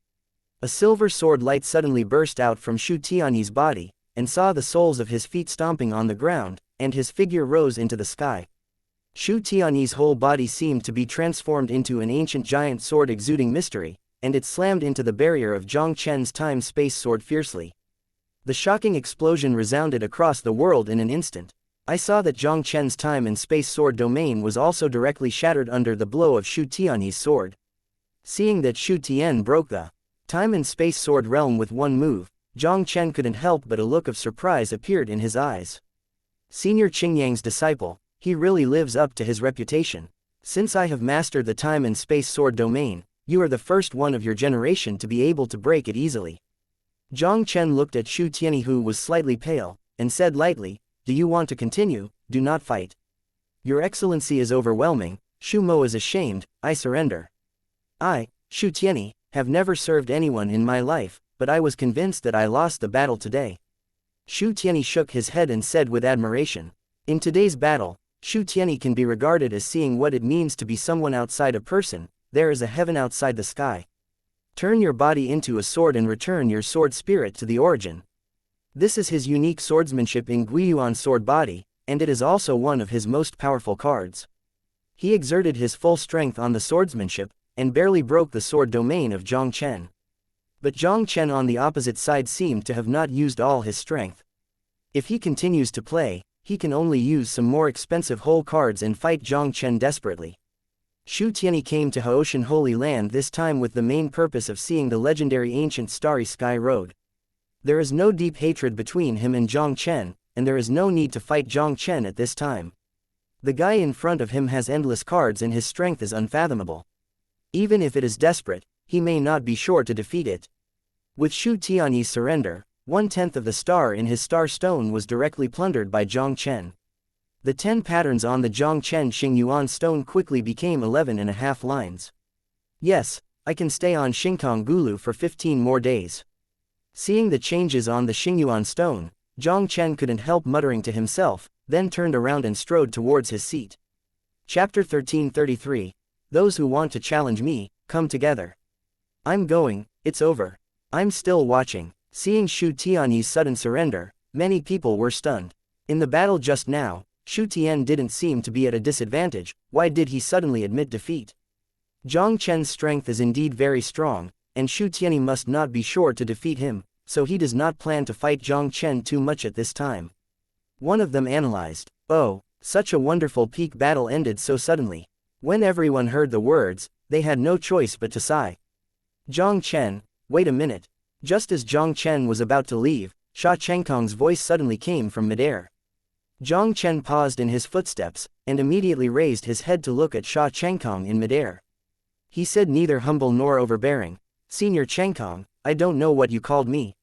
A silver sword light suddenly burst out from Shu Tianyi's body, and saw the soles of his feet stomping on the ground, and his figure rose into the sky. Shu Tianyi's whole body seemed to be transformed into an ancient giant sword exuding mystery, and it slammed into the barrier of Jiang Chen's time-space sword fiercely. The shocking explosion resounded across the world in an instant. I saw that Jiang Chen's time and space sword domain was also directly shattered under the blow of Shu Tianyi's sword. Seeing that Shu Tian broke the time and space sword realm with one move, Jiang Chen couldn't help but a look of surprise appeared in his eyes. Senior Qingyang's disciple, he really lives up to his reputation. Since I have mastered the time and space sword domain, you are the first one of your generation to be able to break it easily. Jiang Chen looked at Shu Tianyi, who was slightly pale, and said lightly, "Do you want to continue? Do not fight. Your excellency is overwhelming. Shu Mo is ashamed. I surrender. I, Shu Tianyi, have never served anyone in my life, but I was convinced that I lost the battle today." Shu Tianyi shook his head and said with admiration, "In today's battle, Shu Tianyi can be regarded as seeing what it means to be someone outside a person. There is a heaven outside the sky. Turn your body into a sword and return your sword spirit to the origin." This is his unique swordsmanship in Guiyuan sword body, and it is also one of his most powerful cards. He exerted his full strength on the swordsmanship, and barely broke the sword domain of Jiang Chen. But Jiang Chen on the opposite side seemed to have not used all his strength. If he continues to play, he can only use some more expensive whole cards and fight Jiang Chen desperately. Shu Tianyi came to Haoshan Holy Land this time with the main purpose of seeing the legendary ancient Starry Sky Road. There is no deep hatred between him and Jiang Chen, and there is no need to fight Jiang Chen at this time. The guy in front of him has endless cards and his strength is unfathomable. Even if it is desperate, he may not be sure to defeat it. With Shu Tianyi's surrender, 1/10 of the star in his star stone was directly plundered by Jiang Chen. The 10 patterns on the Jiang Chen Xingyuan stone quickly became 11.5 lines. Yes, I can stay on Xingkong Gulu for 15 more days. Seeing the changes on the Xingyuan stone, Jiang Chen couldn't help muttering to himself, then turned around and strode towards his seat. Chapter 1333. Those who want to challenge me, come together. I'm going, it's over. I'm still watching. Seeing Shu Tianyi's sudden surrender, many people were stunned. In the battle just now, Shu Tian didn't seem to be at a disadvantage. Why did he suddenly admit defeat? Jiang Chen's strength is indeed very strong, and Shu Tianyi must not be sure to defeat him, so he does not plan to fight Jiang Chen too much at this time. One of them analyzed, "Oh, such a wonderful peak battle ended so suddenly." When everyone heard the words, they had no choice but to sigh. Jiang Chen, wait a minute. Just as Jiang Chen was about to leave, Sha Chengkong's voice suddenly came from midair. Jiang Chen paused in his footsteps, and immediately raised his head to look at Sha Chengkong in midair. He said, neither humble nor overbearing, "Senior Chengkong, I don't know what you called me."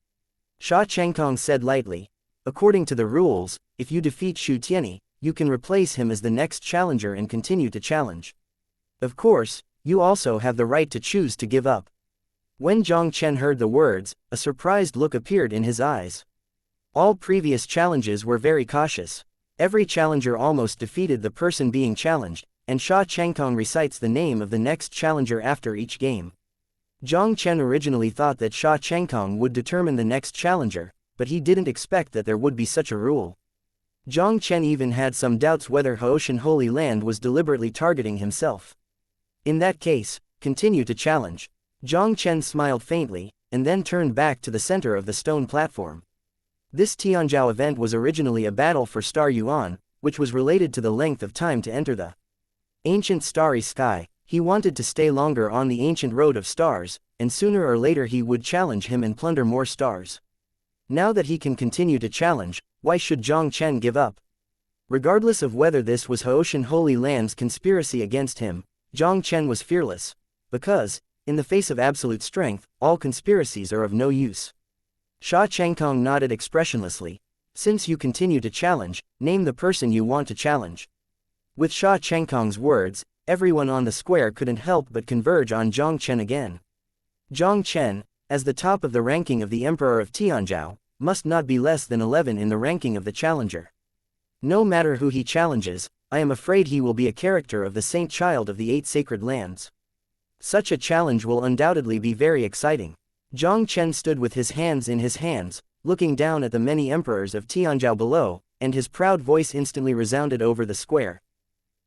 Sha Chengkong said lightly, "According to the rules, if you defeat Shu Tianyi, you can replace him as the next challenger and continue to challenge. Of course, you also have the right to choose to give up." When Jiang Chen heard the words, a surprised look appeared in his eyes. All previous challenges were very cautious. Every challenger almost defeated the person being challenged, and Sha Chengkong recites the name of the next challenger after each game. Jiang Chen originally thought that Sha Chengkong would determine the next challenger, but he didn't expect that there would be such a rule. Jiang Chen even had some doubts whether Haoshan Holy Land was deliberately targeting himself. In that case, continue to challenge. Jiang Chen smiled faintly, and then turned back to the center of the stone platform. This Tianzhao event was originally a battle for Star Yuan, which was related to the length of time to enter the ancient starry sky. He wanted to stay longer on the ancient road of stars, and sooner or later he would challenge him and plunder more stars. Now that he can continue to challenge, why should Jiang Chen give up? Regardless of whether this was Haoshan Holy Land's conspiracy against him, Jiang Chen was fearless, because, in the face of absolute strength, all conspiracies are of no use. Sha Chengkong nodded expressionlessly. "Since you continue to challenge, name the person you want to challenge." With Sha Chengkong's words, everyone on the square couldn't help but converge on Jiang Chen again. Jiang Chen, as the top of the ranking of the Emperor of Tianzhao, must not be less than 11 in the ranking of the challenger. No matter who he challenges, I am afraid he will be a character of the Saint Child of the 8 Sacred Lands. Such a challenge will undoubtedly be very exciting. Jiang Chen stood with his hands in his hands, looking down at the many emperors of Tianzhao below, and his proud voice instantly resounded over the square.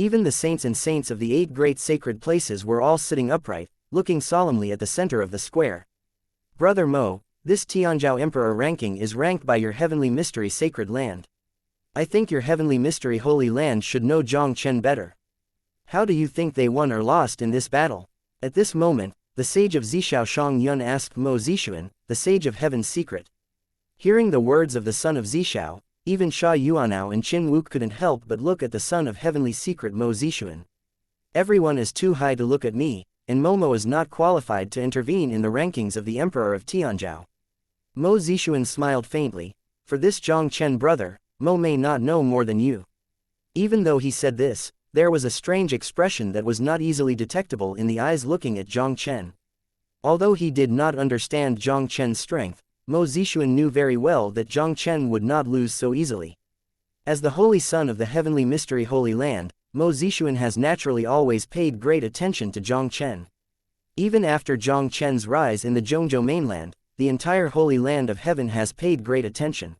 Even the saints and saints of the 8 great sacred places were all sitting upright, looking solemnly at the center of the square. Brother Mo, this Tianzhou Emperor ranking is ranked by your heavenly mystery sacred land. I think your heavenly mystery holy land should know Jiang Chen better. How do you think they won or lost in this battle? At this moment, the sage of Zishao Shang Yun asked Mo Zishuan, the sage of heaven's secret. Hearing the words of the son of Zishao, even Sha Yuanao and Qin Wu couldn't help but look at the son of heavenly secret Mo Zishuan. Everyone is too high to look at me, and Momo is not qualified to intervene in the rankings of the Emperor of Tianzhou. Mo Zishuan smiled faintly. For this Jiang Chen brother, Mo may not know more than you. Even though he said this, there was a strange expression that was not easily detectable in the eyes looking at Jiang Chen. Although he did not understand Jiang Chen's strength, Mo Zishuan knew very well that Jiang Chen would not lose so easily. As the holy son of the heavenly mystery holy land, Mo Zishuan has naturally always paid great attention to Jiang Chen. Even after Jiang Chen's rise in the Zhongzhou mainland, the entire holy land of heaven has paid great attention.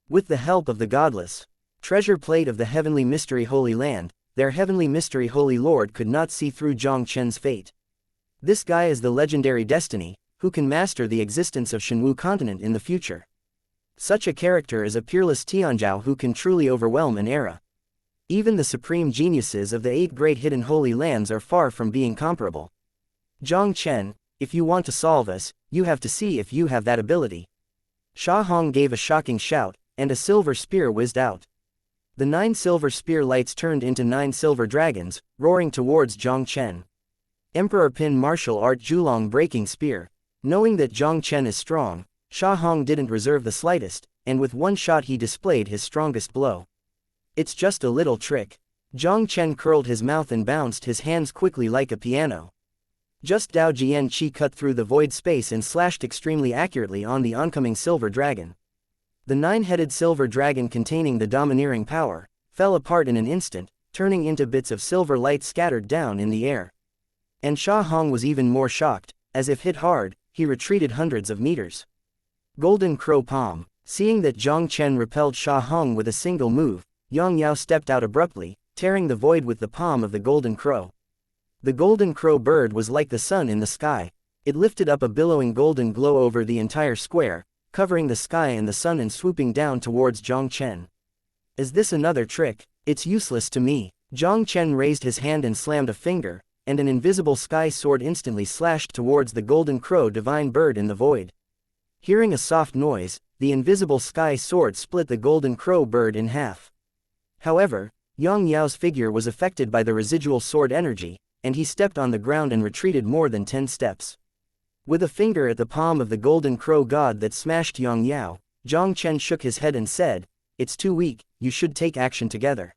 With the help of the godless treasure plate of the heavenly mystery holy land, their heavenly mystery holy lord could not see through Jiang Chen's fate. This guy is the legendary destiny, who can master the existence of Shenwu continent in the future. Such a character is a peerless Tianzhou who can truly overwhelm an era. Even the supreme geniuses of the 8 great hidden holy lands are far from being comparable. Jiang Chen, if you want to solve us, you have to see if you have that ability. Sha Hong gave a shocking shout, and a silver spear whizzed out. The 9 silver spear lights turned into 9 silver dragons, roaring towards Jiang Chen. Emperor Pin martial art Zhulong breaking spear. Knowing that Jiang Chen is strong, Sha Hong didn't reserve the slightest, and with one shot he displayed his strongest blow. It's just a little trick. Jiang Chen curled his mouth and bounced his hands quickly like a piano. Just Dao Jian Qi cut through the void space and slashed extremely accurately on the oncoming silver dragon. The 9-headed silver dragon containing the domineering power fell apart in an instant, turning into bits of silver light scattered down in the air. And Sha Hong was even more shocked. As if hit hard, he retreated hundreds of meters. Golden Crow Palm. Seeing that Jiang Chen repelled Sha Hong with a single move, Yang Yao stepped out abruptly, tearing the void with the palm of the Golden Crow. The Golden Crow bird was like the sun in the sky. It lifted up a billowing golden glow over the entire square, covering the sky and the sun and swooping down towards Jiang Chen. Is this another trick? It's useless to me. Jiang Chen raised his hand and slammed a finger, and an invisible sky sword instantly slashed towards the Golden Crow divine bird in the void. Hearing a soft noise, the invisible sky sword split the Golden Crow bird in half. However, Yang Yao's figure was affected by the residual sword energy, and he stepped on the ground and retreated more than 10 steps. With a finger at the palm of the Golden Crow god that smashed Yang Yao, Jiang Chen shook his head and said, "It's too weak, you should take action together."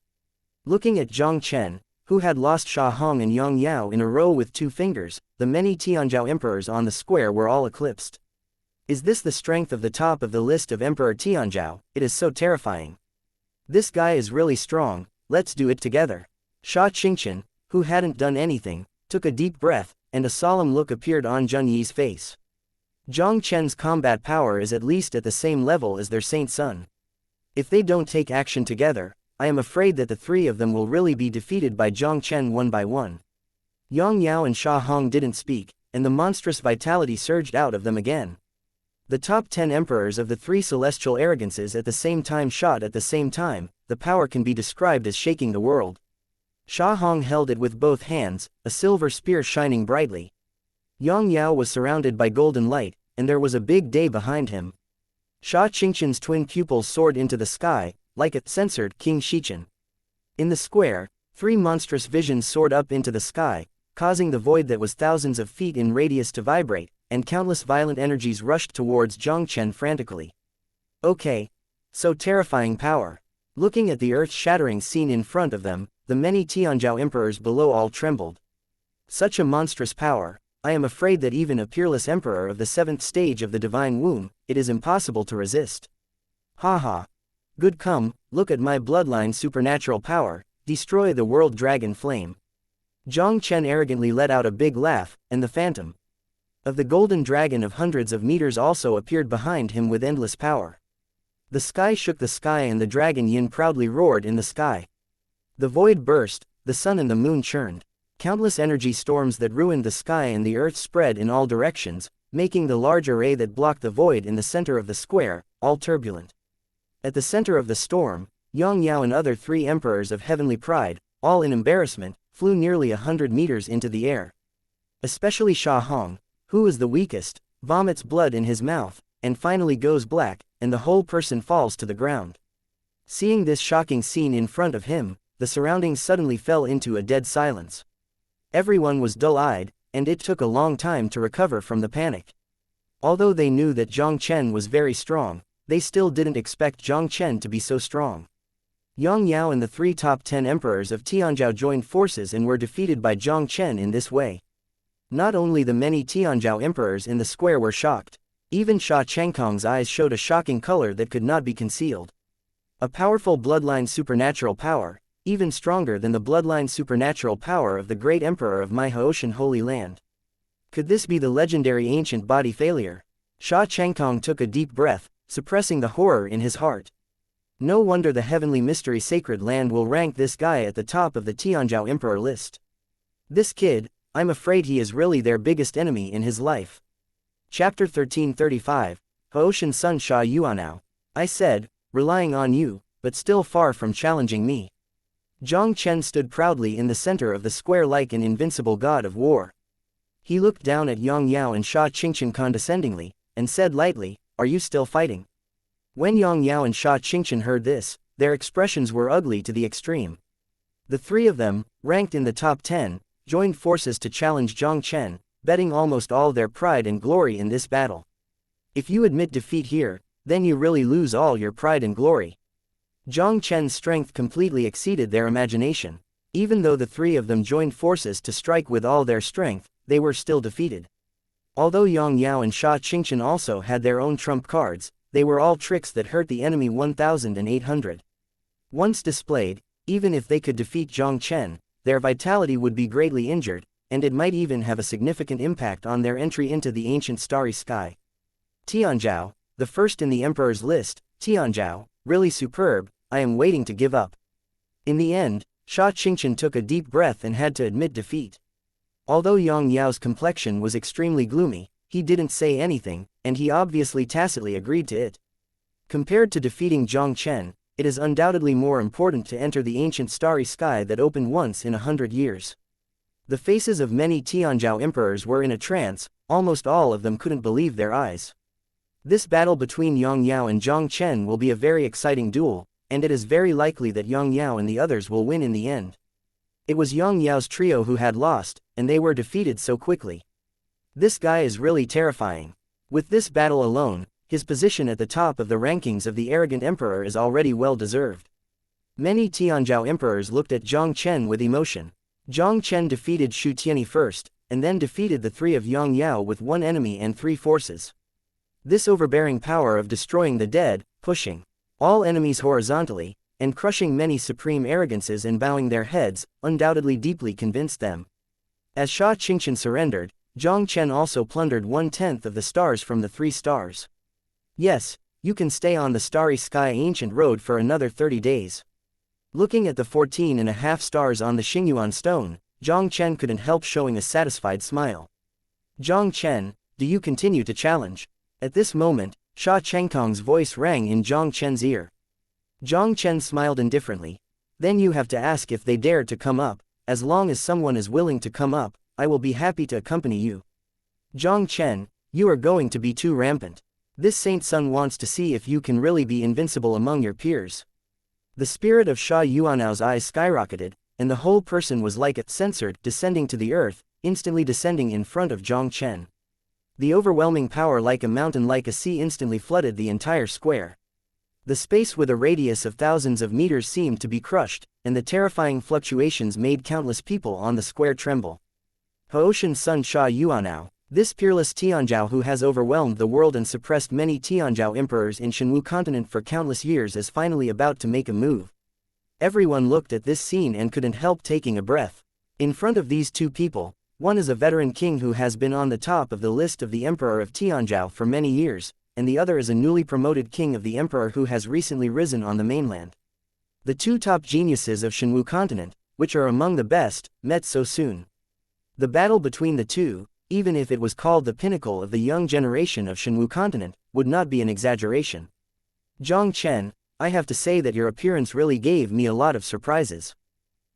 Looking at Jiang Chen, who had lost Sha Hong and Yang Yao in a row with 2 fingers, the many Tianzhou emperors on the square were all eclipsed. Is this the strength of the top of the list of Emperor Tianzhou? It is so terrifying. This guy is really strong, let's do it together. Sha Qingqian, who hadn't done anything, took a deep breath, and a solemn look appeared on Zheng Yi's face. Jiang Chen's combat power is at least at the same level as their saint son. If they don't take action together, I am afraid that the 3 of them will really be defeated by Jiang Chen one by one. Yang Yao and Sha Hong didn't speak, and the monstrous vitality surged out of them again. The top 10 emperors of the 3 celestial arrogances at the same time shot at the same time. The power can be described as shaking the world. Sha Hong held it with both hands, a silver spear shining brightly. Yang Yao was surrounded by golden light, and there was a big day behind him. Sha Qingqian's twin pupils soared into the sky, like a censored King Shichen. In the square, 3 monstrous visions soared up into the sky, causing the void that was thousands of feet in radius to vibrate, and countless violent energies rushed towards Jiang Chen frantically. Okay. So terrifying power. Looking at the earth-shattering scene in front of them, the many Tianzhou emperors below all trembled. Such a monstrous power, I am afraid that even a peerless emperor of the 7th stage of the divine womb, it is impossible to resist. Ha. Good, come, look at my bloodline supernatural power, destroy the world dragon flame. Jiang Chen arrogantly let out a big laugh, and the phantom of the golden dragon of hundreds of meters also appeared behind him with endless power. The sky shook the sky and the dragon yin proudly roared in the sky. The void burst, the sun and the moon churned. Countless energy storms that ruined the sky and the earth spread in all directions, making the large array that blocked the void in the center of the square, all turbulent. At the center of the storm, Xianxia and other 3 emperors of heavenly pride, all in embarrassment, flew nearly 100 meters into the air. Especially Sha Hong, who is the weakest, vomits blood in his mouth, and finally goes black, and the whole person falls to the ground. Seeing this shocking scene in front of him, the surroundings suddenly fell into a dead silence. Everyone was dull-eyed, and it took a long time to recover from the panic. Although they knew that Jiang Chen was very strong, they still didn't expect Jiang Chen to be so strong. Xianxia and the 3 top 10 emperors of Tianzhou joined forces and were defeated by Jiang Chen in this way. Not only the many Tianzhou emperors in the square were shocked, even Sha Chengkong's eyes showed a shocking color that could not be concealed. A powerful bloodline supernatural power, even stronger than the bloodline supernatural power of the great emperor of my Haoshan Holy Land. Could this be the legendary ancient body failure? Sha Chengkong took a deep breath, suppressing the horror in his heart. No wonder the heavenly mystery sacred land will rank this guy at the top of the Tianzhou emperor list. This kid, I'm afraid he is really their biggest enemy in his life. Chapter 1335, Haoshan Sun Sha Yuanao. I said, relying on you, but still far from challenging me. Jiang Chen stood proudly in the center of the square like an invincible god of war. He looked down at Xianxia and Sha Qingchen condescendingly, and said lightly, "Are you still fighting?" When Xianxia and Sha Qingchen heard this, their expressions were ugly to the extreme. The 3 of them, ranked in the top 10, joined forces to challenge Jiang Chen, betting almost all their pride and glory in this battle. If you admit defeat here, then you really lose all your pride and glory. Jiang Chen's strength completely exceeded their imagination. Even though the 3 of them joined forces to strike with all their strength, they were still defeated. Although Xianxia and Sha Qingchen also had their own trump cards, they were all tricks that hurt the enemy 1,800. Once displayed, even if they could defeat Jiang Chen, their vitality would be greatly injured, and it might even have a significant impact on their entry into the ancient starry sky. Tianzhou, the first in the emperor's list, Tianzhou, really superb, I am waiting to give up. In the end, Sha Qingchen took a deep breath and had to admit defeat. Although Xiao's complexion was extremely gloomy, he didn't say anything, and he obviously tacitly agreed to it. Compared to defeating Jiang Chen, it is undoubtedly more important to enter the ancient starry sky that opened once in 100 years. The faces of many Tianzhou emperors were in a trance, almost all of them couldn't believe their eyes. This battle between Xianxia and Jiang Chen will be a very exciting duel, and it is very likely that Xianxia and the others will win in the end. It was Xiao's trio who had lost, and they were defeated so quickly. This guy is really terrifying. With this battle alone, his position at the top of the rankings of the arrogant emperor is already well deserved. Many Tianzhou emperors looked at Jiang Chen with emotion. Jiang Chen defeated Shu Tianyi first, and then defeated the 3 of Xianxia with 1 enemy and 3 forces. This overbearing power of destroying the dead, pushing all enemies horizontally, and crushing many supreme arrogances and bowing their heads, undoubtedly deeply convinced them. As Sha Qingchen surrendered, Jiang Chen also plundered 1/10 of the stars from the 3 stars. Yes, you can stay on the starry sky ancient road for another 30 days. Looking at the 14.5 stars on the Xingyuan stone, Jiang Chen couldn't help showing a satisfied smile. Jiang Chen, do you continue to challenge? At this moment, Sha Chengkong's voice rang in Jiang Chen's ear. Jiang Chen smiled indifferently. Then you have to ask if they dare to come up. As long as someone is willing to come up, I will be happy to accompany you. Jiang Chen, you are going to be too rampant. This Saint Sun wants to see if you can really be invincible among your peers. The spirit of Sha Yuanao's eyes skyrocketed, and the whole person was like a censored, descending to the earth, instantly descending in front of Jiang Chen. The overwhelming power like a mountain like a sea instantly flooded the entire square. The space with a radius of thousands of meters seemed to be crushed, and the terrifying fluctuations made countless people on the square tremble. Haoshan Sun Sha Yuanao, this peerless Tianzhou who has overwhelmed the world and suppressed many Tianzhou emperors in Shenwu continent for countless years is finally about to make a move. Everyone looked at this scene and couldn't help taking a breath. In front of these 2 people, one is a veteran king who has been on the top of the list of the emperor of Tianzhou for many years, and the other is a newly promoted king of the emperor who has recently risen on the mainland. The 2 top geniuses of Shenwu continent, which are among the best, met so soon. The battle between the two, even if it was called the pinnacle of the young generation of Shenwu continent, would not be an exaggeration. Jiang Chen, I have to say that your appearance really gave me a lot of surprises.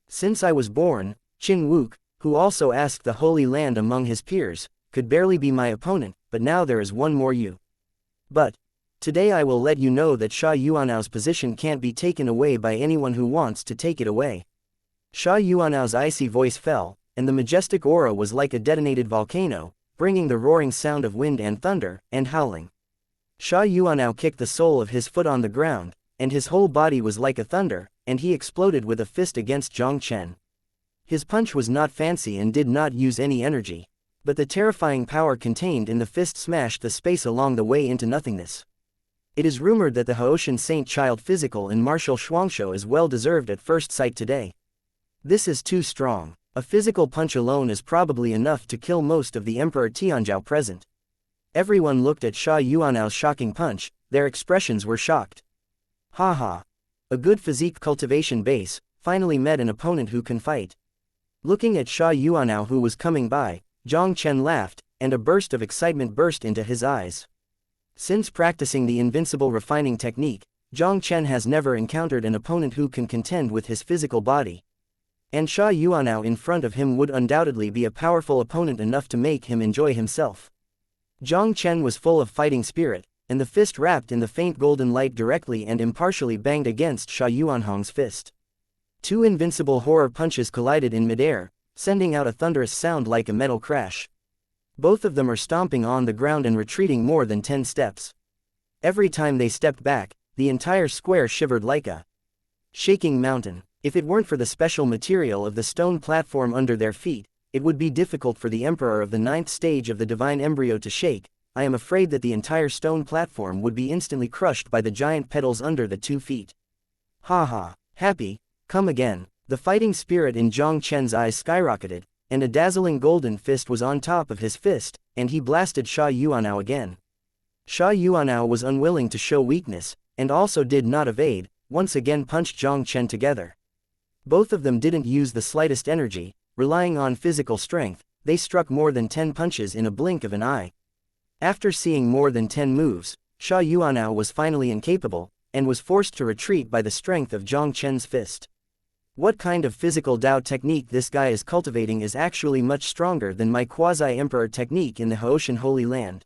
Since I was born, Qin Wuk, who also asked the Holy Land among his peers, could barely be my opponent, but now there is one more you. But today I will let you know that Sha Yuanao's position can't be taken away by anyone who wants to take it away. Sha Yuanao's icy voice fell, and the majestic aura was like a detonated volcano, bringing the roaring sound of wind and thunder, and howling. Sha Yuanao kicked the sole of his foot on the ground, and his whole body was like a thunder, and he exploded with a fist against Jiang Chen. His punch was not fancy and did not use any energy, but the terrifying power contained in the fist smashed the space along the way into nothingness. It is rumored that the Haoshan Saint Child physical and martial Shuangshou is well deserved at first sight today. This is too strong. A physical punch alone is probably enough to kill most of the Emperor Tianzhao present. Everyone looked at Sha Yuanao's shocking punch, their expressions were shocked. Ha ha. A good physique cultivation base, finally met an opponent who can fight. Looking at Sha Yuanao who was coming by, Jiang Chen laughed, and a burst of excitement burst into his eyes. Since practicing the invincible refining technique, Jiang Chen has never encountered an opponent who can contend with his physical body. And Sha Yuanao in front of him would undoubtedly be a powerful opponent enough to make him enjoy himself. Jiang Chen was full of fighting spirit, and the fist wrapped in the faint golden light directly and impartially banged against Sha Yuanhong's fist. Two invincible horror punches collided in midair, sending out a thunderous sound like a metal crash. Both of them are stomping on the ground and retreating more than 10 steps. Every time they stepped back, the entire square shivered like a shaking mountain. If it weren't for the special material of the stone platform under their feet, it would be difficult for the Emperor of the 9th stage of the divine embryo to shake. I am afraid that the entire stone platform would be instantly crushed by the giant petals under the 2 feet. Ha ha, happy, come again. The fighting spirit in Jiang Chen's eyes skyrocketed, and a dazzling golden fist was on top of his fist, and he blasted Sha Yuanao again. Sha Yuanao was unwilling to show weakness, and also did not evade, once again punched Jiang Chen together. Both of them didn't use the slightest energy, relying on physical strength, they struck more than 10 punches in a blink of an eye. After seeing more than 10 moves, Sha Yuanao was finally incapable, and was forced to retreat by the strength of Jiang Chen's fist. What kind of physical Dao technique this guy is cultivating is actually much stronger than my quasi-emperor technique in the Haoshan Holy Land.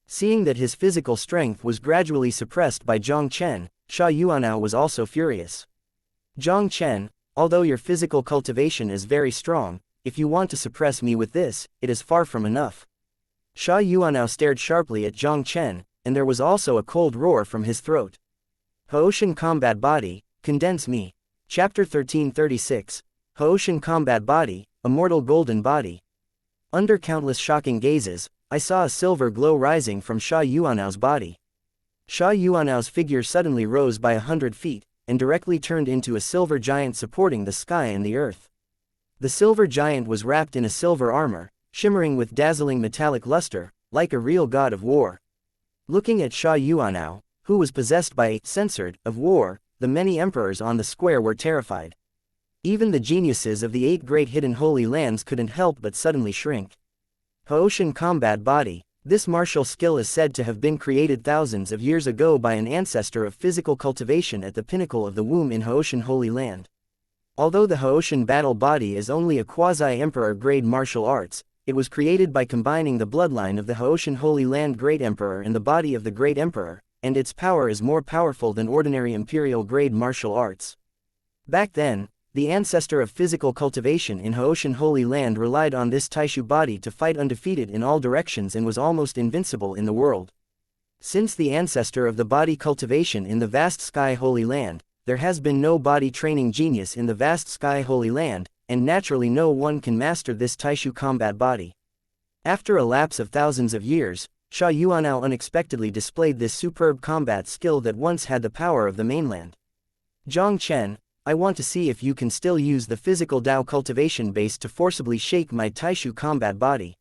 Seeing that his physical strength was gradually suppressed by Jiang Chen, Sha Yuanao was also furious. Jiang Chen, although your physical cultivation is very strong, if you want to suppress me with this, it is far from enough. Sha Yuanao stared sharply at Jiang Chen, and there was also a cold roar from his throat. Haoshan Combat Body, Condense Me. Chapter 1336, Haoshan Combat Body, Immortal Golden Body. Under countless shocking gazes, I saw a silver glow rising from Sha Yuanao's body. Sha Yuanao's figure suddenly rose by 100 feet, and directly turned into a silver giant supporting the sky and the earth. The silver giant was wrapped in a silver armor, shimmering with dazzling metallic luster, like a real god of war. Looking at Sha Yuanao, who was possessed by censored of war, the many emperors on the square were terrified. Even the geniuses of the 8 great hidden holy lands couldn't help but suddenly shrink. Haoshan Combat Body. This martial skill is said to have been created thousands of years ago by an ancestor of physical cultivation at the pinnacle of the womb in Haoshan Holy Land. Although the Haoshan Battle Body is only a quasi-emperor grade martial arts, it was created by combining the bloodline of the Haoshan Holy Land Great Emperor and the body of the Great Emperor, and its power is more powerful than ordinary imperial grade martial arts. Back then, the ancestor of physical cultivation in Haoshan Holy Land relied on this Taishu body to fight undefeated in all directions and was almost invincible in the world. Since the ancestor of the body cultivation in the vast Sky Holy Land, there has been no body training genius in the vast Sky Holy Land, and naturally no one can master this Taishu combat body. After a lapse of thousands of years, Sha Yuanao unexpectedly displayed this superb combat skill that once had the power of the mainland. Jiang Chen, I want to see if you can still use the physical Dao cultivation base to forcibly shake my Taishu combat body.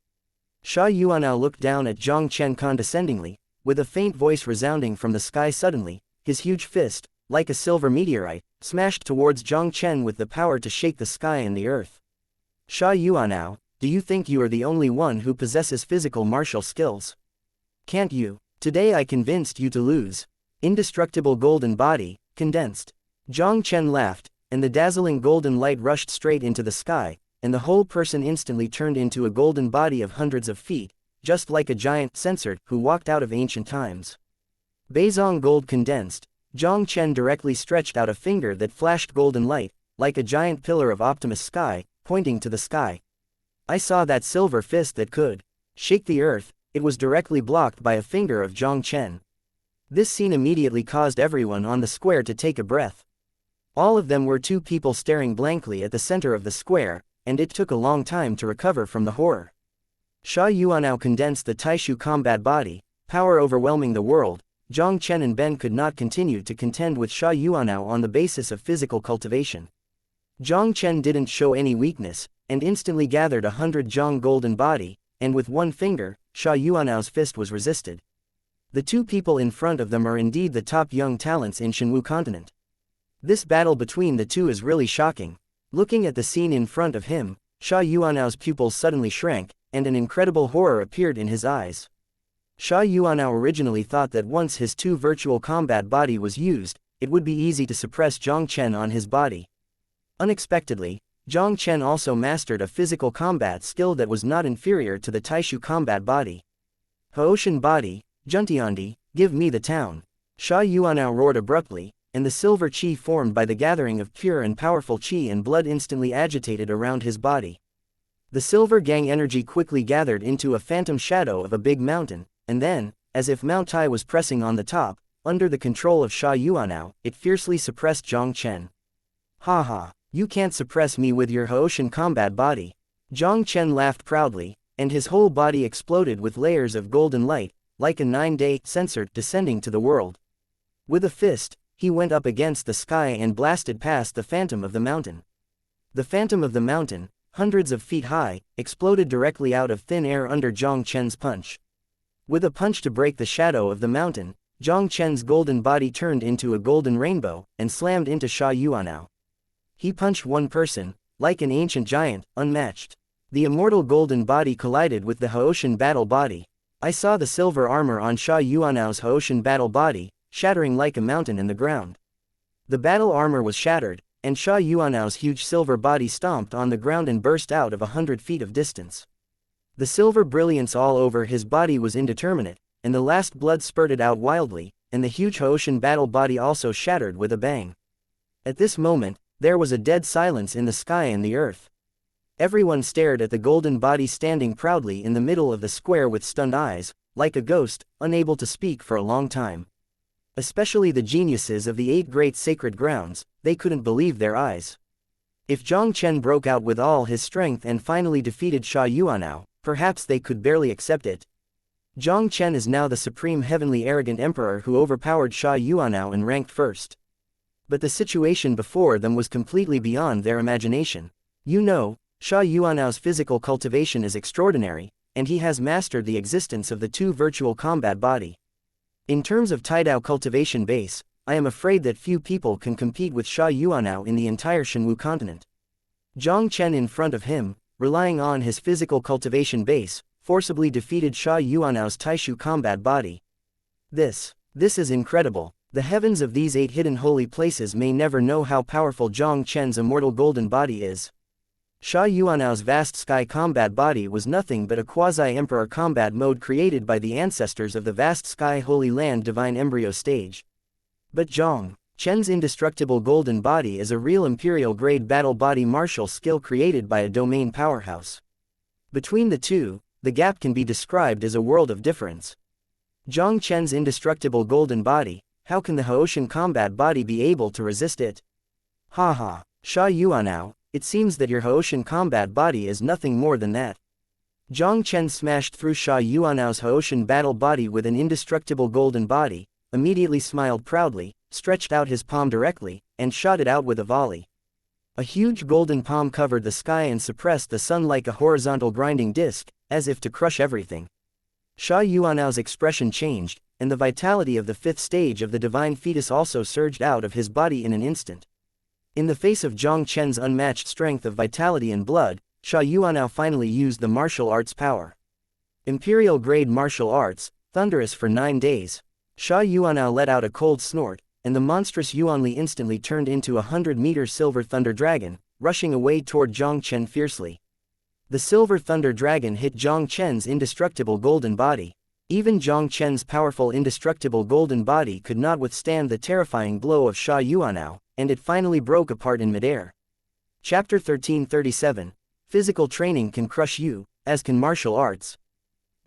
Sha Yuanao looked down at Jiang Chen condescendingly, with a faint voice resounding from the sky suddenly, his huge fist, like a silver meteorite, smashed towards Jiang Chen with the power to shake the sky and the earth. Sha Yuanao, do you think you are the only one who possesses physical martial skills? Can't you? Today I convinced you to lose. Indestructible golden body, condensed. Jiang Chen laughed, and the dazzling golden light rushed straight into the sky, and the whole person instantly turned into a golden body of hundreds of feet, just like a giant censored who walked out of ancient times. Beizong gold condensed. Jiang Chen directly stretched out a finger that flashed golden light, like a giant pillar of Optimus sky, pointing to the sky. I saw that silver fist that could shake the earth. It was directly blocked by a finger of Jiang Chen. This scene immediately caused everyone on the square to take a breath. All of them were two people staring blankly at the center of the square, and it took a long time to recover from the horror. Sha Yuanao condensed the Taishu combat body, power overwhelming the world. Jiang Chen and Ben could not continue to contend with Sha Yuanao on the basis of physical cultivation. Jiang Chen didn't show any weakness, and instantly gathered 100 Jiang golden body, and with one finger, Sha Yuanao's fist was resisted. The two people in front of them are indeed the top young talents in Shenwu continent. This battle between the two is really shocking. Looking at the scene in front of him, Sha Yuanao's pupils suddenly shrank, and an incredible horror appeared in his eyes. Sha Yuanao originally thought that once his two virtual combat body was used, it would be easy to suppress Jiang Chen on his body. Unexpectedly, Jiang Chen also mastered a physical combat skill that was not inferior to the Taishu combat body. Haoshan body, Juntiandi, give me the town. Sha Yuanao roared abruptly, and the silver qi formed by the gathering of pure and powerful qi and blood instantly agitated around his body. The silver gang energy quickly gathered into a phantom shadow of a big mountain, and then, as if Mount Tai was pressing on the top, under the control of Sha Yuanao, it fiercely suppressed Jiang Chen. Ha ha, you can't suppress me with your Haoshan combat body. Jiang Chen laughed proudly, and his whole body exploded with layers of golden light, like a 9-day censer descending to the world. With a fist, he went up against the sky and blasted past the phantom of the mountain. The phantom of the mountain, hundreds of feet high, exploded directly out of thin air under Jiang Chen's punch. With a punch to break the shadow of the mountain, Jiang Chen's golden body turned into a golden rainbow, and slammed into Sha Yuanao. He punched one person, like an ancient giant, unmatched. The immortal golden body collided with the Haoshan battle body. I saw the silver armor on Sha Yuanao's Haoshan battle body, shattering like a mountain in the ground. The battle armor was shattered, and Sha Yuanao's huge silver body stomped on the ground and burst out of 100 feet of distance. The silver brilliance all over his body was indeterminate, and the last blood spurted out wildly, and the huge Haoshan battle body also shattered with a bang. At this moment, there was a dead silence in the sky and the earth. Everyone stared at the golden body standing proudly in the middle of the square with stunned eyes, like a ghost, unable to speak for a long time. Especially the geniuses of the 8 great sacred grounds, they couldn't believe their eyes. If Jiang Chen broke out with all his strength and finally defeated Sha Yuanao, perhaps they could barely accept it. Jiang Chen is now the supreme heavenly arrogant emperor who overpowered Sha Yuanao and ranked first. But the situation before them was completely beyond their imagination. You know, Sha Yuanao's physical cultivation is extraordinary, and he has mastered the existence of the 2 virtual combat body. In terms of Taidao cultivation base, I am afraid that few people can compete with Sha Yuanao in the entire Shenwu continent. Jiang Chen in front of him, relying on his physical cultivation base, forcibly defeated Sha Yuanao's Taishu combat body. This is incredible. The heavens of these 8 hidden holy places may never know how powerful Jiang Chen's immortal golden body is. Sha Yuanao's vast sky combat body was nothing but a quasi-emperor combat mode created by the ancestors of the vast sky holy land divine embryo stage. But Jiang Chen's indestructible golden body is a real imperial-grade battle body martial skill created by a domain powerhouse. Between the two, the gap can be described as a world of difference. Jiang Chen's indestructible golden body, how can the Haoshan combat body be able to resist it? Ha ha, Sha Yuanao, it seems that your Haoshan combat body is nothing more than that. Jiang Chen smashed through Sha Yuanao's Haoshan battle body with an indestructible golden body, immediately smiled proudly, stretched out his palm directly, and shot it out with a volley. A huge golden palm covered the sky and suppressed the sun like a horizontal grinding disc, as if to crush everything. Sha Yuanao's expression changed, and the vitality of the 5th stage of the divine fetus also surged out of his body in an instant. In the face of Jiang Chen's unmatched strength of vitality and blood, Sha Yuanao finally used the martial arts power. Imperial-grade martial arts, thunderous for 9 days. Sha Yuanao let out a cold snort, and the monstrous Yuanli instantly turned into a 100-meter silver thunder dragon, rushing away toward Jiang Chen fiercely. The silver thunder dragon hit Jiang Chen's indestructible golden body. Even Jiang Chen's powerful indestructible golden body could not withstand the terrifying blow of Sha Yuanao, and it finally broke apart in midair. Chapter 1337. Physical training can crush you, as can martial arts.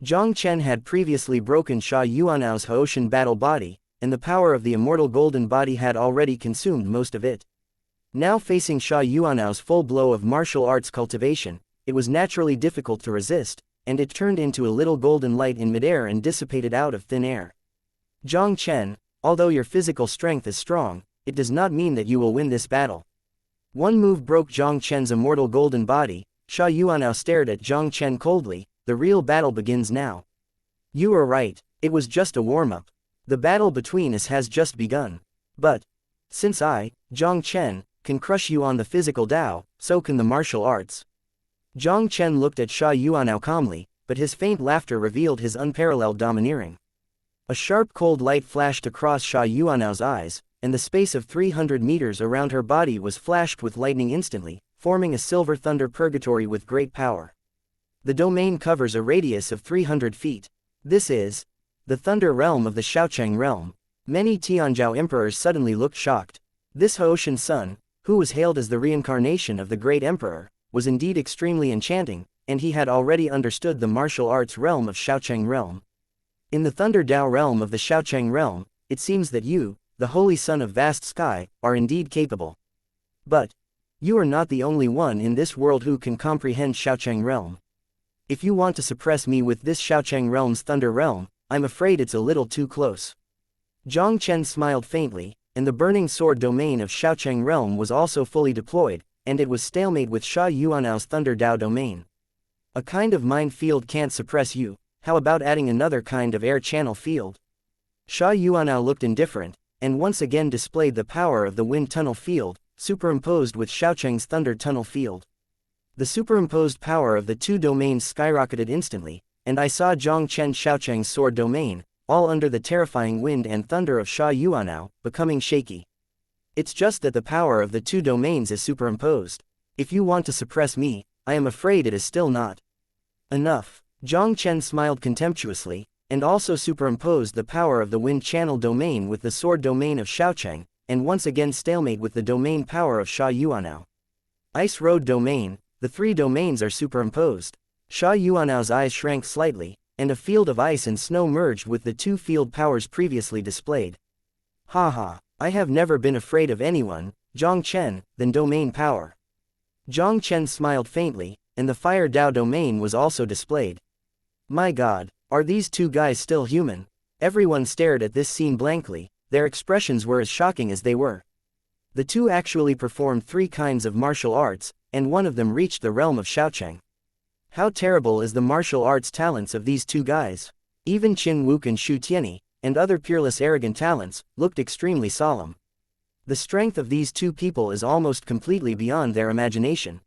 Jiang Chen had previously broken Sha Yuanao's Haoshan battle body, and the power of the immortal golden body had already consumed most of it. Now facing Sha Yuanao's full blow of martial arts cultivation, it was naturally difficult to resist, and it turned into a little golden light in midair and dissipated out of thin air. Jiang Chen, although your physical strength is strong, it does not mean that you will win this battle. One move broke Jiang Chen's immortal golden body. Sha Yuanao stared at Jiang Chen coldly. The real battle begins now. You are right, it was just a warm-up. The battle between us has just begun. But, since I, Jiang Chen, can crush you on the physical Tao, so can the martial arts. Jiang Chen looked at Sha Yuanao calmly, but his faint laughter revealed his unparalleled domineering. A sharp cold light flashed across Sha Yuanao's eyes, and the space of 300 meters around her body was flashed with lightning instantly, forming a silver thunder purgatory with great power. The domain covers a radius of 300 feet. This is the thunder realm of the Xiaocheng realm. Many Tianzhou emperors suddenly looked shocked. This Haoshan son, who was hailed as the reincarnation of the great emperor, was indeed extremely enchanting, and he had already understood the martial arts realm of Xiaocheng realm. In the Thunder Dao realm of the Xiaocheng realm, it seems that you, the holy son of vast sky, are indeed capable. But you are not the only one in this world who can comprehend Xiaocheng realm. If you want to suppress me with this Xiaocheng realm's Thunder realm, I'm afraid it's a little too close. Jiang Chen smiled faintly, and the burning sword domain of Xiaocheng realm was also fully deployed, and it was stalemate with Sha Yuanao's Thunder Dao domain. A kind of mind field can't suppress you. How about adding another kind of air channel field? Sha Yuanao looked indifferent, and once again displayed the power of the wind tunnel field, superimposed with Xiaocheng's thunder tunnel field. The superimposed power of the two domains skyrocketed instantly, and I saw Jiang Chen Xiaocheng's sword domain, all under the terrifying wind and thunder of Sha Yuanao, becoming shaky. It's just that the power of the two domains is superimposed. If you want to suppress me, I am afraid it is still not enough. Jiang Chen smiled contemptuously, and also superimposed the power of the wind channel domain with the sword domain of Xiaocheng, and once again stalemate with the domain power of Sha Yuanao. Ice road domain, the three domains are superimposed. Sha Yuanao's eyes shrank slightly, and a field of ice and snow merged with the two field powers previously displayed. Ha! I have never been afraid of anyone, Jiang Chen, than domain power. Jiang Chen smiled faintly, and the fire Dao domain was also displayed. My god, are these two guys still human? Everyone stared at this scene blankly. Their expressions were as shocking as they were. The two actually performed 3 kinds of martial arts, and one of them reached the realm of Xiaocheng. How terrible is the martial arts talents of these two guys? Even Qin Wuk and Shu Tianyi, and other peerless arrogant talents, looked extremely solemn. The strength of these two people is almost completely beyond their imagination.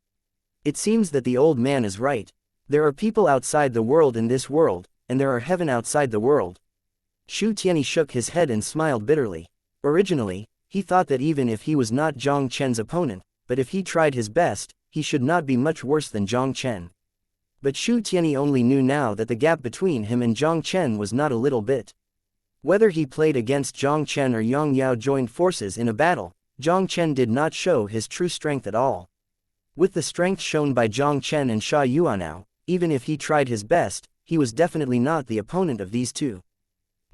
It seems that the old man is right. There are people outside the world in this world, and there are heaven outside the world. Shu Tianyi shook his head and smiled bitterly. Originally, he thought that even if he was not Jiang Chen's opponent, but if he tried his best, he should not be much worse than Jiang Chen. But Shu Tianyi only knew now that the gap between him and Jiang Chen was not a little bit. Whether he played against Jiang Chen or Yang Yao joined forces in a battle, Jiang Chen did not show his true strength at all. With the strength shown by Jiang Chen and Sha Yuanao, even if he tried his best, he was definitely not the opponent of these two.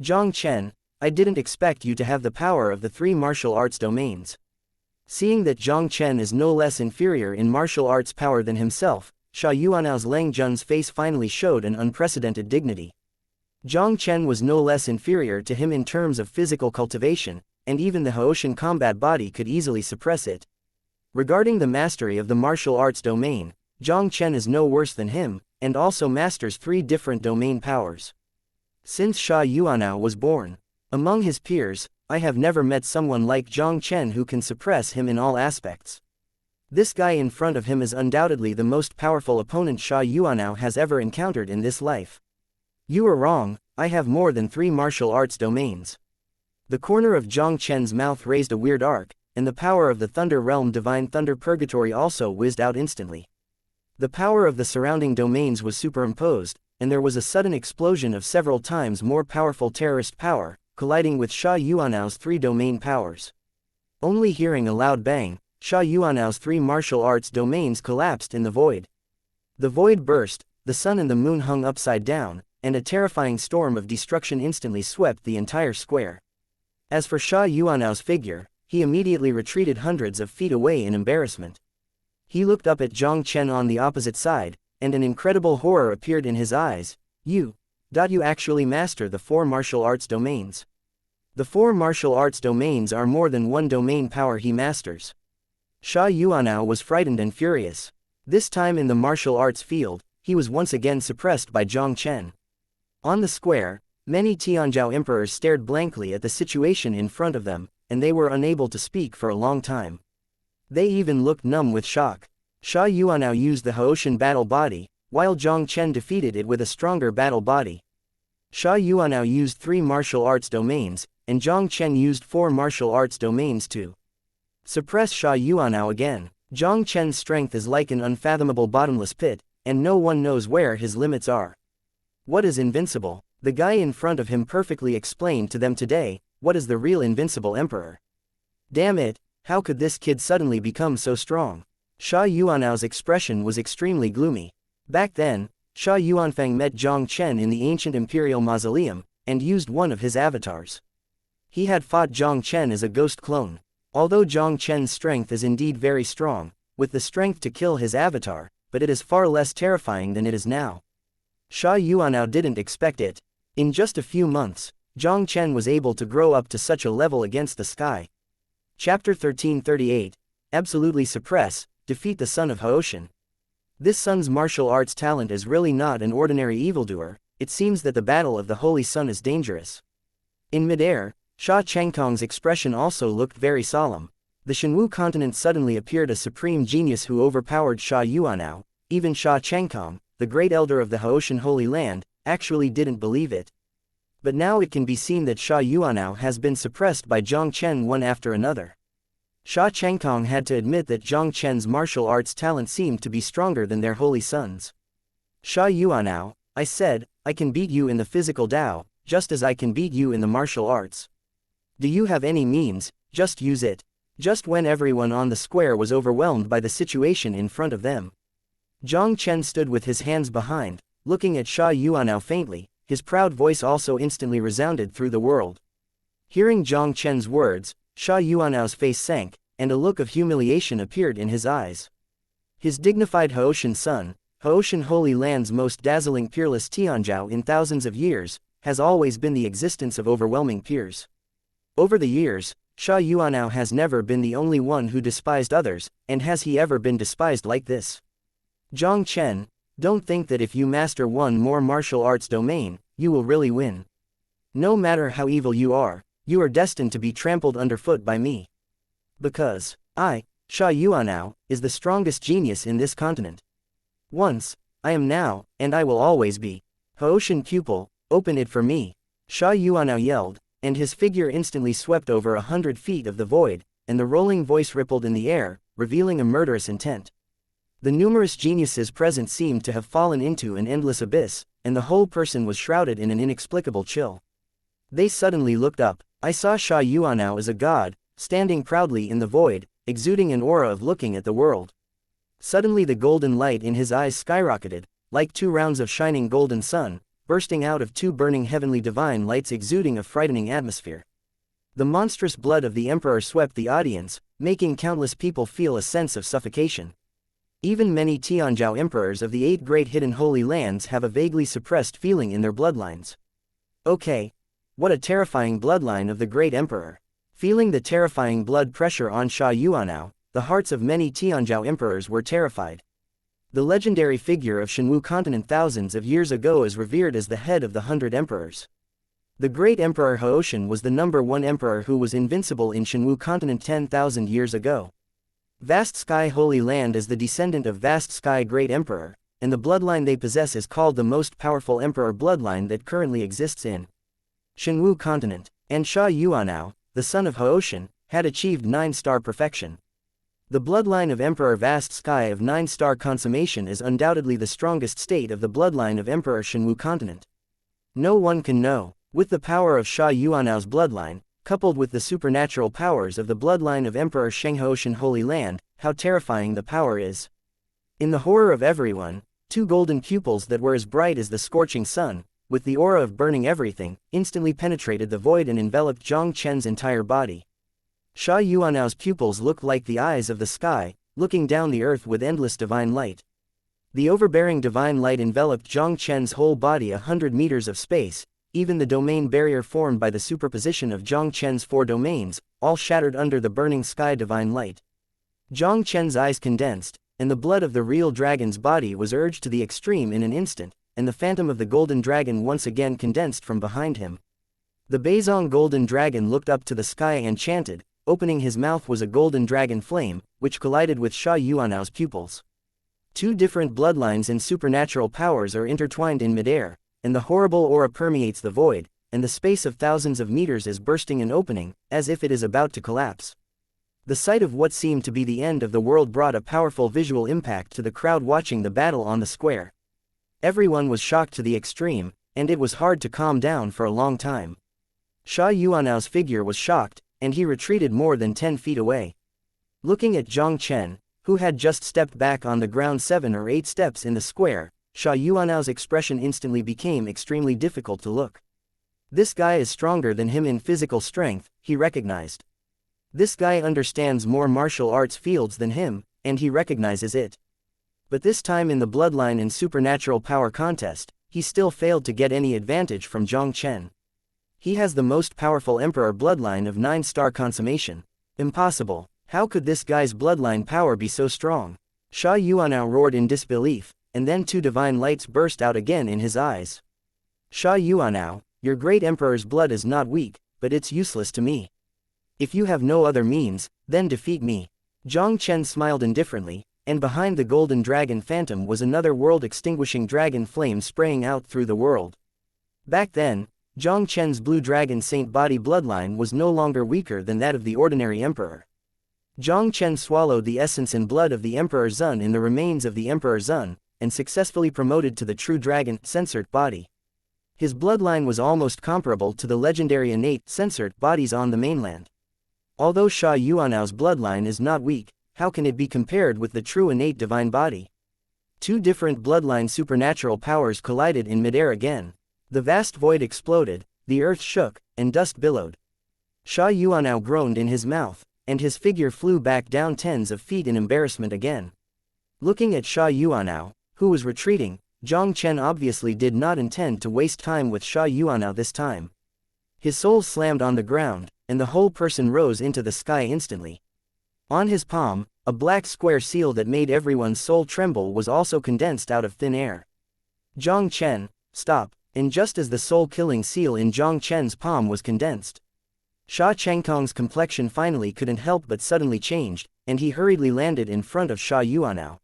Jiang Chen, I didn't expect you to have the power of the 3 martial arts domains. Seeing that Jiang Chen is no less inferior in martial arts power than himself, Sha Yuanao's Lang Jun's face finally showed an unprecedented dignity. Jiang Chen was no less inferior to him in terms of physical cultivation, and even the Haoshan combat body could easily suppress it. Regarding the mastery of the martial arts domain, Jiang Chen is no worse than him, and also masters 3 different domain powers. Since Sha Yuanao was born, among his peers, I have never met someone like Jiang Chen who can suppress him in all aspects. This guy in front of him is undoubtedly the most powerful opponent Sha Yuanao has ever encountered in this life. You are wrong, I have more than 3 martial arts domains. The corner of Jiang Chen's mouth raised a weird arc, and the power of the Thunder Realm Divine Thunder Purgatory also whizzed out instantly. The power of the surrounding domains was superimposed, and there was a sudden explosion of several times more powerful terrorist power, colliding with Sha Yuanao's 3 domain powers. Only hearing a loud bang, Sha Yuanao's 3 martial arts domains collapsed in the void. The void burst, the sun and the moon hung upside down, and a terrifying storm of destruction instantly swept the entire square. As for Sha Yuanao's figure, he immediately retreated hundreds of feet away in embarrassment. He looked up at Jiang Chen on the opposite side, and an incredible horror appeared in his eyes. You actually master the 4 martial arts domains. The 4 martial arts domains are more than 1 domain power he masters. Sha Yuanao was frightened and furious. This time in the martial arts field, he was once again suppressed by Jiang Chen. On the square, many Tianzhou emperors stared blankly at the situation in front of them, and they were unable to speak for a long time. They even looked numb with shock. Sha Yuanao used the Haoshan battle body, while Jiang Chen defeated it with a stronger battle body. Sha Yuanao used 3 martial arts domains, and Jiang Chen used 4 martial arts domains to suppress Sha Yuanao again. Jiang Chen's strength is like an unfathomable bottomless pit, and no one knows where his limits are. What is invincible? The guy in front of him perfectly explained to them today, what is the real invincible emperor. Damn it, how could this kid suddenly become so strong? Sha Yuanao's expression was extremely gloomy. Back then, Sha Yuanfang met Jiang Chen in the ancient imperial mausoleum, and used one of his avatars. He had fought Jiang Chen as a ghost clone. Although Jiang Chen's strength is indeed very strong, with the strength to kill his avatar, but it is far less terrifying than it is now. Sha Yuanao didn't expect it. In just a few months, Jiang Chen was able to grow up to such a level against the sky. Chapter 1338, Absolutely Suppress, Defeat the Son of Haoshan. This son's martial arts talent is really not an ordinary evildoer. It seems that the battle of the Holy Sun is dangerous. In midair, Sha Chengkong's expression also looked very solemn. The Shenwu continent suddenly appeared a supreme genius who overpowered Sha Yuanao. Even Sha Chengkong, the great elder of the Haoshan Holy Land, actually didn't believe it. But now it can be seen that Sha Yuanao has been suppressed by Jiang Chen one after another. Sha Chengkong had to admit that Jiang Chen's martial arts talent seemed to be stronger than their holy sons. Sha Yuanao, I said, I can beat you in the physical Tao, just as I can beat you in the martial arts. Do you have any means? Just use it. Just when everyone on the square was overwhelmed by the situation in front of them, Jiang Chen stood with his hands behind, looking at Sha Yuanao faintly. His proud voice also instantly resounded through the world. Hearing Jiang Chen's words, Sha Yuanao's face sank, and a look of humiliation appeared in his eyes. His dignified Haoshan son, Haoshan Holy Land's most dazzling peerless Tianzhou in thousands of years, has always been the existence of overwhelming peers. Over the years, Sha Yuanao has never been the only one who despised others, and has he ever been despised like this? Jiang Chen, don't think that if you master one more martial arts domain, you will really win. No matter how evil you are destined to be trampled underfoot by me. Because I, Sha Yuanao, is the strongest genius in this continent. Once, I am now, and I will always be. Haoshan pupil, open it for me. Sha Yuanao yelled, and his figure instantly swept over 100 feet of the void, and the rolling voice rippled in the air, revealing a murderous intent. The numerous geniuses present seemed to have fallen into an endless abyss, and the whole person was shrouded in an inexplicable chill. They suddenly looked up. I saw Sha Yuanao as a god, standing proudly in the void, exuding an aura of looking at the world. Suddenly the golden light in his eyes skyrocketed, like 2 rounds of shining golden sun, bursting out of 2 burning heavenly divine lights exuding a frightening atmosphere. The monstrous blood of the emperor swept the audience, making countless people feel a sense of suffocation. Even many Tianzhou emperors of the 8 great hidden holy lands have a vaguely suppressed feeling in their bloodlines. Okay. What a terrifying bloodline of the great emperor. Feeling the terrifying blood pressure on Sha Yuanao, the hearts of many Tianzhou emperors were terrified. The legendary figure of Shenwu continent thousands of years ago is revered as the head of the 100 emperors. The great Emperor Haoshan was the #1 emperor who was invincible in Shenwu continent 10,000 years ago. Vast Sky Holy Land is the descendant of Vast Sky Great Emperor, and the bloodline they possess is called the most powerful emperor bloodline that currently exists in Shenwu continent. And Sha Yuanao, the son of Haoshan, had achieved 9-star perfection. The bloodline of Emperor Vast Sky of 9-star consummation is undoubtedly the strongest state of the bloodline of Emperor Shenwu continent. No one can know, with the power of Sha Yuanao's bloodline, coupled with the supernatural powers of the bloodline of Emperor Sheng Haoshan Holy Land, how terrifying the power is. In the horror of everyone, 2 golden pupils that were as bright as the scorching sun, with the aura of burning everything, instantly penetrated the void and enveloped Jiang Chen's entire body. Sha Yuanao's pupils looked like the eyes of the sky, looking down the earth with endless divine light. The overbearing divine light enveloped Jiang Chen's whole body 100 meters of space, even the domain barrier formed by the superposition of Jiang Chen's 4 domains, all shattered under the burning sky divine light. Jiang Chen's eyes condensed, and the blood of the real dragon's body was urged to the extreme in an instant, and the phantom of the golden dragon once again condensed from behind him. The Beizong golden dragon looked up to the sky and chanted. Opening his mouth was a golden dragon flame, which collided with Sha Yuanao's pupils. 2 different bloodlines and supernatural powers are intertwined in midair, and the horrible aura permeates the void, and the space of thousands of meters is bursting and opening, as if it is about to collapse. The sight of what seemed to be the end of the world brought a powerful visual impact to the crowd watching the battle on the square. Everyone was shocked to the extreme, and it was hard to calm down for a long time. Sha Yuanao's figure was shocked, and he retreated more than 10 feet away. Looking at Jiang Chen, who had just stepped back on the ground 7 or 8 steps in the square, Sha Yuanao's expression instantly became extremely difficult to look. This guy is stronger than him in physical strength, he recognized. This guy understands more martial arts fields than him, and he recognizes it. But this time in the bloodline and supernatural power contest, he still failed to get any advantage from Jiang Chen. He has the most powerful emperor bloodline of 9-star consummation. Impossible. How could this guy's bloodline power be so strong? Sha Yuanao roared in disbelief, and then 2 divine lights burst out again in his eyes. Sha Yuanao, your great emperor's blood is not weak, but it's useless to me. If you have no other means, then defeat me. Jiang Chen smiled indifferently, and behind the golden dragon phantom was another world-extinguishing dragon flame spraying out through the world. Back then, Jiang Chen's blue dragon saint body bloodline was no longer weaker than that of the ordinary emperor. Jiang Chen swallowed the essence and blood of the Emperor Zun in the remains of the Emperor Zun, and successfully promoted to the true dragon censored body. His bloodline was almost comparable to the legendary innate censored bodies on the mainland. Although Sha Yuanao's bloodline is not weak, how can it be compared with the true innate divine body? 2 different bloodline supernatural powers collided in midair again. The vast void exploded, the earth shook, and dust billowed. Sha Yuanao groaned in his mouth, and his figure flew back down tens of feet in embarrassment again. Looking at Sha Yuanao, who was retreating, Jiang Chen obviously did not intend to waste time with Sha Yuanao this time. His soul slammed on the ground, and the whole person rose into the sky instantly. On his palm, a black square seal that made everyone's soul tremble was also condensed out of thin air. Jiang Chen, stop. And just as the soul-killing seal in Jiang Chen's palm was condensed, Sha Chengkong's complexion finally couldn't help but suddenly changed, and he hurriedly landed in front of Sha Yuanao.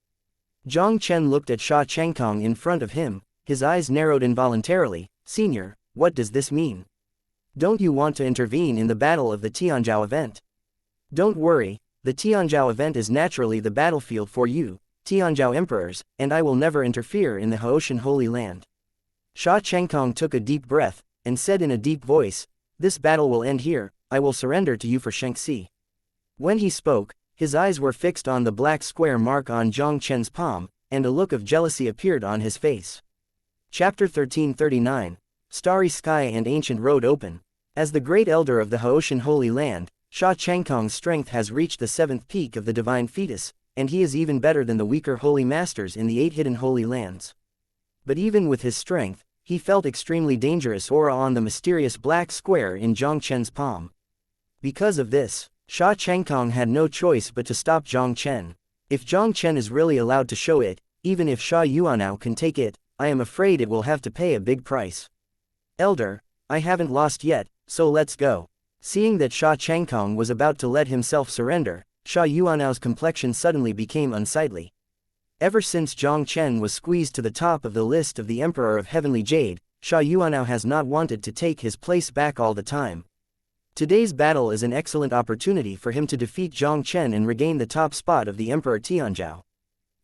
Jiang Chen looked at Sha Chengkong in front of him, his eyes narrowed involuntarily. Senior, what does this mean? Don't you want to intervene in the battle of the Tianzhou event? Don't worry, the Tianzhou event is naturally the battlefield for you, Tianzhou emperors, and I will never interfere in the Haoshan Holy Land. Sha Chengkong took a deep breath, and said in a deep voice, this battle will end here, I will surrender to you for xianxia. When he spoke, his eyes were fixed on the black square mark on Jiang Chen's palm, and a look of jealousy appeared on his face. Chapter 1339, Starry Sky and Ancient Road Open. As the great elder of the Haoshan Holy Land, Sha Chengkong's strength has reached the 7th peak of the divine fetus, and he is even better than the weaker holy masters in the 8 hidden holy lands. But even with his strength, he felt extremely dangerous aura on the mysterious black square in Jiang Chen's palm. Because of this, Sha Chengkong had no choice but to stop Jiang Chen. If Jiang Chen is really allowed to show it, even if Sha Yuanao can take it, I am afraid it will have to pay a big price. Elder, I haven't lost yet, so let's go. Seeing that Sha Changkong was about to let himself surrender, Sha Yuanao's complexion suddenly became unsightly. Ever since Jiang Chen was squeezed to the top of the list of the Emperor of Heavenly Jade, Sha Yuanao has not wanted to take his place back all the time. Today's battle is an excellent opportunity for him to defeat Jiang Chen and regain the top spot of the Emperor Tianzhao.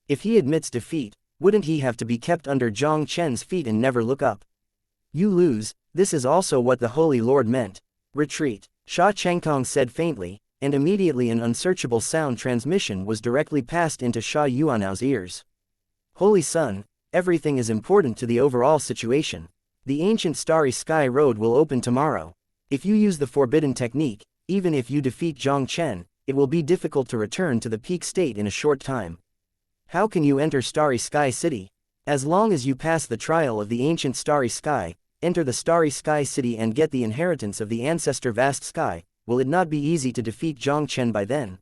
If he admits defeat, wouldn't he have to be kept under Jiang Chen's feet and never look up? You lose, this is also what the Holy Lord meant. Retreat, Sha Changkong said faintly, and immediately an unsearchable sound transmission was directly passed into Sha Yuanao's ears. Holy Sun, everything is important to the overall situation. The ancient Starry Sky Road will open tomorrow. If you use the forbidden technique, even if you defeat Jiang Chen, it will be difficult to return to the peak state in a short time. How can you enter Starry Sky City? As long as you pass the trial of the ancient Starry Sky, enter the Starry Sky City and get the inheritance of the ancestor Vast Sky, will it not be easy to defeat Jiang Chen by then?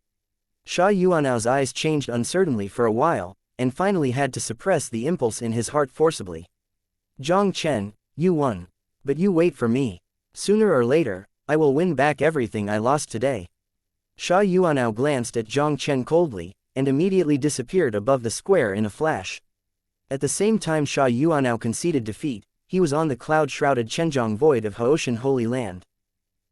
Sha Yuanao's eyes changed uncertainly for a while, and finally had to suppress the impulse in his heart forcibly. Jiang Chen, you won. But you wait for me. Sooner or later, I will win back everything I lost today. Sha Yuanao glanced at Jiang Chen coldly, and immediately disappeared above the square in a flash. At the same time Sha Yuanao conceded defeat, he was on the cloud-shrouded Chenjiang Void of Haoshan Holy Land.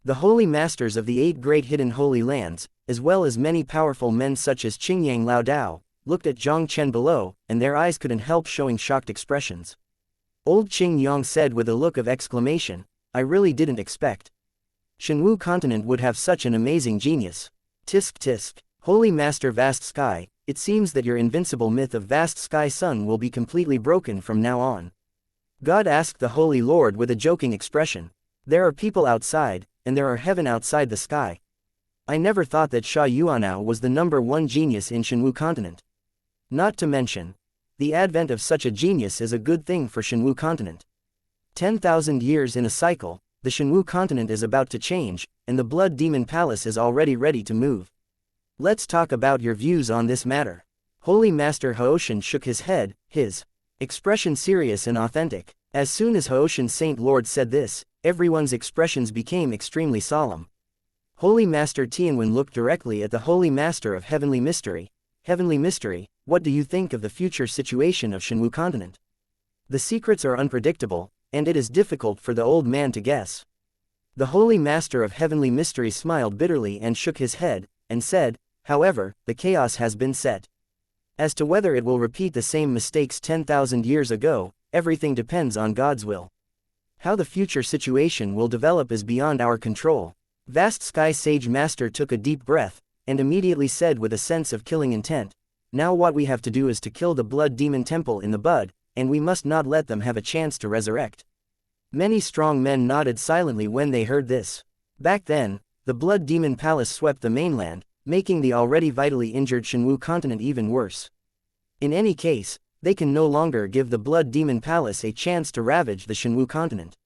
The holy masters of the 8 great hidden holy lands, as well as many powerful men such as Qingyang Lao Dao, looked at Jiang Chen below, and their eyes couldn't help showing shocked expressions. Old Qing Yang said with a look of exclamation, I really didn't expect. Shenwu continent would have such an amazing genius. Tisk tisk, Holy Master Vast Sky, it seems that your invincible myth of Vast Sky Sun will be completely broken from now on. God asked the Holy Lord with a joking expression. There are people outside, and there are heaven outside the sky. I never thought that Sha Yuanao was the #1 genius in Shenwu continent. Not to mention, the advent of such a genius is a good thing for Shenwu continent. 10,000 years in a cycle, the Shenwu continent is about to change, and the Blood Demon Palace is already ready to move. Let's talk about your views on this matter. Holy Master Haoshan shook his head, his expression serious and authentic. As soon as Haoshan Saint Lord said this, everyone's expressions became extremely solemn. Holy Master Tianwen looked directly at the Holy Master of Heavenly Mystery. Heavenly Mystery, what do you think of the future situation of Shenwu continent? The secrets are unpredictable, and it is difficult for the old man to guess. The Holy Master of Heavenly Mystery smiled bitterly and shook his head, and said, however, the chaos has been set. As to whether it will repeat the same mistakes 10,000 years ago, everything depends on God's will. How the future situation will develop is beyond our control. Vast Sky Sage Master took a deep breath, and immediately said with a sense of killing intent, now what we have to do is to kill the Blood Demon Temple in the bud, and we must not let them have a chance to resurrect. Many strong men nodded silently when they heard this. Back then, the Blood Demon Palace swept the mainland, making the already vitally injured Shenwu continent even worse. In any case, they can no longer give the Blood Demon Palace a chance to ravage the Shenwu continent.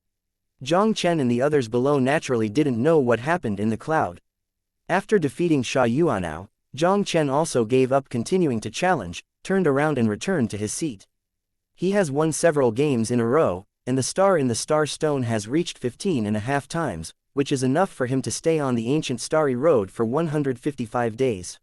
Jiang Chen and the others below naturally didn't know what happened in the cloud. After defeating Sha Yuanao, Jiang Chen also gave up continuing to challenge, turned around and returned to his seat. He has won several games in a row, and the star in the Star Stone has reached 15.5 times, which is enough for him to stay on the ancient Starry Road for 155 days.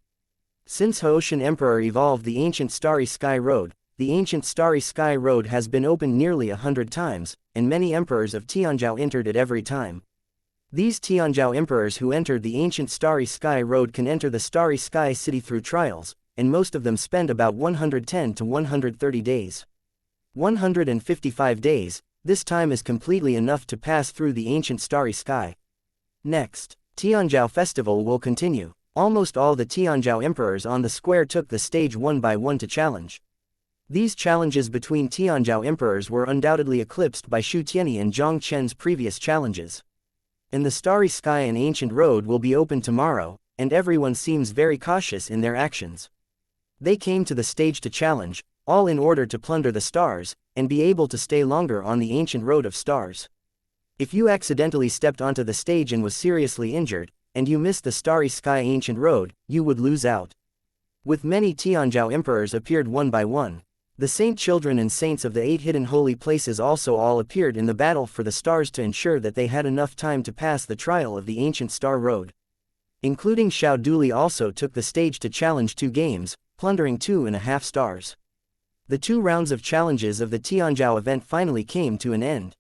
Since Haoshan Emperor evolved the ancient Starry Sky Road, the ancient Starry Sky Road has been opened nearly 100 times, and many emperors of Tianzhou entered it every time. These Tianzhou emperors who entered the ancient Starry Sky Road can enter the Starry Sky City through trials, and most of them spend about 110 to 130 days. 155 days, this time is completely enough to pass through the ancient Starry Sky. Next, Tianzhou Festival will continue. Almost all the Tianzhou emperors on the square took the stage one by one to challenge. These challenges between Tianzhou emperors were undoubtedly eclipsed by Shu Tianyi and Jiang Chen's previous challenges. And the Starry Sky and Ancient Road will be open tomorrow, and everyone seems very cautious in their actions. They came to the stage to challenge, all in order to plunder the stars, and be able to stay longer on the Ancient Road of Stars. If you accidentally stepped onto the stage and was seriously injured, and you missed the Starry Sky Ancient Road, you would lose out. With many Tianzhou emperors appeared one by one. The saint children and saints of the 8 hidden holy places also all appeared in the battle for the stars to ensure that they had enough time to pass the trial of the ancient star road. Including Xiao Duli also took the stage to challenge 2 games, plundering 2.5 stars. The 2 rounds of challenges of the Tianzhou event finally came to an end.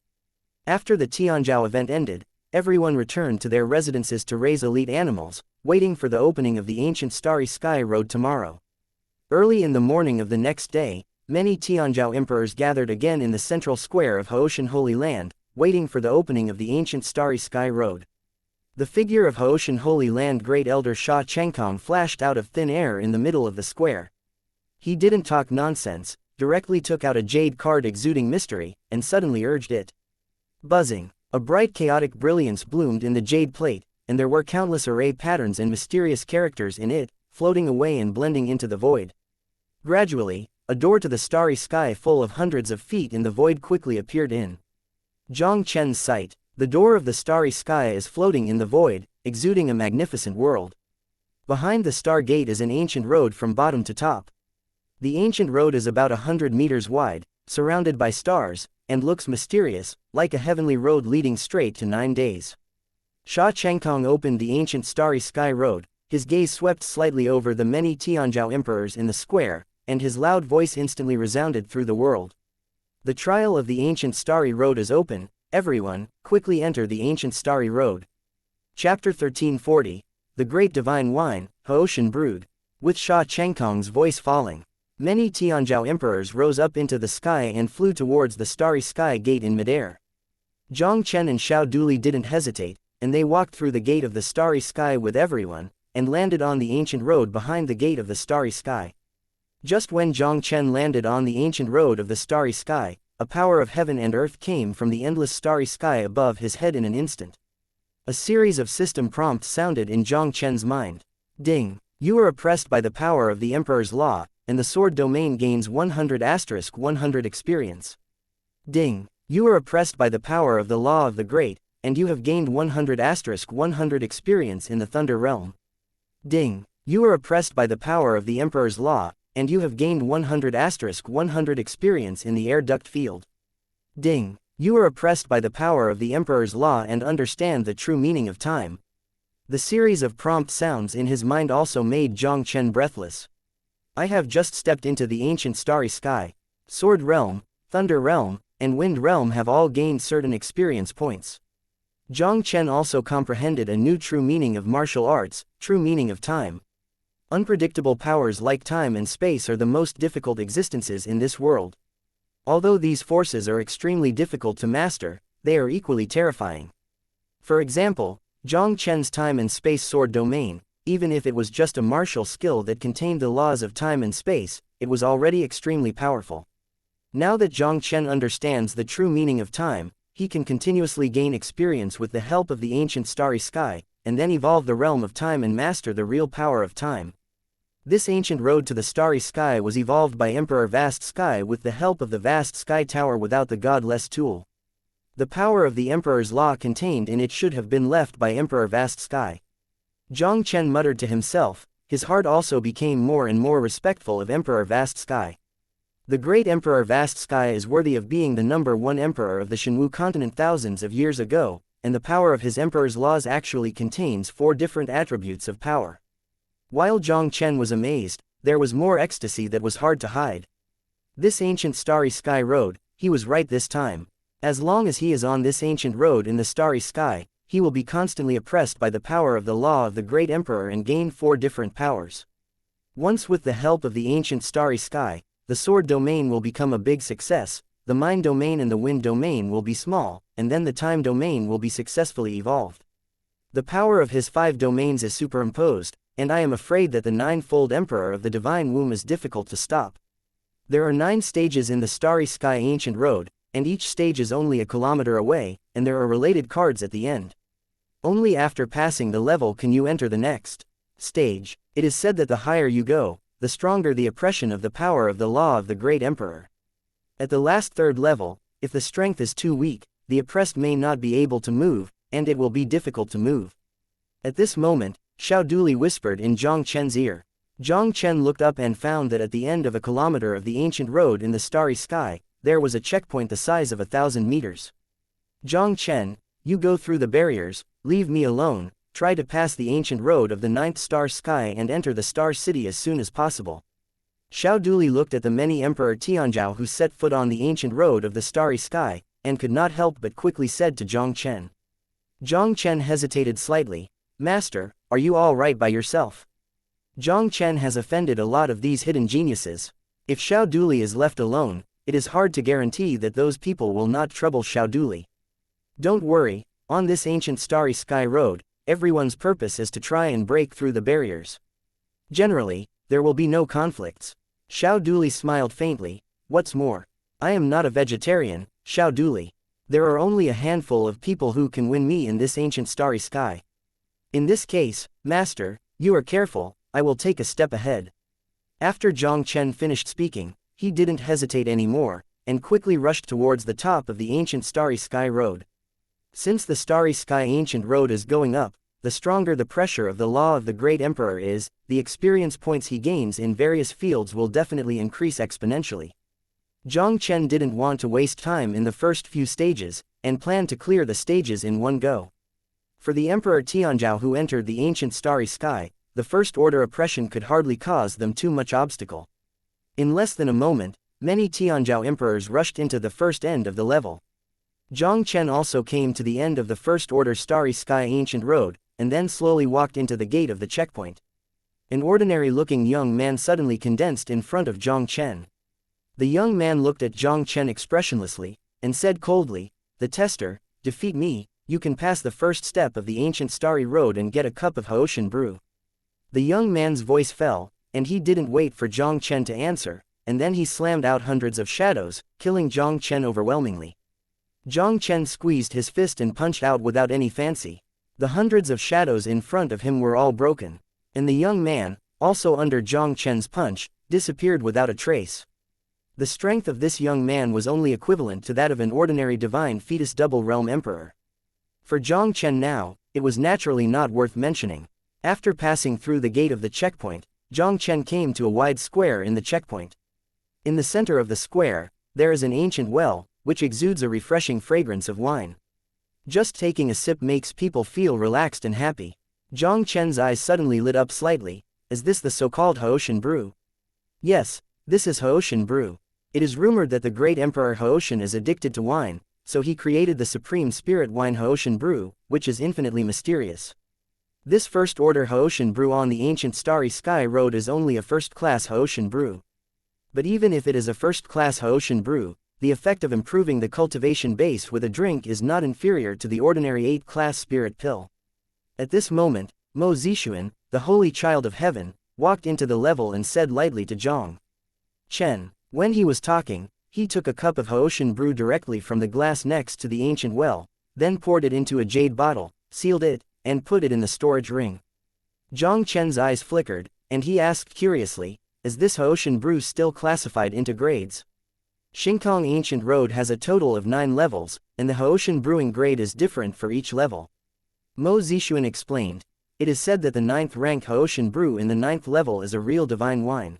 After the Tianzhou event ended, everyone returned to their residences to raise elite animals, waiting for the opening of the ancient starry sky road tomorrow. Early in the morning of the next day, many Tianzhou emperors gathered again in the central square of Haoshan Holy Land, waiting for the opening of the ancient starry sky road. The figure of Haoshan Holy Land Great Elder Sha Chengkong flashed out of thin air in the middle of the square. He didn't talk nonsense, directly took out a jade card exuding mystery, and suddenly urged it. Buzzing. A bright chaotic brilliance bloomed in the jade plate, and there were countless array patterns and mysterious characters in it, floating away and blending into the void. Gradually, a door to the starry sky full of hundreds of feet in the void quickly appeared in Jiang Chen's sight. The door of the starry sky is floating in the void, exuding a magnificent world. Behind the star gate is an ancient road from bottom to top. The ancient road is about 100 meters wide, surrounded by stars, and looks mysterious, like a heavenly road leading straight to 9 days. Sha Chengkong opened the ancient starry sky road, his gaze swept slightly over the many Tianzhou emperors in the square, and his loud voice instantly resounded through the world. The trial of the ancient starry road is open, everyone, quickly enter the ancient starry road. Chapter 1340, The Great Divine Wine, Haoshan Brood. With Sha Chengkong's voice falling, many Tianzhou emperors rose up into the sky and flew towards the starry sky gate in midair. Jiang Chen and Xiao Duli didn't hesitate, and they walked through the gate of the starry sky with everyone, and landed on the ancient road behind the gate of the starry sky. Just when Jiang Chen landed on the ancient road of the starry sky, a power of heaven and earth came from the endless starry sky above his head in an instant. A series of system prompts sounded in Jiang Chen's mind. Ding! You are oppressed by the power of the Emperor's law, and the sword domain gains 100*100 experience. Ding! You are oppressed by the power of the law of the great, and you have gained 100*100 experience in the thunder realm. Ding! You are oppressed by the power of the Emperor's law, and you have gained 100*100 experience in the air duct field. Ding! You are oppressed by the power of the Emperor's law and understand the true meaning of time. The series of prompt sounds in his mind also made Jiang Chen breathless. I have just stepped into the ancient starry sky. Sword realm, thunder realm, and wind realm have all gained certain experience points. Jiang Chen also comprehended a new true meaning of martial arts, true meaning of time. Unpredictable powers like time and space are the most difficult existences in this world. Although these forces are extremely difficult to master, they are equally terrifying. For example, Jiang Chen's time and space sword domain, even if it was just a martial skill that contained the laws of time and space, it was already extremely powerful. Now that Jiang Chen understands the true meaning of time, he can continuously gain experience with the help of the ancient starry sky, and then evolve the realm of time and master the real power of time. This ancient road to the starry sky was evolved by Emperor Vast Sky with the help of the Vast Sky Tower without the godless tool. The power of the Emperor's law contained in it should have been left by Emperor Vast Sky. Jiang Chen muttered to himself, his heart also became more and more respectful of Emperor Vast Sky. The great Emperor Vast Sky is worthy of being the #1 emperor of the Shenwu continent thousands of years ago, and the power of his emperor's laws actually contains 4 different attributes of power. While Jiang Chen was amazed, there was more ecstasy that was hard to hide. This ancient starry sky road, he was right this time. As long as he is on this ancient road in the starry sky, he will be constantly oppressed by the power of the law of the great emperor and gain 4 different powers. Once with the help of the ancient starry sky, the sword domain will become a big success, the mind domain and the wind domain will be small, and then the time domain will be successfully evolved. The power of his 5 domains is superimposed, and I am afraid that the 9-fold emperor of the divine womb is difficult to stop. There are 9 stages in the starry sky ancient road, and each stage is only a kilometer away, and there are related cards at the end. Only after passing the level can you enter the next stage. It is said that the higher you go, the stronger the oppression of the power of the law of the great emperor. At the last 3rd level, if the strength is too weak, the oppressed may not be able to move, and it will be difficult to move. At this moment, Xiao Duli whispered in Jiang Chen's ear. Jiang Chen looked up and found that at the end of a kilometer of the ancient road in the starry sky, there was a checkpoint the size of 1,000 meters. Jiang Chen, you go through the barriers, leave me alone, try to pass the ancient road of the 9th star sky and enter the star city as soon as possible. Xiao Duli looked at the many Emperor Tianzhao who set foot on the ancient road of the starry sky, and could not help but quickly said to Jiang Chen. Jiang Chen hesitated slightly. Master, are you all right by yourself? Jiang Chen has offended a lot of these hidden geniuses. If Xiao Duli is left alone, it is hard to guarantee that those people will not trouble Xiao Duli. Don't worry, on this ancient starry sky road, everyone's purpose is to try and break through the barriers. Generally, there will be no conflicts. Xiao Duli smiled faintly. What's more, I am not a vegetarian, Xiao Duli. There are only a handful of people who can win me in this ancient starry sky. In this case, Master, you are careful, I will take a step ahead. After Jiang Chen finished speaking, he didn't hesitate anymore, and quickly rushed towards the top of the ancient starry sky road. Since the starry sky ancient road is going up, the stronger the pressure of the law of the great emperor is, the experience points he gains in various fields will definitely increase exponentially. Jiang Chen didn't want to waste time in the first few stages, and planned to clear the stages in one go. For the Emperor Tianzhao who entered the ancient starry sky, the first order oppression could hardly cause them too much obstacle. In less than a moment, many Tianzhao emperors rushed into the first end of the level. Jiang Chen also came to the end of the first order starry sky ancient road, and then slowly walked into the gate of the checkpoint. An ordinary-looking young man suddenly condensed in front of Jiang Chen. The young man looked at Jiang Chen expressionlessly, and said coldly, "The tester, defeat me, you can pass the first step of the ancient starry road and get a cup of Haoshan brew." The young man's voice fell, and he didn't wait for Jiang Chen to answer, and then he slammed out hundreds of shadows, killing Jiang Chen overwhelmingly. Jiang Chen squeezed his fist and punched out without any fancy. The hundreds of shadows in front of him were all broken, and the young man, also under Jiang Chen's punch, disappeared without a trace. The strength of this young man was only equivalent to that of an ordinary divine fetus double-realm emperor. For Jiang Chen now, it was naturally not worth mentioning. After passing through the gate of the checkpoint, Jiang Chen came to a wide square in the checkpoint. In the center of the square, there is an ancient well, which exudes a refreshing fragrance of wine. Just taking a sip makes people feel relaxed and happy. Jiang Chen's eyes suddenly lit up slightly. Is this the so-called Haoshan brew? Yes, this is Haoshan brew. It is rumored that the great Emperor Haoshan is addicted to wine, so he created the supreme spirit wine Haoshan brew, which is infinitely mysterious. This first-order Haoshan brew on the ancient starry sky road is only a first-class Haoshan brew. But even if it is a first-class Haoshan brew, the effect of improving the cultivation base with a drink is not inferior to the ordinary 8th-class spirit pill. At this moment, Mo Zixuan, the holy child of heaven, walked into the level and said lightly to Jiang Chen. When he was talking, he took a cup of Haoshan brew directly from the glass next to the ancient well, then poured it into a jade bottle, sealed it, and put it in the storage ring. Jiang Chen's eyes flickered, and he asked curiously, "Is this Haoshan brew still classified into grades?" Xingkong Ancient Road has a total of 9 levels, and the Haoshan brewing grade is different for each level. Mo Zixuan explained, "It is said that the 9th rank Haoshan brew in the 9th level is a real divine wine.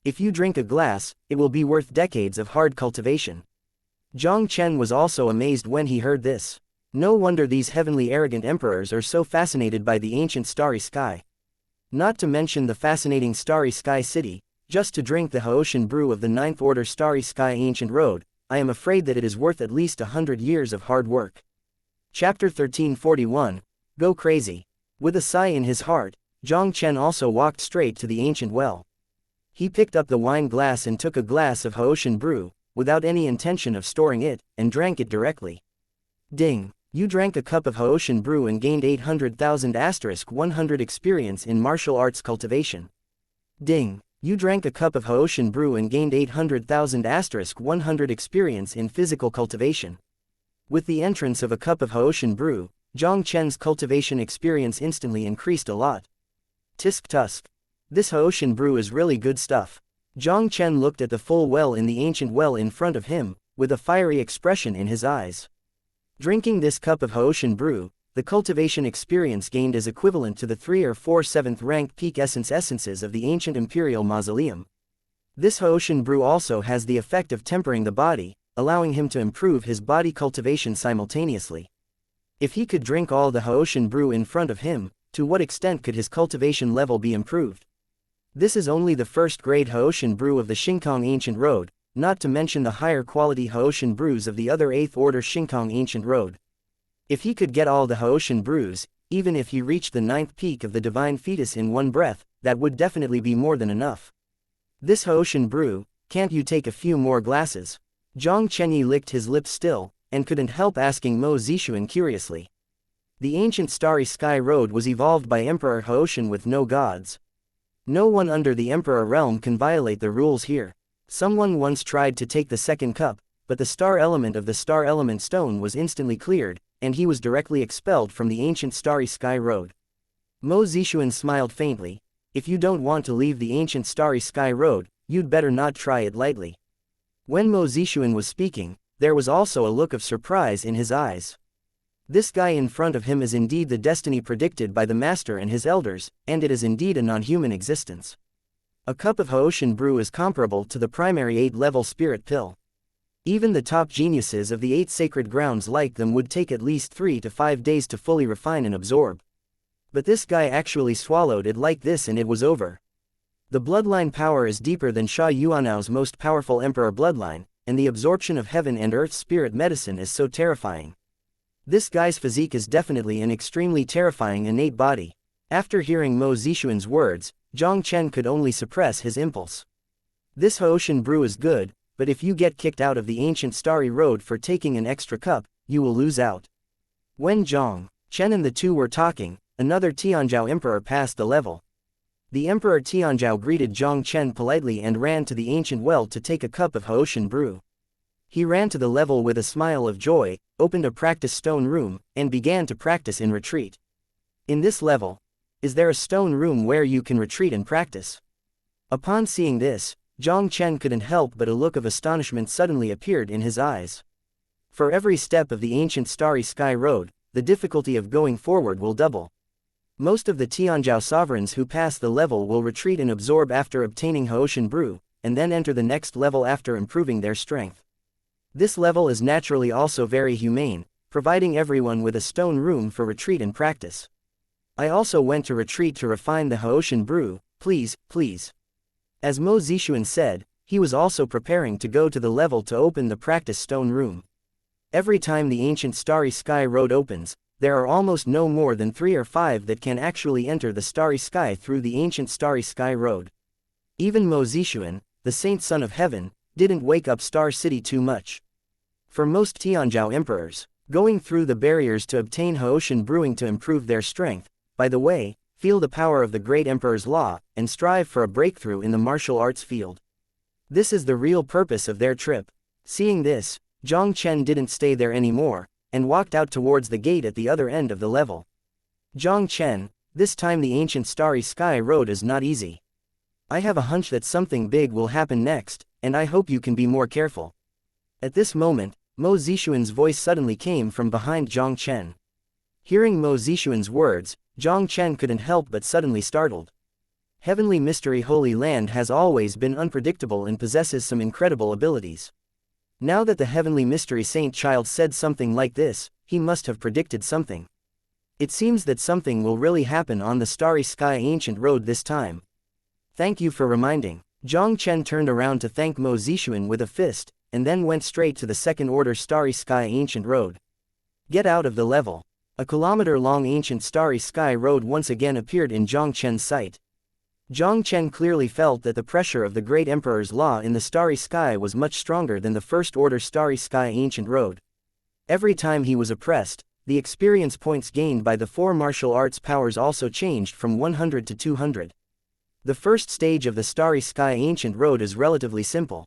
If you drink a glass, it will be worth decades of hard cultivation." Jiang Chen was also amazed when he heard this. No wonder these heavenly arrogant emperors are so fascinated by the ancient starry sky. Not to mention the fascinating starry sky city, just to drink the Haoshan brew of the 9th order starry sky ancient road, I am afraid that it is worth at least 100 years of hard work. Chapter 1341, Go Crazy. With a sigh in his heart, Jiang Chen also walked straight to the ancient well. He picked up the wine glass and took a glass of Haoshan brew, without any intention of storing it, and drank it directly. Ding! You drank a cup of Haoshan brew and gained 800,000 *100 experience in martial arts cultivation. Ding! You drank a cup of Haoshan brew and gained 800,000 *100 experience in physical cultivation. With the entrance of a cup of Haoshan brew, Jiang Chen's cultivation experience instantly increased a lot. Tisk tusk. This Haoshan brew is really good stuff. Jiang Chen looked at the full well in the ancient well in front of him, with a fiery expression in his eyes. Drinking this cup of Haoshan brew, the cultivation experience gained is equivalent to the 3 or 4 7th rank peak essences of the ancient imperial mausoleum. This Haoshan brew also has the effect of tempering the body, allowing him to improve his body cultivation simultaneously. If he could drink all the Haoshan brew in front of him, to what extent could his cultivation level be improved? This is only the first grade Haoshan brew of the Xingkang Ancient Road, not to mention the higher quality Haoshan brews of the other 8th order Xingkang Ancient Road. If he could get all the Haoshan brews, even if he reached the 9th peak of the divine fetus in one breath, that would definitely be more than enough. This Haoshan brew, can't you take a few more glasses? Jiang Chen licked his lips still, and couldn't help asking Mo Zixuan curiously. The ancient Starry Sky Road was evolved by Emperor Haoshan with no gods. No one under the Emperor realm can violate the rules here. Someone once tried to take the second cup, but the star element of the star element stone was instantly cleared, and he was directly expelled from the ancient Starry Sky Road. Mo Zixuan smiled faintly. If you don't want to leave the ancient Starry Sky Road, you'd better not try it lightly. When Mo Zixuan was speaking, there was also a look of surprise in his eyes. This guy in front of him is indeed the destiny predicted by the Master and his elders, and it is indeed a non-human existence. A cup of Haoshan brew is comparable to the primary 8th-level spirit pill. Even the top geniuses of the 8 sacred grounds like them would take at least 3 to 5 days to fully refine and absorb. But this guy actually swallowed it like this and it was over. The bloodline power is deeper than Sha Yuanao's most powerful emperor bloodline, and the absorption of heaven and earth spirit medicine is so terrifying. This guy's physique is definitely an extremely terrifying innate body. After hearing Mo Zixuan's words, Jiang Chen could only suppress his impulse. This Haoshan brew is good, but if you get kicked out of the ancient Starry Road for taking an extra cup, you will lose out. When Jiang Chen and the two were talking, another Tianzhou emperor passed the level. The Emperor Tianzhou greeted Jiang Chen politely and ran to the ancient well to take a cup of Haoshan brew. He ran to the level with a smile of joy, opened a practice stone room, and began to practice in retreat. In this level, is there a stone room where you can retreat and practice? Upon seeing this, Jiang Chen couldn't help but a look of astonishment suddenly appeared in his eyes. For every step of the ancient Starry Sky Road, the difficulty of going forward will double. Most of the Tianzhou sovereigns who pass the level will retreat and absorb after obtaining Haoshan brew, and then enter the next level after improving their strength. This level is naturally also very humane, providing everyone with a stone room for retreat and practice. I also went to retreat to refine the Haoshan brew, please. As Mo Zixuan said, he was also preparing to go to the level to open the practice stone room. Every time the ancient Starry Sky Road opens, there are almost no more than 3 or 5 that can actually enter the Starry Sky through the ancient Starry Sky Road. Even Mo Zixuan, the Saint Son of Heaven, didn't wake up Star City too much. For most Tianzhou emperors, going through the barriers to obtain Haoshan brewing to improve their strength, by the way, feel the power of the great emperor's law, and strive for a breakthrough in the martial arts field. This is the real purpose of their trip. Seeing this, Jiang Chen didn't stay there anymore, and walked out towards the gate at the other end of the level. Jiang Chen, this time the ancient Starry Sky Road is not easy. I have a hunch that something big will happen next, and I hope you can be more careful. At this moment, Mo Zixuan's voice suddenly came from behind Jiang Chen. Hearing Mo Zixuan's words, Jiang Chen couldn't help but suddenly startled. Heavenly Mystery Holy Land has always been unpredictable and possesses some incredible abilities. Now that the Heavenly Mystery Saint Child said something like this, he must have predicted something. It seems that something will really happen on the Starry Sky Ancient Road this time. Thank you for reminding. Jiang Chen turned around to thank Mo Zixuan with a fist, and then went straight to the second order Starry Sky Ancient Road. Get out of the level. A kilometer-long ancient Starry Sky Road once again appeared in Jiang Chen's sight. Jiang Chen clearly felt that the pressure of the great emperor's law in the Starry Sky was much stronger than the first order Starry Sky Ancient Road. Every time he was oppressed, the experience points gained by the 4 martial arts powers also changed from 100 to 200. The first stage of the Starry Sky Ancient Road is relatively simple.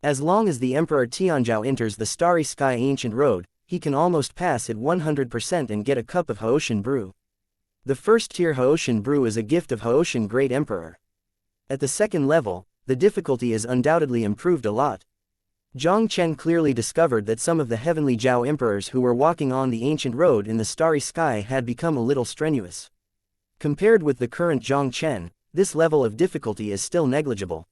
As long as the Emperor Tianzhou enters the Starry Sky Ancient Road, he can almost pass it 100% and get a cup of Haoshan brew. The first tier Haoshan brew is a gift of Haoshan Great Emperor. At the second level, the difficulty is undoubtedly improved a lot. Jiang Chen clearly discovered that some of the heavenly Zhao emperors who were walking on the ancient road in the starry sky had become a little strenuous. Compared with the current Jiang Chen, this level of difficulty is still negligible.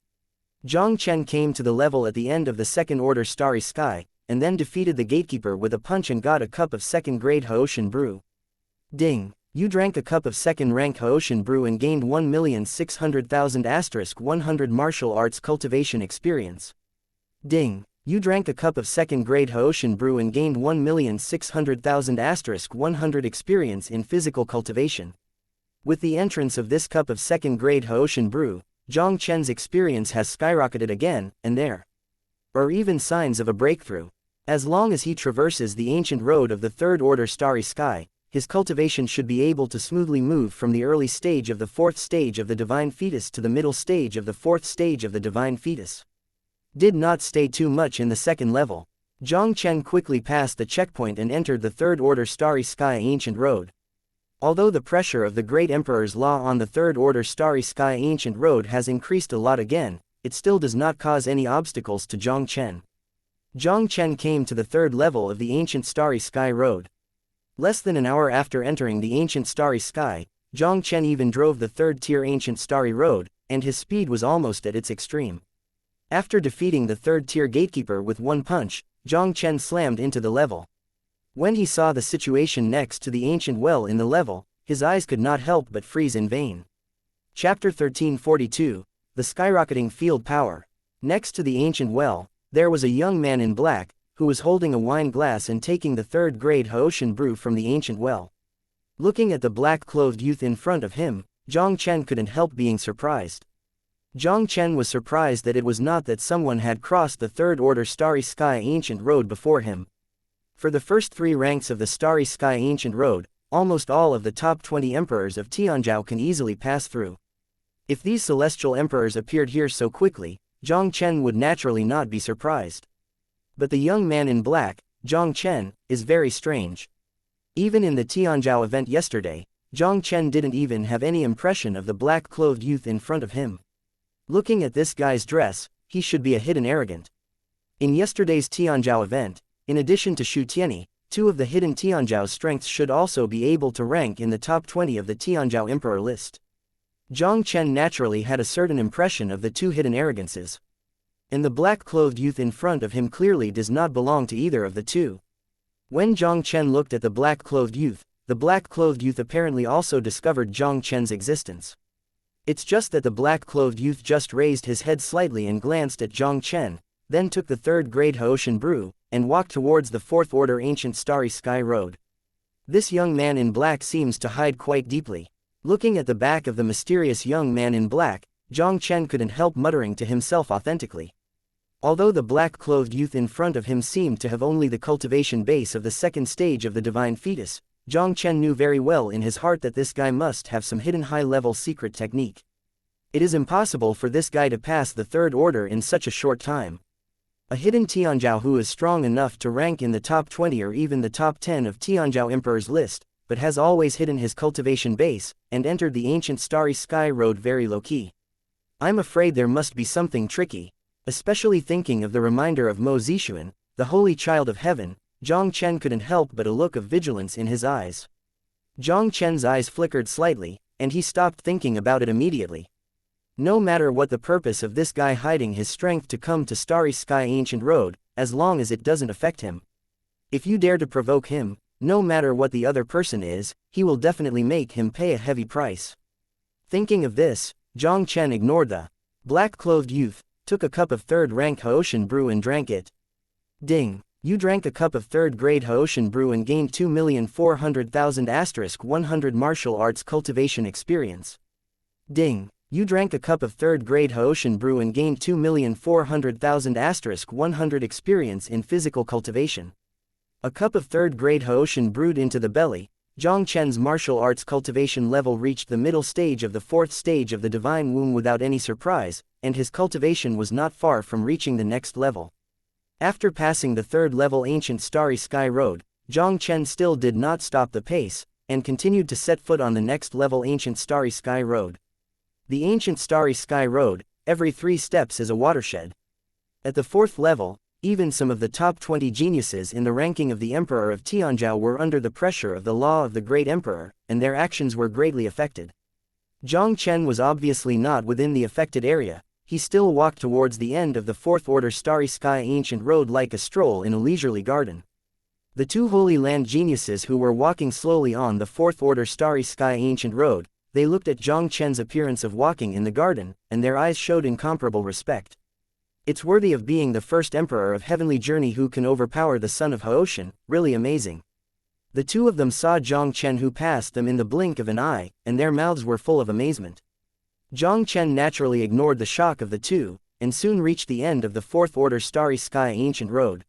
Jiang Chen came to the level at the end of the second-order starry sky, and then defeated the gatekeeper with a punch and got a cup of second-grade Haoshan brew. Ding! You drank a cup of second-rank Haoshan brew and gained 1,600,000 * 100 martial arts cultivation experience. Ding! You drank a cup of second-grade Haoshan brew and gained 1,600,000 * 100 experience in physical cultivation. With the entrance of this cup of second-grade Haoshan brew, Jiang Chen's experience has skyrocketed again, and there are even signs of a breakthrough. As long as he traverses the ancient road of the third-order starry sky, his cultivation should be able to smoothly move from the early stage of the fourth stage of the divine fetus to the middle stage of the fourth stage of the divine fetus. Did not stay too much in the second level. Jiang Chen quickly passed the checkpoint and entered the third-order starry sky ancient road. Although the pressure of the great emperor's law on the third-order starry sky ancient road has increased a lot again, it still does not cause any obstacles to Jiang Chen. Jiang Chen came to the third level of the ancient starry sky road. Less than an hour after entering the ancient starry sky, Jiang Chen even drove the third-tier ancient starry road, and his speed was almost at its extreme. After defeating the third-tier gatekeeper with one punch, Jiang Chen slammed into the level. When he saw the situation next to the ancient well in the level, his eyes could not help but freeze in vain. Chapter 1342, The Skyrocketing Field Power. Next to the ancient well, there was a young man in black, who was holding a wine glass and taking the third-grade Haoshan brew from the ancient well. Looking at the black-clothed youth in front of him, Jiang Chen couldn't help being surprised. Jiang Chen was surprised that it was not that someone had crossed the third-order starry sky ancient road before him. For the first 3 ranks of the starry sky ancient road, almost all of the top 20 emperors of Tianzhou can easily pass through. If these celestial emperors appeared here so quickly, Jiang Chen would naturally not be surprised. But the young man in black, Jiang Chen, is very strange. Even in the Tianzhou event yesterday, Jiang Chen didn't even have any impression of the black-clothed youth in front of him. Looking at this guy's dress, he should be a hidden arrogant. In yesterday's Tianzhou event, in addition to Shu Tianyi, 2 of the hidden Tianzhou strengths should also be able to rank in the top 20 of the Tianzhou emperor list. Jiang Chen naturally had a certain impression of the 2 hidden arrogances. And the black-clothed youth in front of him clearly does not belong to either of the 2. When Jiang Chen looked at the black-clothed youth, the black-clothed youth apparently also discovered Jiang Chen's existence. It's just that the black-clothed youth just raised his head slightly and glanced at Jiang Chen, then took the third-grade Haoshan brew, and walked towards the fourth-order ancient starry sky road. This young man in black seems to hide quite deeply. Looking at the back of the mysterious young man in black, Jiang Chen couldn't help muttering to himself authentically. Although the black-clothed youth in front of him seemed to have only the cultivation base of the second stage of the divine fetus, Jiang Chen knew very well in his heart that this guy must have some hidden high-level secret technique. It is impossible for this guy to pass the third order in such a short time. A hidden Tianzhou who is strong enough to rank in the top 20 or even the top 10 of Tianzhou Emperor's list, but has always hidden his cultivation base, and entered the ancient starry sky road very low-key. I'm afraid there must be something tricky. Especially thinking of the reminder of Mo Zixuan, the holy child of heaven, Jiang Chen couldn't help but a look of vigilance in his eyes. Jiang Chen's eyes flickered slightly, and he stopped thinking about it immediately. No matter what the purpose of this guy hiding his strength to come to Starry Sky Ancient Road, as long as it doesn't affect him. If you dare to provoke him, no matter what the other person is, he will definitely make him pay a heavy price. Thinking of this, Jiang Chen ignored the black-clothed youth, took a cup of third-rank Haoshan brew and drank it. Ding! You drank a cup of third-grade Haoshan brew and gained 2,400,000 * 100 martial arts cultivation experience. Ding! You drank a cup of third-grade Haoshan brew and gained 2,400,000 * 100 experience in physical cultivation. A cup of third-grade Haoshan brewed into the belly, Jiang Chen's martial arts cultivation level reached the middle stage of the fourth stage of the divine womb without any surprise, and his cultivation was not far from reaching the next level. After passing the third-level ancient starry sky road, Jiang Chen still did not stop the pace, and continued to set foot on the next level ancient starry sky road. The ancient starry sky road, every 3 steps is a watershed. At the 4th level, Even some of the top 20 geniuses in the ranking of the Emperor of Tianzhou were under the pressure of the law of the Great Emperor, and their actions were greatly affected. Jiang Chen was obviously not within the affected area. He still walked towards the end of the Fourth Order Starry Sky Ancient Road like a stroll in a leisurely garden. The two Holy Land geniuses who were walking slowly on the Fourth Order Starry Sky Ancient Road, they looked at Jiang Chen's appearance of walking in the garden, and their eyes showed incomparable respect. It's worthy of being the first emperor of heavenly journey who can overpower the son of Haoshan, really amazing. The two of them saw Jiang Chen who passed them in the blink of an eye, and their mouths were full of amazement. Jiang Chen naturally ignored the shock of the two, and soon reached the end of the Fourth Order Starry Sky Ancient Road.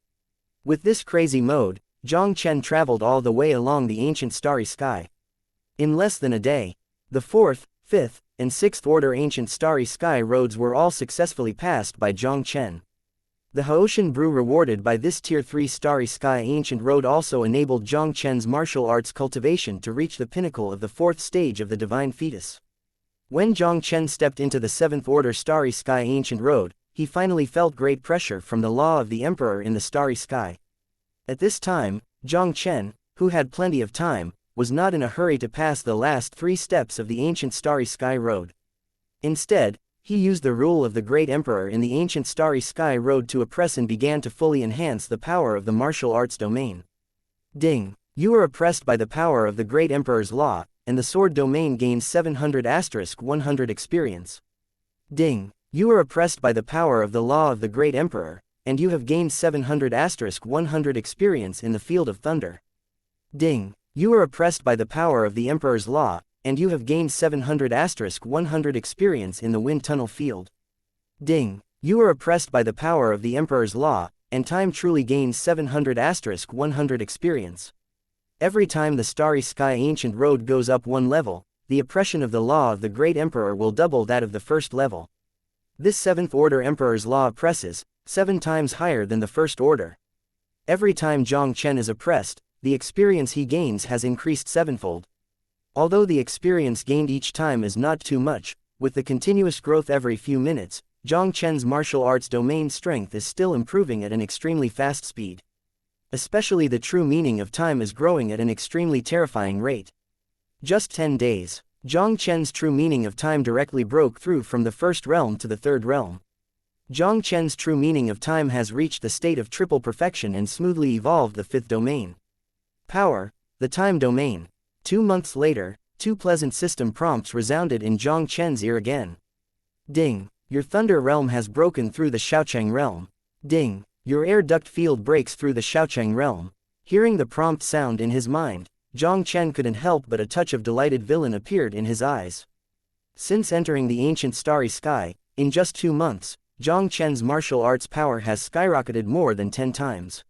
With this crazy mode, Jiang Chen traveled all the way along the ancient starry sky. In less than a day, the Fourth, Fifth, and Sixth Order Ancient Starry Sky roads were all successfully passed by Jiang Chen. The Haoshan brew rewarded by this Tier 3 Starry Sky Ancient Road also enabled Jiang Chen's martial arts cultivation to reach the pinnacle of the fourth stage of the divine fetus. When Jiang Chen stepped into the Seventh Order Starry Sky Ancient Road, he finally felt great pressure from the law of the Emperor in the starry sky. At this time, Jiang Chen, who had plenty of time, was not in a hurry to pass the last 3 steps of the ancient starry sky road. Instead, he used the rule of the great emperor in the ancient starry sky road to oppress and began to fully enhance the power of the martial arts domain. Ding! You are oppressed by the power of the great emperor's law, and the sword domain gains 700*100 experience. Ding! You are oppressed by the power of the law of the great emperor, and you have gained 700*100 experience in the field of thunder. Ding! You are oppressed by the power of the Emperor's law, and you have gained 700*100 experience in the wind tunnel field. Ding! You are oppressed by the power of the Emperor's law, and time truly gains 700*100 experience. Every time the starry sky ancient road goes up 1 level, the oppression of the law of the great emperor will double that of the first level. This 7th Order Emperor's law oppresses 7 times higher than the First Order. Every time Jiang Chen is oppressed, the experience he gains has increased 7-fold. Although the experience gained each time is not too much, with the continuous growth every few minutes, Jiang Chen's martial arts domain strength is still improving at an extremely fast speed. Especially the true meaning of time is growing at an extremely terrifying rate. Just 10 days, Jiang Chen's true meaning of time directly broke through from the first realm to the third realm. Jiang Chen's true meaning of time has reached the state of triple perfection and smoothly evolved the 5th domain. Power, the time domain. 2 months later, 2 pleasant system prompts resounded in Jiang Chen's ear again. Ding! Your thunder realm has broken through the Xiaocheng realm. Ding! Your air duct field breaks through the Xiaocheng realm. Hearing the prompt sound in his mind, Jiang Chen couldn't help but a touch of delighted villain appeared in his eyes. Since entering the ancient starry sky, in just 2 months, Jiang Chen's martial arts power has skyrocketed more than 10 times.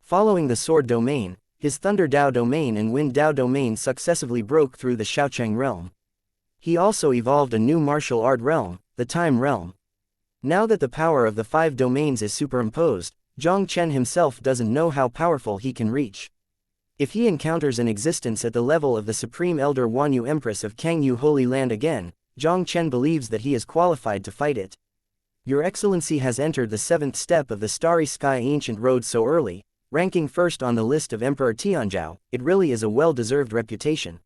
Following the sword domain, his Thunder Dao domain and Wind Dao domain successively broke through the Xiaocheng realm. He also evolved a new martial art realm, the Time realm. Now that the power of the 5 domains is superimposed, Jiang Chen himself doesn't know how powerful he can reach. If he encounters an existence at the level of the Supreme Elder Wanyu Empress of Kangyu Holy Land again, Jiang Chen believes that he is qualified to fight it. Your Excellency has entered the 7th step of the Starry Sky Ancient Road so early, ranking first on the list of Emperor Tianzhou. It really is a well-deserved reputation.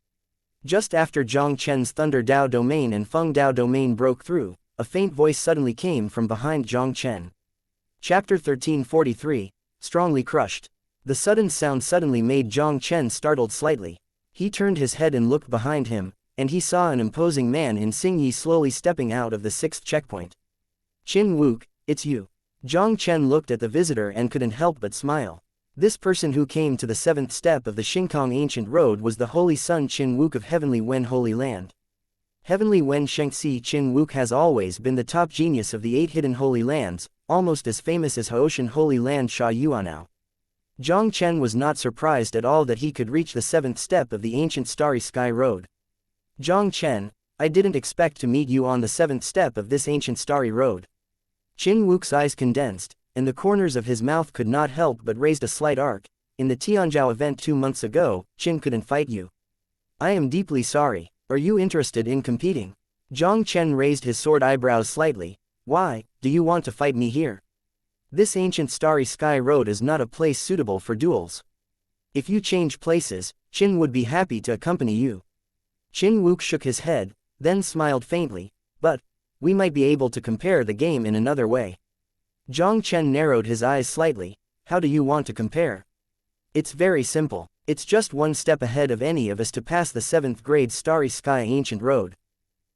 Just after Jiang Chen's Thunder Dao domain and Feng Dao domain broke through, a faint voice suddenly came from behind Jiang Chen. Chapter 1343, Strongly Crushed. The sudden sound suddenly made Jiang Chen startled slightly. He turned his head and looked behind him, and he saw an imposing man in Xingyi slowly stepping out of the 6th checkpoint. Qin Wuk, it's you. Jiang Chen looked at the visitor and couldn't help but smile. This person who came to the 7th step of the Xingkong Ancient Road was the Holy Son Qin Wuk of Heavenly Wen Holy Land. Heavenly Wen Xianxia Qin Wuk has always been the top genius of the 8 hidden holy lands, almost as famous as Haoshan Holy Land Sha Yuanao. Jiang Chen was not surprised at all that he could reach the 7th step of the ancient Starry Sky Road. Jiang Chen, I didn't expect to meet you on the 7th step of this ancient starry road. Qin Wuk's eyes condensed, and the corners of his mouth could not help but raised a slight arc. In the Tianzhou event 2 months ago, Qin couldn't fight you. I am deeply sorry. Are you interested in competing? Jiang Chen raised his sword eyebrows slightly. Why, do you want to fight me here? This ancient starry sky road is not a place suitable for duels. If you change places, Qin would be happy to accompany you. Qin Wuke shook his head, then smiled faintly, but we might be able to compare the game in another way. Jiang Chen narrowed his eyes slightly. How do you want to compare? It's very simple. It's just one step ahead of any of us to pass the 7th grade starry sky ancient road.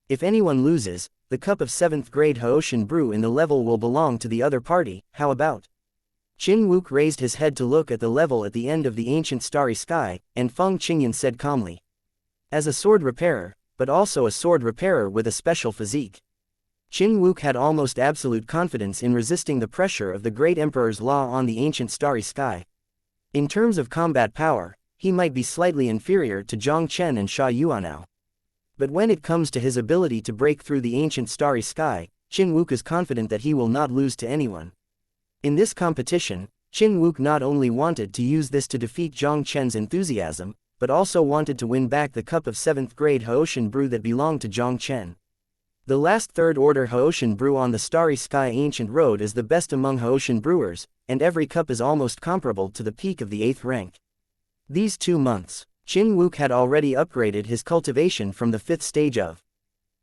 If anyone loses, the cup of 7th grade Haoshan brew in the level will belong to the other party. How about? Qin Wuke raised his head to look at the level at the end of the ancient starry sky, and Feng Qingyan said calmly. As a sword repairer, but also a sword repairer with a special physique. Qin Wuke had almost absolute confidence in resisting the pressure of the great emperor's law on the ancient starry sky. In terms of combat power, he might be slightly inferior to Jiang Chen and Sha Yuanao. But when it comes to his ability to break through the ancient starry sky, Qin Wuke is confident that he will not lose to anyone. In this competition, Qin Wuke not only wanted to use this to defeat Jiang Chen's enthusiasm, but also wanted to win back the cup of 7th grade Haoshan brew that belonged to Jiang Chen. The last 3rd order Haoshan brew on the starry sky ancient road is the best among Haoshan brewers, and every cup is almost comparable to the peak of the 8th rank. These 2 months, Qin Wuke had already upgraded his cultivation from the 5th stage of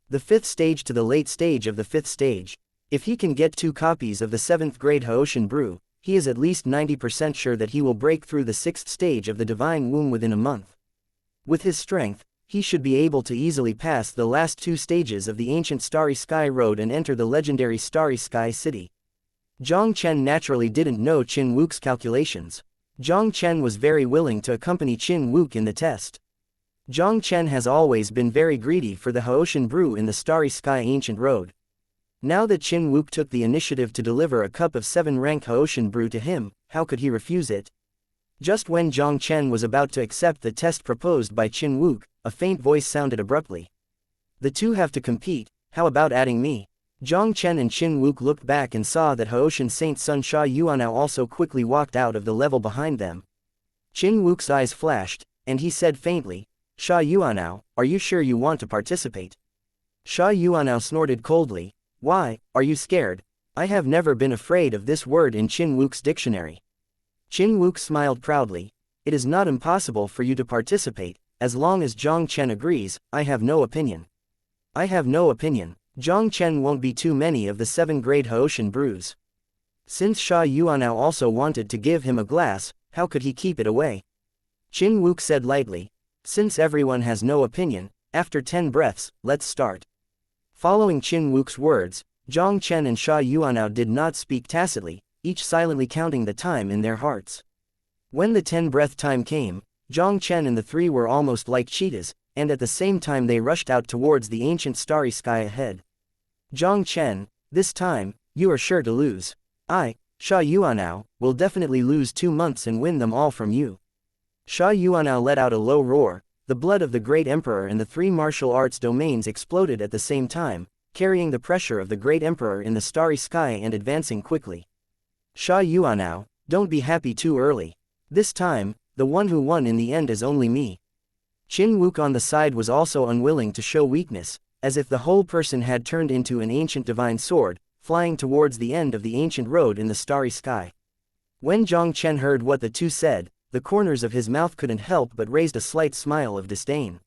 the 5th stage to the late stage of the 5th stage. If he can get 2 copies of the 7th grade Haoshan brew, he is at least 90% sure that he will break through the 6th stage of the divine womb within a month. With his strength, he should be able to easily pass the last 2 stages of the ancient starry sky road and enter the legendary starry sky city. Jiang Chen naturally didn't know Qin Wuke's calculations. Jiang Chen was very willing to accompany Qin Wuke in the test. Jiang Chen has always been very greedy for the Haoshan brew in the starry sky ancient road. Now that Qin Wuke took the initiative to deliver a cup of 7th-rank Haoshan brew to him, how could he refuse it? Just when Jiang Chen was about to accept the test proposed by Qin Wuke, a faint voice sounded abruptly. The two have to compete, how about adding me? Jiang Chen and Qin Wuke looked back and saw that Haoshan Saint's son Sha Yuanao also quickly walked out of the level behind them. Qin Wuke's eyes flashed, and he said faintly, Sha Yuanao, are you sure you want to participate? Sha Yuanao snorted coldly. Why, are you scared? I have never been afraid of this word in Qin Wuke's dictionary. Qin Wuke smiled proudly. It is not impossible for you to participate, as long as Jiang Chen agrees. I have no opinion. I have no opinion. Jiang Chen won't be too many of the 7th-grade Haoshan brews. Since Sha Yuanao also wanted to give him a glass, how could he keep it away? Qin Wuke said lightly. Since everyone has no opinion, after 10 breaths, let's start. Following Qin Wuke's words, Jiang Chen and Sha Yuanao did not speak tacitly, each silently counting the time in their hearts. When the 10-breath time came, Jiang Chen and the 3 were almost like cheetahs, and at the same time they rushed out towards the ancient starry sky ahead. Jiang Chen, this time, you are sure to lose. I, Sha Yuanao, will definitely lose 2 months and win them all from you. Sha Yuanao let out a low roar. The blood of the great emperor and the 3 martial arts domains exploded at the same time, carrying the pressure of the great emperor in the starry sky and advancing quickly. Sha Yuanao, don't be happy too early. This time, the one who won in the end is only me. Qin Wuke on the side was also unwilling to show weakness, as if the whole person had turned into an ancient divine sword, flying towards the end of the ancient road in the starry sky. When Jiang Chen heard what the two said, the corners of his mouth couldn't help but raised a slight smile of disdain.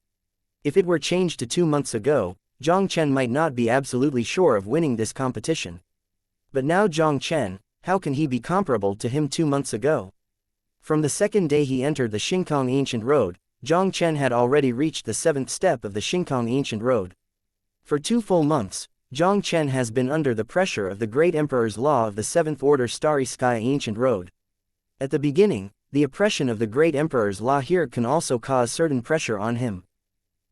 If it were changed to 2 months ago, Jiang Chen might not be absolutely sure of winning this competition. But now Jiang Chen, how can he be comparable to him 2 months ago? From the second day he entered the Xingkang Ancient Road, Jiang Chen had already reached the 7th step of the Xingkang Ancient Road. For 2 full months, Jiang Chen has been under the pressure of the great emperor's law of the 7th order starry sky ancient road. At the beginning, the oppression of the great emperor's law here can also cause certain pressure on him.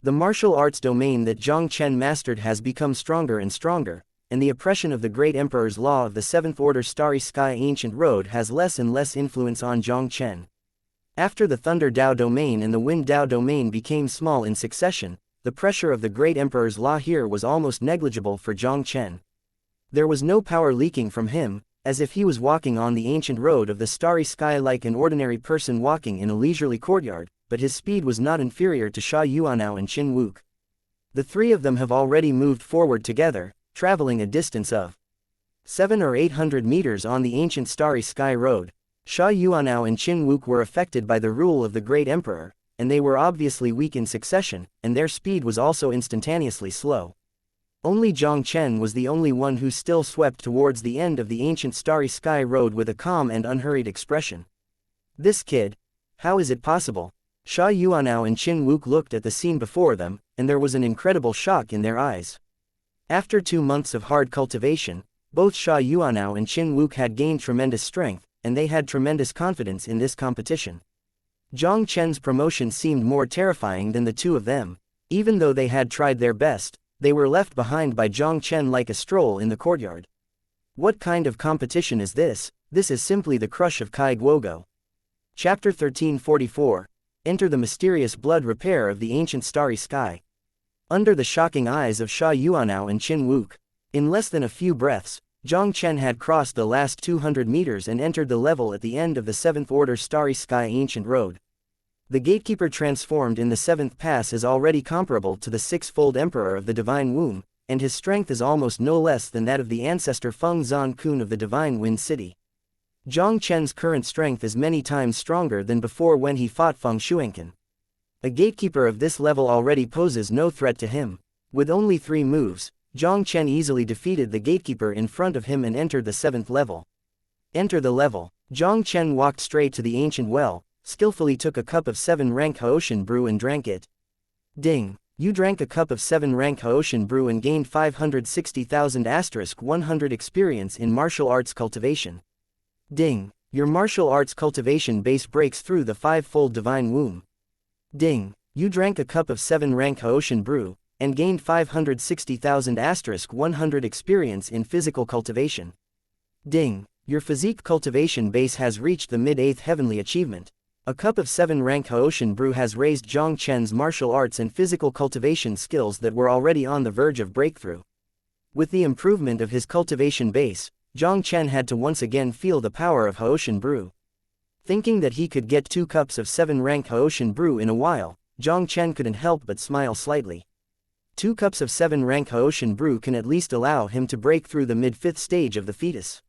The martial arts domain that Jiang Chen mastered has become stronger and stronger, and the oppression of the great emperor's law of the 7th order starry sky ancient road has less and less influence on Jiang Chen. After the Thunder Dao domain and the Wind Dao domain became small in succession, the pressure of the great emperor's law here was almost negligible for Jiang Chen. There was no power leaking from him, as if he was walking on the ancient road of the starry sky like an ordinary person walking in a leisurely courtyard, but his speed was not inferior to Sha Yuanao and Qin Wuke. The 3 of them have already moved forward together, traveling a distance of 7 or 800 meters on the ancient starry sky road, Sha Yuanao and Qin Wuke were affected by the rule of the great emperor, and they were obviously weak in succession, and their speed was also instantaneously slow. Only Jiang Chen was the only one who still swept towards the end of the ancient starry sky road with a calm and unhurried expression. This kid? How is it possible? Sha Yuanao and Qin Wuke looked at the scene before them, and there was an incredible shock in their eyes. After 2 months of hard cultivation, both Sha Yuanao and Qin Wuke had gained tremendous strength, and they had tremendous confidence in this competition. Jiang Chen's promotion seemed more terrifying than the two of them. Even though they had tried their best, they were left behind by Jiang Chen like a stroll in the courtyard. What kind of competition is this? This is simply the crush of Kai Guogo. Chapter 1344. Enter the mysterious blood repair of the ancient starry sky. Under the shocking eyes of Sha Yuanao and Qin Wuke, in less than a few breaths, Jiang Chen had crossed the last 200 meters and entered the level at the end of the 7th Order Starry Sky Ancient Road. The gatekeeper transformed in the 7th pass is already comparable to the 6-fold Emperor of the Divine Womb, and his strength is almost no less than that of the ancestor Feng Zan Kun of the Divine Wind City. Jiang Chen's current strength is many times stronger than before when he fought Feng Shuangkan. A gatekeeper of this level already poses no threat to him. With only 3 moves, Jiang Chen easily defeated the gatekeeper in front of him and entered the 7th level. Enter the level. Jiang Chen walked straight to the ancient well, skillfully took a cup of 7-rank Haoshan brew and drank it. Ding! You drank a cup of 7-rank Haoshan brew and gained 560,000 *100 experience in martial arts cultivation. Ding! Your martial arts cultivation base breaks through the 5-fold divine womb. Ding! You drank a cup of 7-rank Haoshan brew, and gained 560,000 *100 experience in physical cultivation. Ding! Your physique cultivation base has reached the mid-8th heavenly achievement. A cup of 7-rank Haoshan brew has raised Jiang Chen's martial arts and physical cultivation skills that were already on the verge of breakthrough. With the improvement of his cultivation base, Jiang Chen had to once again feel the power of Haoshan brew. Thinking that he could get 2 cups of 7-rank Haoshan brew in a while, Jiang Chen couldn't help but smile slightly. 2 cups of 7-rank Haoshan brew can at least allow him to break through the mid-5th stage of the fetus.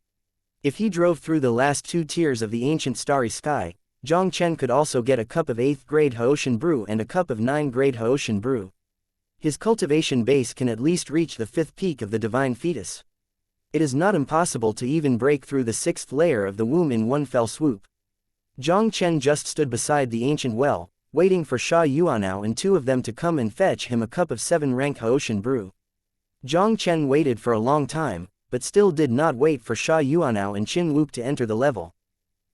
If he drove through the last 2 tiers of the ancient starry sky, Jiang Chen could also get a cup of 8th grade Haoshan brew and a cup of 9th grade Haoshan brew. His cultivation base can at least reach the 5th peak of the divine fetus. It is not impossible to even break through the 6th layer of the womb in one fell swoop. Jiang Chen just stood beside the ancient well, waiting for Sha Yuanao and 2 of them to come and fetch him a cup of 7-rank Haoshan brew. Jiang Chen waited for a long time, but still did not wait for Sha Yuanao and Qin Wuke to enter the level.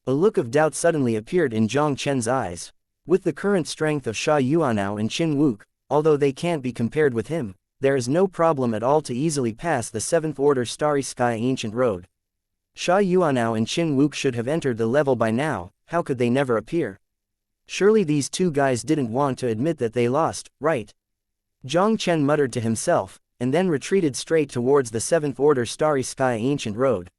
A look of doubt suddenly appeared in Jiang Chen's eyes. With the current strength of Sha Yuanao and Qin Wuke, although they can't be compared with him, there is no problem at all to easily pass the 7th Order Starry Sky Ancient Road. Sha Yuanao and Qin Wuke should have entered the level by now. How could they never appear? Surely these 2 guys didn't want to admit that they lost, right? Jiang Chen muttered to himself, and then retreated straight towards the 7th Order Starry Sky Ancient Road.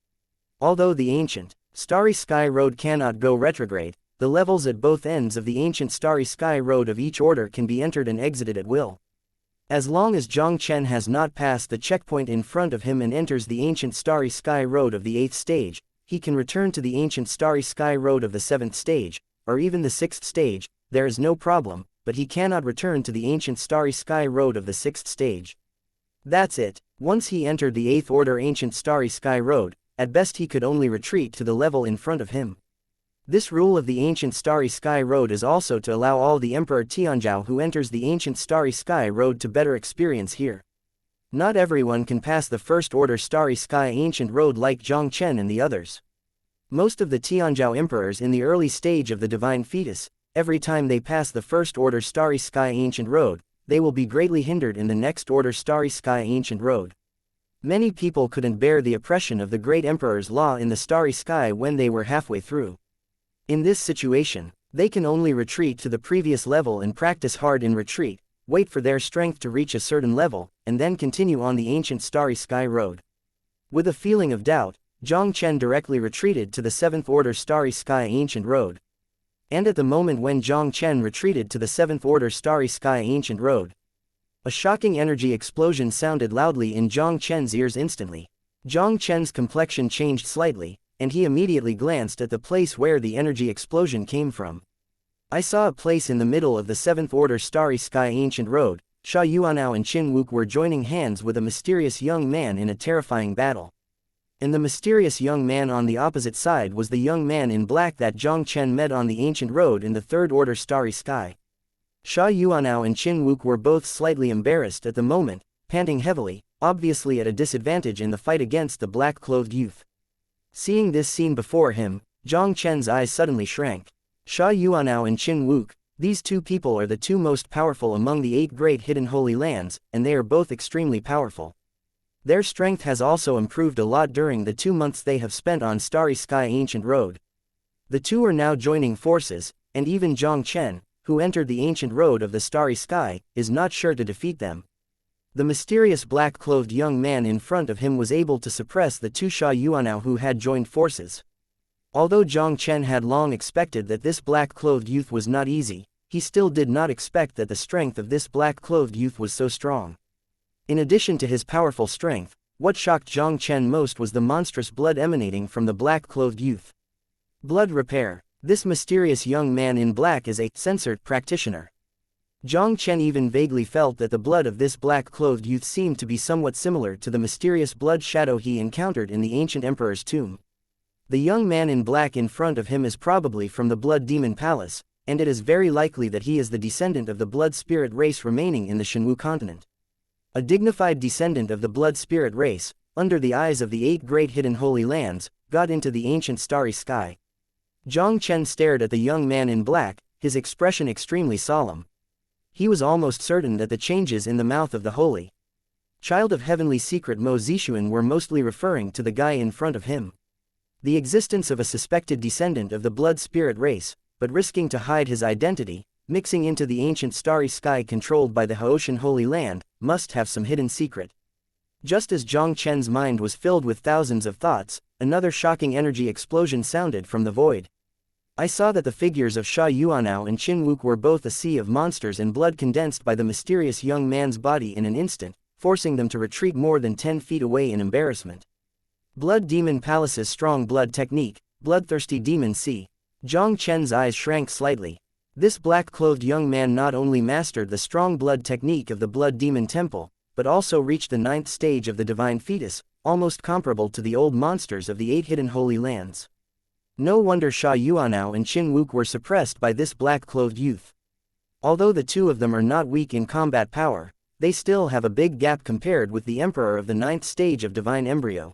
Although the ancient Starry Sky Road cannot go retrograde, the levels at both ends of the ancient Starry Sky Road of each order can be entered and exited at will. As long as Jiang Chen has not passed the checkpoint in front of him and enters the ancient Starry Sky Road of the 8th stage, he can return to the ancient Starry Sky Road of the 7th stage, or even the 6th stage. There is no problem, but he cannot return to the ancient Starry Sky Road of the 6th stage. That's it. Once he entered the 8th Order Ancient Starry Sky Road, at best he could only retreat to the level in front of him. This rule of the ancient Starry Sky Road is also to allow all the Emperor Tianzhao who enters the ancient Starry Sky Road to better experience here. Not everyone can pass the 1st Order Starry Sky Ancient Road like Jiang Chen and the others. Most of the Tianzhao emperors in the early stage of the divine fetus, every time they pass the 1st Order Starry Sky Ancient Road, they will be greatly hindered in the next Order Starry Sky Ancient Road. Many people couldn't bear the oppression of the great emperor's law in the starry sky when they were halfway through. In this situation, they can only retreat to the previous level and practice hard in retreat, wait for their strength to reach a certain level, and then continue on the ancient Starry Sky Road. With a feeling of doubt, Jiang Chen directly retreated to the 7th Order Starry Sky Ancient Road. And at the moment when Jiang Chen retreated to the 7th Order Starry Sky Ancient Road, a shocking energy explosion sounded loudly in Jiang Chen's ears instantly. Jiang Chen's complexion changed slightly, and he immediately glanced at the place where the energy explosion came from. I saw a place in the middle of the 7th Order Starry Sky Ancient Road. Sha Yuanao and Qin Wuk were joining hands with a mysterious young man in a terrifying battle. And the mysterious young man on the opposite side was the young man in black that Jiang Chen met on the ancient road in the 3rd Order Starry Sky. Sha Yuanao and Qin Wuk were both slightly embarrassed at the moment, panting heavily, obviously at a disadvantage in the fight against the black-clothed youth. Seeing this scene before him, Jiang Chen's eyes suddenly shrank. Sha Yuanao and Qin Wuk, these two people are the two most powerful among the 8 great hidden holy lands, and they are both extremely powerful. Their strength has also improved a lot during the 2 months they have spent on Starry Sky Ancient Road. The two are now joining forces, and even Jiang Chen, who entered the ancient road of the Starry Sky, is not sure to defeat them. The mysterious black-clothed young man in front of him was able to suppress the two Sha Yuanao who had joined forces. Although Jiang Chen had long expected that this black-clothed youth was not easy, he still did not expect that the strength of this black-clothed youth was so strong. In addition to his powerful strength, what shocked Jiang Chen most was the monstrous blood emanating from the black-clothed youth. Blood repair. This mysterious young man in black is a censored practitioner. Jiang Chen even vaguely felt that the blood of this black-clothed youth seemed to be somewhat similar to the mysterious blood shadow he encountered in the ancient emperor's tomb. The young man in black in front of him is probably from the Blood Demon Palace, and it is very likely that he is the descendant of the blood spirit race remaining in the Shenwu continent. A dignified descendant of the blood spirit race, under the eyes of the 8 great hidden holy lands, got into the ancient starry sky. Jiang Chen stared at the young man in black, his expression extremely solemn. He was almost certain that the changes in the mouth of the holy child of heavenly secret Mo Zixuan were mostly referring to the guy in front of him. The existence of a suspected descendant of the blood spirit race, but risking to hide his identity, mixing into the ancient starry sky controlled by the Haoshan Holy Land, must have some hidden secret. Just as Jiang Chen's mind was filled with thousands of thoughts, another shocking energy explosion sounded from the void. I saw that the figures of Sha Yuanao and Qin Wuk were both a sea of monsters and blood condensed by the mysterious young man's body in an instant, forcing them to retreat more than 10 feet away in embarrassment. Blood Demon Palace's strong blood technique, bloodthirsty demon sea. Jiang Chen's eyes shrank slightly. This black-clothed young man not only mastered the strong blood technique of the Blood Demon Temple, but also reached the 9th stage of the Divine Fetus, almost comparable to the old monsters of the 8 hidden holy lands. No wonder Sha Yuanao and Qin Wuk were suppressed by this black-clothed youth. Although the two of them are not weak in combat power, they still have a big gap compared with the Emperor of the 9th stage of Divine Embryo.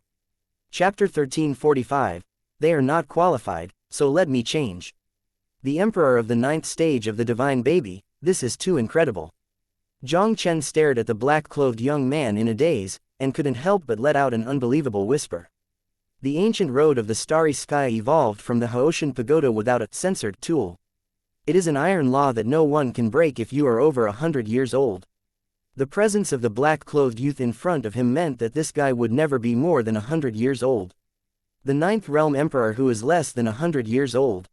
Chapter 1345. They are not qualified, so let me change. The Emperor of the 9th stage of the Divine Baby, this is too incredible. Jiang Chen stared at the black-clothed young man in a daze, and couldn't help but let out an unbelievable whisper. The ancient road of the starry sky evolved from the Haoshan Pagoda without a censored tool. It is an iron law that no one can break if you are over 100 years old. The presence of the black-clothed youth in front of him meant that this guy would never be more than 100 years old. The 9th Realm Emperor who is less than 100 years old.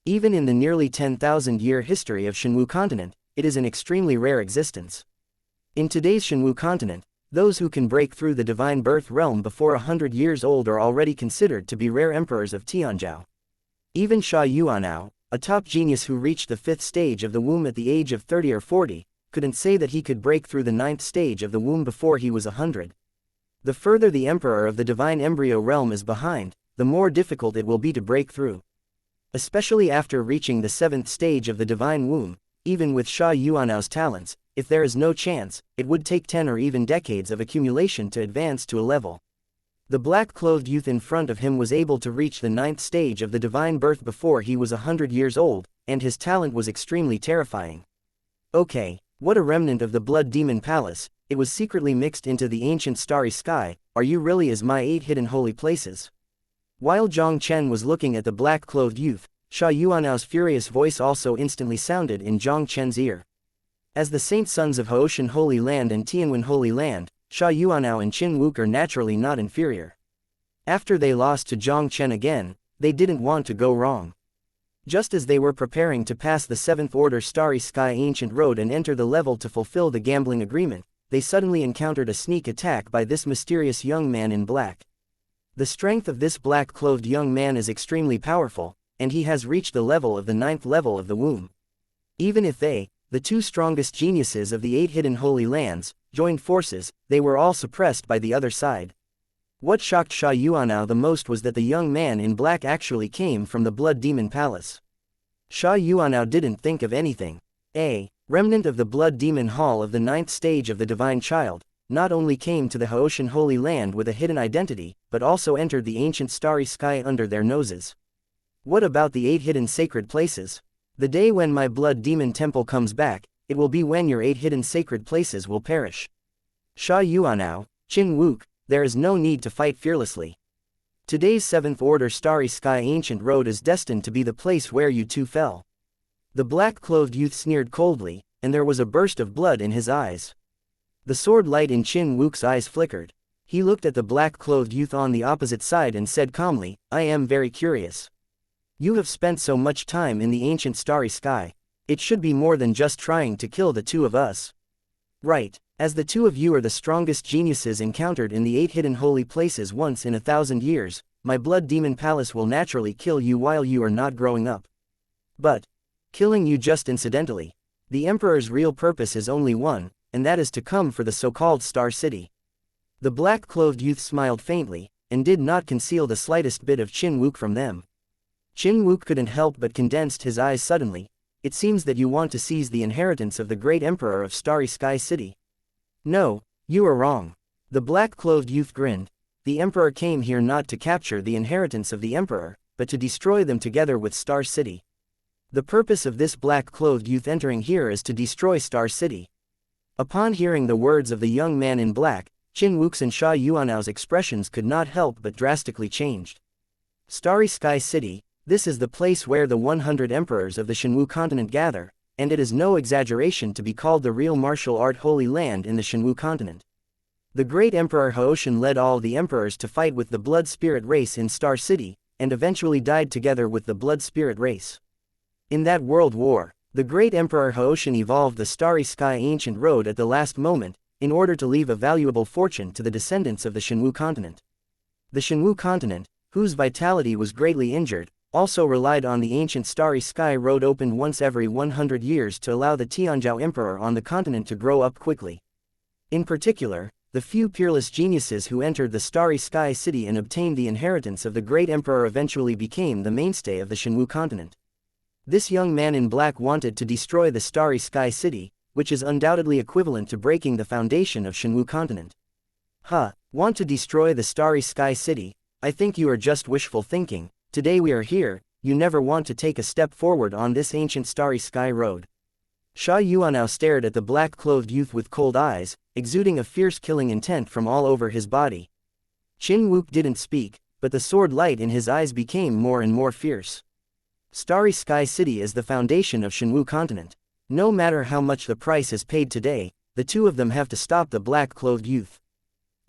Even in the nearly 10,000-year history of Shenwu continent, it is an extremely rare existence. In today's Shenwu continent, those who can break through the divine birth realm before 100 years old are already considered to be rare emperors of Tianzhou. Even Sha Yuanao, a top genius who reached the 5th stage of the womb at the age of 30 or 40, couldn't say that he could break through the 9th stage of the womb before he was 100. The further the emperor of the divine embryo realm is behind, the more difficult it will be to break through. Especially after reaching the 7th stage of the divine womb, even with Sha Yuanao's talents, if there is no chance, it would take 10 or even decades of accumulation to advance to a level. The black-clothed youth in front of him was able to reach the 9th stage of the divine birth before he was 100 years old, and his talent was extremely terrifying. Okay, what a remnant of the Blood Demon Palace, it was secretly mixed into the ancient starry sky, are you really as my 8 hidden holy places? While Jiang Chen was looking at the black-clothed youth, Sha Yuanao's furious voice also instantly sounded in Jiang Chen's ear. As the Saint Sons of Haoshan Holy Land and Tianwen Holy Land, Sha Yuanao and Qin Wuk are naturally not inferior. After they lost to Jiang Chen again, they didn't want to go wrong. Just as they were preparing to pass the 7th Order Starry Sky Ancient Road and enter the level to fulfill the gambling agreement, they suddenly encountered a sneak attack by this mysterious young man in black. The strength of this black-clothed young man is extremely powerful, and he has reached the level of the 9th level of the womb. Even if they, the 2 strongest geniuses of the 8 hidden holy lands, joined forces, they were all suppressed by the other side. What shocked Sha Yuanao the most was that the young man in black actually came from the Blood Demon Palace. Sha Yuanao didn't think of anything. A remnant of the Blood Demon Hall of the 9th stage of the Divine Child, not only came to the Haoshan Holy Land with a hidden identity, but also entered the ancient starry sky under their noses. What about the 8 hidden sacred places? The day when my Blood Demon Temple comes back, it will be when your 8 hidden sacred places will perish. Sha Yuanao, Qin Wuk, there is no need to fight fearlessly. Today's 7th Order Starry Sky Ancient Road is destined to be the place where you two fell. The black-clothed youth sneered coldly, and there was a burst of blood in his eyes. The sword light in Qin Wuk's eyes flickered. He looked at the black-clothed youth on the opposite side and said calmly, I am very curious. You have spent so much time in the ancient starry sky. It should be more than just trying to kill the 2 of us. Right, as the 2 of you are the strongest geniuses encountered in the 8 hidden holy places once in 1,000 years, my Blood Demon Palace will naturally kill you while you are not growing up. But killing you just incidentally. The Emperor's real purpose is only one, and that is to come for the so-called Star City. The black-clothed youth smiled faintly, and did not conceal the slightest bit of Qin Wuk from them. Qin Wuk couldn't help but condensed his eyes suddenly. It seems that you want to seize the inheritance of the great Emperor of Starry Sky City. No, you are wrong. The black-clothed youth grinned. The Emperor came here not to capture the inheritance of the Emperor, but to destroy them together with Star City. The purpose of this black-clothed youth entering here is to destroy Star City. Upon hearing the words of the young man in black, Qin Wuk's and Sha Yuanao's expressions could not help but drastically changed. Starry Sky City, this is the place where the 100 emperors of the Shenwu continent gather, and it is no exaggeration to be called the real martial art holy land in the Shenwu continent. The great Emperor Haoshan led all the emperors to fight with the Blood Spirit race in Star City, and eventually died together with the Blood Spirit race. In that world war, the great Emperor Haoshan evolved the Starry Sky Ancient Road at the last moment, in order to leave a valuable fortune to the descendants of the Shenwu continent. The Shenwu continent, whose vitality was greatly injured, also relied on the ancient Starry Sky Road opened once every 100 years to allow the Tianzhou Emperor on the continent to grow up quickly. In particular, the few peerless geniuses who entered the Starry Sky City and obtained the inheritance of the great Emperor eventually became the mainstay of the Shenwu continent. This young man in black wanted to destroy the Starry Sky City, which is undoubtedly equivalent to breaking the foundation of Shenwu continent. Want to destroy the Starry Sky City? I think you are just wishful thinking. Today we are here, you never want to take a step forward on this ancient Starry Sky Road. Sha Yuanao stared at the black-clothed youth with cold eyes, exuding a fierce killing intent from all over his body. Qin Wuk didn't speak, but the sword light in his eyes became more and more fierce. Starry Sky City is the foundation of Shenwu continent. No matter how much the price is paid today, the 2 of them have to stop the black-clothed youth.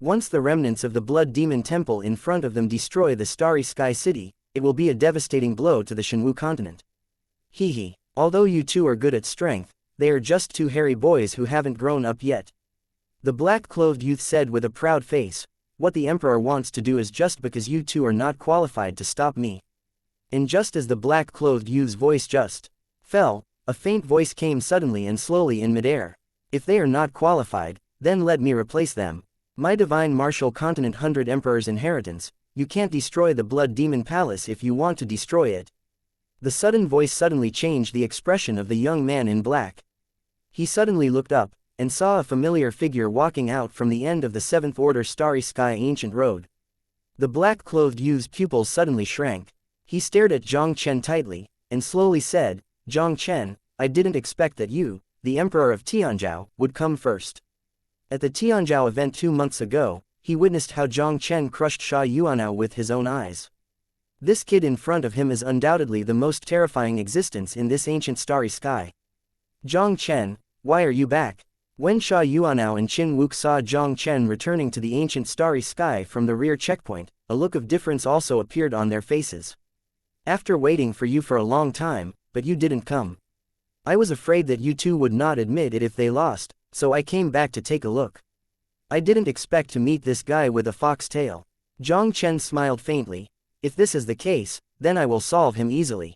Once the remnants of the Blood Demon Temple in front of them destroy the Starry Sky City, it will be a devastating blow to the Shenwu continent. Although you 2 are good at strength, they are just 2 hairy boys who haven't grown up yet. The black-clothed youth said with a proud face, what the Emperor wants to do is just because you 2 are not qualified to stop me. And just as the black-clothed youth's voice just fell, a faint voice came suddenly and slowly in midair. If they are not qualified, then let me replace them. My divine martial continent 100 emperor's inheritance, you can't destroy the Blood Demon Palace if you want to destroy it. The sudden voice suddenly changed the expression of the young man in black. He suddenly looked up, and saw a familiar figure walking out from the end of the 7th Order Starry Sky Ancient Road. The black-clothed youth's pupils suddenly shrank. He stared at Jiang Chen tightly, and slowly said, Jiang Chen, I didn't expect that you, the Emperor of Tianzhou, would come first. At the Tianzhou event 2 months ago, he witnessed how Jiang Chen crushed Sha Yuanao with his own eyes. This kid in front of him is undoubtedly the most terrifying existence in this ancient starry sky. Jiang Chen, why are you back? When Sha Yuanao and Qin Wuk saw Jiang Chen returning to the ancient starry sky from the rear checkpoint, a look of difference also appeared on their faces. After waiting for you for a long time, but you didn't come. I was afraid that you 2 would not admit it if they lost, so I came back to take a look. I didn't expect to meet this guy with a fox tail. Jiang Chen smiled faintly. If this is the case, then I will solve him easily.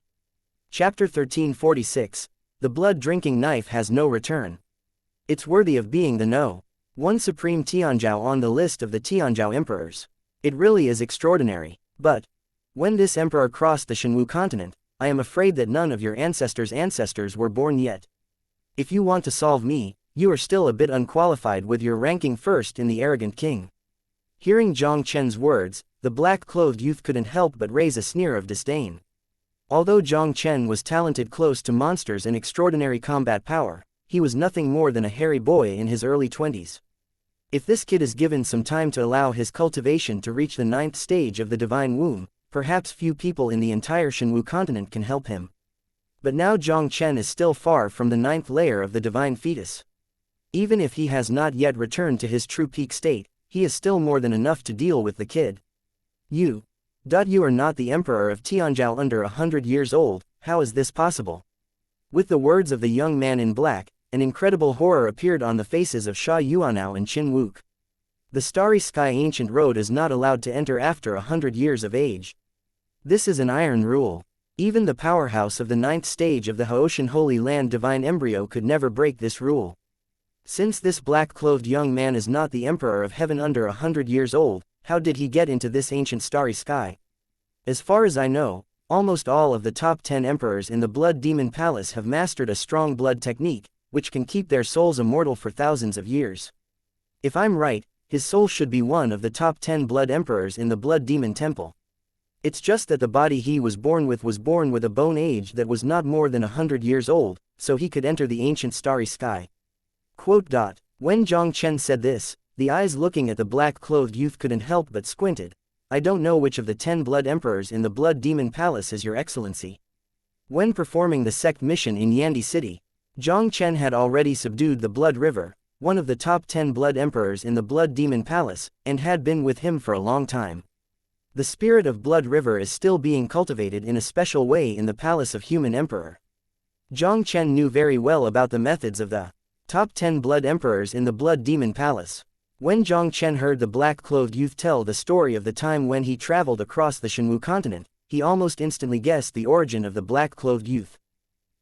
Chapter 1346. The blood-drinking knife has no return. It's worthy of being the one supreme Tianzhao on the list of the Tianzhao emperors. It really is extraordinary. But when this emperor crossed the Shenwu continent, I am afraid that none of your ancestors were born yet. If you want to solve me, you are still a bit unqualified with your ranking first in the arrogant king. Hearing Jiang Chen's words, the black-clothed youth couldn't help but raise a sneer of disdain. Although Jiang Chen was talented close to monsters and extraordinary combat power, he was nothing more than a hairy boy in his early 20s. If this kid is given some time to allow his cultivation to reach the 9th stage of the divine womb, perhaps few people in the entire Shenwu continent can help him. But now Jiang Chen is still far from the 9th layer of the divine fetus. Even if he has not yet returned to his true peak state, he is still more than enough to deal with the kid. You are not the emperor of Tianzhao under 100 years old, how is this possible? With the words of the young man in black, an incredible horror appeared on the faces of Sha Yuanao and Qin Wuk. The Starry Sky Ancient Road is not allowed to enter after 100 years of age. This is an iron rule. Even the powerhouse of the 9th stage of the Haoshan Holy Land divine embryo could never break this rule. Since this black-clothed young man is not the emperor of heaven under 100 years old, how did he get into this ancient starry sky? As far as I know, almost all of the top 10 emperors in the Blood Demon Palace have mastered a strong blood technique, which can keep their souls immortal for thousands of years. If I'm right, his soul should be one of the top 10 blood emperors in the Blood Demon Temple. It's just that the body he was born with a bone age that was not more than 100 years old, so he could enter the ancient starry sky. When Jiang Chen said this, the eyes looking at the black-clothed youth couldn't help but squinted. I don't know which of the 10 blood emperors in the Blood Demon Palace is your excellency. When performing the sect mission in Yandi City, Jiang Chen had already subdued the Blood River, one of the top 10 blood emperors in the Blood Demon Palace, and had been with him for a long time. The spirit of Blood River is still being cultivated in a special way in the Palace of Human Emperor. Jiang Chen knew very well about the methods of the top 10 blood emperors in the Blood Demon Palace. When Jiang Chen heard the black-clothed youth tell the story of the time when he traveled across the Shenwu continent, he almost instantly guessed the origin of the black-clothed youth.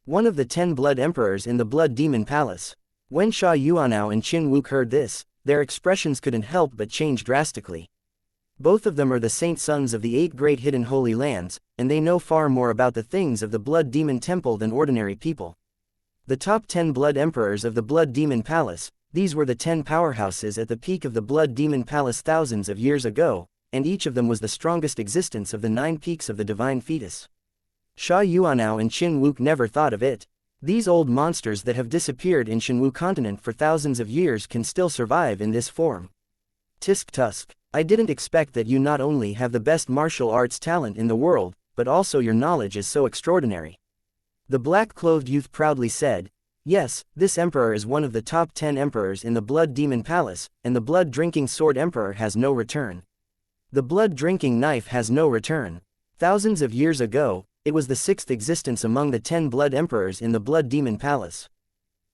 One of the 10 blood emperors in the Blood Demon Palace. When Sha Yuanao and Qin Wuk heard this, their expressions couldn't help but change drastically. Both of them are the saint sons of the 8 great hidden holy lands, and they know far more about the things of the Blood Demon Temple than ordinary people. The top 10 blood emperors of the Blood Demon Palace, these were the 10 powerhouses at the peak of the Blood Demon Palace thousands of years ago, and each of them was the strongest existence of the 9 peaks of the divine fetus. Sha Yuanao and Qin Wuk never thought of it. These old monsters that have disappeared in Shenwu continent for thousands of years can still survive in this form. Tisk Tusk, I didn't expect that you not only have the best martial arts talent in the world, but also your knowledge is so extraordinary. The black-clothed youth proudly said, yes, this emperor is one of the top 10 emperors in the Blood Demon Palace, and the blood-drinking sword emperor has no return. The blood-drinking knife has no return. Thousands of years ago, it was the 6th existence among the 10 blood emperors in the Blood Demon Palace.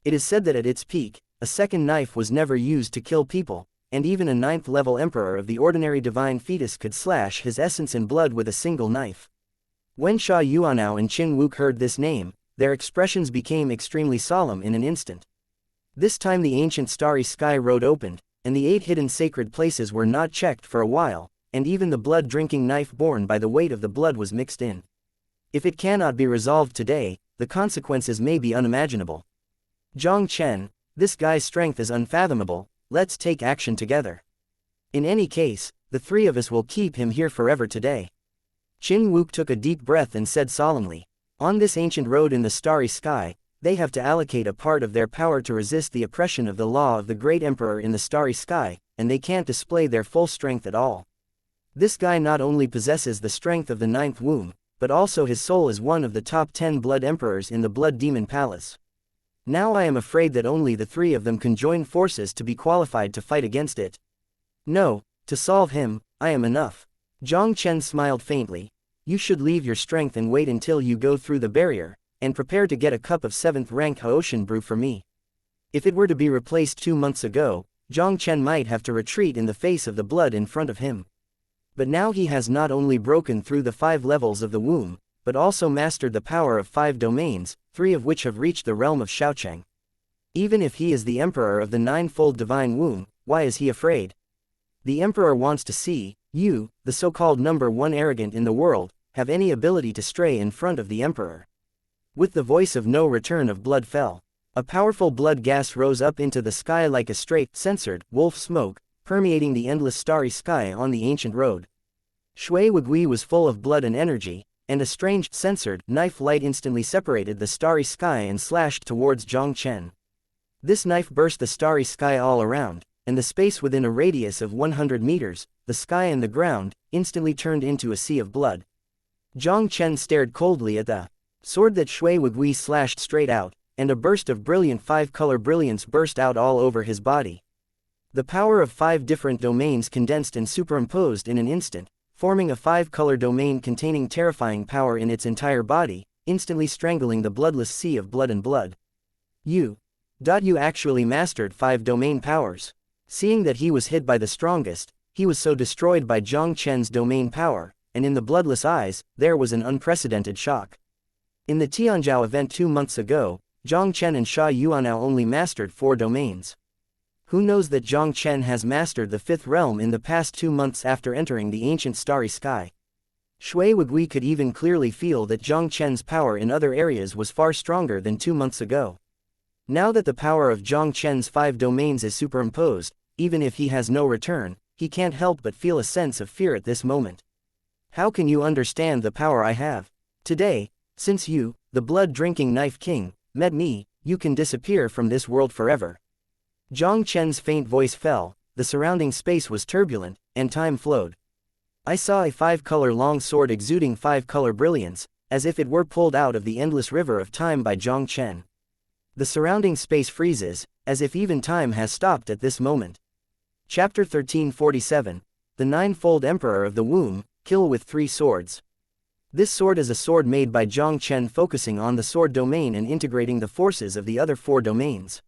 It is said that at its peak, a second knife was never used to kill people, and even a 9th-level emperor of the ordinary divine fetus could slash his essence in blood with a single knife. When Sha Yuanao and Qin Wuk heard this name, their expressions became extremely solemn in an instant. This time the ancient starry sky road opened, and the 8 hidden sacred places were not checked for a while, and even the blood-drinking knife borne by the weight of the blood was mixed in. If it cannot be resolved today, the consequences may be unimaginable. Jiang Chen, this guy's strength is unfathomable, let's take action together. In any case, the 3 of us will keep him here forever today. Qin Wuk took a deep breath and said solemnly, on this ancient road in the starry sky, they have to allocate a part of their power to resist the oppression of the law of the great emperor in the starry sky, and they can't display their full strength at all. This guy not only possesses the strength of the 9th womb, but also his soul is one of the top 10 blood emperors in the Blood Demon Palace. Now I am afraid that only the 3 of them can join forces to be qualified to fight against it. No, to solve him, I am enough. Jiang Chen smiled faintly. You should leave your strength and wait until you go through the barrier, and prepare to get a cup of 7th rank Haoshan brew for me. If it were to be replaced 2 months ago, Jiang Chen might have to retreat in the face of the blood in front of him. But now he has not only broken through the 5 levels of the womb, but also mastered the power of 5 domains, 3 of which have reached the realm of Xiaocheng. Even if he is the emperor of the 9-fold divine womb, why is he afraid? The emperor wants to see you, the so-called number 1 arrogant in the world, have any ability to stray in front of the emperor. With the voice of no return of blood fell. A powerful blood gas rose up into the sky like a straight, censored, wolf smoke, permeating the endless starry sky on the ancient road. Shui Wugui was full of blood and energy, and a strange, censored, knife light instantly separated the starry sky and slashed towards Jiang Chen. This knife burst the starry sky all around, and the space within a radius of 100 meters, the sky and the ground, instantly turned into a sea of blood. Jiang Chen stared coldly at the sword that Shui Wugui slashed straight out, and a burst of brilliant 5-color brilliance burst out all over his body. The power of 5 different domains condensed and superimposed in an instant, forming a 5-color domain containing terrifying power in its entire body, instantly strangling the bloodless sea of blood and blood. You actually mastered 5 domain powers. Seeing that he was hit by the strongest, he was so destroyed by Jiang Chen's domain power, and in the bloodless eyes, there was an unprecedented shock. In the Tianzhou event 2 months ago, Jiang Chen and Sha Yuanao only mastered 4 domains. Who knows that Jiang Chen has mastered the 5th realm in the past 2 months after entering the ancient starry sky? Shui Wugui could even clearly feel that Jiang Chen's power in other areas was far stronger than 2 months ago. Now that the power of Jiang Chen's 5 domains is superimposed, even if he has no return, he can't help but feel a sense of fear at this moment. How can you understand the power I have? Today, since you, the blood-drinking Knife King, met me, you can disappear from this world forever. Jiang Chen's faint voice fell, the surrounding space was turbulent, and time flowed. I saw a 5-color long sword exuding 5-color brilliance, as if it were pulled out of the endless river of time by Jiang Chen. The surrounding space freezes, as if even time has stopped at this moment. Chapter 1347, The 9-Fold Emperor of the Womb, Kill with 3 Swords. This sword is a sword made by Jiang Chen focusing on the sword domain and integrating the forces of the other 4 domains.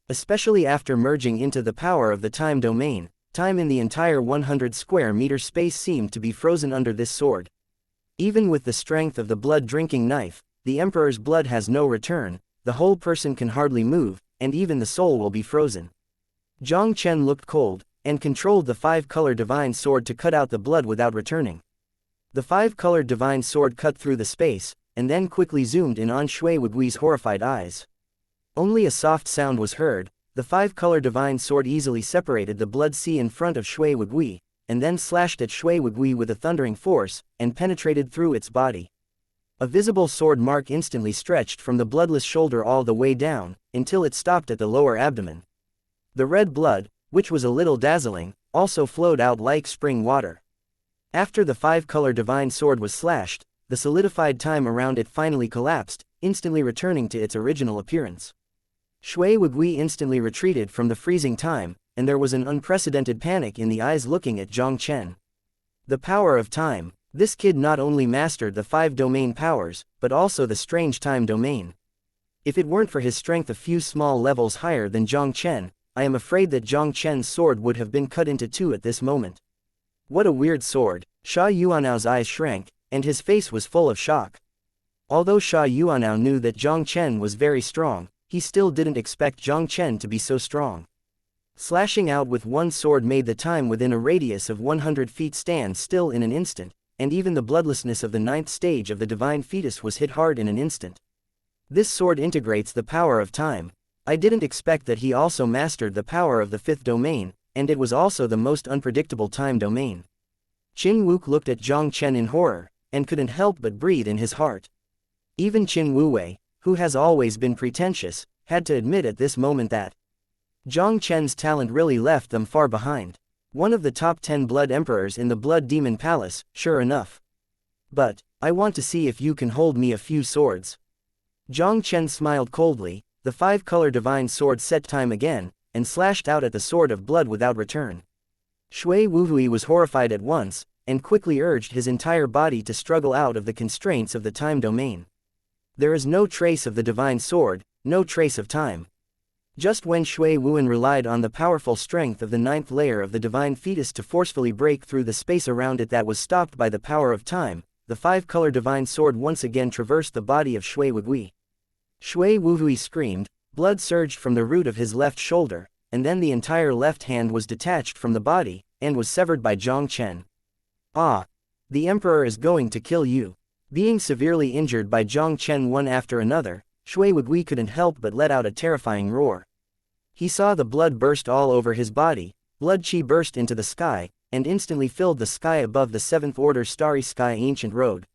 Especially after merging into the power of the time domain, time in the entire 100 square meter space seemed to be frozen under this sword. Even with the strength of the blood-drinking knife, the Emperor's blood has no return, the whole person can hardly move, and even the soul will be frozen. Jiang Chen looked cold, and controlled the 5-color divine sword to cut out the blood without returning. The 5-color divine sword cut through the space, and then quickly zoomed in on Shui Wugui's horrified eyes. Only a soft sound was heard, the 5-color divine sword easily separated the blood sea in front of Shui Wugui, and then slashed at Shui Wugui with a thundering force, and penetrated through its body. A visible sword mark instantly stretched from the bloodless shoulder all the way down, until it stopped at the lower abdomen. The red blood, which was a little dazzling, also flowed out like spring water. After the 5-color divine sword was slashed, the solidified time around it finally collapsed, instantly returning to its original appearance. Shui Wugui instantly retreated from the freezing time, and there was an unprecedented panic in the eyes looking at Jiang Chen. The power of time. This kid not only mastered the 5 domain powers, but also the strange time domain. If it weren't for his strength a few small levels higher than Jiang Chen, I am afraid that Jiang Chen's sword would have been cut into 2 at this moment. What a weird sword. Sha Yuanao's eyes shrank, and his face was full of shock. Although Sha Yuanao knew that Jiang Chen was very strong, he still didn't expect Jiang Chen to be so strong. Slashing out with one sword made the time within a radius of 100 feet stand still in an instant, and even the bloodlessness of the 9th stage of the divine fetus was hit hard in an instant. This sword integrates the power of time. I didn't expect that he also mastered the power of the 5th domain, and it was also the most unpredictable time domain. Qin Wuke looked at Jiang Chen in horror, and couldn't help but breathe in his heart. Even Qin Wuwei, who has always been pretentious, had to admit at this moment that Jiang Chen's talent really left them far behind. One of the top 10 blood emperors in the Blood Demon Palace, sure enough. But, I want to see if you can hold me a few swords. Jiang Chen smiled coldly, the 5-color divine sword set time again, and slashed out at the sword of blood without return. Shui Wuhui was horrified at once, and quickly urged his entire body to struggle out of the constraints of the time domain. There is no trace of the divine sword, no trace of time. Just when Shui Wuan relied on the powerful strength of the ninth layer of the divine fetus to forcefully break through the space around it that was stopped by the power of time, the five-color divine sword once again traversed the body of Shui Wugui. Shui Wugui screamed, blood surged from the root of his left shoulder, and then the entire left hand was detached from the body, and was severed by Jiang Chen. Ah! The Emperor is going to kill you. Being severely injured by Jiang Chen one after another, Shui Wugui couldn't help but let out a terrifying roar. He saw the blood burst all over his body, blood chi burst into the sky, and instantly filled the sky above the seventh order starry sky ancient road.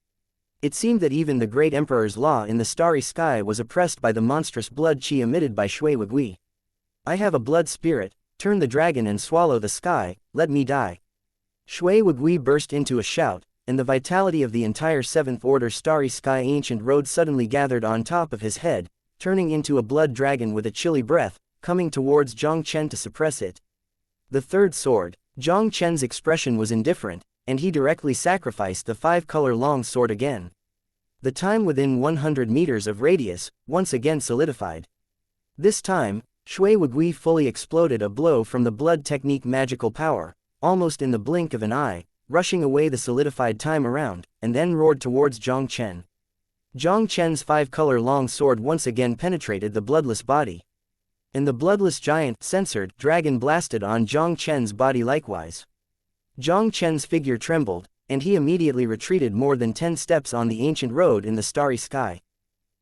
It seemed that even the great Emperor's law in the starry sky was oppressed by the monstrous blood chi emitted by Shui Wugui. I have a blood spirit, turn the dragon and swallow the sky, let me die. Shui Wugui burst into a shout, and the vitality of the entire seventh order starry sky ancient road suddenly gathered on top of his head, turning into a blood dragon with a chilly breath, coming towards Jiang Chen to suppress it. The third sword. Jiang Chen's expression was indifferent, and he directly sacrificed the five-color long sword again. The time within 100 meters of radius, once again solidified. This time, Shui Wugui fully exploded a blow from the blood technique magical power, almost in the blink of an eye, rushing away the solidified time around, and then roared towards Jiang Chen. Jiang Chen's five-color long sword once again penetrated the bloodless body. And the bloodless giant, censored, dragon blasted on Jiang Chen's body likewise. Jiang Chen's figure trembled, and he immediately retreated more than 10 steps on the ancient road in the starry sky.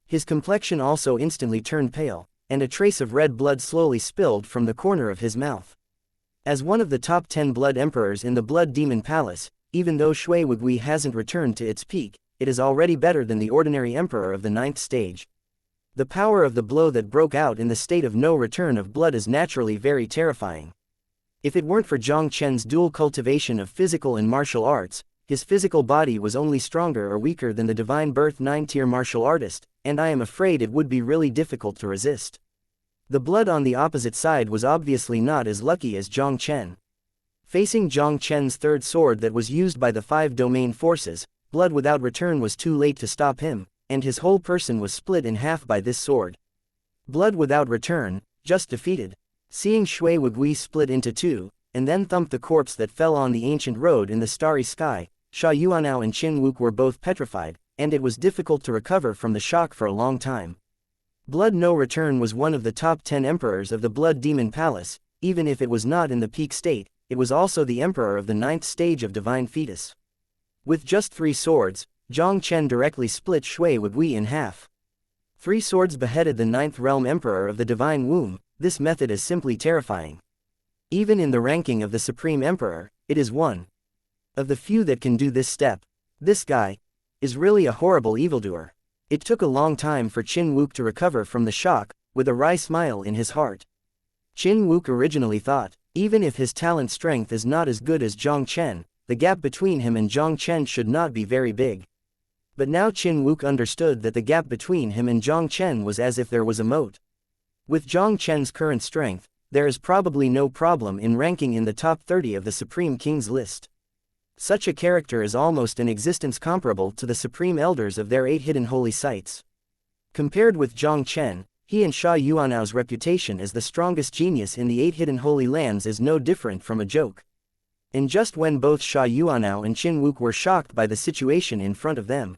His complexion also instantly turned pale, and a trace of red blood slowly spilled from the corner of his mouth. As one of the top 10 blood emperors in the Blood Demon Palace, even though Shui Wugui hasn't returned to its peak, it is already better than the ordinary emperor of the 9th stage. The power of the blow that broke out in the state of no return of blood is naturally very terrifying. If it weren't for Jiang Chen's dual cultivation of physical and martial arts, his physical body was only stronger or weaker than the divine birth 9-tier martial artist, and I am afraid it would be really difficult to resist. The blood on the opposite side was obviously not as lucky as Jiang Chen. Facing Jiang Chen's third sword that was used by the 5 domain forces, blood without return was too late to stop him, and his whole person was split in half by this sword. Blood without return, just defeated. Seeing Shui Wugui split into 2, and then thump the corpse that fell on the ancient road in the starry sky, Sha Yuanao and Qin Wook were both petrified, and it was difficult to recover from the shock for a long time. Blood no return was one of the top 10 emperors of the Blood Demon Palace. Even if it was not in the peak state, it was also the emperor of the 9th stage of divine fetus. With just 3 swords, Jiang Chen directly split Shui Wugui in half. 3 swords beheaded the 9th realm emperor of the divine womb. This method is simply terrifying. Even in the ranking of the supreme emperor, it is one of the few that can do this step. This guy is really a horrible evildoer. It took a long time for Qin Wook to recover from the shock, with a wry smile in his heart. Qin Wook originally thought, even if his talent strength is not as good as Jiang Chen, the gap between him and Jiang Chen should not be very big. But now Qin Wook understood that the gap between him and Jiang Chen was as if there was a moat. With Jiang Chen's current strength, there is probably no problem in ranking in the top 30 of the Supreme King's list. Such a character is almost an existence comparable to the Supreme Elders of their 8 hidden holy sites. Compared with Jiang Chen, he and Sha Yuanao's reputation as the strongest genius in the 8 hidden holy lands is no different from a joke. And just when both Sha Yuanao and Qin Wook were shocked by the situation in front of them,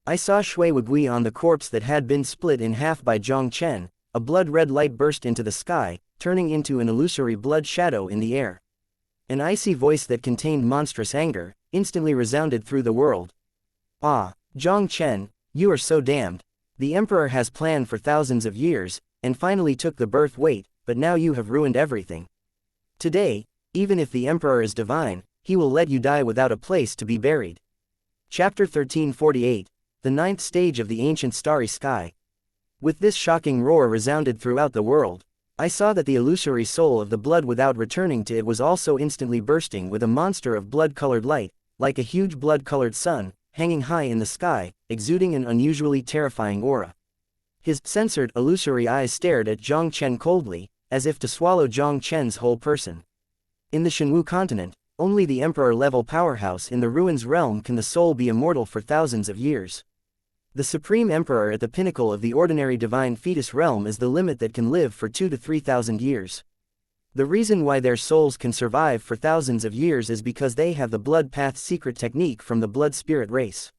I saw Shui Wugui on the corpse that had been split in half by Jiang Chen. A blood-red light burst into the sky, turning into an illusory blood shadow in the air. An icy voice that contained monstrous anger instantly resounded through the world. Ah, Jiang Chen, you are so damned. The emperor has planned for thousands of years, and finally took the birth weight, but now you have ruined everything. Today, even if the emperor is divine, he will let you die without a place to be buried. Chapter 1348, the 9th stage of the ancient starry sky. With this shocking roar resounded throughout the world, I saw that the illusory soul of the blood without returning to it was also instantly bursting with a monster of blood-colored light, like a huge blood-colored sun, hanging high in the sky, exuding an unusually terrifying aura. His censored, illusory eyes stared at Jiang Chen coldly, as if to swallow Jiang Chen's whole person. In the Shenwu continent, only the emperor-level powerhouse in the ruins realm can the soul be immortal for thousands of years. The Supreme Emperor at the pinnacle of the ordinary divine fetus realm is the limit that can live for 2 to 3,000 years. The reason why their souls can survive for thousands of years is because they have the blood path secret technique from the blood spirit race.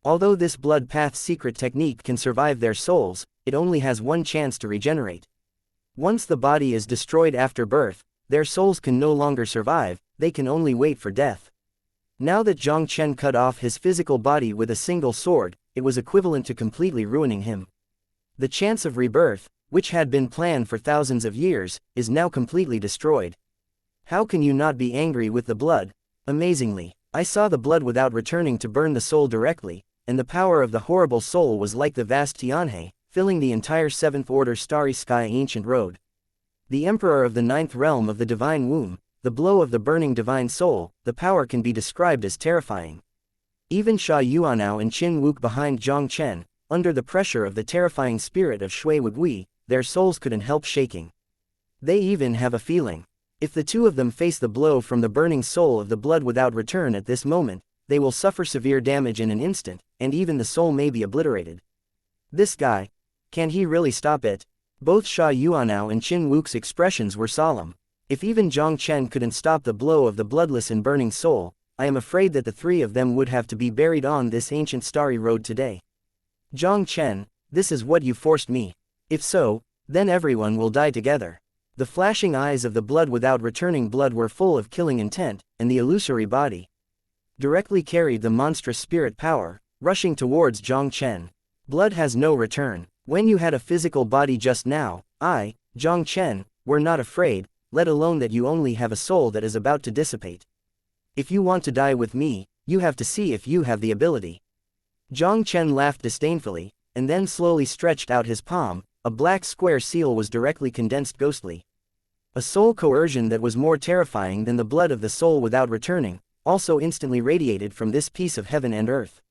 Although this blood path secret technique can survive their souls, it only has one chance to regenerate. Once the body is destroyed after birth, their souls can no longer survive, they can only wait for death. Now that Jiang Chen cut off his physical body with a single sword, it was equivalent to completely ruining him. The chance of rebirth, which had been planned for thousands of years, is now completely destroyed. How can you not be angry with the blood? Amazingly, I saw the blood without returning to burn the soul directly, and the power of the horrible soul was like the vast xianxia, filling the entire 7th Order Starry Sky ancient road. The Emperor of the 9th realm of the divine womb, the blow of the burning divine soul, the power can be described as terrifying. Even Sha Yuanao and Qin Wuk behind Jiang Chen, under the pressure of the terrifying spirit of Shui Wugui, their souls couldn't help shaking. They even have a feeling. If the two of them face the blow from the burning soul of the blood without return at this moment, they will suffer severe damage in an instant, and even the soul may be obliterated. This guy, can he really stop it? Both Sha Yuanao and Qin Wuk's expressions were solemn. If even Jiang Chen couldn't stop the blow of the bloodless and burning soul, I am afraid that the three of them would have to be buried on this ancient starry road today. Jiang Chen, this is what you forced me. If so, then everyone will die together. The flashing eyes of the blood without returning blood were full of killing intent, and the illusory body directly carried the monstrous spirit power, rushing towards Jiang Chen. Blood has no return. When you had a physical body just now, I, Jiang Chen, were not afraid, let alone that you only have a soul that is about to dissipate. If you want to die with me, you have to see if you have the ability. Jiang Chen laughed disdainfully, and then slowly stretched out his palm. A black square seal was directly condensed ghostly. A soul coercion that was more terrifying than the blood of the soul without returning, also instantly radiated from this piece of heaven and earth.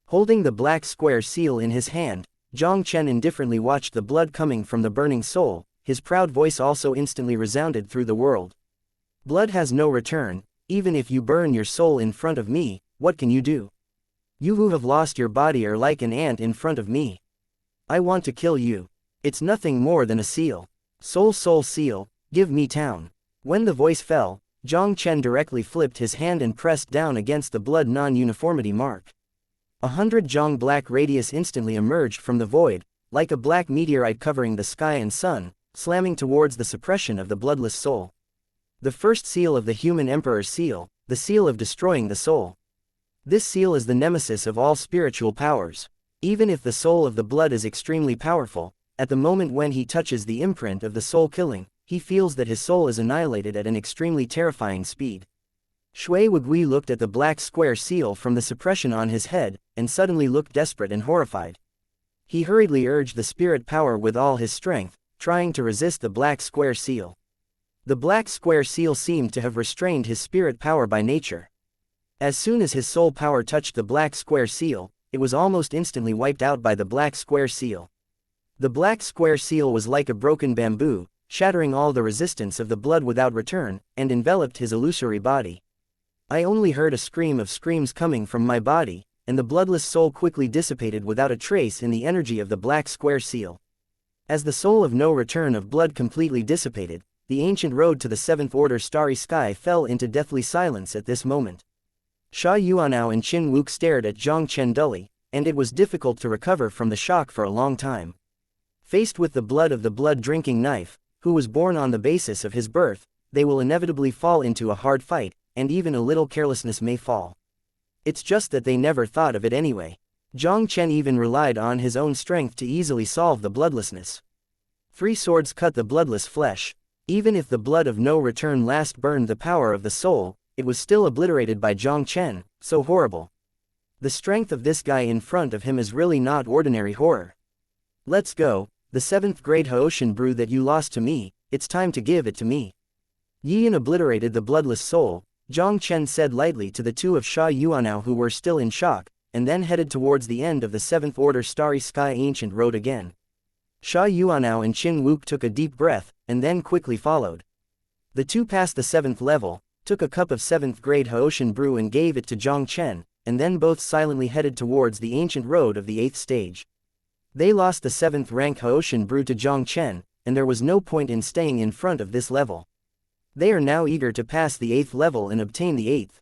Holding the black square seal in his hand, Jiang Chen indifferently watched the blood coming from the burning soul, his proud voice also instantly resounded through the world. Blood has no return, even if you burn your soul in front of me, what can you do? You who have lost your body are like an ant in front of me. I want to kill you. It's nothing more than a seal. Soul seal, give me town. When the voice fell, Jiang Chen directly flipped his hand and pressed down against the blood non-uniformity mark. 100 Jiang black radius instantly emerged from the void, like a black meteorite covering the sky and sun, slamming towards the suppression of the bloodless soul. The first seal of the human emperor's seal, the seal of destroying the soul. This seal is the nemesis of all spiritual powers. Even if the soul of the blood is extremely powerful, at the moment when he touches the imprint of the soul killing, he feels that his soul is annihilated at an extremely terrifying speed. Shui Wugui looked at the black square seal from the suppression on his head, and suddenly looked desperate and horrified. He hurriedly urged the spirit power with all his strength, trying to resist the black square seal. The black square seal seemed to have restrained his spirit power by nature. As soon as his soul power touched the black square seal, it was almost instantly wiped out by the black square seal. The black square seal was like a broken bamboo, shattering all the resistance of the blood without return, and enveloped his illusory body. I only heard a scream of screams coming from my body, and the bloodless soul quickly dissipated without a trace in the energy of the black square seal. As the soul of no return of blood completely dissipated, the ancient road to the 7th Order Starry Sky fell into deathly silence at this moment. Sha Yuanao and Qin Wuk stared at Jiang Chen dully, and it was difficult to recover from the shock for a long time. Faced with the blood of the blood-drinking knife, who was born on the basis of his birth, they will inevitably fall into a hard fight, and even a little carelessness may fall. It's just that they never thought of it anyway. Jiang Chen even relied on his own strength to easily solve the bloodlessness. 3 swords cut the bloodless flesh. Even if the blood of no return last burned the power of the soul, it was still obliterated by Jiang Chen, so horrible. The strength of this guy in front of him is really not ordinary horror. Let's go, the 7th grade Haoshan brew that you lost to me, it's time to give it to me. Yian obliterated the bloodless soul, Jiang Chen said lightly to the two of Sha Yuanao who were still in shock, and then headed towards the end of the 7th Order Starry Sky ancient road again. Sha Yuanao and Qin Wuk took a deep breath, and then quickly followed. The two passed the 7th level, took a cup of 7th grade Haoshan brew and gave it to Jiang Chen, and then both silently headed towards the ancient road of the 8th stage. They lost the 7th rank Haoshan brew to Jiang Chen, and there was no point in staying in front of this level. They are now eager to pass the 8th level and obtain the 8th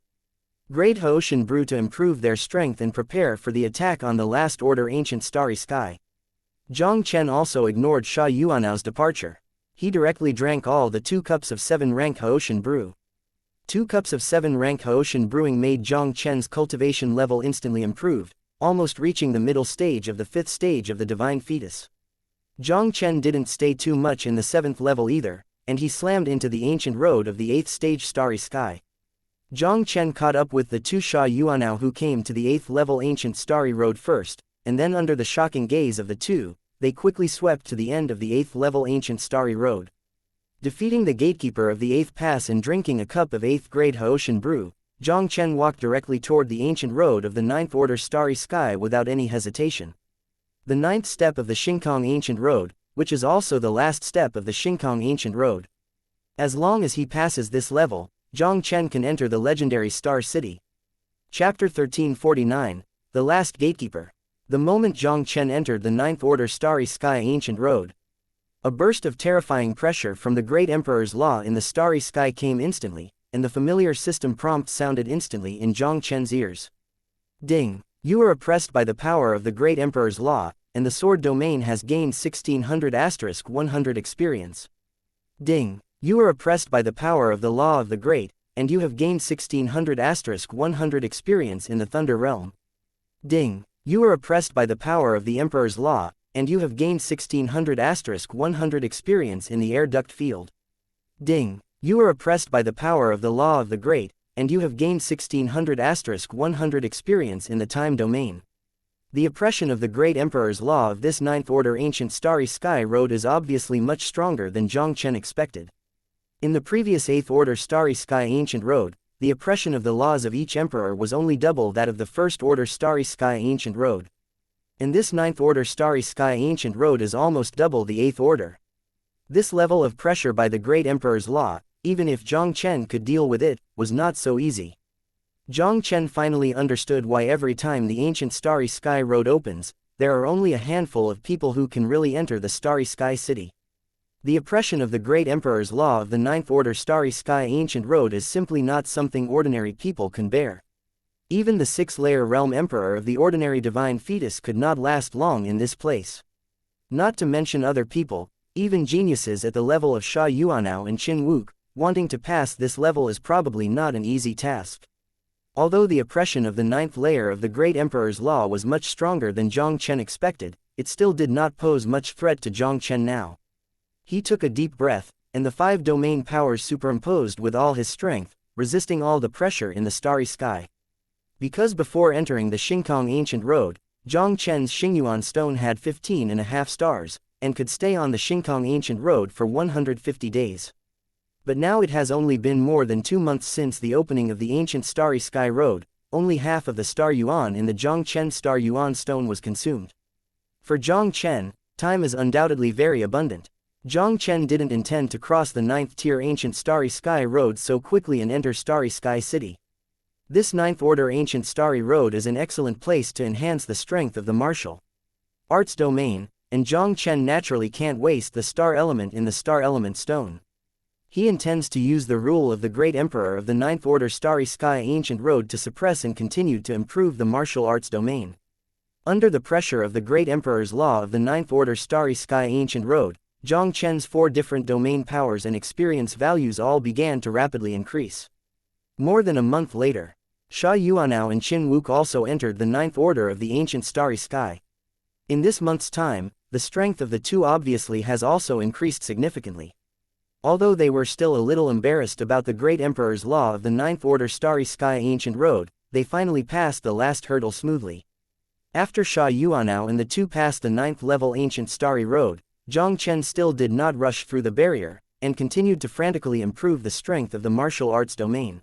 grade Haoshan brew to improve their strength and prepare for the attack on the last order ancient starry sky. Jiang Chen also ignored Sha Yuanao's departure. He directly drank all the 2 cups of 7 rank Haoshan brew. 2 cups of 7 rank Haoshan brewing made Jiang Chen's cultivation level instantly improved, almost reaching the middle stage of the 5th stage of the divine fetus. Jiang Chen didn't stay too much in the 7th level either, and he slammed into the ancient road of the 8th stage starry sky. Jiang Chen caught up with the 2 Sha Yuanao who came to the 8th level ancient starry road first, and then under the shocking gaze of the 2, they quickly swept to the end of the 8th level ancient starry road. Defeating the gatekeeper of the 8th pass and drinking a cup of 8th grade Haoshan brew, Jiang Chen walked directly toward the ancient road of the 9th order starry sky without any hesitation. The 9th step of the Xingkang ancient road, which is also the last step of the Xingkang ancient road. As long as he passes this level, Jiang Chen can enter the legendary Star City. Chapter 1349, The Last Gatekeeper. The moment Jiang Chen entered the 9th order starry sky ancient road, a burst of terrifying pressure from the great emperor's law in the starry sky came instantly, and the familiar system prompt sounded instantly in Jiang Chen's ears. Ding! You are oppressed by the power of the great emperor's law, and the sword domain has gained 1600*100 experience. Ding! You are oppressed by the power of the law of the great, and you have gained 1600*100 experience in the thunder realm. Ding! You are oppressed by the power of the emperor's law, and you have gained 1600*100 experience in the air duct field. Ding! You are oppressed by the power of the law of the great, and you have gained 1600*100 experience in the time domain. The oppression of the great emperor's law of this 9th order ancient starry sky road is obviously much stronger than Jiang Chen expected. In the previous 8th order starry sky ancient road, the oppression of the laws of each emperor was only double that of the 1st order starry sky ancient road. And this 9th order starry sky ancient road is almost double the 8th order. This level of pressure by the great emperor's law, even if Jiang Chen could deal with it, was not so easy. Jiang Chen finally understood why every time the ancient starry sky road opens, there are only a handful of people who can really enter the starry sky city. The oppression of the great emperor's law of the 9th order starry sky ancient road is simply not something ordinary people can bear. Even the 6th-layer realm emperor of the ordinary divine fetus could not last long in this place. Not to mention other people, even geniuses at the level of Sha Yuanao and Qin Wuk, wanting to pass this level is probably not an easy task. Although the oppression of the 9th layer of the great emperor's law was much stronger than Jiang Chen expected, it still did not pose much threat to Jiang Chen now. He took a deep breath, and the 5 domain powers superimposed with all his strength, resisting all the pressure in the starry sky. Because before entering the Xingkang ancient road, Jiang Chen's Xingyuan stone had 15.5 stars, and could stay on the Xingkang ancient road for 150 days. But now it has only been more than 2 months since the opening of the ancient starry sky road, only half of the star yuan in the Jiang Chen star yuan stone was consumed. For Jiang Chen, time is undoubtedly very abundant. Jiang Chen didn't intend to cross the 9th tier ancient starry sky road so quickly and enter starry sky city. This 9th order ancient starry road is an excellent place to enhance the strength of the martial arts domain, and Jiang Chen naturally can't waste the star element in the star element stone. He intends to use the rule of the great emperor of the 9th order starry sky ancient road to suppress and continue to improve the martial arts domain. Under the pressure of the great emperor's law of the 9th order starry sky ancient road, Jiang Chen's 4 different domain powers and experience values all began to rapidly increase. More than a month later, Sha Yuanao and Qin Wuk also entered the 9th order of the ancient starry sky. In this month's time, the strength of the 2 obviously has also increased significantly. Although they were still a little embarrassed about the great emperor's law of the 9th order starry sky ancient road, they finally passed the last hurdle smoothly. After Sha Yuanao and the 2 passed the 9th level ancient starry road, Jiang Chen still did not rush through the barrier, and continued to frantically improve the strength of the martial arts domain.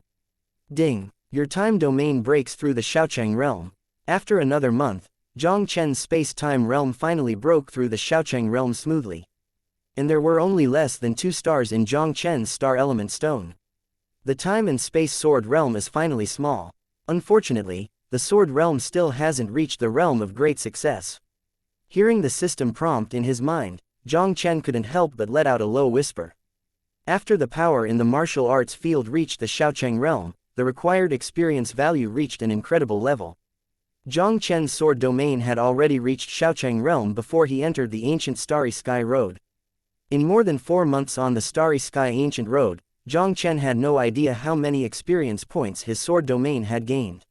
Ding! Your time domain breaks through the Xiaochang realm. After another month, Jiang Chen's space-time realm finally broke through the Xiaochang realm smoothly. And there were only less than 2 stars in Jiang Chen's star element stone. The time and space sword realm is finally small. Unfortunately, the the sword realm still hasn't reached the realm of great success. Hearing the system prompt in his mind, Jiang Chen couldn't help but let out a low whisper. After the power in the martial arts field reached the Xiaocheng realm, the required experience value reached an incredible level. Jiang Chen's sword domain had already reached Xiaocheng realm before he entered the ancient Starry Sky Road. In more than 4 months on the Starry Sky Ancient Road, Jiang Chen had no idea how many experience points his sword domain had gained.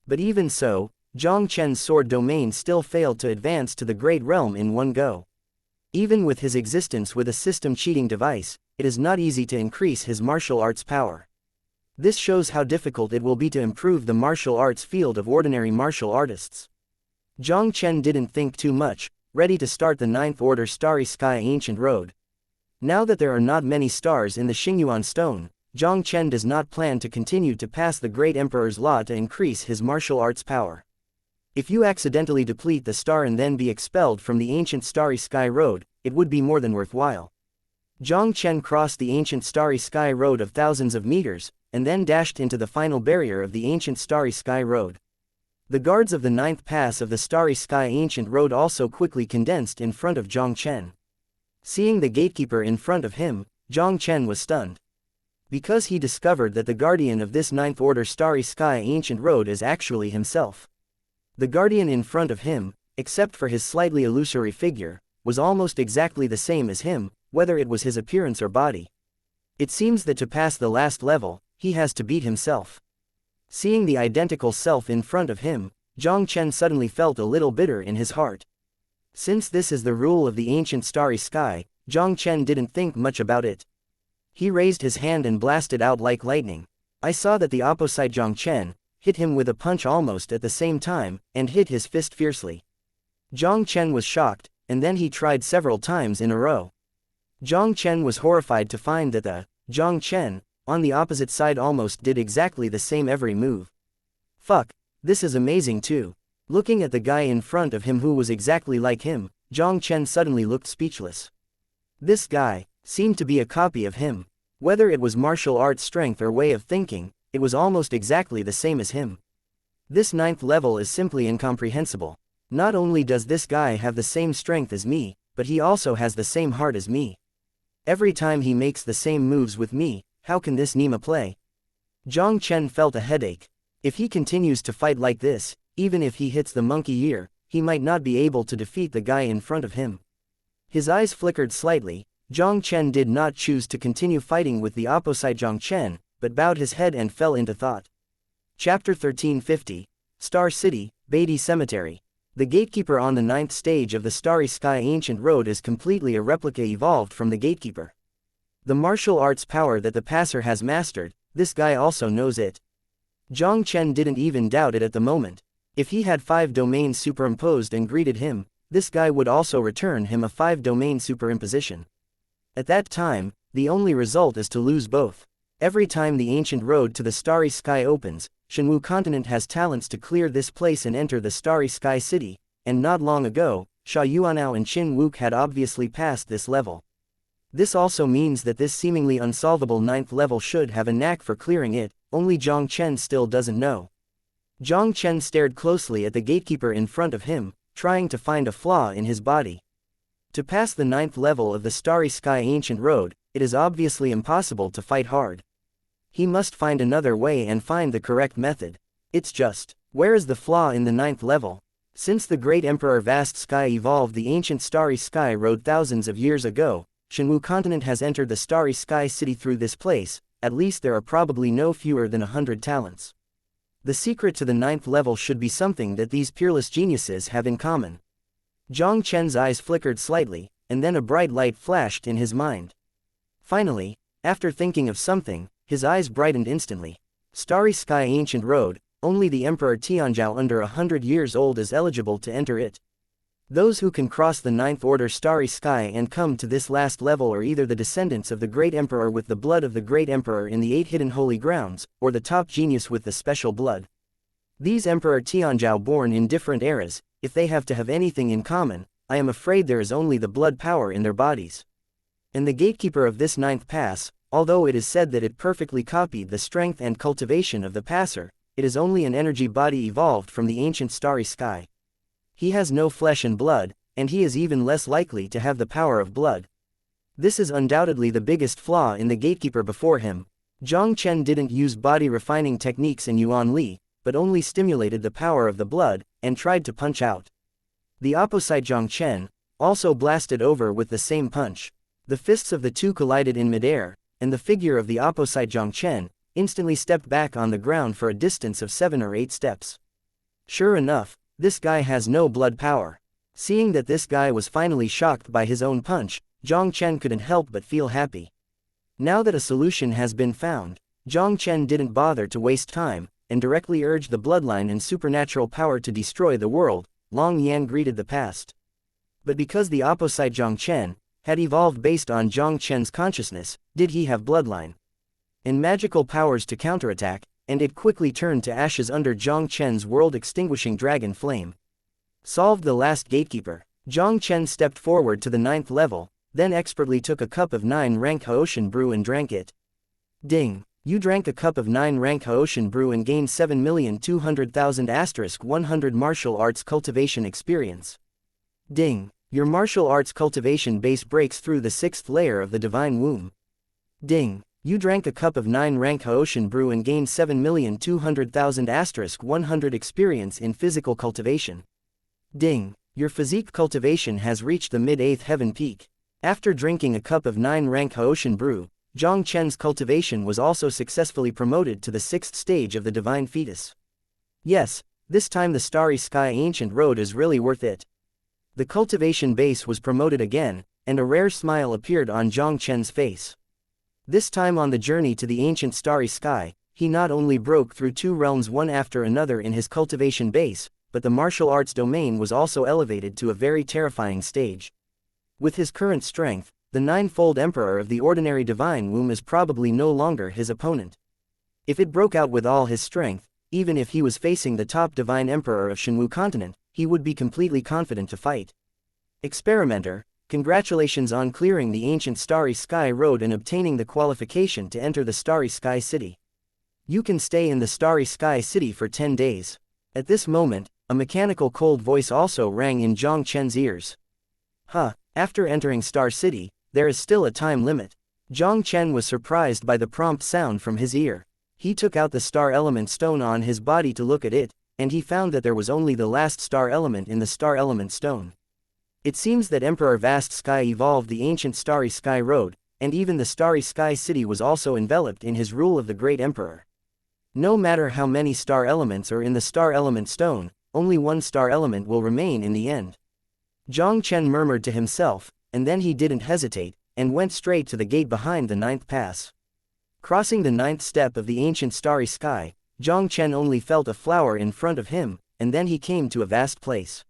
But even so, Jiang Chen's sword domain still failed to advance to the Great Realm in one go. Even with his existence with a system cheating device, it is not easy to increase his martial arts power. This shows how difficult it will be to improve the martial arts field of ordinary martial artists. Jiang Chen didn't think too much, ready to start the 9th Order Starry Sky Ancient Road. Now that there are not many stars in the Xingyuan stone, Jiang Chen does not plan to continue to pass the Great Emperor's law to increase his martial arts power. If you accidentally deplete the star and then be expelled from the ancient Starry Sky Road, it would be more than worthwhile. Jiang Chen crossed the ancient Starry Sky Road of thousands of meters, and then dashed into the final barrier of the ancient Starry Sky Road. The guards of the 9th pass of the Starry Sky Ancient Road also quickly condensed in front of Jiang Chen. Seeing the gatekeeper in front of him, Jiang Chen was stunned. Because he discovered that the guardian of this 9th Order Starry Sky Ancient Road is actually himself. The guardian in front of him, except for his slightly illusory figure, was almost exactly the same as him, whether it was his appearance or body. It seems that to pass the last level, he has to beat himself. Seeing the identical self in front of him, Jiang Chen suddenly felt a little bitter in his heart. Since this is the rule of the ancient Starry Sky, Jiang Chen didn't think much about it. He raised his hand and blasted out like lightning. I saw that the opposite Jiang Chen hit him with a punch almost at the same time, and hit his fist fiercely. Jiang Chen was shocked, and then he tried several times in a row. Jiang Chen was horrified to find that the Jiang Chen on the opposite side almost did exactly the same every move. Fuck, this is amazing too. Looking at the guy in front of him who was exactly like him, Jiang Chen suddenly looked speechless. This guy seemed to be a copy of him. Whether it was martial arts strength or way of thinking, it was almost exactly the same as him. This 9th level is simply incomprehensible. Not only does this guy have the same strength as me, but he also has the same heart as me. Every time he makes the same moves with me, how can this Nima play? Jiang Chen felt a headache. If he continues to fight like this, even if he hits the monkey ear, he might not be able to defeat the guy in front of him. His eyes flickered slightly. Jiang Chen did not choose to continue fighting with the opposite Jiang Chen, but bowed his head and fell into thought. Chapter 1350, Star City, Beatty Cemetery. The gatekeeper on the 9th stage of the Starry Sky Ancient Road is completely a replica evolved from the gatekeeper. The martial arts power that the passer has mastered, this guy also knows it. Jiang Chen didn't even doubt it at the moment. If he had 5 domains superimposed and greeted him, this guy would also return him a 5-domain superimposition. At that time, the only result is to lose both. Every time the ancient road to the Starry Sky opens, Shenwu continent has talents to clear this place and enter the Starry Sky City, and not long ago, Sha Yuanao and Qin Wuk had obviously passed this level. This also means that this seemingly unsolvable 9th level should have a knack for clearing it, only Jiang Chen still doesn't know. Jiang Chen stared closely at the gatekeeper in front of him, trying to find a flaw in his body. To pass the 9th level of the Starry Sky Ancient Road, it is obviously impossible to fight hard. He must find another way and find the correct method. It's just, where is the flaw in the 9th level? Since the great Emperor Vast Sky evolved the ancient Starry Sky Road thousands of years ago, Shenwu continent has entered the Starry Sky City through this place. At least there are probably no fewer than 100 talents. The secret to the 9th level should be something that these peerless geniuses have in common. Jiang Chen's eyes flickered slightly, and then a bright light flashed in his mind. Finally, after thinking of something, his eyes brightened instantly. Starry Sky Ancient Road, only the Emperor Tianzhao under 100 years old is eligible to enter it. Those who can cross the 9th Order Starry Sky and come to this last level are either the descendants of the Great Emperor with the blood of the Great Emperor in the 8 hidden holy grounds, or the top genius with the special blood. These Emperor Tianzhao born in different eras, if they have to have anything in common, I am afraid there is only the blood power in their bodies. And the gatekeeper of this 9th pass, although it is said that it perfectly copied the strength and cultivation of the passer, it is only an energy body evolved from the ancient starry sky. He has no flesh and blood, and he is even less likely to have the power of blood. This is undoubtedly the biggest flaw in the gatekeeper before him. Jiang Chen didn't use body refining techniques in Yuan Li, but only stimulated the power of the blood, and tried to punch out. The opposite Jiang Chen also blasted over with the same punch. The fists of the two collided in midair, and the figure of the opposite Jiang Chen instantly stepped back on the ground for a distance of 7 or 8 steps. Sure enough, this guy has no blood power. Seeing that this guy was finally shocked by his own punch, Jiang Chen couldn't help but feel happy. Now that a solution has been found, Jiang Chen didn't bother to waste time, and directly urged the bloodline and supernatural power to destroy the world. Long Yan greeted the past. But because the opposite Jiang Chen had evolved based on Jiang Chen's consciousness, did he have bloodline and magical powers to counterattack, and it quickly turned to ashes under Jiang Chen's world-extinguishing dragon flame. Solved the last gatekeeper. Jiang Chen stepped forward to the 9th level, then expertly took a cup of 9-rank Haotian brew and drank it. Ding! You drank a cup of 9-rank Haotian brew and gained 7,200,000 * 100 martial arts cultivation experience. Ding! Your martial arts cultivation base breaks through the 6th layer of the divine womb. Ding! You drank a cup of 9-rank Haotian brew and gained 7,200,000 * 100 experience in physical cultivation. Ding! Your physique cultivation has reached the mid-8th heaven peak. After drinking a cup of 9-rank Haotian brew, Jiang Chen's cultivation was also successfully promoted to the 6th stage of the divine fetus. Yes, this time the starry sky ancient road is really worth it. The cultivation base was promoted again, and a rare smile appeared on Jiang Chen's face. This time on the journey to the ancient starry sky, he not only broke through 2 realms one after another in his cultivation base, but the martial arts domain was also elevated to a very terrifying stage. With his current strength, the 9-fold emperor of the ordinary divine womb is probably no longer his opponent. If it broke out with all his strength, even if he was facing the top divine emperor of Shenwu continent, he would be completely confident to fight. Experimenter, congratulations on clearing the ancient starry sky road and obtaining the qualification to enter the starry sky city. You can stay in the starry sky city for 10 days. At this moment, a mechanical cold voice also rang in Jiang Chen's ears. After entering Star City, there is still a time limit. Jiang Chen was surprised by the prompt sound from his ear. He took out the star element stone on his body to look at it, and he found that there was only the last star element in the star element stone. It seems that Emperor Vast Sky evolved the ancient starry sky road, and even the starry sky city was also enveloped in his rule of the great emperor. No matter how many star elements are in the star element stone, only one star element will remain in the end. Jiang Chen murmured to himself, and then he didn't hesitate, and went straight to the gate behind the 9th pass. Crossing the 9th step of the ancient starry sky, Jiang Chen only felt a flower in front of him, and then he came to a vast place.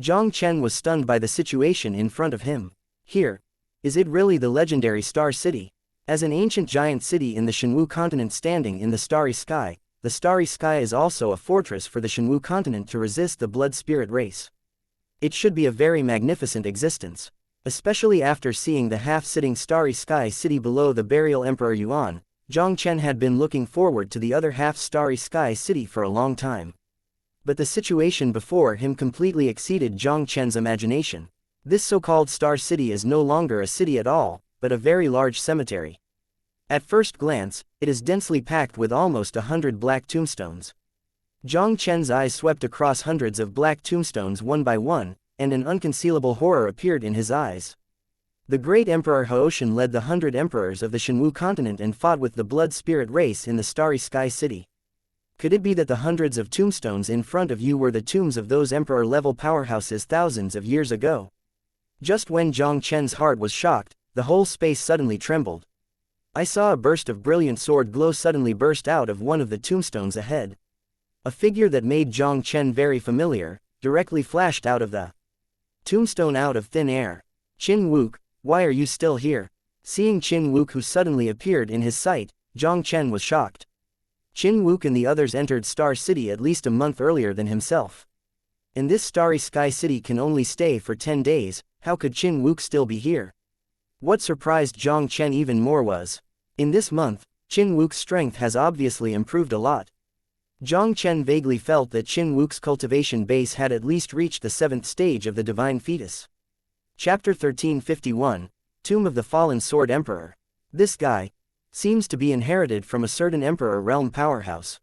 Jiang Chen was stunned by the situation in front of him. Here, is it really the legendary Star City? As an ancient giant city in the Shenwu continent standing in the starry sky is also a fortress for the Shenwu continent to resist the blood spirit race. It should be a very magnificent existence. Especially after seeing the half-sitting starry sky city below the burial Emperor Yuan, Jiang Chen had been looking forward to the other half-starry sky city for a long time. But the situation before him completely exceeded Jiang Chen's imagination. This so-called Star City is no longer a city at all, but a very large cemetery. At first glance, it is densely packed with almost 100 black tombstones. Jiang Chen's eyes swept across hundreds of black tombstones one by one, and an unconcealable horror appeared in his eyes. The great Emperor Haotian led the 100 emperors of the Shenwu continent and fought with the blood spirit race in the starry sky city. Could it be that the hundreds of tombstones in front of you were the tombs of those emperor-level powerhouses thousands of years ago? Just when Jiang Chen's heart was shocked, the whole space suddenly trembled. I saw a burst of brilliant sword glow suddenly burst out of one of the tombstones ahead. A figure that made Jiang Chen very familiar, directly flashed out of the tombstone out of thin air. Qin Wook, why are you still here? Seeing Qin Wook who suddenly appeared in his sight, Jiang Chen was shocked. Qin Wook and the others entered Star City at least a month earlier than himself. And this starry sky city can only stay for 10 days, how could Qin Wook still be here? What surprised Jiang Chen even more was, in this month, Qin Wook's strength has obviously improved a lot. Jiang Chen vaguely felt that Qin Wu's cultivation base had at least reached the 7th stage of the divine fetus. Chapter 1351, Tomb of the Fallen Sword Emperor. This guy seems to be inherited from a certain emperor realm powerhouse.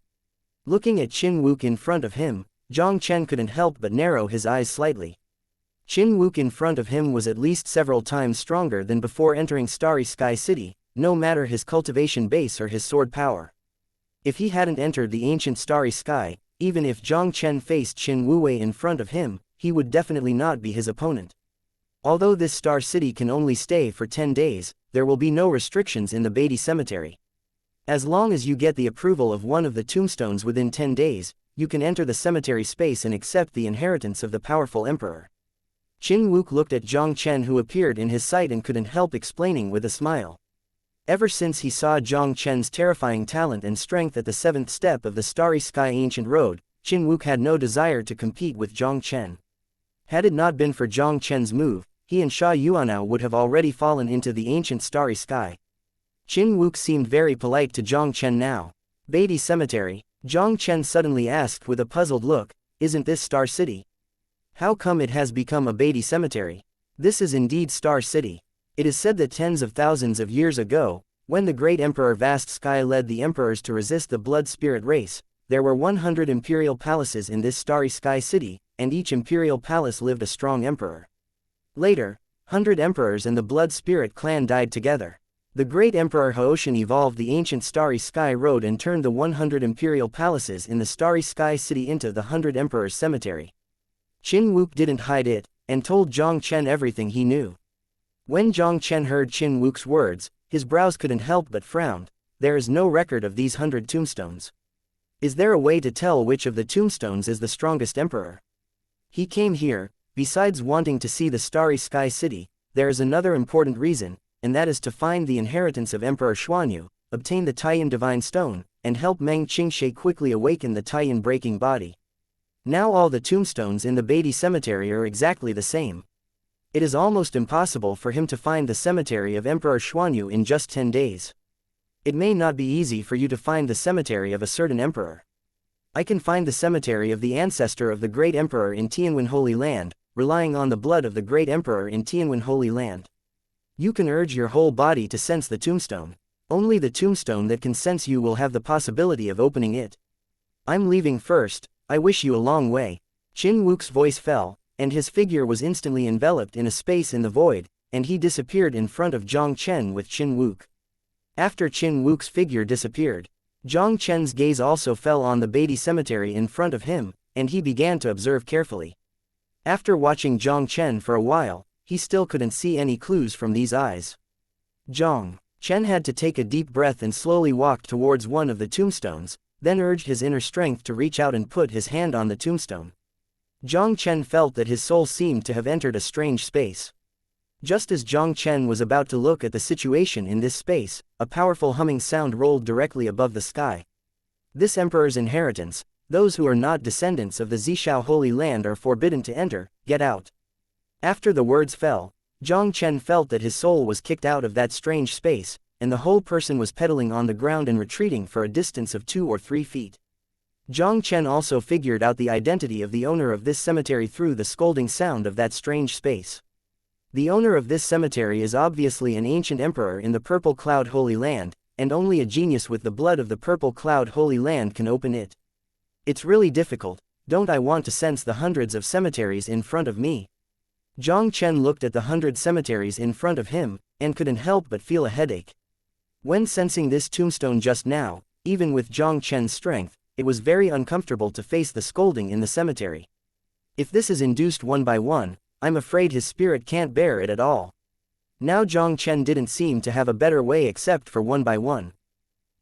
Looking at Qin Wu in front of him, Jiang Chen couldn't help but narrow his eyes slightly. Qin Wu in front of him was at least several times stronger than before entering Starry Sky City, no matter his cultivation base or his sword power. If he hadn't entered the ancient Starry Sky, even if Jiang Chen faced Qin Wu in front of him, he would definitely not be his opponent. Although this Star City can only stay for 10 days, there will be no restrictions in the Beatty Cemetery. As long as you get the approval of one of the tombstones within 10 days, you can enter the cemetery space and accept the inheritance of the powerful emperor. Qin Wu looked at Jiang Chen, who appeared in his sight, and couldn't help explaining with a smile. Ever since he saw Jiang Chen's terrifying talent and strength at the 7th step of the Starry Sky Ancient Road, Qin Wu had no desire to compete with Jiang Chen. Had it not been for Jiang Chen's move, he and Sha Yuanao would have already fallen into the ancient Starry Sky. Qin Wu seemed very polite to Jiang Chen now. Beatty Cemetery? Jiang Chen suddenly asked with a puzzled look, isn't this Star City? How come it has become a Beatty Cemetery? This is indeed Star City. It is said that tens of thousands of years ago, when the great Emperor Vast Sky led the emperors to resist the blood spirit race, there were 100 imperial palaces in this Starry Sky City, and each imperial palace lived a strong emperor. Later, 100 emperors and the blood spirit clan died together. The great Emperor Haoshan evolved the ancient Starry Sky Road and turned the 100 imperial palaces in the Starry Sky City into the 100 Emperors Cemetery. Qin Wu didn't hide it, and told Jiang Chen everything he knew. When Jiang Chen heard Qin Wu's words, his brows couldn't help but frown. There is no record of these 100 tombstones. Is there a way to tell which of the tombstones is the strongest emperor? He came here, besides wanting to see the Starry Sky City, there is another important reason, and that is to find the inheritance of Emperor Xuanyu, obtain the Taiyan Divine Stone, and help Meng Qingshe quickly awaken the Taiyan breaking body. Now all the tombstones in the Beatty Cemetery are exactly the same. It is almost impossible for him to find the cemetery of Emperor Xuanyu in just 10 days. It may not be easy for you to find the cemetery of a certain emperor. I can find the cemetery of the ancestor of the great emperor in Tianwen Holy Land, relying on the blood of the great emperor in Tianwen Holy Land. You can urge your whole body to sense the tombstone. Only the tombstone that can sense you will have the possibility of opening it. I'm leaving first, I wish you a long way. Qin Wu's voice fell, and his figure was instantly enveloped in a space in the void, and he disappeared in front of Jiang Chen with Qin Wu. After Qin Wu's figure disappeared, Jiang Chen's gaze also fell on the Beatty Cemetery in front of him, and he began to observe carefully. After watching Jiang Chen for a while, he still couldn't see any clues from these eyes. Jiang Chen had to take a deep breath and slowly walked towards one of the tombstones, then urged his inner strength to reach out and put his hand on the tombstone. Jiang Chen felt that his soul seemed to have entered a strange space. Just as Jiang Chen was about to look at the situation in this space, a powerful humming sound rolled directly above the sky. This emperor's inheritance, those who are not descendants of the Zishao Holy Land are forbidden to enter, get out. After the words fell, Jiang Chen felt that his soul was kicked out of that strange space, and the whole person was pedaling on the ground and retreating for a distance of 2 or 3 feet. Jiang Chen also figured out the identity of the owner of this cemetery through the scolding sound of that strange space. The owner of this cemetery is obviously an ancient emperor in the Purple Cloud Holy Land, and only a genius with the blood of the Purple Cloud Holy Land can open it. It's really difficult, don't I want to sense the hundreds of cemeteries in front of me? Jiang Chen looked at the 100 cemeteries in front of him, and couldn't help but feel a headache. When sensing this tombstone just now, even with Jiang Chen's strength, it was very uncomfortable to face the scolding in the cemetery. If this is induced one by one, I'm afraid his spirit can't bear it at all. Now Jiang Chen didn't seem to have a better way except for one by one.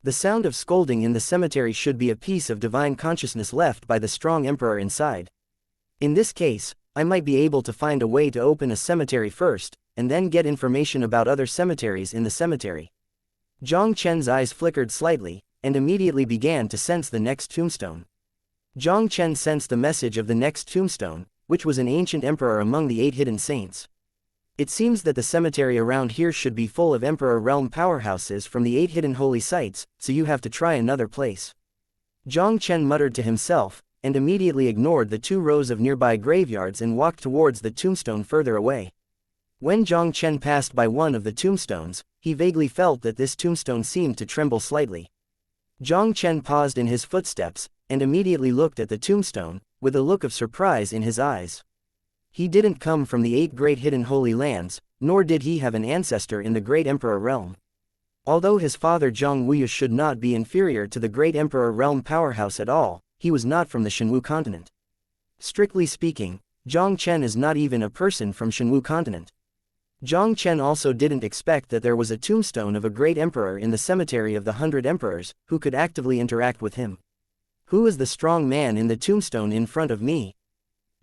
The sound of scolding in the cemetery should be a piece of divine consciousness left by the strong emperor inside. In this case, I might be able to find a way to open a cemetery first, and then get information about other cemeteries in the cemetery. Jiang Chen's eyes flickered slightly, and immediately began to sense the next tombstone. Jiang Chen sensed the message of the next tombstone, which was an ancient emperor among the 8 hidden saints. It seems that the cemetery around here should be full of emperor realm powerhouses from the 8 hidden holy sites, so you have to try another place. Jiang Chen muttered to himself, and immediately ignored the 2 rows of nearby graveyards and walked towards the tombstone further away. When Jiang Chen passed by one of the tombstones, he vaguely felt that this tombstone seemed to tremble slightly. Jiang Chen paused in his footsteps, and immediately looked at the tombstone, with a look of surprise in his eyes. He didn't come from the 8 great hidden holy lands, nor did he have an ancestor in the great emperor realm. Although his father Zhang Wuya should not be inferior to the great emperor realm powerhouse at all, he was not from the Shenwu continent. Strictly speaking, Jiang Chen is not even a person from Shenwu continent. Jiang Chen also didn't expect that there was a tombstone of a great emperor in the cemetery of the 100 emperors, who could actively interact with him. Who is the strong man in the tombstone in front of me?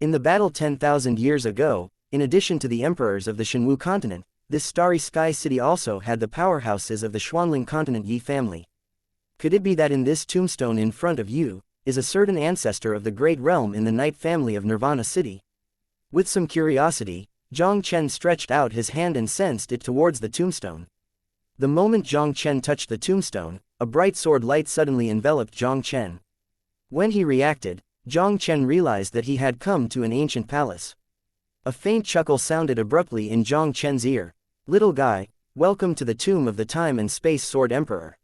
In the battle 10,000 years ago, in addition to the emperors of the Shenwu continent, this starry sky city also had the powerhouses of the Xuanling continent Yi family. Could it be that in this tombstone in front of you, is a certain ancestor of the great realm in the Night family of Nirvana City? With some curiosity, Jiang Chen stretched out his hand and sensed it towards the tombstone. The moment Jiang Chen touched the tombstone, a bright sword light suddenly enveloped Jiang Chen. When he reacted, Jiang Chen realized that he had come to an ancient palace. A faint chuckle sounded abruptly in Jiang Chen's ear. "Little guy, welcome to the tomb of the Time and Space Sword Emperor.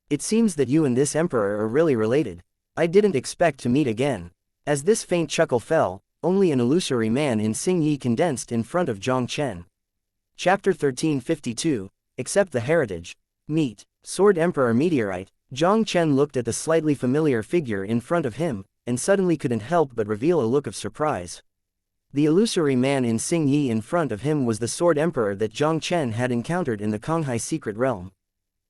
It seems that you and this emperor are really related. I didn't expect to meet again." As this faint chuckle fell, only an illusory man in Xing Yi condensed in front of Jiang Chen. Chapter 1352, Accept the Heritage. Meet, Sword Emperor Meteorite. Jiang Chen looked at the slightly familiar figure in front of him, and suddenly couldn't help but reveal a look of surprise. The illusory man in Xing Yi in front of him was the Sword Emperor that Jiang Chen had encountered in the Konghai secret realm.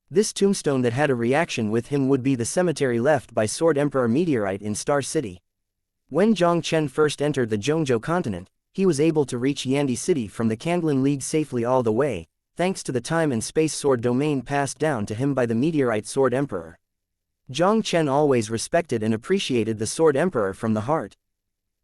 This tombstone that had a reaction with him would be the cemetery left by Sword Emperor Meteorite in Star City. When Jiang Chen first entered the Zhongzhou continent, he was able to reach Yandi City from the Kanglin League safely all the way, thanks to the time and space sword domain passed down to him by the Meteorite Sword Emperor. Jiang Chen always respected and appreciated the Sword Emperor from the heart.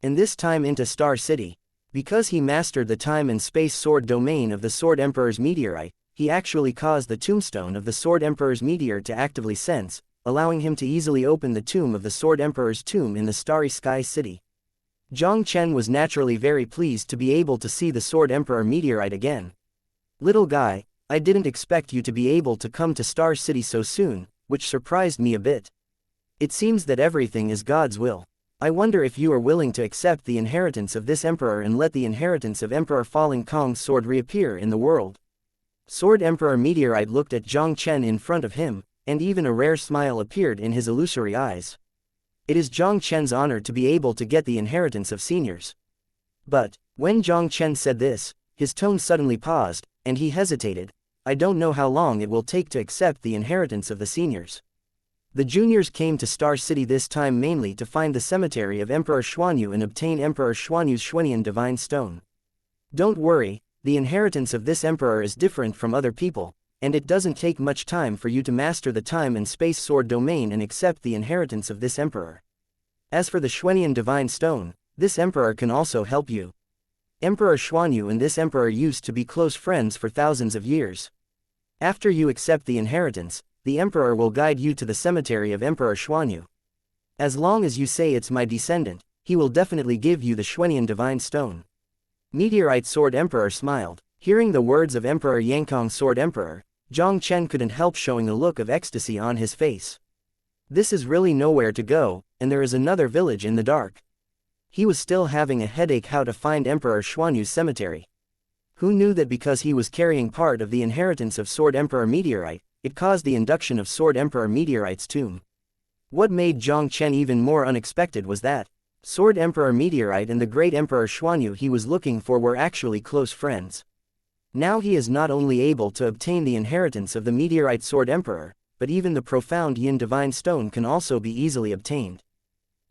And this time into Star City, because he mastered the time and space sword domain of the Sword Emperor's meteorite, he actually caused the tombstone of the Sword Emperor's meteor to actively sense, allowing him to easily open the tomb of the Sword Emperor's tomb in the Starry Sky City. Jiang Chen was naturally very pleased to be able to see the Sword Emperor meteorite again. "Little guy, I didn't expect you to be able to come to Star City so soon, which surprised me a bit. It seems that everything is God's will. I wonder if you are willing to accept the inheritance of this emperor and let the inheritance of Emperor Falling Kong's sword reappear in the world." Sword Emperor Meteorite looked at Jiang Chen in front of him, and even a rare smile appeared in his illusory eyes. It is Jiang Chen's honor to be able to get the inheritance of seniors. But, when Jiang Chen said this, his tone suddenly paused, and he hesitated. "I don't know how long it will take to accept the inheritance of the seniors." The juniors came to Star City this time mainly to find the cemetery of Emperor Xuanyu and obtain Emperor Xuanyu's Xuanian Divine Stone. "Don't worry, the inheritance of this emperor is different from other people, and it doesn't take much time for you to master the time and space sword domain and accept the inheritance of this emperor. As for the Xuanian Divine Stone, this emperor can also help you. Emperor Xuanyu and this emperor used to be close friends for thousands of years. After you accept the inheritance, the emperor will guide you to the cemetery of Emperor Xuanyu. As long as you say it's my descendant, he will definitely give you the Xuanian Divine Stone." Meteorite Sword Emperor smiled. Hearing the words of Emperor Yangkong Sword Emperor, Jiang Chen couldn't help showing a look of ecstasy on his face. This is really nowhere to go, and there is another village in the dark. He was still having a headache how to find Emperor Xuanyu's cemetery. Who knew that because he was carrying part of the inheritance of Sword Emperor Meteorite, it caused the induction of Sword Emperor Meteorite's tomb? What made Jiang Chen even more unexpected was that Sword Emperor Meteorite and the great Emperor Xuanyu he was looking for were actually close friends. Now he is not only able to obtain the inheritance of the Meteorite Sword Emperor, but even the profound Yin Divine Stone can also be easily obtained.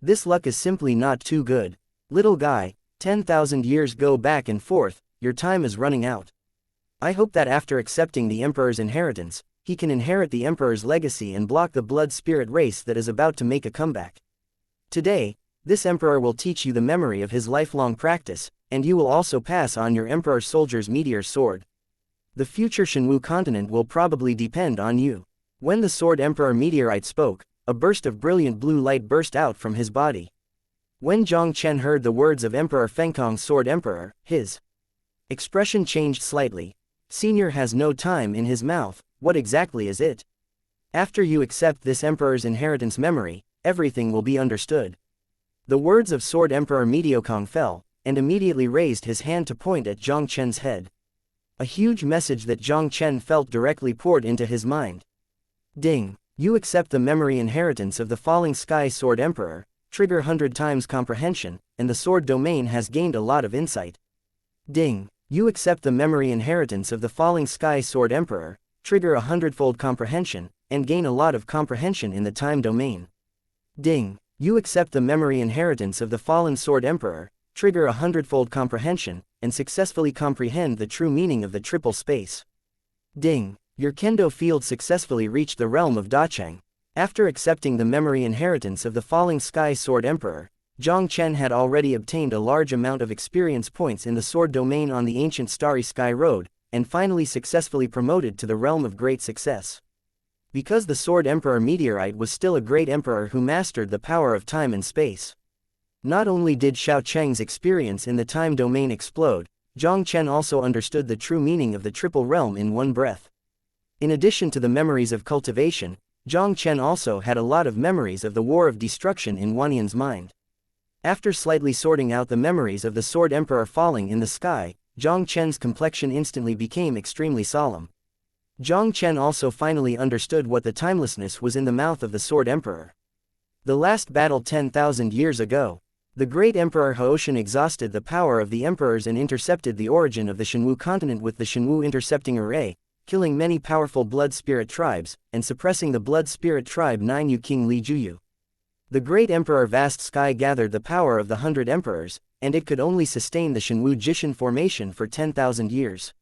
This luck is simply not too good. Little guy, 10,000 years go back and forth, your time is running out. I hope that after accepting the Emperor's inheritance, he can inherit the Emperor's legacy and block the blood spirit race that is about to make a comeback. Today, this Emperor will teach you the memory of his lifelong practice, and you will also pass on your Emperor Soldier's meteor sword. The future Shenwu continent will probably depend on you. When the Sword Emperor Meteorite spoke, a burst of brilliant blue light burst out from his body. When Jiang Chen heard the words of Emperor Fengkong's Sword Emperor, his expression changed slightly. Senior has no time in his mouth, what exactly is it? After you accept this Emperor's inheritance memory, everything will be understood. The words of Sword Emperor Mediokong fell, and immediately raised his hand to point at Jiang Chen's head. A huge message that Jiang Chen felt directly poured into his mind. Ding! You accept the memory inheritance of the Falling Sky Sword Emperor, trigger 100 times comprehension, and the sword domain has gained a lot of insight. Ding! You accept the memory inheritance of the Falling Sky Sword Emperor, trigger 100-fold comprehension, and gain a lot of comprehension in the time domain. Ding! You accept the memory inheritance of the Fallen Sword Emperor, trigger 100-fold comprehension, and successfully comprehend the true meaning of the triple space. Ding! Your kendo field successfully reached the realm of Dacheng. After accepting the memory inheritance of the Falling Sky Sword Emperor, Jiang Chen had already obtained a large amount of experience points in the sword domain on the ancient Starry Sky Road, and finally successfully promoted to the realm of great success. Because the Sword Emperor Meteorite was still a great emperor who mastered the power of time and space. Not only did Xiao Cheng's experience in the time domain explode, Jiang Chen also understood the true meaning of the triple realm in one breath. In addition to the memories of cultivation, Jiang Chen also had a lot of memories of the War of Destruction in Wanyan's mind. After slightly sorting out the memories of the Sword Emperor falling in the sky, Jiang Chen's complexion instantly became extremely solemn. Jiang Chen also finally understood what the timelessness was in the mouth of the Sword Emperor. The last battle 10,000 years ago, the great Emperor Haoshan exhausted the power of the emperors and intercepted the origin of the Shenwu continent with the Shenwu intercepting array, killing many powerful blood spirit tribes, and suppressing the blood spirit tribe Nainyu King Li Juyu. The great emperor Vast Sky gathered the power of the 100 emperors, and it could only sustain the Shenwu Jishin formation for 10,000 years.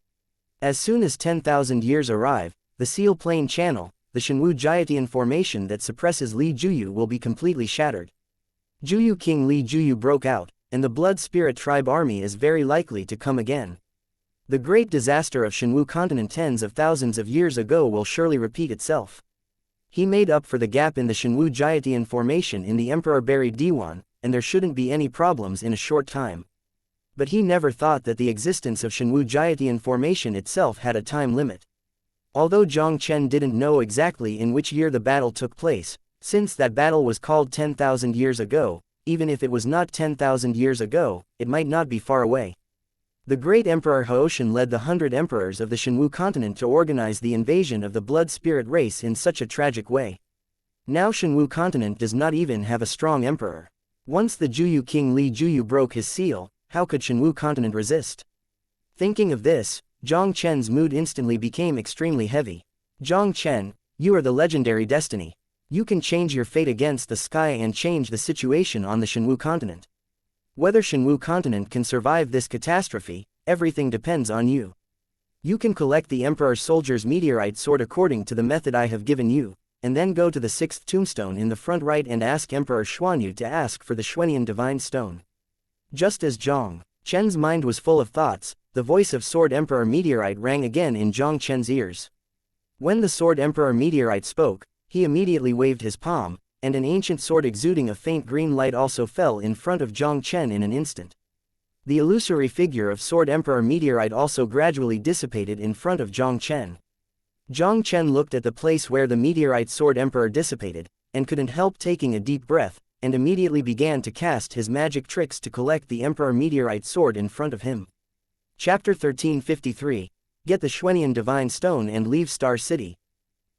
As soon as 10,000 years arrive, the Seal Plain Channel, the Shenwu Jiatian formation that suppresses Li Juyu will be completely shattered. Juyu King Li Juyu broke out, and the blood spirit tribe army is very likely to come again. The great disaster of Shenwu continent tens of thousands of years ago will surely repeat itself. He made up for the gap in the Shenwu Jiatian formation in the Emperor buried Diwan, and there shouldn't be any problems in a short time. But he never thought that the existence of Shenwu Jiatian formation itself had a time limit. Although Jiang Chen didn't know exactly in which year the battle took place, since that battle was called 10,000 years ago, even if it was not 10,000 years ago, it might not be far away. The great Emperor Haoshan led the 100 emperors of the Shenwu continent to organize the invasion of the blood spirit race in such a tragic way. Now Shenwu continent does not even have a strong emperor. Once the Juyu King Li Juyu broke his seal, how could Shenwu continent resist? Thinking of this, Jiang Chen's mood instantly became extremely heavy. Jiang Chen, you are the legendary destiny. You can change your fate against the sky and change the situation on the Shenwu continent. Whether Shenwu continent can survive this catastrophe, everything depends on you. You can collect the Emperor Soldier's meteorite sword according to the method I have given you, and then go to the 6th tombstone in the front right and ask Emperor Xuanyu to ask for the Xuanian Divine Stone. Just as Jiang Chen's mind was full of thoughts, the voice of Sword Emperor Meteorite rang again in Jiang Chen's ears. When the Sword Emperor Meteorite spoke, he immediately waved his palm, and an ancient sword exuding a faint green light also fell in front of Jiang Chen in an instant. The illusory figure of Sword Emperor Meteorite also gradually dissipated in front of Jiang Chen. Jiang Chen looked at the place where the meteorite Sword Emperor dissipated, and couldn't help taking a deep breath, and immediately began to cast his magic tricks to collect the Emperor Meteorite sword in front of him. Chapter 1353. Get the Xuanian Divine Stone and leave Star City.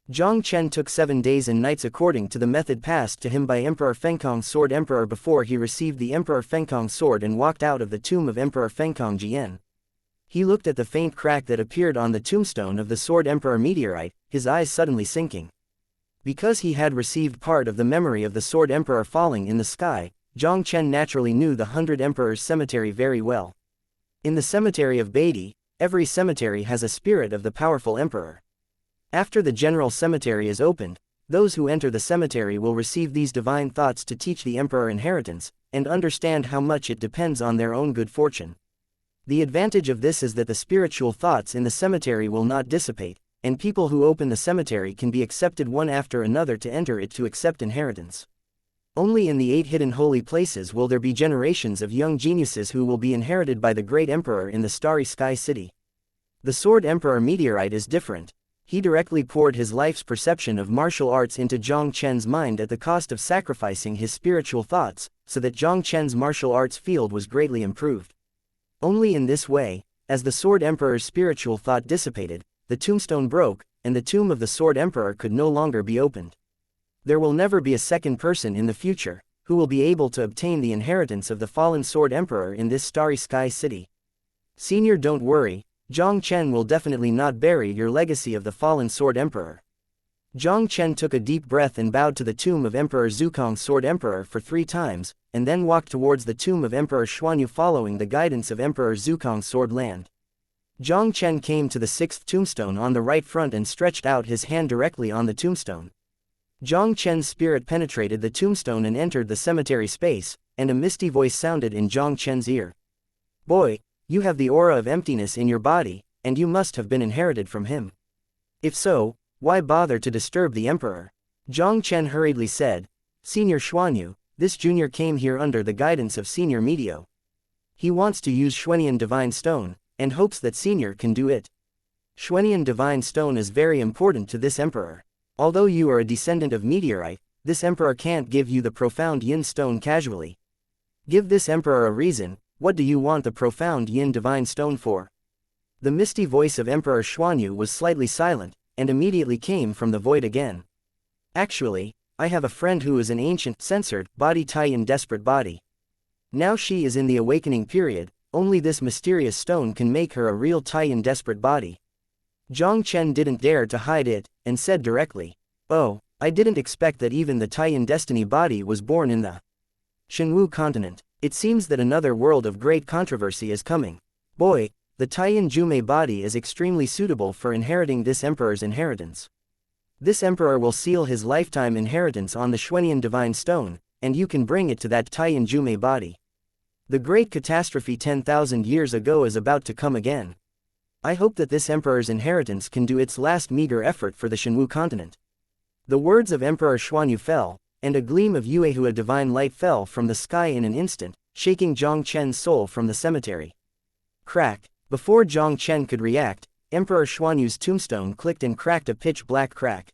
Jiang Chen took 7 days and nights according to the method passed to him by Emperor Fengkong's Sword Emperor before he received the Emperor Fengkong's sword and walked out of the tomb of Emperor Fengkong Jian. He looked at the faint crack that appeared on the tombstone of the Sword Emperor Meteorite, his eyes suddenly sinking. Because he had received part of the memory of the Sword Emperor falling in the sky, Jiang Chen naturally knew the 100 Emperors cemetery very well. In the cemetery of Beidi, every cemetery has a spirit of the powerful emperor. After the general cemetery is opened, those who enter the cemetery will receive these divine thoughts to teach the emperor inheritance, and understand how much it depends on their own good fortune. The advantage of this is that the spiritual thoughts in the cemetery will not dissipate, and people who open the cemetery can be accepted one after another to enter it to accept inheritance. Only in the 8 hidden holy places will there be generations of young geniuses who will be inherited by the great emperor in the starry sky city. The Sword Emperor meteorite is different. He directly poured his life's perception of martial arts into Jiang Chen's mind at the cost of sacrificing his spiritual thoughts, so that Jiang Chen's martial arts field was greatly improved. Only in this way, as the Sword Emperor's spiritual thought dissipated, the tombstone broke, and the tomb of the Sword Emperor could no longer be opened. There will never be a second person in the future who will be able to obtain the inheritance of the fallen Sword Emperor in this starry sky city. Senior, don't worry, Jiang Chen will definitely not bury your legacy of the fallen Sword Emperor. Jiang Chen took a deep breath and bowed to the tomb of Emperor Zukong's Sword Emperor for 3 times, and then walked towards the tomb of Emperor Xuanyu following the guidance of Emperor Zukong's Sword Land. Jiang Chen came to the 6th tombstone on the right front and stretched out his hand directly on the tombstone. Jiang Chen's spirit penetrated the tombstone and entered the cemetery space, and a misty voice sounded in Jiang Chen's ear. Boy, you have the aura of emptiness in your body, and you must have been inherited from him. If so, why bother to disturb the emperor? Jiang Chen hurriedly said, Senior Xuanyu, this junior came here under the guidance of Senior Medio. He wants to use Xuanian Divine Stone, and hopes that Senior can do it. Xuanian Divine Stone is very important to this emperor. Although you are a descendant of meteorite, this emperor can't give you the profound Yin Stone casually. Give this emperor a reason. What do you want the profound Yin Divine Stone for? The misty voice of Emperor Xuanyu was slightly silent, and immediately came from the void again. Actually, I have a friend who is an ancient, censored, body Taiyan desperate body. Now she is in the awakening period, only this mysterious stone can make her a real Taiyan desperate body. Jiang Chen didn't dare to hide it, and said directly, Oh, I didn't expect that even the Taiyan destiny body was born in the Shenwu continent. It seems that another world of great controversy is coming. Boy, the Taiyan Jume body is extremely suitable for inheriting this emperor's inheritance. This emperor will seal his lifetime inheritance on the Xuanian Divine Stone, and you can bring it to that Taiyan Jume body. The great catastrophe 10,000 years ago is about to come again. I hope that this emperor's inheritance can do its last meager effort for the Shenwu continent. The words of Emperor Xuanyu fell, and a gleam of Yuehua divine light fell from the sky in an instant, shaking Jiang Chen's soul from the cemetery. Crack! Before Jiang Chen could react, Emperor Xuanyu's tombstone clicked and cracked a pitch-black crack.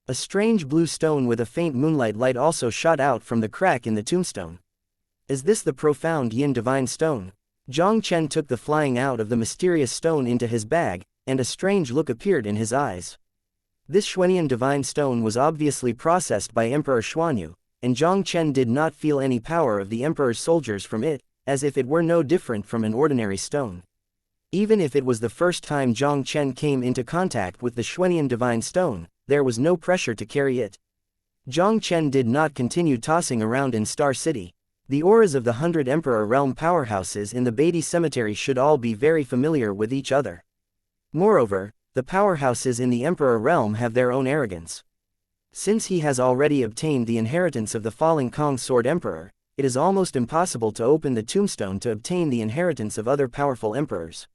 A strange blue stone with a faint moonlight light also shot out from the crack in the tombstone. Is this the profound Yin Divine Stone? Jiang Chen took the flying out of the mysterious stone into his bag, and a strange look appeared in his eyes. This Xuanian Divine Stone was obviously processed by Emperor Xuanyu, and Jiang Chen did not feel any power of the Emperor's soldiers from it, as if it were no different from an ordinary stone. Even if it was the first time Jiang Chen came into contact with the Xuanian Divine Stone, there was no pressure to carry it. Jiang Chen did not continue tossing around in Star City. The auras of the 100 Emperor realm powerhouses in the Beatty Cemetery should all be very familiar with each other. Moreover, the powerhouses in the Emperor realm have their own arrogance. Since he has already obtained the inheritance of the fallen Kong Sword Emperor, it is almost impossible to open the tombstone to obtain the inheritance of other powerful emperors.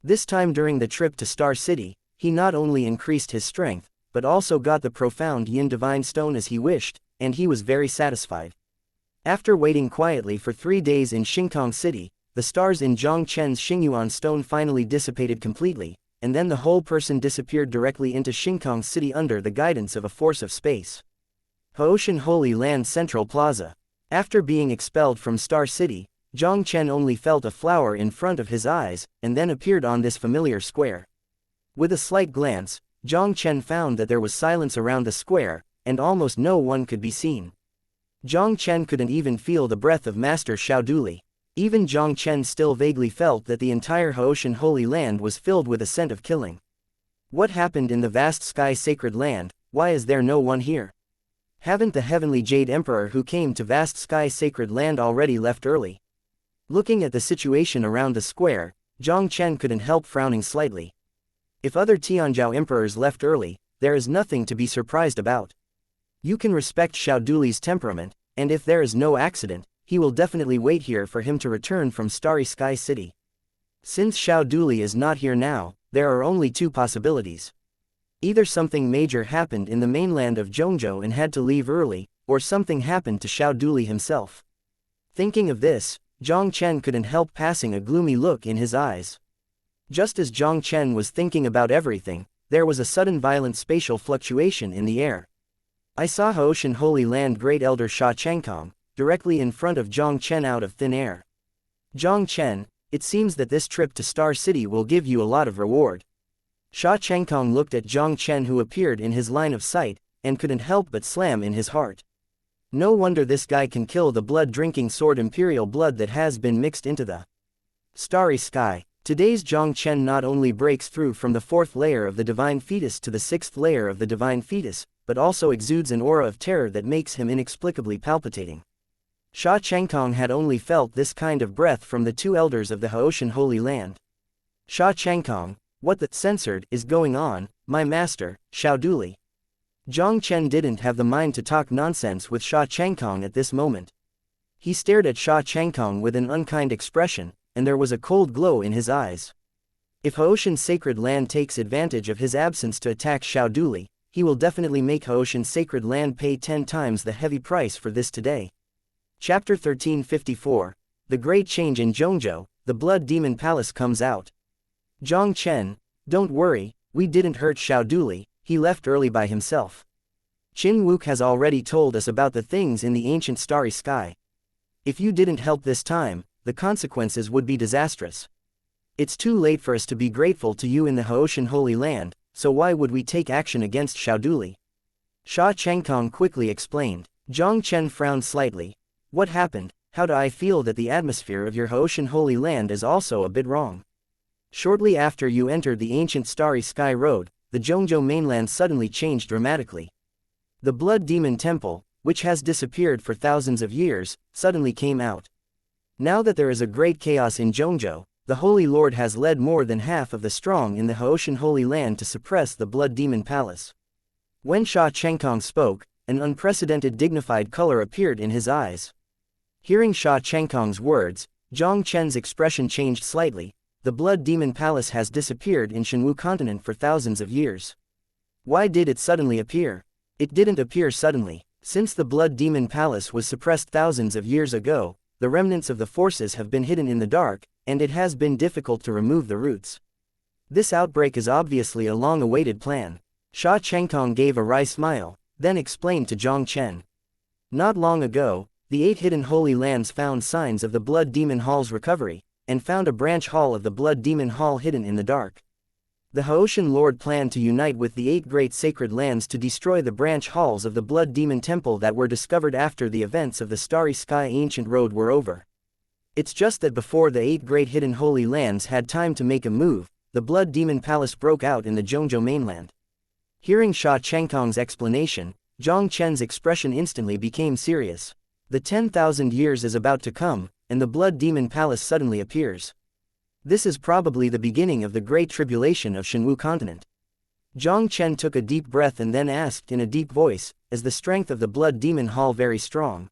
This time during the trip to Star City, he not only increased his strength, but also got the profound Yin Divine Stone as he wished, and he was very satisfied. After waiting quietly for 3 days in Xingtong City, the stars in Jiang Chen's Xingyuan stone finally dissipated completely, and then the whole person disappeared directly into Xingtong City under the guidance of a force of space. Haoshan Holy Land Central Plaza. After being expelled from Star City, Jiang Chen only felt a flower in front of his eyes, and then appeared on this familiar square. With a slight glance, Jiang Chen found that there was silence around the square, and almost no one could be seen. Jiang Chen couldn't even feel the breath of Master Xiaoduli. Even Jiang Chen still vaguely felt that the entire Haoshan Holy Land was filled with a scent of killing. What happened in the vast sky sacred land? Why is there no one here? Haven't the heavenly Jade Emperor who came to vast sky sacred land already left early? Looking at the situation around the square, Jiang Chen couldn't help frowning slightly. If other Tianzhou emperors left early, there is nothing to be surprised about. You can respect Xiaoduli's temperament, and if there is no accident, he will definitely wait here for him to return from Starry Sky City. Since Xiaoduli is not here now, there are only 2 possibilities. Either something major happened in the mainland of Zhongzhou and had to leave early, or something happened to Xiao Duli himself. Thinking of this, Jiang Chen couldn't help passing a gloomy look in his eyes. Just as Jiang Chen was thinking about everything, there was a sudden violent spatial fluctuation in the air. I saw Haoshan Holy Land Great Elder Sha Chengkong, directly in front of Jiang Chen out of thin air. Jiang Chen, it seems that this trip to Star City will give you a lot of reward. Sha Chengkong looked at Jiang Chen, who appeared in his line of sight, and couldn't help but slam in his heart. No wonder this guy can kill the blood-drinking sword imperial blood that has been mixed into the starry sky. Today's Jiang Chen not only breaks through from the 4th layer of the divine fetus to the 6th layer of the divine fetus, but also exudes an aura of terror that makes him inexplicably palpitating. Sha Chengkong had only felt this kind of breath from the 2 elders of the Haoshan Holy Land. Sha Chengkong, what the censored is going on, my master, Xiao Duli? Jiang Chen didn't have the mind to talk nonsense with Sha Chengkong at this moment. He stared at Sha Chengkong with an unkind expression, and there was a cold glow in his eyes. If Haoshan Sacred Land takes advantage of his absence to attack Xiao Duli, he will definitely make Haoshan Sacred Land pay 10 times the heavy price for this today. Chapter 1354, The Great Change in Zhongzhou, the Blood Demon Palace comes out. Jiang Chen, don't worry, we didn't hurt Xiao Duli, he left early by himself. Qin Wuk has already told us about the things in the ancient starry sky. If you didn't help this time, the consequences would be disastrous. It's too late for us to be grateful to you in the Haoshan Holy Land, so why would we take action against Xiao Duli? Sha Chengkong quickly explained. Jiang Chen frowned slightly. What happened? How do I feel that the atmosphere of your Haoshan Holy Land is also a bit wrong? Shortly after you entered the ancient starry sky road, the Zhongzhou mainland suddenly changed dramatically. The Blood Demon Temple, which has disappeared for thousands of years, suddenly came out. Now that there is a great chaos in Zhongzhou, the Holy Lord has led more than half of the strong in the Haoshan Holy Land to suppress the Blood Demon Palace. When Sha Chengkong spoke, an unprecedented dignified color appeared in his eyes. Hearing Sha Chengkong's words, Jiang Chen's expression changed slightly. The Blood Demon Palace has disappeared in Shenwu continent for thousands of years. Why did it suddenly appear? It didn't appear suddenly. Since the Blood Demon Palace was suppressed thousands of years ago, the remnants of the forces have been hidden in the dark, and it has been difficult to remove the roots. This outbreak is obviously a long-awaited plan. Sha Chengkong gave a wry smile, then explained to Jiang Chen. Not long ago, the 8 hidden holy lands found signs of the Blood Demon Hall's recovery, and found a branch hall of the Blood Demon Hall hidden in the dark. The Haoshan Lord planned to unite with the 8 great sacred lands to destroy the branch halls of the Blood Demon Temple that were discovered after the events of the Starry Sky Ancient Road were over. It's just that before the 8 great hidden holy lands had time to make a move, the Blood Demon Palace broke out in the Zhongzhou mainland. Hearing Sha Chengkong's explanation, Jiang Chen's expression instantly became serious. The 10,000 years is about to come, and the Blood Demon Palace suddenly appears. This is probably the beginning of the Great Tribulation of Shenwu continent. Jiang Chen took a deep breath and then asked in a deep voice, is the strength of the Blood Demon Hall very strong?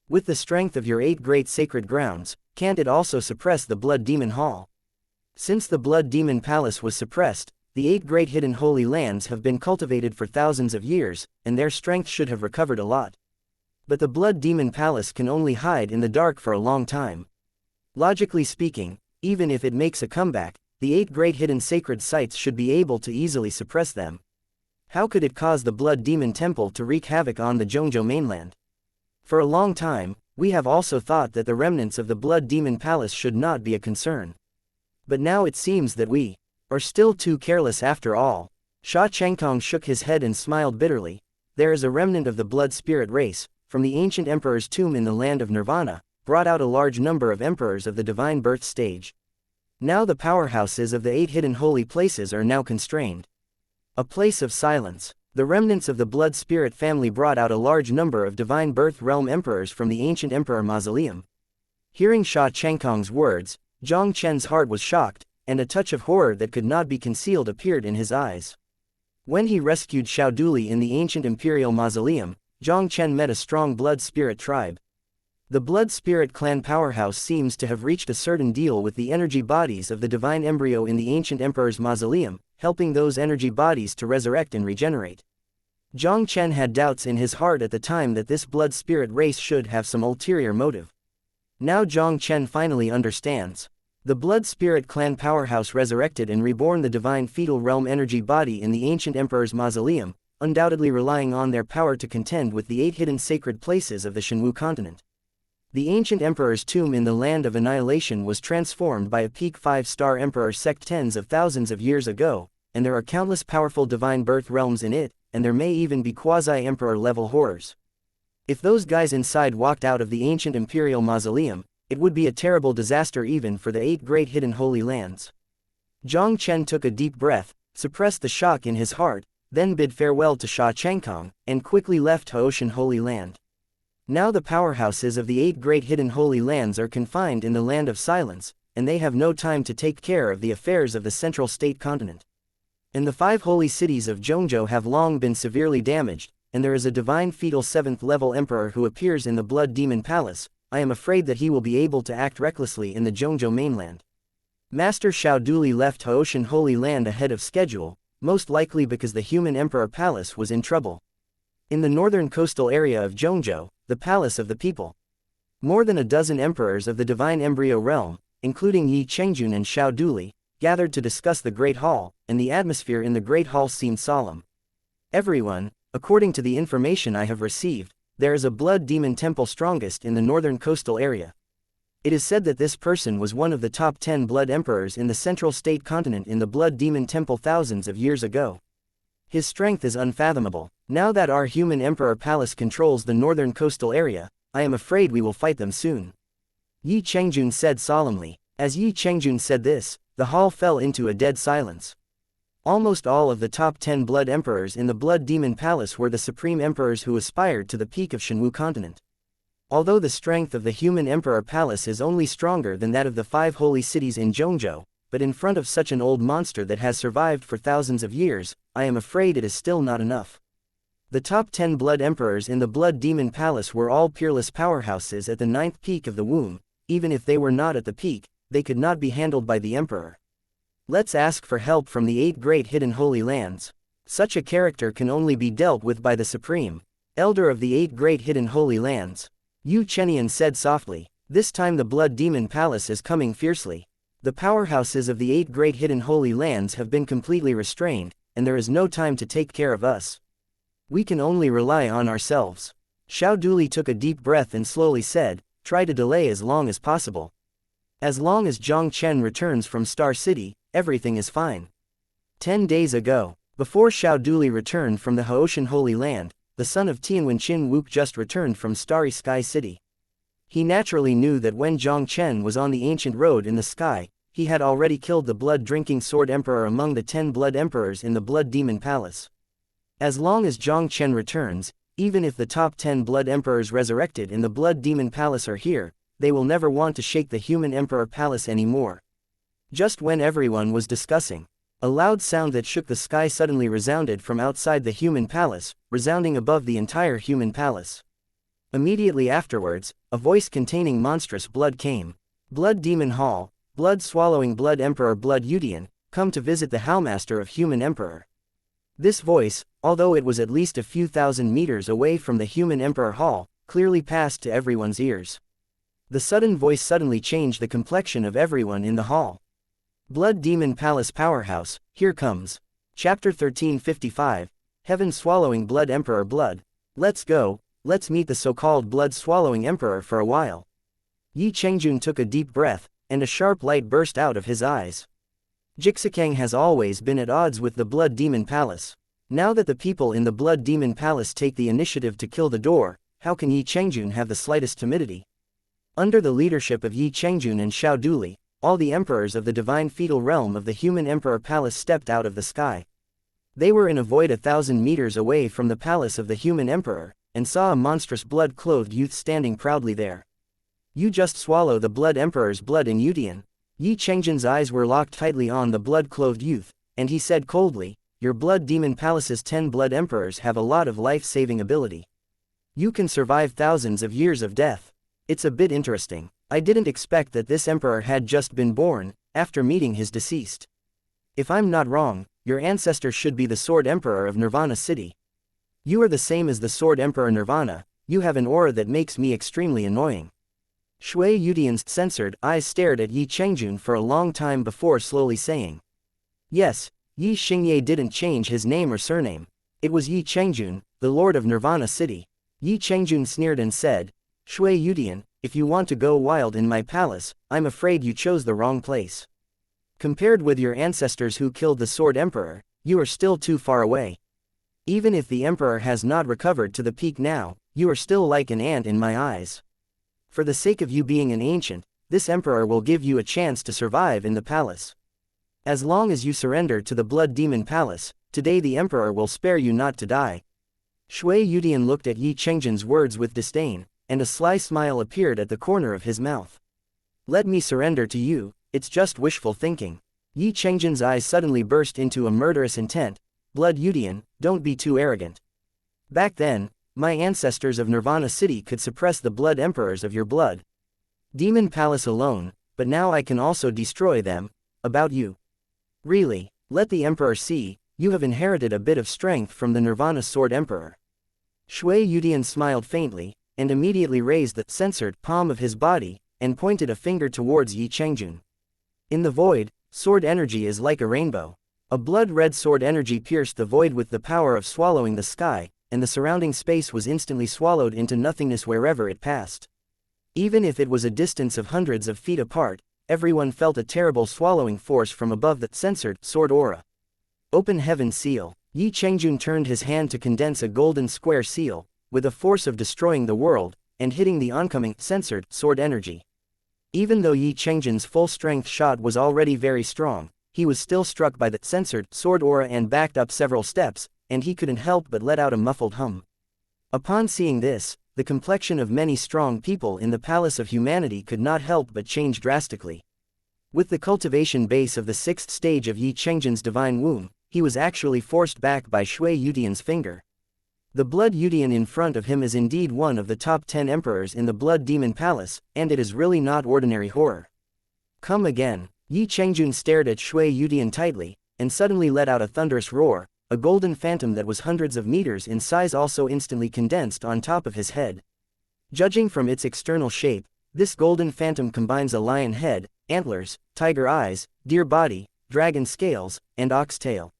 With the strength of your 8 great sacred grounds, can't it also suppress the Blood Demon Hall? Since the Blood Demon Palace was suppressed, the 8 great hidden holy lands have been cultivated for thousands of years, and their strength should have recovered a lot. But the Blood Demon Palace can only hide in the dark for a long time. Logically speaking, even if it makes a comeback, the 8 great hidden sacred sites should be able to easily suppress them. How could it cause the Blood Demon Temple to wreak havoc on the Zhongzhou mainland? For a long time, we have also thought that the remnants of the Blood Demon Palace should not be a concern. But now it seems that we are still too careless after all. Sha Chengkong shook his head and smiled bitterly. There is a remnant of the blood spirit race, from the ancient emperor's tomb in the land of Nirvana, brought out a large number of emperors of the divine birth stage. Now the powerhouses of the 8 hidden holy places are now constrained. A place of silence. The remnants of the blood spirit family brought out a large number of divine birth realm emperors from the ancient emperor mausoleum. Hearing Sha Chengkong's words, Jiang Chen's heart was shocked, and a touch of horror that could not be concealed appeared in his eyes. When he rescued Xiao Duli in the ancient imperial mausoleum, Jiang Chen met a strong blood spirit tribe. The blood spirit clan powerhouse seems to have reached a certain deal with the energy bodies of the divine embryo in the ancient emperor's mausoleum, helping those energy bodies to resurrect and regenerate. Jiang Chen had doubts in his heart at the time that this blood spirit race should have some ulterior motive. Now Jiang Chen finally understands. The blood spirit clan powerhouse resurrected and reborn the divine fetal realm energy body in the ancient emperor's mausoleum, undoubtedly relying on their power to contend with the 8 hidden sacred places of the Shenwu continent. The ancient emperor's tomb in the land of annihilation was transformed by a peak 5-star emperor sect tens of thousands of years ago, and there are countless powerful divine birth realms in it, and there may even be quasi-emperor level horrors. If those guys inside walked out of the ancient imperial mausoleum, it would be a terrible disaster even for the 8 great hidden holy lands. Jiang Chen took a deep breath, suppressed the shock in his heart, then bid farewell to Sha Changkong, and quickly left Haoshan Holy Land. Now the powerhouses of the 8 great hidden holy lands are confined in the land of silence, and they have no time to take care of the affairs of the central state continent. And the 5 holy cities of Zhongzhou have long been severely damaged, and there is a divine fetal 7th level emperor who appears in the Blood Demon Palace. I am afraid that he will be able to act recklessly in the Zhongzhou mainland. Master Xiao Duli left Haoshan Holy Land ahead of schedule, most likely because the human emperor palace was in trouble. In the northern coastal area of Zhongzhou, the palace of the people, more than a dozen emperors of the divine embryo realm, including Yi Chengjun and Xiao Duli, gathered to discuss the Great Hall, and the atmosphere in the Great Hall seemed solemn. Everyone, according to the information I have received, there is a blood demon temple strongest in the northern coastal area. It is said that this person was one of the top 10 blood emperors in the central state continent in the blood demon temple thousands of years ago. His strength is unfathomable. Now that our human emperor palace controls the northern coastal area, I am afraid we will fight them soon. Yi Chengjun said solemnly. As Yi Chengjun said this, the hall fell into a dead silence. Almost all of the top 10 blood emperors in the Blood Demon Palace were the supreme emperors who aspired to the peak of Shenwu continent. Although the strength of the human emperor palace is only stronger than that of the 5 holy cities in Zhongzhou, but in front of such an old monster that has survived for thousands of years, I am afraid it is still not enough. The top 10 blood emperors in the Blood Demon Palace were all peerless powerhouses at the 9th peak of the womb. Even if they were not at the peak, they could not be handled by the emperor. Let's ask for help from the 8 great hidden holy lands. Such a character can only be dealt with by the supreme elder of the 8 great hidden holy lands. Yu Chenian said softly. This time the Blood Demon Palace is coming fiercely. The powerhouses of the 8 great hidden holy lands have been completely restrained, and there is no time to take care of us. We can only rely on ourselves. Xiao Duli took a deep breath and slowly said, try to delay as long as possible. As long as Jiang Chen returns from Star City, everything is fine. 10 days ago, before Xiao Duli returned from the Haoshan Holy Land, the son of Tianwen Qin Wook just returned from Starry Sky City. He naturally knew that when Jiang Chen was on the ancient road in the sky, he had already killed the blood-drinking sword emperor among the 10 blood emperors in the Blood Demon Palace. As long as Jiang Chen returns, even if the top 10 blood emperors resurrected in the Blood Demon Palace are here, they will never want to shake the human emperor palace anymore. Just when everyone was discussing, a loud sound that shook the sky suddenly resounded from outside the human palace, resounding above the entire human palace. Immediately afterwards, a voice containing monstrous blood came. Blood Demon Hall, blood-swallowing blood emperor Blood Yudian, come to visit the Howmaster of human emperor. This voice, although it was at least a few thousand meters away from the human emperor hall, clearly passed to everyone's ears. The sudden voice suddenly changed the complexion of everyone in the hall. Blood Demon Palace Powerhouse, here comes. Chapter 1355, Heaven-Swallowing Blood Emperor Blood. Let's go, let's meet the so-called blood-swallowing emperor for a while. Yi Chengjun took a deep breath, and a sharp light burst out of his eyes. Jixikang has always been at odds with the Blood Demon Palace. Now that the people in the Blood Demon Palace take the initiative to kill the door, how can Yi Chengjun have the slightest timidity? Under the leadership of Yi Chengjun and Xiao Duli, all the emperors of the divine fetal realm of the human emperor palace stepped out of the sky. They were in a void 1,000 meters away from the palace of the human emperor, and saw a monstrous blood-clothed youth standing proudly there. You just swallow the blood emperor's blood in Yudian. Yi Chengjun's eyes were locked tightly on the blood-clothed youth, and he said coldly, your Blood Demon Palace's 10 blood emperors have a lot of life-saving ability. You can survive thousands of years of death. It's a bit interesting. I didn't expect that this emperor had just been born, after meeting his deceased. If I'm not wrong, your ancestor should be the Sword Emperor of Nirvana City. You are the same as the Sword Emperor Nirvana, you have an aura that makes me extremely annoying. Shui Yudian's censored eyes stared at Yi Chengjun for a long time before slowly saying. Yes, Yi Xingye didn't change his name or surname. It was Yi Chengjun, the Lord of Nirvana City. Yi Chengjun sneered and said, Shui Yudian, if you want to go wild in my palace, I'm afraid you chose the wrong place. Compared with your ancestors who killed the Sword Emperor, you are still too far away. Even if the Emperor has not recovered to the peak now, you are still like an ant in my eyes. For the sake of you being an ancient, this Emperor will give you a chance to survive in the palace. As long as you surrender to the Blood Demon Palace, today the Emperor will spare you not to die. Shui Yudian looked at Yi Chengjun's words with disdain, and a sly smile appeared at the corner of his mouth. Let me surrender to you, it's just wishful thinking. Yi Chengjun's eyes suddenly burst into a murderous intent. Blood Yudian, don't be too arrogant. Back then, my ancestors of Nirvana City could suppress the blood emperors of your blood Demon Palace alone, but now I can also destroy them. About you. Really, let the Emperor see, you have inherited a bit of strength from the Nirvana Sword Emperor. Shui Yudian smiled faintly, and immediately raised the censored palm of his body, and pointed a finger towards Yi Chengjun. In the void, sword energy is like a rainbow. A blood-red sword energy pierced the void with the power of swallowing the sky, and the surrounding space was instantly swallowed into nothingness wherever it passed. Even if it was a distance of hundreds of feet apart, everyone felt a terrible swallowing force from above that censored sword aura. Open Heaven Seal. Yi Chengjun turned his hand to condense a golden square seal, with a force of destroying the world, and hitting the oncoming censored sword energy. Even though Yi Chengjun's full-strength shot was already very strong, he was still struck by the censored sword aura and backed up several steps, and he couldn't help but let out a muffled hum. Upon seeing this, the complexion of many strong people in the Palace of Humanity could not help but change drastically. With the cultivation base of the 6th stage of Yi Chengjun's divine womb, he was actually forced back by Shui Yudian's finger. The Blood Yudian in front of him is indeed one of the top 10 emperors in the Blood Demon Palace, and it is really not ordinary horror. Come again. Yi Chengjun stared at Shui Yudian tightly, and suddenly let out a thunderous roar. A golden phantom that was hundreds of meters in size also instantly condensed on top of his head. Judging from its external shape, this golden phantom combines a lion head, antlers, tiger eyes, deer body, dragon scales, and ox tail.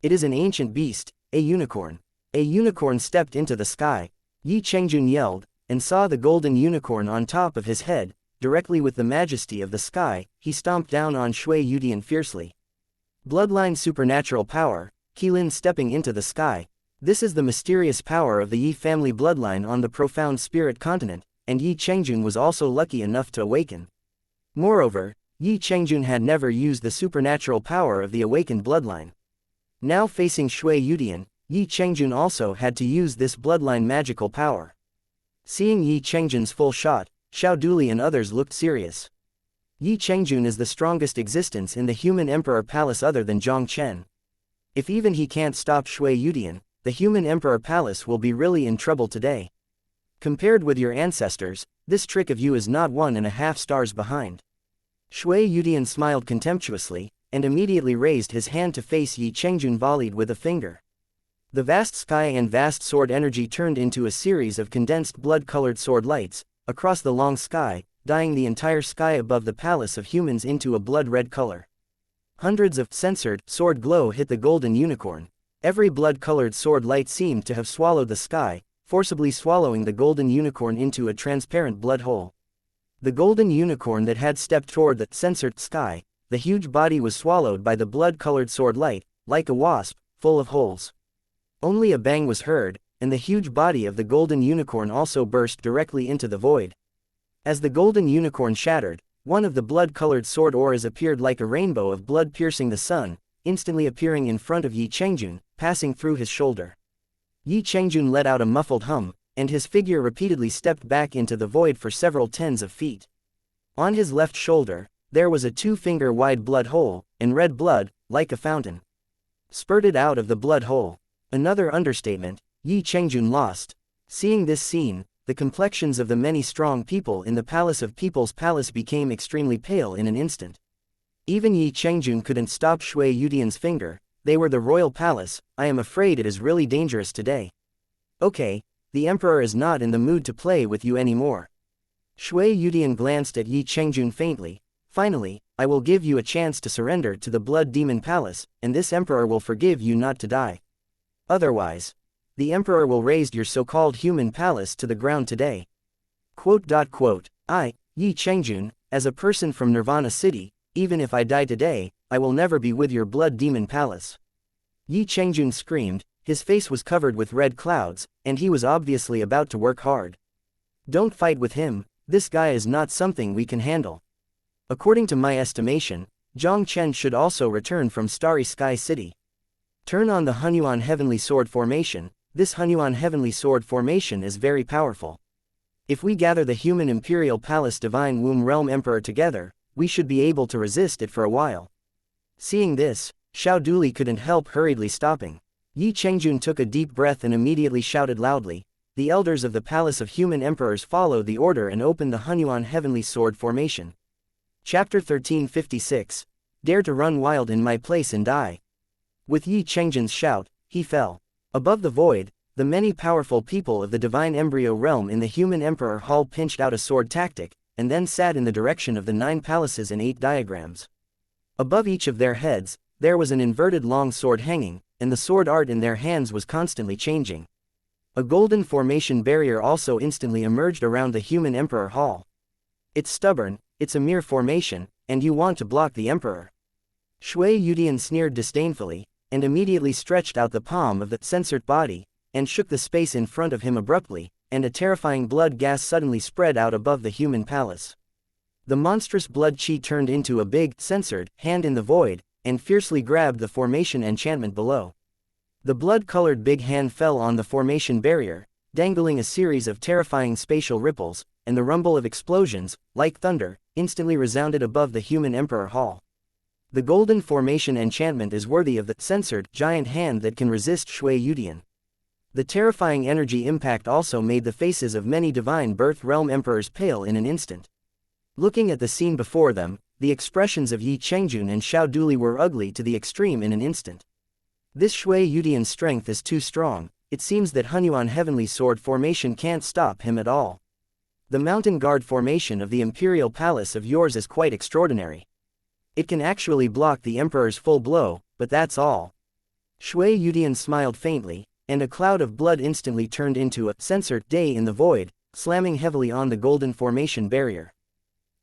It is an ancient beast, a unicorn. A unicorn stepped into the sky. Yi Chengjun yelled, and saw the golden unicorn on top of his head. Directly with the majesty of the sky, he stomped down on Shui Yudian fiercely. Bloodline supernatural power. Qilin stepping into the sky. This is the mysterious power of the Yi family bloodline on the profound spirit continent, and Yi Chengjun was also lucky enough to awaken. Moreover, Yi Chengjun had never used the supernatural power of the awakened bloodline. Now facing Shui Yudian, Yi Chengjun also had to use this bloodline magical power. Seeing Yi Chengjun's full shot, Xiao Duli and others looked serious. Yi Chengjun is the strongest existence in the human emperor palace other than Jiang Chen. If even he can't stop Shui Yudian, the human emperor palace will be really in trouble today. Compared with your ancestors, this trick of you is not 1.5 stars behind. Shui Yudian smiled contemptuously, and immediately raised his hand to face Yi Chengjun volleyed with a finger. The vast sky and vast sword energy turned into a series of condensed blood-colored sword lights, across the long sky, dyeing the entire sky above the palace of humans into a blood-red color. Hundreds of censored sword glow hit the golden unicorn. Every blood-colored sword light seemed to have swallowed the sky, forcibly swallowing the golden unicorn into a transparent blood hole. The golden unicorn that had stepped toward the censored sky, the huge body was swallowed by the blood-colored sword light, like a wasp, full of holes. Only a bang was heard, and the huge body of the golden unicorn also burst directly into the void. As the golden unicorn shattered, one of the blood-colored sword auras appeared like a rainbow of blood piercing the sun, instantly appearing in front of Yi Chengjun, passing through his shoulder. Yi Chengjun let out a muffled hum, and his figure repeatedly stepped back into the void for several tens of feet. On his left shoulder, there was a 2-finger-wide blood hole, and red blood, like a fountain, spurted out of the blood hole. Another understatement. Yi Chengjun lost. Seeing this scene, the complexions of the many strong people in the Palace of People's Palace became extremely pale in an instant. Even Yi Chengjun couldn't stop Shui Yudian's finger. They were the royal palace. I am afraid it is really dangerous today. Okay, the emperor is not in the mood to play with you anymore. Shui Yudian glanced at Yi Chengjun faintly. Finally, I will give you a chance to surrender to the Blood Demon Palace, and this emperor will forgive you not to die. Otherwise, the emperor will raze your so-called human palace to the ground today. I, Yi Chengjun, as a person from Nirvana City, even if I die today, I will never be with your Blood Demon Palace. Yi Chengjun screamed. His face was covered with red clouds, and he was obviously about to work hard. Don't fight with him, this guy is not something we can handle. According to my estimation, Jiang Chen should also return from Starry Sky City. Turn on the Hunyuan Heavenly Sword Formation. This Hunyuan Heavenly Sword Formation is very powerful. If we gather the human Imperial Palace Divine Womb Realm Emperor together, we should be able to resist it for a while. Seeing this, Xiao Duli couldn't help hurriedly stopping. Yi Chengjun took a deep breath and immediately shouted loudly. The elders of the Palace of Human Emperors followed the order and opened the Hunyuan Heavenly Sword Formation. Chapter 1356. Dare to run wild in my place and die. With Yi Chengjun's shout, he fell. Above the void, the many powerful people of the Divine Embryo Realm in the Human Emperor Hall pinched out a sword tactic, and then sat in the direction of the 9 palaces and 8 diagrams. Above each of their heads, there was an inverted long sword hanging, and the sword art in their hands was constantly changing. A golden formation barrier also instantly emerged around the Human Emperor Hall. It's stubborn, it's a mere formation, and you want to block the Emperor. Shui Yudian sneered disdainfully, and immediately stretched out the palm of the censored body, and shook the space in front of him abruptly, and a terrifying blood gas suddenly spread out above the human palace. The monstrous blood chi turned into a big, censored, hand in the void, and fiercely grabbed the formation enchantment below. The blood-colored big hand fell on the formation barrier, dangling a series of terrifying spatial ripples, and the rumble of explosions, like thunder, instantly resounded above the Human Emperor Hall. The golden formation enchantment is worthy of the censored, giant hand that can resist Shui Yudian. The terrifying energy impact also made the faces of many Divine Birth Realm Emperors pale in an instant. Looking at the scene before them, the expressions of Yi Chengjun and Xiao Duli were ugly to the extreme in an instant. This Shui Yudian's strength is too strong. It seems that Hunyuan Heavenly Sword Formation can't stop him at all. The Mountain Guard Formation of the Imperial Palace of yours is quite extraordinary. It can actually block the Emperor's full blow, but that's all. Shui Yudian smiled faintly, and a cloud of blood instantly turned into a censored day in the void, slamming heavily on the golden formation barrier.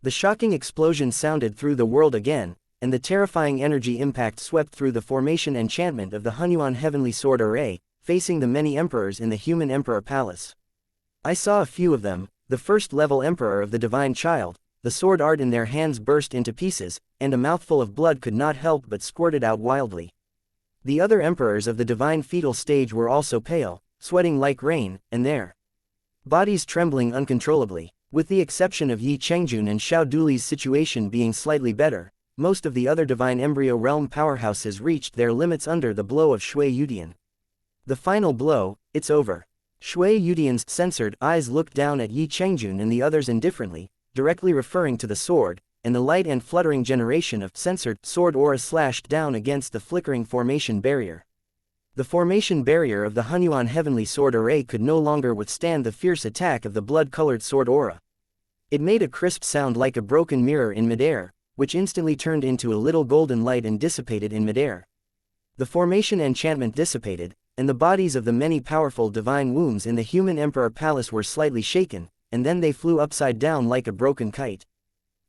The shocking explosion sounded through the world again, and the terrifying energy impact swept through the formation enchantment of the Hunyuan Heavenly Sword Array, facing the many emperors in the Human Emperor Palace. I saw a few of them, the first-level emperor of the Divine Child. The sword art in their hands burst into pieces, and a mouthful of blood could not help but squirted out wildly. The other emperors of the Divine Fetal Stage were also pale, sweating like rain, and their bodies trembling uncontrollably. With the exception of Yi Chengjun and Xiao Duli's situation being slightly better, most of the other Divine Embryo Realm powerhouses reached their limits under the blow of Shui Yudian. The final blow, it's over. Shui Yudian's censored eyes looked down at Yi Chengjun and the others indifferently, directly referring to the sword, and the light and fluttering generation of censored sword aura slashed down against the flickering formation barrier. The formation barrier of the Hunyuan Heavenly Sword Array could no longer withstand the fierce attack of the blood-colored sword aura. It made a crisp sound like a broken mirror in midair, which instantly turned into a little golden light and dissipated in midair. The formation enchantment dissipated, and the bodies of the many powerful divine wombs in the Human Emperor Palace were slightly shaken, and then they flew upside down like a broken kite.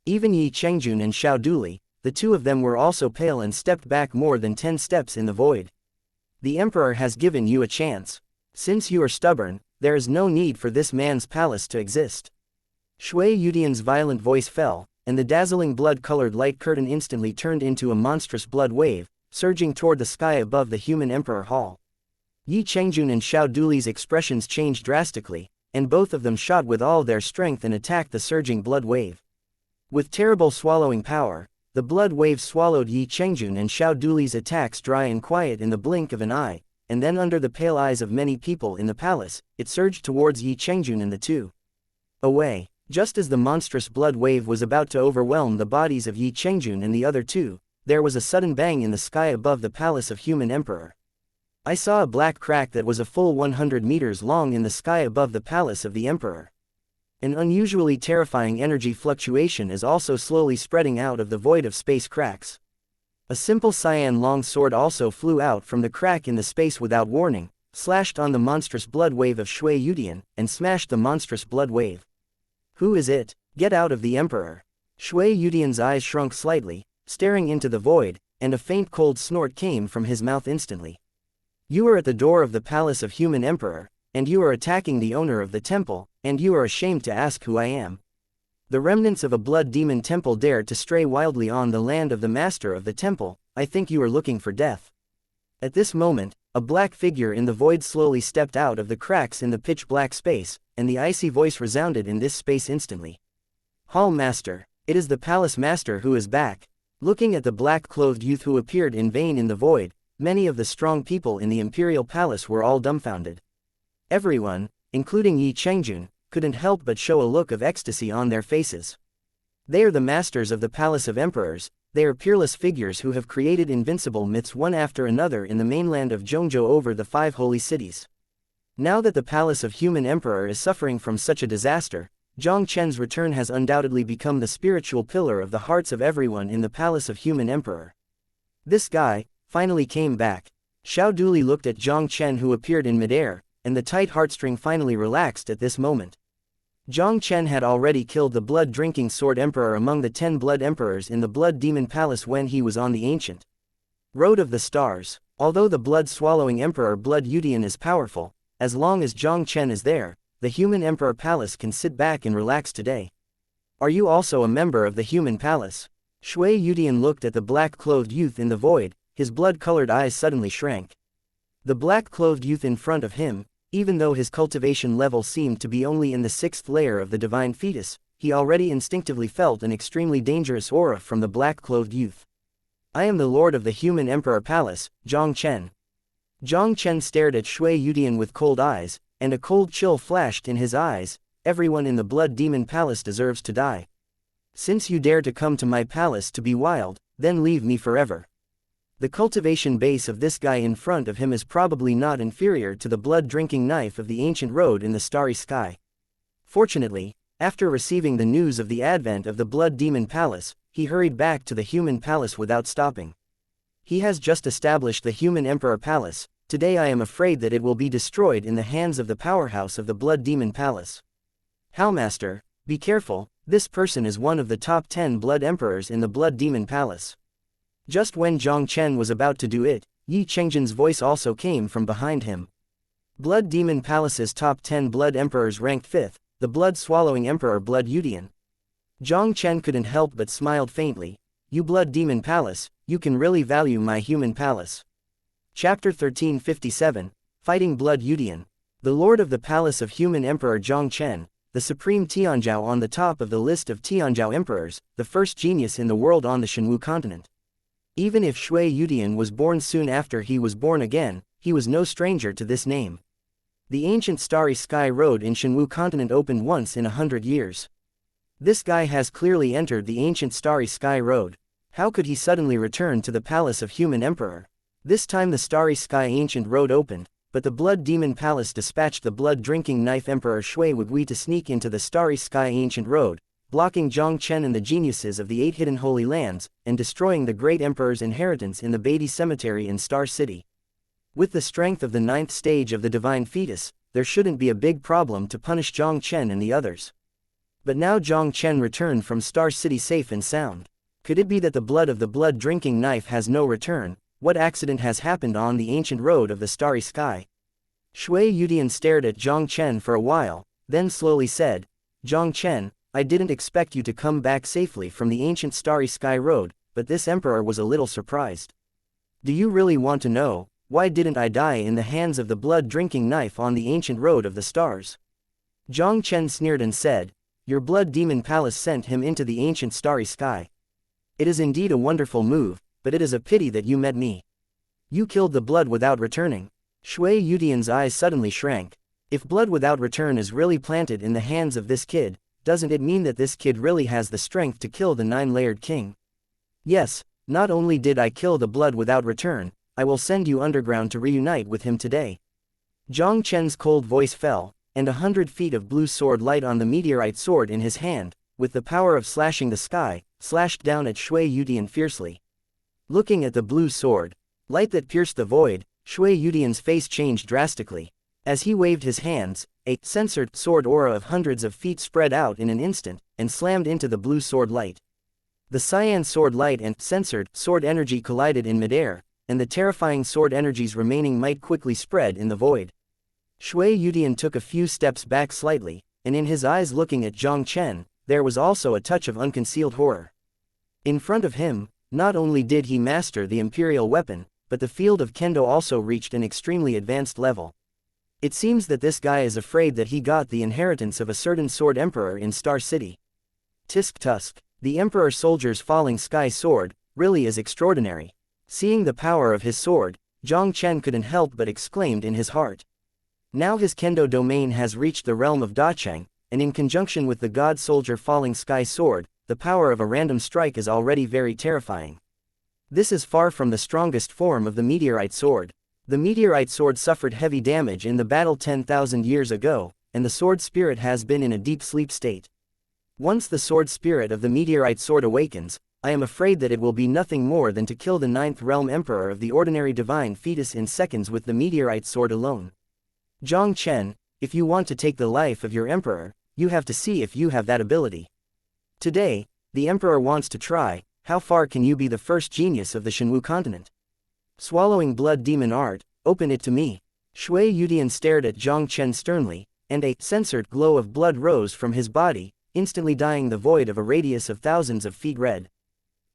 Even Yi Chengjun and Xiao Duli, the two of them were also pale and stepped back more than 10 steps in the void. The Emperor has given you a chance. Since you are stubborn, there is no need for this man's palace to exist. Shui Yudian's violent voice fell, and the dazzling blood-colored light curtain instantly turned into a monstrous blood wave, surging toward the sky above the Human Emperor Hall. Yi Chengjun and Xiao Duli's expressions changed drastically, and both of them shot with all their strength and attacked the surging blood wave. With terrible swallowing power, the blood wave swallowed Yi Chengjun and Xiao Duli's attacks dry and quiet in the blink of an eye, and then under the pale eyes of many people in the palace, it surged towards Yi Chengjun and the two. Away. Just as the monstrous blood wave was about to overwhelm the bodies of Yi Chengjun and the other two, there was a sudden bang in the sky above the palace of Human Emperor. I saw a black crack that was a full 100 meters long in the sky above the palace of the Emperor. An unusually terrifying energy fluctuation is also slowly spreading out of the void of space cracks. A simple cyan-long sword also flew out from the crack in the space without warning, slashed on the monstrous blood wave of Shui Yudian, and smashed the monstrous blood wave. Who is it? Get out of the Emperor! Shui Yudian's eyes shrunk slightly, staring into the void, and a faint cold snort came from his mouth instantly. You are at the door of the palace of Human Emperor, and you are attacking the owner of the temple, and you are ashamed to ask who I am. The remnants of a blood demon temple dared to stray wildly on the land of the master of the temple. I think you are looking for death. At this moment, a black figure in the void slowly stepped out of the cracks in the pitch-black space, and the icy voice resounded in this space instantly. Hall Master, it is the Palace Master who is back. Looking at the black-clothed youth who appeared in vain in the void, many of the strong people in the Imperial Palace were all dumbfounded. Everyone, including Yi Chengjun, couldn't help but show a look of ecstasy on their faces. They are the masters of the Palace of Emperors. They are peerless figures who have created invincible myths one after another in the mainland of Zhongzhou over the 5 holy cities. Now that the Palace of Human Emperor is suffering from such a disaster, Jiang Chen's return has undoubtedly become the spiritual pillar of the hearts of everyone in the Palace of Human Emperor. This guy finally came back. Xiao Duli looked at Jiang Chen, who appeared in midair, and the tight heartstring finally relaxed at this moment. Jiang Chen had already killed the blood-drinking sword emperor among the 10 blood emperors in the blood demon palace when he was on the ancient road of the stars. Although the blood-swallowing emperor Blood Yudian is powerful, as long as Jiang Chen is there, the Human Emperor Palace can sit back and relax today. Are you also a member of the Human Palace? Shui Yudian looked at the black-clothed youth in the void. His blood-colored eyes suddenly shrank. The black-clothed youth in front of him, even though his cultivation level seemed to be only in the 6th layer of the divine fetus, he already instinctively felt an extremely dangerous aura from the black-clothed youth. I am the Lord of the Human Emperor Palace, Jiang Chen. Jiang Chen stared at Shui Yudian with cold eyes, and a cold chill flashed in his eyes. Everyone in the Blood Demon Palace deserves to die. Since you dare to come to my palace to be wild, then leave me forever. The cultivation base of this guy in front of him is probably not inferior to the blood-drinking knife of the ancient road in the starry sky. Fortunately, after receiving the news of the advent of the Blood Demon Palace, he hurried back to the Human Palace without stopping. He has just established the Human Emperor Palace. Today I am afraid that it will be destroyed in the hands of the powerhouse of the Blood Demon Palace. Howmaster, be careful, this person is one of the top 10 Blood Emperors in the Blood Demon Palace. Just when Jiang Chen was about to do it, Yi Chengjun's voice also came from behind him. Blood Demon Palace's top 10 Blood Emperors ranked 5th, the blood-swallowing Emperor Blood Yudian. Jiang Chen couldn't help but smiled faintly. You Blood Demon Palace, you can really value my Human Palace. Chapter 1357, Fighting Blood Yudian. The Lord of the Palace of Human Emperor Jiang Chen, the supreme Tianzhao on the top of the list of Tianzhao emperors, the first genius in the world on the Shenwu continent. Even if Shui Yudian was born soon after he was born again, he was no stranger to this name. The ancient Starry Sky Road in Shenwu continent opened once in 100 years. This guy has clearly entered the ancient Starry Sky Road. How could he suddenly return to the Palace of Human Emperor? This time the Starry Sky Ancient Road opened, but the Blood Demon Palace dispatched the blood-drinking knife Emperor Shui Wugui to sneak into the Starry Sky Ancient Road, blocking Jiang Chen and the geniuses of the 8 hidden holy lands, and destroying the great emperor's inheritance in the Beatty Cemetery in Star City. With the strength of the 9th stage of the divine fetus, there shouldn't be a big problem to punish Jiang Chen and the others. But now Jiang Chen returned from Star City safe and sound. Could it be that the blood of the blood-drinking knife has no return? What accident has happened on the ancient road of the Starry Sky? Shui Yudian stared at Jiang Chen for a while, then slowly said, Jiang Chen, I didn't expect you to come back safely from the ancient Starry Sky Road, but this emperor was a little surprised. Do you really want to know, why didn't I die in the hands of the blood-drinking knife on the ancient road of the stars? Jiang Chen sneered and said, Your Blood Demon Palace sent him into the ancient Starry Sky. It is indeed a wonderful move, but it is a pity that you met me. You killed the blood without returning. Shui Yudian's eyes suddenly shrank. If blood without return is really planted in the hands of this kid, doesn't it mean that this kid really has the strength to kill the 9-layered king? Yes, not only did I kill the blood without return, I will send you underground to reunite with him today. Jiang Chen's cold voice fell, and 100 feet of blue sword light on the meteorite sword in his hand, with the power of slashing the sky, slashed down at Shui Yudian fiercely. Looking at the blue sword, light that pierced the void, Shui Yudian's face changed drastically. As he waved his hands, a censored sword aura of hundreds of feet spread out in an instant, and slammed into the blue sword light. The cyan sword light and censored sword energy collided in midair, and the terrifying sword energy's remaining might quickly spread in the void. Shui Yudian took a few steps back slightly, and in his eyes looking at Jiang Chen, there was also a touch of unconcealed horror. In front of him, not only did he master the imperial weapon, but the field of kendo also reached an extremely advanced level. It seems that this guy is afraid that he got the inheritance of a certain sword emperor in Star City. Tisk Tusk, the emperor soldier's falling sky sword, really is extraordinary. Seeing the power of his sword, Jiang Chen couldn't help but exclaimed in his heart. Now his kendo domain has reached the realm of Dacheng, and in conjunction with the god soldier falling sky sword, the power of a random strike is already very terrifying. This is far from the strongest form of the meteorite sword. The meteorite sword suffered heavy damage in the battle 10,000 years ago, and the sword spirit has been in a deep sleep state. Once the sword spirit of the meteorite sword awakens, I am afraid that it will be nothing more than to kill the 9th realm emperor of the ordinary divine fetus in seconds with the meteorite sword alone. Jiang Chen, if you want to take the life of your emperor, you have to see if you have that ability. Today, the emperor wants to try, how far can you be the first genius of the Shenwu continent? Swallowing blood demon art, open it to me. Shui Yudian stared at Jiang Chen sternly, and a censored glow of blood rose from his body, instantly dyeing the void of a radius of thousands of feet red.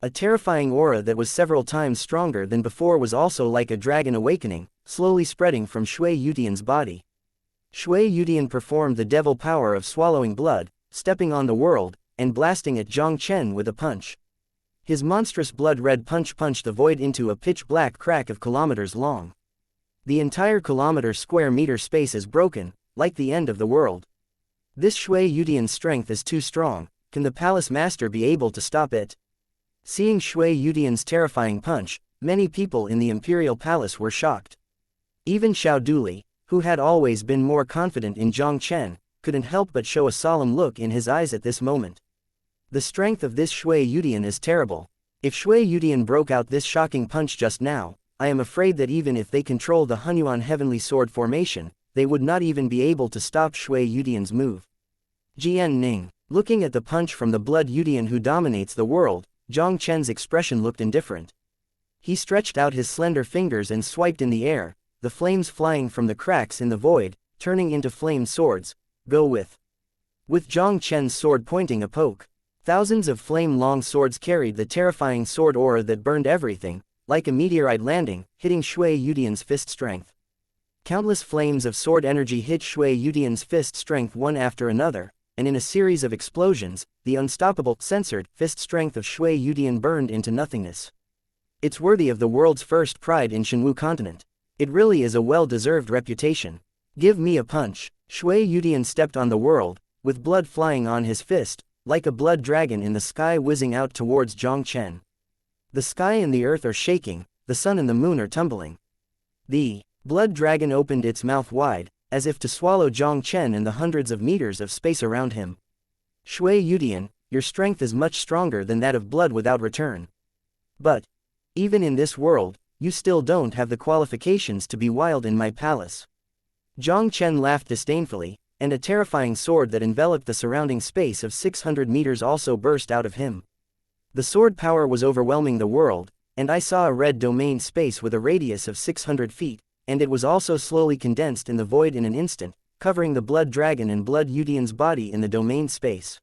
A terrifying aura that was several times stronger than before was also like a dragon awakening, slowly spreading from Shui Yudian's body. Shui Yudian performed the devil power of swallowing blood, stepping on the world, and blasting at Jiang Chen with a punch. His monstrous blood-red punch punched the void into a pitch-black crack of kilometers long. The entire kilometer-square meter space is broken, like the end of the world. This Shui Yudian's strength is too strong. Can the palace master be able to stop it? Seeing Shui Yudian's terrifying punch, many people in the imperial palace were shocked. Even Xiao Duli, who had always been more confident in Jiang Chen, couldn't help but show a solemn look in his eyes at this moment. The strength of this Shui Yudian is terrible. If Shui Yudian broke out this shocking punch just now, I am afraid that even if they control the Hunyuan Heavenly Sword formation, they would not even be able to stop Shui Yudian's move. Jian Ning, looking at the punch from the blood Yudian who dominates the world, Jiang Chen's expression looked indifferent. He stretched out his slender fingers and swiped in the air, the flames flying from the cracks in the void, turning into flame swords. Go with Jiang Chen's sword pointing a poke. Thousands of flame-long swords carried the terrifying sword aura that burned everything, like a meteorite landing, hitting Shui Yudian's fist strength. Countless flames of sword energy hit Shui Yudian's fist strength one after another, and in a series of explosions, the unstoppable, censored, fist strength of Shui Yudian burned into nothingness. It's worthy of the world's first pride in Shenwu continent. It really is a well-deserved reputation. Give me a punch. Shui Yudian stepped on the world, with blood flying on his fist, like a blood dragon in the sky whizzing out towards Jiang Chen. The sky and the earth are shaking, the sun and the moon are tumbling. The blood dragon opened its mouth wide, as if to swallow Jiang Chen and the hundreds of meters of space around him. Shui Yudian, your strength is much stronger than that of blood without return. But, even in this world, you still don't have the qualifications to be wild in my palace. Jiang Chen laughed disdainfully, and a terrifying sword that enveloped the surrounding space of 600 meters also burst out of him. The sword power was overwhelming the world, and I saw a red domain space with a radius of 600 feet, and it was also slowly condensed in the void in an instant, covering the blood dragon and blood Yudian's body in the domain space.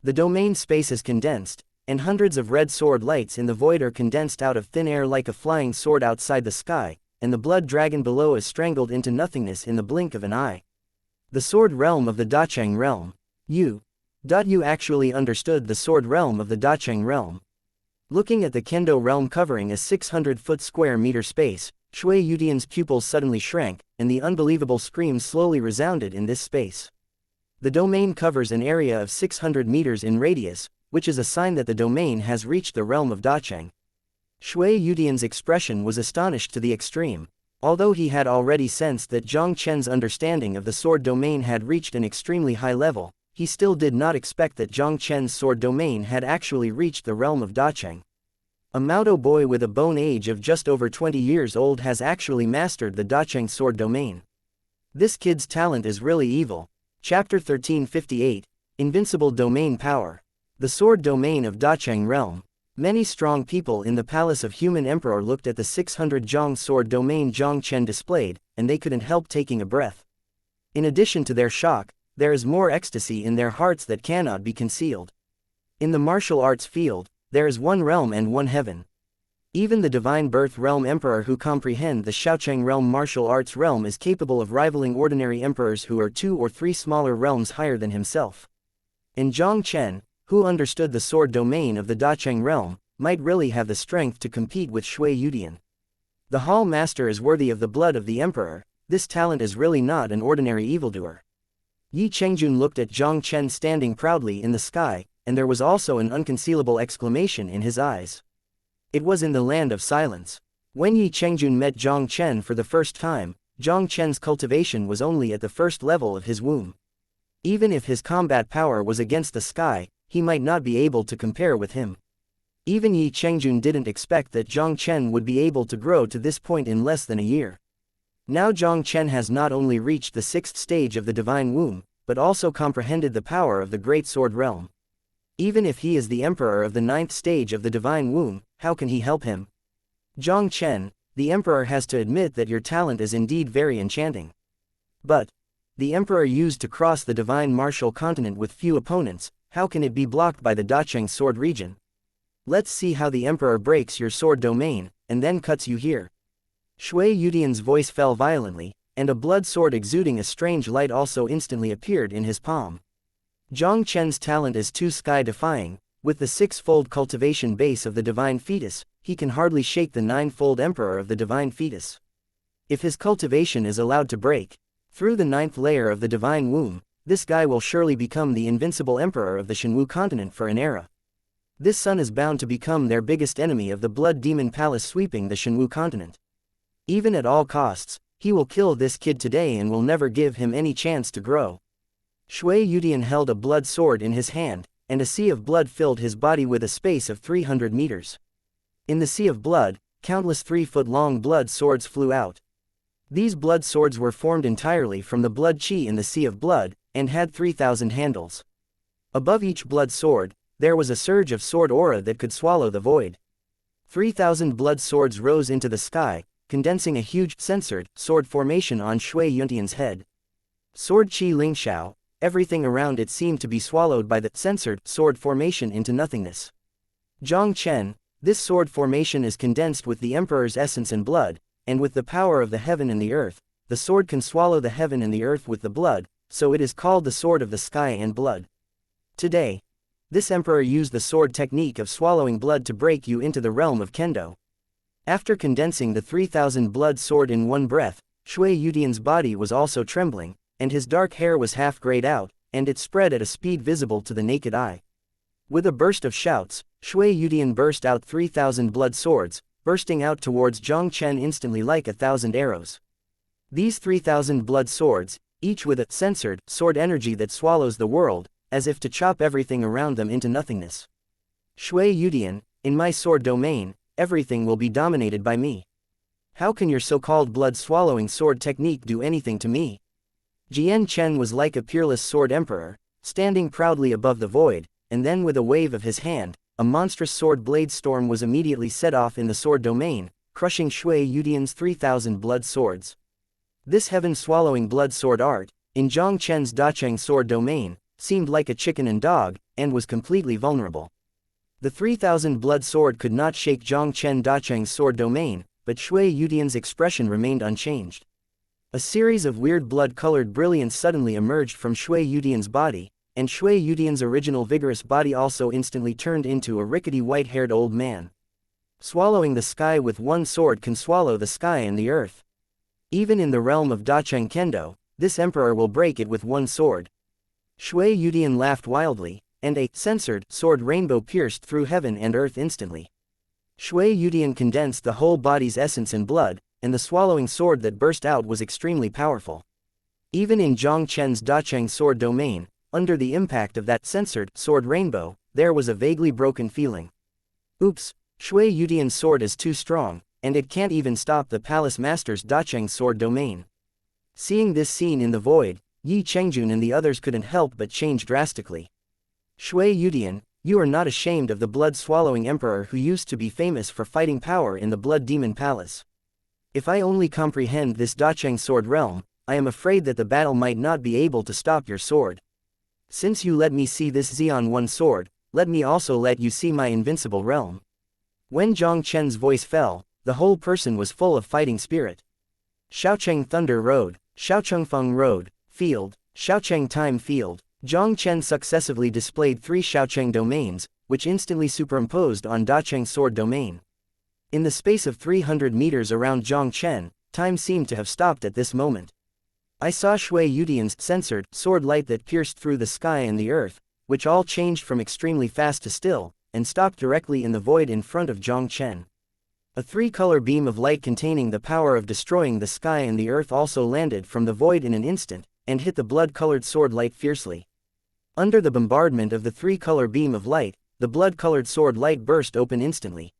The domain space is condensed, and hundreds of red sword lights in the void are condensed out of thin air like a flying sword outside the sky, and the blood dragon below is strangled into nothingness in the blink of an eye. The sword realm of the Dacheng realm. You actually understood the sword realm of the Dacheng realm. Looking at the kendo realm covering a 600-foot square meter space, Shui Yudian's pupils suddenly shrank, and the unbelievable scream slowly resounded in this space. The domain covers an area of 600 meters in radius, which is a sign that the domain has reached the realm of Dacheng. Shui Yudian's expression was astonished to the extreme. Although he had already sensed that Jiang Chen's understanding of the sword domain had reached an extremely high level, he still did not expect that Jiang Chen's sword domain had actually reached the realm of Dacheng. A Maodo boy with a bone age of just over 20 years old has actually mastered the Dacheng sword domain. This kid's talent is really evil. Chapter 1358, Invincible Domain Power. The sword domain of Dacheng realm. Many strong people in the palace of Human Emperor looked at the 600 Jiang sword domain Jiang Chen displayed, and they couldn't help taking a breath. In addition to their shock, there is more ecstasy in their hearts that cannot be concealed. In the martial arts field, there is one realm and one heaven. Even the divine birth realm emperor who comprehend the Shaocheng realm martial arts realm is capable of rivaling ordinary emperors who are 2 or 3 smaller realms higher than himself. And Jiang Chen, who understood the sword domain of the Dacheng realm, might really have the strength to compete with Shui Yudian. The Hall Master is worthy of the blood of the emperor. This talent is really not an ordinary evildoer. Yi Chengjun looked at Jiang Chen standing proudly in the sky, and there was also an unconcealable exclamation in his eyes. It was in the land of silence. When Yi Chengjun met Jiang Chen for the first time, Jiang Chen's cultivation was only at the first level of his womb. Even if his combat power was against the sky, he might not be able to compare with him. Even Yi Chengjun didn't expect that Jiang Chen would be able to grow to this point in less than a year. Now Jiang Chen has not only reached the 6th stage of the divine womb, but also comprehended the power of the great sword realm. Even if he is the emperor of the 9th stage of the divine womb, how can he help him? Jiang Chen, the emperor has to admit that your talent is indeed very enchanting. But the emperor used to cross the divine martial continent with few opponents. How can it be blocked by the Dacheng sword region? Let's see how the emperor breaks your sword domain, and then cuts you here. Shui Yudian's voice fell violently, and a blood sword exuding a strange light also instantly appeared in his palm. Jiang Chen's talent is too sky-defying. With the 6-fold cultivation base of the divine fetus, he can hardly shake the 9-fold emperor of the divine fetus. If his cultivation is allowed to break through the 9th layer of the divine womb, this guy will surely become the invincible emperor of the Shenwu continent for an era. This son is bound to become their biggest enemy of the blood demon palace sweeping the Shenwu continent. Even at all costs, he will kill this kid today and will never give him any chance to grow. Shui Yudian held a blood sword in his hand, and a sea of blood filled his body with a space of 300 meters. In the sea of blood, countless 3-foot-long blood swords flew out. These blood swords were formed entirely from the blood qi in the sea of blood, and had 3,000 handles. Above each blood sword, there was a surge of sword aura that could swallow the void. 3,000 blood swords rose into the sky, condensing a huge, censored, sword formation on Shui Yudian's head. Sword qi lingshao, everything around it seemed to be swallowed by the censored sword formation into nothingness. Jiang Chen, this sword formation is condensed with the emperor's essence and blood, and with the power of the heaven and the earth, the sword can swallow the heaven and the earth with the blood, so it is called the sword of the sky and blood. Today, this emperor used the sword technique of swallowing blood to break you into the realm of Kendo. After condensing the 3,000 blood sword in one breath, Shui Yudian's body was also trembling, and his dark hair was half grayed out, and it spread at a speed visible to the naked eye. With a burst of shouts, Shui Yudian burst out 3,000 blood swords, bursting out towards Jiang Chen instantly like 1,000 arrows. These 3,000 blood swords, each with a censored sword energy that swallows the world, as if to chop everything around them into nothingness. Shui Yudian, in my sword domain, everything will be dominated by me. How can your so-called blood-swallowing sword technique do anything to me? Jiang Chen was like a peerless sword emperor, standing proudly above the void, and then with a wave of his hand, a monstrous sword blade storm was immediately set off in the sword domain, crushing Shui Yudian's 3,000 blood swords. This heaven-swallowing blood sword art, in Jiang Chen's Dacheng sword domain, seemed like a chicken and dog, and was completely vulnerable. The 3,000 blood sword could not shake Jiang Chen Dacheng's sword domain, but Shui Yudian's expression remained unchanged. A series of weird blood-colored brilliance suddenly emerged from Shui Yudian's body, and Shui Yudian's original vigorous body also instantly turned into a rickety white-haired old man. Swallowing the sky with one sword can swallow the sky and the earth. Even in the realm of Dacheng Kendo, this emperor will break it with one sword. Shui Yudian laughed wildly, and a censored sword rainbow pierced through heaven and earth instantly. Shui Yudian condensed the whole body's essence in blood, and the swallowing sword that burst out was extremely powerful. Even in Jiang Chen's Dacheng sword domain, under the impact of that censored sword rainbow, there was a vaguely broken feeling. Oops, Shui Yudian's sword is too strong, and it can't even stop the palace master's Dacheng sword domain. Seeing this scene in the void, Yi Chengjun and the others couldn't help but change drastically. Shui Yudian, you are not ashamed of the blood-swallowing emperor who used to be famous for fighting power in the Blood Demon Palace. If I only comprehend this Dacheng sword realm, I am afraid that the battle might not be able to stop your sword. Since you let me see this Xian One sword, let me also let you see my invincible realm. When Jiang Chen's voice fell, the whole person was full of fighting spirit. Shaocheng Thunder Road, Shaochengfeng Road, Field, Shaocheng Time Field. Jiang Chen successively displayed 3 Shaocheng domains, which instantly superimposed on Dacheng sword domain. In the space of 300 meters around Jiang Chen, time seemed to have stopped at this moment. I saw Shui Yudian's censored sword light that pierced through the sky and the earth, which all changed from extremely fast to still, and stopped directly in the void in front of Jiang Chen. A 3-color beam of light containing the power of destroying the sky and the earth also landed from the void in an instant, and hit the blood-colored sword light fiercely. Under the bombardment of the 3-color beam of light, the blood-colored sword light burst open instantly.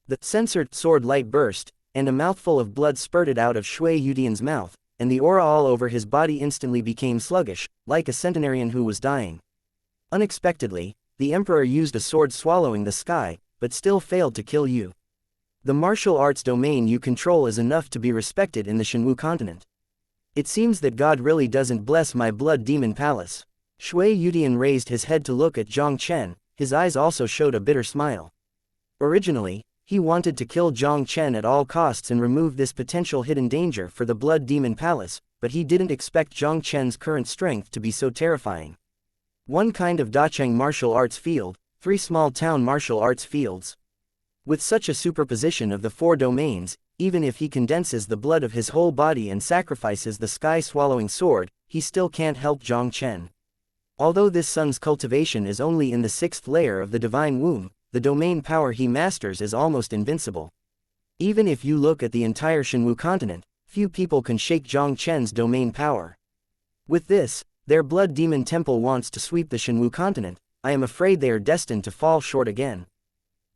The censored sword light burst, and a mouthful of blood spurted out of Shui Yudian's mouth, and the aura all over his body instantly became sluggish, like a centenarian who was dying. Unexpectedly, the emperor used a sword swallowing the sky, but still failed to kill you. The martial arts domain you control is enough to be respected in the Shenwu continent. It seems that God really doesn't bless my blood demon palace. Shui Yudian raised his head to look at Jiang Chen, his eyes also showed a bitter smile. Originally, he wanted to kill Jiang Chen at all costs and remove this potential hidden danger for the Blood Demon Palace, but he didn't expect Jiang Chen's current strength to be so terrifying. 1 kind of Dacheng martial arts field, 3 small town martial arts fields. With such a superposition of the 4 domains, even if he condenses the blood of his whole body and sacrifices the sky-swallowing sword, he still can't help Jiang Chen. Although this son's cultivation is only in the 6th layer of the divine womb, the domain power he masters is almost invincible. Even if you look at the entire Shenwu continent, few people can shake Jiang Chen's domain power. With this, their blood demon temple wants to sweep the Shenwu continent. I am afraid they are destined to fall short again.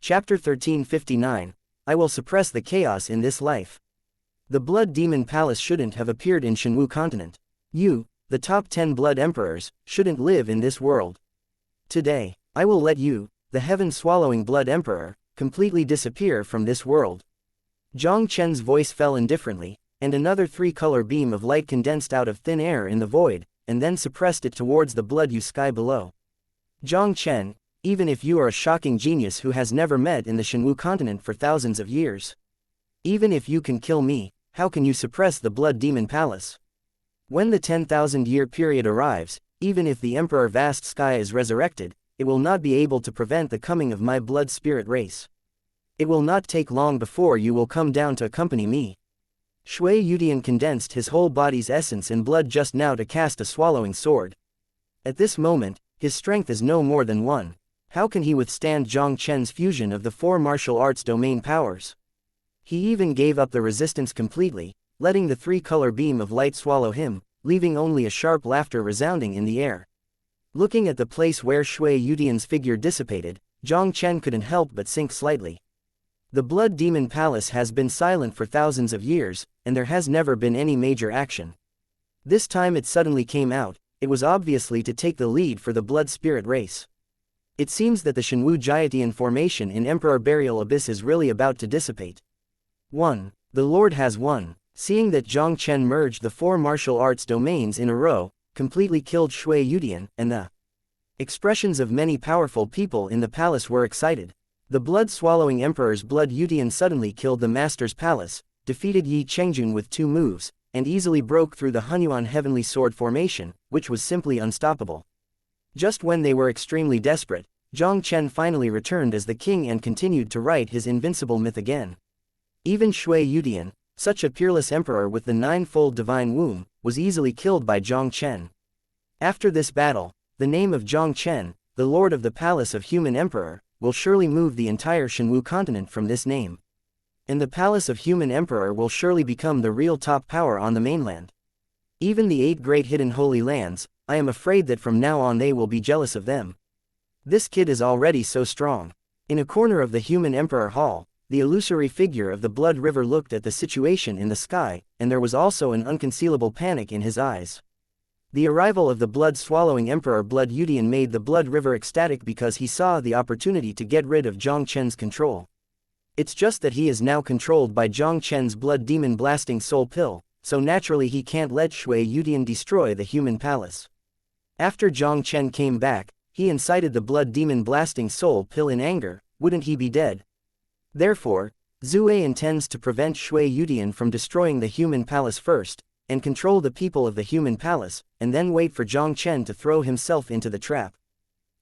Chapter 1359, I will suppress the chaos in this life. The Blood Demon Palace shouldn't have appeared in Shenwu continent. You, the top 10 blood emperors, shouldn't live in this world. Today, I will let you, the heaven-swallowing blood emperor, completely disappear from this world. Jiang Chen's voice fell indifferently, and another 3-color beam of light condensed out of thin air in the void, and then suppressed it towards the blood sky below. Jiang Chen, even if you are a shocking genius who has never met in the Shenwu continent for thousands of years. Even if you can kill me, how can you suppress the Blood Demon Palace? When the 10,000-year period arrives, even if the Emperor Vast Sky is resurrected, it will not be able to prevent the coming of my blood spirit race. It will not take long before you will come down to accompany me. Shui Yudian condensed his whole body's essence in blood just now to cast a swallowing sword. At this moment, his strength is no more than 1. How can he withstand Jiang Chen's fusion of the 4 martial arts domain powers? He even gave up the resistance completely, letting the 3-color beam of light swallow him, leaving only a sharp laughter resounding in the air. Looking at the place where Shui Yudian's figure dissipated, Jiang Chen couldn't help but sink slightly. The Blood Demon Palace has been silent for thousands of years, and there has never been any major action. This time it suddenly came out. It was obviously to take the lead for the blood spirit race. It seems that the Shenwu Jiatian formation in Emperor Burial Abyss is really about to dissipate. 1. The Lord has won. Seeing that Jiang Chen merged the 4 martial arts domains in a row, completely killed Shui Yudian, and the expressions of many powerful people in the palace were excited. The blood-swallowing Emperor's Blood Yudian suddenly killed the Master's Palace, defeated Yi Chengjun with 2 moves, and easily broke through the Hunyuan Heavenly Sword formation, which was simply unstoppable. Just when they were extremely desperate, Jiang Chen finally returned as the king and continued to write his invincible myth again. Even Shui Yudian, such a peerless emperor with the 9-fold divine womb, was easily killed by Jiang Chen. After this battle, the name of Jiang Chen, the lord of the palace of human emperor, will surely move the entire Shenwu continent from this name. And the palace of human emperor will surely become the real top power on the mainland. Even the 8 great hidden holy lands, I am afraid that from now on they will be jealous of them. This kid is already so strong. In a corner of the human emperor hall, the illusory figure of the Blood River looked at the situation in the sky, and there was also an unconcealable panic in his eyes. The arrival of the blood-swallowing Emperor Blood Yudian made the Blood River ecstatic because he saw the opportunity to get rid of Jiang Chen's control. It's just that he is now controlled by Jiang Chen's blood demon blasting soul pill, so naturally he can't let Shui Yudian destroy the human palace. After Jiang Chen came back, he incited the blood demon blasting soul pill in anger. Wouldn't he be dead? Therefore, Zue intends to prevent Shui Yudian from destroying the human palace first, and control the people of the human palace, and then wait for Jiang Chen to throw himself into the trap.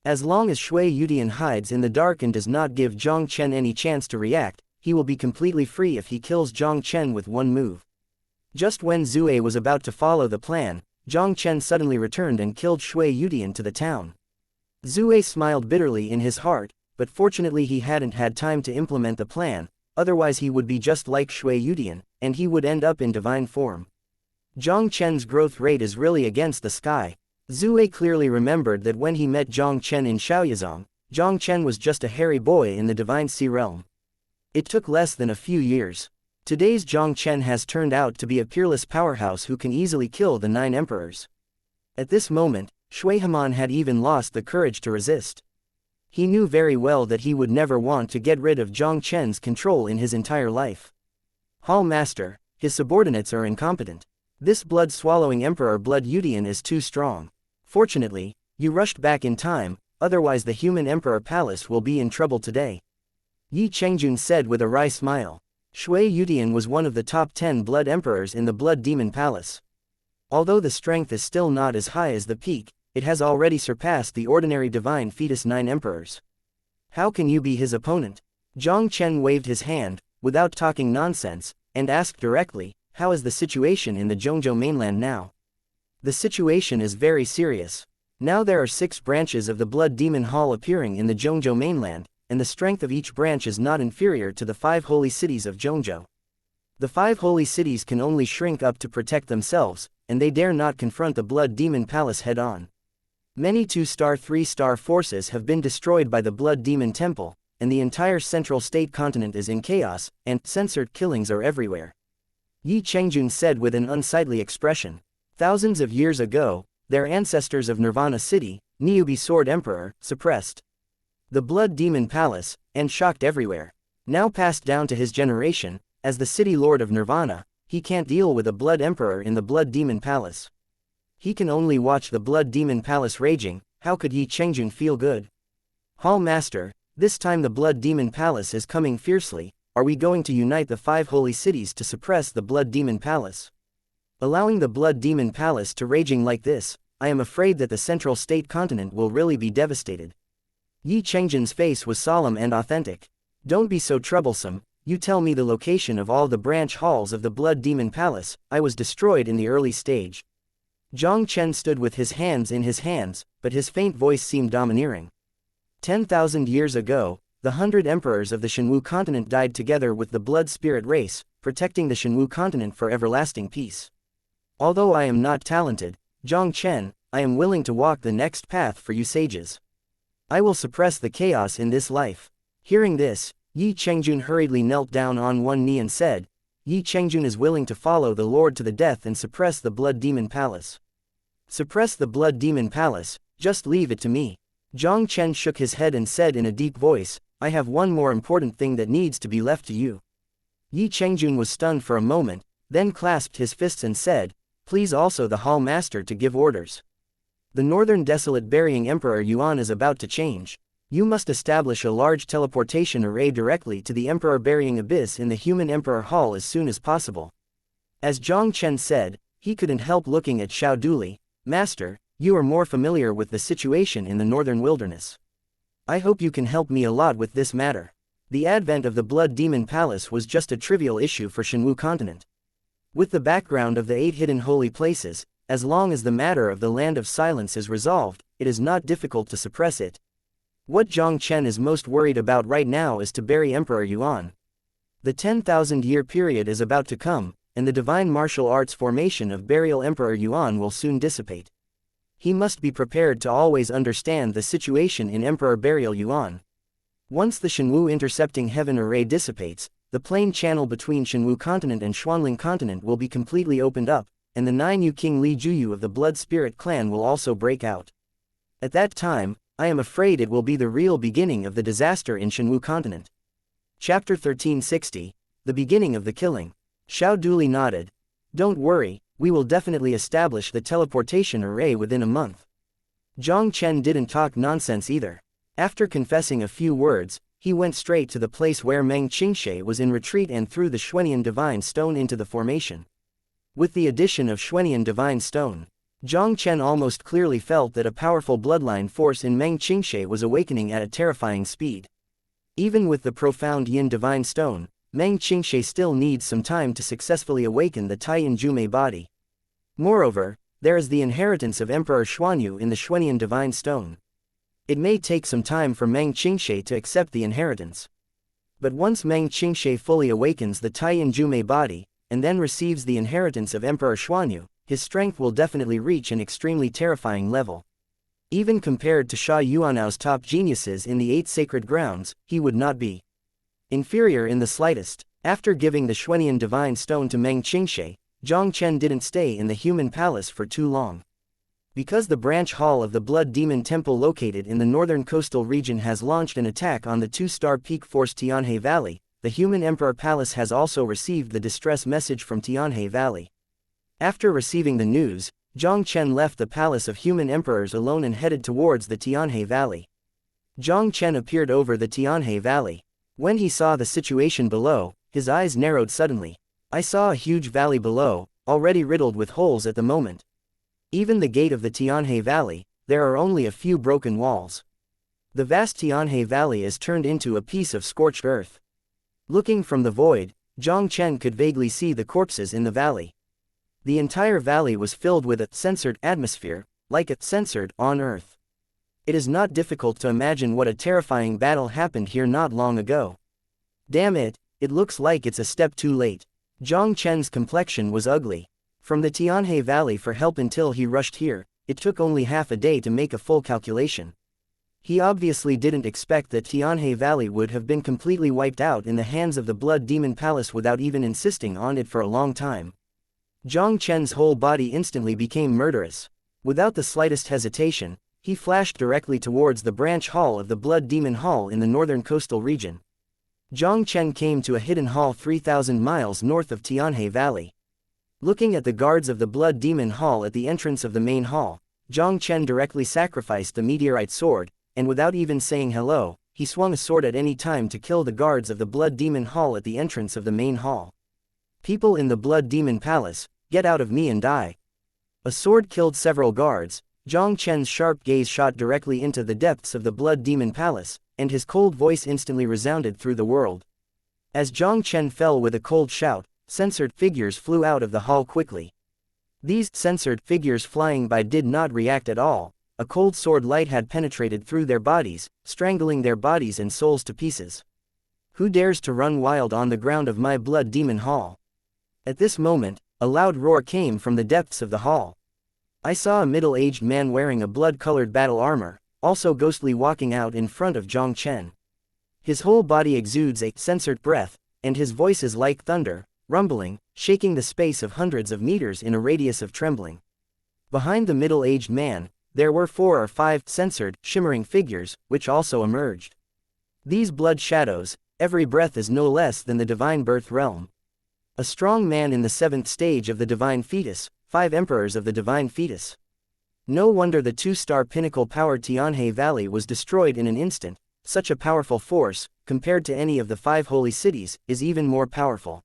As long as Shui Yudian hides in the dark and does not give Jiang Chen any chance to react, he will be completely free if he kills Jiang Chen with one move. Just when Zue was about to follow the plan, Jiang Chen suddenly returned and killed Shui Yudian to the town. Zue smiled bitterly in his heart, but fortunately he hadn't had time to implement the plan, otherwise he would be just like Shui Yudian, and he would end up in divine form. Jiang Chen's growth rate is really against the sky. Zue clearly remembered that when he met Jiang Chen in Shaoyazong, Jiang Chen was just a hairy boy in the Divine Sea realm. It took less than a few years. Today's Jiang Chen has turned out to be a peerless powerhouse who can easily kill the 9 emperors. At this moment, Shui Haman had even lost the courage to resist. He knew very well that he would never want to get rid of Jiang Chen's control in his entire life. Hall Master, his subordinates are incompetent. This blood-swallowing Emperor Blood Yudian is too strong. Fortunately, you rushed back in time, otherwise the human Emperor Palace will be in trouble today. Yi Chengjun said with a wry smile. Shui Yudian was one of the top 10 blood emperors in the Blood Demon Palace. Although the strength is still not as high as the peak, it has already surpassed the ordinary divine fetus 9 emperors. How can you be his opponent? Jiang Chen waved his hand, without talking nonsense, and asked directly, how is the situation in the Zhongzhou mainland now? The situation is very serious. Now there are 6 branches of the Blood Demon Hall appearing in the Zhongzhou mainland, and the strength of each branch is not inferior to the 5 holy cities of Zhongzhou. The 5 holy cities can only shrink up to protect themselves, and they dare not confront the Blood Demon Palace head-on. Many 2-star 3-star forces have been destroyed by the Blood Demon Temple, and the entire central state continent is in chaos, and censored killings are everywhere. Yi Chengjun said with an unsightly expression. Thousands of years ago, their ancestors of Nirvana City, Niubi Sword Emperor, suppressed the Blood Demon Palace, and shocked everywhere. Now passed down to his generation, as the city lord of Nirvana, he can't deal with a Blood Emperor in the Blood Demon Palace. He can only watch the Blood Demon Palace raging. How could Yi Chengjun feel good? Hall Master, this time the Blood Demon Palace is coming fiercely. Are we going to unite the 5 holy cities to suppress the Blood Demon Palace? Allowing the Blood Demon Palace to raging like this, I am afraid that the central state continent will really be devastated. Yi Chengjun's face was solemn and authentic. Don't be so troublesome, you tell me the location of all the branch halls of the Blood Demon Palace. I was destroyed in the early stage. Jiang Chen stood with his hands in his hands, but his faint voice seemed domineering. 10,000 years ago, the 100 emperors of the Shenwu continent died together with the blood spirit race, protecting the Shenwu continent for everlasting peace. Although I am not talented, Jiang Chen, I am willing to walk the next path for you sages. I will suppress the chaos in this life. Hearing this, Yi Chengjun hurriedly knelt down on one knee and said, Yi Chengjun is willing to follow the Lord to the death and suppress the Blood Demon Palace. Suppress the Blood Demon Palace, just leave it to me. Jiang Chen shook his head and said in a deep voice, I have one more important thing that needs to be left to you. Yi Chengjun was stunned for a moment, then clasped his fists and said, please also the Hall Master to give orders. The northern desolate burying Emperor Yuan is about to change. You must establish a large teleportation array directly to the Emperor burying abyss in the Human Emperor Hall as soon as possible. As Jiang Chen said, he couldn't help looking at Xiao Duli. Master, you are more familiar with the situation in the northern wilderness. I hope you can help me a lot with this matter. The advent of the Blood Demon Palace was just a trivial issue for Shenwu continent. With the background of the 8 hidden holy places, as long as the matter of the Land of Silence is resolved, it is not difficult to suppress it. What Jiang Chen is most worried about right now is to bury Emperor Yuan. The 10,000-year period is about to come, and the divine martial arts formation of burial Emperor Yuan will soon dissipate. He must be prepared to always understand the situation in Emperor burial Yuan. Once the Shenwu intercepting heaven array dissipates, the plain channel between Shenwu continent and Xuanling continent will be completely opened up, and the 9 Yu King Li Juyu of the Blood Spirit clan will also break out. At that time, I am afraid it will be the real beginning of the disaster in Shenwu continent. Chapter 1360, The Beginning of the Killing. Xiao duly nodded. Don't worry, we will definitely establish the teleportation array within a month. Jiang Chen didn't talk nonsense either. After confessing a few words, he went straight to the place where Meng Qingxie was in retreat and threw the Xuanian Divine Stone into the formation. With the addition of Xuanian Divine Stone, Jiang Chen almost clearly felt that a powerful bloodline force in Meng Qingxie was awakening at a terrifying speed. Even with the profound Yin Divine Stone, Meng Qingxie still needs some time to successfully awaken the Taiyin Jumei body. Moreover, there is the inheritance of Emperor Xuanyu in the Xuanian Divine Stone. It may take some time for Meng Qingxie to accept the inheritance. But once Meng Qingxie fully awakens the Taiyin Jumei body, and then receives the inheritance of Emperor Xuanyu, his strength will definitely reach an extremely terrifying level. Even compared to Sha Yuanao's top geniuses in the 8 sacred grounds, he would not be inferior in the slightest. After giving the Xuanian Divine Stone to Meng Qingxie, Jiang Chen didn't stay in the human palace for too long. Because the branch hall of the Blood Demon Temple located in the northern coastal region has launched an attack on the 2-star peak force Tianhe Valley, the human Emperor Palace has also received the distress message from Tianhe Valley. After receiving the news, Jiang Chen left the Palace of Human Emperors alone and headed towards the Tianhe Valley. Jiang Chen appeared over the Tianhe Valley. When he saw the situation below, his eyes narrowed suddenly. I saw a huge valley below, already riddled with holes at the moment. Even the gate of the Tianhe Valley, there are only a few broken walls. The vast Tianhe Valley is turned into a piece of scorched earth. Looking from the void, Jiang Chen could vaguely see the corpses in the valley. The entire valley was filled with a censored atmosphere, like a censored on earth. It is not difficult to imagine what a terrifying battle happened here not long ago. Damn it, it looks like it's a step too late. Jiang Chen's complexion was ugly. From the Tianhe Valley for help until he rushed here, it took only half a day to make a full calculation. He obviously didn't expect that Tianhe Valley would have been completely wiped out in the hands of the Blood Demon Palace without even insisting on it for a long time. Jiang Chen's whole body instantly became murderous. Without the slightest hesitation, he flashed directly towards the branch hall of the Blood Demon Hall in the northern coastal region. Jiang Chen came to a hidden hall 3,000 miles north of Tianhe Valley. Looking at the guards of the Blood Demon Hall at the entrance of the main hall, Jiang Chen directly sacrificed the meteorite sword, and without even saying hello, he swung a sword at any time to kill the guards of the Blood Demon Hall at the entrance of the main hall. People in the Blood Demon Palace, get out of me and die. A sword killed several guards. Jiang Chen's sharp gaze shot directly into the depths of the Blood Demon Palace, and his cold voice instantly resounded through the world. As Jiang Chen fell with a cold shout, censored figures flew out of the hall quickly. These censored figures flying by did not react at all. A cold sword light had penetrated through their bodies, strangling their bodies and souls to pieces. Who dares to run wild on the ground of my Blood Demon Hall? At this moment, a loud roar came from the depths of the hall. I saw a middle-aged man wearing a blood-colored battle armor, also ghostly walking out in front of Jiang Chen. His whole body exudes a censored breath, and his voice is like thunder, rumbling, shaking the space of hundreds of meters in a radius of trembling. Behind the middle-aged man, there were 4 or 5 censored, shimmering figures, which also emerged. These blood shadows, every breath is no less than the divine birth realm. A strong man in the 7th stage of the divine fetus, 5 emperors of the divine fetus. No wonder the 2-star pinnacle-powered Tianhe Valley was destroyed in an instant. Such a powerful force, compared to any of the 5 holy cities, is even more powerful.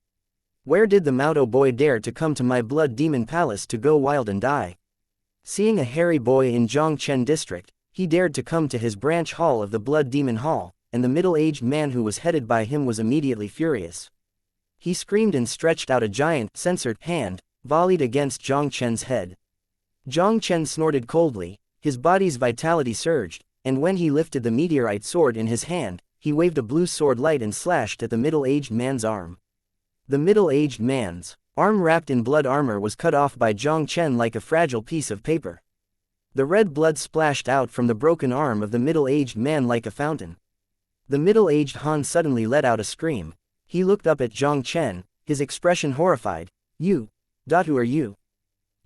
Where did the Maudo boy dare to come to my Blood Demon Palace to go wild and die? Seeing a hairy boy in Jiang Chen district, he dared to come to his branch hall of the Blood Demon Hall, and the middle-aged man who was headed by him was immediately furious. He screamed and stretched out a giant, censored hand, volleyed against Jiang Chen's head. Jiang Chen snorted coldly, his body's vitality surged, and when he lifted the meteorite sword in his hand, he waved a blue sword light and slashed at the middle-aged man's arm. The middle-aged man's arm wrapped in blood armor was cut off by Jiang Chen like a fragile piece of paper. The red blood splashed out from the broken arm of the middle-aged man like a fountain. The middle-aged Han suddenly let out a scream. He looked up at Jiang Chen, his expression horrified. Who are you?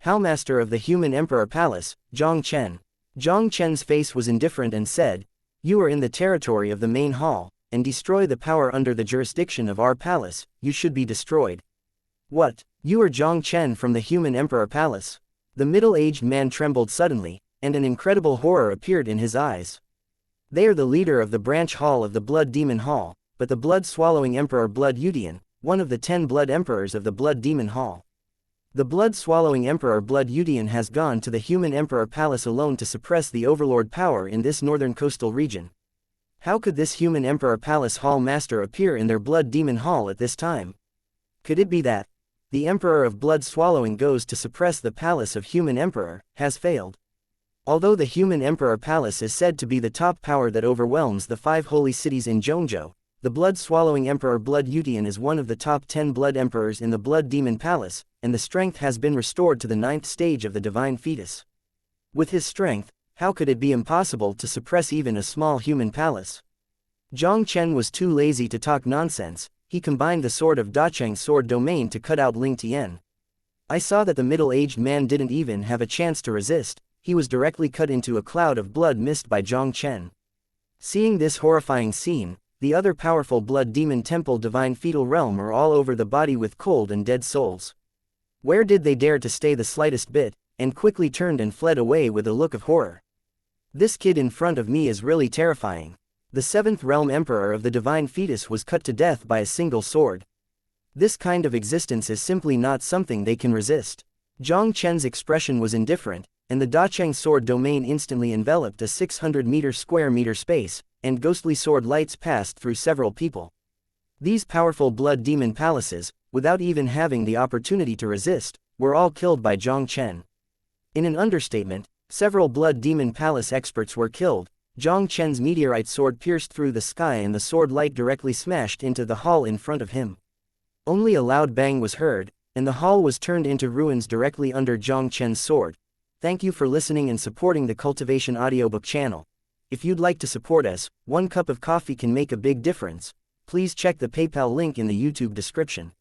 Howmaster of the Human Emperor Palace, Jiang Chen. Jiang Chen's face was indifferent and said, you are in the territory of the main hall, and destroy the power under the jurisdiction of our palace, you should be destroyed. What? You are Jiang Chen from the Human Emperor Palace? The middle-aged man trembled suddenly, and an incredible horror appeared in his eyes. They are the leader of the branch hall of the Blood Demon Hall, but the blood-swallowing Emperor Blood Yudian, one of the 10 Blood Emperors of the Blood Demon Hall. The blood-swallowing Emperor Blood Yudian has gone to the Human Emperor Palace alone to suppress the overlord power in this northern coastal region. How could this Human Emperor Palace Hall Master appear in their Blood Demon Hall at this time? Could it be that the Emperor of Blood Swallowing goes to suppress the Palace of Human Emperor, has failed? Although the Human Emperor Palace is said to be the top power that overwhelms the 5 holy cities in Zhongzhou, the blood-swallowing Emperor Blood Yudian is one of the top 10 Blood Emperors in the Blood Demon Palace, and the strength has been restored to the 9th stage of the Divine Fetus. With his strength, how could it be impossible to suppress even a small human palace? Jiang Chen was too lazy to talk nonsense. He combined the sword of Dacheng's sword domain to cut out Ling Tian. I saw that the middle-aged man didn't even have a chance to resist. He was directly cut into a cloud of blood mist by Jiang Chen. Seeing this horrifying scene, the other powerful Blood Demon Temple Divine Fetal Realm are all over the body with cold and dead souls. Where did they dare to stay the slightest bit, and quickly turned and fled away with a look of horror. This kid in front of me is really terrifying. The 7th Realm Emperor of the Divine Fetus was cut to death by a single sword. This kind of existence is simply not something they can resist. Jiang Chen's expression was indifferent, and the Dacheng sword domain instantly enveloped a 600 square meter space, and ghostly sword lights passed through several people. These powerful Blood Demon Palaces, without even having the opportunity to resist, were all killed by Jiang Chen. In an understatement, several Blood Demon Palace experts were killed. Jiang Chen's meteorite sword pierced through the sky and the sword light directly smashed into the hall in front of him. Only a loud bang was heard, and the hall was turned into ruins directly under Jiang Chen's sword. Thank you for listening and supporting the Cultivation audiobook channel. If you'd like to support us, 1 cup of coffee can make a big difference. Please check the PayPal link in the YouTube description.